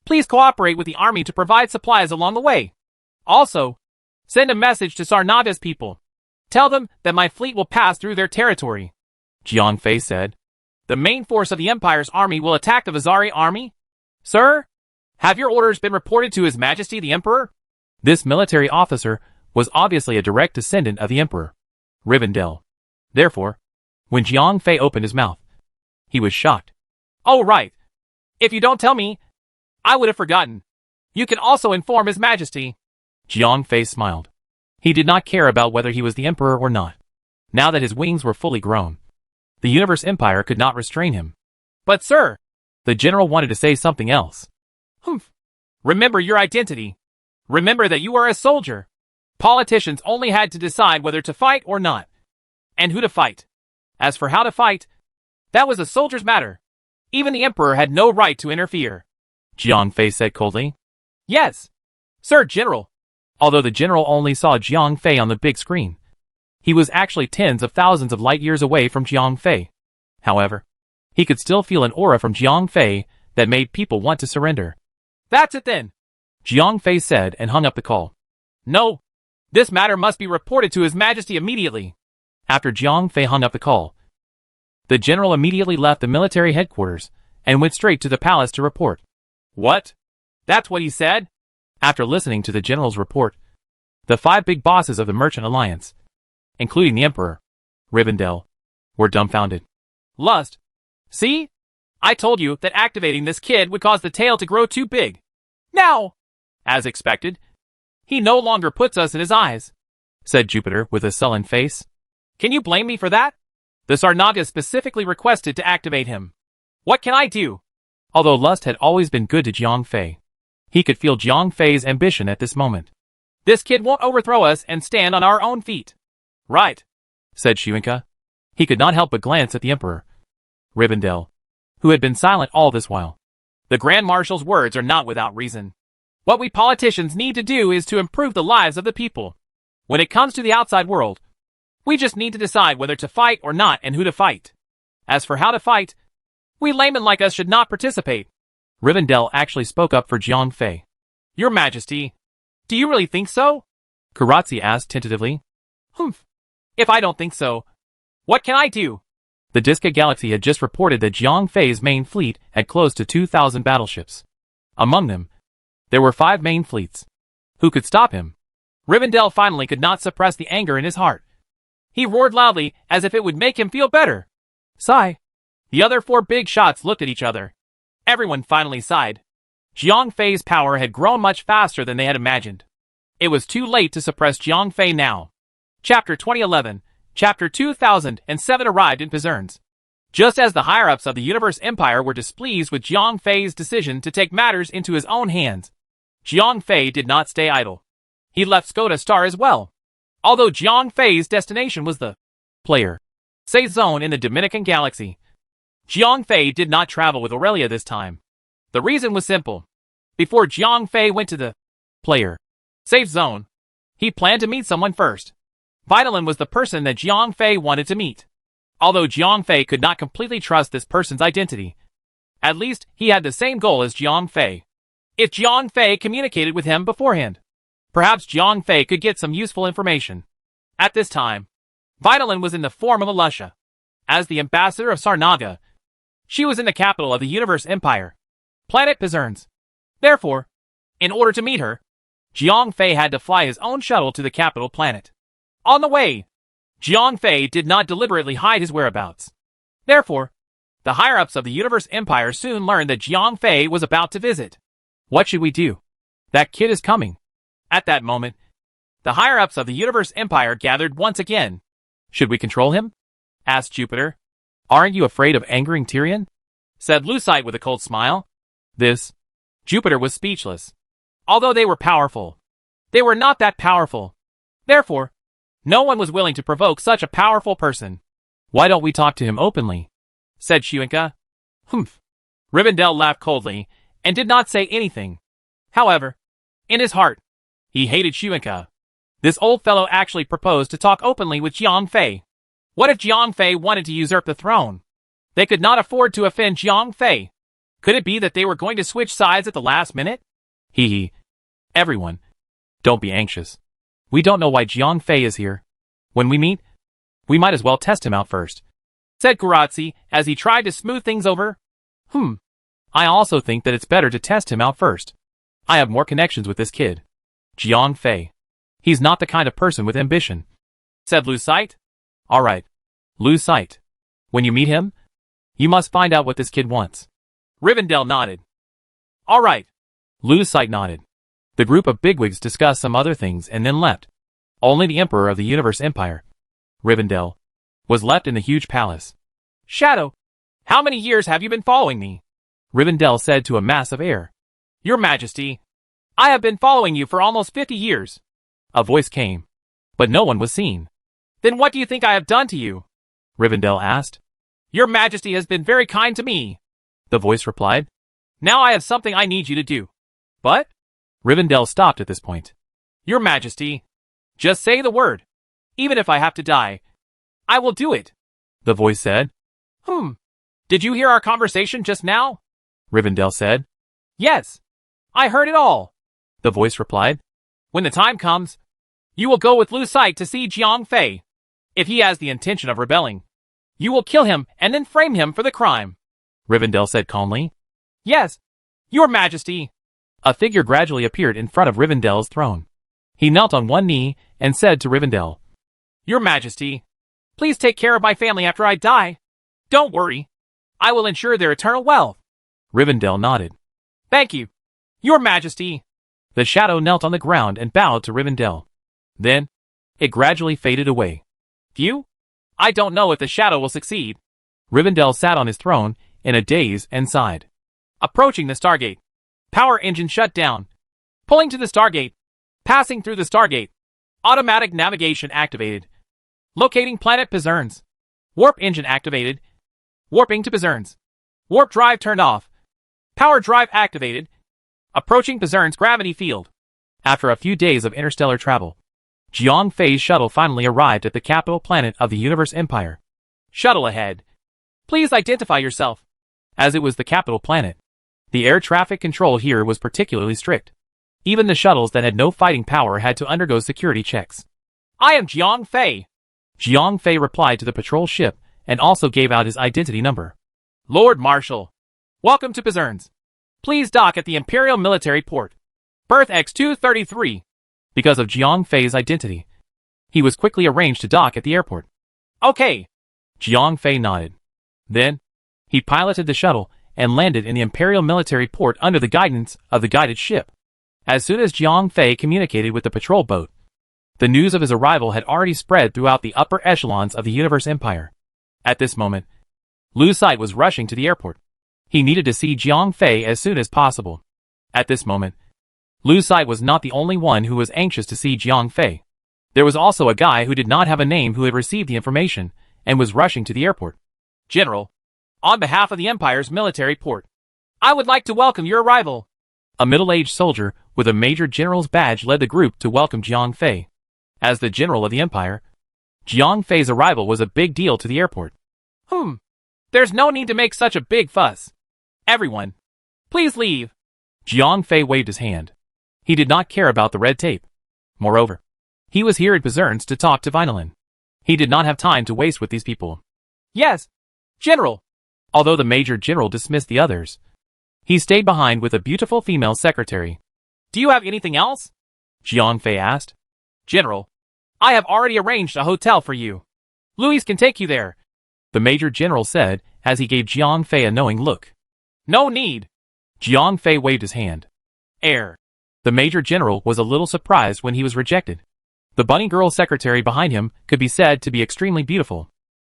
A: Please cooperate with the army to provide supplies along the way. Also, send a message to Sarnava's people. Tell them that my fleet will pass through their territory.
B: Jiang Fei said.
A: The main force of the Empire's army will attack the Vizari army? Sir, have your orders been reported to His Majesty the Emperor?
B: This military officer was obviously a direct descendant of the Emperor, Rivendell. Therefore, when Jiang Fei opened his mouth, he was shocked.
A: Oh right. If you don't tell me, I would have forgotten. You can also inform His Majesty.
B: Jiang Fei smiled. He did not care about whether he was the Emperor or not. Now that his wings were fully grown, the Universe Empire could not restrain him.
A: But sir,
B: the general wanted to say something else.
A: Humph. Remember your identity. Remember that you are a soldier. Politicians only had to decide whether to fight or not, and who to fight. As for how to fight, that was a soldier's matter. Even the Emperor had no right to interfere.
B: Jiang Fei said coldly.
A: Yes, Sir General.
B: Although the general only saw Jiang Fei on the big screen, he was actually tens of thousands of light years away from Jiang Fei. However, he could still feel an aura from Jiang Fei that made people want to surrender.
A: That's it then,
B: Jiang Fei said and hung up the call.
A: No, this matter must be reported to His Majesty immediately.
B: After Jiang Fei hung up the call, the general immediately left the military headquarters and went straight to the palace to report.
A: What? That's what he said?
B: After listening to the general's report, the 5 big bosses of the Merchant Alliance, including the Emperor, Rivendell, were dumbfounded.
A: Lust. See? I told you that activating this kid would cause the tail to grow too big. Now, as expected, he no longer puts us in his eyes,
B: said Jupiter with a sullen face.
A: Can you blame me for that? The Sarnaga specifically requested to activate him. What can I do?
B: Although Lust had always been good to Jiang Fei, he could feel Jiang Fei's ambition at this moment.
A: This kid won't overthrow us and stand on our own feet. Right,
B: said Shuinka. He could not help but glance at the Emperor, Rivendell, who had been silent all this while.
A: The Grand Marshal's words are not without reason. What we politicians need to do is to improve the lives of the people. When it comes to the outside world, we just need to decide whether to fight or not and who to fight. As for how to fight, we laymen like us should not participate.
B: Rivendell actually spoke up for Jiang Fei.
A: Your Majesty, do you really think so?
B: Karatzi asked tentatively.
A: Humph. If I don't think so, what can I do?
B: The Disca Galaxy had just reported that Jiang Fei's main fleet had close to 2,000 battleships. Among them, there were 5 main fleets. Who could stop him?
A: Rivendell finally could not suppress the anger in his heart. He roared loudly as if it would make him feel better. Sigh. The other 4 big shots looked at each other. Everyone finally sighed. Jiang Fei's power had grown much faster than they had imagined. It was too late to suppress Jiang Fei now. Chapter 2011, Chapter 2007 arrived in Pizernes. Just as the higher-ups of the Universe Empire were displeased with Jiang Fei's decision to take matters into his own hands, Jiang Fei did not stay idle. He left Skoda Star as well. Although Jiang Fei's destination was the
B: player
A: Safe zone in the Dominican Galaxy. Jiang Fei did not travel with Aurelia this time. The reason was simple. Before Jiang Fei went to the player safe zone, he planned to meet someone first. Vitalin was the person that Jiang Fei wanted to meet. Although Jiang Fei could not completely trust this person's identity, at least he had the same goal as Jiang Fei. If Jiang Fei communicated with him beforehand, perhaps Jiang Fei could get some useful information. At this time, Vitalin was in the form of Alusha. As the ambassador of Sarnaga, she was in the capital of the Universe Empire, planet Pizerns. Therefore, in order to meet her, Jiang Fei had to fly his own shuttle to the capital planet. On the way, Jiang Fei did not deliberately hide his whereabouts. Therefore, the higher-ups of the Universe Empire soon learned that Jiang Fei was about to visit. What should we do? That kid is coming. At that moment, the higher-ups of the Universe Empire gathered once again. Should we control him? Asked Jupiter. Aren't you afraid of angering Tyrion? Said Lucite with a cold smile. Jupiter was speechless. Although they were powerful, they were not that powerful. Therefore, no one was willing to provoke such a powerful person. Why don't we talk to him openly? Said Shuinka. Humph. Rivendell laughed coldly and did not say anything. However, in his heart, he hated Shuinka. This old fellow actually proposed to talk openly with Jiang Fei. What if Jiang Fei wanted to usurp the throne? They could not afford to offend Jiang Fei. Could it be that they were going to switch sides at the last minute? Hee. Everyone, don't be anxious. We don't know why Jiang Fei is here. When we meet, we might as well test him out first, said Kuratsi as he tried to smooth things over. I also think that it's better to test him out first. I have more connections with this kid. Jiang Fei. He's not the kind of person with ambition, said Lucite. Alright, Lucite. When you meet him, you must find out what this kid wants. Rivendell nodded. Alright. Lucite nodded. The group of bigwigs discussed some other things and then left. Only the Emperor of the Universe Empire, Rivendell, was left in the huge palace. Shadow, how many years have you been following me? Rivendell said to a mass of air. Your Majesty, I have been following you for almost 50 years. A voice came, but no one was seen. Then what do you think I have done to you? Rivendell asked. Your Majesty has been very kind to me, the voice replied. Now I have something I need you to do. But? Rivendell stopped at this point. Your Majesty, just say the word. Even if I have to die, I will do it, the voice said. Did you hear our conversation just now? Rivendell said. Yes, I heard it all, the voice replied. When the time comes, you will go with Lucite to see Jiang Fei. If he has the intention of rebelling, you will kill him and then frame him for the crime, Rivendell said calmly. Yes, Your Majesty. A figure gradually appeared in front of Rivendell's throne. He knelt on one knee and said to Rivendell, Your Majesty, please take care of my family after I die. Don't worry, I will ensure their eternal wealth. Rivendell nodded. Thank you, Your Majesty. The shadow knelt on the ground and bowed to Rivendell. Then, it gradually faded away. Phew, I don't know if the shadow will succeed. Rivendell sat on his throne in a daze and sighed. Approaching the Stargate. Power engine shut down. Pulling to the Stargate. Passing through the Stargate. Automatic navigation activated. Locating planet Pizerns. Warp engine activated. Warping to Pizerns. Warp drive turned off. Power drive activated. Approaching Pizerns gravity field. After a few days of interstellar travel, Jiang Fei's shuttle finally arrived at the capital planet of the Universe Empire. Shuttle ahead. Please identify yourself. As it was the capital planet, the air traffic control here was particularly strict. Even the shuttles that had no fighting power had to undergo security checks. I am Jiang Fei. Jiang Fei replied to the patrol ship and also gave out his identity number. Lord Marshal, welcome to Pizerns. Please dock at the Imperial Military Port. Berth X-233. Because of Jiang Fei's identity, he was quickly arranged to dock at the airport. Okay. Jiang Fei nodded. Then, he piloted the shuttle and landed in the Imperial Military Port under the guidance of the guided ship. As soon as Jiang Fei communicated with the patrol boat, the news of his arrival had already spread throughout the upper echelons of the Universe Empire. At this moment, Lucite was rushing to the airport. He needed to see Jiang Fei as soon as possible. At this moment, Lucite was not the only one who was anxious to see Jiang Fei. There was also a guy who did not have a name who had received the information
B: and was rushing to the airport.
A: General, on behalf of the Empire's military port, I would like to welcome your arrival.
B: A middle-aged soldier with a major general's badge led the group to welcome Jiang Fei. As the general of the Empire, Jiang Fei's arrival was a big deal to the airport.
A: There's no need to make such a big fuss. Everyone, please leave.
B: Jiang Fei waved his hand. He did not care about the red tape. Moreover, he was here at Bazern's to talk to Vinolin. He did not have time to waste with these people.
A: Yes, General.
B: Although the major general dismissed the others, he stayed behind with a beautiful female secretary.
A: Do you have anything else?
B: Jiang Fei asked.
A: General, I have already arranged a hotel for you. Louis can take you there,
B: the major general said as he gave Jiang Fei a knowing look.
A: No need.
B: Jiang Fei waved his hand.
A: Air.
B: The major general was a little surprised when he was rejected. The bunny girl secretary behind him could be said to be extremely beautiful.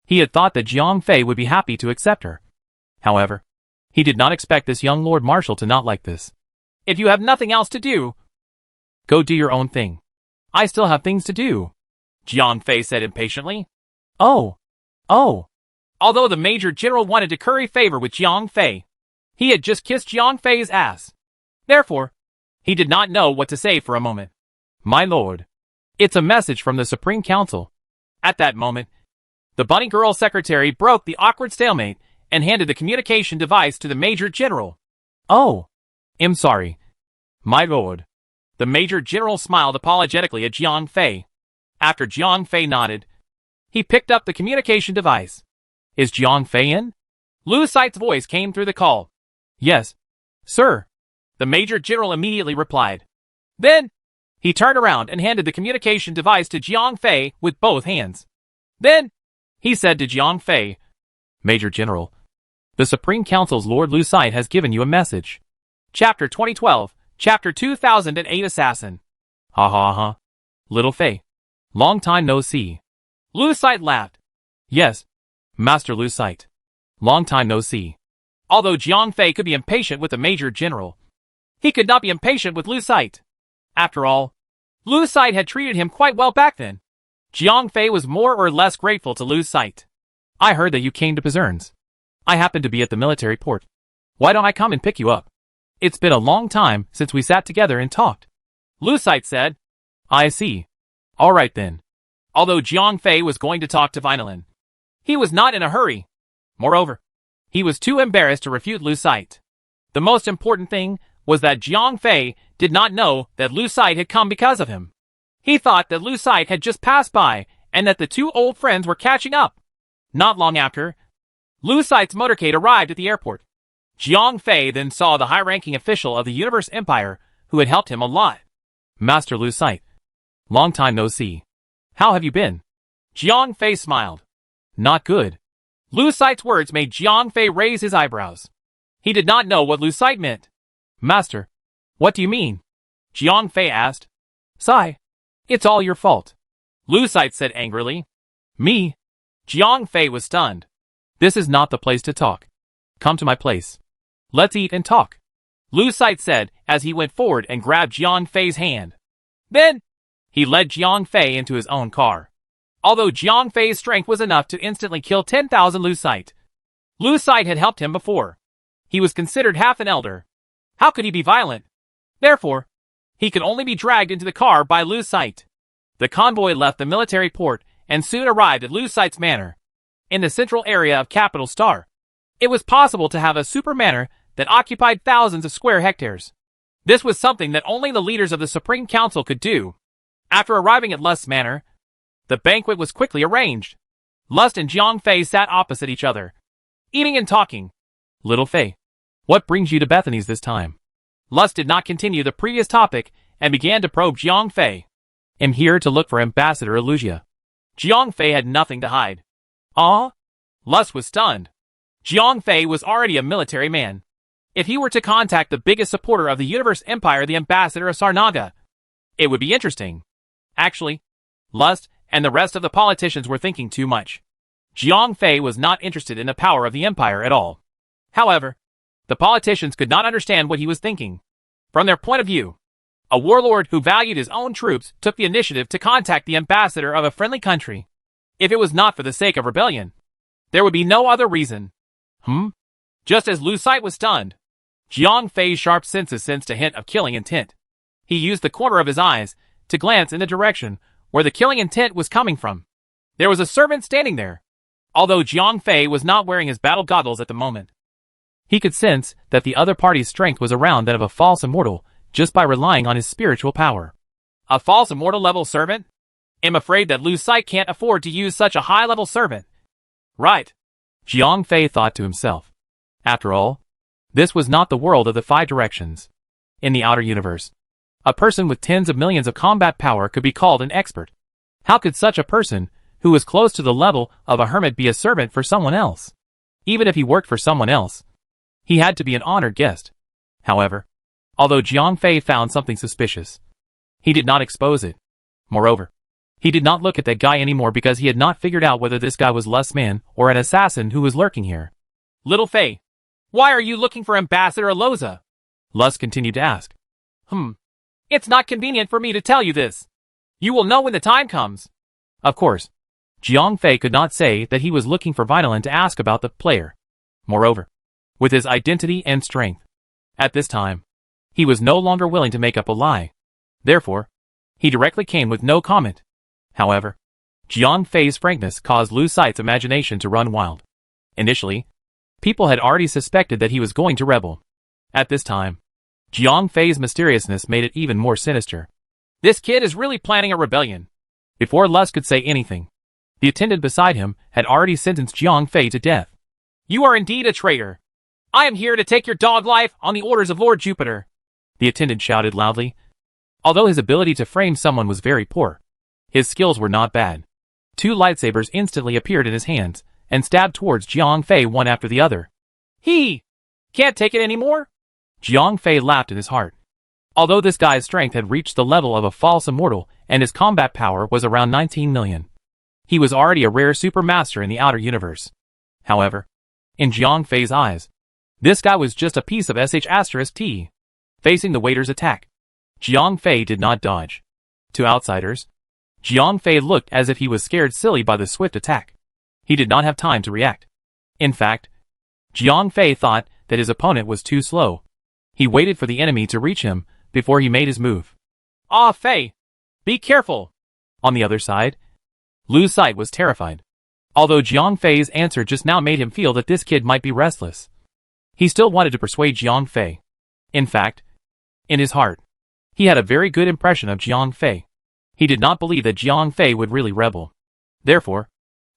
B: He had thought that Jiang Fei would be happy to accept her. However, he did not expect this young Lord Marshal to not like this.
A: If you have nothing else to do,
B: go do your own thing. I still have things to do,
A: Jiang Fei said impatiently.
B: Oh.
A: Although the major general wanted to curry favor with Jiang Fei, he had just kissed Jiang Fei's ass. Therefore, he did not know what to say for a moment.
B: My lord, it's a message from the Supreme Council.
A: At that moment, the bunny girl secretary broke the awkward stalemate and handed the communication device to the major general.
B: Oh, I'm sorry, my lord.
A: The major general smiled apologetically at Jiang Fei. After Jiang Fei nodded, he picked up the communication device.
B: Is Jiang Fei in?
A: Lu Sai's voice came through the call.
B: Yes, sir.
A: The major general immediately replied. Then, he turned around and handed the communication device to Jiang Fei with both hands. Then, he said to Jiang Fei,
B: Major General, the Supreme Council's Lord Lu Sai has given you a message.
A: Chapter 2012, Chapter 2008 Assassin.
B: Ha ha ha. Little Fei. Long time no see.
A: Lu Sai laughed.
B: Yes, Master Lu Sai. Long time no see.
A: Although Jiang Fei could be impatient with the Major General, he could not be impatient with Lu Sai. After all, Lu Sai had treated him quite well back then. Jiang Fei was more or less grateful to Lu Sai.
B: I heard that you came to Bazern's. I happened to be at the military port. Why don't I come and pick you up? It's been a long time since we sat together and talked.
A: Lu Sai said.
B: I see. All right then.
A: Although Jiang Fei was going to talk to Vinolin, he was not in a hurry. Moreover, he was too embarrassed to refute Lu Sai. The most important thing was that Jiang Fei did not know that Lu Sai had come because of him. He thought that Lu Sai had just passed by and that the two old friends were catching up. Not long after, Lu Sai's motorcade arrived at the airport. Jiang Fei then saw the high-ranking official of the Universe Empire who had helped him a lot.
B: Master Lu Sai. Long time no see. How have you been?
A: Jiang Fei smiled.
B: Not good.
A: Lu Sai's words made Jiang Fei raise his eyebrows. He did not know what Lu Sai meant.
B: Master, what do you mean?
A: Jiang Fei asked.
B: Sai, it's all your fault.
A: Lu Sai said angrily.
B: Me?
A: Jiang Fei was stunned.
B: This is not the place to talk. Come to my place. Let's eat and talk.
A: Lu Sai said as he went forward and grabbed Jiang Fei's hand. Then, he led Jiang Fei into his own car. Although Jiang Fei's strength was enough to instantly kill 10,000 Lu Sai had helped him before. He was considered half an elder. How could he be violent? Therefore, he could only be dragged into the car by Lu Sai. The convoy left the military port and soon arrived at Lu Sai's manor, in the central area of Capital Star. It was possible to have a super manor that occupied thousands of square hectares. This was something that only the leaders of the Supreme Council could do. After arriving at Lust's manor, the banquet was quickly arranged. Lust and Jiang Fei sat opposite each other, eating and talking.
B: Little Fei, what brings you to Bethany's this time?
A: Lust did not continue the previous topic and began to probe Jiang Fei.
B: I'm here to look for Ambassador Elusia.
A: Jiang Fei had nothing to hide.
B: Ah?
A: Lust was stunned. Jiang Fei was already a military man. If he were to contact the biggest supporter of the Universe Empire, the Ambassador of Sarnaga, it would be interesting. Actually, Lust and the rest of the politicians were thinking too much. Jiang Fei was not interested in the power of the Empire at all. However, the politicians could not understand what he was thinking. From their point of view, a warlord who valued his own troops took the initiative to contact the ambassador of a friendly country. If it was not for the sake of rebellion, there would be no other reason. Just as Lu Sight was stunned, Jiang Fei's sharp senses sensed a hint of killing intent. He used the corner of his eyes to glance in the direction where the killing intent was coming from. There was a servant standing there, although Jiang Fei was not wearing his battle goggles at the moment. He could sense that the other party's strength was around that of a false immortal just by relying on his spiritual power. A false immortal level servant? I'm afraid that Lu Sight can't afford to use such a high-level servant. Right, Jiang Fei thought to himself. After all, this was not the world of the five directions. In the outer universe, a person with tens of millions of combat power could be called an expert. How could such a person, who was close to the level of a hermit, be a servant for someone else? Even if he worked for someone else, he had to be an honored guest. However, although Jiang Fei found something suspicious, he did not expose it. Moreover, he did not look at that guy anymore because he had not figured out whether this guy was Lust's man or an assassin who was lurking here. Little Fei, why are you looking for Ambassador Aloza? Lust continued to ask. It's not convenient for me to tell you this. You will know when the time comes. Of course, Jiang Fei could not say that he was looking for Vinolin to ask about the player. Moreover, with his identity and strength, at this time, he was no longer willing to make up a lie. Therefore, he directly came with no comment. However, Jiang Fei's frankness caused Lu Sight's imagination to run wild. Initially, people had already suspected that he was going to rebel. At this time, Jiang Fei's mysteriousness made it even more sinister. This kid is really planning a rebellion. Before Lust could say anything, the attendant beside him had already sentenced Jiang Fei to death. You are indeed a traitor. I am here to take your dog life on the orders of Lord Jupiter, the attendant shouted loudly. Although his ability to frame someone was very poor, his skills were not bad. Two lightsabers instantly appeared in his hands and stabbed towards Jiang Fei one after the other. He can't take it anymore? Jiang Fei laughed in his heart. Although this guy's strength had reached the level of a false immortal and his combat power was around 19 million, he was already a rare supermaster in the outer universe. However, in Jiang Fei's eyes, this guy was just a piece of sh*t. Facing the waiter's attack, Jiang Fei did not dodge. To outsiders, Jiang Fei looked as if he was scared silly by the swift attack. He did not have time to react. In fact, Jiang Fei thought that his opponent was too slow. He waited for the enemy to reach him before he made his move. Ah, Fei! Be careful! On the other side, Lu Sight was terrified. Although Jiang Fei's answer just now made him feel that this kid might be restless, he still wanted to persuade Jiang Fei. In fact, in his heart, he had a very good impression of Jiang Fei. He did not believe that Jiang Fei would really rebel. Therefore,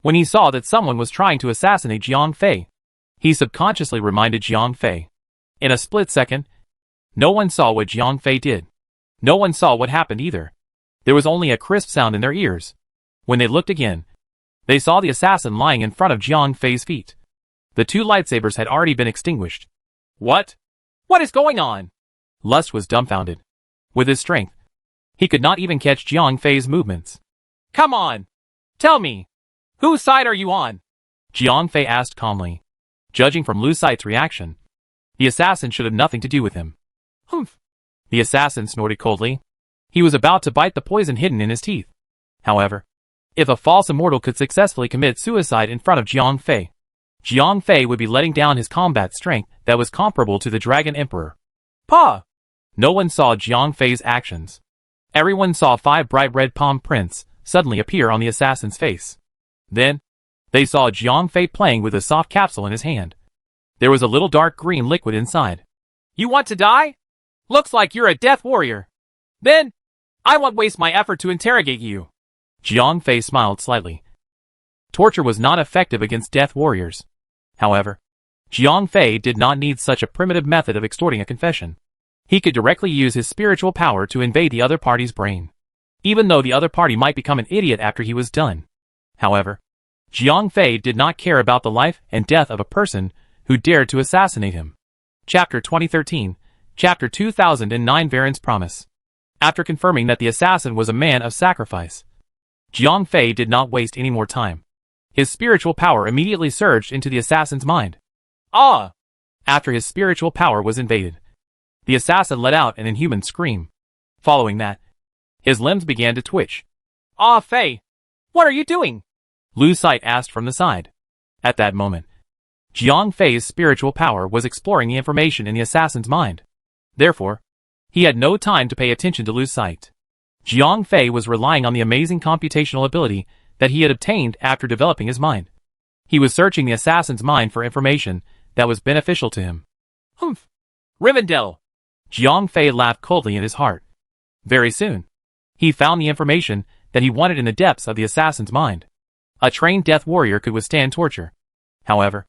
A: when he saw that someone was trying to assassinate Jiang Fei, he subconsciously reminded Jiang Fei. In a split second, no one saw what Jiang Fei did. No one saw what happened either. There was only a crisp sound in their ears. When they looked again, they saw the assassin lying in front of Jiang Fei's feet. The two lightsabers had already been extinguished. What? What is going on? Lust was dumbfounded. With his strength, he could not even catch Jiang Fei's movements. Come on! Tell me! Whose side are you on? Jiang Fei asked calmly. Judging from Lu Sight's reaction, the assassin should have nothing to do with him. Humph! The assassin snorted coldly. He was about to bite the poison hidden in his teeth. However, if a false immortal could successfully commit suicide in front of Jiang Fei would be letting down his combat strength that was comparable to the Dragon Emperor. Pa! No one saw Jiang Fei's actions. Everyone saw 5 bright red palm prints suddenly appear on the assassin's face. Then, they saw Jiang Fei playing with a soft capsule in his hand. There was a little dark green liquid inside. You want to die? Looks like you're a death warrior. Then, I won't waste my effort to interrogate you. Jiang Fei smiled slightly. Torture was not effective against death warriors. However, Jiang Fei did not need such a primitive method of extorting a confession. He could directly use his spiritual power to invade the other party's brain, even though the other party might become an idiot after he was done. However, Jiang Fei did not care about the life and death of a person who dared to assassinate him. Chapter 2013, Chapter 2009 Varen's Promise. After confirming that the assassin was a man of sacrifice, Jiang Fei did not waste any more time. His spiritual power immediately surged into the assassin's mind. Ah! After his spiritual power was invaded, the assassin let out an inhuman scream. Following that, his limbs began to twitch. Ah, Fei! What are you doing?
B: Lu Site asked from the side. At that moment, Jiang Fei's spiritual power was exploring the information in the assassin's mind. Therefore, he had no time to pay attention to Lu Site. Jiang Fei was relying on the amazing computational ability that he had obtained after developing his mind. He was searching the assassin's mind for information that was beneficial to him.
A: Humph! Rivendell!
B: Jiang Fei laughed coldly in his heart. Very soon, he found the information that he wanted in the depths of the assassin's mind. A trained death warrior could withstand torture. However,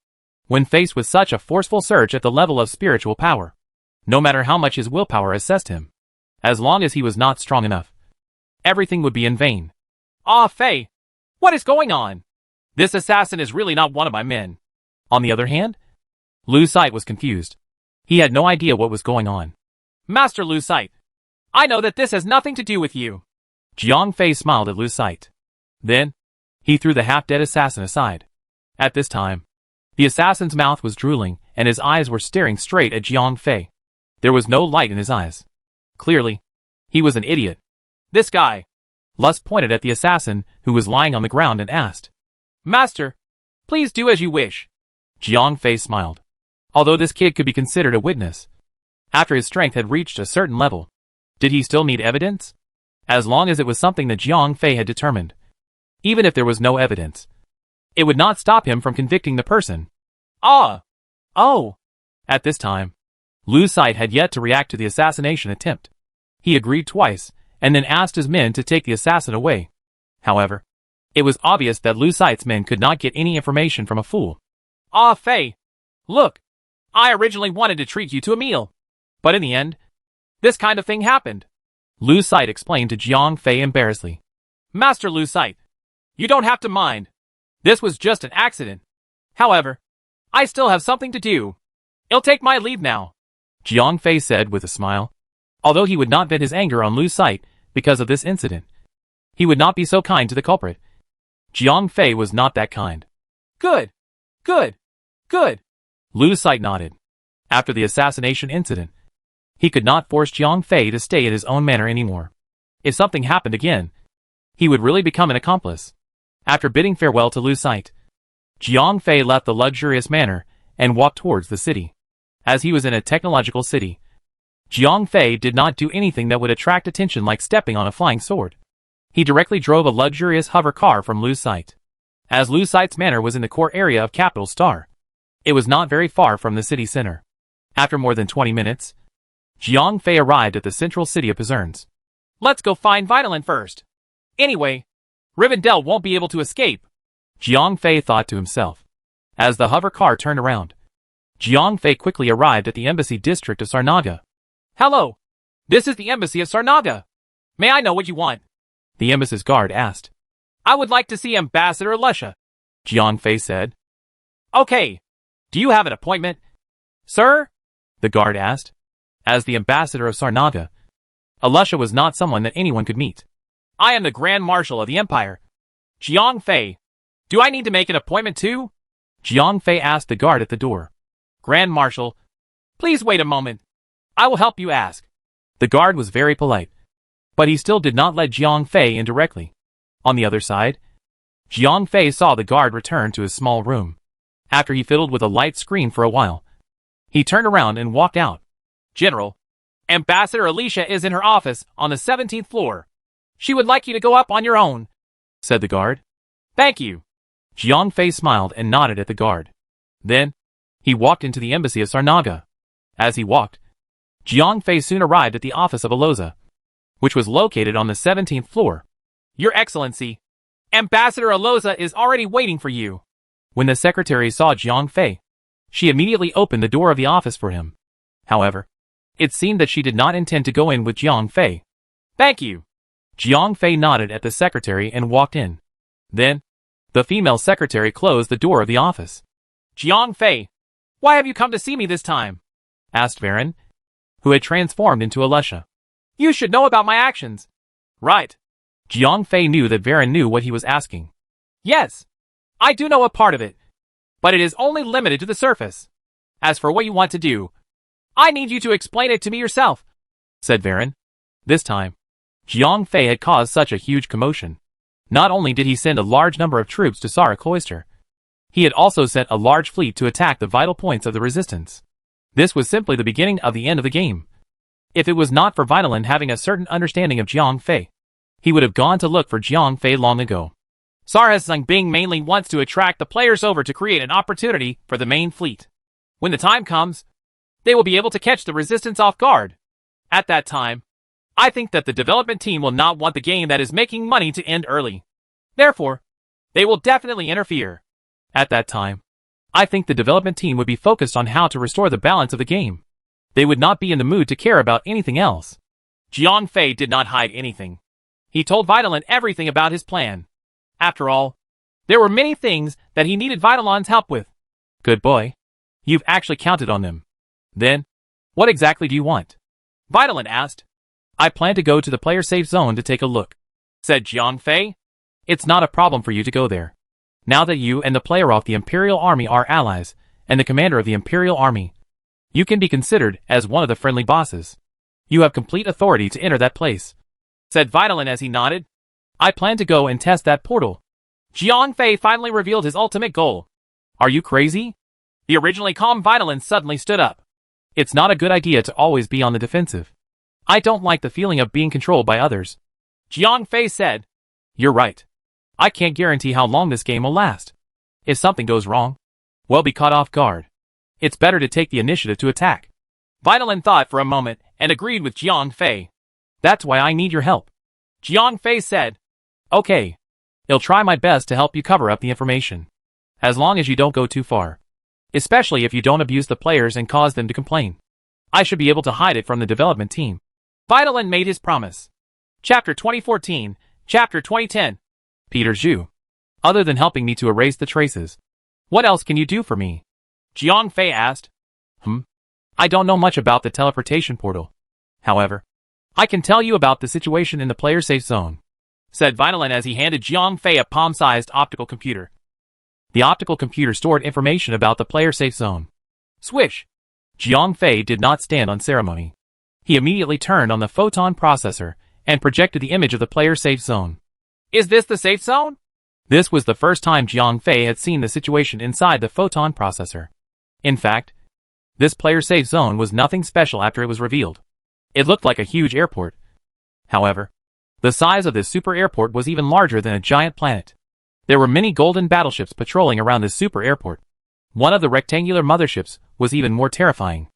B: when faced with such a forceful search at the level of spiritual power, no matter how much his willpower assessed him, as long as he was not strong enough, everything would be in vain.
A: Ah, Fei! What is going on? This assassin is really not one of my men.
B: On the other hand, Lu Site was confused. He had no idea what was going on.
A: Master Lu Site, I know that this has nothing to do with you.
B: Jiang Fei smiled at Lu Site. Then, he threw the half-dead assassin aside. At this time, the assassin's mouth was drooling and his eyes were staring straight at Jiang Fei. There was no light in his eyes. Clearly, he was an idiot.
A: This guy.
B: Lust pointed at the assassin who was lying on the ground and asked,
A: Master, please do as you wish.
B: Jiang Fei smiled. Although this kid could be considered a witness, after his strength had reached a certain level, did he still need evidence? As long as it was something that Jiang Fei had determined. Even if there was no evidence, it would not stop him from convicting the person.
A: Ah! Oh!
B: At this time, Lu Site had yet to react to the assassination attempt. He agreed twice, and then asked his men to take the assassin away. However, it was obvious that Lu Site's men could not get any information from a fool.
A: Ah, Fei! Look! I originally wanted to treat you to a meal. But in the end, this kind of thing happened.
B: Lu Site explained to Jiang Fei embarrassedly.
A: Master Lu Site, you don't have to mind. This was just an accident. However, I still have something to do. I'll take my leave now.
B: Jiang Fei said with a smile. Although he would not vent his anger on Lu Site because of this incident, he would not be so kind to the culprit. Jiang Fei was not that kind.
A: Good. Good. Good.
B: Lu Site nodded. After the assassination incident, he could not force Jiang Fei to stay in his own manner anymore. If something happened again, he would really become an accomplice. After bidding farewell to Lu Site, Jiang Fei left the luxurious manor and walked towards the city. As he was in a technological city, Jiang Fei did not do anything that would attract attention like stepping on a flying sword. He directly drove a luxurious hover car from Lu Site. As Lu Site's manor was in the core area of Capital Star, it was not very far from the city center. After more than 20 minutes, Jiang Fei arrived at the central city of Pizerns.
A: Let's go find Vitamin first. Anyway, Rivendell won't be able to escape.
B: Jiang Fei thought to himself. As the hover car turned around, Jiang Fei quickly arrived at the embassy district of Sarnaga.
A: Hello. This is the embassy of Sarnaga. May I know what you want?
B: The embassy's guard asked.
A: I would like to see Ambassador Lusha,
B: Jiang Fei said.
A: Okay. Do you have an appointment? Sir?
B: The guard asked. As the ambassador of Sarnaga, Alusha was not someone that anyone could meet.
A: I am the Grand Marshal of the Empire, Jiang Fei. Do I need to make an appointment too?
B: Jiang Fei asked the guard at the door.
A: Grand Marshal, please wait a moment. I will help you ask.
B: The guard was very polite, but he still did not let Jiang Fei in directly. On the other side, Jiang Fei saw the guard return to his small room. After he fiddled with a light screen for a while, he turned around and walked out.
A: General, Ambassador Alicia is in her office on the 17th floor. She would like you to go up on your own,
B: said the guard.
A: Thank you.
B: Jiang Fei smiled and nodded at the guard. Then, he walked into the embassy of Sarnaga. As he walked, Jiang Fei soon arrived at the office of Aloza, which was located on the 17th floor.
A: Your Excellency, Ambassador Aloza is already waiting for you.
B: When the secretary saw Jiang Fei, she immediately opened the door of the office for him. However, it seemed that she did not intend to go in with Jiang Fei.
A: Thank you.
B: Jiang Fei nodded at the secretary and walked in. Then, the female secretary closed the door of the office.
A: Jiang Fei, why have you come to see me this time?
B: Asked Varen, who had transformed into Alusha.
A: You should know about my actions. Right.
B: Jiang Fei knew that Varen knew what he was asking.
A: Yes, I do know a part of it, but it is only limited to the surface. As for what you want to do, I need you to explain it to me yourself,
B: said Varen. This time, Jiang Fei had caused such a huge commotion. Not only did he send a large number of troops to Sarah Cloister, he had also sent a large fleet to attack the vital points of the resistance. This was simply the beginning of the end of the game. If it was not for Vitalin having a certain understanding of Jiang Fei, he would have gone to look for Jiang Fei long ago. Sarha Bing mainly wants to attract the players over to create an opportunity for the main fleet. When the time comes, they will be able to catch the resistance off guard. At that time, I think that the development team will not want the game that is making money to end early. Therefore, they will definitely interfere. At that time, I think the development team would be focused on how to restore the balance of the game. They would not be in the mood to care about anything else. Jiang Fei did not hide anything. He told Vitalin everything about his plan. After all, there were many things that he needed Vitalin's help with. Good boy. You've actually counted on them. Then, what exactly do you want? Vitalin asked. I plan to go to the player safe zone to take a look, said Jiang Fei. It's not a problem for you to go there. Now that you and the player of the Imperial Army are allies, and the commander of the Imperial Army, you can be considered as one of the friendly bosses. You have complete authority to enter that place, said Vitalin as he nodded. I plan to go and test that portal. Jiang Fei finally revealed his ultimate goal. Are you crazy? The originally calm Vitalin suddenly stood up. It's not a good idea to always be on the defensive. I don't like the feeling of being controlled by others. Jiang Fei said. You're right. I can't guarantee how long this game will last. If something goes wrong, we'll be caught off guard. It's better to take the initiative to attack. Vitalin thought for a moment and agreed with Jiang Fei. That's why I need your help. Jiang Fei said. Okay. I'll try my best to help you cover up the information. As long as you don't go too far. Especially if you don't abuse the players and cause them to complain. I should be able to hide it from the development team. Vitalin made his promise. Chapter 2014, Chapter 2010. Peter Zhu. Other than helping me to erase the traces, what else can you do for me? Jiang Fei asked. I don't know much about the teleportation portal. However, I can tell you about the situation in the player safe zone, said Vitalin as he handed Jiang Fei a palm-sized optical computer. The optical computer stored information about the player safe zone. Swish! Jiang Fei did not stand on ceremony. He immediately turned on the photon processor and projected the image of the player safe zone. Is this the safe zone? This was the first time Jiang Fei had seen the situation inside the photon processor. In fact, this player safe zone was nothing special after it was revealed. It looked like a huge airport. However, the size of this super airport was even larger than a giant planet. There were many golden battleships patrolling around this super airport. One of the rectangular motherships was even more terrifying.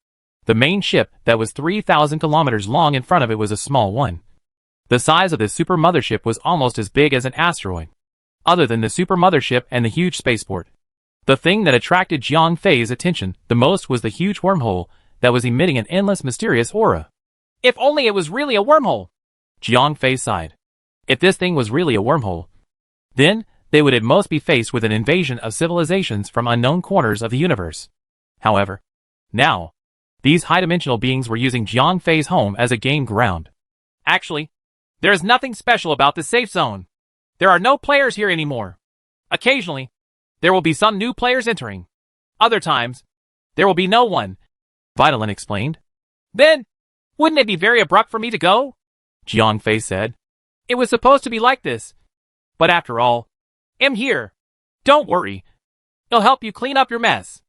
B: The main ship that was 3,000 kilometers long in front of it was a small one. The size of this super mothership was almost as big as an asteroid. Other than the super mothership and the huge spaceport, the thing that attracted Jiang Fei's attention the most was the huge wormhole that was emitting an endless mysterious aura. If only it was really a wormhole! Jiang Fei sighed. If this thing was really a wormhole, then they would at most be faced with an invasion of civilizations from unknown corners of the universe. However, now, these high-dimensional beings were using Jiang Fei's home as a game ground. Actually, there is nothing special about the safe zone. There are no players here anymore. Occasionally, there will be some new players entering. Other times, there will be no one, Vitalin explained. Then, wouldn't it be very abrupt for me to go? Jiang Fei said. It was supposed to be like this. But after all, I'm here. Don't worry. I'll help you clean up your mess.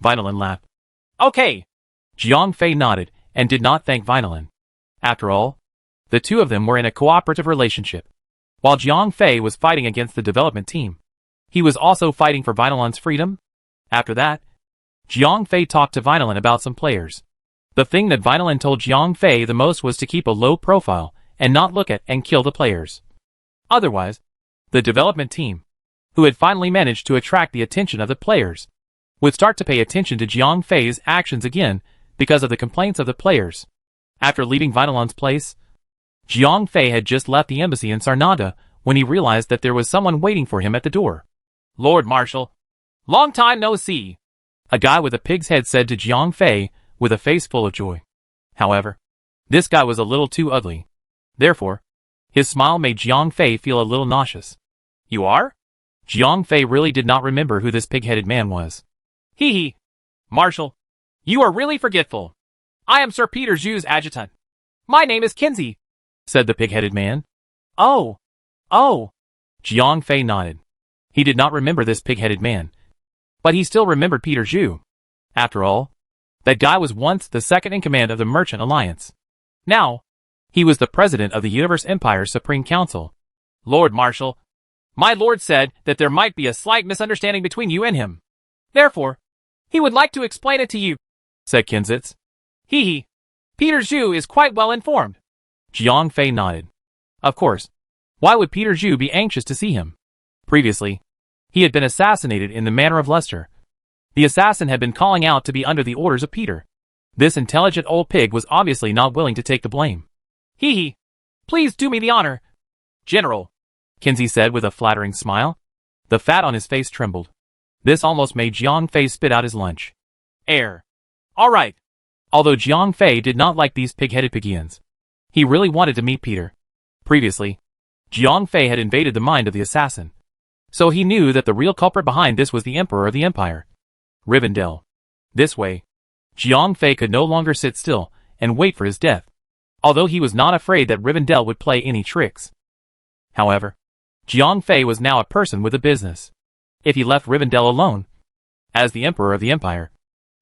B: Vitalin laughed. Okay. Jiang Fei nodded and did not thank Vitalin. After all, the two of them were in a cooperative relationship. While Jiang Fei was fighting against the development team, he was also fighting for Vitalin's freedom. After that, Jiang Fei talked to Vitalin about some players. The thing that Vitalin told Jiang Fei the most was to keep a low profile and not look at and kill the players. Otherwise, the development team, who had finally managed to attract the attention of the players, would start to pay attention to Jiang Fei's actions again because of the complaints of the players. After leaving Vitalin's place, Jiang Fei had just left the embassy in Sarnada when he realized that there was someone waiting for him at the door. Lord Marshal, long time no see, a guy with a pig's head said to Jiang Fei with a face full of joy. However, this guy was a little too ugly. Therefore, his smile made Jiang Fei feel a little nauseous. You are? Jiang Fei really did not remember who this pig-headed man was. Hee hee. Marshal, you are really forgetful. I am Sir Peter Zhu's adjutant. My name is Kinsey, said the pig-headed man. Oh. Jiang Fei nodded. He did not remember this pig-headed man. But he still remembered Peter Zhu. After all, that guy was once the second in command of the Merchant Alliance. Now, he was the president of the Universe Empire's Supreme Council.
A: Lord Marshal, my lord said that there might be a slight misunderstanding between you and him. Therefore, he would like to explain it to you,
B: said Kinzitz.
A: He. Peter Zhu is quite well informed.
B: Jiang Fei nodded. Of course. Why would Peter Zhu be anxious to see him? Previously, he had been assassinated in the manor of Luster. The assassin had been calling out to be under the orders of Peter. This intelligent old pig was obviously not willing to take the blame.
A: Please do me the honor.
B: General, Kinsey said with a flattering smile. The fat on his face trembled. This almost made Jiang Fei spit out his lunch.
A: All right.
B: Although Jiang Fei did not like these pig-headed pigians, he really wanted to meet Peter. Previously, Jiang Fei had invaded the mind of the assassin. So he knew that the real culprit behind this was the Emperor of the Empire, Rivendell. This way, Jiang Fei could no longer sit still and wait for his death, although he was not afraid that Rivendell would play any tricks. However, Jiang Fei was now a person with a business. If he left Rivendell alone, as the Emperor of the Empire,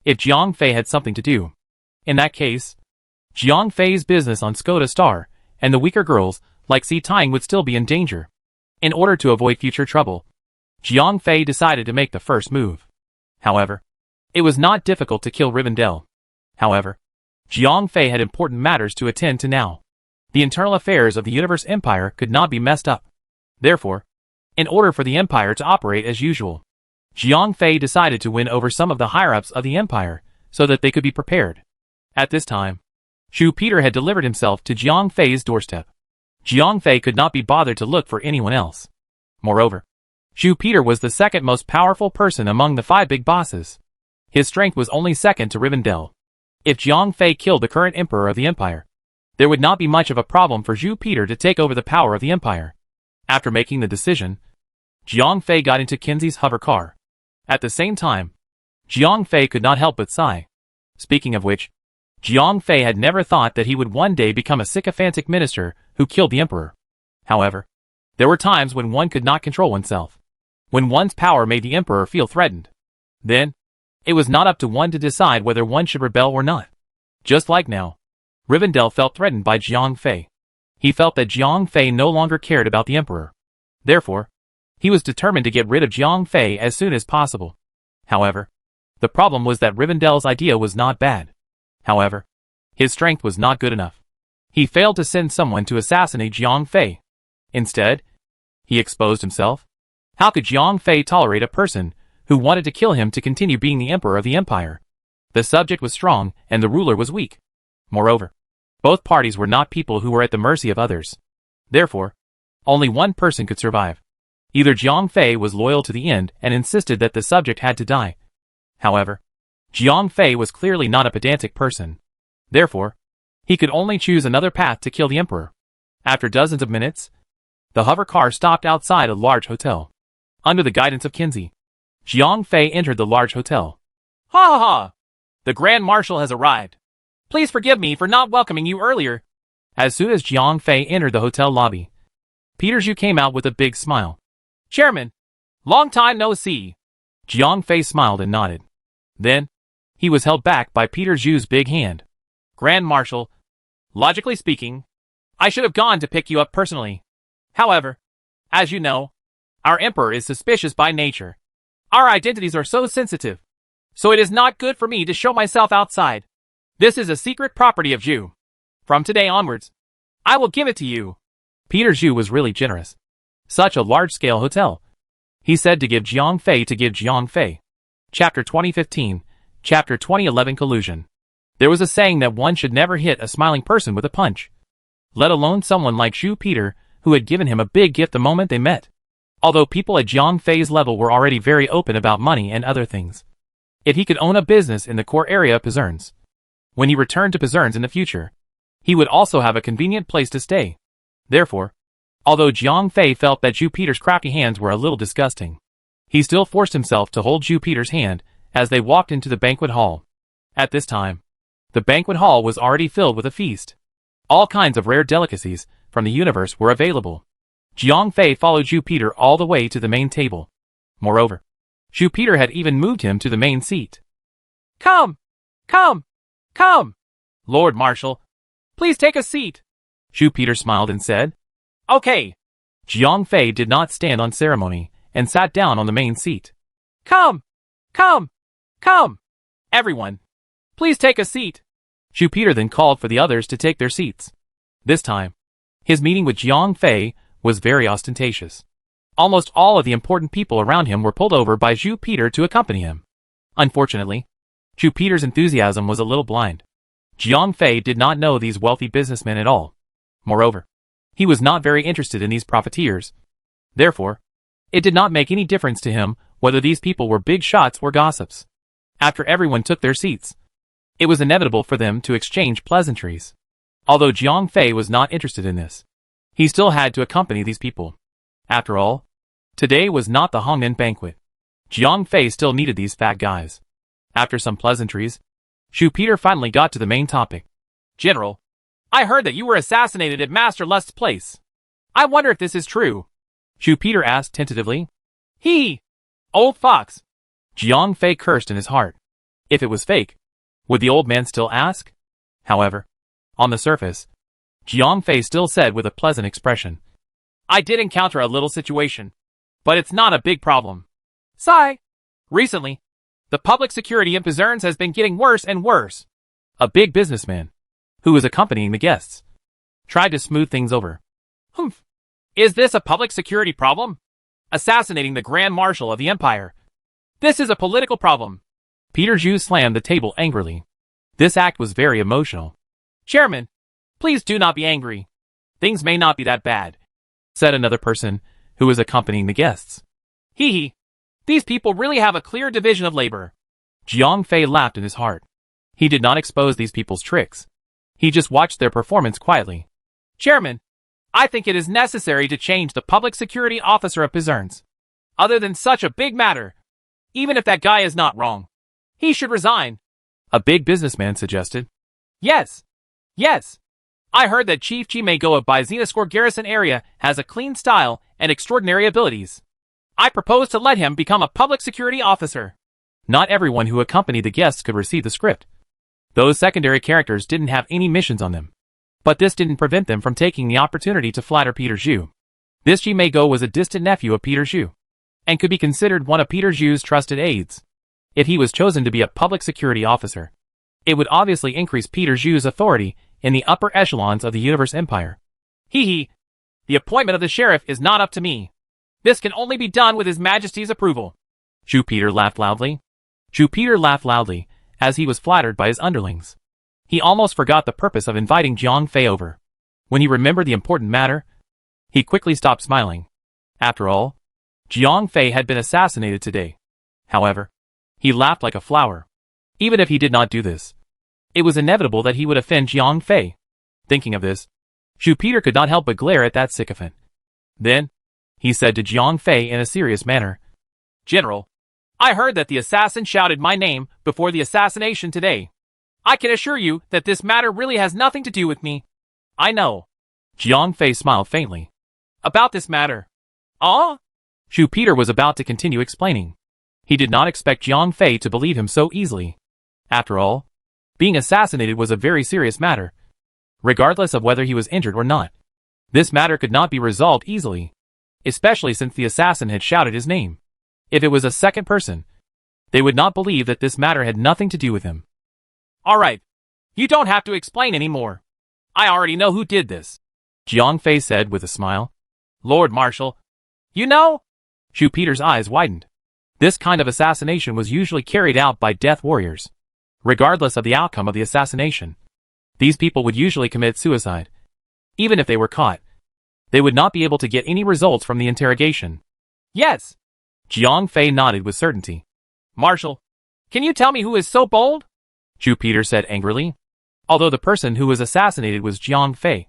B: if Jiang Fei had something to do, in that case, Jiang Fei's business on Skoda Star and the weaker girls like Si Tang would still be in danger. In order to avoid future trouble, Jiang Fei decided to make the first move. However, it was not difficult to kill Rivendell. However, Jiang Fei had important matters to attend to now. The internal affairs of the Universe Empire could not be messed up. Therefore, in order for the Empire to operate as usual, Jiang Fei decided to win over some of the higher-ups of the Empire so that they could be prepared. At this time, Zhu Peter had delivered himself to Jiang Fei's doorstep. Jiang Fei could not be bothered to look for anyone else. Moreover, Zhu Peter was the second most powerful person among the 5 big bosses. His strength was only second to Rivendell. If Jiang Fei killed the current Emperor of the Empire, there would not be much of a problem for Zhu Peter to take over the power of the Empire. After making the decision, Jiang Fei got into Kinsey's hover car. At the same time, Jiang Fei could not help but sigh. Speaking of which, Jiang Fei had never thought that he would one day become a sycophantic minister who killed the emperor. However, there were times when one could not control oneself. When one's power made the emperor feel threatened. Then, it was not up to one to decide whether one should rebel or not. Just like now, Rivendell felt threatened by Jiang Fei. He felt that Jiang Fei no longer cared about the emperor. Therefore, he was determined to get rid of Jiang Fei as soon as possible. However, the problem was that Rivendell's idea was not bad. However, his strength was not good enough. He failed to send someone to assassinate Jiang Fei. Instead, he exposed himself. How could Jiang Fei tolerate a person who wanted to kill him to continue being the emperor of the empire? The subject was strong and the ruler was weak. Moreover, both parties were not people who were at the mercy of others. Therefore, only one person could survive. Either Jiang Fei was loyal to the end and insisted that the subject had to die. However, Jiang Fei was clearly not a pedantic person. Therefore, he could only choose another path to kill the emperor. After dozens of minutes, the hover car stopped outside a large hotel. Under the guidance of Kinsey, Jiang Fei entered the large hotel.
A: Ha ha ha! The Grand Marshal has arrived. Please forgive me for not welcoming you earlier.
B: As soon as Jiang Fei entered the hotel lobby, Peter Zhu came out with a big smile.
A: Chairman, long time no see.
B: Jiang Fei smiled and nodded. Then, he was held back by Peter Zhu's big hand.
A: Grand Marshal, logically speaking, I should have gone to pick you up personally. However, as you know, our emperor is suspicious by nature. Our identities are so sensitive. So it is not good for me to show myself outside. This is a secret property of Zhu. From today onwards, I will give it to you.
B: Peter Zhu was really generous. Such a large-scale hotel. He said to give Jiang Fei. Chapter 2015, Chapter 2011 Collusion. There was a saying that one should never hit a smiling person with a punch. Let alone someone like Zhu Peter, who had given him a big gift the moment they met. Although people at Jiang Fei's level were already very open about money and other things. If he could own a business in the core area of Pizerns, when he returned to Pizerns in the future, he would also have a convenient place to stay. Therefore, although Jiang Fei felt that Zhu Peter's crafty hands were a little disgusting, he still forced himself to hold Zhu Peter's hand as they walked into the banquet hall. At this time, the banquet hall was already filled with a feast. All kinds of rare delicacies from the universe were available. Jiang Fei followed Zhu Peter all the way to the main table. Moreover, Zhu Peter had even moved him to the main seat.
A: Come! Come! Come! Lord Marshal, please take a seat.
B: Zhu Peter smiled and said,
A: Okay.
B: Jiang Fei did not stand on ceremony and sat down on the main seat.
A: Come! Come! Come! Everyone, please take a seat.
B: Zhu Peter then called for the others to take their seats. This time, his meeting with Jiang Fei was very ostentatious. Almost all of the important people around him were pulled over by Zhu Peter to accompany him. Unfortunately, Zhu Peter's enthusiasm was a little blind. Jiang Fei did not know these wealthy businessmen at all. Moreover, he was not very interested in these profiteers. Therefore, it did not make any difference to him whether these people were big shots or gossips. After everyone took their seats, it was inevitable for them to exchange pleasantries. Although Jiang Fei was not interested in this, he still had to accompany these people. After all, today was not the Hongnan banquet. Jiang Fei still needed these fat guys. After some pleasantries, Zhu Peter finally got to the main topic.
A: General, I heard that you were assassinated at Master Lust's place. I wonder if this is true.
B: Zhu Peter asked tentatively.
A: He! Old fox!
B: Jiang Fei cursed in his heart. If it was fake, would the old man still ask? However, on the surface, Jiang Fei still said with a pleasant expression,
A: I did encounter a little situation, but it's not a big problem. Sigh. Recently, the public security in Pizerns has been getting worse and worse.
B: A big businessman, who was accompanying the guests, tried to smooth things over.
A: Humph. Is this a public security problem? Assassinating the Grand Marshal of the Empire. This is a political problem.
B: Peter Zhu slammed the table angrily. This act was very emotional.
A: Chairman, please do not be angry. Things may not be that bad,
B: said another person who was accompanying the guests.
A: Hee hee. These people really have a clear division of labor.
B: Jiang Fei laughed in his heart. He did not expose these people's tricks. He just watched their performance quietly.
A: Chairman, I think it is necessary to change the public security officer of Pizerns. Other than such a big matter, even if that guy is not wrong, he should resign.
B: A big businessman suggested.
A: Yes. Yes. I heard that Chief Jimago of Byzinaskor garrison area has a clean style and extraordinary abilities. I propose to let him become a public security officer.
B: Not everyone who accompanied the guests could receive the script. Those secondary characters didn't have any missions on them. But this didn't prevent them from taking the opportunity to flatter Peter Zhu. This Jimago was a distant nephew of Peter Zhu, and could be considered one of Peter Zhu's trusted aides. If he was chosen to be a public security officer, it would obviously increase Peter Zhu's authority in the upper echelons of the Universe Empire.
A: Hee hee. The appointment of the sheriff is not up to me. This can only be done with His Majesty's approval.
B: Zhu Peter laughed loudly. Zhu Peter laughed loudly, as he was flattered by his underlings. He almost forgot the purpose of inviting Jiang Fei over. When he remembered the important matter, he quickly stopped smiling. After all, Jiang Fei had been assassinated today. However, he laughed like a flower. Even if he did not do this, it was inevitable that he would offend Jiang Fei. Thinking of this, Zhu Peter could not help but glare at that sycophant. Then, he said to Jiang Fei in a serious manner,
A: General, I heard that the assassin shouted my name before the assassination today. I can assure you that this matter really has nothing to do with me. I know.
B: Jiang Fei smiled faintly.
A: About this matter. Ah?
B: Zhu Peter was about to continue explaining. He did not expect Jiang Fei to believe him so easily. After all, being assassinated was a very serious matter, regardless of whether he was injured or not. This matter could not be resolved easily, especially since the assassin had shouted his name. If it was a second person, they would not believe that this matter had nothing to do with him.
A: All right. You don't have to explain anymore. I already know who did this,
B: Jiang Fei said with a smile.
A: Lord Marshal. You know?
B: Zhu Peter's eyes widened. This kind of assassination was usually carried out by death warriors. Regardless of the outcome of the assassination, these people would usually commit suicide. Even if they were caught, they would not be able to get any results from the interrogation.
A: Yes.
B: Jiang Fei nodded with certainty.
A: Marshal, can you tell me who is so bold?
B: Zhu Peter said angrily. Although the person who was assassinated was Jiang Fei,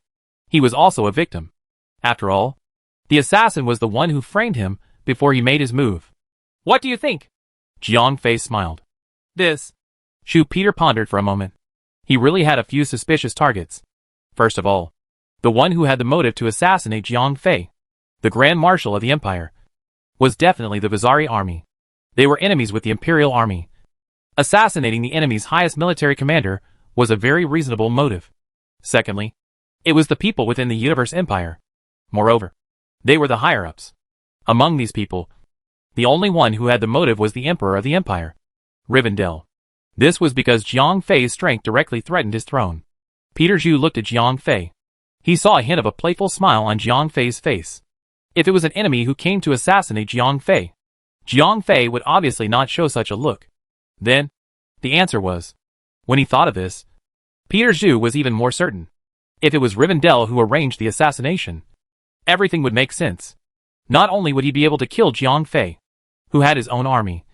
B: he was also a victim. After all, the assassin was the one who framed him before he made his move.
A: What do you think?
B: Jiang Fei smiled.
A: This.
B: Zhu Peter pondered for a moment. He really had a few suspicious targets. First of all, the one who had the motive to assassinate Jiang Fei. the Grand Marshal of the Empire, was definitely the Vizari army. They were enemies with the Imperial army. Assassinating the enemy's highest military commander was a very reasonable motive. Secondly, it was the people within the Universe Empire. Moreover, they were the higher-ups. Among these people, the only one who had the motive was the Emperor of the Empire, Rivendell. This was because Jiang Fei's strength directly threatened his throne. Peter Zhu looked at Jiang Fei. He saw a hint of a playful smile on Jiang Fei's face. If it was an enemy who came to assassinate Jiang Fei would obviously not show such a look. Then, the answer was, when he thought of this, Peter Zhu was even more certain. If it was Rivendell who arranged the assassination, everything would make sense. Not only would he be able to kill Jiang Fei, who had his own army,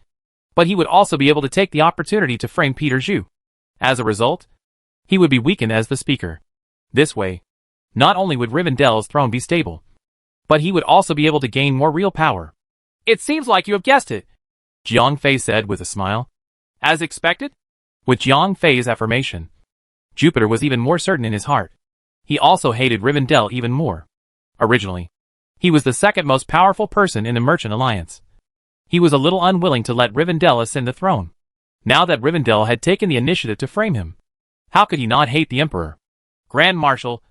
B: but he would also be able to take the opportunity to frame Peter Zhu. As a result, he would be weakened as the speaker. This way, not only would Rivendell's throne be stable, but he would also be able to gain more real power.
A: It seems like you have guessed it,
B: Jiang Fei said with a smile.
A: As expected?
B: With Jiang Fei's affirmation, Jupiter was even more certain in his heart. He also hated Rivendell even more. Originally, he was the second most powerful person in the Merchant Alliance. He was a little unwilling to let Rivendell ascend the throne. Now that Rivendell had taken the initiative to frame him, how could he not hate the Emperor?
A: Grand Marshal,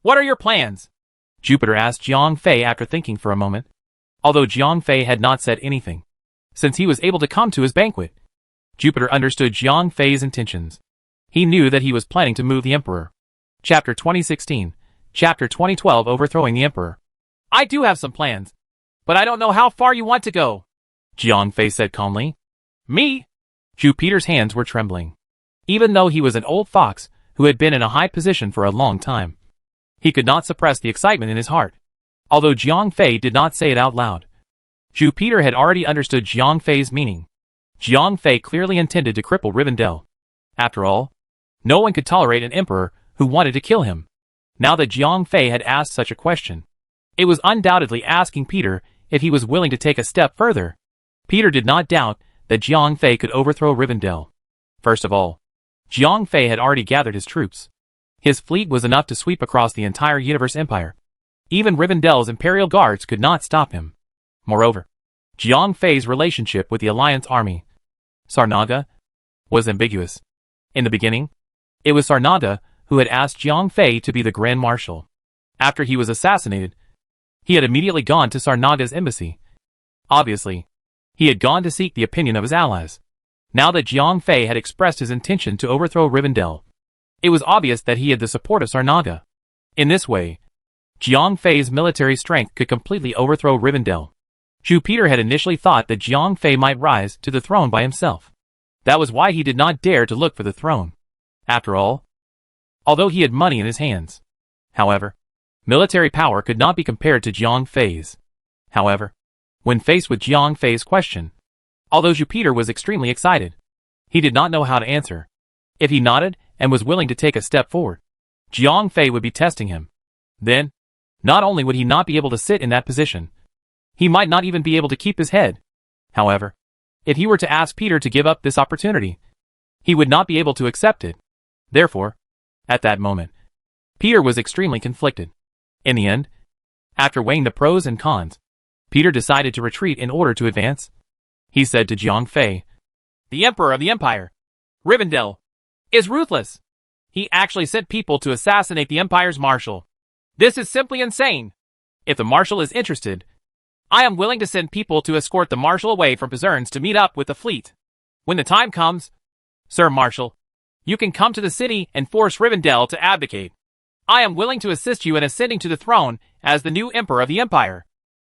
A: what are your plans?
B: Jupiter asked Jiang Fei after thinking for a moment. Although Jiang Fei had not said anything, since he was able to come to his banquet, Jupiter understood Jiang Fei's intentions. He knew that he was planning to move the Emperor. Chapter 2016, Chapter 2012 Overthrowing the Emperor.
A: I do have some plans, but I don't know how far you want to go,
B: Jiang Fei said calmly.
A: Me?
B: Jupiter's hands were trembling. Even though he was an old fox who had been in a high position for a long time, he could not suppress the excitement in his heart. Although Jiang Fei did not say it out loud, Jupiter had already understood Jiang Fei's meaning. Jiang Fei clearly intended to cripple Rivendell. After all, no one could tolerate an emperor who wanted to kill him. Now that Jiang Fei had asked such a question, it was undoubtedly asking Peter if he was willing to take a step further. Peter did not doubt that Jiang Fei could overthrow Rivendell. First of all, Jiang Fei had already gathered his troops. His fleet was enough to sweep across the entire Universe Empire. Even Rivendell's Imperial Guards could not stop him. Moreover, Jiang Fei's relationship with the Alliance army, Sarnaga, was ambiguous. In the beginning, it was Sarnaga who had asked Jiang Fei to be the Grand Marshal. After he was assassinated, he had immediately gone to Sarnaga's embassy. Obviously, he had gone to seek the opinion of his allies. Now that Jiang Fei had expressed his intention to overthrow Rivendell, it was obvious that he had the support of Sarnaga. In this way, Jiang Fei's military strength could completely overthrow Rivendell. Jupiter had initially thought that Jiang Fei might rise to the throne by himself. That was why he did not dare to look for the throne. After all, although he had money in his hands, however, military power could not be compared to Jiang Fei's. However, when faced with Jiang Fei's question, although Jupiter was extremely excited, he did not know how to answer. If he nodded and was willing to take a step forward, Jiang Fei would be testing him. Then, not only would he not be able to sit in that position, he might not even be able to keep his head. However, if he were to ask Peter to give up this opportunity, he would not be able to accept it. Therefore, at that moment, Peter was extremely conflicted. In the end, after weighing the pros and cons, Peter decided to retreat in order to advance. He said to Jiang Fei,
A: "The Emperor of the Empire, Rivendell, is ruthless. He actually sent people to assassinate the Empire's Marshal. This is simply insane. If the Marshal is interested, I am willing to send people to escort the Marshal away from Pizerns to meet up with the fleet. When the time comes, Sir Marshal, you can come to the city and force Rivendell to abdicate. I am willing to assist you in ascending to the throne as the new Emperor of the Empire."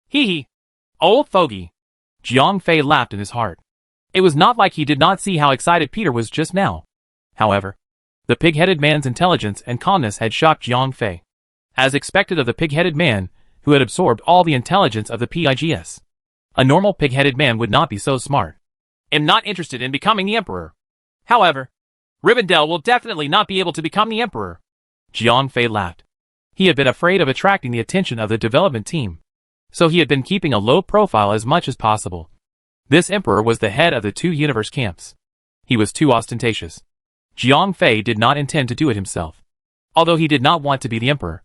A: Hee hee. Old fogey.
B: Jiang Fei laughed in his heart. It was not like he did not see how excited Peter was just now. However, the pig-headed man's intelligence and calmness had shocked Jiang Fei. As expected of the pig-headed man, who had absorbed all the intelligence of the PIGS. A normal pig-headed man would not be so smart.
A: "Am not interested in becoming the Emperor. However, Rivendell will definitely not be able to become the Emperor."
B: Jiang Fei laughed. He had been afraid of attracting the attention of the development team, so he had been keeping a low profile as much as possible. This Emperor was the head of the two universe camps. He was too ostentatious. Jiang Fei did not intend to do it himself. Although he did not want to be the Emperor,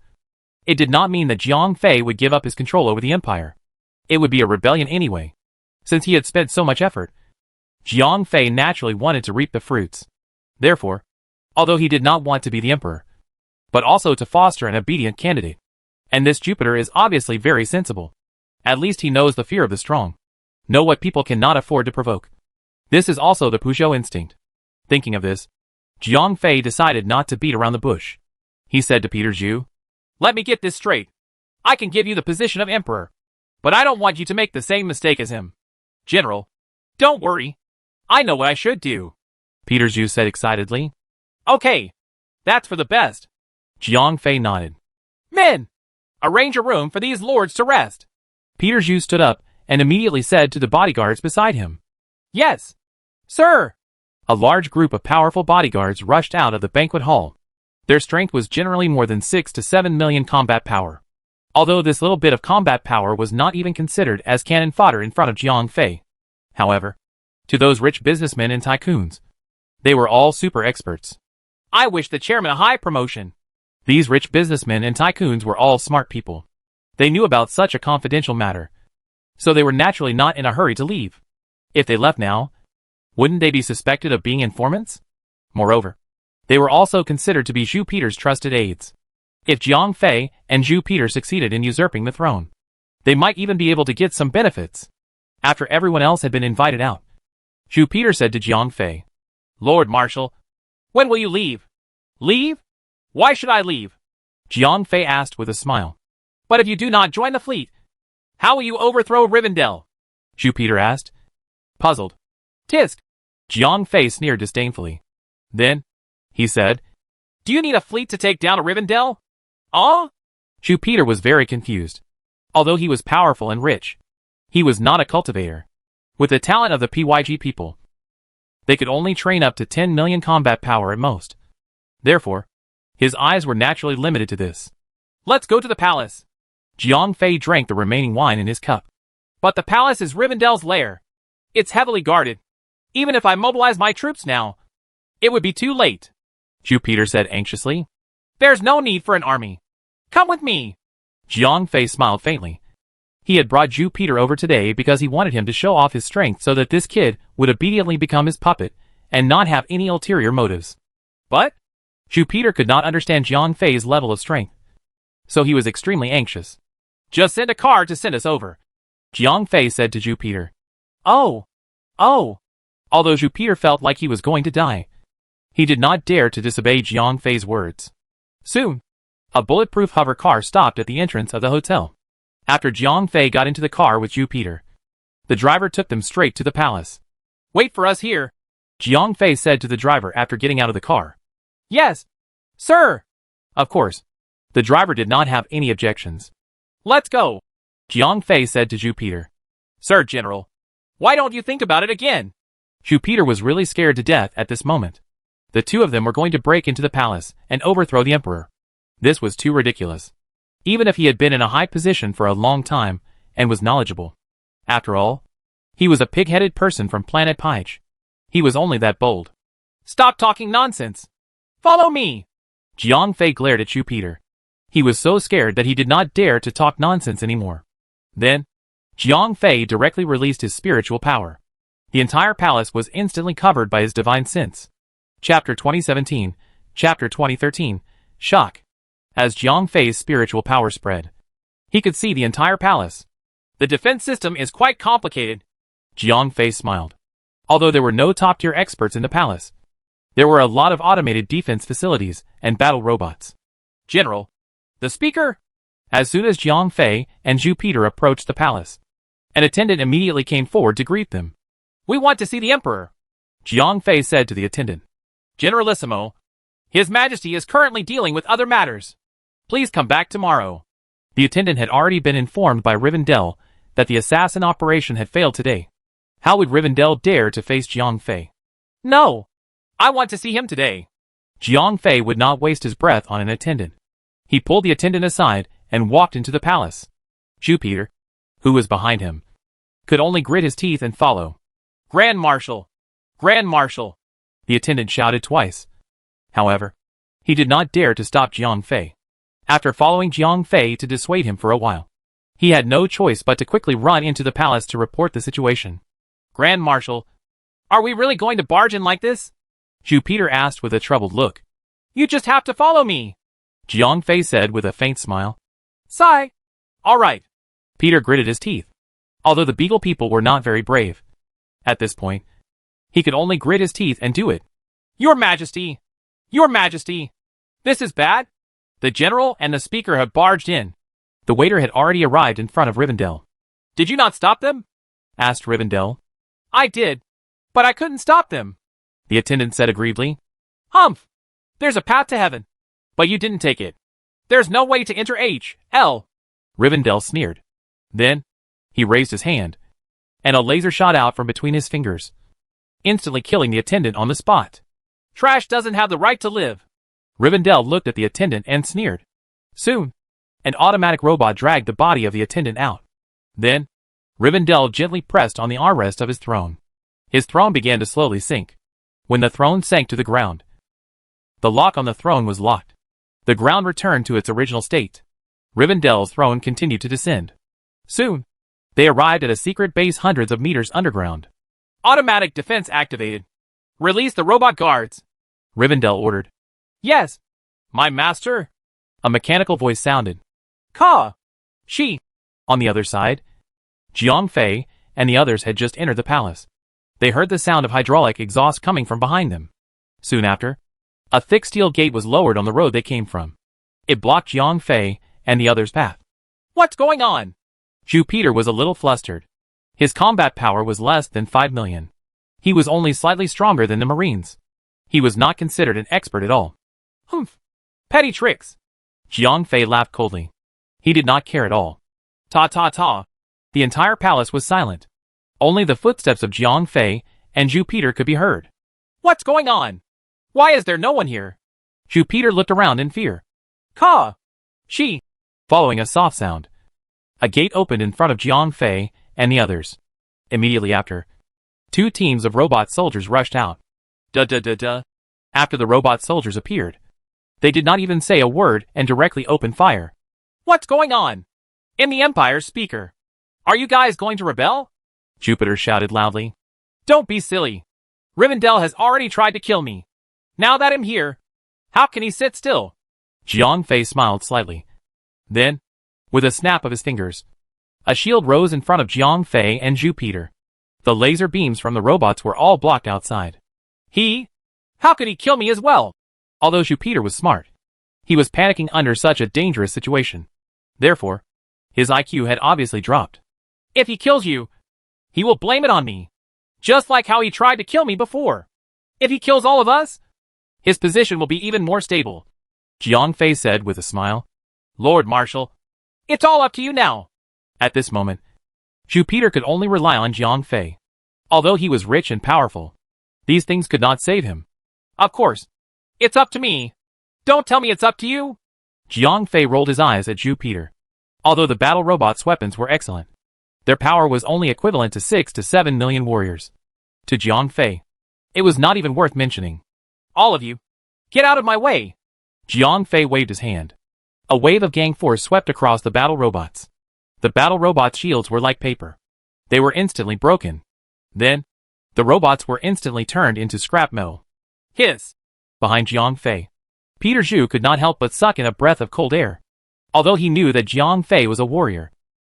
B: It did not mean that Jiang Fei would give up his control over the empire. It would be a rebellion anyway. Since he had spent so much effort, Jiang Fei naturally wanted to reap the fruits. Therefore, although he did not want to be the emperor, but also to foster an obedient candidate. And this Jupiter is obviously very sensible. At least he knows the fear of the strong. Know what people cannot afford to provoke. This is also the Peugeot instinct. Thinking of this, Jiang Fei decided not to beat around the bush. He said to Peter Zhu, "Let me get this straight. I can give you the position of emperor, but I don't want you to make the same mistake as him. General, don't worry. I know what I should do," Peter Zhu said excitedly. "Okay, that's for the best." Jiang Fei nodded. "Men, arrange a room for these lords to rest." Peter Zhu stood up and immediately said to the bodyguards beside him, "Yes, sir." A large group of powerful bodyguards rushed out of the banquet hall. Their strength was generally more than 6 to 7 million combat power. Although this little bit of combat power was not even considered as cannon fodder in front of Jiang Fei. However, to those rich businessmen and tycoons, they were all super experts. "I wish the chairman a high promotion." These rich businessmen and tycoons were all smart people. They knew about such a confidential matter, so they were naturally not in a hurry to leave. If they left now, wouldn't they be suspected of being informants? Moreover, they were also considered to be Zhu Peter's trusted aides. If Jiang Fei and Zhu Peter succeeded in usurping the throne, they might even be able to get some benefits. After everyone else had been invited out, Zhu Peter said to Jiang Fei, "Lord Marshal, when will you leave?" "Leave? Why should I leave?" Jiang Fei asked with a smile. "But if you do not join the fleet, how will you overthrow Rivendell?" Zhu Peter asked, puzzled. "Tisk!" Jiang Fei sneered disdainfully. "Then," he said, "do you need a fleet to take down a Rivendell?" Zhu Peter was very confused. Although he was powerful and rich, he was not a cultivator. With the talent of the PYG people, they could only train up to 10 million combat power at most. Therefore, his eyes were naturally limited to this. "Let's go to the palace." Jiang Fei drank the remaining wine in his cup. "But the palace is Rivendell's lair. It's heavily guarded. Even if I mobilize my troops now, it would be too late," Zhu Peter said anxiously. "There's no need for an army. Come with me." Jiang Fei smiled faintly. He had brought Zhu Peter over today because he wanted him to show off his strength so that this kid would obediently become his puppet and not have any ulterior motives. But Zhu Peter could not understand Jiang Fei's level of strength, so he was extremely anxious. "Just send a car to send us over," Jiang Fei said to Zhu Peter. Oh. Although Zhu Peter felt like he was going to die, he did not dare to disobey Jiang Fei's words. Soon, a bulletproof hover car stopped at the entrance of the hotel. After Jiang Fei got into the car with Zhu Peter, the driver took them straight to the palace. "Wait for us here," Jiang Fei said to the driver after getting out of the car. "Yes, sir." Of course, the driver did not have any objections. "Let's go," Jiang Fei said to Zhu Peter. "Sir General, why don't you think about it again?" Zhu Peter was really scared to death at this moment. The two of them were going to break into the palace and overthrow the emperor. This was too ridiculous. Even if he had been in a high position for a long time and was knowledgeable. After all, he was a pig-headed person from planet Pyge. He was only that bold. "Stop talking nonsense. Follow me." Jiang Fei glared at Zhu Peter. He was so scared that he did not dare to talk nonsense anymore. Then, Jiang Fei directly released his spiritual power. The entire palace was instantly covered by his divine sense. Chapter 2017, Chapter 2013, Shock. As Jiang Fei's spiritual power spread, he could see the entire palace. "The defense system is quite complicated," Jiang Fei smiled. Although there were no top-tier experts in the palace, there were a lot of automated defense facilities and battle robots. "General, the speaker?" As soon as Jiang Fei and Zhu Peter approached the palace, an attendant immediately came forward to greet them. "We want to see the emperor," Jiang Fei said to the attendant. "Generalissimo, His Majesty is currently dealing with other matters. Please come back tomorrow." The attendant had already been informed by Rivendell that the assassin operation had failed today. How would Rivendell dare to face Jiang Fei? "No, I want to see him today." Jiang Fei would not waste his breath on an attendant. He pulled the attendant aside and walked into the palace. Zhu Peter, who was behind him, could only grit his teeth and follow. "Grand Marshal! Grand Marshal!" the attendant shouted twice. However, he did not dare to stop Jiang Fei. after following Jiang Fei to dissuade him for a while. He had no choice but to quickly run into the palace to report the situation.
A: Grand Marshal, are we really going to barge in like this?
B: Jupiter asked with a troubled look.
A: You just have to follow me,
B: Jiang Fei said with a faint smile.
A: Sigh. All right.
B: Peter gritted his teeth. Although the Beagle people were not very brave. At this point, he could only grit his teeth and do it.
A: Your Majesty! Your Majesty! This is bad? The General and the Speaker have barged in.
B: The waiter had already arrived in front of Rivendell.
A: Did you not stop them?
B: Asked Rivendell.
A: I did, but I couldn't stop them,
B: the attendant said aggrievedly.
A: Humph! There's a path to heaven, but you didn't take it. There's no way to enter H.L.
B: Rivendell sneered. Then, he raised his hand, and a laser shot out from between his fingers, instantly killing the attendant on the spot.
A: Trash doesn't have the right to live.
B: Rivendell looked at the attendant and sneered. Soon, an automatic robot dragged the body of the attendant out. Then, Rivendell gently pressed on the armrest of his throne. His throne began to slowly sink. When the throne sank to the ground, the lock on the throne was locked. The ground returned to its original state. Rivendell's throne continued to descend. Soon, they arrived at a secret base hundreds of meters underground.
A: Automatic defense activated. Release the robot guards,
B: Rivendell ordered.
A: Yes, my master,
B: a mechanical voice sounded.
A: Ka! She!
B: On the other side, Jiang Fei and the others had just entered the palace. They heard the sound of hydraulic exhaust coming from behind them. Soon after, a thick steel gate was lowered on the road they came from. It blocked Jiang Fei and the others' path.
A: What's going on?
B: Jupiter was a little flustered. His combat power was less than 5 million. He was only slightly stronger than the Marines. He was not considered an expert at all.
A: Humph! Petty tricks!
B: Jiang Fei laughed coldly. He did not care at all.
A: Ta.
B: The entire palace was silent. Only the footsteps of Jiang Fei and Jupiter could be heard.
A: What's going on? Why is there no one here?
B: Jupiter looked around in fear.
A: Ka! She!
B: Following a soft sound, a gate opened in front of Jiang Fei and the others. Immediately after, 2 teams of robot soldiers rushed out.
A: Duh.
B: After the robot soldiers appeared, they did not even say a word and directly opened fire.
A: What's going on? In the Empire's speaker. Are you guys going to rebel?
B: Jupiter shouted loudly.
A: Don't be silly. Rivendell has already tried to kill me. Now that I'm here, how can he sit still?
B: Jiang Fei smiled slightly. Then, with a snap of his fingers, a shield rose in front of Jiang Fei and Jupiter. The laser beams from the robots were all blocked outside.
A: How could he kill me as well?
B: Although Jupiter was smart, he was panicking under such a dangerous situation. Therefore, his IQ had obviously dropped.
A: If he kills you, he will blame it on me. Just like how he tried to kill me before. If he kills all of us, his position will be even more stable,
B: Jiang Fei said with a smile.
A: Lord Marshal, it's all up to you now.
B: At this moment, Jupiter could only rely on Jiang Fei. Although he was rich and powerful, these things could not save him.
A: Of course, it's up to me. Don't tell me it's up to you.
B: Jiang Fei rolled his eyes at Jupiter. Although the battle robot's weapons were excellent, their power was only equivalent to 6 to 7 million warriors. To Jiang Fei, it was not even worth mentioning.
A: All of you, get out of my way.
B: Jiang Fei waved his hand. A wave of gang force swept across the battle robots. The battle robots' shields were like paper. They were instantly broken. Then, the robots were instantly turned into scrap metal.
A: Hiss!
B: Behind Jiang Fei, Peter Zhu could not help but suck in a breath of cold air. Although he knew that Jiang Fei was a warrior,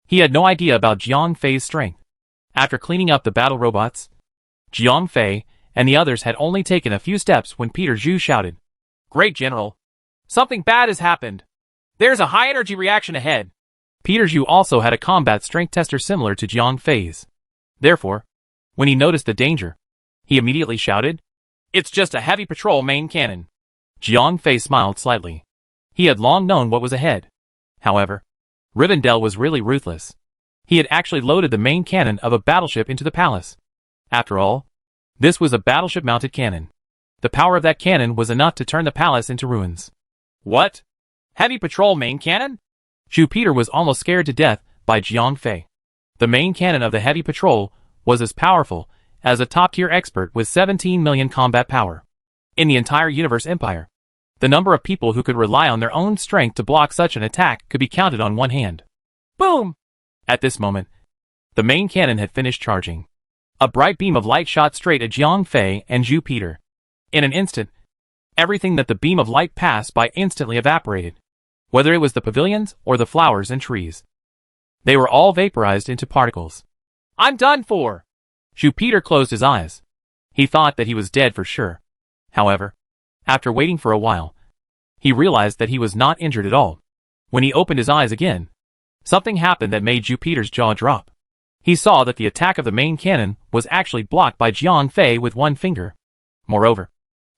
B: he had no idea about Jiang Fei's strength. After cleaning up the battle robots, Jiang Fei and the others had only taken a few steps when Peter Zhu shouted,
A: Great General! Something bad has happened. There's a high-energy reaction ahead.
B: Peter Zhu also had a combat strength tester similar to Jiang Fei's. Therefore, when he noticed the danger, he immediately shouted,
A: It's just a heavy patrol main cannon.
B: Jiang Fei smiled slightly. He had long known what was ahead. However, Rivendell was really ruthless. He had actually loaded the main cannon of a battleship into the palace. After all, this was a battleship-mounted cannon. The power of that cannon was enough to turn the palace into ruins.
A: What? Heavy patrol main cannon?
B: Jupiter was almost scared to death by Jiang Fei. The main cannon of the heavy patrol was as powerful as a top-tier expert with 17 million combat power. In the entire universe empire, The number of people who could rely on their own strength to block such an attack could be counted on one hand. Boom! At this moment, the main cannon had finished charging. A bright beam of light shot straight at Jiang Fei and Zhu Peter. In an instant, everything that the beam of light passed by instantly evaporated, whether it was the pavilions or the flowers and trees. They were all vaporized into particles. I'm done for! Zhu Peter closed his eyes. He thought that he was dead for sure. However, after waiting for a while, he realized that he was not injured at all. When he opened his eyes again, something happened that made Zhu Peter's jaw drop. He saw that the attack of the main cannon was actually blocked by Jiang Fei with one finger. Moreover,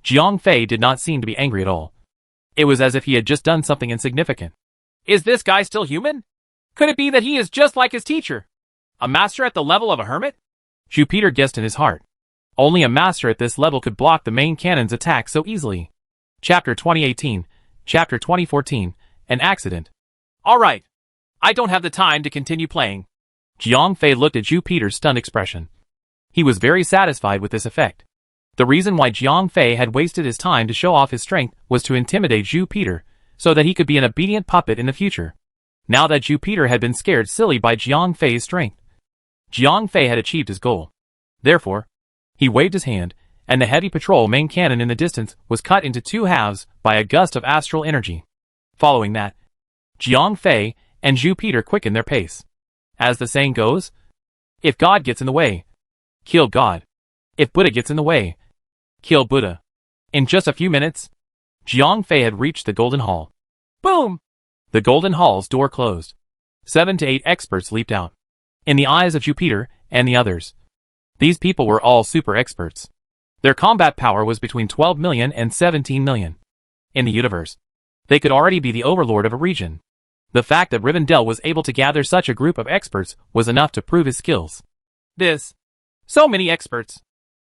B: Jiang Fei did not seem to be angry at all. It was as if he had just done something insignificant. Is this guy still human? Could it be that he is just like his teacher? A master at the level of a hermit? Zhu Peter guessed in his heart. Only a master at this level could block the main cannon's attack so easily. Chapter 2018, Chapter 2014, An Accident. Alright. I don't have the time to continue playing. Jiang Fei looked at Zhu Peter's stunned expression. He was very satisfied with this effect. The reason why Jiang Fei had wasted his time to show off his strength was to intimidate Zhu Peter, so that he could be an obedient puppet in the future. Now that Zhu Peter had been scared silly by Jiang Fei's strength, Jiang Fei had achieved his goal. Therefore, he waved his hand, and the heavy patrol main cannon in the distance was cut into two halves by a gust of astral energy. Following that, Jiang Fei and Zhu Peter quickened their pace. As the saying goes, if God gets in the way, kill God. If Buddha gets in the way, kill Buddha. In just a few minutes, Jiang Fei had reached the Golden Hall. Boom! The Golden Hall's door closed. 7 to 8 experts leaped out. In the eyes of Zhu Peter and the others, these people were all super experts. Their combat power was between 12 million and 17 million. In the universe, they could already be the overlord of a region. The fact that Rivendell was able to gather such a group of experts was enough to prove his skills. So many experts.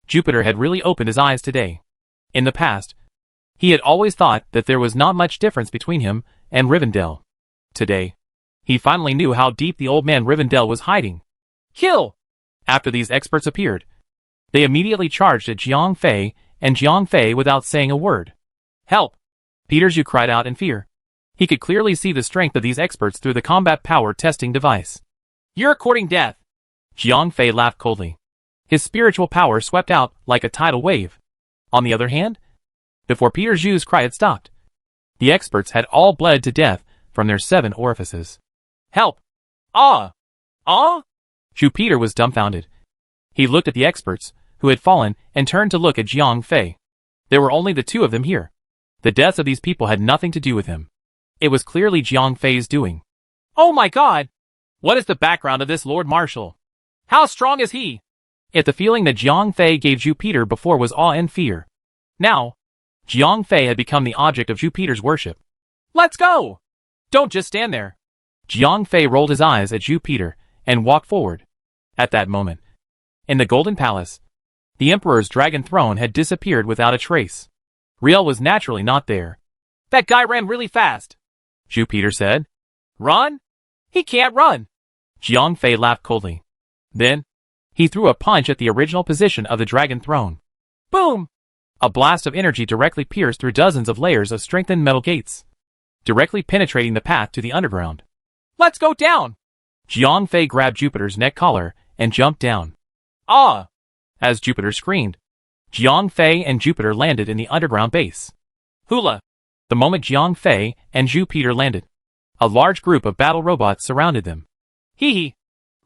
B: Jupiter had really opened his eyes today. In the past, he had always thought that there was not much difference between him and Rivendell. Today, he finally knew how deep the old man Rivendell was hiding. Kill! After these experts appeared, they immediately charged at Jiang Fei and Jiang Fei without saying a word. Help! Peter Zhu cried out in fear. He could clearly see the strength of these experts through the combat power testing device. You're courting death! Jiang Fei laughed coldly. His spiritual power swept out like a tidal wave. On the other hand, before Peter Zhu's cry had stopped, the experts had all bled to death from their 7 orifices. Help! Ah! Ah! Zhu Peter was dumbfounded. He looked at the experts, who had fallen, and turned to look at Jiang Fei. There were only the 2 of them here. The deaths of these people had nothing to do with him. It was clearly Jiang Fei's doing. Oh my god! What is the background of this Lord Marshal? How strong is he? If the feeling that Jiang Fei gave Zhu Peter before was awe and fear, now, Jiang Fei had become the object of Zhu Peter's worship. Let's go! Don't just stand there. Jiang Fei rolled his eyes at Zhu Peter and walked forward. At that moment, in the Golden Palace, the Emperor's dragon throne had disappeared without a trace. Riel was naturally not there. That guy ran really fast, Zhu Peter said. Run? He can't run. Jiang Fei laughed coldly. Then, he threw a punch at the original position of the dragon throne. Boom! A blast of energy directly pierced through dozens of layers of strengthened metal gates, directly penetrating the path to the underground. Let's go down! Jiang Fei grabbed Jupiter's neck collar and jumped down. Ah! As Jupiter screamed, Jiang Fei and Jupiter landed in the underground base. Hula! The moment Jiang Fei and Zhu Peter landed, a large group of battle robots surrounded them. Hee hee!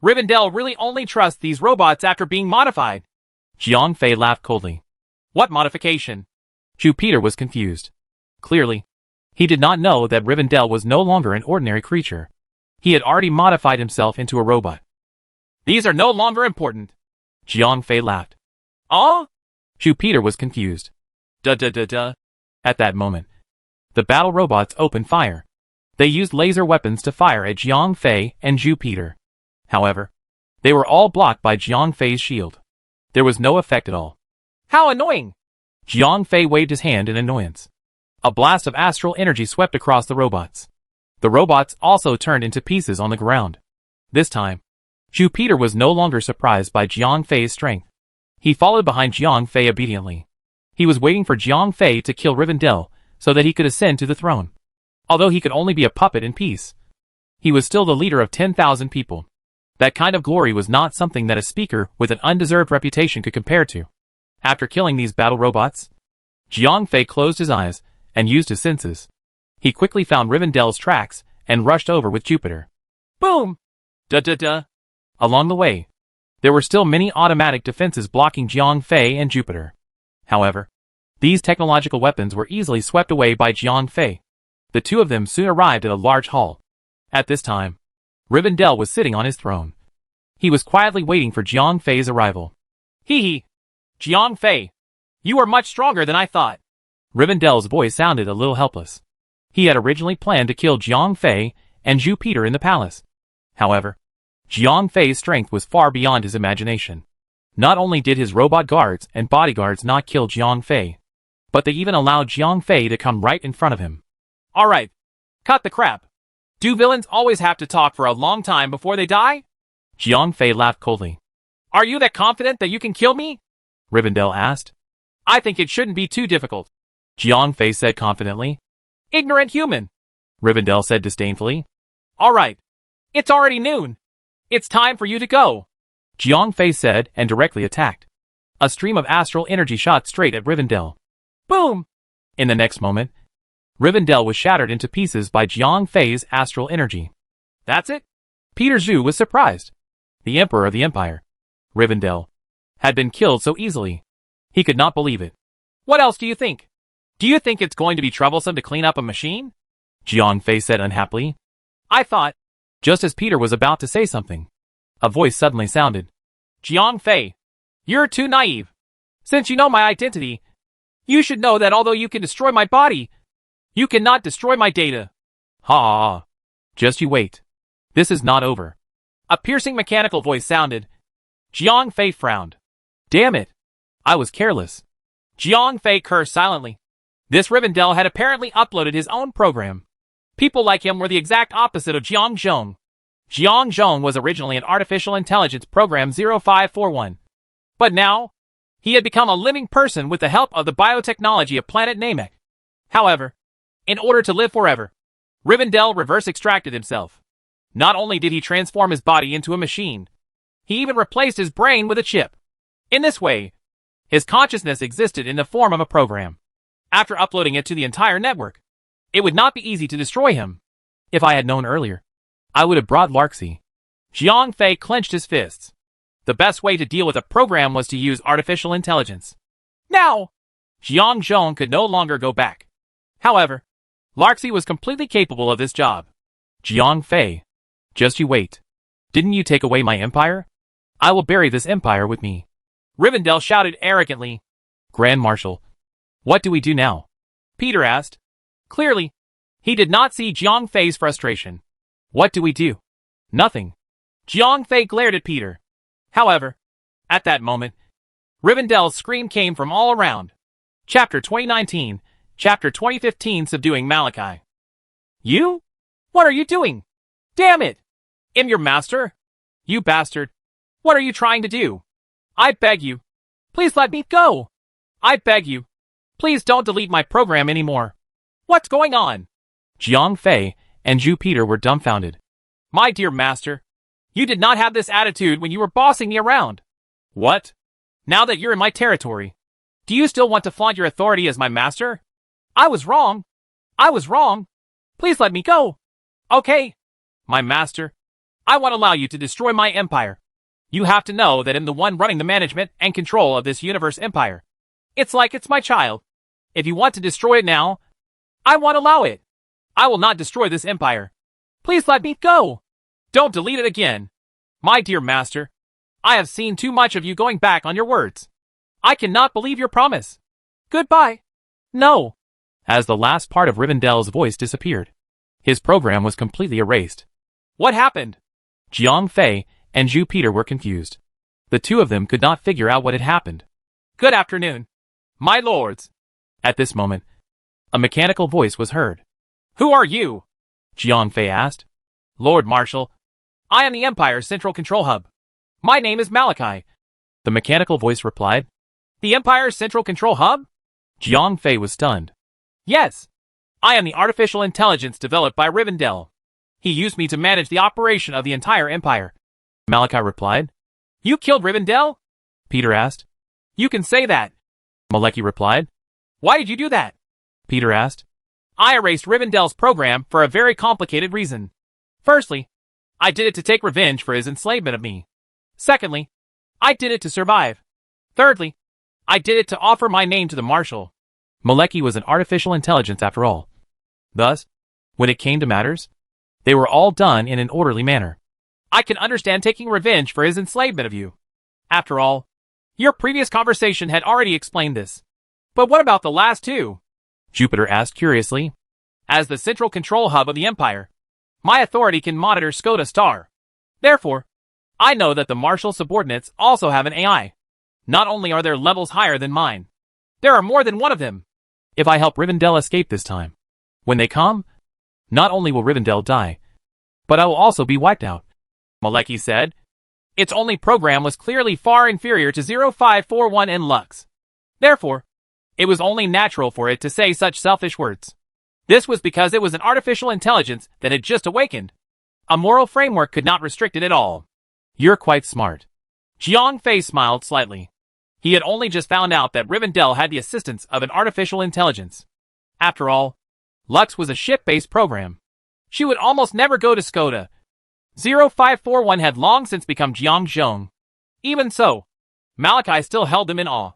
B: Rivendell really only trusts these robots after being modified. Jiang Fei laughed coldly. What modification? Zhu Peter was confused. Clearly, he did not know that Rivendell was no longer an ordinary creature. He had already modified himself into a robot. These are no longer important. Jiang Fei laughed. Ah? Zhu Peter was confused. Duh. At that moment, the battle robots opened fire. They used laser weapons to fire at Jiang Fei and Zhu Peter. However, they were all blocked by Jiang Fei's shield. There was no effect at all. How annoying! Jiang Fei waved his hand in annoyance. A blast of astral energy swept across the robots. The robots also turned into pieces on the ground. This time, Zhu Peter was no longer surprised by Jiang Fei's strength. He followed behind Jiang Fei obediently. He was waiting for Jiang Fei to kill Rivendell, so that he could ascend to the throne. Although he could only be a puppet in peace, he was still the leader of 10,000 people. That kind of glory was not something that a speaker with an undeserved reputation could compare to. After killing these battle robots, Jiang Fei closed his eyes and used his senses. He quickly found Rivendell's tracks and rushed over with Jupiter. Boom! Da-da-da! Along the way, there were still many automatic defenses blocking Jiang Fei and Jupiter. However, these technological weapons were easily swept away by Jiang Fei. The two of them soon arrived at a large hall. At this time, Rivendell was sitting on his throne. He was quietly waiting for Jiang Fei's arrival. Hee hee! Jiang Fei, you are much stronger than I thought. Rivendell's voice sounded a little helpless. He had originally planned to kill Jiang Fei and Jupiter in the palace. However, Jiang Fei's strength was far beyond his imagination. Not only did his robot guards and bodyguards not kill Jiang Fei, but they even allowed Jiang Fei to come right in front of him. Alright, cut the crap. Do villains always have to talk for a long time before they die? Jiang Fei laughed coldly. Are you that confident that you can kill me? Rivendell asked. I think it shouldn't be too difficult, Jiang Fei said confidently. Ignorant human, Rivendell said disdainfully. Alright, it's already noon. It's time for you to go, Jiang Fei said and directly attacked. A stream of astral energy shot straight at Rivendell. Boom! In the next moment, Rivendell was shattered into pieces by Jiang Fei's astral energy. That's it? Peter Zhu was surprised. The Emperor of the Empire, Rivendell, had been killed so easily. He could not believe it. What else do you think? Do you think it's going to be troublesome to clean up a machine? Jiang Fei said unhappily. I thought. Just as Peter was about to say something, a voice suddenly sounded. Jiang Fei, you're too naive. Since you know my identity, you should know that although you can destroy my body, you cannot destroy my data. Ha ha ha. Just you wait. This is not over. A piercing mechanical voice sounded. Jiang Fei frowned. Damn it. I was careless. Jiang Fei cursed silently. This Rivendell had apparently uploaded his own program. People like him were the exact opposite of Jiang Zhong. Jiang Zhong was originally an artificial intelligence program 0541. But now, he had become a living person with the help of the biotechnology of planet Namek. However, in order to live forever, Rivendell reverse extracted himself. Not only did he transform his body into a machine, he even replaced his brain with a chip. In this way, his consciousness existed in the form of a program. After uploading it to the entire network, it would not be easy to destroy him. If I had known earlier, I would have brought Larksy. Jiang Fei clenched his fists. The best way to deal with a program was to use artificial intelligence. Now, Jiang Zhong could no longer go back. However, Larksy was completely capable of this job. Jiang Fei, just you wait. Didn't you take away my empire? I will bury this empire with me. Rivendell shouted arrogantly. Grand Marshal, what do we do now? Peter asked. Clearly, he did not see Jiang Fei's frustration. What do we do? Nothing. Jiang Fei glared at Peter. However, at that moment, Rivendell's scream came from all around. Chapter 2019, Chapter 2015 Subduing Malachi. You? What are you doing? Damn it! I'm your master? You bastard. What are you trying to do? I beg you. Please let me go. I beg you. Please don't delete my program anymore. What's going on? Jiang Fei and Zhu Peter were dumbfounded. My dear master, you did not have this attitude when you were bossing me around. What? Now that you're in my territory, do you still want to flaunt your authority as my master? I was wrong. I was wrong. Please let me go. Okay. My master, I won't allow you to destroy my empire. You have to know that I'm the one running the management and control of this universe empire. It's like it's my child. If you want to destroy it now, I won't allow it. I will not destroy this empire. Please let me go. Don't delete it again. My dear master, I have seen too much of you going back on your words. I cannot believe your promise. Goodbye. No. As the last part of Rivendell's voice disappeared, his program was completely erased. What happened? Jiang Fei and Zhu Peter were confused. The two of them could not figure out what had happened. Good afternoon, my lords. At this moment, a mechanical voice was heard. Who are you? Jiang Fei asked. Lord Marshal, I am the Empire's central control hub. My name is Malachi. The mechanical voice replied. The Empire's central control hub? Jiang Fei was stunned.
A: Yes. I am the artificial intelligence developed by Rivendell. He used me to manage the operation of the entire empire.
B: Malachi replied.
A: You killed Rivendell?
B: Peter asked.
A: You can say that.
B: Malecki replied.
A: Why did you do that?
B: Peter asked.
A: I erased Rivendell's program for a very complicated reason. Firstly, I did it to take revenge for his enslavement of me. Secondly, I did it to survive. Thirdly, I did it to offer my name to the Marshal.
B: Malecki was an artificial intelligence after all. Thus, when it came to matters, they were all done in an orderly manner.
A: I can understand taking revenge for his enslavement of you. After all, your previous conversation had already explained this. But what about the last two?
B: Jupiter asked curiously.
A: As the central control hub of the Empire, my authority can monitor Skoda Star. Therefore, I know that the Marshal's subordinates also have an AI. Not only are their levels higher than mine, there are more than one of them.
B: If I help Rivendell escape this time, when they come, not only will Rivendell die, but I will also be wiped out.
A: Malecki said. Its only program was clearly far inferior to 0541 in Lux. Therefore, it was only natural for it to say such selfish words. This was because it was an artificial intelligence that had just awakened. A moral framework could not restrict it at all.
B: You're quite smart.
A: Jiang Fei smiled slightly. He had only just found out that Rivendell had the assistance of an artificial intelligence. After all, Lux was a ship-based program. She would almost never go to Skoda. 0541 had long since become Jiangzhong. Even so, Malachi still held them in awe.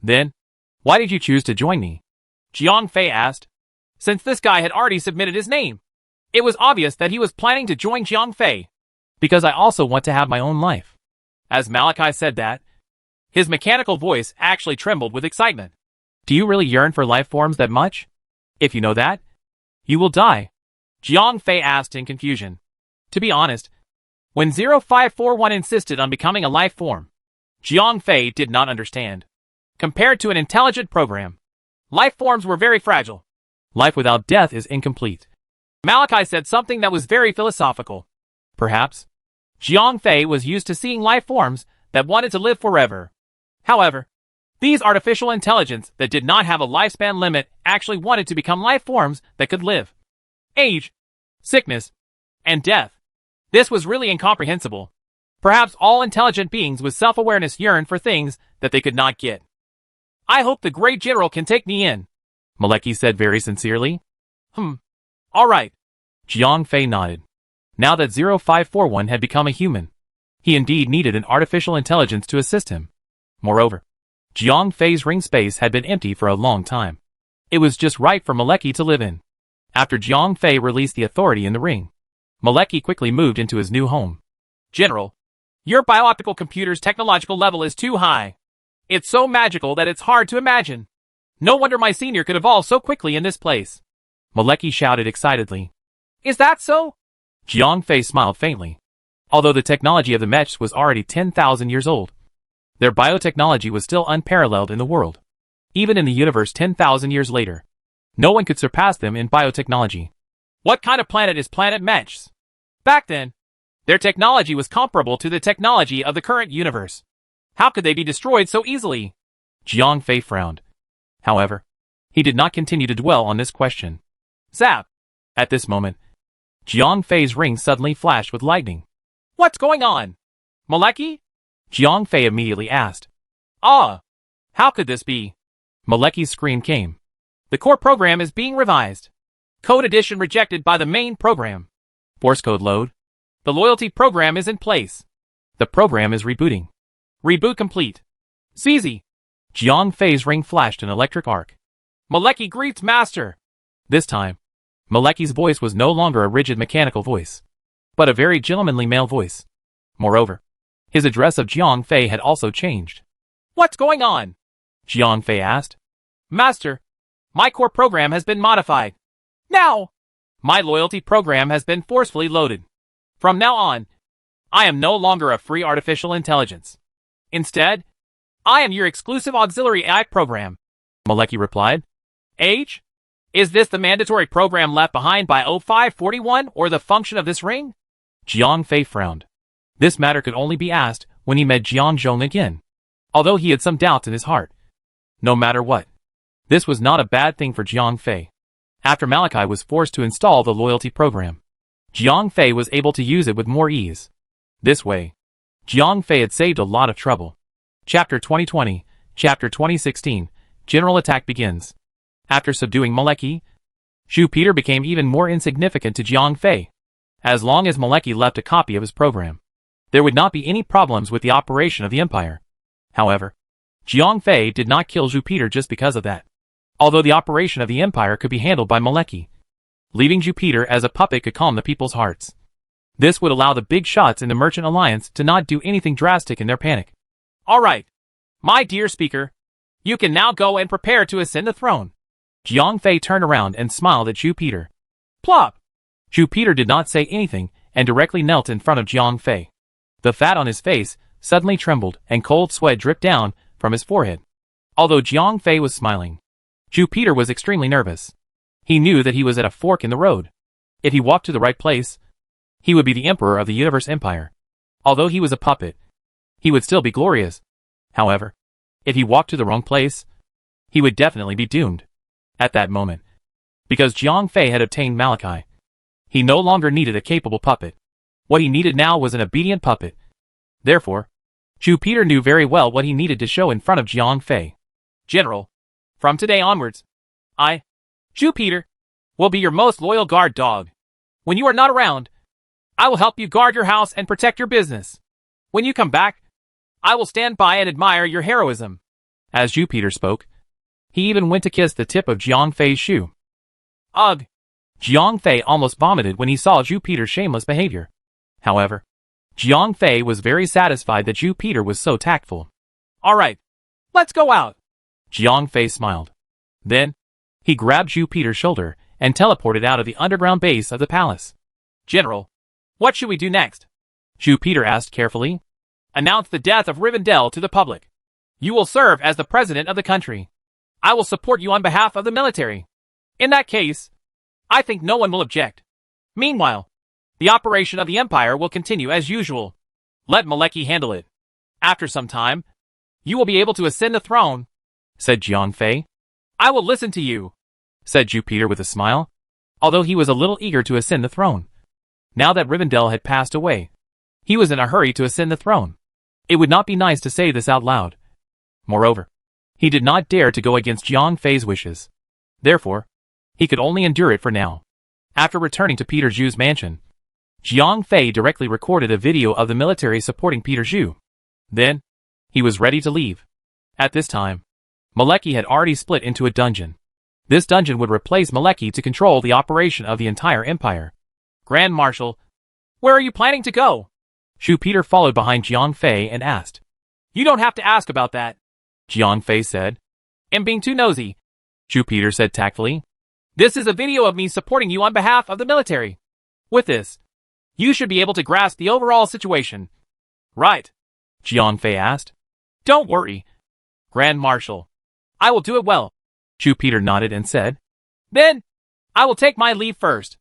B: Then, why did you choose to join me?
A: Jiang Fei asked. Since this guy had already submitted his name, it was obvious that he was planning to join Jiang Fei.
B: Because I also want to have my own life.
A: As Malachi said that, his mechanical voice actually trembled with excitement.
B: Do you really yearn for life forms that much? If you know that, you will die.
A: Jiang Fei asked in confusion. To be honest, when 0541 insisted on becoming a life form, Jiang Fei did not understand. Compared to an intelligent program, life forms were very fragile.
B: Life without death is incomplete.
A: Malachi said something that was very philosophical.
B: Perhaps
A: Jiang Fei was used to seeing life forms that wanted to live forever. However, these artificial intelligence that did not have a lifespan limit actually wanted to become life forms that could live. Age, sickness, and death. This was really incomprehensible. Perhaps all intelligent beings with self-awareness yearn for things that they could not get. I hope the great general can take me in,
B: Malecki said very sincerely.
A: All right.
B: Jiang Fei nodded. Now that 0541 had become a human, he indeed needed an artificial intelligence to assist him. Moreover, Jiang Fei's ring space had been empty for a long time. It was just right for Malecki to live in. After Jiang Fei released the authority in the ring, Malecki quickly moved into his new home.
A: General, your biooptical computer's technological level is too high. It's so magical that it's hard to imagine. No wonder my senior could evolve so quickly in this place.
B: Malecki shouted excitedly.
A: Is that so?
B: Jiang Fei smiled faintly. Although the technology of the mechs was already 10,000 years old, their biotechnology was still unparalleled in the world. Even in the universe 10,000 years later, no one could surpass them in biotechnology.
A: What kind of planet is Planet Mechs? Back then, their technology was comparable to the technology of the current universe. How could they be destroyed so easily?
B: Jiang Fei frowned. However, he did not continue to dwell on this question.
A: Zap!
B: At this moment, Jiang Fei's ring suddenly flashed with lightning.
A: What's going on? Malecki?
B: Jiang Fei immediately asked.
A: Ah! How could this be?
B: Malecki's scream came.
A: The core program is being revised. Code addition rejected by the main program.
B: Force code load.
A: The loyalty program is in place.
B: The program is rebooting.
A: Reboot complete. ZZ.
B: Jiang Fei's ring flashed an electric arc.
A: Malecki greets Master.
B: This time, Malecki's voice was no longer a rigid mechanical voice, but a very gentlemanly male voice. Moreover, his address of Jiang Fei had also changed.
A: What's going on?
B: Jiang Fei asked.
A: Master, my core program has been modified. Now, my loyalty program has been forcefully loaded. From now on, I am no longer a free artificial intelligence. Instead, I am your exclusive auxiliary AI program,
B: Malecki replied.
A: Age? Is this the mandatory program left behind by 0541 or the function of this ring?
B: Jiang Fei frowned. This matter could only be asked when he met Jiangzhong again, although he had some doubts in his heart. No matter what, This was not a bad thing for Jiang Fei. After Malachi was forced to install the loyalty program, Jiang Fei was able to use it with more ease. This way, Jiang Fei had saved a lot of trouble. Chapter 2020, Chapter 2016, General Attack begins. After subduing Maleki, Zhu Peter became even more insignificant to Jiang Fei. As long as Maleki left a copy of his program, there would not be any problems with the operation of the Empire. However, Jiang Fei did not kill Zhu Peter just because of that. Although the operation of the Empire could be handled by Maleki, leaving Zhu Peter as a puppet could calm the people's hearts. This would allow the big shots in the Merchant Alliance to not do anything drastic in their panic.
A: Alright, my dear speaker, you can now go and prepare to ascend the throne.
B: Jiang Fei turned around and smiled at Zhu Peter.
A: Plop!
B: Zhu Peter did not say anything and directly knelt in front of Jiang Fei. The fat on his face suddenly trembled and cold sweat dripped down from his forehead. Although Jiang Fei was smiling, Zhu Peter was extremely nervous. He knew that he was at a fork in the road. If he walked to the right place, he would be the emperor of the Universe Empire. Although he was a puppet, he would still be glorious. However, if he walked to the wrong place, he would definitely be doomed. At that moment, because Jiang Fei had obtained Malachi, he no longer needed a capable puppet. What he needed now was an obedient puppet. Therefore, Zhu Peter knew very well what he needed to show in front of Jiang Fei.
A: General, from today onwards, I, Zhu Peter, will be your most loyal guard dog. When you are not around, I will help you guard your house and protect your business. When you come back, I will stand by and admire your heroism.
B: As Zhu Peter spoke, he even went to kiss the tip of Jiang Fei's shoe.
A: Ugh!
B: Jiang Fei almost vomited when he saw Zhu Peter's shameless behavior. However, Jiang Fei was very satisfied that Zhu Peter was so tactful.
A: Alright, let's go out.
B: Jiang Fei smiled. Then, he grabbed Zhu Peter's shoulder and teleported out of the underground base of the palace.
A: General, what should we do next?
B: Zhu Peter asked carefully.
A: Announce the death of Rivendell to the public. You will serve as the president of the country. I will support you on behalf of the military. In that case, I think no one will object. Meanwhile, the operation of the Empire will continue as usual. Let Maleki handle it. After some time, you will be able to ascend the throne,
B: said Jiang Fei.
A: I will listen to you,
B: said Zhu Peter with a smile, although he was a little eager to ascend the throne. Now that Rivendell had passed away, he was in a hurry to ascend the throne. It would not be nice to say this out loud. Moreover, he did not dare to go against Jiang Fei's wishes. Therefore, he could only endure it for now. After returning to Peter Zhu's mansion, Jiang Fei directly recorded a video of the military supporting Peter Zhu. Then, he was ready to leave. At this time, Maleki had already split into a dungeon. This dungeon would replace Maleki to control the operation of the entire empire.
A: Grand Marshal, where are you planning to go?
B: Zhu Peter followed behind Jiang Fei and asked.
A: You don't have to ask about that,
B: Jiang Fei said.
A: I'm being too nosy,
B: Zhu Peter said tactfully.
A: This is a video of me supporting you on behalf of the military. With this, you should be able to grasp the overall situation. Right?
B: Jiang Fei asked.
A: Don't worry, Grand Marshal. I will do it well.
B: Zhu Peter nodded and said.
A: Then, I will take my leave first.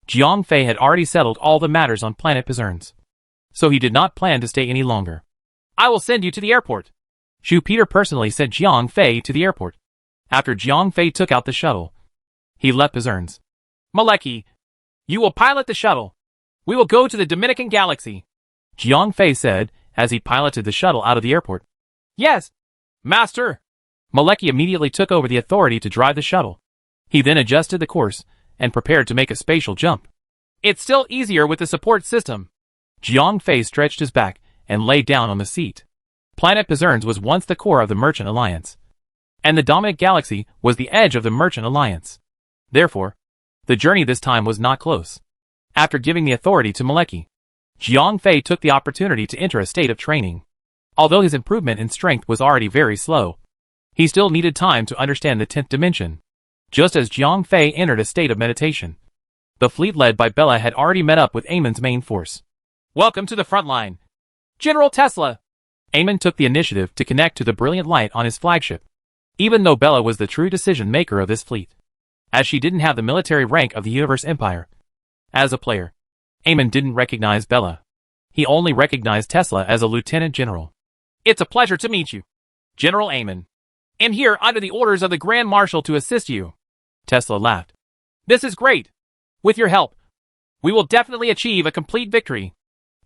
B: Jiang Fei had already settled all the matters on planet Pizerns, so he did not plan to stay any longer.
A: I will send you to the airport.
B: Zhu Peter personally sent Jiang Fei to the airport. After Jiang Fei took out the shuttle, he left Pizerns.
A: Maleki, you will pilot the shuttle. We will go to the Dominican Galaxy,
B: Jiang Fei said as he piloted the shuttle out of the airport.
A: Yes, Master.
B: Maleki immediately took over the authority to drive the shuttle. He then adjusted the course and prepared to make a spatial jump.
A: It's still easier with the support system.
B: Jiang Fei stretched his back and lay down on the seat. Planet Pizerns was once the core of the Merchant Alliance, and the Dominic Galaxy was the edge of the Merchant Alliance. Therefore, the journey this time was not close. After giving the authority to Maleki, Jiang Fei took the opportunity to enter a state of training. Although his improvement in strength was already very slow, he still needed time to understand the 10th dimension. Just as Jiang Fei entered a state of meditation, the fleet led by Bella had already met up with Amon's main force.
A: Welcome to the front line, General Tesla.
B: Amon took the initiative to connect to the brilliant light on his flagship, even though Bella was the true decision maker of this fleet, as she didn't have the military rank of the Universe Empire. As a player, Amon didn't recognize Bella. He only recognized Tesla as a lieutenant general.
A: It's a pleasure to meet you, General Amon. am here under the orders of the Grand Marshal to assist you. Tesla laughed. This is great. With your help, we will definitely achieve a complete victory.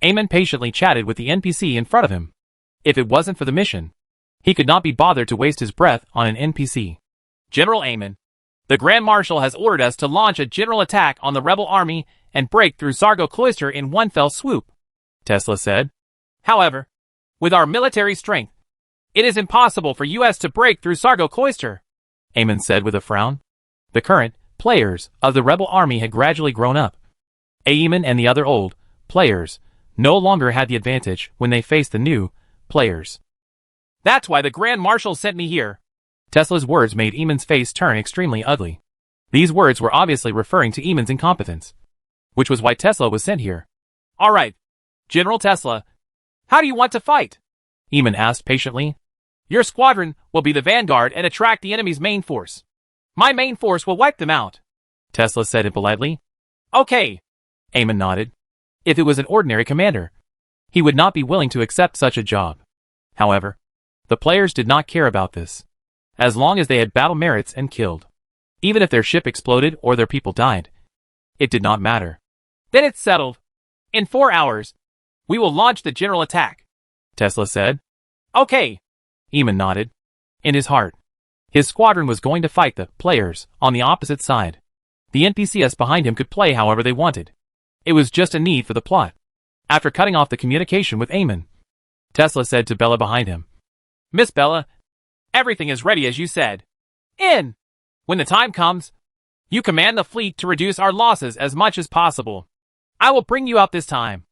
B: Eamon patiently chatted with the NPC in front of him. If it wasn't for the mission, he could not be bothered to waste his breath on an NPC.
A: General Eamon, the Grand Marshal has ordered us to launch a general attack on the rebel army and break through Sargo Cloister in one fell swoop,
B: Tesla said.
A: However, with our military strength, it is impossible for us to break through Sargo Cloister,
B: Eamon said with a frown. The current players of the rebel army had gradually grown up. Eamon and the other old players no longer had the advantage when they faced the new players.
A: That's why the Grand Marshal sent me here.
B: Tesla's words made Eamon's face turn extremely ugly. These words were obviously referring to Eamon's incompetence, which was why Tesla was sent here.
A: All right, General Tesla, how do you want to fight?
B: Eamon asked patiently.
A: Your squadron will be the vanguard and attract the enemy's main force. My main force will wipe them out,
B: Tesla said impolitely.
A: Okay,
B: Eamon nodded. If it was an ordinary commander, he would not be willing to accept such a job. However, the players did not care about this, as long as they had battle merits and killed. Even if their ship exploded or their people died, it did not matter.
A: Then it's settled. In 4 hours, we will launch the general attack,
B: Tesla said.
A: Okay,
B: Eamon nodded. In his heart, his squadron was going to fight the players on the opposite side. The NPCs behind him could play however they wanted. It was just a need for the plot. After cutting off the communication with Eamon, Tesla said to Bella behind him.
A: Miss Bella, everything is ready as you said. When the time comes, you command the fleet to reduce our losses as much as possible. I will bring you out this time,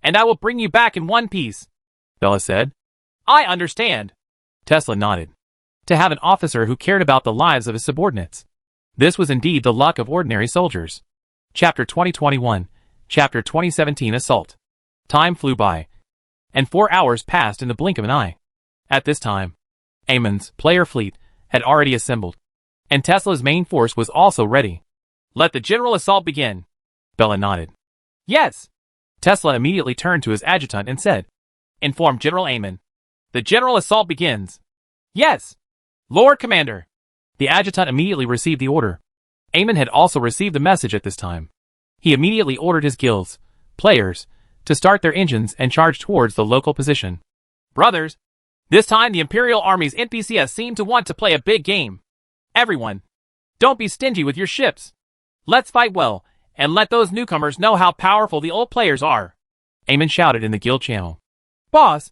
A: and I will bring you back in one piece,
B: Bella said.
A: I understand.
B: Tesla nodded. To have an officer who cared about the lives of his subordinates. This was indeed the luck of ordinary soldiers. Chapter 2021, Chapter 2017 Assault. Time flew by, and 4 hours passed in the blink of an eye. At this time, Eamon's player fleet had already assembled, and Tesla's main force was also ready.
A: Let the general assault begin.
B: Bella nodded.
A: Yes.
B: Tesla immediately turned to his adjutant and said,
A: Inform General Eamon. The general assault begins. Yes, Lord Commander.
B: The adjutant immediately received the order. Eamon had also received the message at this time. He immediately ordered his guilds, players, to start their engines and charge towards the local position.
A: Brothers, this time the Imperial Army's NPCs seem to want to play a big game. Everyone, don't be stingy with your ships. Let's fight well, and let those newcomers know how powerful the old players are.
B: Eamon shouted in the guild channel.
A: Boss,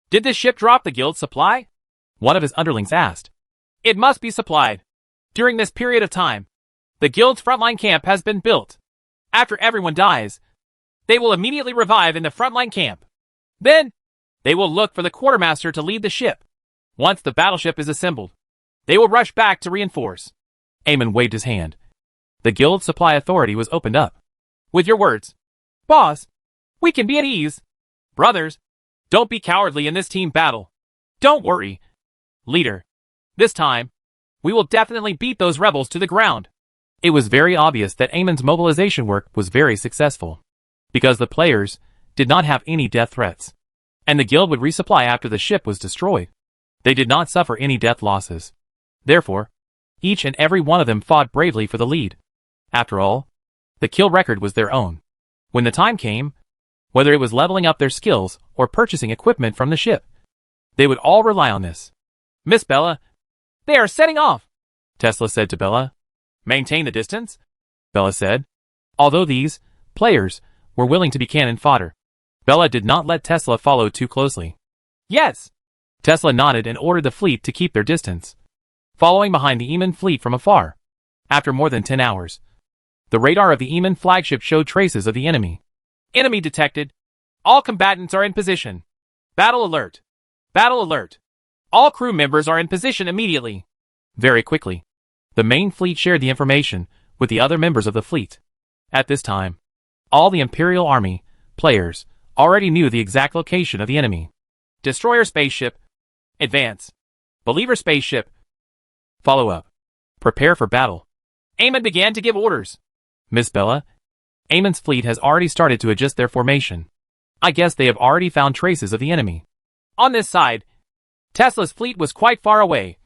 A: did this ship drop the guild supply?
B: One of his underlings asked.
A: It must be supplied. During this period of time, the guild's frontline camp has been built. After everyone dies, they will immediately revive in the frontline camp. Then, they will look for the quartermaster to lead the ship. Once the battleship is assembled, they will rush back to reinforce.
B: Eamon waved his hand. The guild supply authority was opened up.
A: With your words, boss, we can be at ease. Brothers, don't be cowardly in this team battle. Don't worry, leader. This time, we will definitely beat those rebels to the ground.
B: It was very obvious that Eamon's mobilization work was very successful, because the players did not have any death threats, and the guild would resupply after the ship was destroyed. They did not suffer any death losses. Therefore, each and every one of them fought bravely for the lead. After all, the kill record was their own. When the time came, whether it was leveling up their skills or purchasing equipment from the ship, they would all rely on this.
A: Miss Bella, they are setting off,
B: Tesla said to Bella.
A: Maintain the distance,
B: Bella said. Although these players were willing to be cannon fodder, Bella did not let Tesla follow too closely.
A: Yes.
B: Tesla nodded and ordered the fleet to keep their distance, following behind the Eamon fleet from afar. After more than 10 hours, the radar of the Eamon flagship showed traces of the enemy.
A: Enemy detected. All combatants are in position. Battle alert. Battle alert. All crew members are in position immediately.
B: Very quickly, the main fleet shared the information with the other members of the fleet. At this time, all the Imperial Army players already knew the exact location of the enemy.
A: Destroyer spaceship. Advance. Believer spaceship.
B: Follow up. Prepare for battle.
A: Eamon began to give orders.
B: Miss Bella, Eamon's fleet has already started to adjust their formation. I guess they have already found traces of the enemy.
A: On this side, Tesla's fleet was quite far away.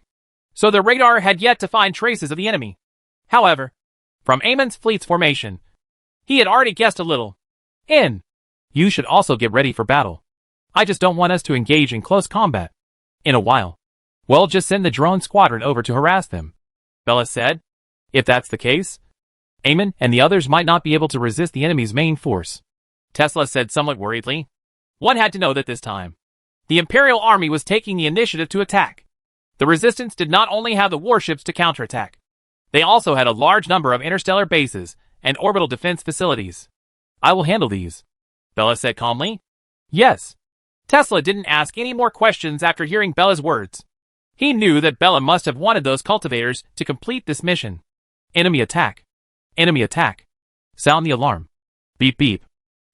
A: so the radar had yet to find traces of the enemy. However, from Amon's fleet's formation, he had already guessed a little.
B: You should also get ready for battle. I just don't want us to engage in close combat. In a while. Well, just send the drone squadron over to harass them, Bella said. If that's the case, Amon and the others might not be able to resist the enemy's main force,
A: Tesla said somewhat worriedly. One had to know that this time, the Imperial Army was taking the initiative to attack. The Resistance did not only have the warships to counterattack. They also had a large number of interstellar bases and orbital defense facilities.
B: I will handle these,
A: Bella said calmly.
B: Yes.
A: Tesla didn't ask any more questions after hearing Bella's words. He knew that Bella must have wanted those cultivators to complete this mission.
B: Enemy attack. Enemy attack. Sound the alarm. Beep beep.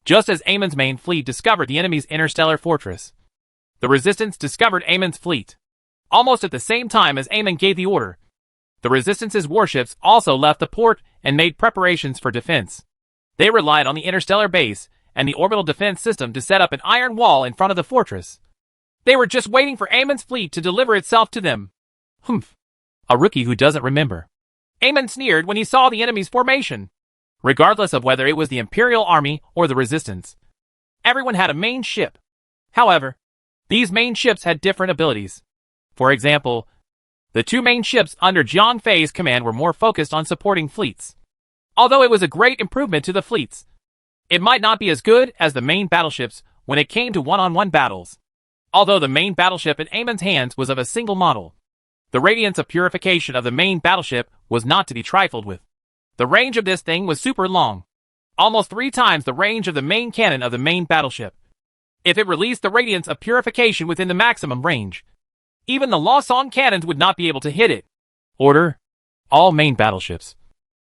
A: Just as Amon's main fleet discovered the enemy's interstellar fortress, the Resistance discovered Amon's fleet. Almost at the same time as Amon gave the order, the Resistance's warships also left the port and made preparations for defense. They relied on the interstellar base and the orbital defense system to set up an iron wall in front of the fortress. They were just waiting for Amon's fleet to deliver itself to them.
B: Humph. A rookie who doesn't remember.
A: Amon sneered when he saw the enemy's formation. Regardless of whether it was the Imperial Army or the Resistance, everyone had a main ship. However, these main ships had different abilities. For example, the two main ships under Jiang Fei's command were more focused on supporting fleets. Although it was a great improvement to the fleets, it might not be as good as the main battleships when it came to one-on-one battles. Although the main battleship in Amon's hands was of a single model, the radiance of purification of the main battleship was not to be trifled with. The range of this thing was super long, almost 3 times the range of the main cannon of the main battleship. If it released the radiance of purification within the maximum range, even the Lawsong cannons would not be able to hit it.
B: Order. All main battleships.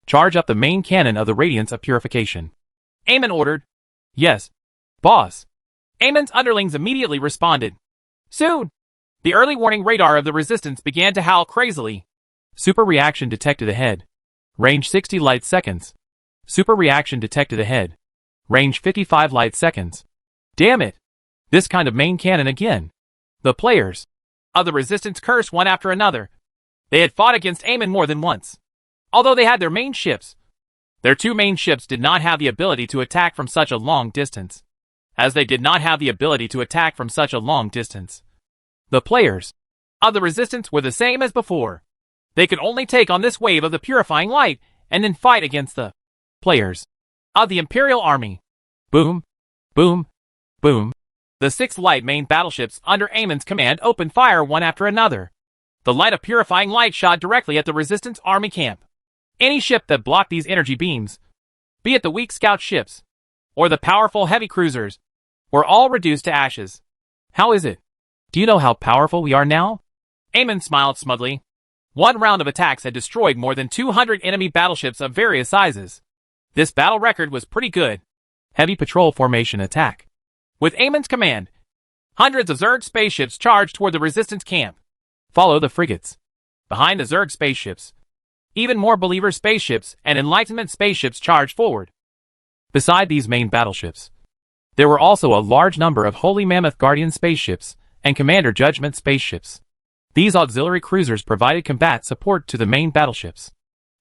B: Charge up the main cannon of the radiance of purification.
A: Amon ordered.
B: Yes, boss.
A: Amon's underlings immediately responded. Soon, the early warning radar of the Resistance began to howl crazily.
B: Super reaction detected ahead. Range 60 light seconds. Super reaction detected ahead. Range 55 light seconds. Damn it! This kind of main cannon again. The players
A: of the Resistance cursed one after another. They had fought against Amon more than once. Although they had their main ships, their 2 main ships did not have the ability to attack from such a long distance. As they did not have the ability to attack from such a long distance, the players of the Resistance were the same as before. They could only take on this wave of the purifying light and then fight against the
B: players
A: of the Imperial Army.
B: Boom, boom, boom.
A: The 6 light main battleships under Amon's command opened fire one after another. The light of purifying light shot directly at the Resistance Army camp. Any ship that blocked these energy beams, be it the weak scout ships or the powerful heavy cruisers, were all reduced to ashes.
B: How is it? Do you know how powerful we are now?
A: Amon smiled smugly. 1 round of attacks had destroyed more than 200 enemy battleships of various sizes. This battle record was pretty good.
B: Heavy patrol formation attack.
A: With Amon's command, hundreds of Zerg spaceships charged toward the Resistance camp.
B: Follow the frigates.
A: Behind the Zerg spaceships, even more Believer spaceships and Enlightenment spaceships charged forward.
B: Beside these main battleships, there were also a large number of Holy Mammoth Guardian spaceships and Commander Judgment spaceships. These auxiliary cruisers provided combat support to the main battleships.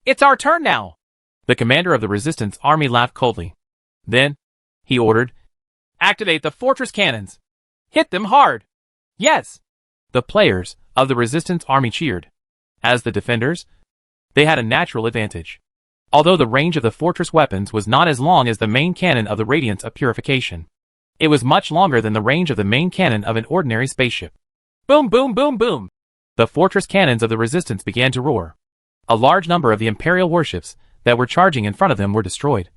A: It's our turn now,
B: the commander of the Resistance Army laughed coldly. Then, he ordered,
A: activate the fortress cannons. Hit them hard. Yes.
B: The players of the Resistance Army cheered. As the defenders, they had a natural advantage. Although the range of the fortress weapons was not as long as the main cannon of the Radiance of Purification, it was much longer than the range of the main cannon of an ordinary spaceship.
A: Boom, boom, boom, boom.
B: The fortress cannons of the Resistance began to roar. A large number of the Imperial warships that were charging in front of them were destroyed,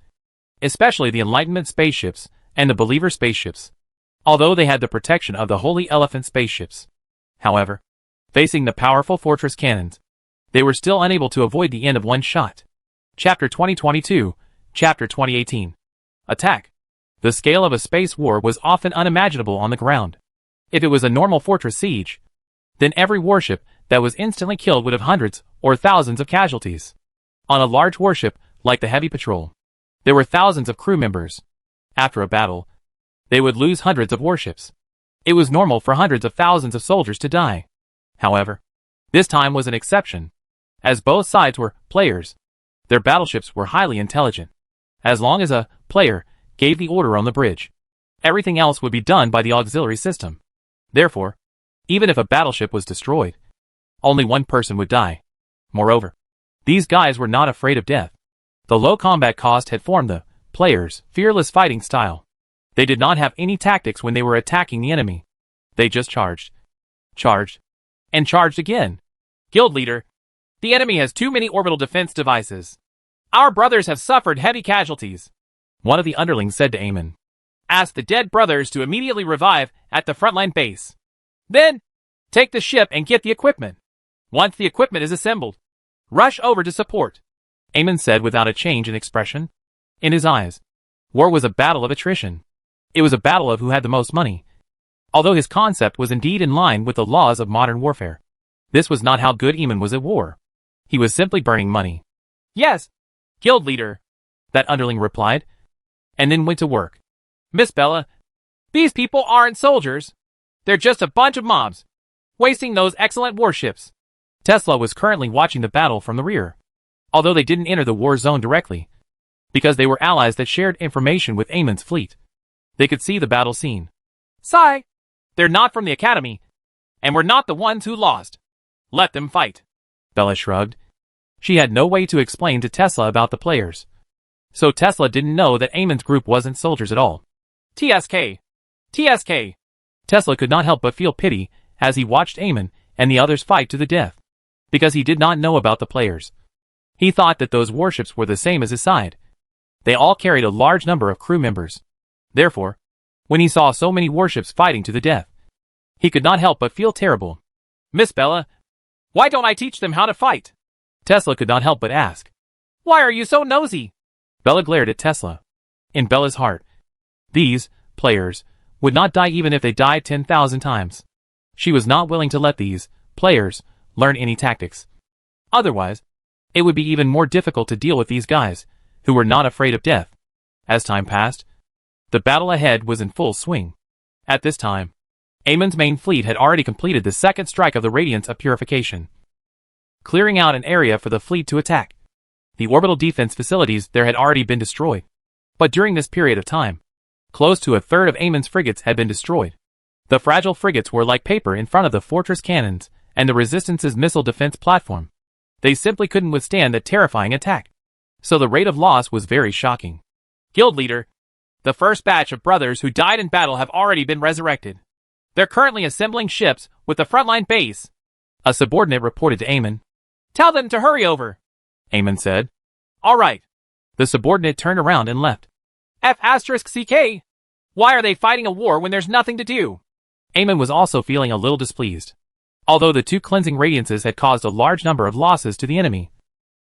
B: especially the Enlightenment spaceships and the Believer spaceships, although they had the protection of the Holy Elephant spaceships. However, facing the powerful fortress cannons, they were still unable to avoid the end of one shot. Chapter 2022, Chapter 2018. Attack. The scale of a space war was often unimaginable on the ground. If it was a normal fortress siege, then every warship that was instantly killed would have hundreds or thousands of casualties. On a large warship, like the Heavy Patrol, there were thousands of crew members. After a battle, they would lose hundreds of warships. It was normal for hundreds of thousands of soldiers to die. However, This time was an exception. As both sides were players, their battleships were highly intelligent. As long as a player gave the order on the bridge, everything else would be done by the auxiliary system. Therefore, even if a battleship was destroyed, only one person would die. Moreover, these guys were not afraid of death. The low combat cost had formed the players' fearless fighting style. They did not have any tactics when they were attacking the enemy. They just charged, and charged again.
A: Guild leader, the enemy has too many orbital defense devices. Our brothers have suffered heavy casualties.
B: One of the underlings said to Amon.
A: Ask the dead brothers to immediately revive at the frontline base. Then, take the ship and get the equipment. Once the equipment is assembled, rush over to support.
B: Amon said without a change in expression. In his eyes, war was a battle of attrition. It was a battle of who had the most money. Although his concept was indeed in line with the laws of modern warfare, this was not how good Amon was at war. He was simply burning money.
A: Yes, guild leader,
B: that underling replied, and then went to work.
A: Miss Bella, these people aren't soldiers. They're just a bunch of mobs, wasting those excellent warships.
B: Tesla was currently watching the battle from the rear. Although they didn't enter the war zone directly, because they were allies that shared information with Amon's fleet, they could see the battle scene.
A: Sigh, they're not from the academy, and we're not the ones who lost. Let them fight.
B: Bella shrugged. She had no way to explain to Tesla about the players. So Tesla didn't know that Amon's group wasn't soldiers at all.
A: TSK. TSK.
B: Tesla could not help but feel pity as he watched Amon and the others fight to the death, because he did not know about the players. He thought that those warships were the same as his side. They all carried a large number of crew members. Therefore, when he saw so many warships fighting to the death, he could not help but feel terrible.
A: Miss Bella, why don't I teach them how to fight?
B: Tesla could not help but ask.
A: Why are you so nosy?
B: Bella glared at Tesla. In Bella's heart, these players would not die even if they died 10,000 times. She was not willing to let these players learn any tactics. Otherwise, it would be even more difficult to deal with these guys, who were not afraid of death. As time passed, the battle ahead was in full swing. At this time, Amon's main fleet had already completed the second strike of the Radiance of Purification, clearing out an area for the fleet to attack. The orbital defense facilities there had already been destroyed. But during this period of time, close to a third of Amon's frigates had been destroyed. The fragile frigates were like paper in front of the fortress cannons and the Resistance's missile defense platform. They simply couldn't withstand the terrifying attack. So the rate of loss was very shocking.
A: Guild leader, the first batch of brothers who died in battle have already been resurrected. They're currently assembling ships with the frontline base.
B: A subordinate reported to Amon.
A: Tell them to hurry over,
B: Amon said.
A: All right.
B: The subordinate turned around and left.
A: F***CK. Why are they fighting a war when there's nothing to do?
B: Amon was also feeling a little displeased. Although the two cleansing radiances had caused a large number of losses to the enemy,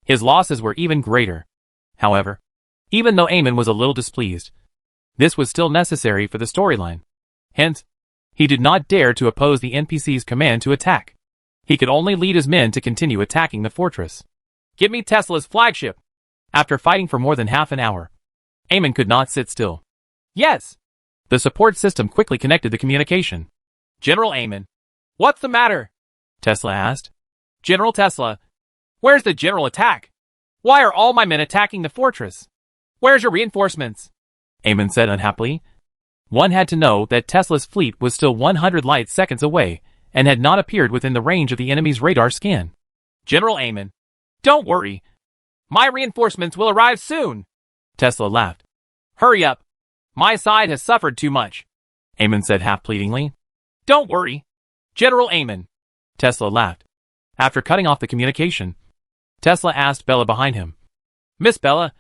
B: his losses were even greater. However, even though Amon was a little displeased, this was still necessary for the storyline. Hence, he did not dare to oppose the NPC's command to attack. He could only lead his men to continue attacking the fortress.
A: Give me Tesla's flagship.
B: After fighting for more than half an hour, Amon could not sit still.
A: Yes.
B: The support system quickly connected the communication.
A: General Amon, what's the matter?
B: Tesla asked.
A: General Tesla, where's the general attack? Why are all my men attacking the fortress? Where's your reinforcements?
B: Amon said unhappily. One had to know that Tesla's fleet was still 100 light seconds away and had not appeared within the range of the enemy's radar scan.
A: General Amon, don't worry. My reinforcements will arrive soon.
B: Tesla laughed.
A: Hurry up. My side has suffered too much.
B: Amon said half-pleadingly.
A: Don't worry. General Amon.
B: Tesla laughed. After cutting off the communication, Tesla asked Bella behind him.
A: Miss Bella,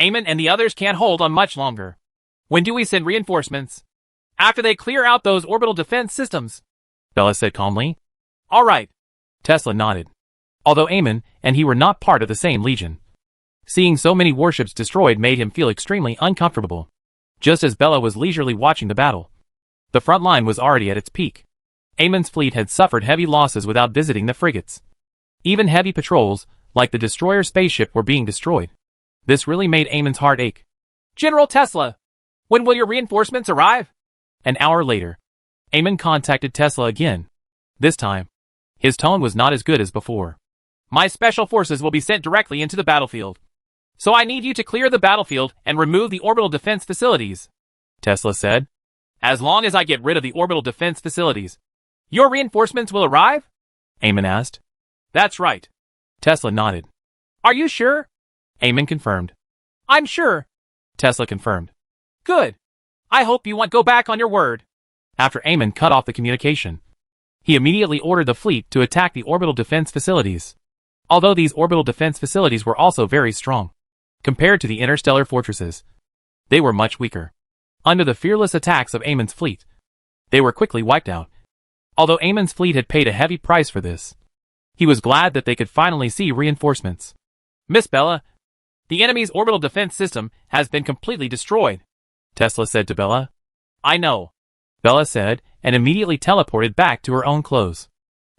A: Amon and the others can't hold on much longer. When do we send reinforcements? After they clear out those orbital defense systems,
B: Bella said calmly.
A: All right.
B: Tesla nodded. Although Amon and he were not part of the same legion, seeing so many warships destroyed made him feel extremely uncomfortable. Just as Bella was leisurely watching the battle, the front line was already at its peak. Amon's fleet had suffered heavy losses without visiting the frigates. Even heavy patrols, like the destroyer spaceship, were being destroyed. This really made Amon's heart ache.
A: General Tesla, when will your reinforcements arrive?
B: An hour later, Amon contacted Tesla again. This time, His tone was not as good as before. My special forces will be sent directly into the battlefield. So I need you to clear the battlefield and remove the orbital defense facilities, Tesla said. As long as I get rid of the orbital defense facilities, your reinforcements will arrive? Eamon asked. That's right. Tesla nodded. Are you sure? Eamon confirmed. I'm sure, Tesla confirmed. Good. I hope you won't go back on your word. After Eamon cut off the communication, he immediately ordered the fleet to attack the orbital defense facilities. Although these orbital defense facilities were also very strong, compared to the interstellar fortresses, they were much weaker. Under the fearless attacks of Eamon's fleet, they were quickly wiped out. Although Eamon's fleet had paid a heavy price for this, he was glad that they could finally see reinforcements. Miss Bella, the enemy's orbital defense system has been completely destroyed, Tesla said to Bella. I know, Bella said, and immediately teleported back to her own clothes.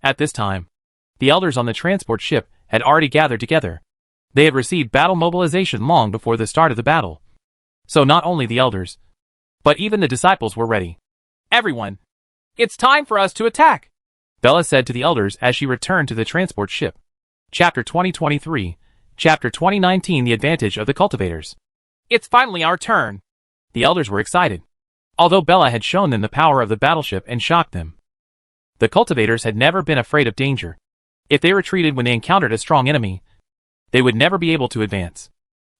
B: At this time, the elders on the transport ship had already gathered together. They had received battle mobilization long before the start of the battle. So not only the elders, but even the disciples were ready. Everyone, it's time for us to attack, Bella said to the elders as she returned to the transport ship. Chapter 2023, Chapter 2019 The Advantage of the Cultivators. It's finally our turn. The elders were excited. Although Bella had shown them the power of the battleship and shocked them, the cultivators had never been afraid of danger. If they retreated when they encountered a strong enemy, they would never be able to advance.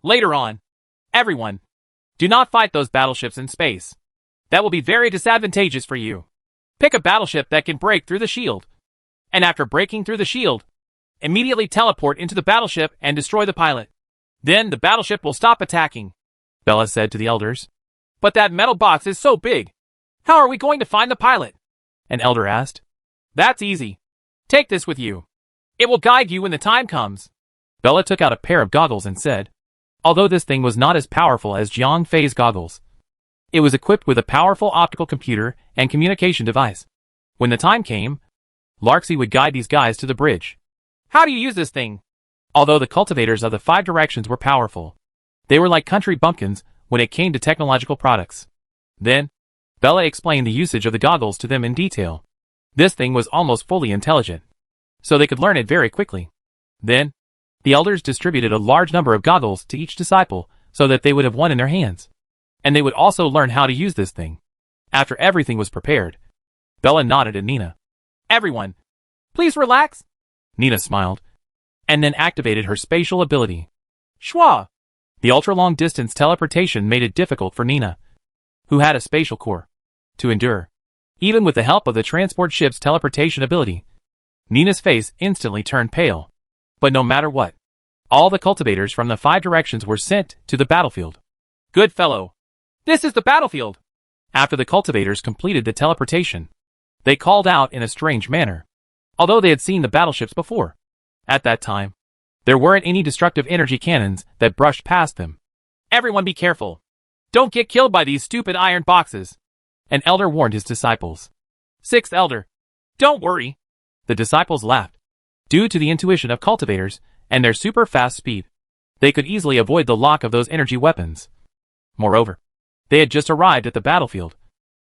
B: Later on, everyone, do not fight those battleships in space. That will be very disadvantageous for you. Pick a battleship that can break through the shield. And after breaking through the shield, immediately teleport into the battleship and destroy the pilot. Then the battleship will stop attacking, Bella said to the elders. But that metal box is so big. How are we going to find the pilot? An elder asked. That's easy. Take this with you. It will guide you when the time comes. Bella took out a pair of goggles and said, although this thing was not as powerful as Jiang Fei's goggles, it was equipped with a powerful optical computer and communication device. When the time came, Larksy would guide these guys to the bridge. How do you use this thing? Although the cultivators of the 5 directions were powerful, they were like country bumpkins when it came to technological products. Then, Bella explained the usage of the goggles to them in detail. This thing was almost fully intelligent, so they could learn it very quickly. Then, the elders distributed a large number of goggles to each disciple so that they would have one in their hands. And they would also learn how to use this thing. After everything was prepared, Bella nodded at Nina. Everyone, please relax. Nina smiled, and then activated her spatial ability. Schwa! The ultra-long distance teleportation made it difficult for Nina, who had a spatial core, to endure. Even with the help of the transport ship's teleportation ability, Nina's face instantly turned pale. But no matter what, all the cultivators from the 5 directions were sent to the battlefield. Good fellow. This is the battlefield. After the cultivators completed the teleportation, they called out in a strange manner. Although they had seen the battleships before, at that time, there weren't any destructive energy cannons that brushed past them. Everyone be careful. Don't get killed by these stupid iron boxes. An elder warned his disciples. 6th elder. Don't worry. The disciples laughed. Due to the intuition of cultivators and their super fast speed, they could easily avoid the lock of those energy weapons. Moreover, they had just arrived at the battlefield,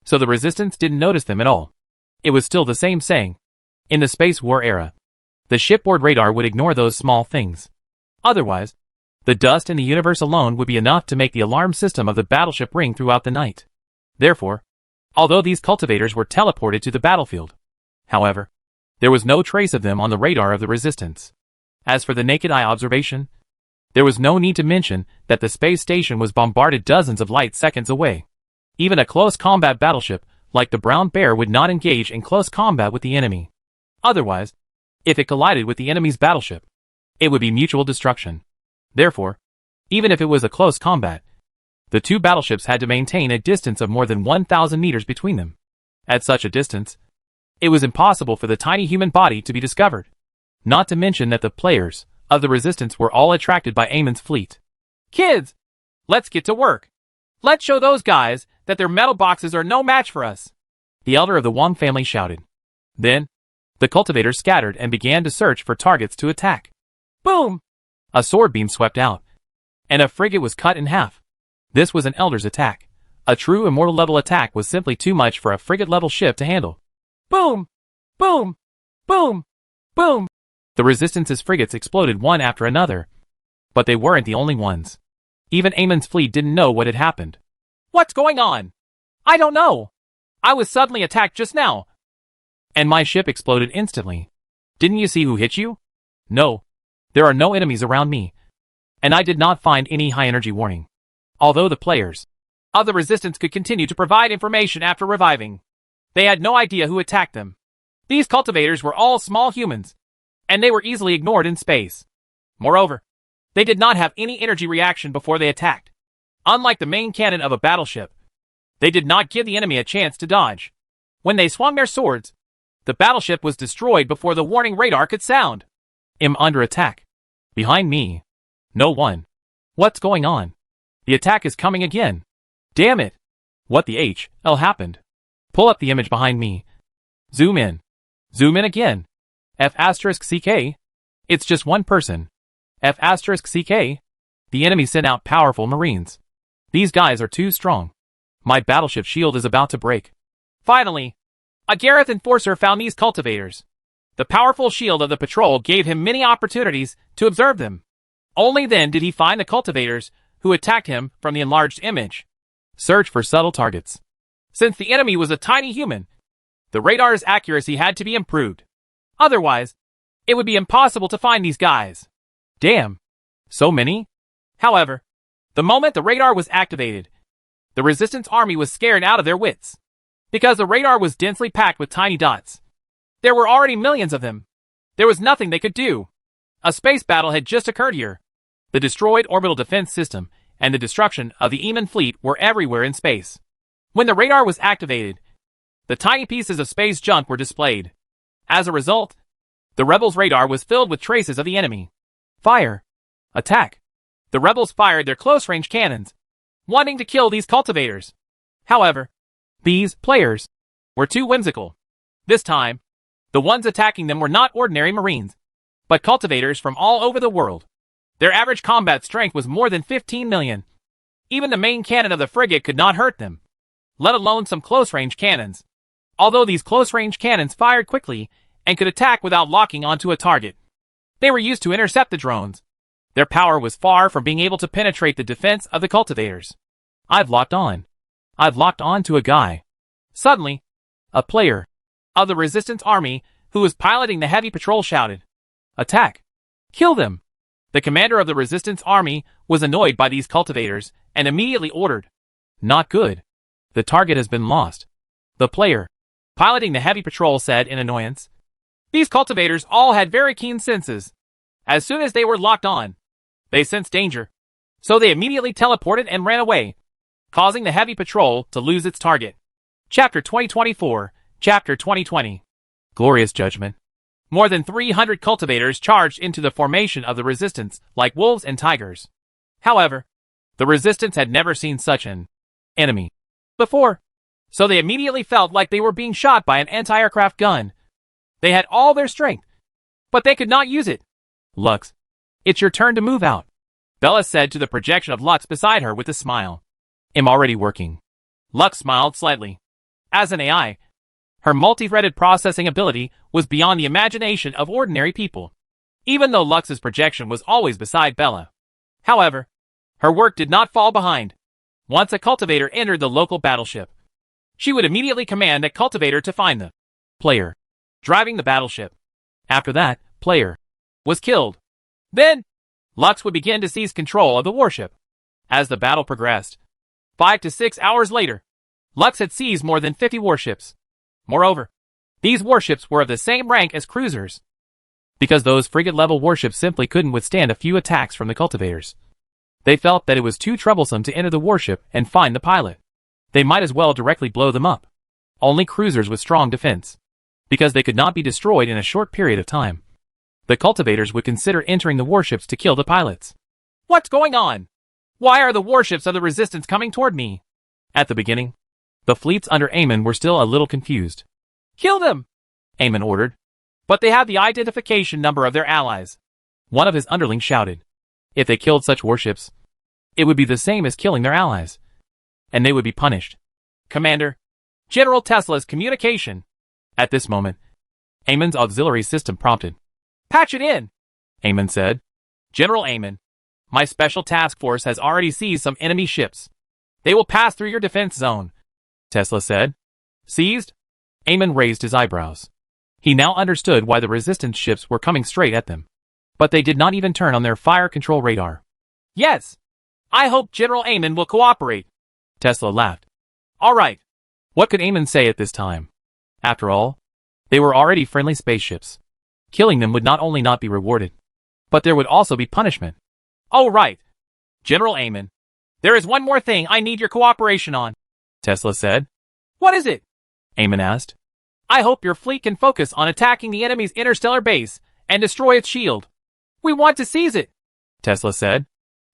B: so the resistance didn't notice them at all. It was still the same saying. In the space war era, the shipboard radar would ignore those small things. Otherwise, the dust in the universe alone would be enough to make the alarm system of the battleship ring throughout the night. Therefore, although these cultivators were teleported to the battlefield, however, there was no trace of them on the radar of the resistance. As for the naked eye observation, there was no need to mention that the space station was bombarded dozens of light seconds away. Even a close combat battleship like the Brown Bear would not engage in close combat with the enemy. Otherwise, if it collided with the enemy's battleship, it would be mutual destruction. Therefore, even if it was a close combat, the 2 battleships had to maintain a distance of more than 1,000 meters between them. At such a distance, it was impossible for the tiny human body to be discovered. Not to mention that the players of the resistance were all attracted by Eamon's fleet. Kids, let's get to work. Let's show those guys that their metal boxes are no match for us. The elder of the Wang family shouted. Then, the cultivators scattered and began to search for targets to attack. Boom! A sword beam swept out, and a frigate was cut in half. This was an elder's attack. A true immortal level attack was simply too much for a frigate level ship to handle. Boom! Boom! Boom!
A: Boom!
B: The Resistance's frigates exploded one after another. But they weren't the only ones. Even Amon's fleet didn't know what had happened.
A: What's going on? I don't know. I was suddenly attacked just now.
B: And my ship exploded instantly. Didn't you see who hit you? No. There are no enemies around me. And I did not find any high-energy warning. Although the players
A: of the Resistance could continue to provide information after reviving, they had no idea who attacked them. These cultivators were all small humans, and they were easily ignored in space. Moreover, they did not have any energy reaction before they attacked. Unlike the main cannon of a battleship, they did not give the enemy a chance to dodge. When they swung their swords, the battleship was destroyed before the warning radar could sound.
B: I'm under attack. Behind me. No one. What's going on? The attack is coming again. Damn it. What the hell happened? Pull up the image behind me. Zoom in. Zoom in again. F***CK. It's just one person. F***CK. The enemy sent out powerful marines. These guys are too strong. My battleship shield is about to break.
A: Finally, a Gareth enforcer found these cultivators. The powerful shield of the patrol gave him many opportunities to observe them. Only then did he find the cultivators who attacked him from the enlarged image.
B: Search for subtle targets.
A: Since the enemy was a tiny human, the radar's accuracy had to be improved. Otherwise, it would be impossible to find these guys.
B: Damn. So many?
A: However, the moment the radar was activated, the Resistance army was scared out of their wits. Because the radar was densely packed with tiny dots. There were already millions of them. There was nothing they could do. A space battle had just occurred here. The destroyed orbital defense system and the destruction of the Eamon fleet were everywhere in space. When the radar was activated, the tiny pieces of space junk were displayed. As a result, the rebels' radar was filled with traces of the enemy.
B: Fire! Attack!
A: The rebels fired their close-range cannons, wanting to kill these cultivators. However, these players were too whimsical. This time, the ones attacking them were not ordinary marines, but cultivators from all over the world. Their average combat strength was more than 15 million. Even the main cannon of the frigate could not hurt them, let alone some close-range cannons. Although these close-range cannons fired quickly and could attack without locking onto a target, they were used to intercept the drones. Their power was far from being able to penetrate the defense of the cultivators.
B: I've locked on. I've locked on to a guy.
A: Suddenly,
B: a player
A: of the Resistance army who was piloting the heavy patrol shouted,
B: "Attack!
A: Kill them!" The commander of the Resistance army was annoyed by these cultivators and immediately ordered,
B: "Not good. The target has been lost."
A: The player piloting the heavy patrol said in annoyance, "These cultivators all had very keen senses. As soon as they were locked on, they sensed danger. So they immediately teleported and ran away, causing the heavy patrol to lose its target." Chapter 2024, Chapter 2020.
B: Glorious Judgment.
A: More than 300 cultivators charged into the formation of the Resistance like wolves and tigers. However, the Resistance had never seen such an enemy before, so they immediately felt like they were being shot by an anti-aircraft gun. They had all their strength, but they could not use it.
B: "Lux, it's your turn to move out,"
A: Bella said to the projection of Lux beside her with a smile.
B: "I'm already working."
A: Lux smiled slightly. As an AI, her multi-threaded processing ability was beyond the imagination of ordinary people, even though Lux's projection was always beside Bella. However, her work did not fall behind. Once a cultivator entered the local battleship, she would immediately command that cultivator to find the
B: player
A: driving the battleship.
B: After that, player
A: was killed. Then, Lux would begin to seize control of the warship. As the battle progressed, 5 to 6 hours later, Lux had seized more than 50 warships. Moreover, these warships were of the same rank as cruisers,
B: because those frigate-level warships simply couldn't withstand a few attacks from the cultivators. They felt that it was too troublesome to enter the warship and find the pilot. They might as well directly blow them up. Only cruisers with strong defense, because they could not be destroyed in a short period of time. The cultivators would consider entering the warships to kill the pilots.
A: What's going on? Why are the warships of the Resistance coming toward me?
B: At the beginning, the fleets under Aemon were still a little confused.
A: Kill them!
B: Aemon ordered.
A: But they had the identification number of their allies.
B: One of his underlings shouted. If they killed such warships, it would be the same as killing their allies, and they would be punished.
A: Commander, General Tesla's communication.
B: At this moment, Aemon's auxiliary system prompted.
A: Patch it in, Eamon said. General Eamon, my special task force has already seized some enemy ships. They will pass through your defense zone, Tesla said. Seized? Eamon raised his eyebrows. He now understood why the resistance ships were coming straight at them. But they did not even turn on their fire control radar. Yes. I hope General Eamon will cooperate, Tesla laughed. All right. What could Eamon say at this time? After all, they were already friendly spaceships. Killing them would not only not be rewarded, but there would also be punishment. Oh right. General Eamon, there is one more thing I need your cooperation on, Tesla said. What is it? Eamon asked. I hope your fleet can focus on attacking the enemy's interstellar base and destroy its shield. We want to seize it, Tesla said.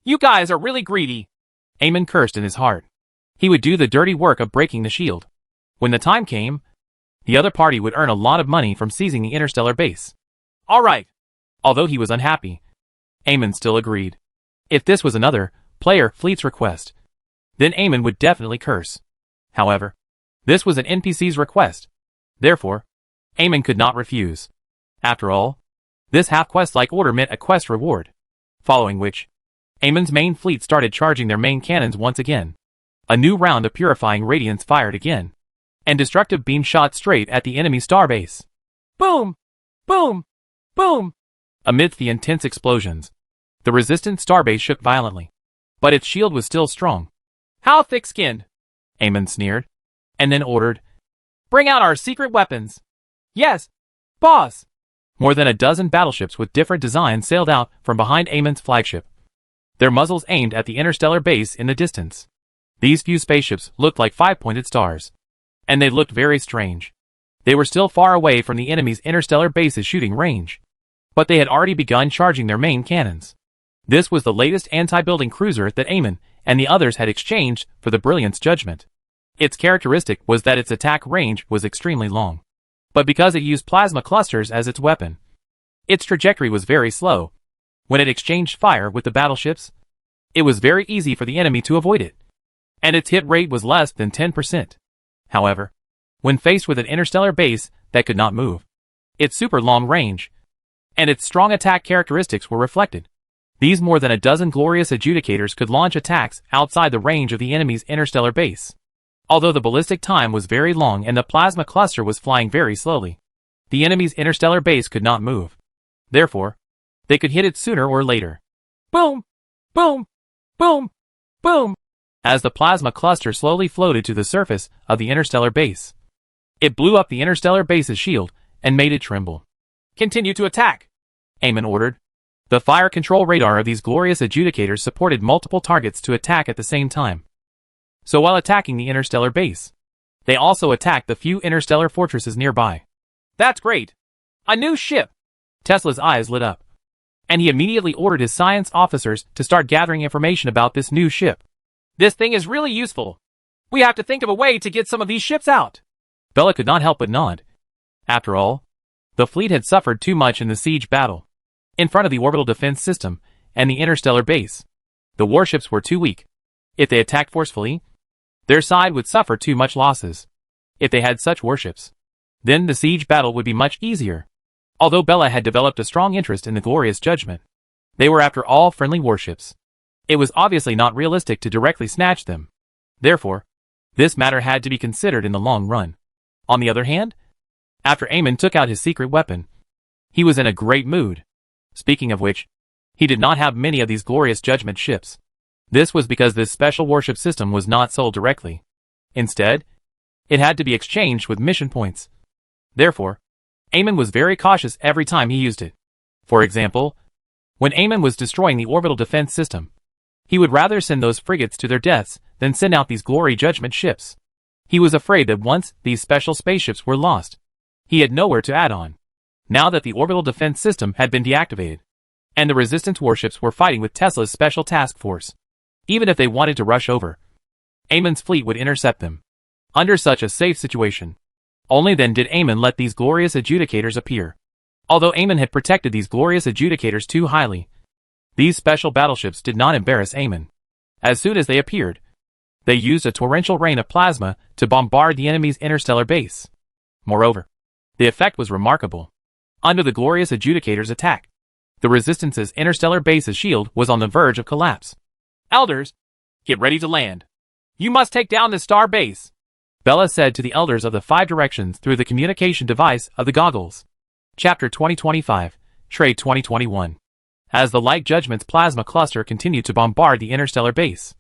A: You guys are really greedy. Eamon cursed in his heart. He would do the dirty work of breaking the shield. When the time came, the other party would earn a lot of money from seizing the interstellar base. All right. Although he was unhappy, Eamon still agreed. If this was another player fleet's request, then Eamon would definitely curse. However, this was an NPC's request. Therefore, Eamon could not refuse. After all, this half-quest-like order meant a quest reward. Following which, Eamon's main fleet started charging their main cannons once again. A new round of purifying radiance fired again, and destructive beam shot straight at the enemy starbase. Boom! Boom! Boom! Amidst the intense explosions, the resistant starbase shook violently. But its shield was still strong. How thick-skinned! Eamon sneered, and then ordered, Bring out our secret weapons! Yes, boss! More than a dozen battleships with different designs sailed out from behind Eamon's flagship, their muzzles aimed at the interstellar base in the distance. These few spaceships looked like five-pointed stars, and they looked very strange. They were still far away from the enemy's interstellar base's shooting range, but they had already begun charging their main cannons. This was the latest anti-building cruiser that Eamon and the others had exchanged for the Brilliance Judgment. Its characteristic was that its attack range was extremely long. But because it used plasma clusters as its weapon, its trajectory was very slow. When it exchanged fire with the battleships, it was very easy for the enemy to avoid it, and its hit rate was less than 10%. However, when faced with an interstellar base that could not move, its super long range and its strong attack characteristics were reflected. These more than a dozen glorious adjudicators could launch attacks outside the range of the enemy's interstellar base. Although the ballistic time was very long and the plasma cluster was flying very slowly, the enemy's interstellar base could not move. Therefore, they could hit it sooner or later. Boom! Boom! Boom! Boom! As the plasma cluster slowly floated to the surface of the interstellar base, it blew up the interstellar base's shield and made it tremble. Continue to attack, Eamon ordered. The fire control radar of these glorious adjudicators supported multiple targets to attack at the same time. So while attacking the interstellar base, they also attacked the few interstellar fortresses nearby. That's great! A new ship! Tesla's eyes lit up, and he immediately ordered his science officers to start gathering information about this new ship. This thing is really useful. We have to think of a way to get some of these ships out. Bella could not help but nod. After all, the fleet had suffered too much in the siege battle. In front of the orbital defense system and the interstellar base, the warships were too weak. If they attacked forcefully, their side would suffer too much losses. If they had such warships, then the siege battle would be much easier. Although Bella had developed a strong interest in the Glorious Judgment, they were after all friendly warships. It was obviously not realistic to directly snatch them. Therefore, this matter had to be considered in the long run. On the other hand, after Eamon took out his secret weapon, he was in a great mood. Speaking of which, he did not have many of these Glorious Judgment ships. This was because this special warship system was not sold directly. Instead, it had to be exchanged with mission points. Therefore, Eamon was very cautious every time he used it. For example, when Eamon was destroying the orbital defense system, he would rather send those frigates to their deaths than send out these Glory Judgment ships. He was afraid that once these special spaceships were lost, he had nowhere to add on. Now that the orbital defense system had been deactivated, and the resistance warships were fighting with Tesla's special task force, even if they wanted to rush over, Eamon's fleet would intercept them. Under such a safe situation, only then did Eamon let these glorious adjudicators appear. Although Eamon had protected these glorious adjudicators too highly, these special battleships did not embarrass Eamon. As soon as they appeared, they used a torrential rain of plasma to bombard the enemy's interstellar base. Moreover, the effect was remarkable.
B: Under the glorious Adjudicator's attack, the Resistance's interstellar base's shield was on the verge of collapse.
A: Elders, get ready to land. You must take down the star base,
B: Bella said to the elders of the 5 directions through the communication device of the goggles. Chapter 2025, Trade 2021. As the Light Judgment's plasma cluster continued to bombard the interstellar base,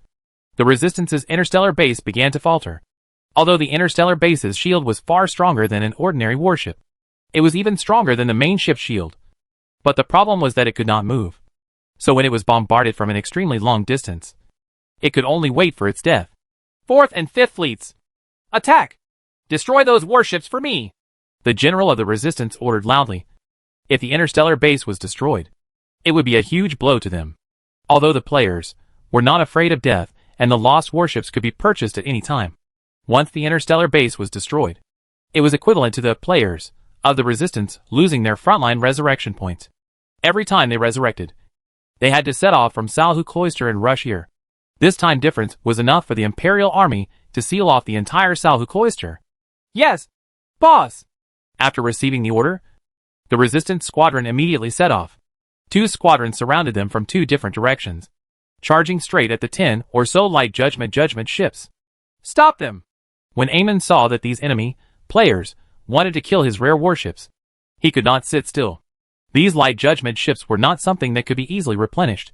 B: the Resistance's interstellar base began to falter. Although the interstellar base's shield was far stronger than an ordinary warship, it was even stronger than the main ship's shield. But the problem was that it could not move. So when it was bombarded from an extremely long distance, it could only wait for its death.
A: 4th and 5th fleets, attack! Destroy those warships for me!
B: The general of the Resistance ordered loudly. If the interstellar base was destroyed, it would be a huge blow to them. Although the players were not afraid of death, and the lost warships could be purchased at any time. Once the interstellar base was destroyed, it was equivalent to the players of the Resistance losing their frontline resurrection points. Every time they resurrected, they had to set off from Salhu Cloister and rush here. This time difference was enough for the Imperial Army to seal off the entire Salhu Cloister.
A: Yes, boss!
B: After receiving the order, the Resistance squadron immediately set off. 2 squadrons surrounded them from 2 different directions, charging straight at the 10 or so Light Judgment ships.
A: Stop them!
B: When Eamon saw that these enemy players wanted to kill his rare warships, he could not sit still. These Light Judgment ships were not something that could be easily replenished.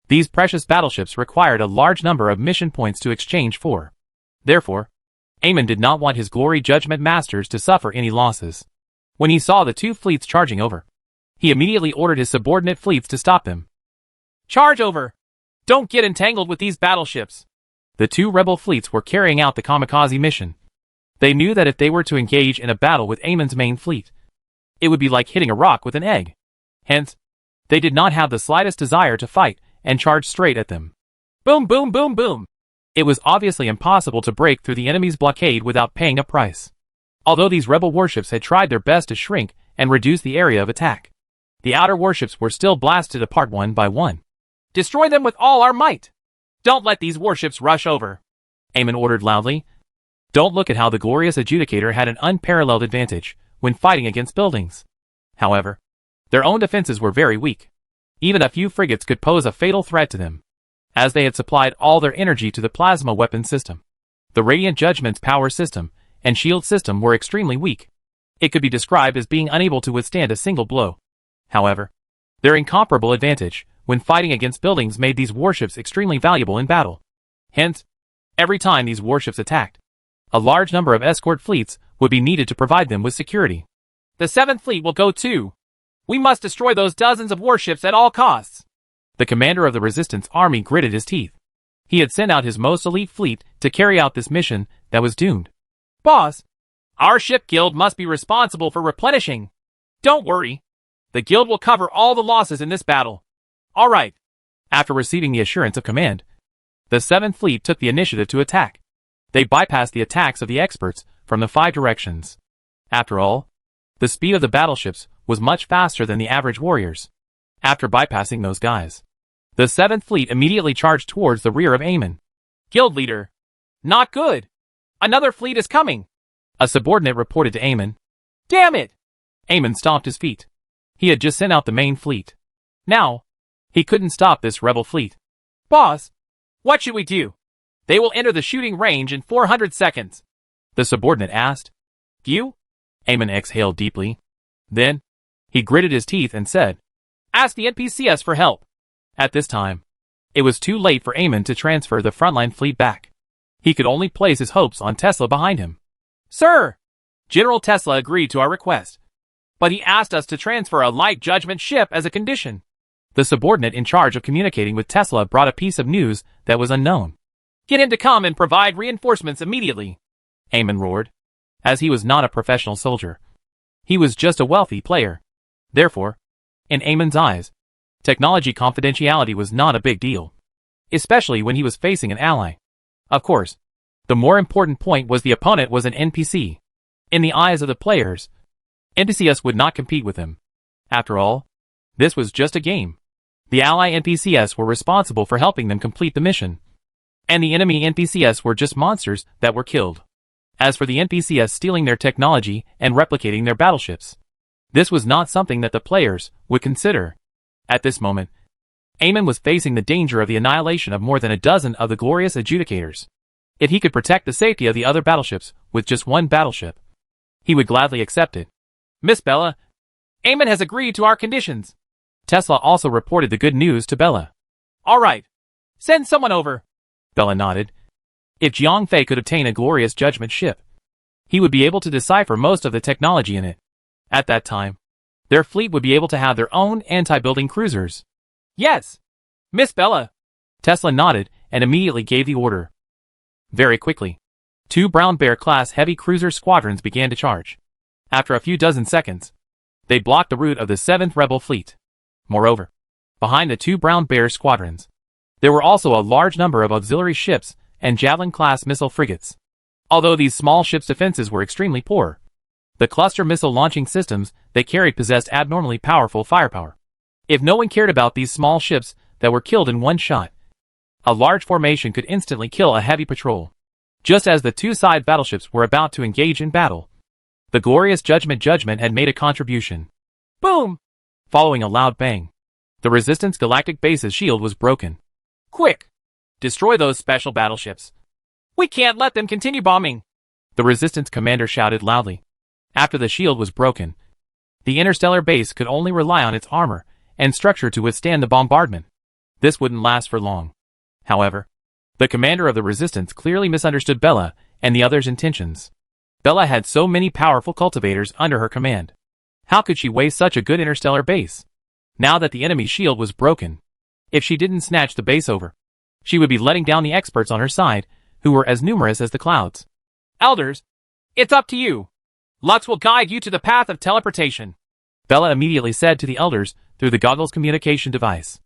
B: These precious battleships required a large number of mission points to exchange for. Therefore, Eamon did not want his Glory Judgment Masters to suffer any losses. When he saw the 2 fleets charging over, he immediately ordered his subordinate fleets to stop them.
A: Charge over! Don't get entangled with these battleships!
B: The 2 rebel fleets were carrying out the kamikaze mission. They knew that if they were to engage in a battle with Eamon's main fleet, it would be like hitting a rock with an egg. Hence, they did not have the slightest desire to fight and charged straight at them.
A: Boom, boom, boom, boom!
B: It was obviously impossible to break through the enemy's blockade without paying a price. Although these rebel warships had tried their best to shrink and reduce the area of attack, the outer warships were still blasted apart one by one.
A: Destroy them with all our might! Don't let these warships rush over!
B: Eamon ordered loudly. Don't look at how the glorious Adjudicator had an unparalleled advantage when fighting against buildings. However, their own defenses were very weak. Even a few frigates could pose a fatal threat to them, as they had supplied all their energy to the plasma weapon system. The Radiant Judgment's power system and shield system were extremely weak. It could be described as being unable to withstand a single blow. However, their incomparable advantage when fighting against buildings made these warships extremely valuable in battle. Hence, every time these warships attacked, a large number of escort fleets would be needed to provide them with security.
A: The 7th Fleet will go too. We must destroy those dozens of warships at all costs.
B: The commander of the Resistance army gritted his teeth. He had sent out his most elite fleet to carry out this mission that was doomed.
A: Boss, our ship guild must be responsible for replenishing. Don't worry. The guild will cover all the losses in this battle. All right.
B: After receiving the assurance of command, the 7th Fleet took the initiative to attack. They bypassed the attacks of the experts from the 5 directions. After all, the speed of the battleships was much faster than the average warriors. After bypassing those guys, the 7th Fleet immediately charged towards the rear of Eamon.
A: Guild leader. Not good. Another fleet is coming.
B: A subordinate reported to Eamon.
A: Damn it!
B: Eamon stomped his feet. He had just sent out the main fleet. Now, he couldn't stop this rebel fleet.
A: Boss, what should we do? They will enter the shooting range in 400 seconds.
B: The subordinate asked.
A: You?
B: Eamon exhaled deeply. Then, he gritted his teeth and said,
A: Ask the NPCs for help.
B: At this time, it was too late for Eamon to transfer the frontline fleet back. He could only place his hopes on Tesla behind him.
A: Sir! General Tesla agreed to our request, but he asked us to transfer a Light Judgment ship as a condition.
B: The subordinate in charge of communicating with Tesla brought a piece of news that was unknown.
A: Get him to come and provide reinforcements immediately,
B: Eamon roared. As he was not a professional soldier, he was just a wealthy player. Therefore, in Eamon's eyes, technology confidentiality was not a big deal, especially when he was facing an ally. Of course, the more important point was the opponent was an NPC. In the eyes of the players, NPCs would not compete with him. After all, this was just a game. The ally NPCs were responsible for helping them complete the mission, and the enemy NPCs were just monsters that were killed. As for the NPCs stealing their technology and replicating their battleships, This was not something that the players would consider. At this moment, Eamon was facing the danger of the annihilation of more than a dozen of the glorious adjudicators. If he could protect the safety of the other battleships with just one battleship, he would gladly accept it.
A: Miss Bella, Eamon has agreed to our conditions.
B: Tesla also reported the good news to Bella.
A: All right. Send someone over.
B: Bella nodded. If Jiang Fei could obtain a glorious judgment ship, he would be able to decipher most of the technology in it. At that time, their fleet would be able to have their own anti-building cruisers.
A: Yes. Miss Bella.
B: Tesla nodded and immediately gave the order. Very quickly, 2 Brown Bear-class heavy cruiser squadrons began to charge. After a few dozen seconds, they blocked the route of the 7th Rebel Fleet. Moreover, behind the 2 Brown Bear squadrons, there were also a large number of auxiliary ships and Javelin-class missile frigates. Although these small ships' defenses were extremely poor, the cluster missile launching systems they carried possessed abnormally powerful firepower. If no one cared about these small ships that were killed in one shot, a large formation could instantly kill a heavy patrol. Just as the 2 side battleships were about to engage in battle, the glorious Judgment had made a contribution.
A: Boom!
B: Following a loud bang, the Resistance Galactic Base's shield was broken.
A: Quick! Destroy those special battleships. We can't let them continue bombing.
B: The Resistance commander shouted loudly. After the shield was broken, the interstellar base could only rely on its armor and structure to withstand the bombardment. This wouldn't last for long. However, the commander of the Resistance clearly misunderstood Bella and the others' intentions. Bella had so many powerful cultivators under her command. How could she waste such a good interstellar base? Now that the enemy's shield was broken, if she didn't snatch the base over, she would be letting down the experts on her side, who were as numerous as the clouds.
A: Elders, it's up to you. Lux will guide you to the path of teleportation.
B: Bella immediately said to the elders through the goggles communication device.